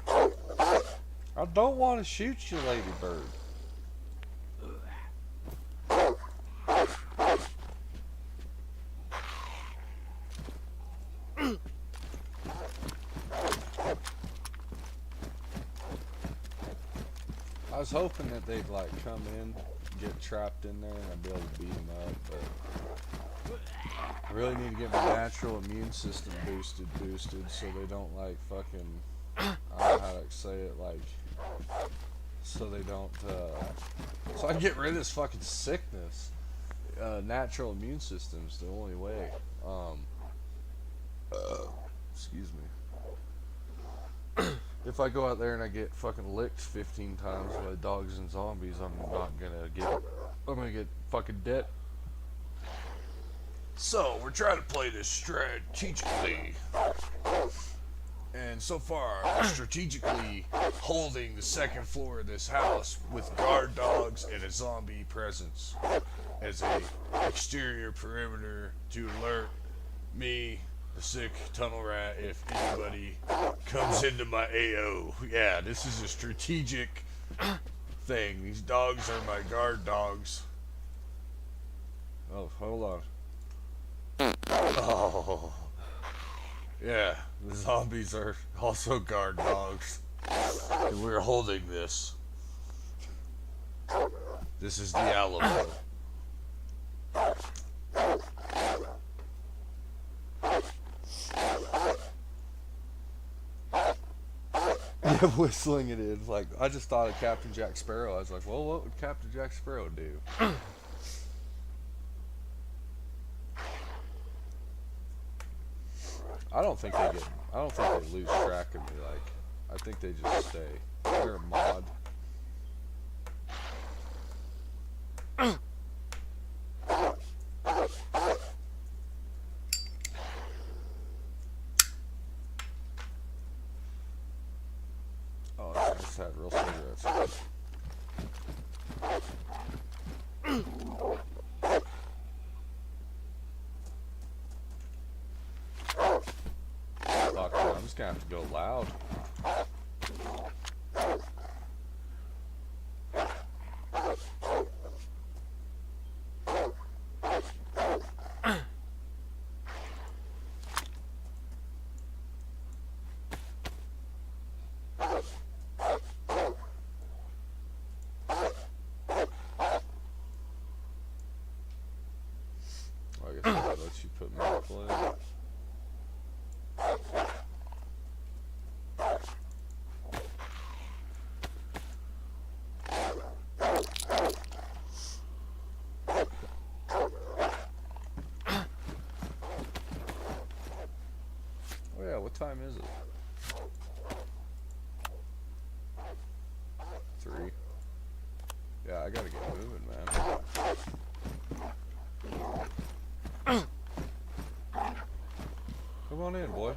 I don't want to shoot you, Lady Bird. I was hoping that they'd like come in, get trapped in there, and I'd be able to beat them up, but I really need to get my natural immune system boosted so they don't like fucking, I don't know how to say it, like, so they don't, so I can get rid of this fucking sickness. Natural immune system's the only way. Excuse me. If I go out there and I get fucking licked 15 times by dogs and zombies, I'm gonna get fucking dead. So we're trying to play this strategically. And so far, I'm strategically holding the second floor of this house with guard dogs and a zombie presence as a exterior perimeter to alert me, the sick tunnel rat, if anybody comes into my AO. Yeah, this is a strategic thing. These dogs are my guard dogs. Oh, hold on. Oh. Yeah, the zombies are also guard dogs. And we're holding this. This is the Alamo. Yeah, whistling it is. Like, I just thought of Captain Jack Sparrow. I was like, well, what would Captain Jack Sparrow do? I don't think they lose track of me. Like, I think they just stay. They're a mod. Oh, I just had real cigarettes. Fuck, man, I'm just gonna have to go loud. I guess that lets you put me on play. Oh yeah, what time is it? 3. Yeah, I gotta get moving, man. Come on in, boy.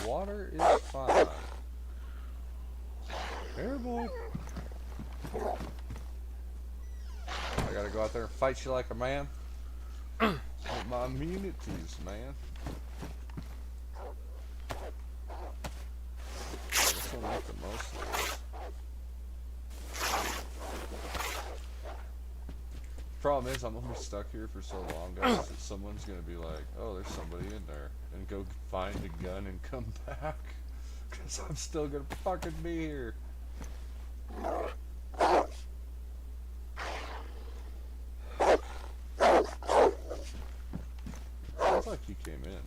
Water is fine. Here, boy. I gotta go out there and fight you like a man. Want my immunities, man. This will make the most of this. Problem is, I'm gonna be stuck here for so long, guys, that someone's gonna be like, oh, there's somebody in there, and go find a gun and come back. Because I'm still gonna fucking be here. Sounds like he came in.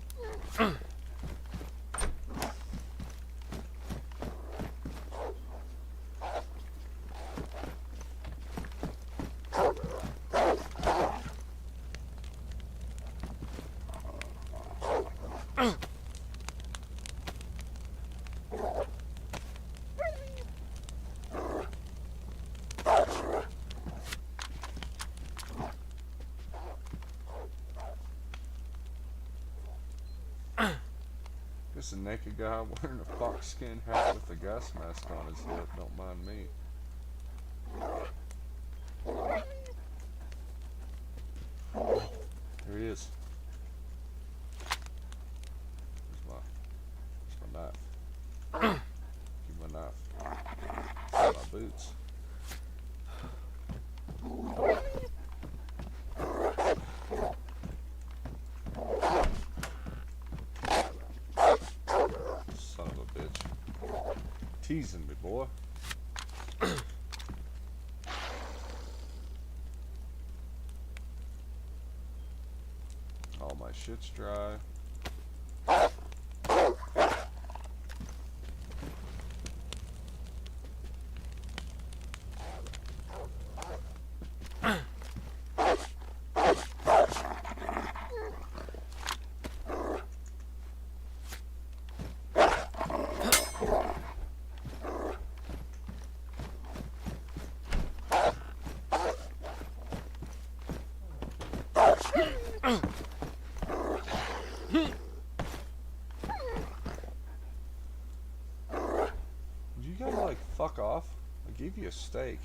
Just a naked guy wearing a fox skin hat with a gas mask on his head. Don't mind me. Here he is. Where's my knife? Give my knife. My boots. Son of a bitch. Teasing me, boy. All my shit's dry. a steak.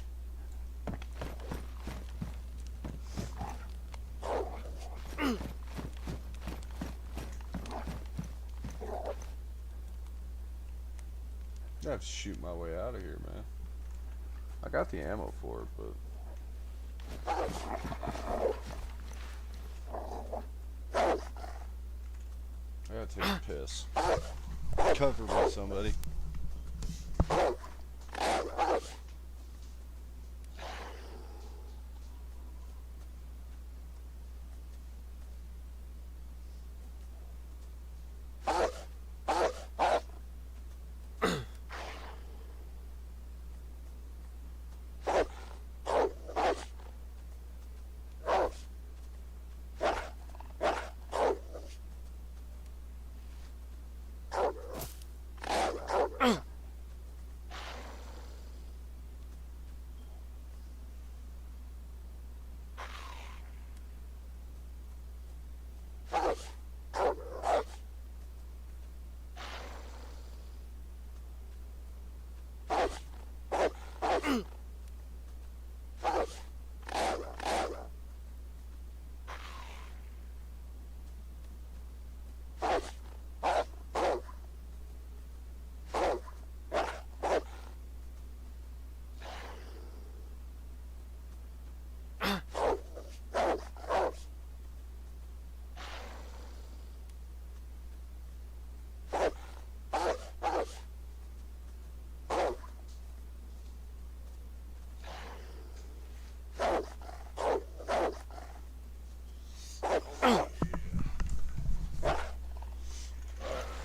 I have to shoot my way out of here, man. I got the ammo for it, but I gotta take a piss. Cover me, somebody.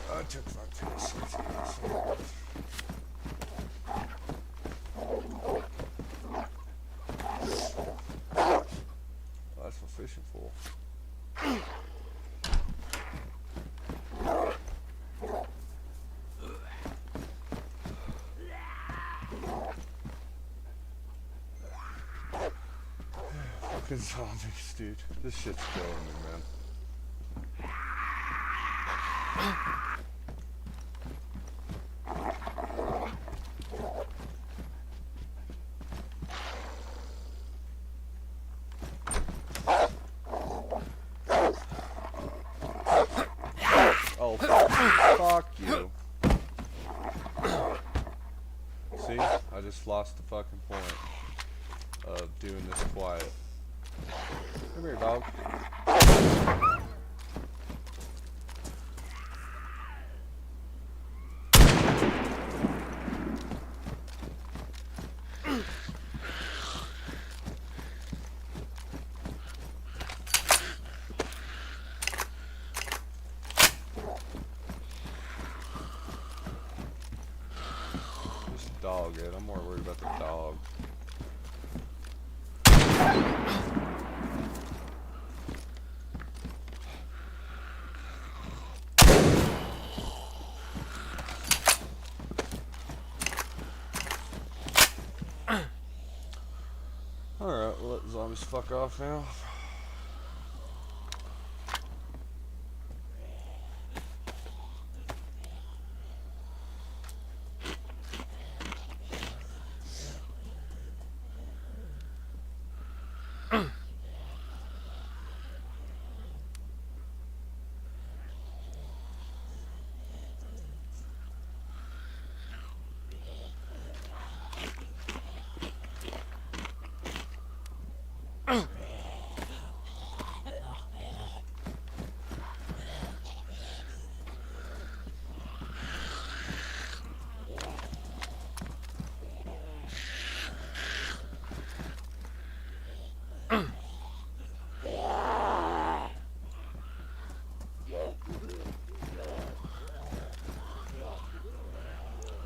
I took my piss. That's for fishing for. Fucking zombies, dude. This shit's killing me, man. Oh, fuck you. See? I just lost the fucking point of doing this quiet. Come here, dog. Just dog it. I'm more worried about the dog. Alright, we'll let the zombies fuck off now.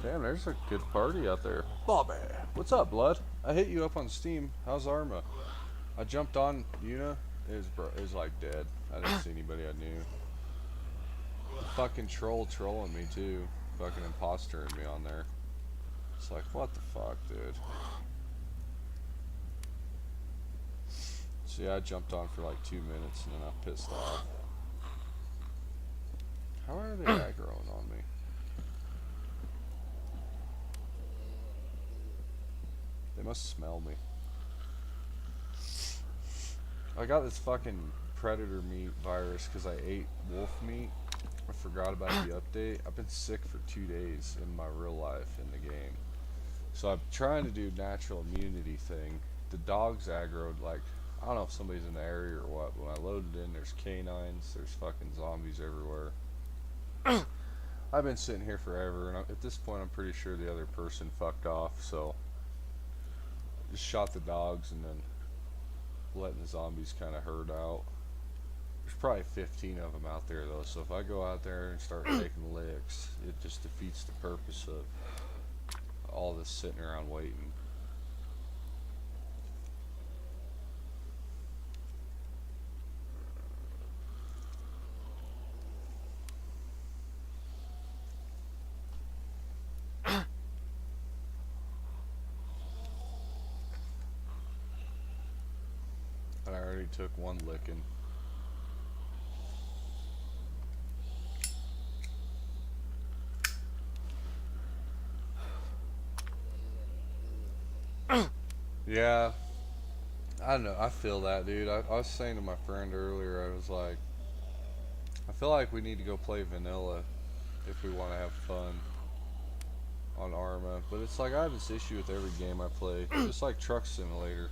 Damn, there's a good party out there. Bobby, what's up, blood? I hit you up on Steam. How's Arma? I jumped on Una. It was like dead. I didn't see anybody I knew. Fucking troll trolling me too. Fucking imposter me on there. It's like, what the fuck, dude? See, I jumped on for like 2 minutes and then I pissed off. How are they aggroing on me? They must smell me. I got this fucking predator meat virus because I ate wolf meat. I forgot about the update. I've been sick for 2 days in my real life in the game. So I'm trying to do natural immunity thing. The dogs aggroed, like, I don't know if somebody's in the area or what, but when I loaded in, there's canines, there's fucking zombies everywhere. I've been sitting here forever, and at this point I'm pretty sure the other person fucked off, so just shot the dogs and then letting the zombies kind of herd out. There's probably 15 of them out there though, so if I go out there and start taking licks, it just defeats the purpose of all this sitting around waiting. I already took one licking. Yeah, I know, I feel that, dude. I was saying to my friend earlier, I was like, I feel like we need to go play vanilla if we want to have fun on Arma. But it's like I have this issue with every game I play, just like Truck Simulator.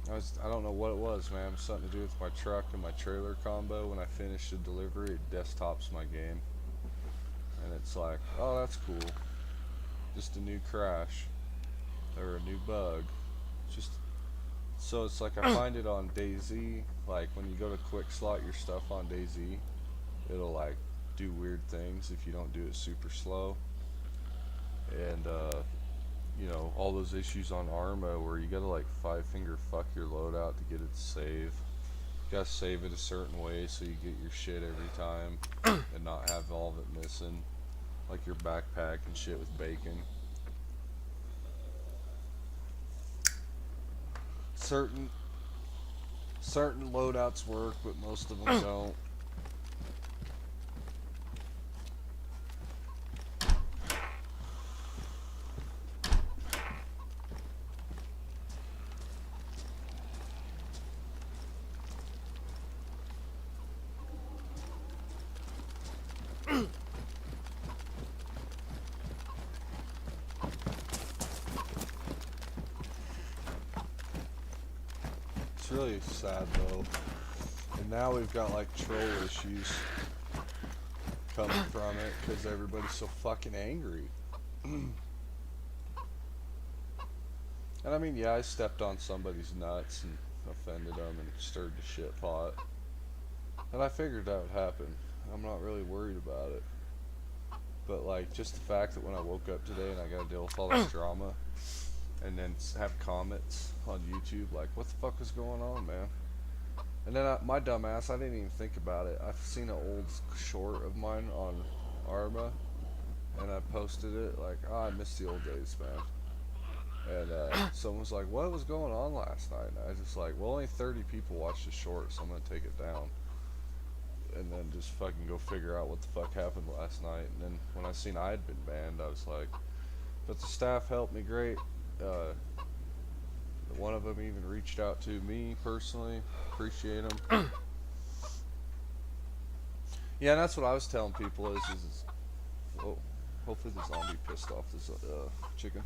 I don't know what it was, man. It was something to do with my truck and my trailer combo. When I finish the delivery, it desktops my game. And it's like, oh, that's cool. Just a new crash. Or a new bug. Just so it's like I find it on DayZ, like when you go to quick slot your stuff on DayZ, it'll like do weird things if you don't do it super slow. And you know, all those issues on Arma where you gotta like 5-finger fuck your loadout to get it to save. You gotta save it a certain way so you get your shit every time and not have all of it missing, like your backpack and shit with bacon. Certain loadouts work, but most of them don't. It's really sad though, and now we've got like troll issues coming from it because everybody's so fucking angry. And I mean, yeah, I stepped on somebody's nuts and offended them and stirred the shit pot, and I figured that would happen. I'm not really worried about it, but like just the fact that when I woke up today and I got to deal with all this drama and then have comments on YouTube like, what the fuck is going on, man? And then my dumb ass, I didn't even think about it. I've seen an old short of mine on Arma, and I posted it like, oh, I miss the old days, man. And someone was like, what was going on last night? And I was just like, well, only 30 people watched the short, so I'm gonna take it down. And then just fucking go figure out what the fuck happened last night. And then when I seen I had been banned, I was like, but the staff helped me great. One of them even reached out to me personally. Appreciate them. Yeah, and that's what I was telling people is whoa, hopefully the zombie pissed off this chicken.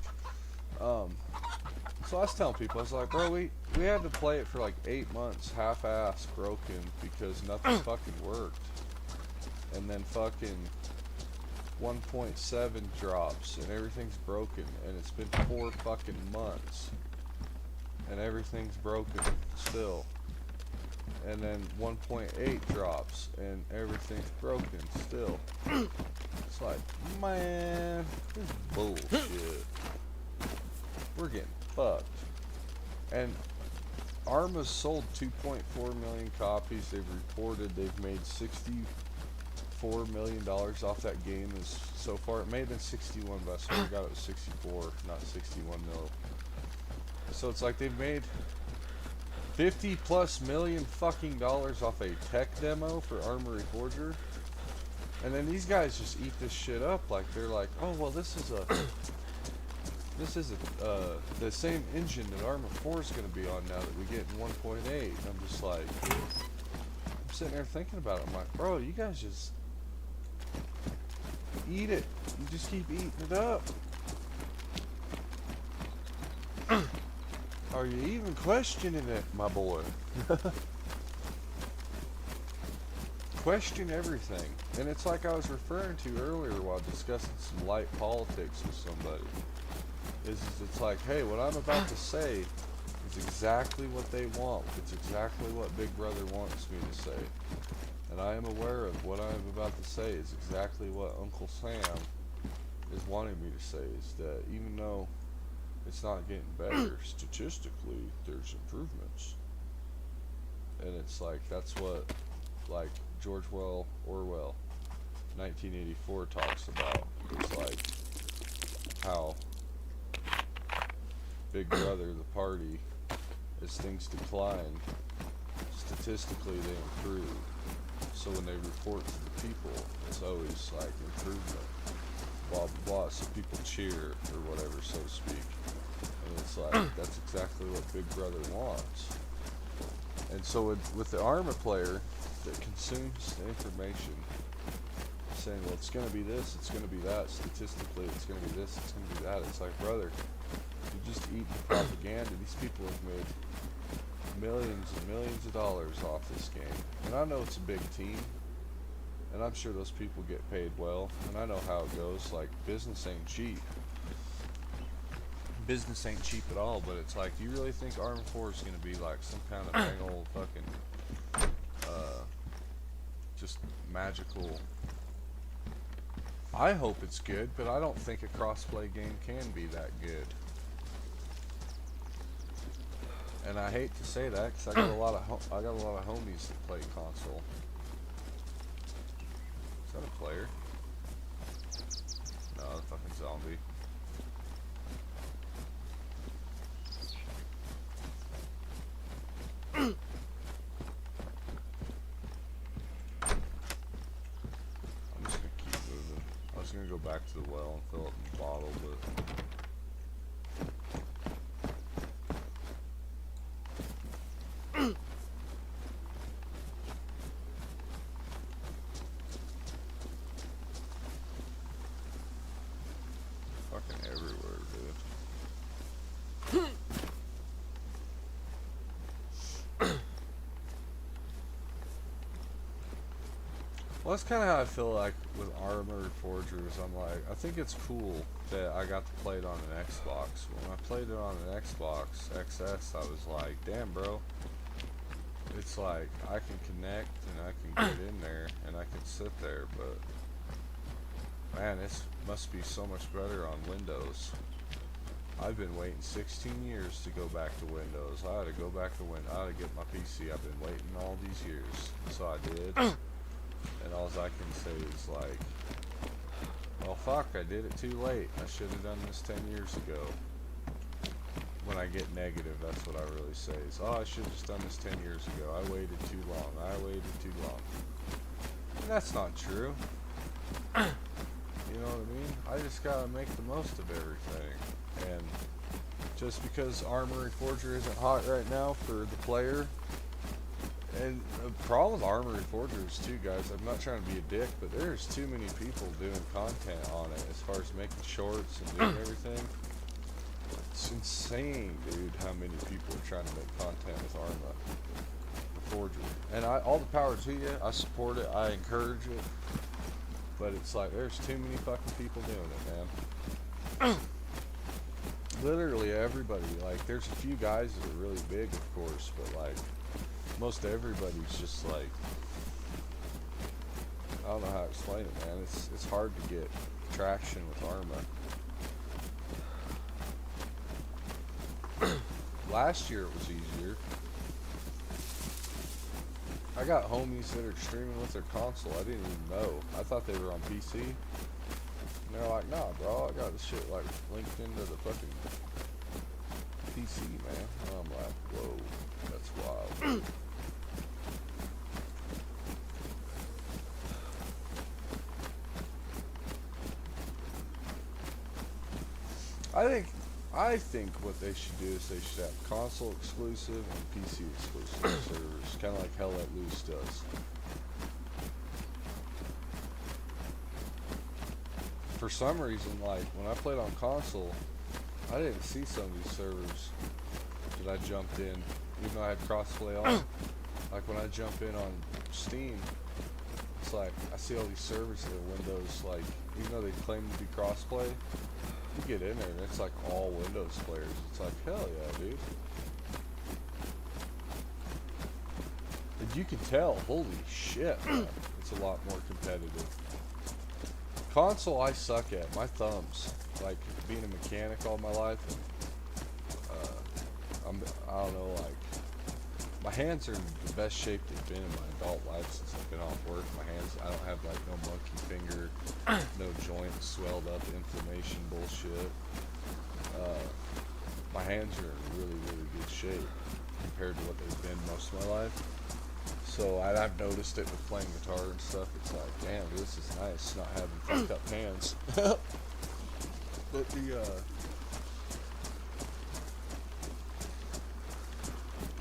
So I was telling people, I was like, bro, we had to play it for like 8 months, half-ass broken, because nothing fucking worked. And then fucking 1.7 drops and everything's broken, and it's been 4 fucking months and everything's broken still. And then 1.8 drops and everything's broken still. It's like, man, this is bullshit. We're getting fucked. And Arma's sold 2.4 million copies. They've reported they've made $64 million off that game so far. It may have been 61, but I swear to God it was 64, not 61 mil. So it's like they've made $50+ million fucking dollars off a tech demo for Armory Forger. And then these guys just eat this shit up like they're like, oh well, this is This is the same engine that Arma 4 is going to be on now that we get in 1.8. I'm just like, I'm sitting there thinking about it. I'm like, bro, you guys just eat it. You just keep eating it up. Are you even questioning it, my boy? Question everything. And it's like I was referring to earlier while discussing some light politics with somebody. It's like, hey, what I'm about to say is exactly what they want. It's exactly what Big Brother wants me to say. And I am aware of what I'm about to say is exactly what Uncle Sam is wanting me to say, is that even though it's not getting better, statistically, there's improvements. And it's like, that's what, like, George Orwell, 1984 talks about. It's like how Big Brother, the party, as things decline, statistically they improve. So when they report to the people, it's always like improvement, blah blah blah, so people cheer or whatever, so to speak. And it's like, that's exactly what Big Brother wants. And so with the Arma player that consumes the information, saying, well, it's going to be this, it's going to be that, statistically it's going to be this, it's going to be that, it's like, brother, you just eat the propaganda. These people have made millions and millions of dollars off this game. And I know it's a big team, and I'm sure those people get paid well, and I know how it goes. Like, business ain't cheap. Business ain't cheap at all, but it's like, do you really think Arma 4 is going to be like some kind of big old fucking, just magical? I hope it's good, but I don't think a crossplay game can be that good. And I hate to say that because I got a lot of homies that play console. Is that a player? No, a fucking zombie. I'm just gonna keep moving. I was gonna go back to the well and fill up the bottle, but fucking everywhere, dude. Well, that's kind of how I feel like with Armored Forgers. I'm like, I think it's cool that I got to play it on an Xbox. When I played it on an Xbox XS, I was like, damn, bro. It's like, I can connect and I can get in there and I can sit there, but man, this must be so much better on Windows. I've been waiting 16 years to go back to Windows. I had to go back to Windows. I had to get my PC. I've been waiting all these years. So I did. And all I can say is like, well, fuck, I did it too late. I should have done this 10 years ago. When I get negative, that's what I really say is, oh, I should have just done this 10 years ago. I waited too long. I waited too long. And that's not true. You know what I mean? I just gotta make the most of everything. And just because Armored Forger isn't hot right now for the player, and the problem with Armored Forgers too, guys, I'm not trying to be a dick, but there's too many people doing content on it as far as making shorts and doing everything. It's insane, dude, how many people are trying to make content with Arma Forger. And all the power to you. I support it. I encourage it. But it's like, there's too many fucking people doing it, man. Literally everybody. Like, there's a few guys that are really big, of course, but like, most everybody's just like, I don't know how to explain it, man. It's hard to get traction with Arma. Last year it was easier. I got homies that are streaming with their console. I didn't even know. I thought they were on PC. And they're like, nah, bro, I got this shit like linked into the fucking PC, man. And I'm like, whoa, that's wild. I think I think what they should do is they should have console exclusive and PC exclusive servers, kind of like Hell Let Loose does. For some reason, like when I played on console, I didn't see some of these servers that I jumped in, even though I had crossplay on. Like when I jump in on Steam, it's like I see all these servers that are Windows, like even though they claim to be crossplay, you get in there and it's like all Windows players. It's like, hell yeah, dude. And you can tell, holy shit, man, it's a lot more competitive. Console I suck at, my thumbs. Like being a mechanic all my life, and I don't know, like my hands are in the best shape they've been in my adult life since I've been off work. My hands, I don't have like no monkey finger, no joints swelled up, inflammation bullshit. My hands are in really, really good shape compared to what they've been most of my life. So I've noticed it with playing guitar and stuff. It's like, damn, this is nice not having fucked up hands. But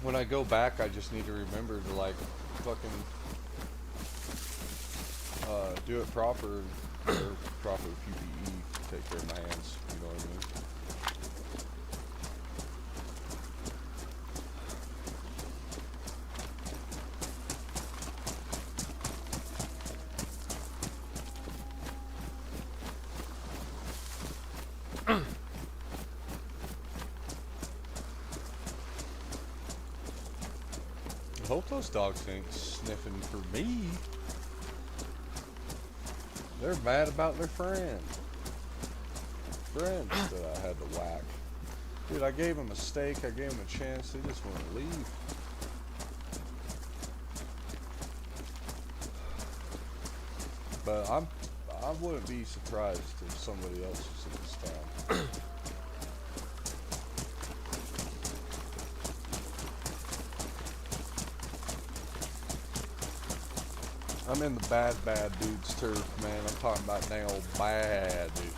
when I go back, I just need to remember to like fucking do it proper and wear proper PPE to take care of my hands. You know what I mean? I hope those dogs ain't sniffing for me. They're mad about their friends that I had to whack. Dude, I gave them a steak, I gave them a chance, they just want to leave. But I wouldn't be surprised if somebody else was in this town. I'm in the bad dudes turf, man. I'm talking about now bad dude.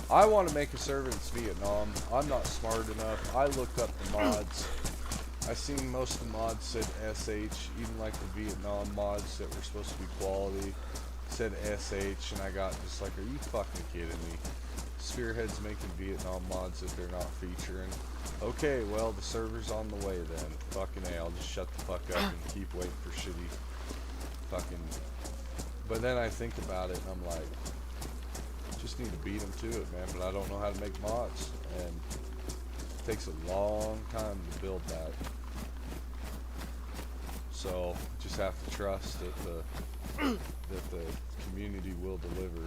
I want to make a server that's Vietnam. I'm not smart enough. I looked up the mods. I seen most of the mods said SH, even like the Vietnam mods that were supposed to be quality said SH, and I got just like, are you fucking kidding me? Spearhead's making Vietnam mods that they're not featuring. Okay, well the server's on the way then. Fucking A, I'll just shut the fuck up and keep waiting for shitty fucking. But then I think about it and I'm like, just need to beat them to it, man. But I don't know how to make mods, and it takes a long time to build that. So just have to trust that the community will deliver.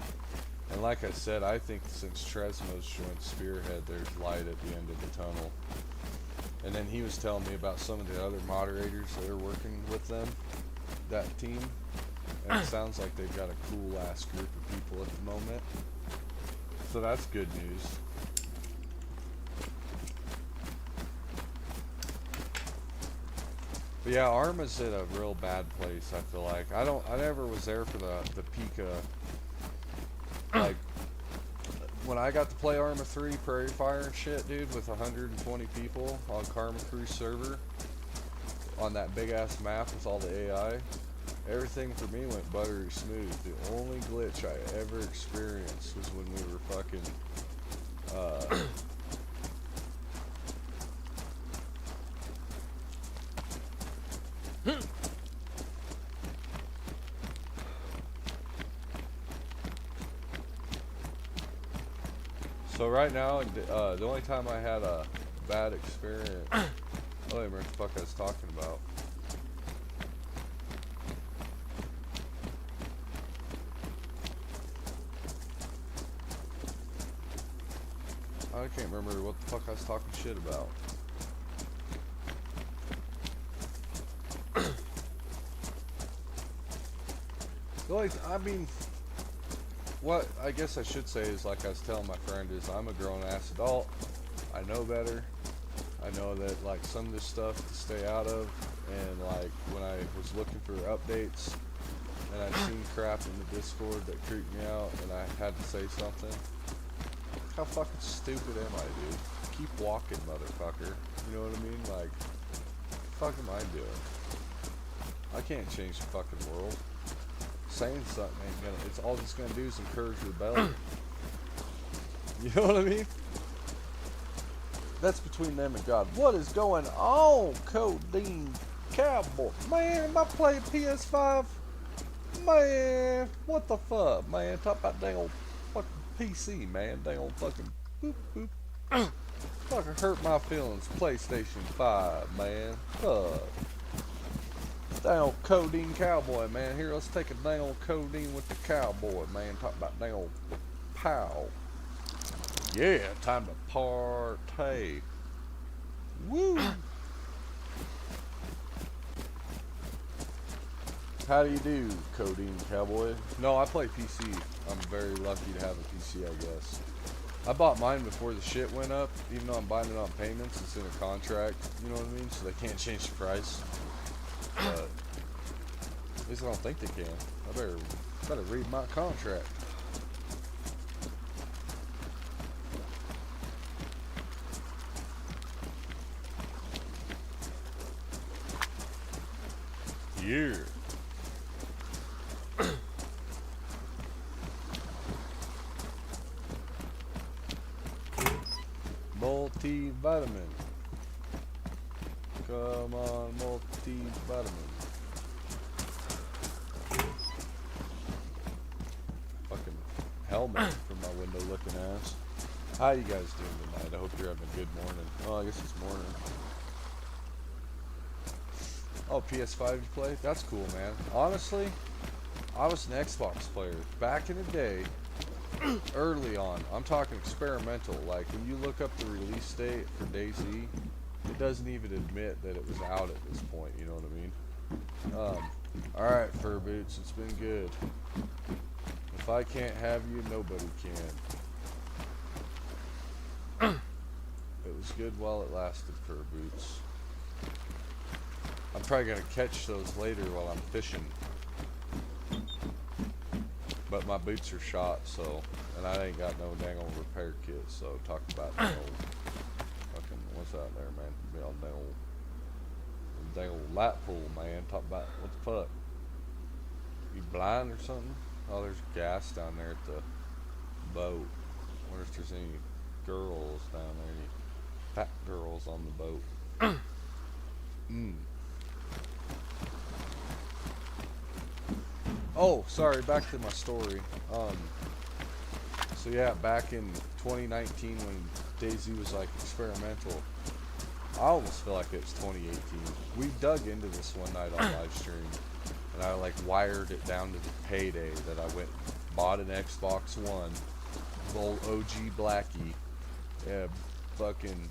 And like I said, I think since Tresmo's joined Spearhead, there's light at the end of the tunnel. And then he was telling me about some of the other moderators that are working with them, that team. And it sounds like they've got a cool ass group of people at the moment. So that's good news. But yeah, Arma's in a real bad place, I feel like. I never was there for the Pika. Like, when I got to play Arma 3 Prairie Fire and shit, dude, with 120 people on Karma Cruise server, on that big ass map with all the AI, everything for me went buttery smooth. The only glitch I ever experienced was when we were fucking, so right now, the only time I had a bad experience, I don't even remember what the fuck I was talking about. I can't remember what the fuck I was talking shit about. I mean, what I guess I should say is, like I was telling my friend, is I'm a grown-ass adult. I know better. I know that, like, some of this stuff to stay out of, and, like, when I was looking for updates, and I'd seen crap in the Discord that creeped me out, and I had to say something. How fucking stupid am I, dude? keep walking, motherfucker. You know what I mean? Like, what the fuck am I doing? I can't change the fucking world. Saying something ain't gonna, it's all it's gonna do is encourage rebellion. You know what I mean? That's between them and God. What is going on, Codeine Cowboy? Man, am I playing PS5? Man, what the fuck, man? Talk about dang old fucking PC, man. Dang old fucking boop boop. Fucking hurt my feelings. PlayStation 5, man. Fuck. Dang old Codeine Cowboy, man. Here, let's take a dang old codeine with the cowboy, man. Talk about dang old pow. Yeah, time to partay. Woo! How do you do, Codeine Cowboy? No, I play PC. I'm very lucky to have a PC, I guess. I bought mine before the shit went up, even though I'm buying it on payments. It's in a contract, you know what I mean? So they can't change the price. But at least I don't think they can. I better read my contract. Yeah. Multivitamin. Come on, multivitamin. Fucking helmet from my window looking ass. How you guys doing tonight? I hope you're having a good morning. Oh, I guess it's morning. Oh, PS5 you play? That's cool, man. Honestly, I was an Xbox player back in the day. Early on, I'm talking experimental. Like when you look up the release date for DayZ, it doesn't even admit that it was out at this point. You know what I mean? All right, Fur Boots, it's been good. If I can't have you, nobody can. It was good while it lasted, Fur Boots. I'm probably gonna catch those later while I'm fishing. But my boots are shot, so, and I ain't got no dang old repair kit, so talk about dang old fucking, what's out there, man? Be all dang old light pool, man. Talk about, what the fuck? You blind or something? Oh, there's gas down there at the boat. I wonder if there's any girls down there, any fat girls on the boat. Oh, sorry, back to my story. So yeah, back in 2019 when DayZ was like experimental, I almost feel like it was 2018. We dug into this one night on live stream, and I like wired it down to the payday that I went bought an Xbox One, old OG Blackie, fucking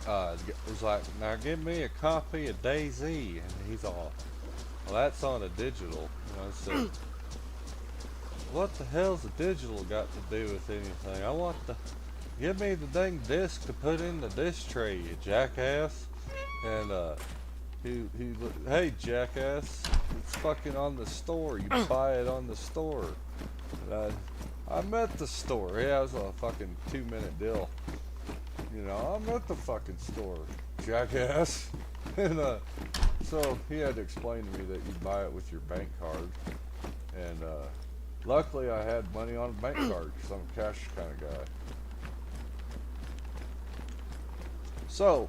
was like, now give me a copy of DayZ, and he's all, well, that's on a digital. And I said, what the hell's a digital got to do with anything? I want the, give me the dang disc to put in the disc tray, you jackass. And hey jackass, it's fucking on the store. You buy it on the store. And I'm at the store. Yeah, it was a fucking 2-minute deal. You know, I'm at the fucking store, jackass. And so he had to explain to me that you buy it with your bank card. And luckily I had money on a bank card because I'm a cash kind of guy. So,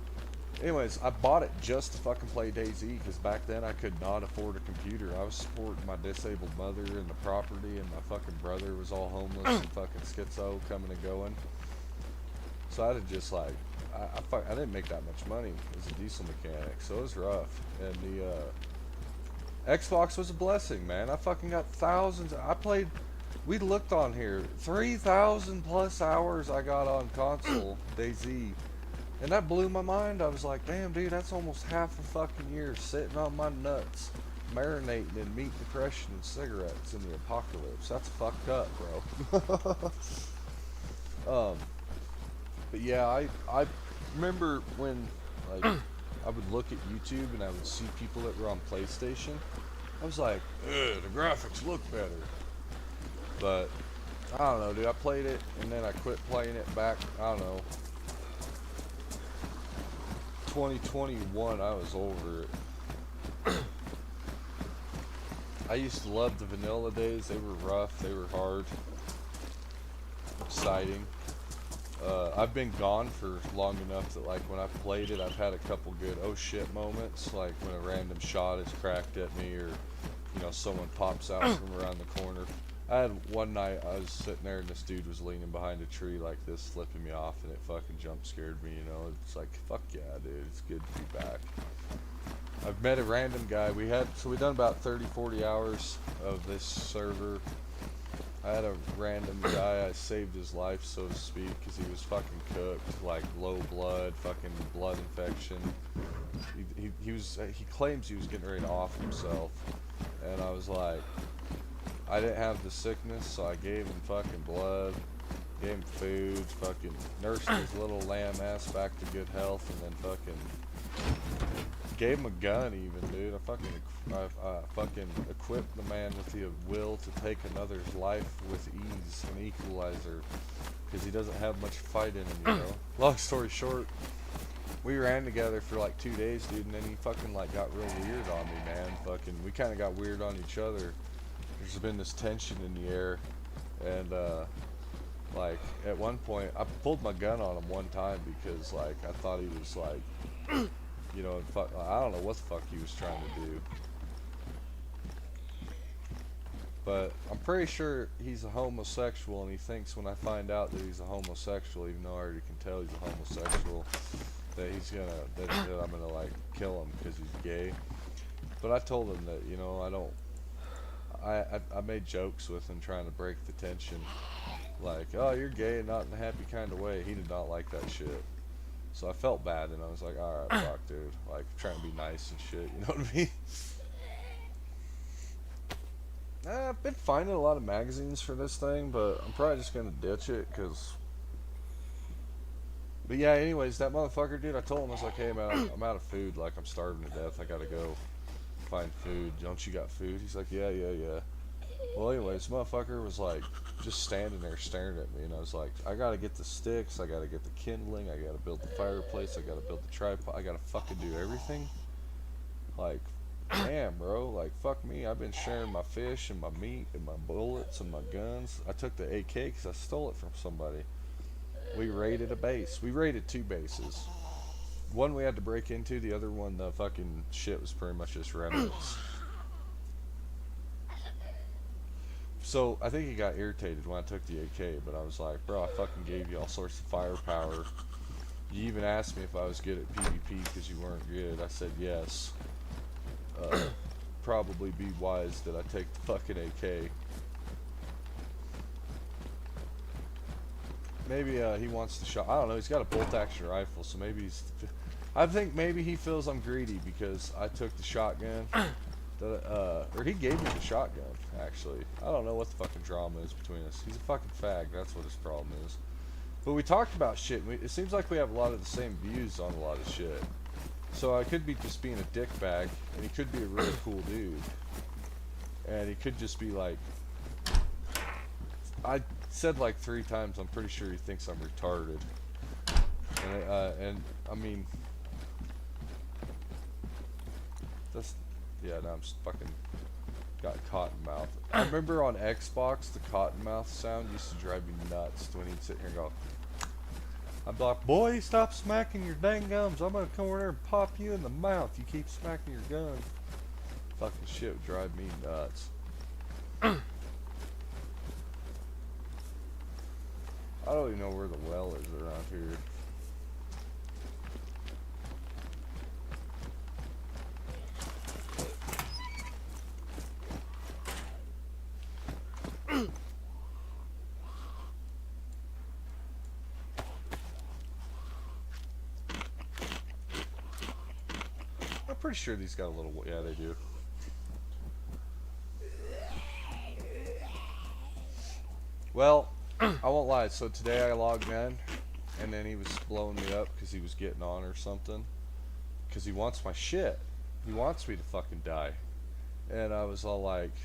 anyways, I bought it just to fucking play DayZ because back then I could not afford a computer. I was supporting my disabled mother and the property, and my fucking brother was all homeless and fucking schizo coming and going. So I had to just like, I didn't make that much money as a diesel mechanic, so it was rough. And the Xbox was a blessing, man. I fucking got thousands. I played, we looked on here, 3,000 plus hours I got on console, DayZ. And that blew my mind. I was like, damn, dude, that's almost half a fucking year sitting on my nuts, marinating in meat depression and cigarettes in the apocalypse. That's fucked up, bro. But yeah, I remember when, like, I would look at YouTube and I would see people that were on PlayStation. I was like, ugh, the graphics look better. But, I don't know, dude. I played it and then I quit playing it back, I don't know, 2021, I was over it. I used to love the vanilla days. They were rough, they were hard, exciting. I've been gone for long enough that like when I played it, I've had a couple good oh shit moments, like when a random shot is cracked at me, or you know, someone pops out from around the corner. I had one night I was sitting there and this dude was leaning behind a tree like this, flipping me off, and it fucking jump scared me, you know. It's like, fuck yeah, dude, it's good to be back. I've met a random guy. We done about 30-40 hours of this server. I had a random guy, I saved his life, so to speak, because he was fucking cooked, like low blood, fucking blood infection. He claims he was getting ready to off himself, and I was like, I didn't have the sickness, so I gave him fucking blood, gave him food, fucking nursed his little lamb ass back to good health, and then fucking gave him a gun even, dude. I fucking equipped the man with the will to take another's life with ease, an equalizer, because he doesn't have much fight in him, you know. Long story short, we ran together for like 2 days, dude, and then he fucking like got real weird on me, man. Fucking, we kind of got weird on each other. There's been this tension in the air, and like at one point I pulled my gun on him one time because like I thought he was like, you know, I don't know what the fuck he was trying to do, but I'm pretty sure he's a homosexual, and he thinks when I find out that he's a homosexual, even though I already can tell he's a homosexual, that he's gonna that I'm gonna like kill him because he's gay. But I told him that, you know, I made jokes with him trying to break the tension, like, oh, you're gay, not in a happy kind of way. He did not like that shit, so I felt bad, and I was like, all right, fuck, dude, like trying to be nice and shit, you know what I mean? I've been finding a lot of magazines for this thing, but I'm probably just gonna ditch it, but yeah, anyways, that motherfucker, dude, I told him, I was like, hey man, I'm out of food, like I'm starving to death, I gotta go find food. Don't you got food? He's like, yeah. Well, anyways, motherfucker was like just standing there staring at me, and I was like, I gotta get the sticks, I gotta get the kindling, I gotta build the fireplace, I gotta build the tripod, I gotta fucking do everything. Like, damn, bro, like fuck me. I've been sharing my fish and my meat and my bullets and my guns. I took the AK because I stole it from somebody. We raided a base. We raided 2 bases. One we had to break into, the other one, the fucking shit was pretty much just remnants. So I think he got irritated when I took the AK, but I was like, bro, I fucking gave you all sorts of firepower. You even asked me if I was good at PvP because you weren't good. I said yes. Probably be wise that I take the fucking AK. Maybe he wants to shot. I don't know. He's got a bolt action rifle, so maybe he's. I think maybe he feels I'm greedy because I took the shotgun. Or he gave me the shotgun. Actually, I don't know what the fucking drama is between us. He's a fucking fag. That's what his problem is. But we talked about shit. It seems like we have a lot of the same views on a lot of shit. So I could be just being a dickbag, and he could be a really cool dude, and he could just be like. I said like 3 times, I'm pretty sure he thinks I'm retarded. And I mean, that's, yeah, no, I'm just fucking got cotton mouth. I remember on Xbox, the cotton mouth sound used to drive me nuts when he'd sit here and go, I'd be like, boy, stop smacking your dang gums. I'm gonna come over there and pop you in the mouth. You keep smacking your gun. Fucking shit would drive me nuts. I don't even know where the well is around here. I'm pretty sure these got a little, yeah, they do. Well, I won't lie, so today I logged in, and then he was blowing me up because he was getting on or something. Because he wants my shit. He wants me to fucking die. And I was all like,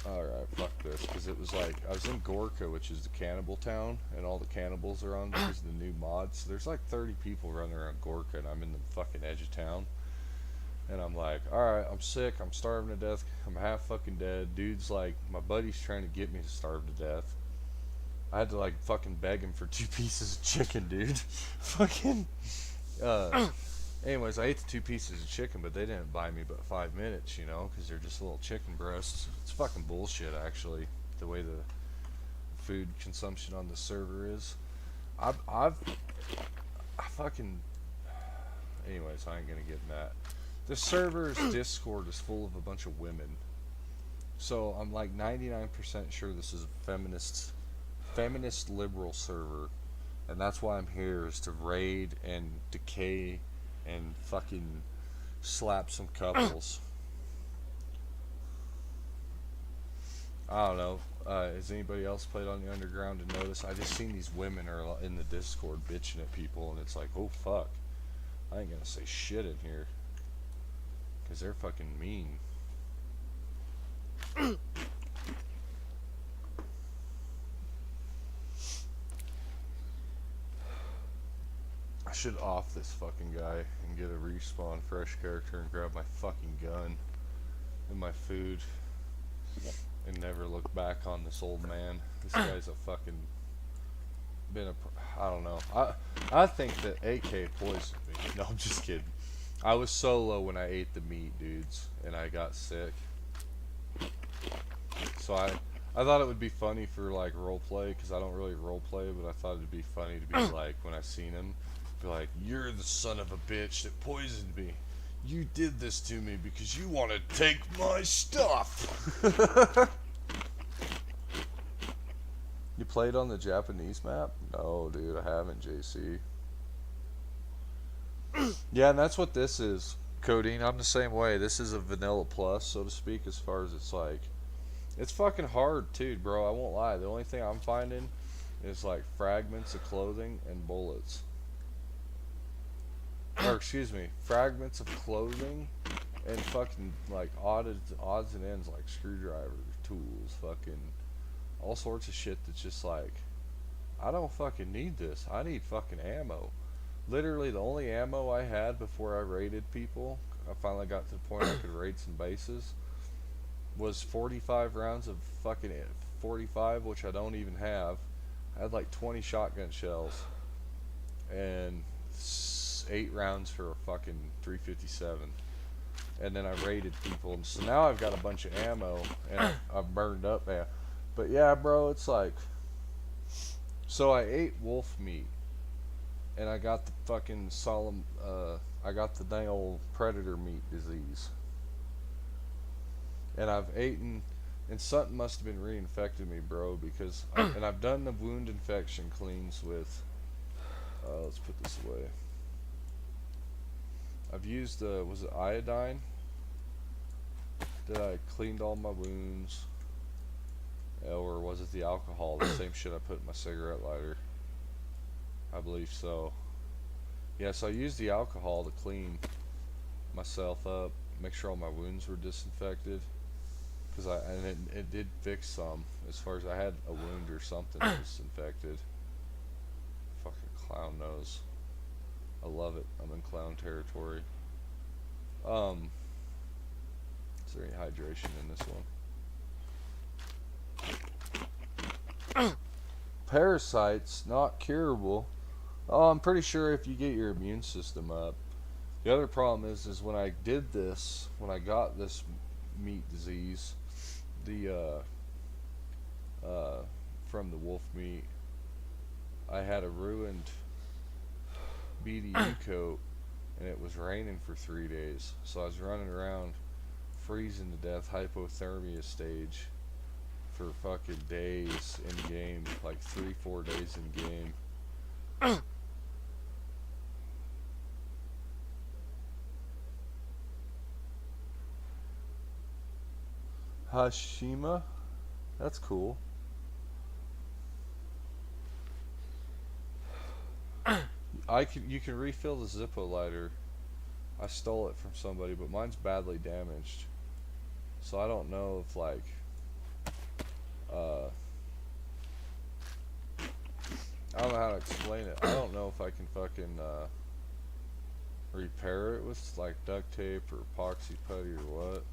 Alright, fuck this, because it was like, I was in Gorka, which is the cannibal town, and all the cannibals are on because of the new mods. So there's like 30 people running around Gorka, and I'm in the fucking edge of town. And I'm like, alright, I'm sick, I'm starving to death, I'm half fucking dead. Dude's like, my buddy's trying to get me to starve to death. I had to like fucking beg him for 2 pieces of chicken, dude. Fucking, anyways, I ate the 2 pieces of chicken, but they didn't buy me but 5 minutes, you know, because they're just little chicken breasts. It's fucking bullshit, actually, the way the food consumption on the server is. I fucking, anyways, I ain't gonna get in that. The server's Discord is full of a bunch of women. So I'm like 99% sure this is a feminist liberal server. And that's why I'm here, is to raid and decay and fucking slap some couples. I don't know. Has anybody else played on the underground and noticed? I just seen these women are in the Discord bitching at people, and it's like, oh fuck. I ain't gonna say shit in here. Because they're fucking mean. I should off this fucking guy and get a respawn fresh character and grab my fucking gun and my food and never look back on this old man. This guy's a fucking I don't know. I think that AK poisoned me. No, I'm just kidding. I was solo when I ate the meat, dudes, and I got sick. So I thought it would be funny for like roleplay, because I don't really roleplay, but I thought it'd be funny to be like, when I seen him, be like, you're the son of a bitch that poisoned me. You did this to me because you want to take my stuff. You played on the Japanese map? No, dude, I haven't, JC. Yeah, and that's what this is, Codeine. I'm the same way. This is a vanilla plus, so to speak, as far as it's like. It's fucking hard, too, bro. I won't lie. The only thing I'm finding is like fragments of clothing and bullets. Or, excuse me, fragments of clothing and fucking like odds and ends like screwdrivers, tools, fucking all sorts of shit that's just like, I don't fucking need this. I need fucking ammo. Literally, the only ammo I had before I raided people, I finally got to the point I could raid some bases, was 45 rounds of fucking 45, which I don't even have. I had like 20 shotgun shells and 8 rounds for a fucking 357. And then I raided people, and so now I've got a bunch of ammo, and I've burned up ammo. But yeah, bro, it's like, so I ate wolf meat. And I got the fucking I got the dang old predator meat disease. And I've eaten, and something must have been reinfected me, bro, because, and I've done the wound infection cleans with, let's put this away. I've used, was it iodine? That I cleaned all my wounds. Or was it the alcohol? The same shit I put in my cigarette lighter. I believe so. Yeah, so I used the alcohol to clean myself up, make sure all my wounds were disinfected. And it did fix some, as far as I had a wound or something that was infected. Fucking clown nose. I love it. I'm in clown territory. Is there any hydration in this one? Parasites, not curable. Oh, I'm pretty sure if you get your immune system up. The other problem is when I did this, when I got this meat disease, from the wolf meat, I had a ruined BDU coat, and it was raining for 3 days. So I was running around freezing to death, hypothermia stage, for fucking days in game, like 3-4 days in game. Hashima, that's cool. You can refill the Zippo lighter. I stole it from somebody, but mine's badly damaged. So I don't know if like don't know how to explain it. I don't know if I can fucking repair it with like duct tape or epoxy putty or what.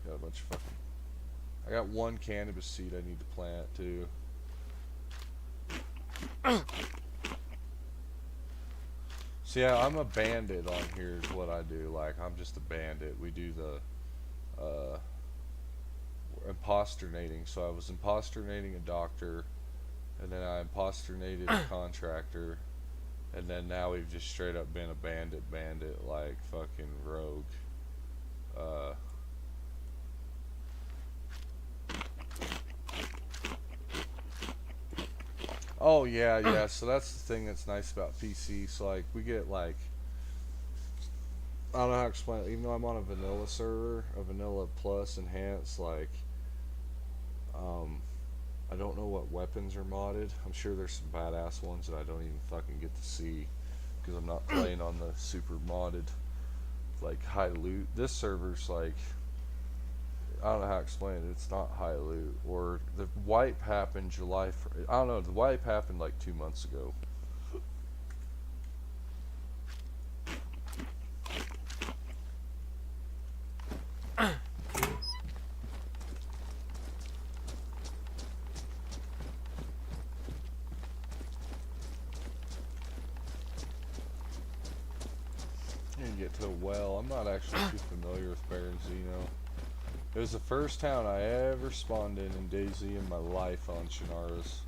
Got a bunch of fucking. I got one cannabis seed I need to plant too. So yeah, I'm a bandit on here is what I do. Like, I'm just a bandit. We do the imposternating. So I was imposternating a doctor, and then I imposternated a contractor, and then now we've just straight up been a bandit, like fucking rogue. Oh yeah. So that's the thing that's nice about PC. So like we get like, I don't know how to explain it. Even though I'm on a vanilla server, a vanilla plus enhanced, like, I don't know what weapons are modded. I'm sure there's some badass ones that I don't even fucking get to see because I'm not playing on the super modded, like, high loot. This server's like, I don't know how to explain it. It's not high loot. Or the wipe happened July. I don't know. The wipe happened like 2 months ago. And get to a well. I'm not actually too familiar with Baron Zeno. It was the first town I ever spawned in DayZ in my life on Shannara's.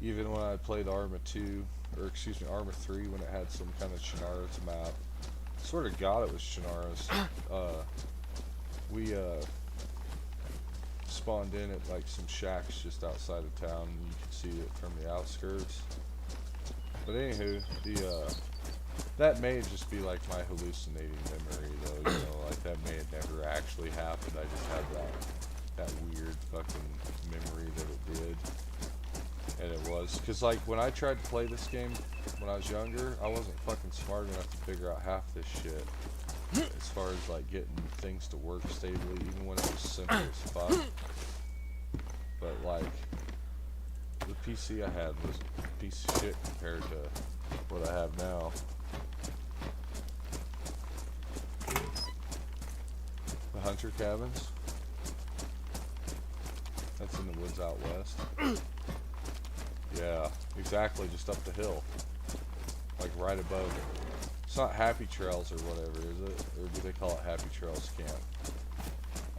Even when I played Arma 2, or excuse me, Arma 3 when it had some kind of Shannara's map. I swear to God it was Shannara's. We spawned in at like some shacks just outside of town, and you could see it from the outskirts. But anywho, that may just be like my hallucinating memory though, you know, like that may have never actually happened. I just had that weird fucking memory that it did. And it was, cause like when I tried to play this game when I was younger, I wasn't fucking smart enough to figure out half this shit. As far as like getting things to work stably, even when it was simple as fuck. But like, the PC I had was a piece of shit compared to what I have now. The Hunter Cabins. That's in the woods out west. Yeah, exactly, just up the hill. Like right above it. It's not Happy Trails or whatever, is it? Or do they call it Happy Trails Camp?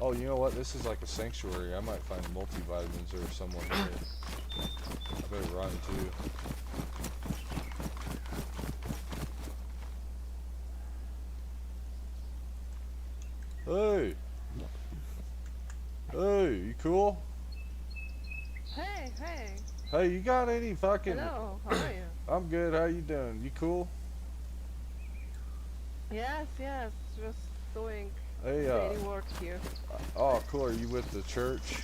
Oh, you know what? This is like a sanctuary. I might find multivitamins or someone here. I better run too. Hey! Hey, you cool? Hey, hey. Hey, you got any fucking... Hello, how are you? I'm good, how you doing? You cool? Yes, just doing Hey, daily work here. Oh, cool, are you with the church?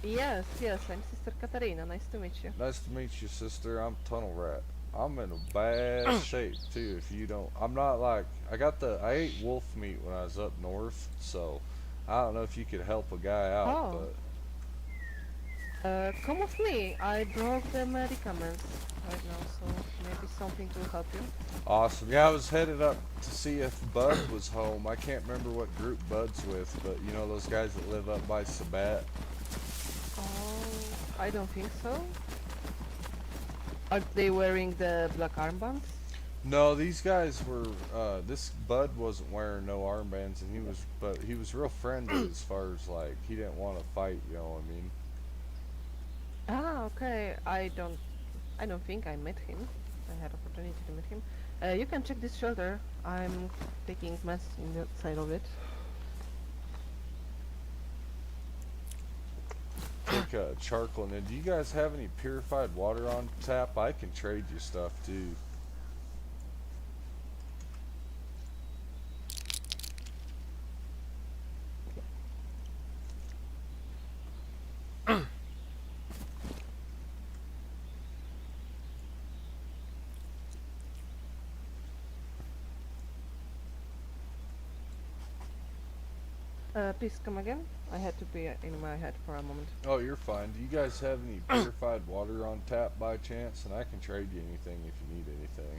Yes, I'm Sister Katarina, nice to meet you. Nice to meet you, sister. I'm Tunnel Rat. I'm in a bad shape, too, if you don't... I'm not like... I ate wolf meat when I was up north, so... I don't know if you could help a guy out, but... Come with me. I brought the medicaments right now, so maybe something will help you. Awesome. Yeah, I was headed up to see if Bud was home. I can't remember what group Bud's with, but you know those guys that live up by Sabat? Oh, I don't think so. Are they wearing the black armbands? No, these guys were, this Bud wasn't wearing no armbands, and he was real friendly as far as like, he didn't want to fight, you know what I mean? Ah, okay. I don't think I met him. I had opportunity to meet him. You can check this shelter. I'm taking meds inside of it. Take charcoal. And do you guys have any purified water on tap? I can trade you stuff too. Please come again. I had to be in my head for a moment. Oh, you're fine. Do you guys have any purified water on tap by chance? And I can trade you anything if you need anything.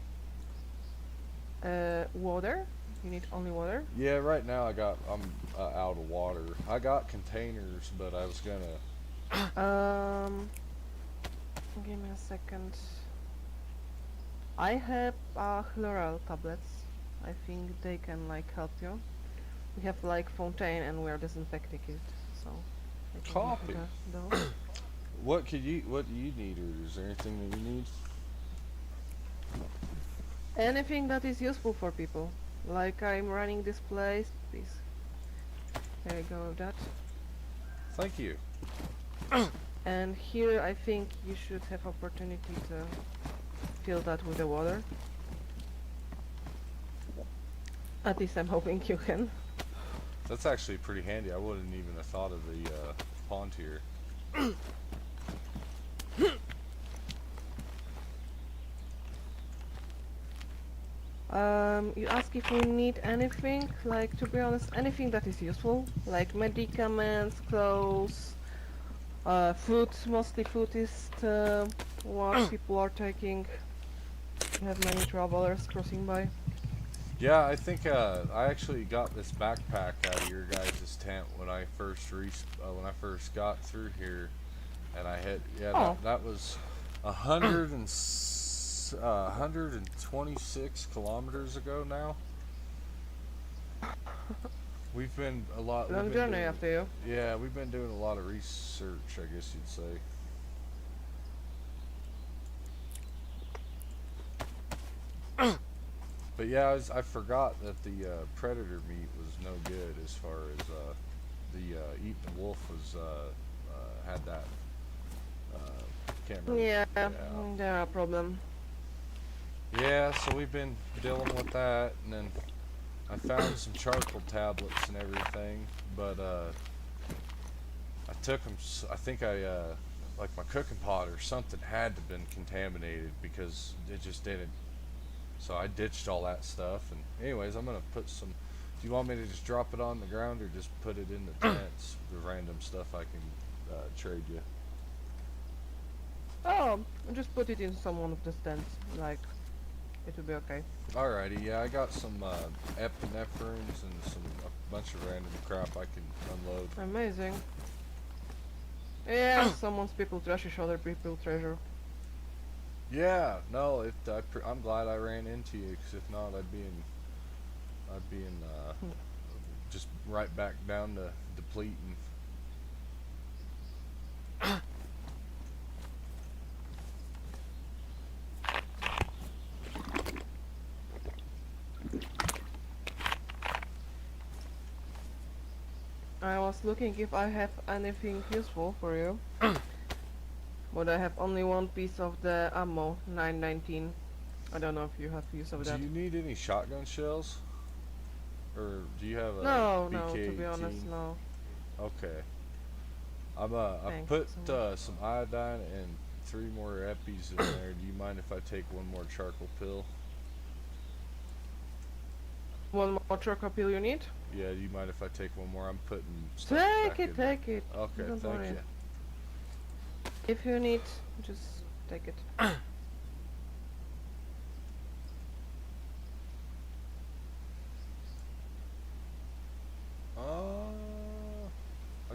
Water? You need only water? Yeah, right now I'm out of water. I got containers, but I was gonna. Give me a second. I have chloral tablets. I think they can like help you. We have like fontaine and we're disinfecting it, so. I can Copy. have those. What do you need, or is there anything that you need? Anything that is useful for people. Like I'm running this place, please. There you go with that. Thank you. And here I think you should have opportunity to fill that with the water. At least I'm hoping you can. That's actually pretty handy. I wouldn't even have thought of the pond here. You ask if we need anything, like to be honest, anything that is useful, like medicaments, clothes, food. Mostly food is what people are taking. We have many travelers crossing by. Yeah, I think I actually got this backpack out of your guys' tent when I first got through here, and I had that was 126 kilometers ago now. We've been a lot. Long journey after you. Yeah, we've been doing a lot of research, I guess you'd say. But yeah, I forgot that the predator meat was no good as far as the eating the wolf was had that. Can't remember. Yeah, there are a problem. Yeah, so we've been dealing with that, and then I found some charcoal tablets and everything, but I took them. I think like my cooking pot or something had to have been contaminated because it just didn't. So I ditched all that stuff, and anyways, I'm gonna put some. Do you want me to just drop it on the ground or just put it in the tents? The random stuff I can trade you. Oh, just put it in some one of the stands, like, it will be okay. Alrighty, yeah, I got some epinephrines and a bunch of random crap I can unload. Amazing. Yeah, someone's people trashish, other people treasure. Yeah, no, I'm glad I ran into you, because if not, I'd be in just right back down to depleting. I was looking if I have anything useful for you. But I have only one piece of the ammo, 919. I don't know if you have use of that. Do you need any shotgun shells? Or do you have a No, BK-18? to be honest, no. Okay. I put some iodine and 3 more eppies in there. Do you mind if I take one more charcoal pill? One more charcoal pill you need? Yeah, do you mind if I take one more? I'm putting stuff back in there. Take it. Okay, Don't thank worry. you. If you need, just take it. I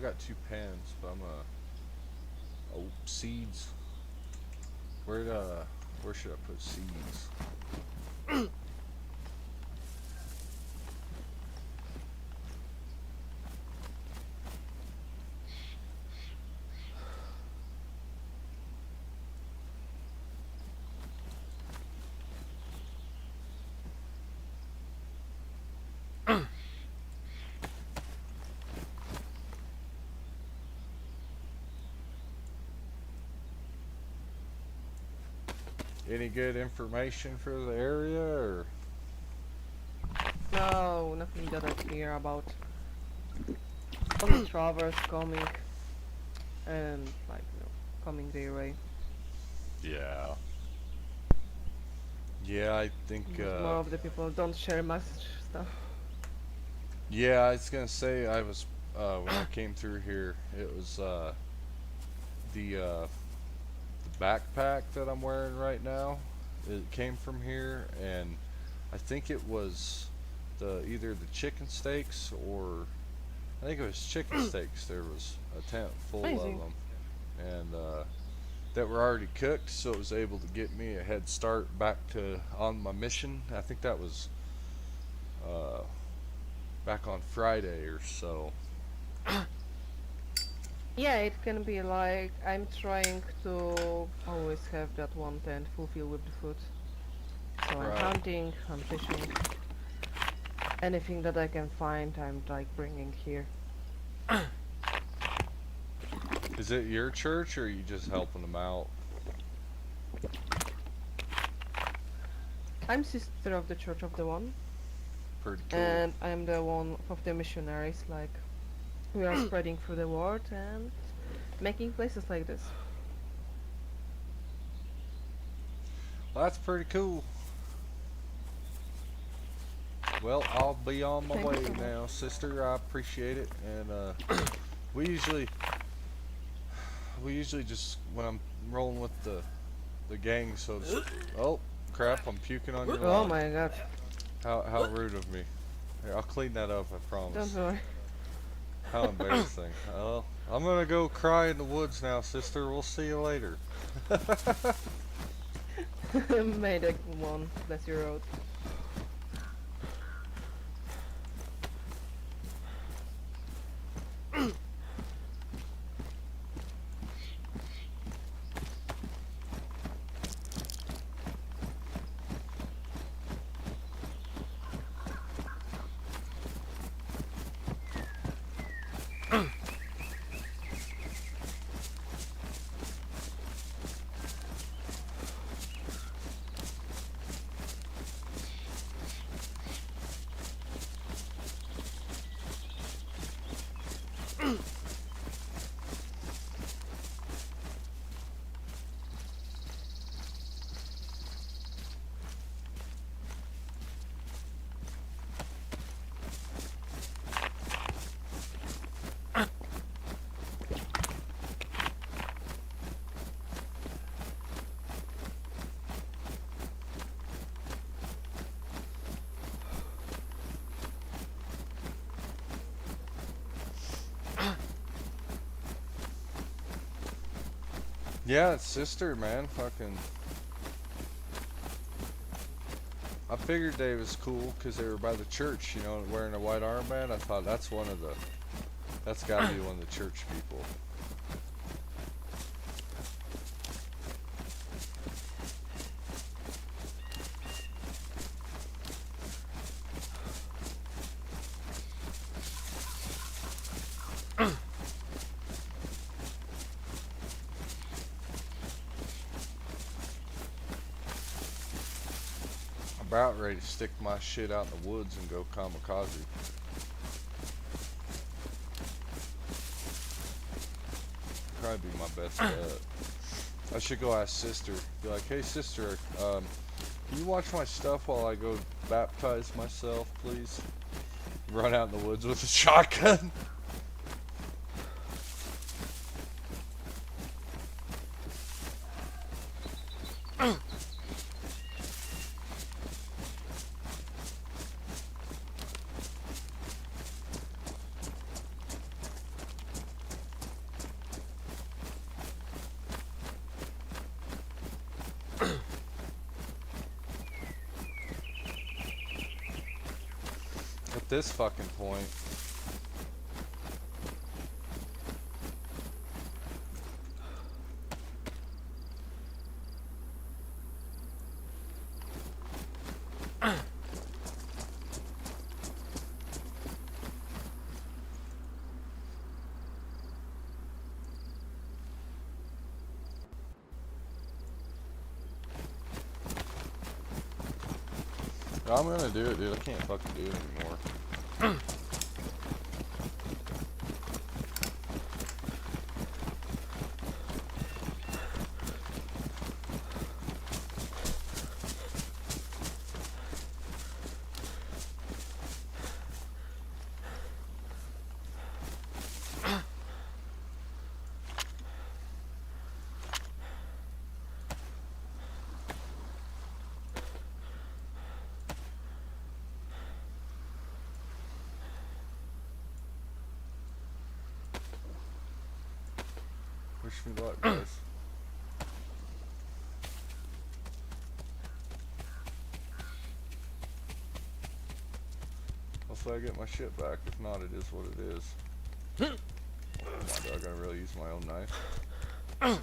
got 2 pens, but I'm seeds. Where should I put seeds? Any good information for the area, or? No, nothing that I hear about. Only travelers coming and coming their way. Yeah. Yeah, I think More of the people don't share much stuff. yeah, I was gonna say I was when I came through here. It was the backpack that I'm wearing right now. It came from here, and I think it was either the chicken steaks or I think it was chicken steaks. There was a tent full Amazing. of them, and that were already cooked, so it was able to get me a head start back to on my mission. I think that was back on Friday or so. Yeah, it can be like I'm trying to always have that one tent fulfilled with the food. So I'm Right. hunting, I'm fishing. Anything that I can find, I'm like bringing here. Is it your church, or are you just helping them out? I'm sister of the Church of the One, Pretty cool. and I'm the one of the missionaries. Like we are spreading through the world and making places like this. Well, that's pretty cool. Well, I'll be on my Thank you way so much. now, sister. I appreciate it, and we usually just when I'm rolling with the gang, so to oh crap, I'm puking on your Oh lawn. my god! How rude of me. Here, I'll clean that up, I promise. Don't worry. How embarrassing. Oh, I'm gonna go cry in the woods now, sister. We'll see you later. Made a one. Bless your road. Yeah, it's sister, man. Fucking. I figured they was cool because they were by the church, you know, wearing a white armband. I thought that's that's gotta be one of the church people. About ready to stick my shit out in the woods and go kamikaze. Probably be my best bet. I should go ask sister. Be like, hey sister, can you watch my stuff while I go baptize myself, please? Run out in the woods with a shotgun. At this fucking point. I'm gonna do it, dude. I can't fucking do it anymore. Wish me luck, guys. Hopefully I get my shit back. If not, it is what it is. Come on, do I gotta really use my own knife? I don't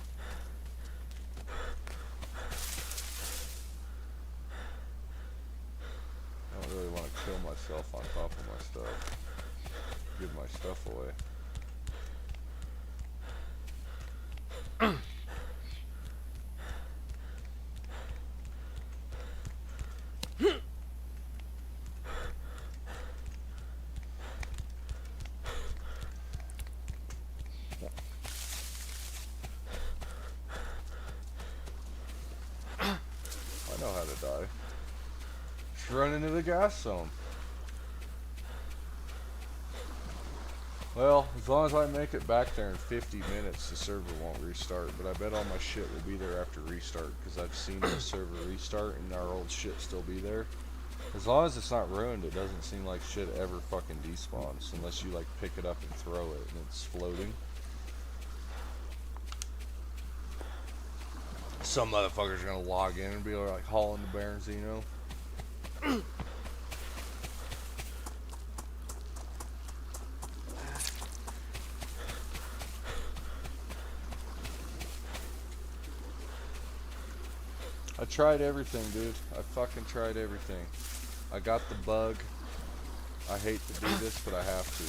really want to kill myself on top of my stuff. Give my stuff away. I know how to die. Just run into the gas zone. Well, as long as I make it back there in 50 minutes, the server won't restart. But I bet all my shit will be there after restart, because I've seen the server restart and our old shit still be there. As long as it's not ruined, it doesn't seem like shit ever fucking despawns, unless you like pick it up and throw it and it's floating. Some motherfucker's gonna log in and be like hauling the Baronzino. I tried everything, dude. I fucking tried everything. I got the bug. I hate to do this, but I have to.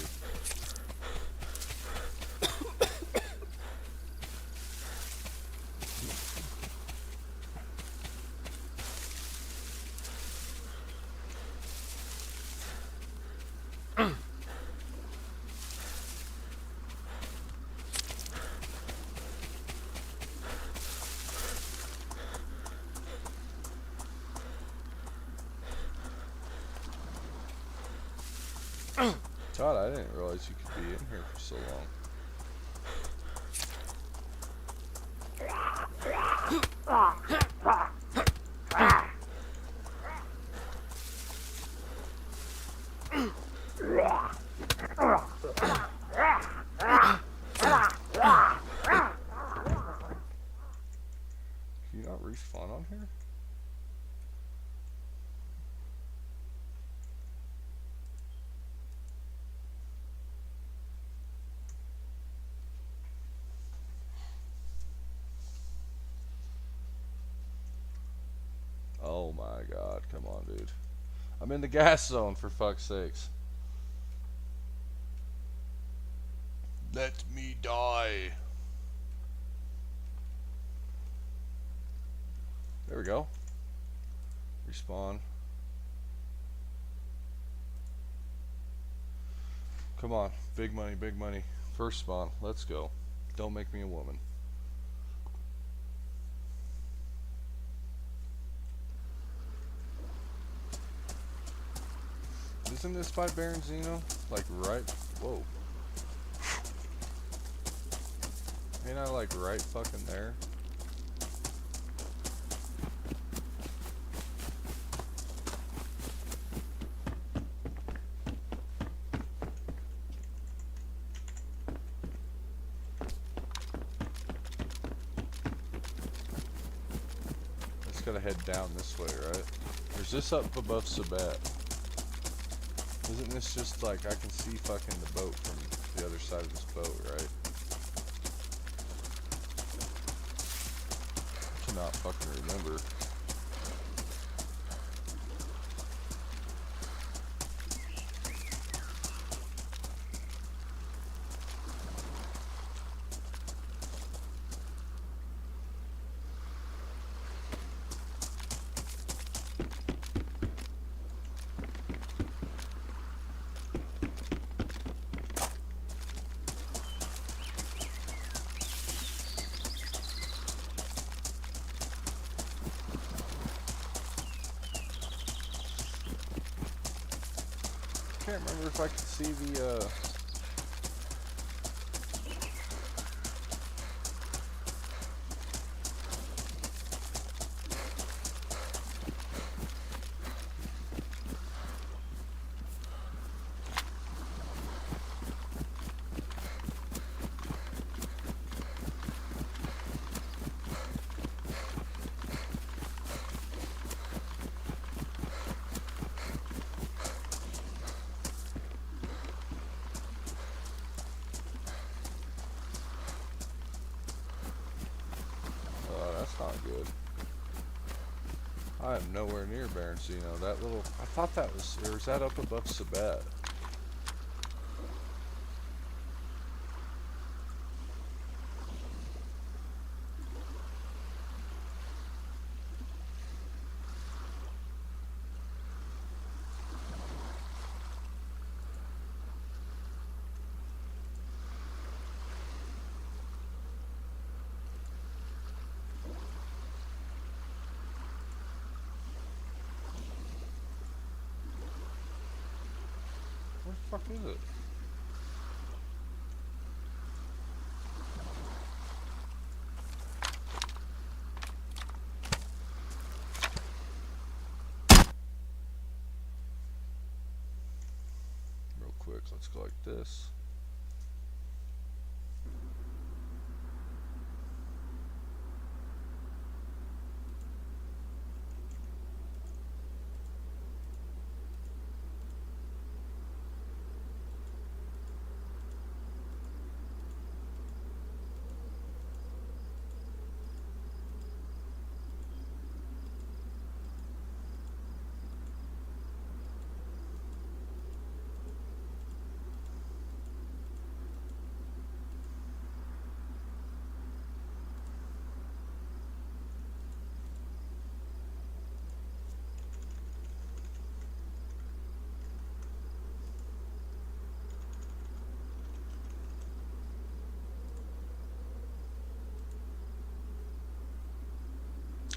Todd, I didn't realize you could be in here for so long. Can you not respawn on here? Oh my god, come on, dude. I'm in the gas zone, for fuck's sakes. Let me die. There we go. Respawn. Come on, big money, big money. First spawn, let's go. Don't make me a woman. Isn't this by Baronzino? Like right? Whoa. Ain't I like right fucking there? Just gotta head down this way, right? Or is this up above Sabat? Isn't this just like, I can see fucking the boat from the other side of this boat, right? I cannot fucking remember. I can't remember if I could see the That's not good. I am nowhere near Barancino. That little... I thought that was... Or is that up above Sabet? Where the fuck is it? Real quick, let's go like this.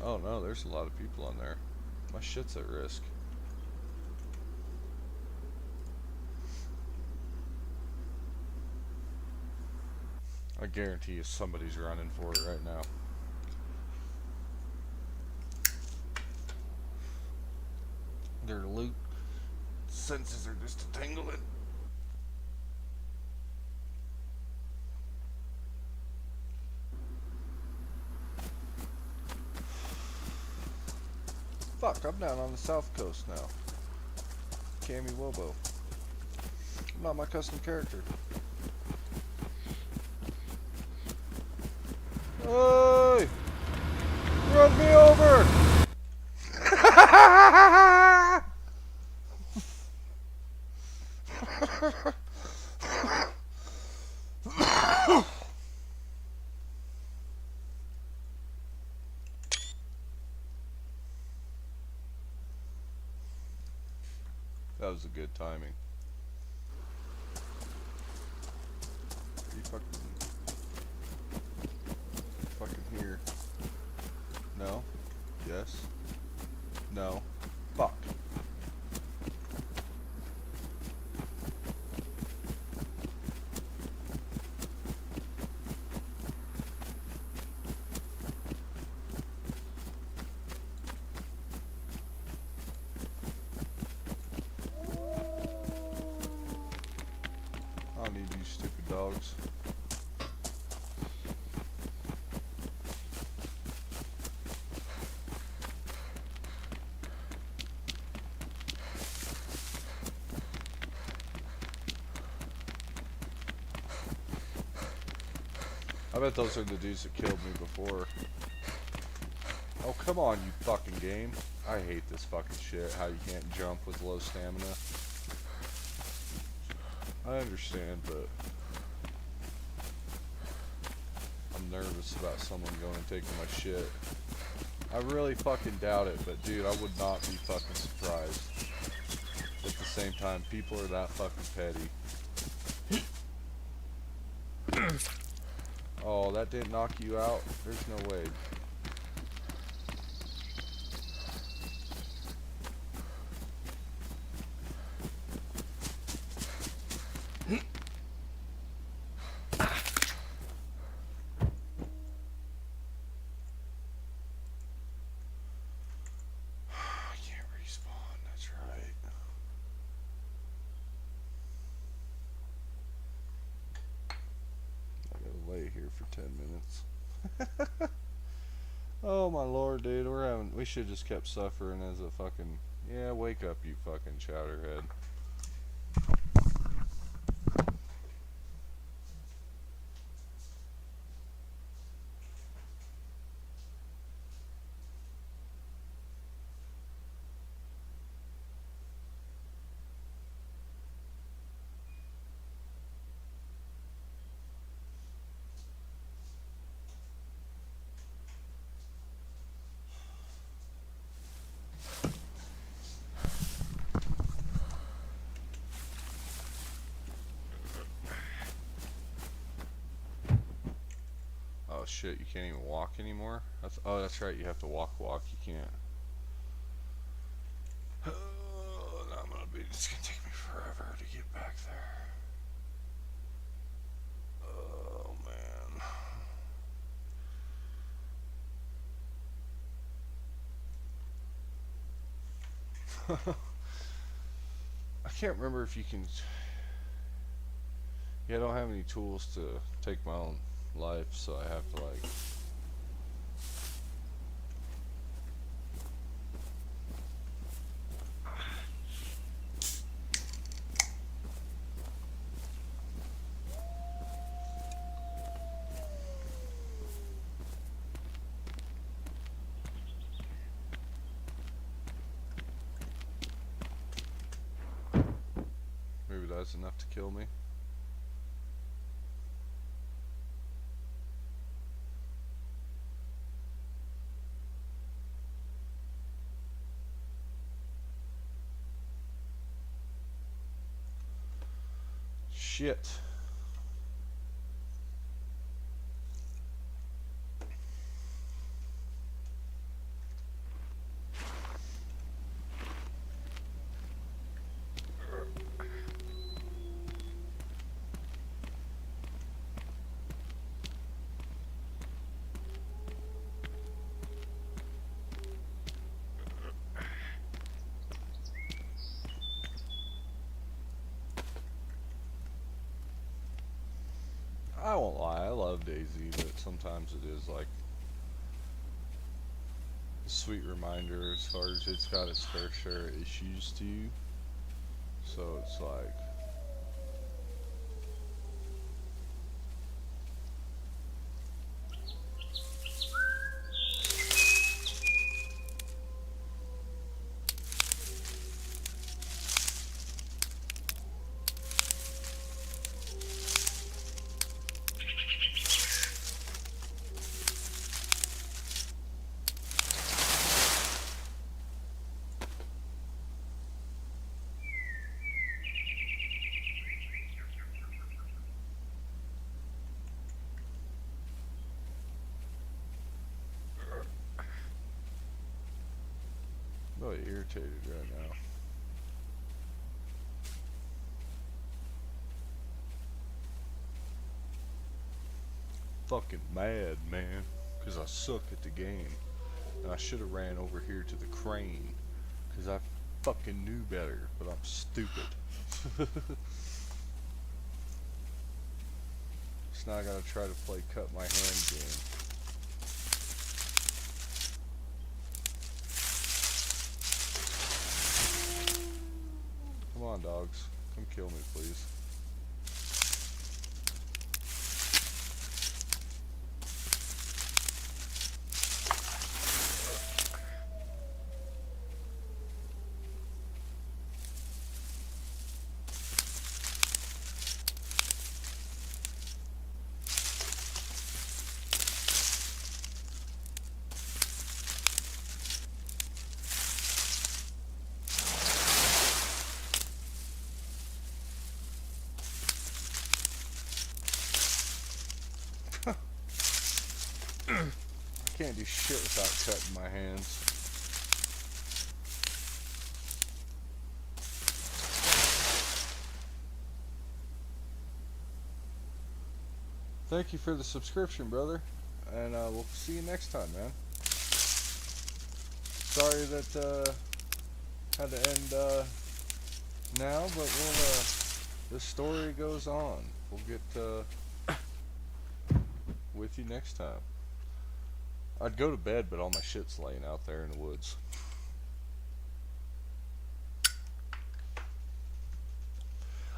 Oh no, there's a lot of people on there. My shit's at risk. I guarantee you somebody's running for it right now. Their loot senses are just a-tingling. Fuck, I'm down on the south coast now. Cammy Wobo. I'm not my custom character. Hey! Run me over! That was a good timing. Are you fucking here? No? Yes? No? Fuck. I don't need you stupid dogs. I bet those are the dudes that killed me before. Oh, come on, you fucking game. I hate this fucking shit, how you can't jump with low stamina. I understand, but I'm nervous about someone going and taking my shit. I really fucking doubt it, but dude, I would not be fucking surprised. At the same time, people are that fucking petty. Oh, that didn't knock you out? There's no way. Here for 10 minutes. Oh my lord, dude, we should just kept suffering as a fucking, yeah, wake up you fucking chowderhead. Oh shit, you can't even walk anymore? Oh, that's right, you have to walk, you can't. It's gonna take me forever to get back there. Oh man. I can't remember if you can. Yeah, I don't have any tools to take my own life, so I have to like. Maybe that's enough to kill me. Shit. I won't lie, I love DayZ, but sometimes it is like a sweet reminder as far as it's got its fair share of issues too. So it's like, I'm really irritated right now. Fucking mad, man, because I suck at the game. And I should have ran over here to the crane, because I fucking knew better, but I'm stupid. So now I gotta try to play cut my hand game. Come on, dogs. Come kill me, please. I can't do shit without cutting my hands. Thank you for the subscription, brother, and we'll see you next time, man. Sorry that had to end now, but we'll the story goes on. We'll get with you next time. I'd go to bed, but all my shit's laying out there in the woods.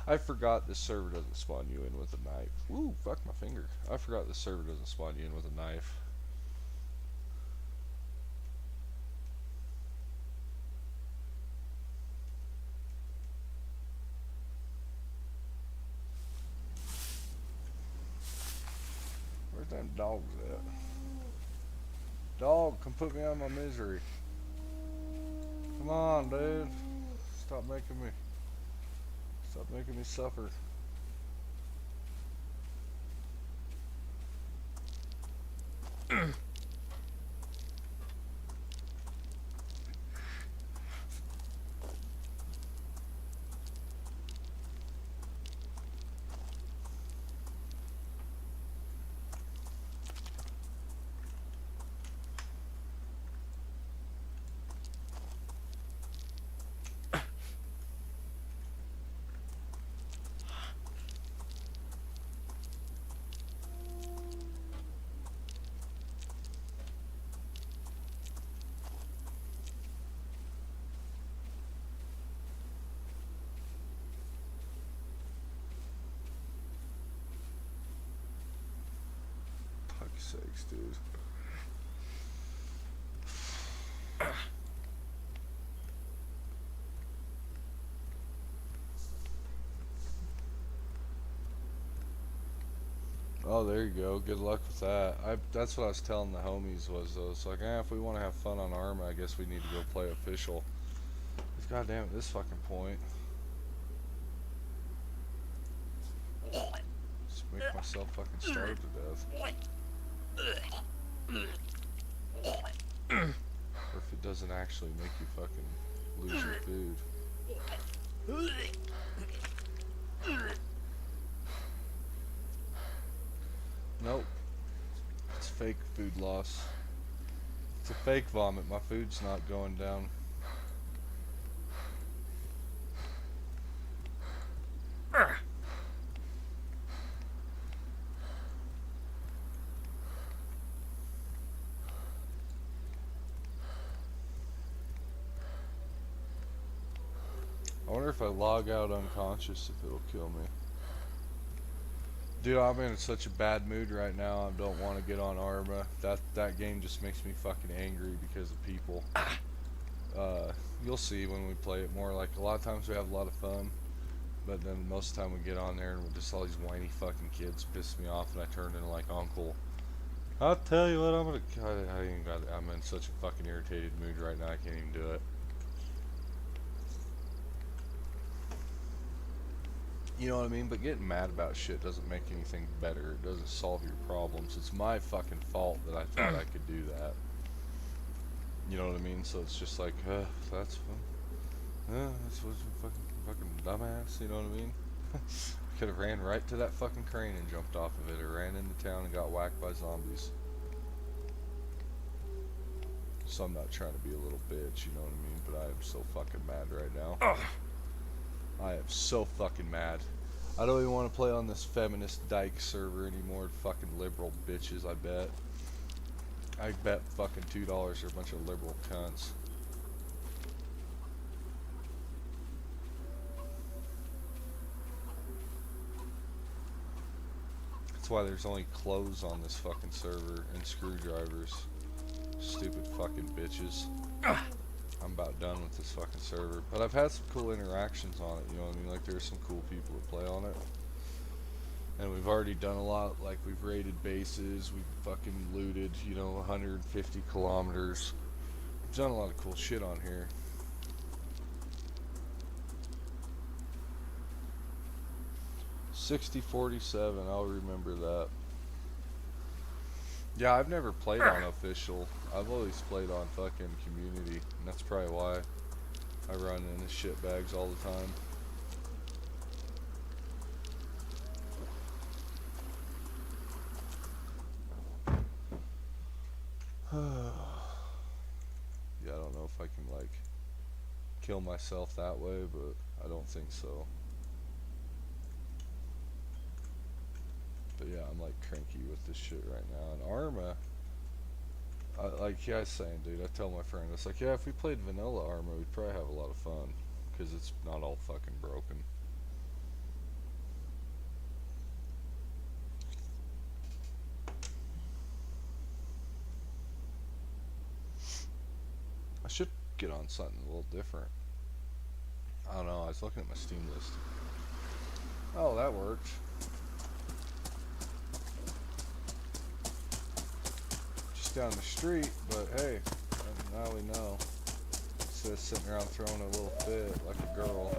I forgot this server doesn't spawn you in with a knife. Ooh, fuck my finger. I forgot this server doesn't spawn you in with a knife. Where's them dogs at? Dog, come put me out of my misery. Come on, dude. Stop making me suffer. Fuck's sakes, dude. Oh, there you go. Good luck with that. That's what I was telling the homies was, though. It's like, if we want to have fun on Arma, I guess we need to go play official. Because goddamn at this fucking point. Just make myself fucking starve to death. Or if it doesn't actually make you fucking lose your food. Nope. It's fake food loss. It's a fake vomit. My food's not going down. I wonder if I log out unconscious if it'll kill me. Dude, I'm in such a bad mood right now. I don't want to get on Arma. That game just makes me fucking angry because of people. You'll see when we play it more. Like, a lot of times we have a lot of fun, but then most of the time we get on there and we're just all these whiny fucking kids piss me off, and I turn into like Uncle. I'll tell you what, I'm in such a fucking irritated mood right now. I can't even do it. You know what I mean? But getting mad about shit doesn't make anything better. It doesn't solve your problems. It's my fucking fault that I thought I could do that. You know what I mean? So it's just like, that's fun. That's what's fucking dumbass. You know what I mean? Could have ran right to that fucking crane and jumped off of it, or ran into town and got whacked by zombies. So I'm not trying to be a little bitch, you know what I mean? But I am so fucking mad right now. I am so fucking mad. I don't even want to play on this feminist dyke server anymore. Fucking liberal bitches, I bet. I bet fucking $2 are a bunch of liberal cunts. That's why there's only clothes on this fucking server and screwdrivers. Stupid fucking bitches. I'm about done with this fucking server, but I've had some cool interactions on it, you know what I mean? Like, there's some cool people that play on it, and we've already done a lot. Like, we've raided bases, we've fucking looted, you know, 150 kilometers. We've done a lot of cool shit on here. $60.47, I'll remember that. Yeah, I've never played on official. I've always played on fucking community, and that's probably why I run into shitbags all the time. Yeah, I don't know if I can like kill myself that way, but I don't think so. But yeah, I'm like cranky with this shit right now. And Arma, like yeah, I was saying, dude, I tell my friend, it's like, yeah, if we played vanilla Arma, we'd probably have a lot of fun, because it's not all fucking broken. I should get on something a little different. I don't know, I was looking at my Steam list. Oh, that worked. Down the street, but hey, now we know. Instead of sitting around throwing a little fit like a girl.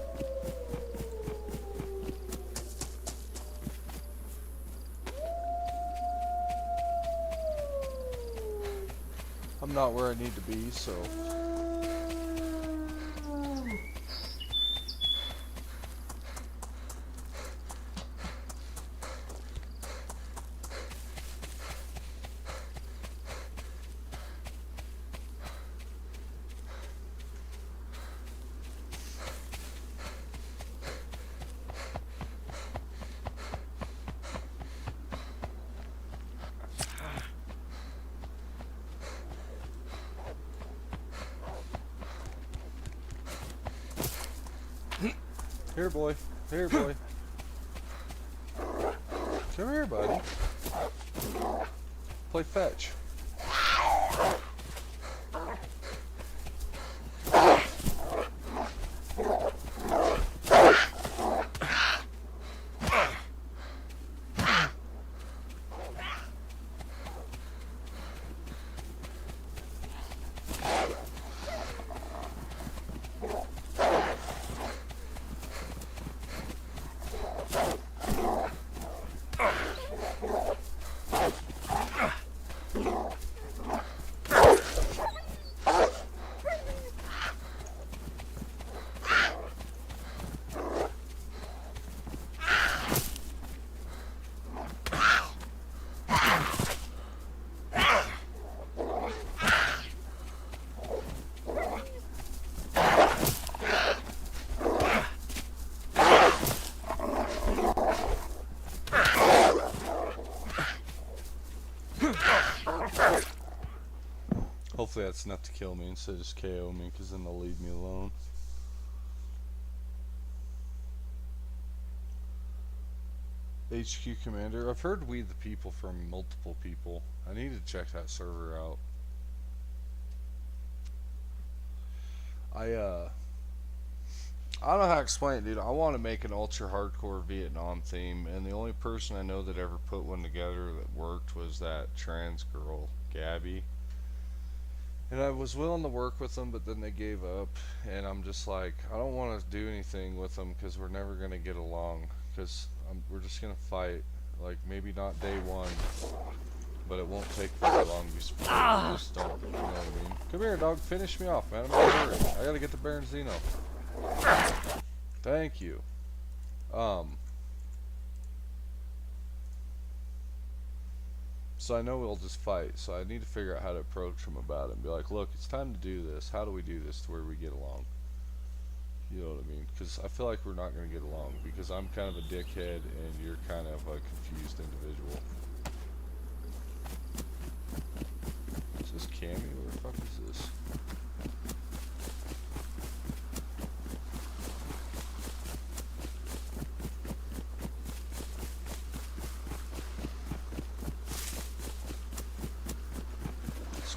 I'm not where I need to be, so. Here, boy. Here, boy. Come here, buddy. Play fetch. Hopefully that's enough to kill me instead of just KO me, because then they'll leave me alone. HQ Commander. I've heard We the People from multiple people. I need to check that server out. I don't know how to explain it, dude. I want to make an ultra hardcore Vietnam theme, and the only person I know that ever put one together that worked was that trans girl, Gabby. And I was willing to work with them, but then they gave up, and I'm just like, I don't want to do anything with them because we're never going to get along, because we're just going to fight, like maybe not day one, but it won't take very long before we just don't, you know what I mean? Come here, dog, finish me off, man. I'm in a hurry. I got to get to Baron Zeno. Thank you. So I know we'll just fight, so I need to figure out how to approach them about it and be like, look, it's time to do this. How do we do this to where we get along? You know what I mean? Because I feel like we're not going to get along because I'm kind of a dickhead and you're kind of a confused individual. Is this Cammy? Where the fuck is this?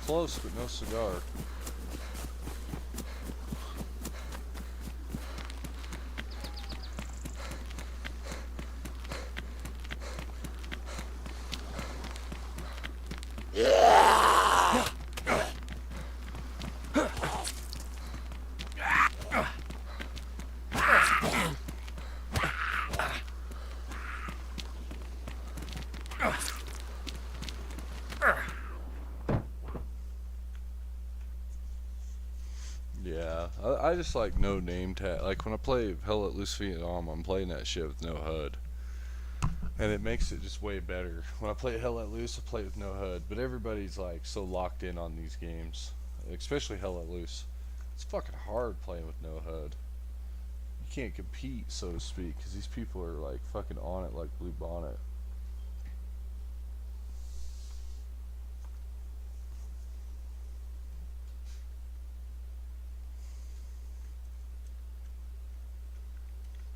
Close, but no cigar. Yeah, I just like no name tag. Like when I play Hell Let Loose Vietnam, I'm playing that shit with no HUD. And it makes it just way better. When I play Hell Let Loose, I play with no HUD. But everybody's like so locked in on these games. Especially Hell Let Loose. It's fucking hard playing with no HUD. You can't compete, so to speak, because these people are like fucking on it like Blue Bonnet.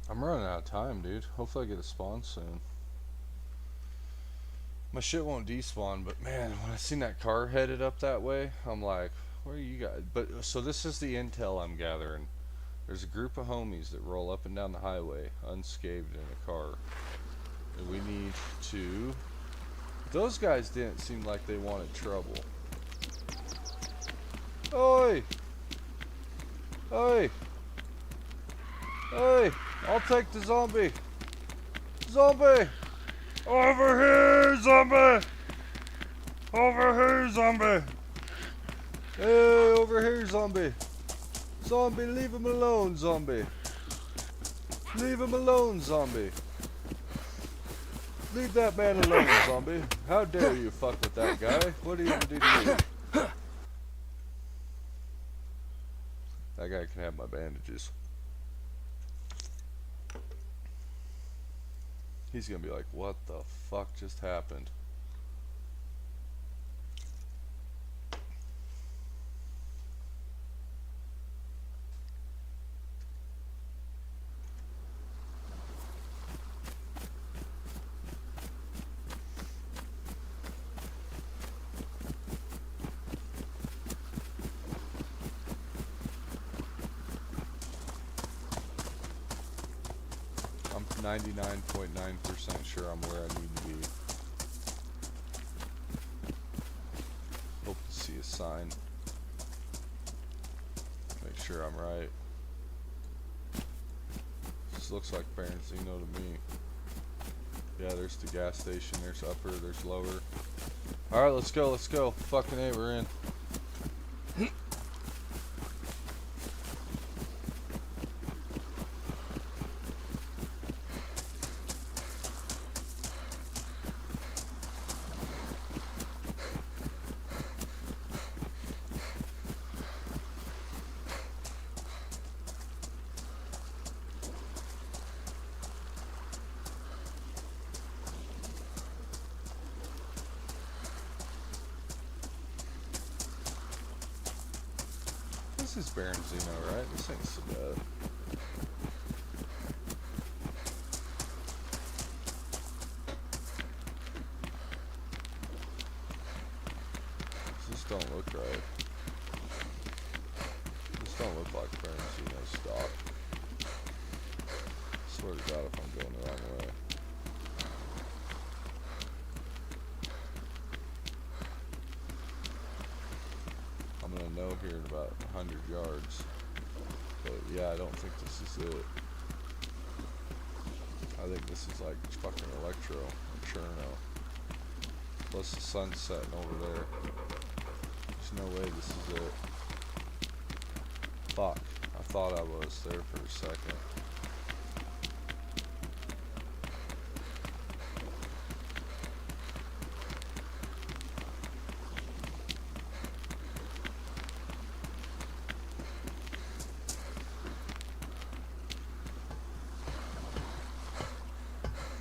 I'm running out of time, dude. Hopefully I get a spawn soon. My shit won't despawn, but man, when I seen that car headed up that way, I'm like, where are you guys? But so this is the intel I'm gathering. There's a group of homies that roll up and down the highway unscathed in a car. And we need to... Those guys didn't seem like they wanted trouble. Oi! Oi! Hey! I'll take the zombie! Zombie! Over here, zombie! Over here, zombie! Hey, over here, zombie. Zombie, leave him alone, zombie. Leave him alone, zombie. Leave that man alone, zombie. How dare you fuck with that guy? What do you even do to me? That guy can have my bandages. He's gonna be like, what the fuck just happened? I'm 99.9% sure I'm where I need to be. Hope to see a sign. Make sure I'm right. This looks like Bernardino to me. Yeah, there's the gas station, there's upper, there's lower. Alright, let's go, let's go. Fucking A, we're in. This is Bernardino, right? This ain't so bad. This don't look right. This don't look like Bernardino stock. Swear to God if I'm going the wrong way. I'm gonna know here in about 100 yards. But yeah, I don't think this is it. I think this is like fucking Electro or Cherno. Plus the sun's setting over there. There's no way this is it. Fuck. I thought I was there for a second.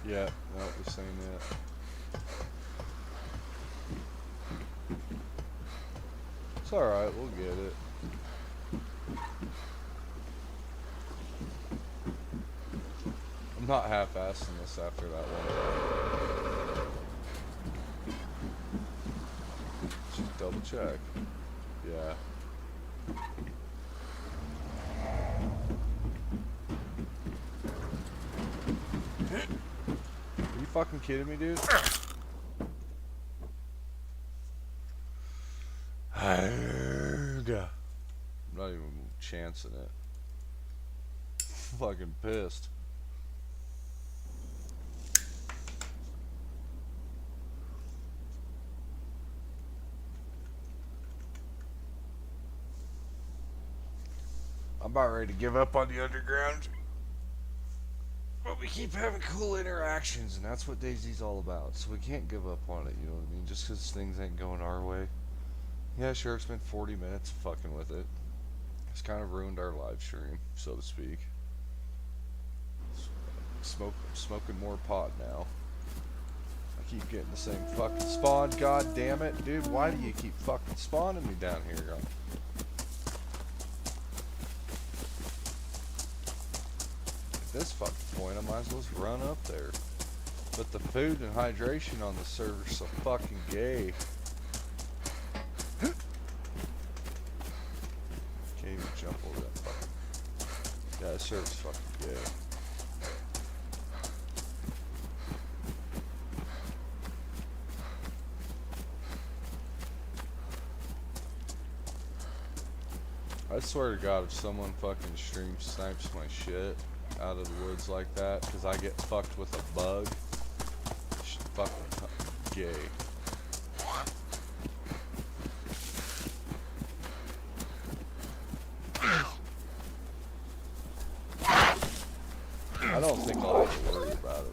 Yeah, no, this ain't it. It's alright, we'll get it. I'm not half-assing this after that one. Just double check. Yeah. Are you fucking kidding me, dude? I'm not even chancing it. Fucking pissed. I'm about ready to give up on the underground. But we keep having cool interactions, and that's what DayZ's all about. So we can't give up on it, you know what I mean? Just because things ain't going our way. Yeah, sure, it's been 40 minutes fucking with it. It's kind of ruined our live stream, so to speak. Smoking more pot now. I keep getting the same fucking spawn, god damn it. Dude, why do you keep fucking spawning me down here? At this fucking point, I might as well just run up there. But the food and hydration on the server's so fucking gay. Can't even jump over that fucking... Yeah, the server's fucking gay. I swear to God, if someone fucking stream snipes my shit out of the woods like that, because I get fucked with a bug, it's fucking gay. think I'll have to worry about it.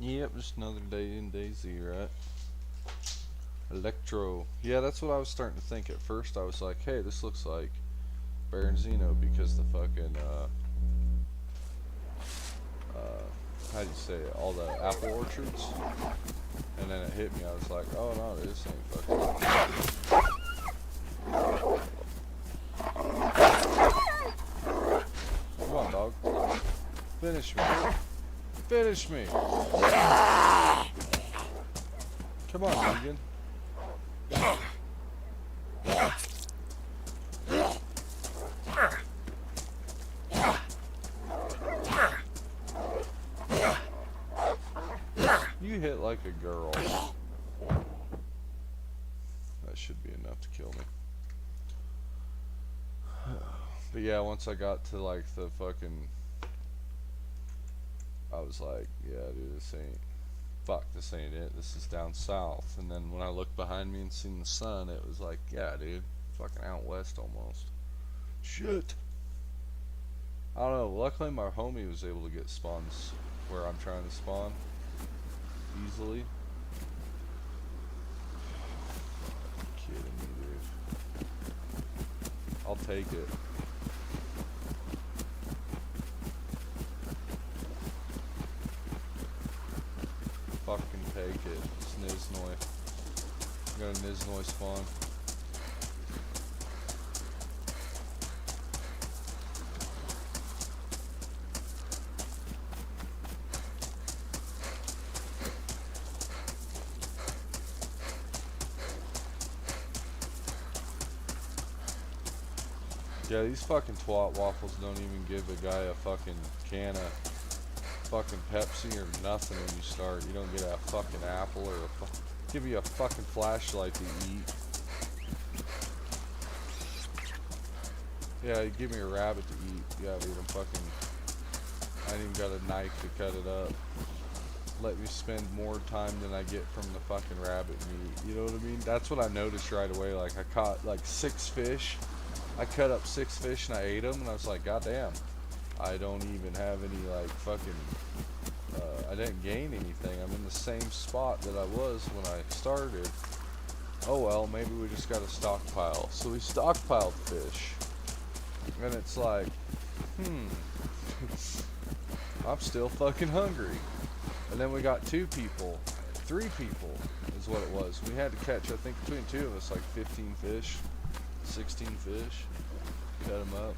Yep, just another day in DayZ, right? Electro. Yeah, that's what I was starting to think at first. I was like, hey, this looks like Berenzino because the fucking, how do you say it? All the apple orchards. And then it hit me. I was like, oh no, this ain't fucking. Come on, dog. Finish me. Finish me. Come on, Negan. You hit like a girl. That should be enough to kill me. But yeah, once I got to like the fucking, I was like, yeah, dude, this ain't, fuck, this ain't it. This is down south. And then when I looked behind me and seen the sun, it was like, yeah, dude, fucking out west almost. Shit. I don't know. Luckily, my homie was able to get spawns where I'm trying to spawn easily. Kidding me, dude. I'll take it. Fucking take it. It's Niznoi. Got a Niznoi spawn. Yeah, these fucking twat waffles don't even give a guy a fucking can of fucking Pepsi or nothing when you start. You don't get a fucking apple or give you a fucking flashlight to eat. Yeah, give me a rabbit to eat. Yeah, dude, I'm fucking, I ain't even got a knife to cut it up. Let me spend more time than I get from the fucking rabbit meat. You know what I mean? That's what I noticed right away. Like, I caught like 6 fish. I cut up 6 fish and I ate them, and I was like, God damn, I don't even have any like fucking, I didn't gain anything. I'm in the same spot that I was when I started. Oh well, maybe we just got a stockpile. So we stockpiled fish, and it's like, I'm still fucking hungry. And then we got 2 people, 3 people is what it was. We had to catch, I think between 2 of us, like 15 fish. 16 fish, cut them up,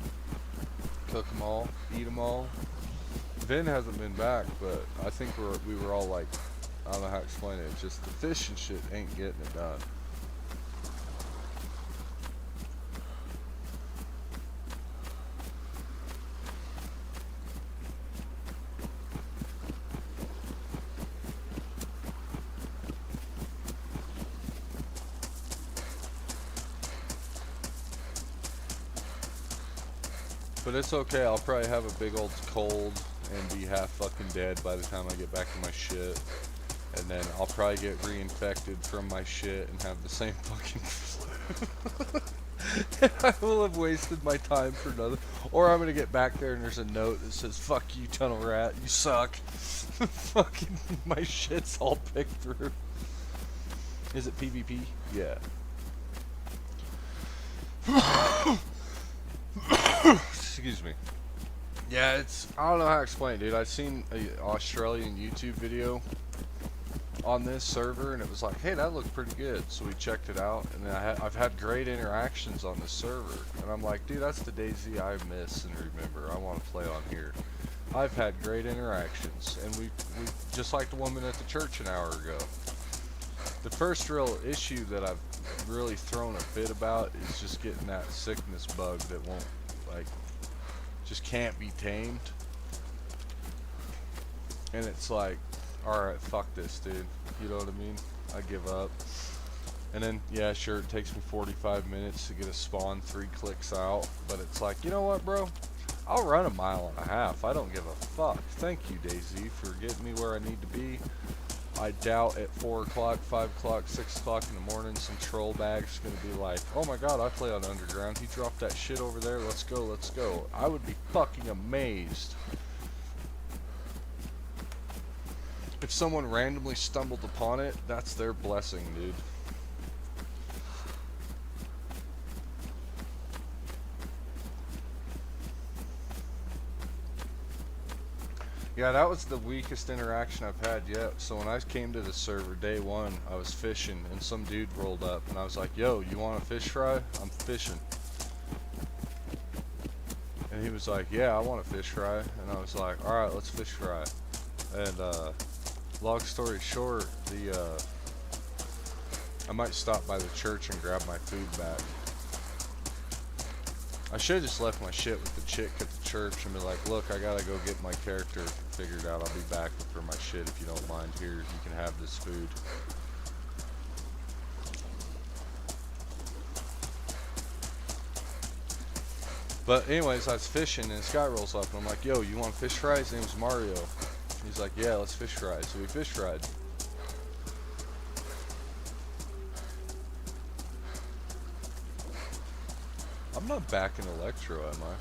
cook them all, eat them all. Vin hasn't been back, but I think we were all like, I don't know how to explain it, just the fish and shit ain't getting it done. But it's okay, I'll probably have a big old cold and be half fucking dead by the time I get back to my shit. And then I'll probably get reinfected from my shit and have the same fucking flu. I will have wasted my time for another. Or I'm gonna get back there and there's a note that says, fuck you, tunnel rat, you suck. Fucking, my shit's all picked through. Is it PvP? Yeah. Excuse me. Yeah, it's, I don't know how to explain it, dude. I've seen an Australian YouTube video on this server, and it was like, hey, that looked pretty good. So we checked it out, and then I've had great interactions on this server. And I'm like, dude, that's the DayZ I miss and remember. I want to play on here. I've had great interactions, and we just like the woman at the church an hour ago. The first real issue that I've really thrown a fit about is just getting that sickness bug that won't, like, just can't be tamed. And it's like, alright, fuck this, dude. You know what I mean? I give up. And then, yeah, sure, it takes me 45 minutes to get a spawn 3 clicks out. But it's like, you know what, bro? I'll run 1.5 miles. I don't give a fuck. Thank you, DayZ, for getting me where I need to be. I doubt at 4 o'clock, 5 o'clock, 6 o'clock in the morning, some troll bag's gonna be like, oh my god, I play on Underground. He dropped that shit over there. Let's go, let's go. I would be fucking amazed if someone randomly stumbled upon it. That's their blessing, dude. Yeah, that was the weakest interaction I've had yet. So when I came to the server day 1, I was fishing and some dude rolled up and I was like, yo, you want a fish fry? I'm fishing. And he was like, yeah, I want a fish fry. And I was like, alright, let's fish fry. And long story short, I might stop by the church and grab my food back. I should have just left my shit with the chick at the church and be like, look, I gotta go get my character figured out. I'll be back for my shit if you don't mind. Here, you can have this food. But anyways, I was fishing and this guy rolls up and I'm like, yo, you want fish fry? His name's Mario. He's like, yeah, let's fish fry. So we fish fried. I'm not back in Electro, am I?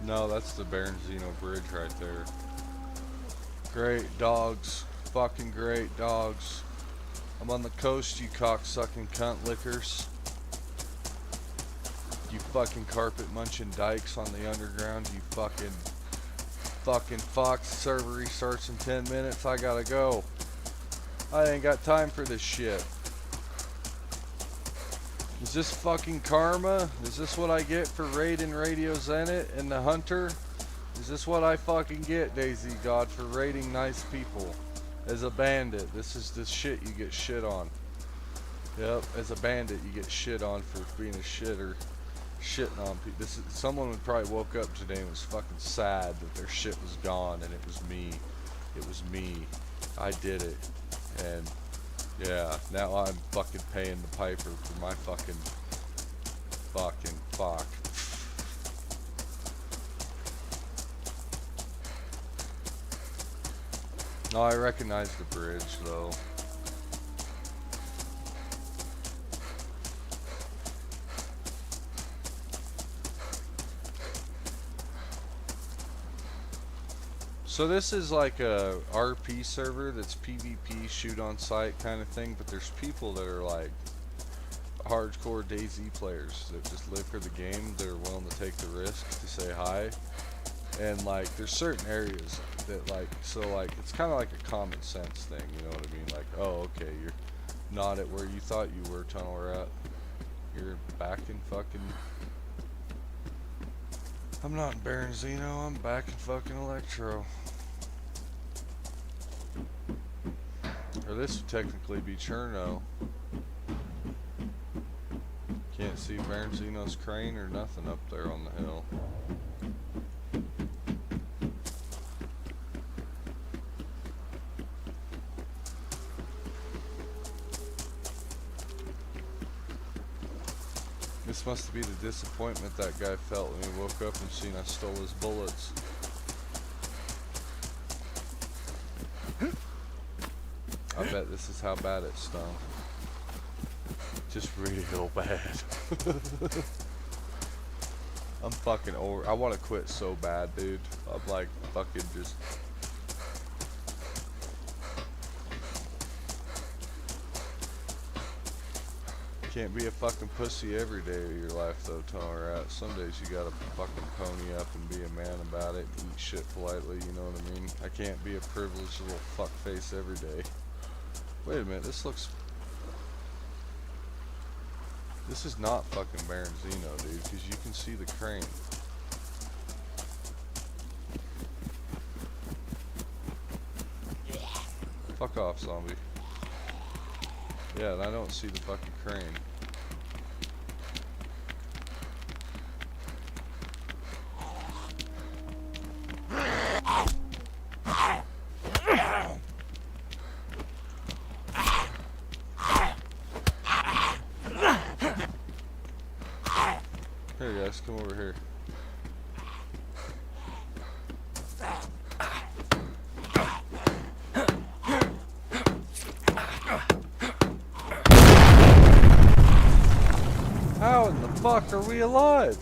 No, that's the Baronzino Bridge right there. Great dogs. Fucking great dogs. I'm on the coast, you cocksucking cunt lickers. You fucking carpet munching dykes on the Underground, you fucking fox. Server restarts in 10 minutes, I gotta go. I ain't got time for this shit. Is this fucking karma? Is this what I get for raiding Radio Zenit and the Hunter? Is this what I fucking get, DayZ God, for raiding nice people? As a bandit, this is the shit you get shit on. Yep, as a bandit you get shit on for being a shitter. Shitting on people. This is, someone would probably woke up today and was fucking sad that their shit was gone and it was me. It was me. I did it. And yeah, now I'm fucking paying the piper for my fucking fuck. No, I recognize the bridge though. So this is like a RP server that's PvP, shoot on sight kind of thing, but there's people that are like hardcore DayZ players that just live for the game. They're willing to take the risk to say hi. And like there's certain areas that like, so like it's kind of like a common sense thing, you know what I mean? Like, oh okay, you're not at where you thought you were, Tunnel Rat. You're back in fucking, I'm not in Baronzino, I'm back in fucking Electro. Or this would technically be Cherno. Can't see Baronzino's crane or nothing up there on the hill. This must be the disappointment that guy felt when he woke up and seen I stole his bullets. I bet this is how bad it stung. Just real bad. I'm fucking over. I want to quit so bad, dude. I'm like fucking just. Can't be a fucking pussy every day of your life though, Tunnel Rat. Some days you gotta fucking pony up and be a man about it and eat shit politely, you know what I mean? I can't be a privileged little fuckface every day. Wait a minute, this looks... This is not fucking Baronzino, dude, because you can see the crane. Fuck off, zombie. Yeah, and I don't see the fucking crane. Here guys, come over here. How in the fuck are we alive?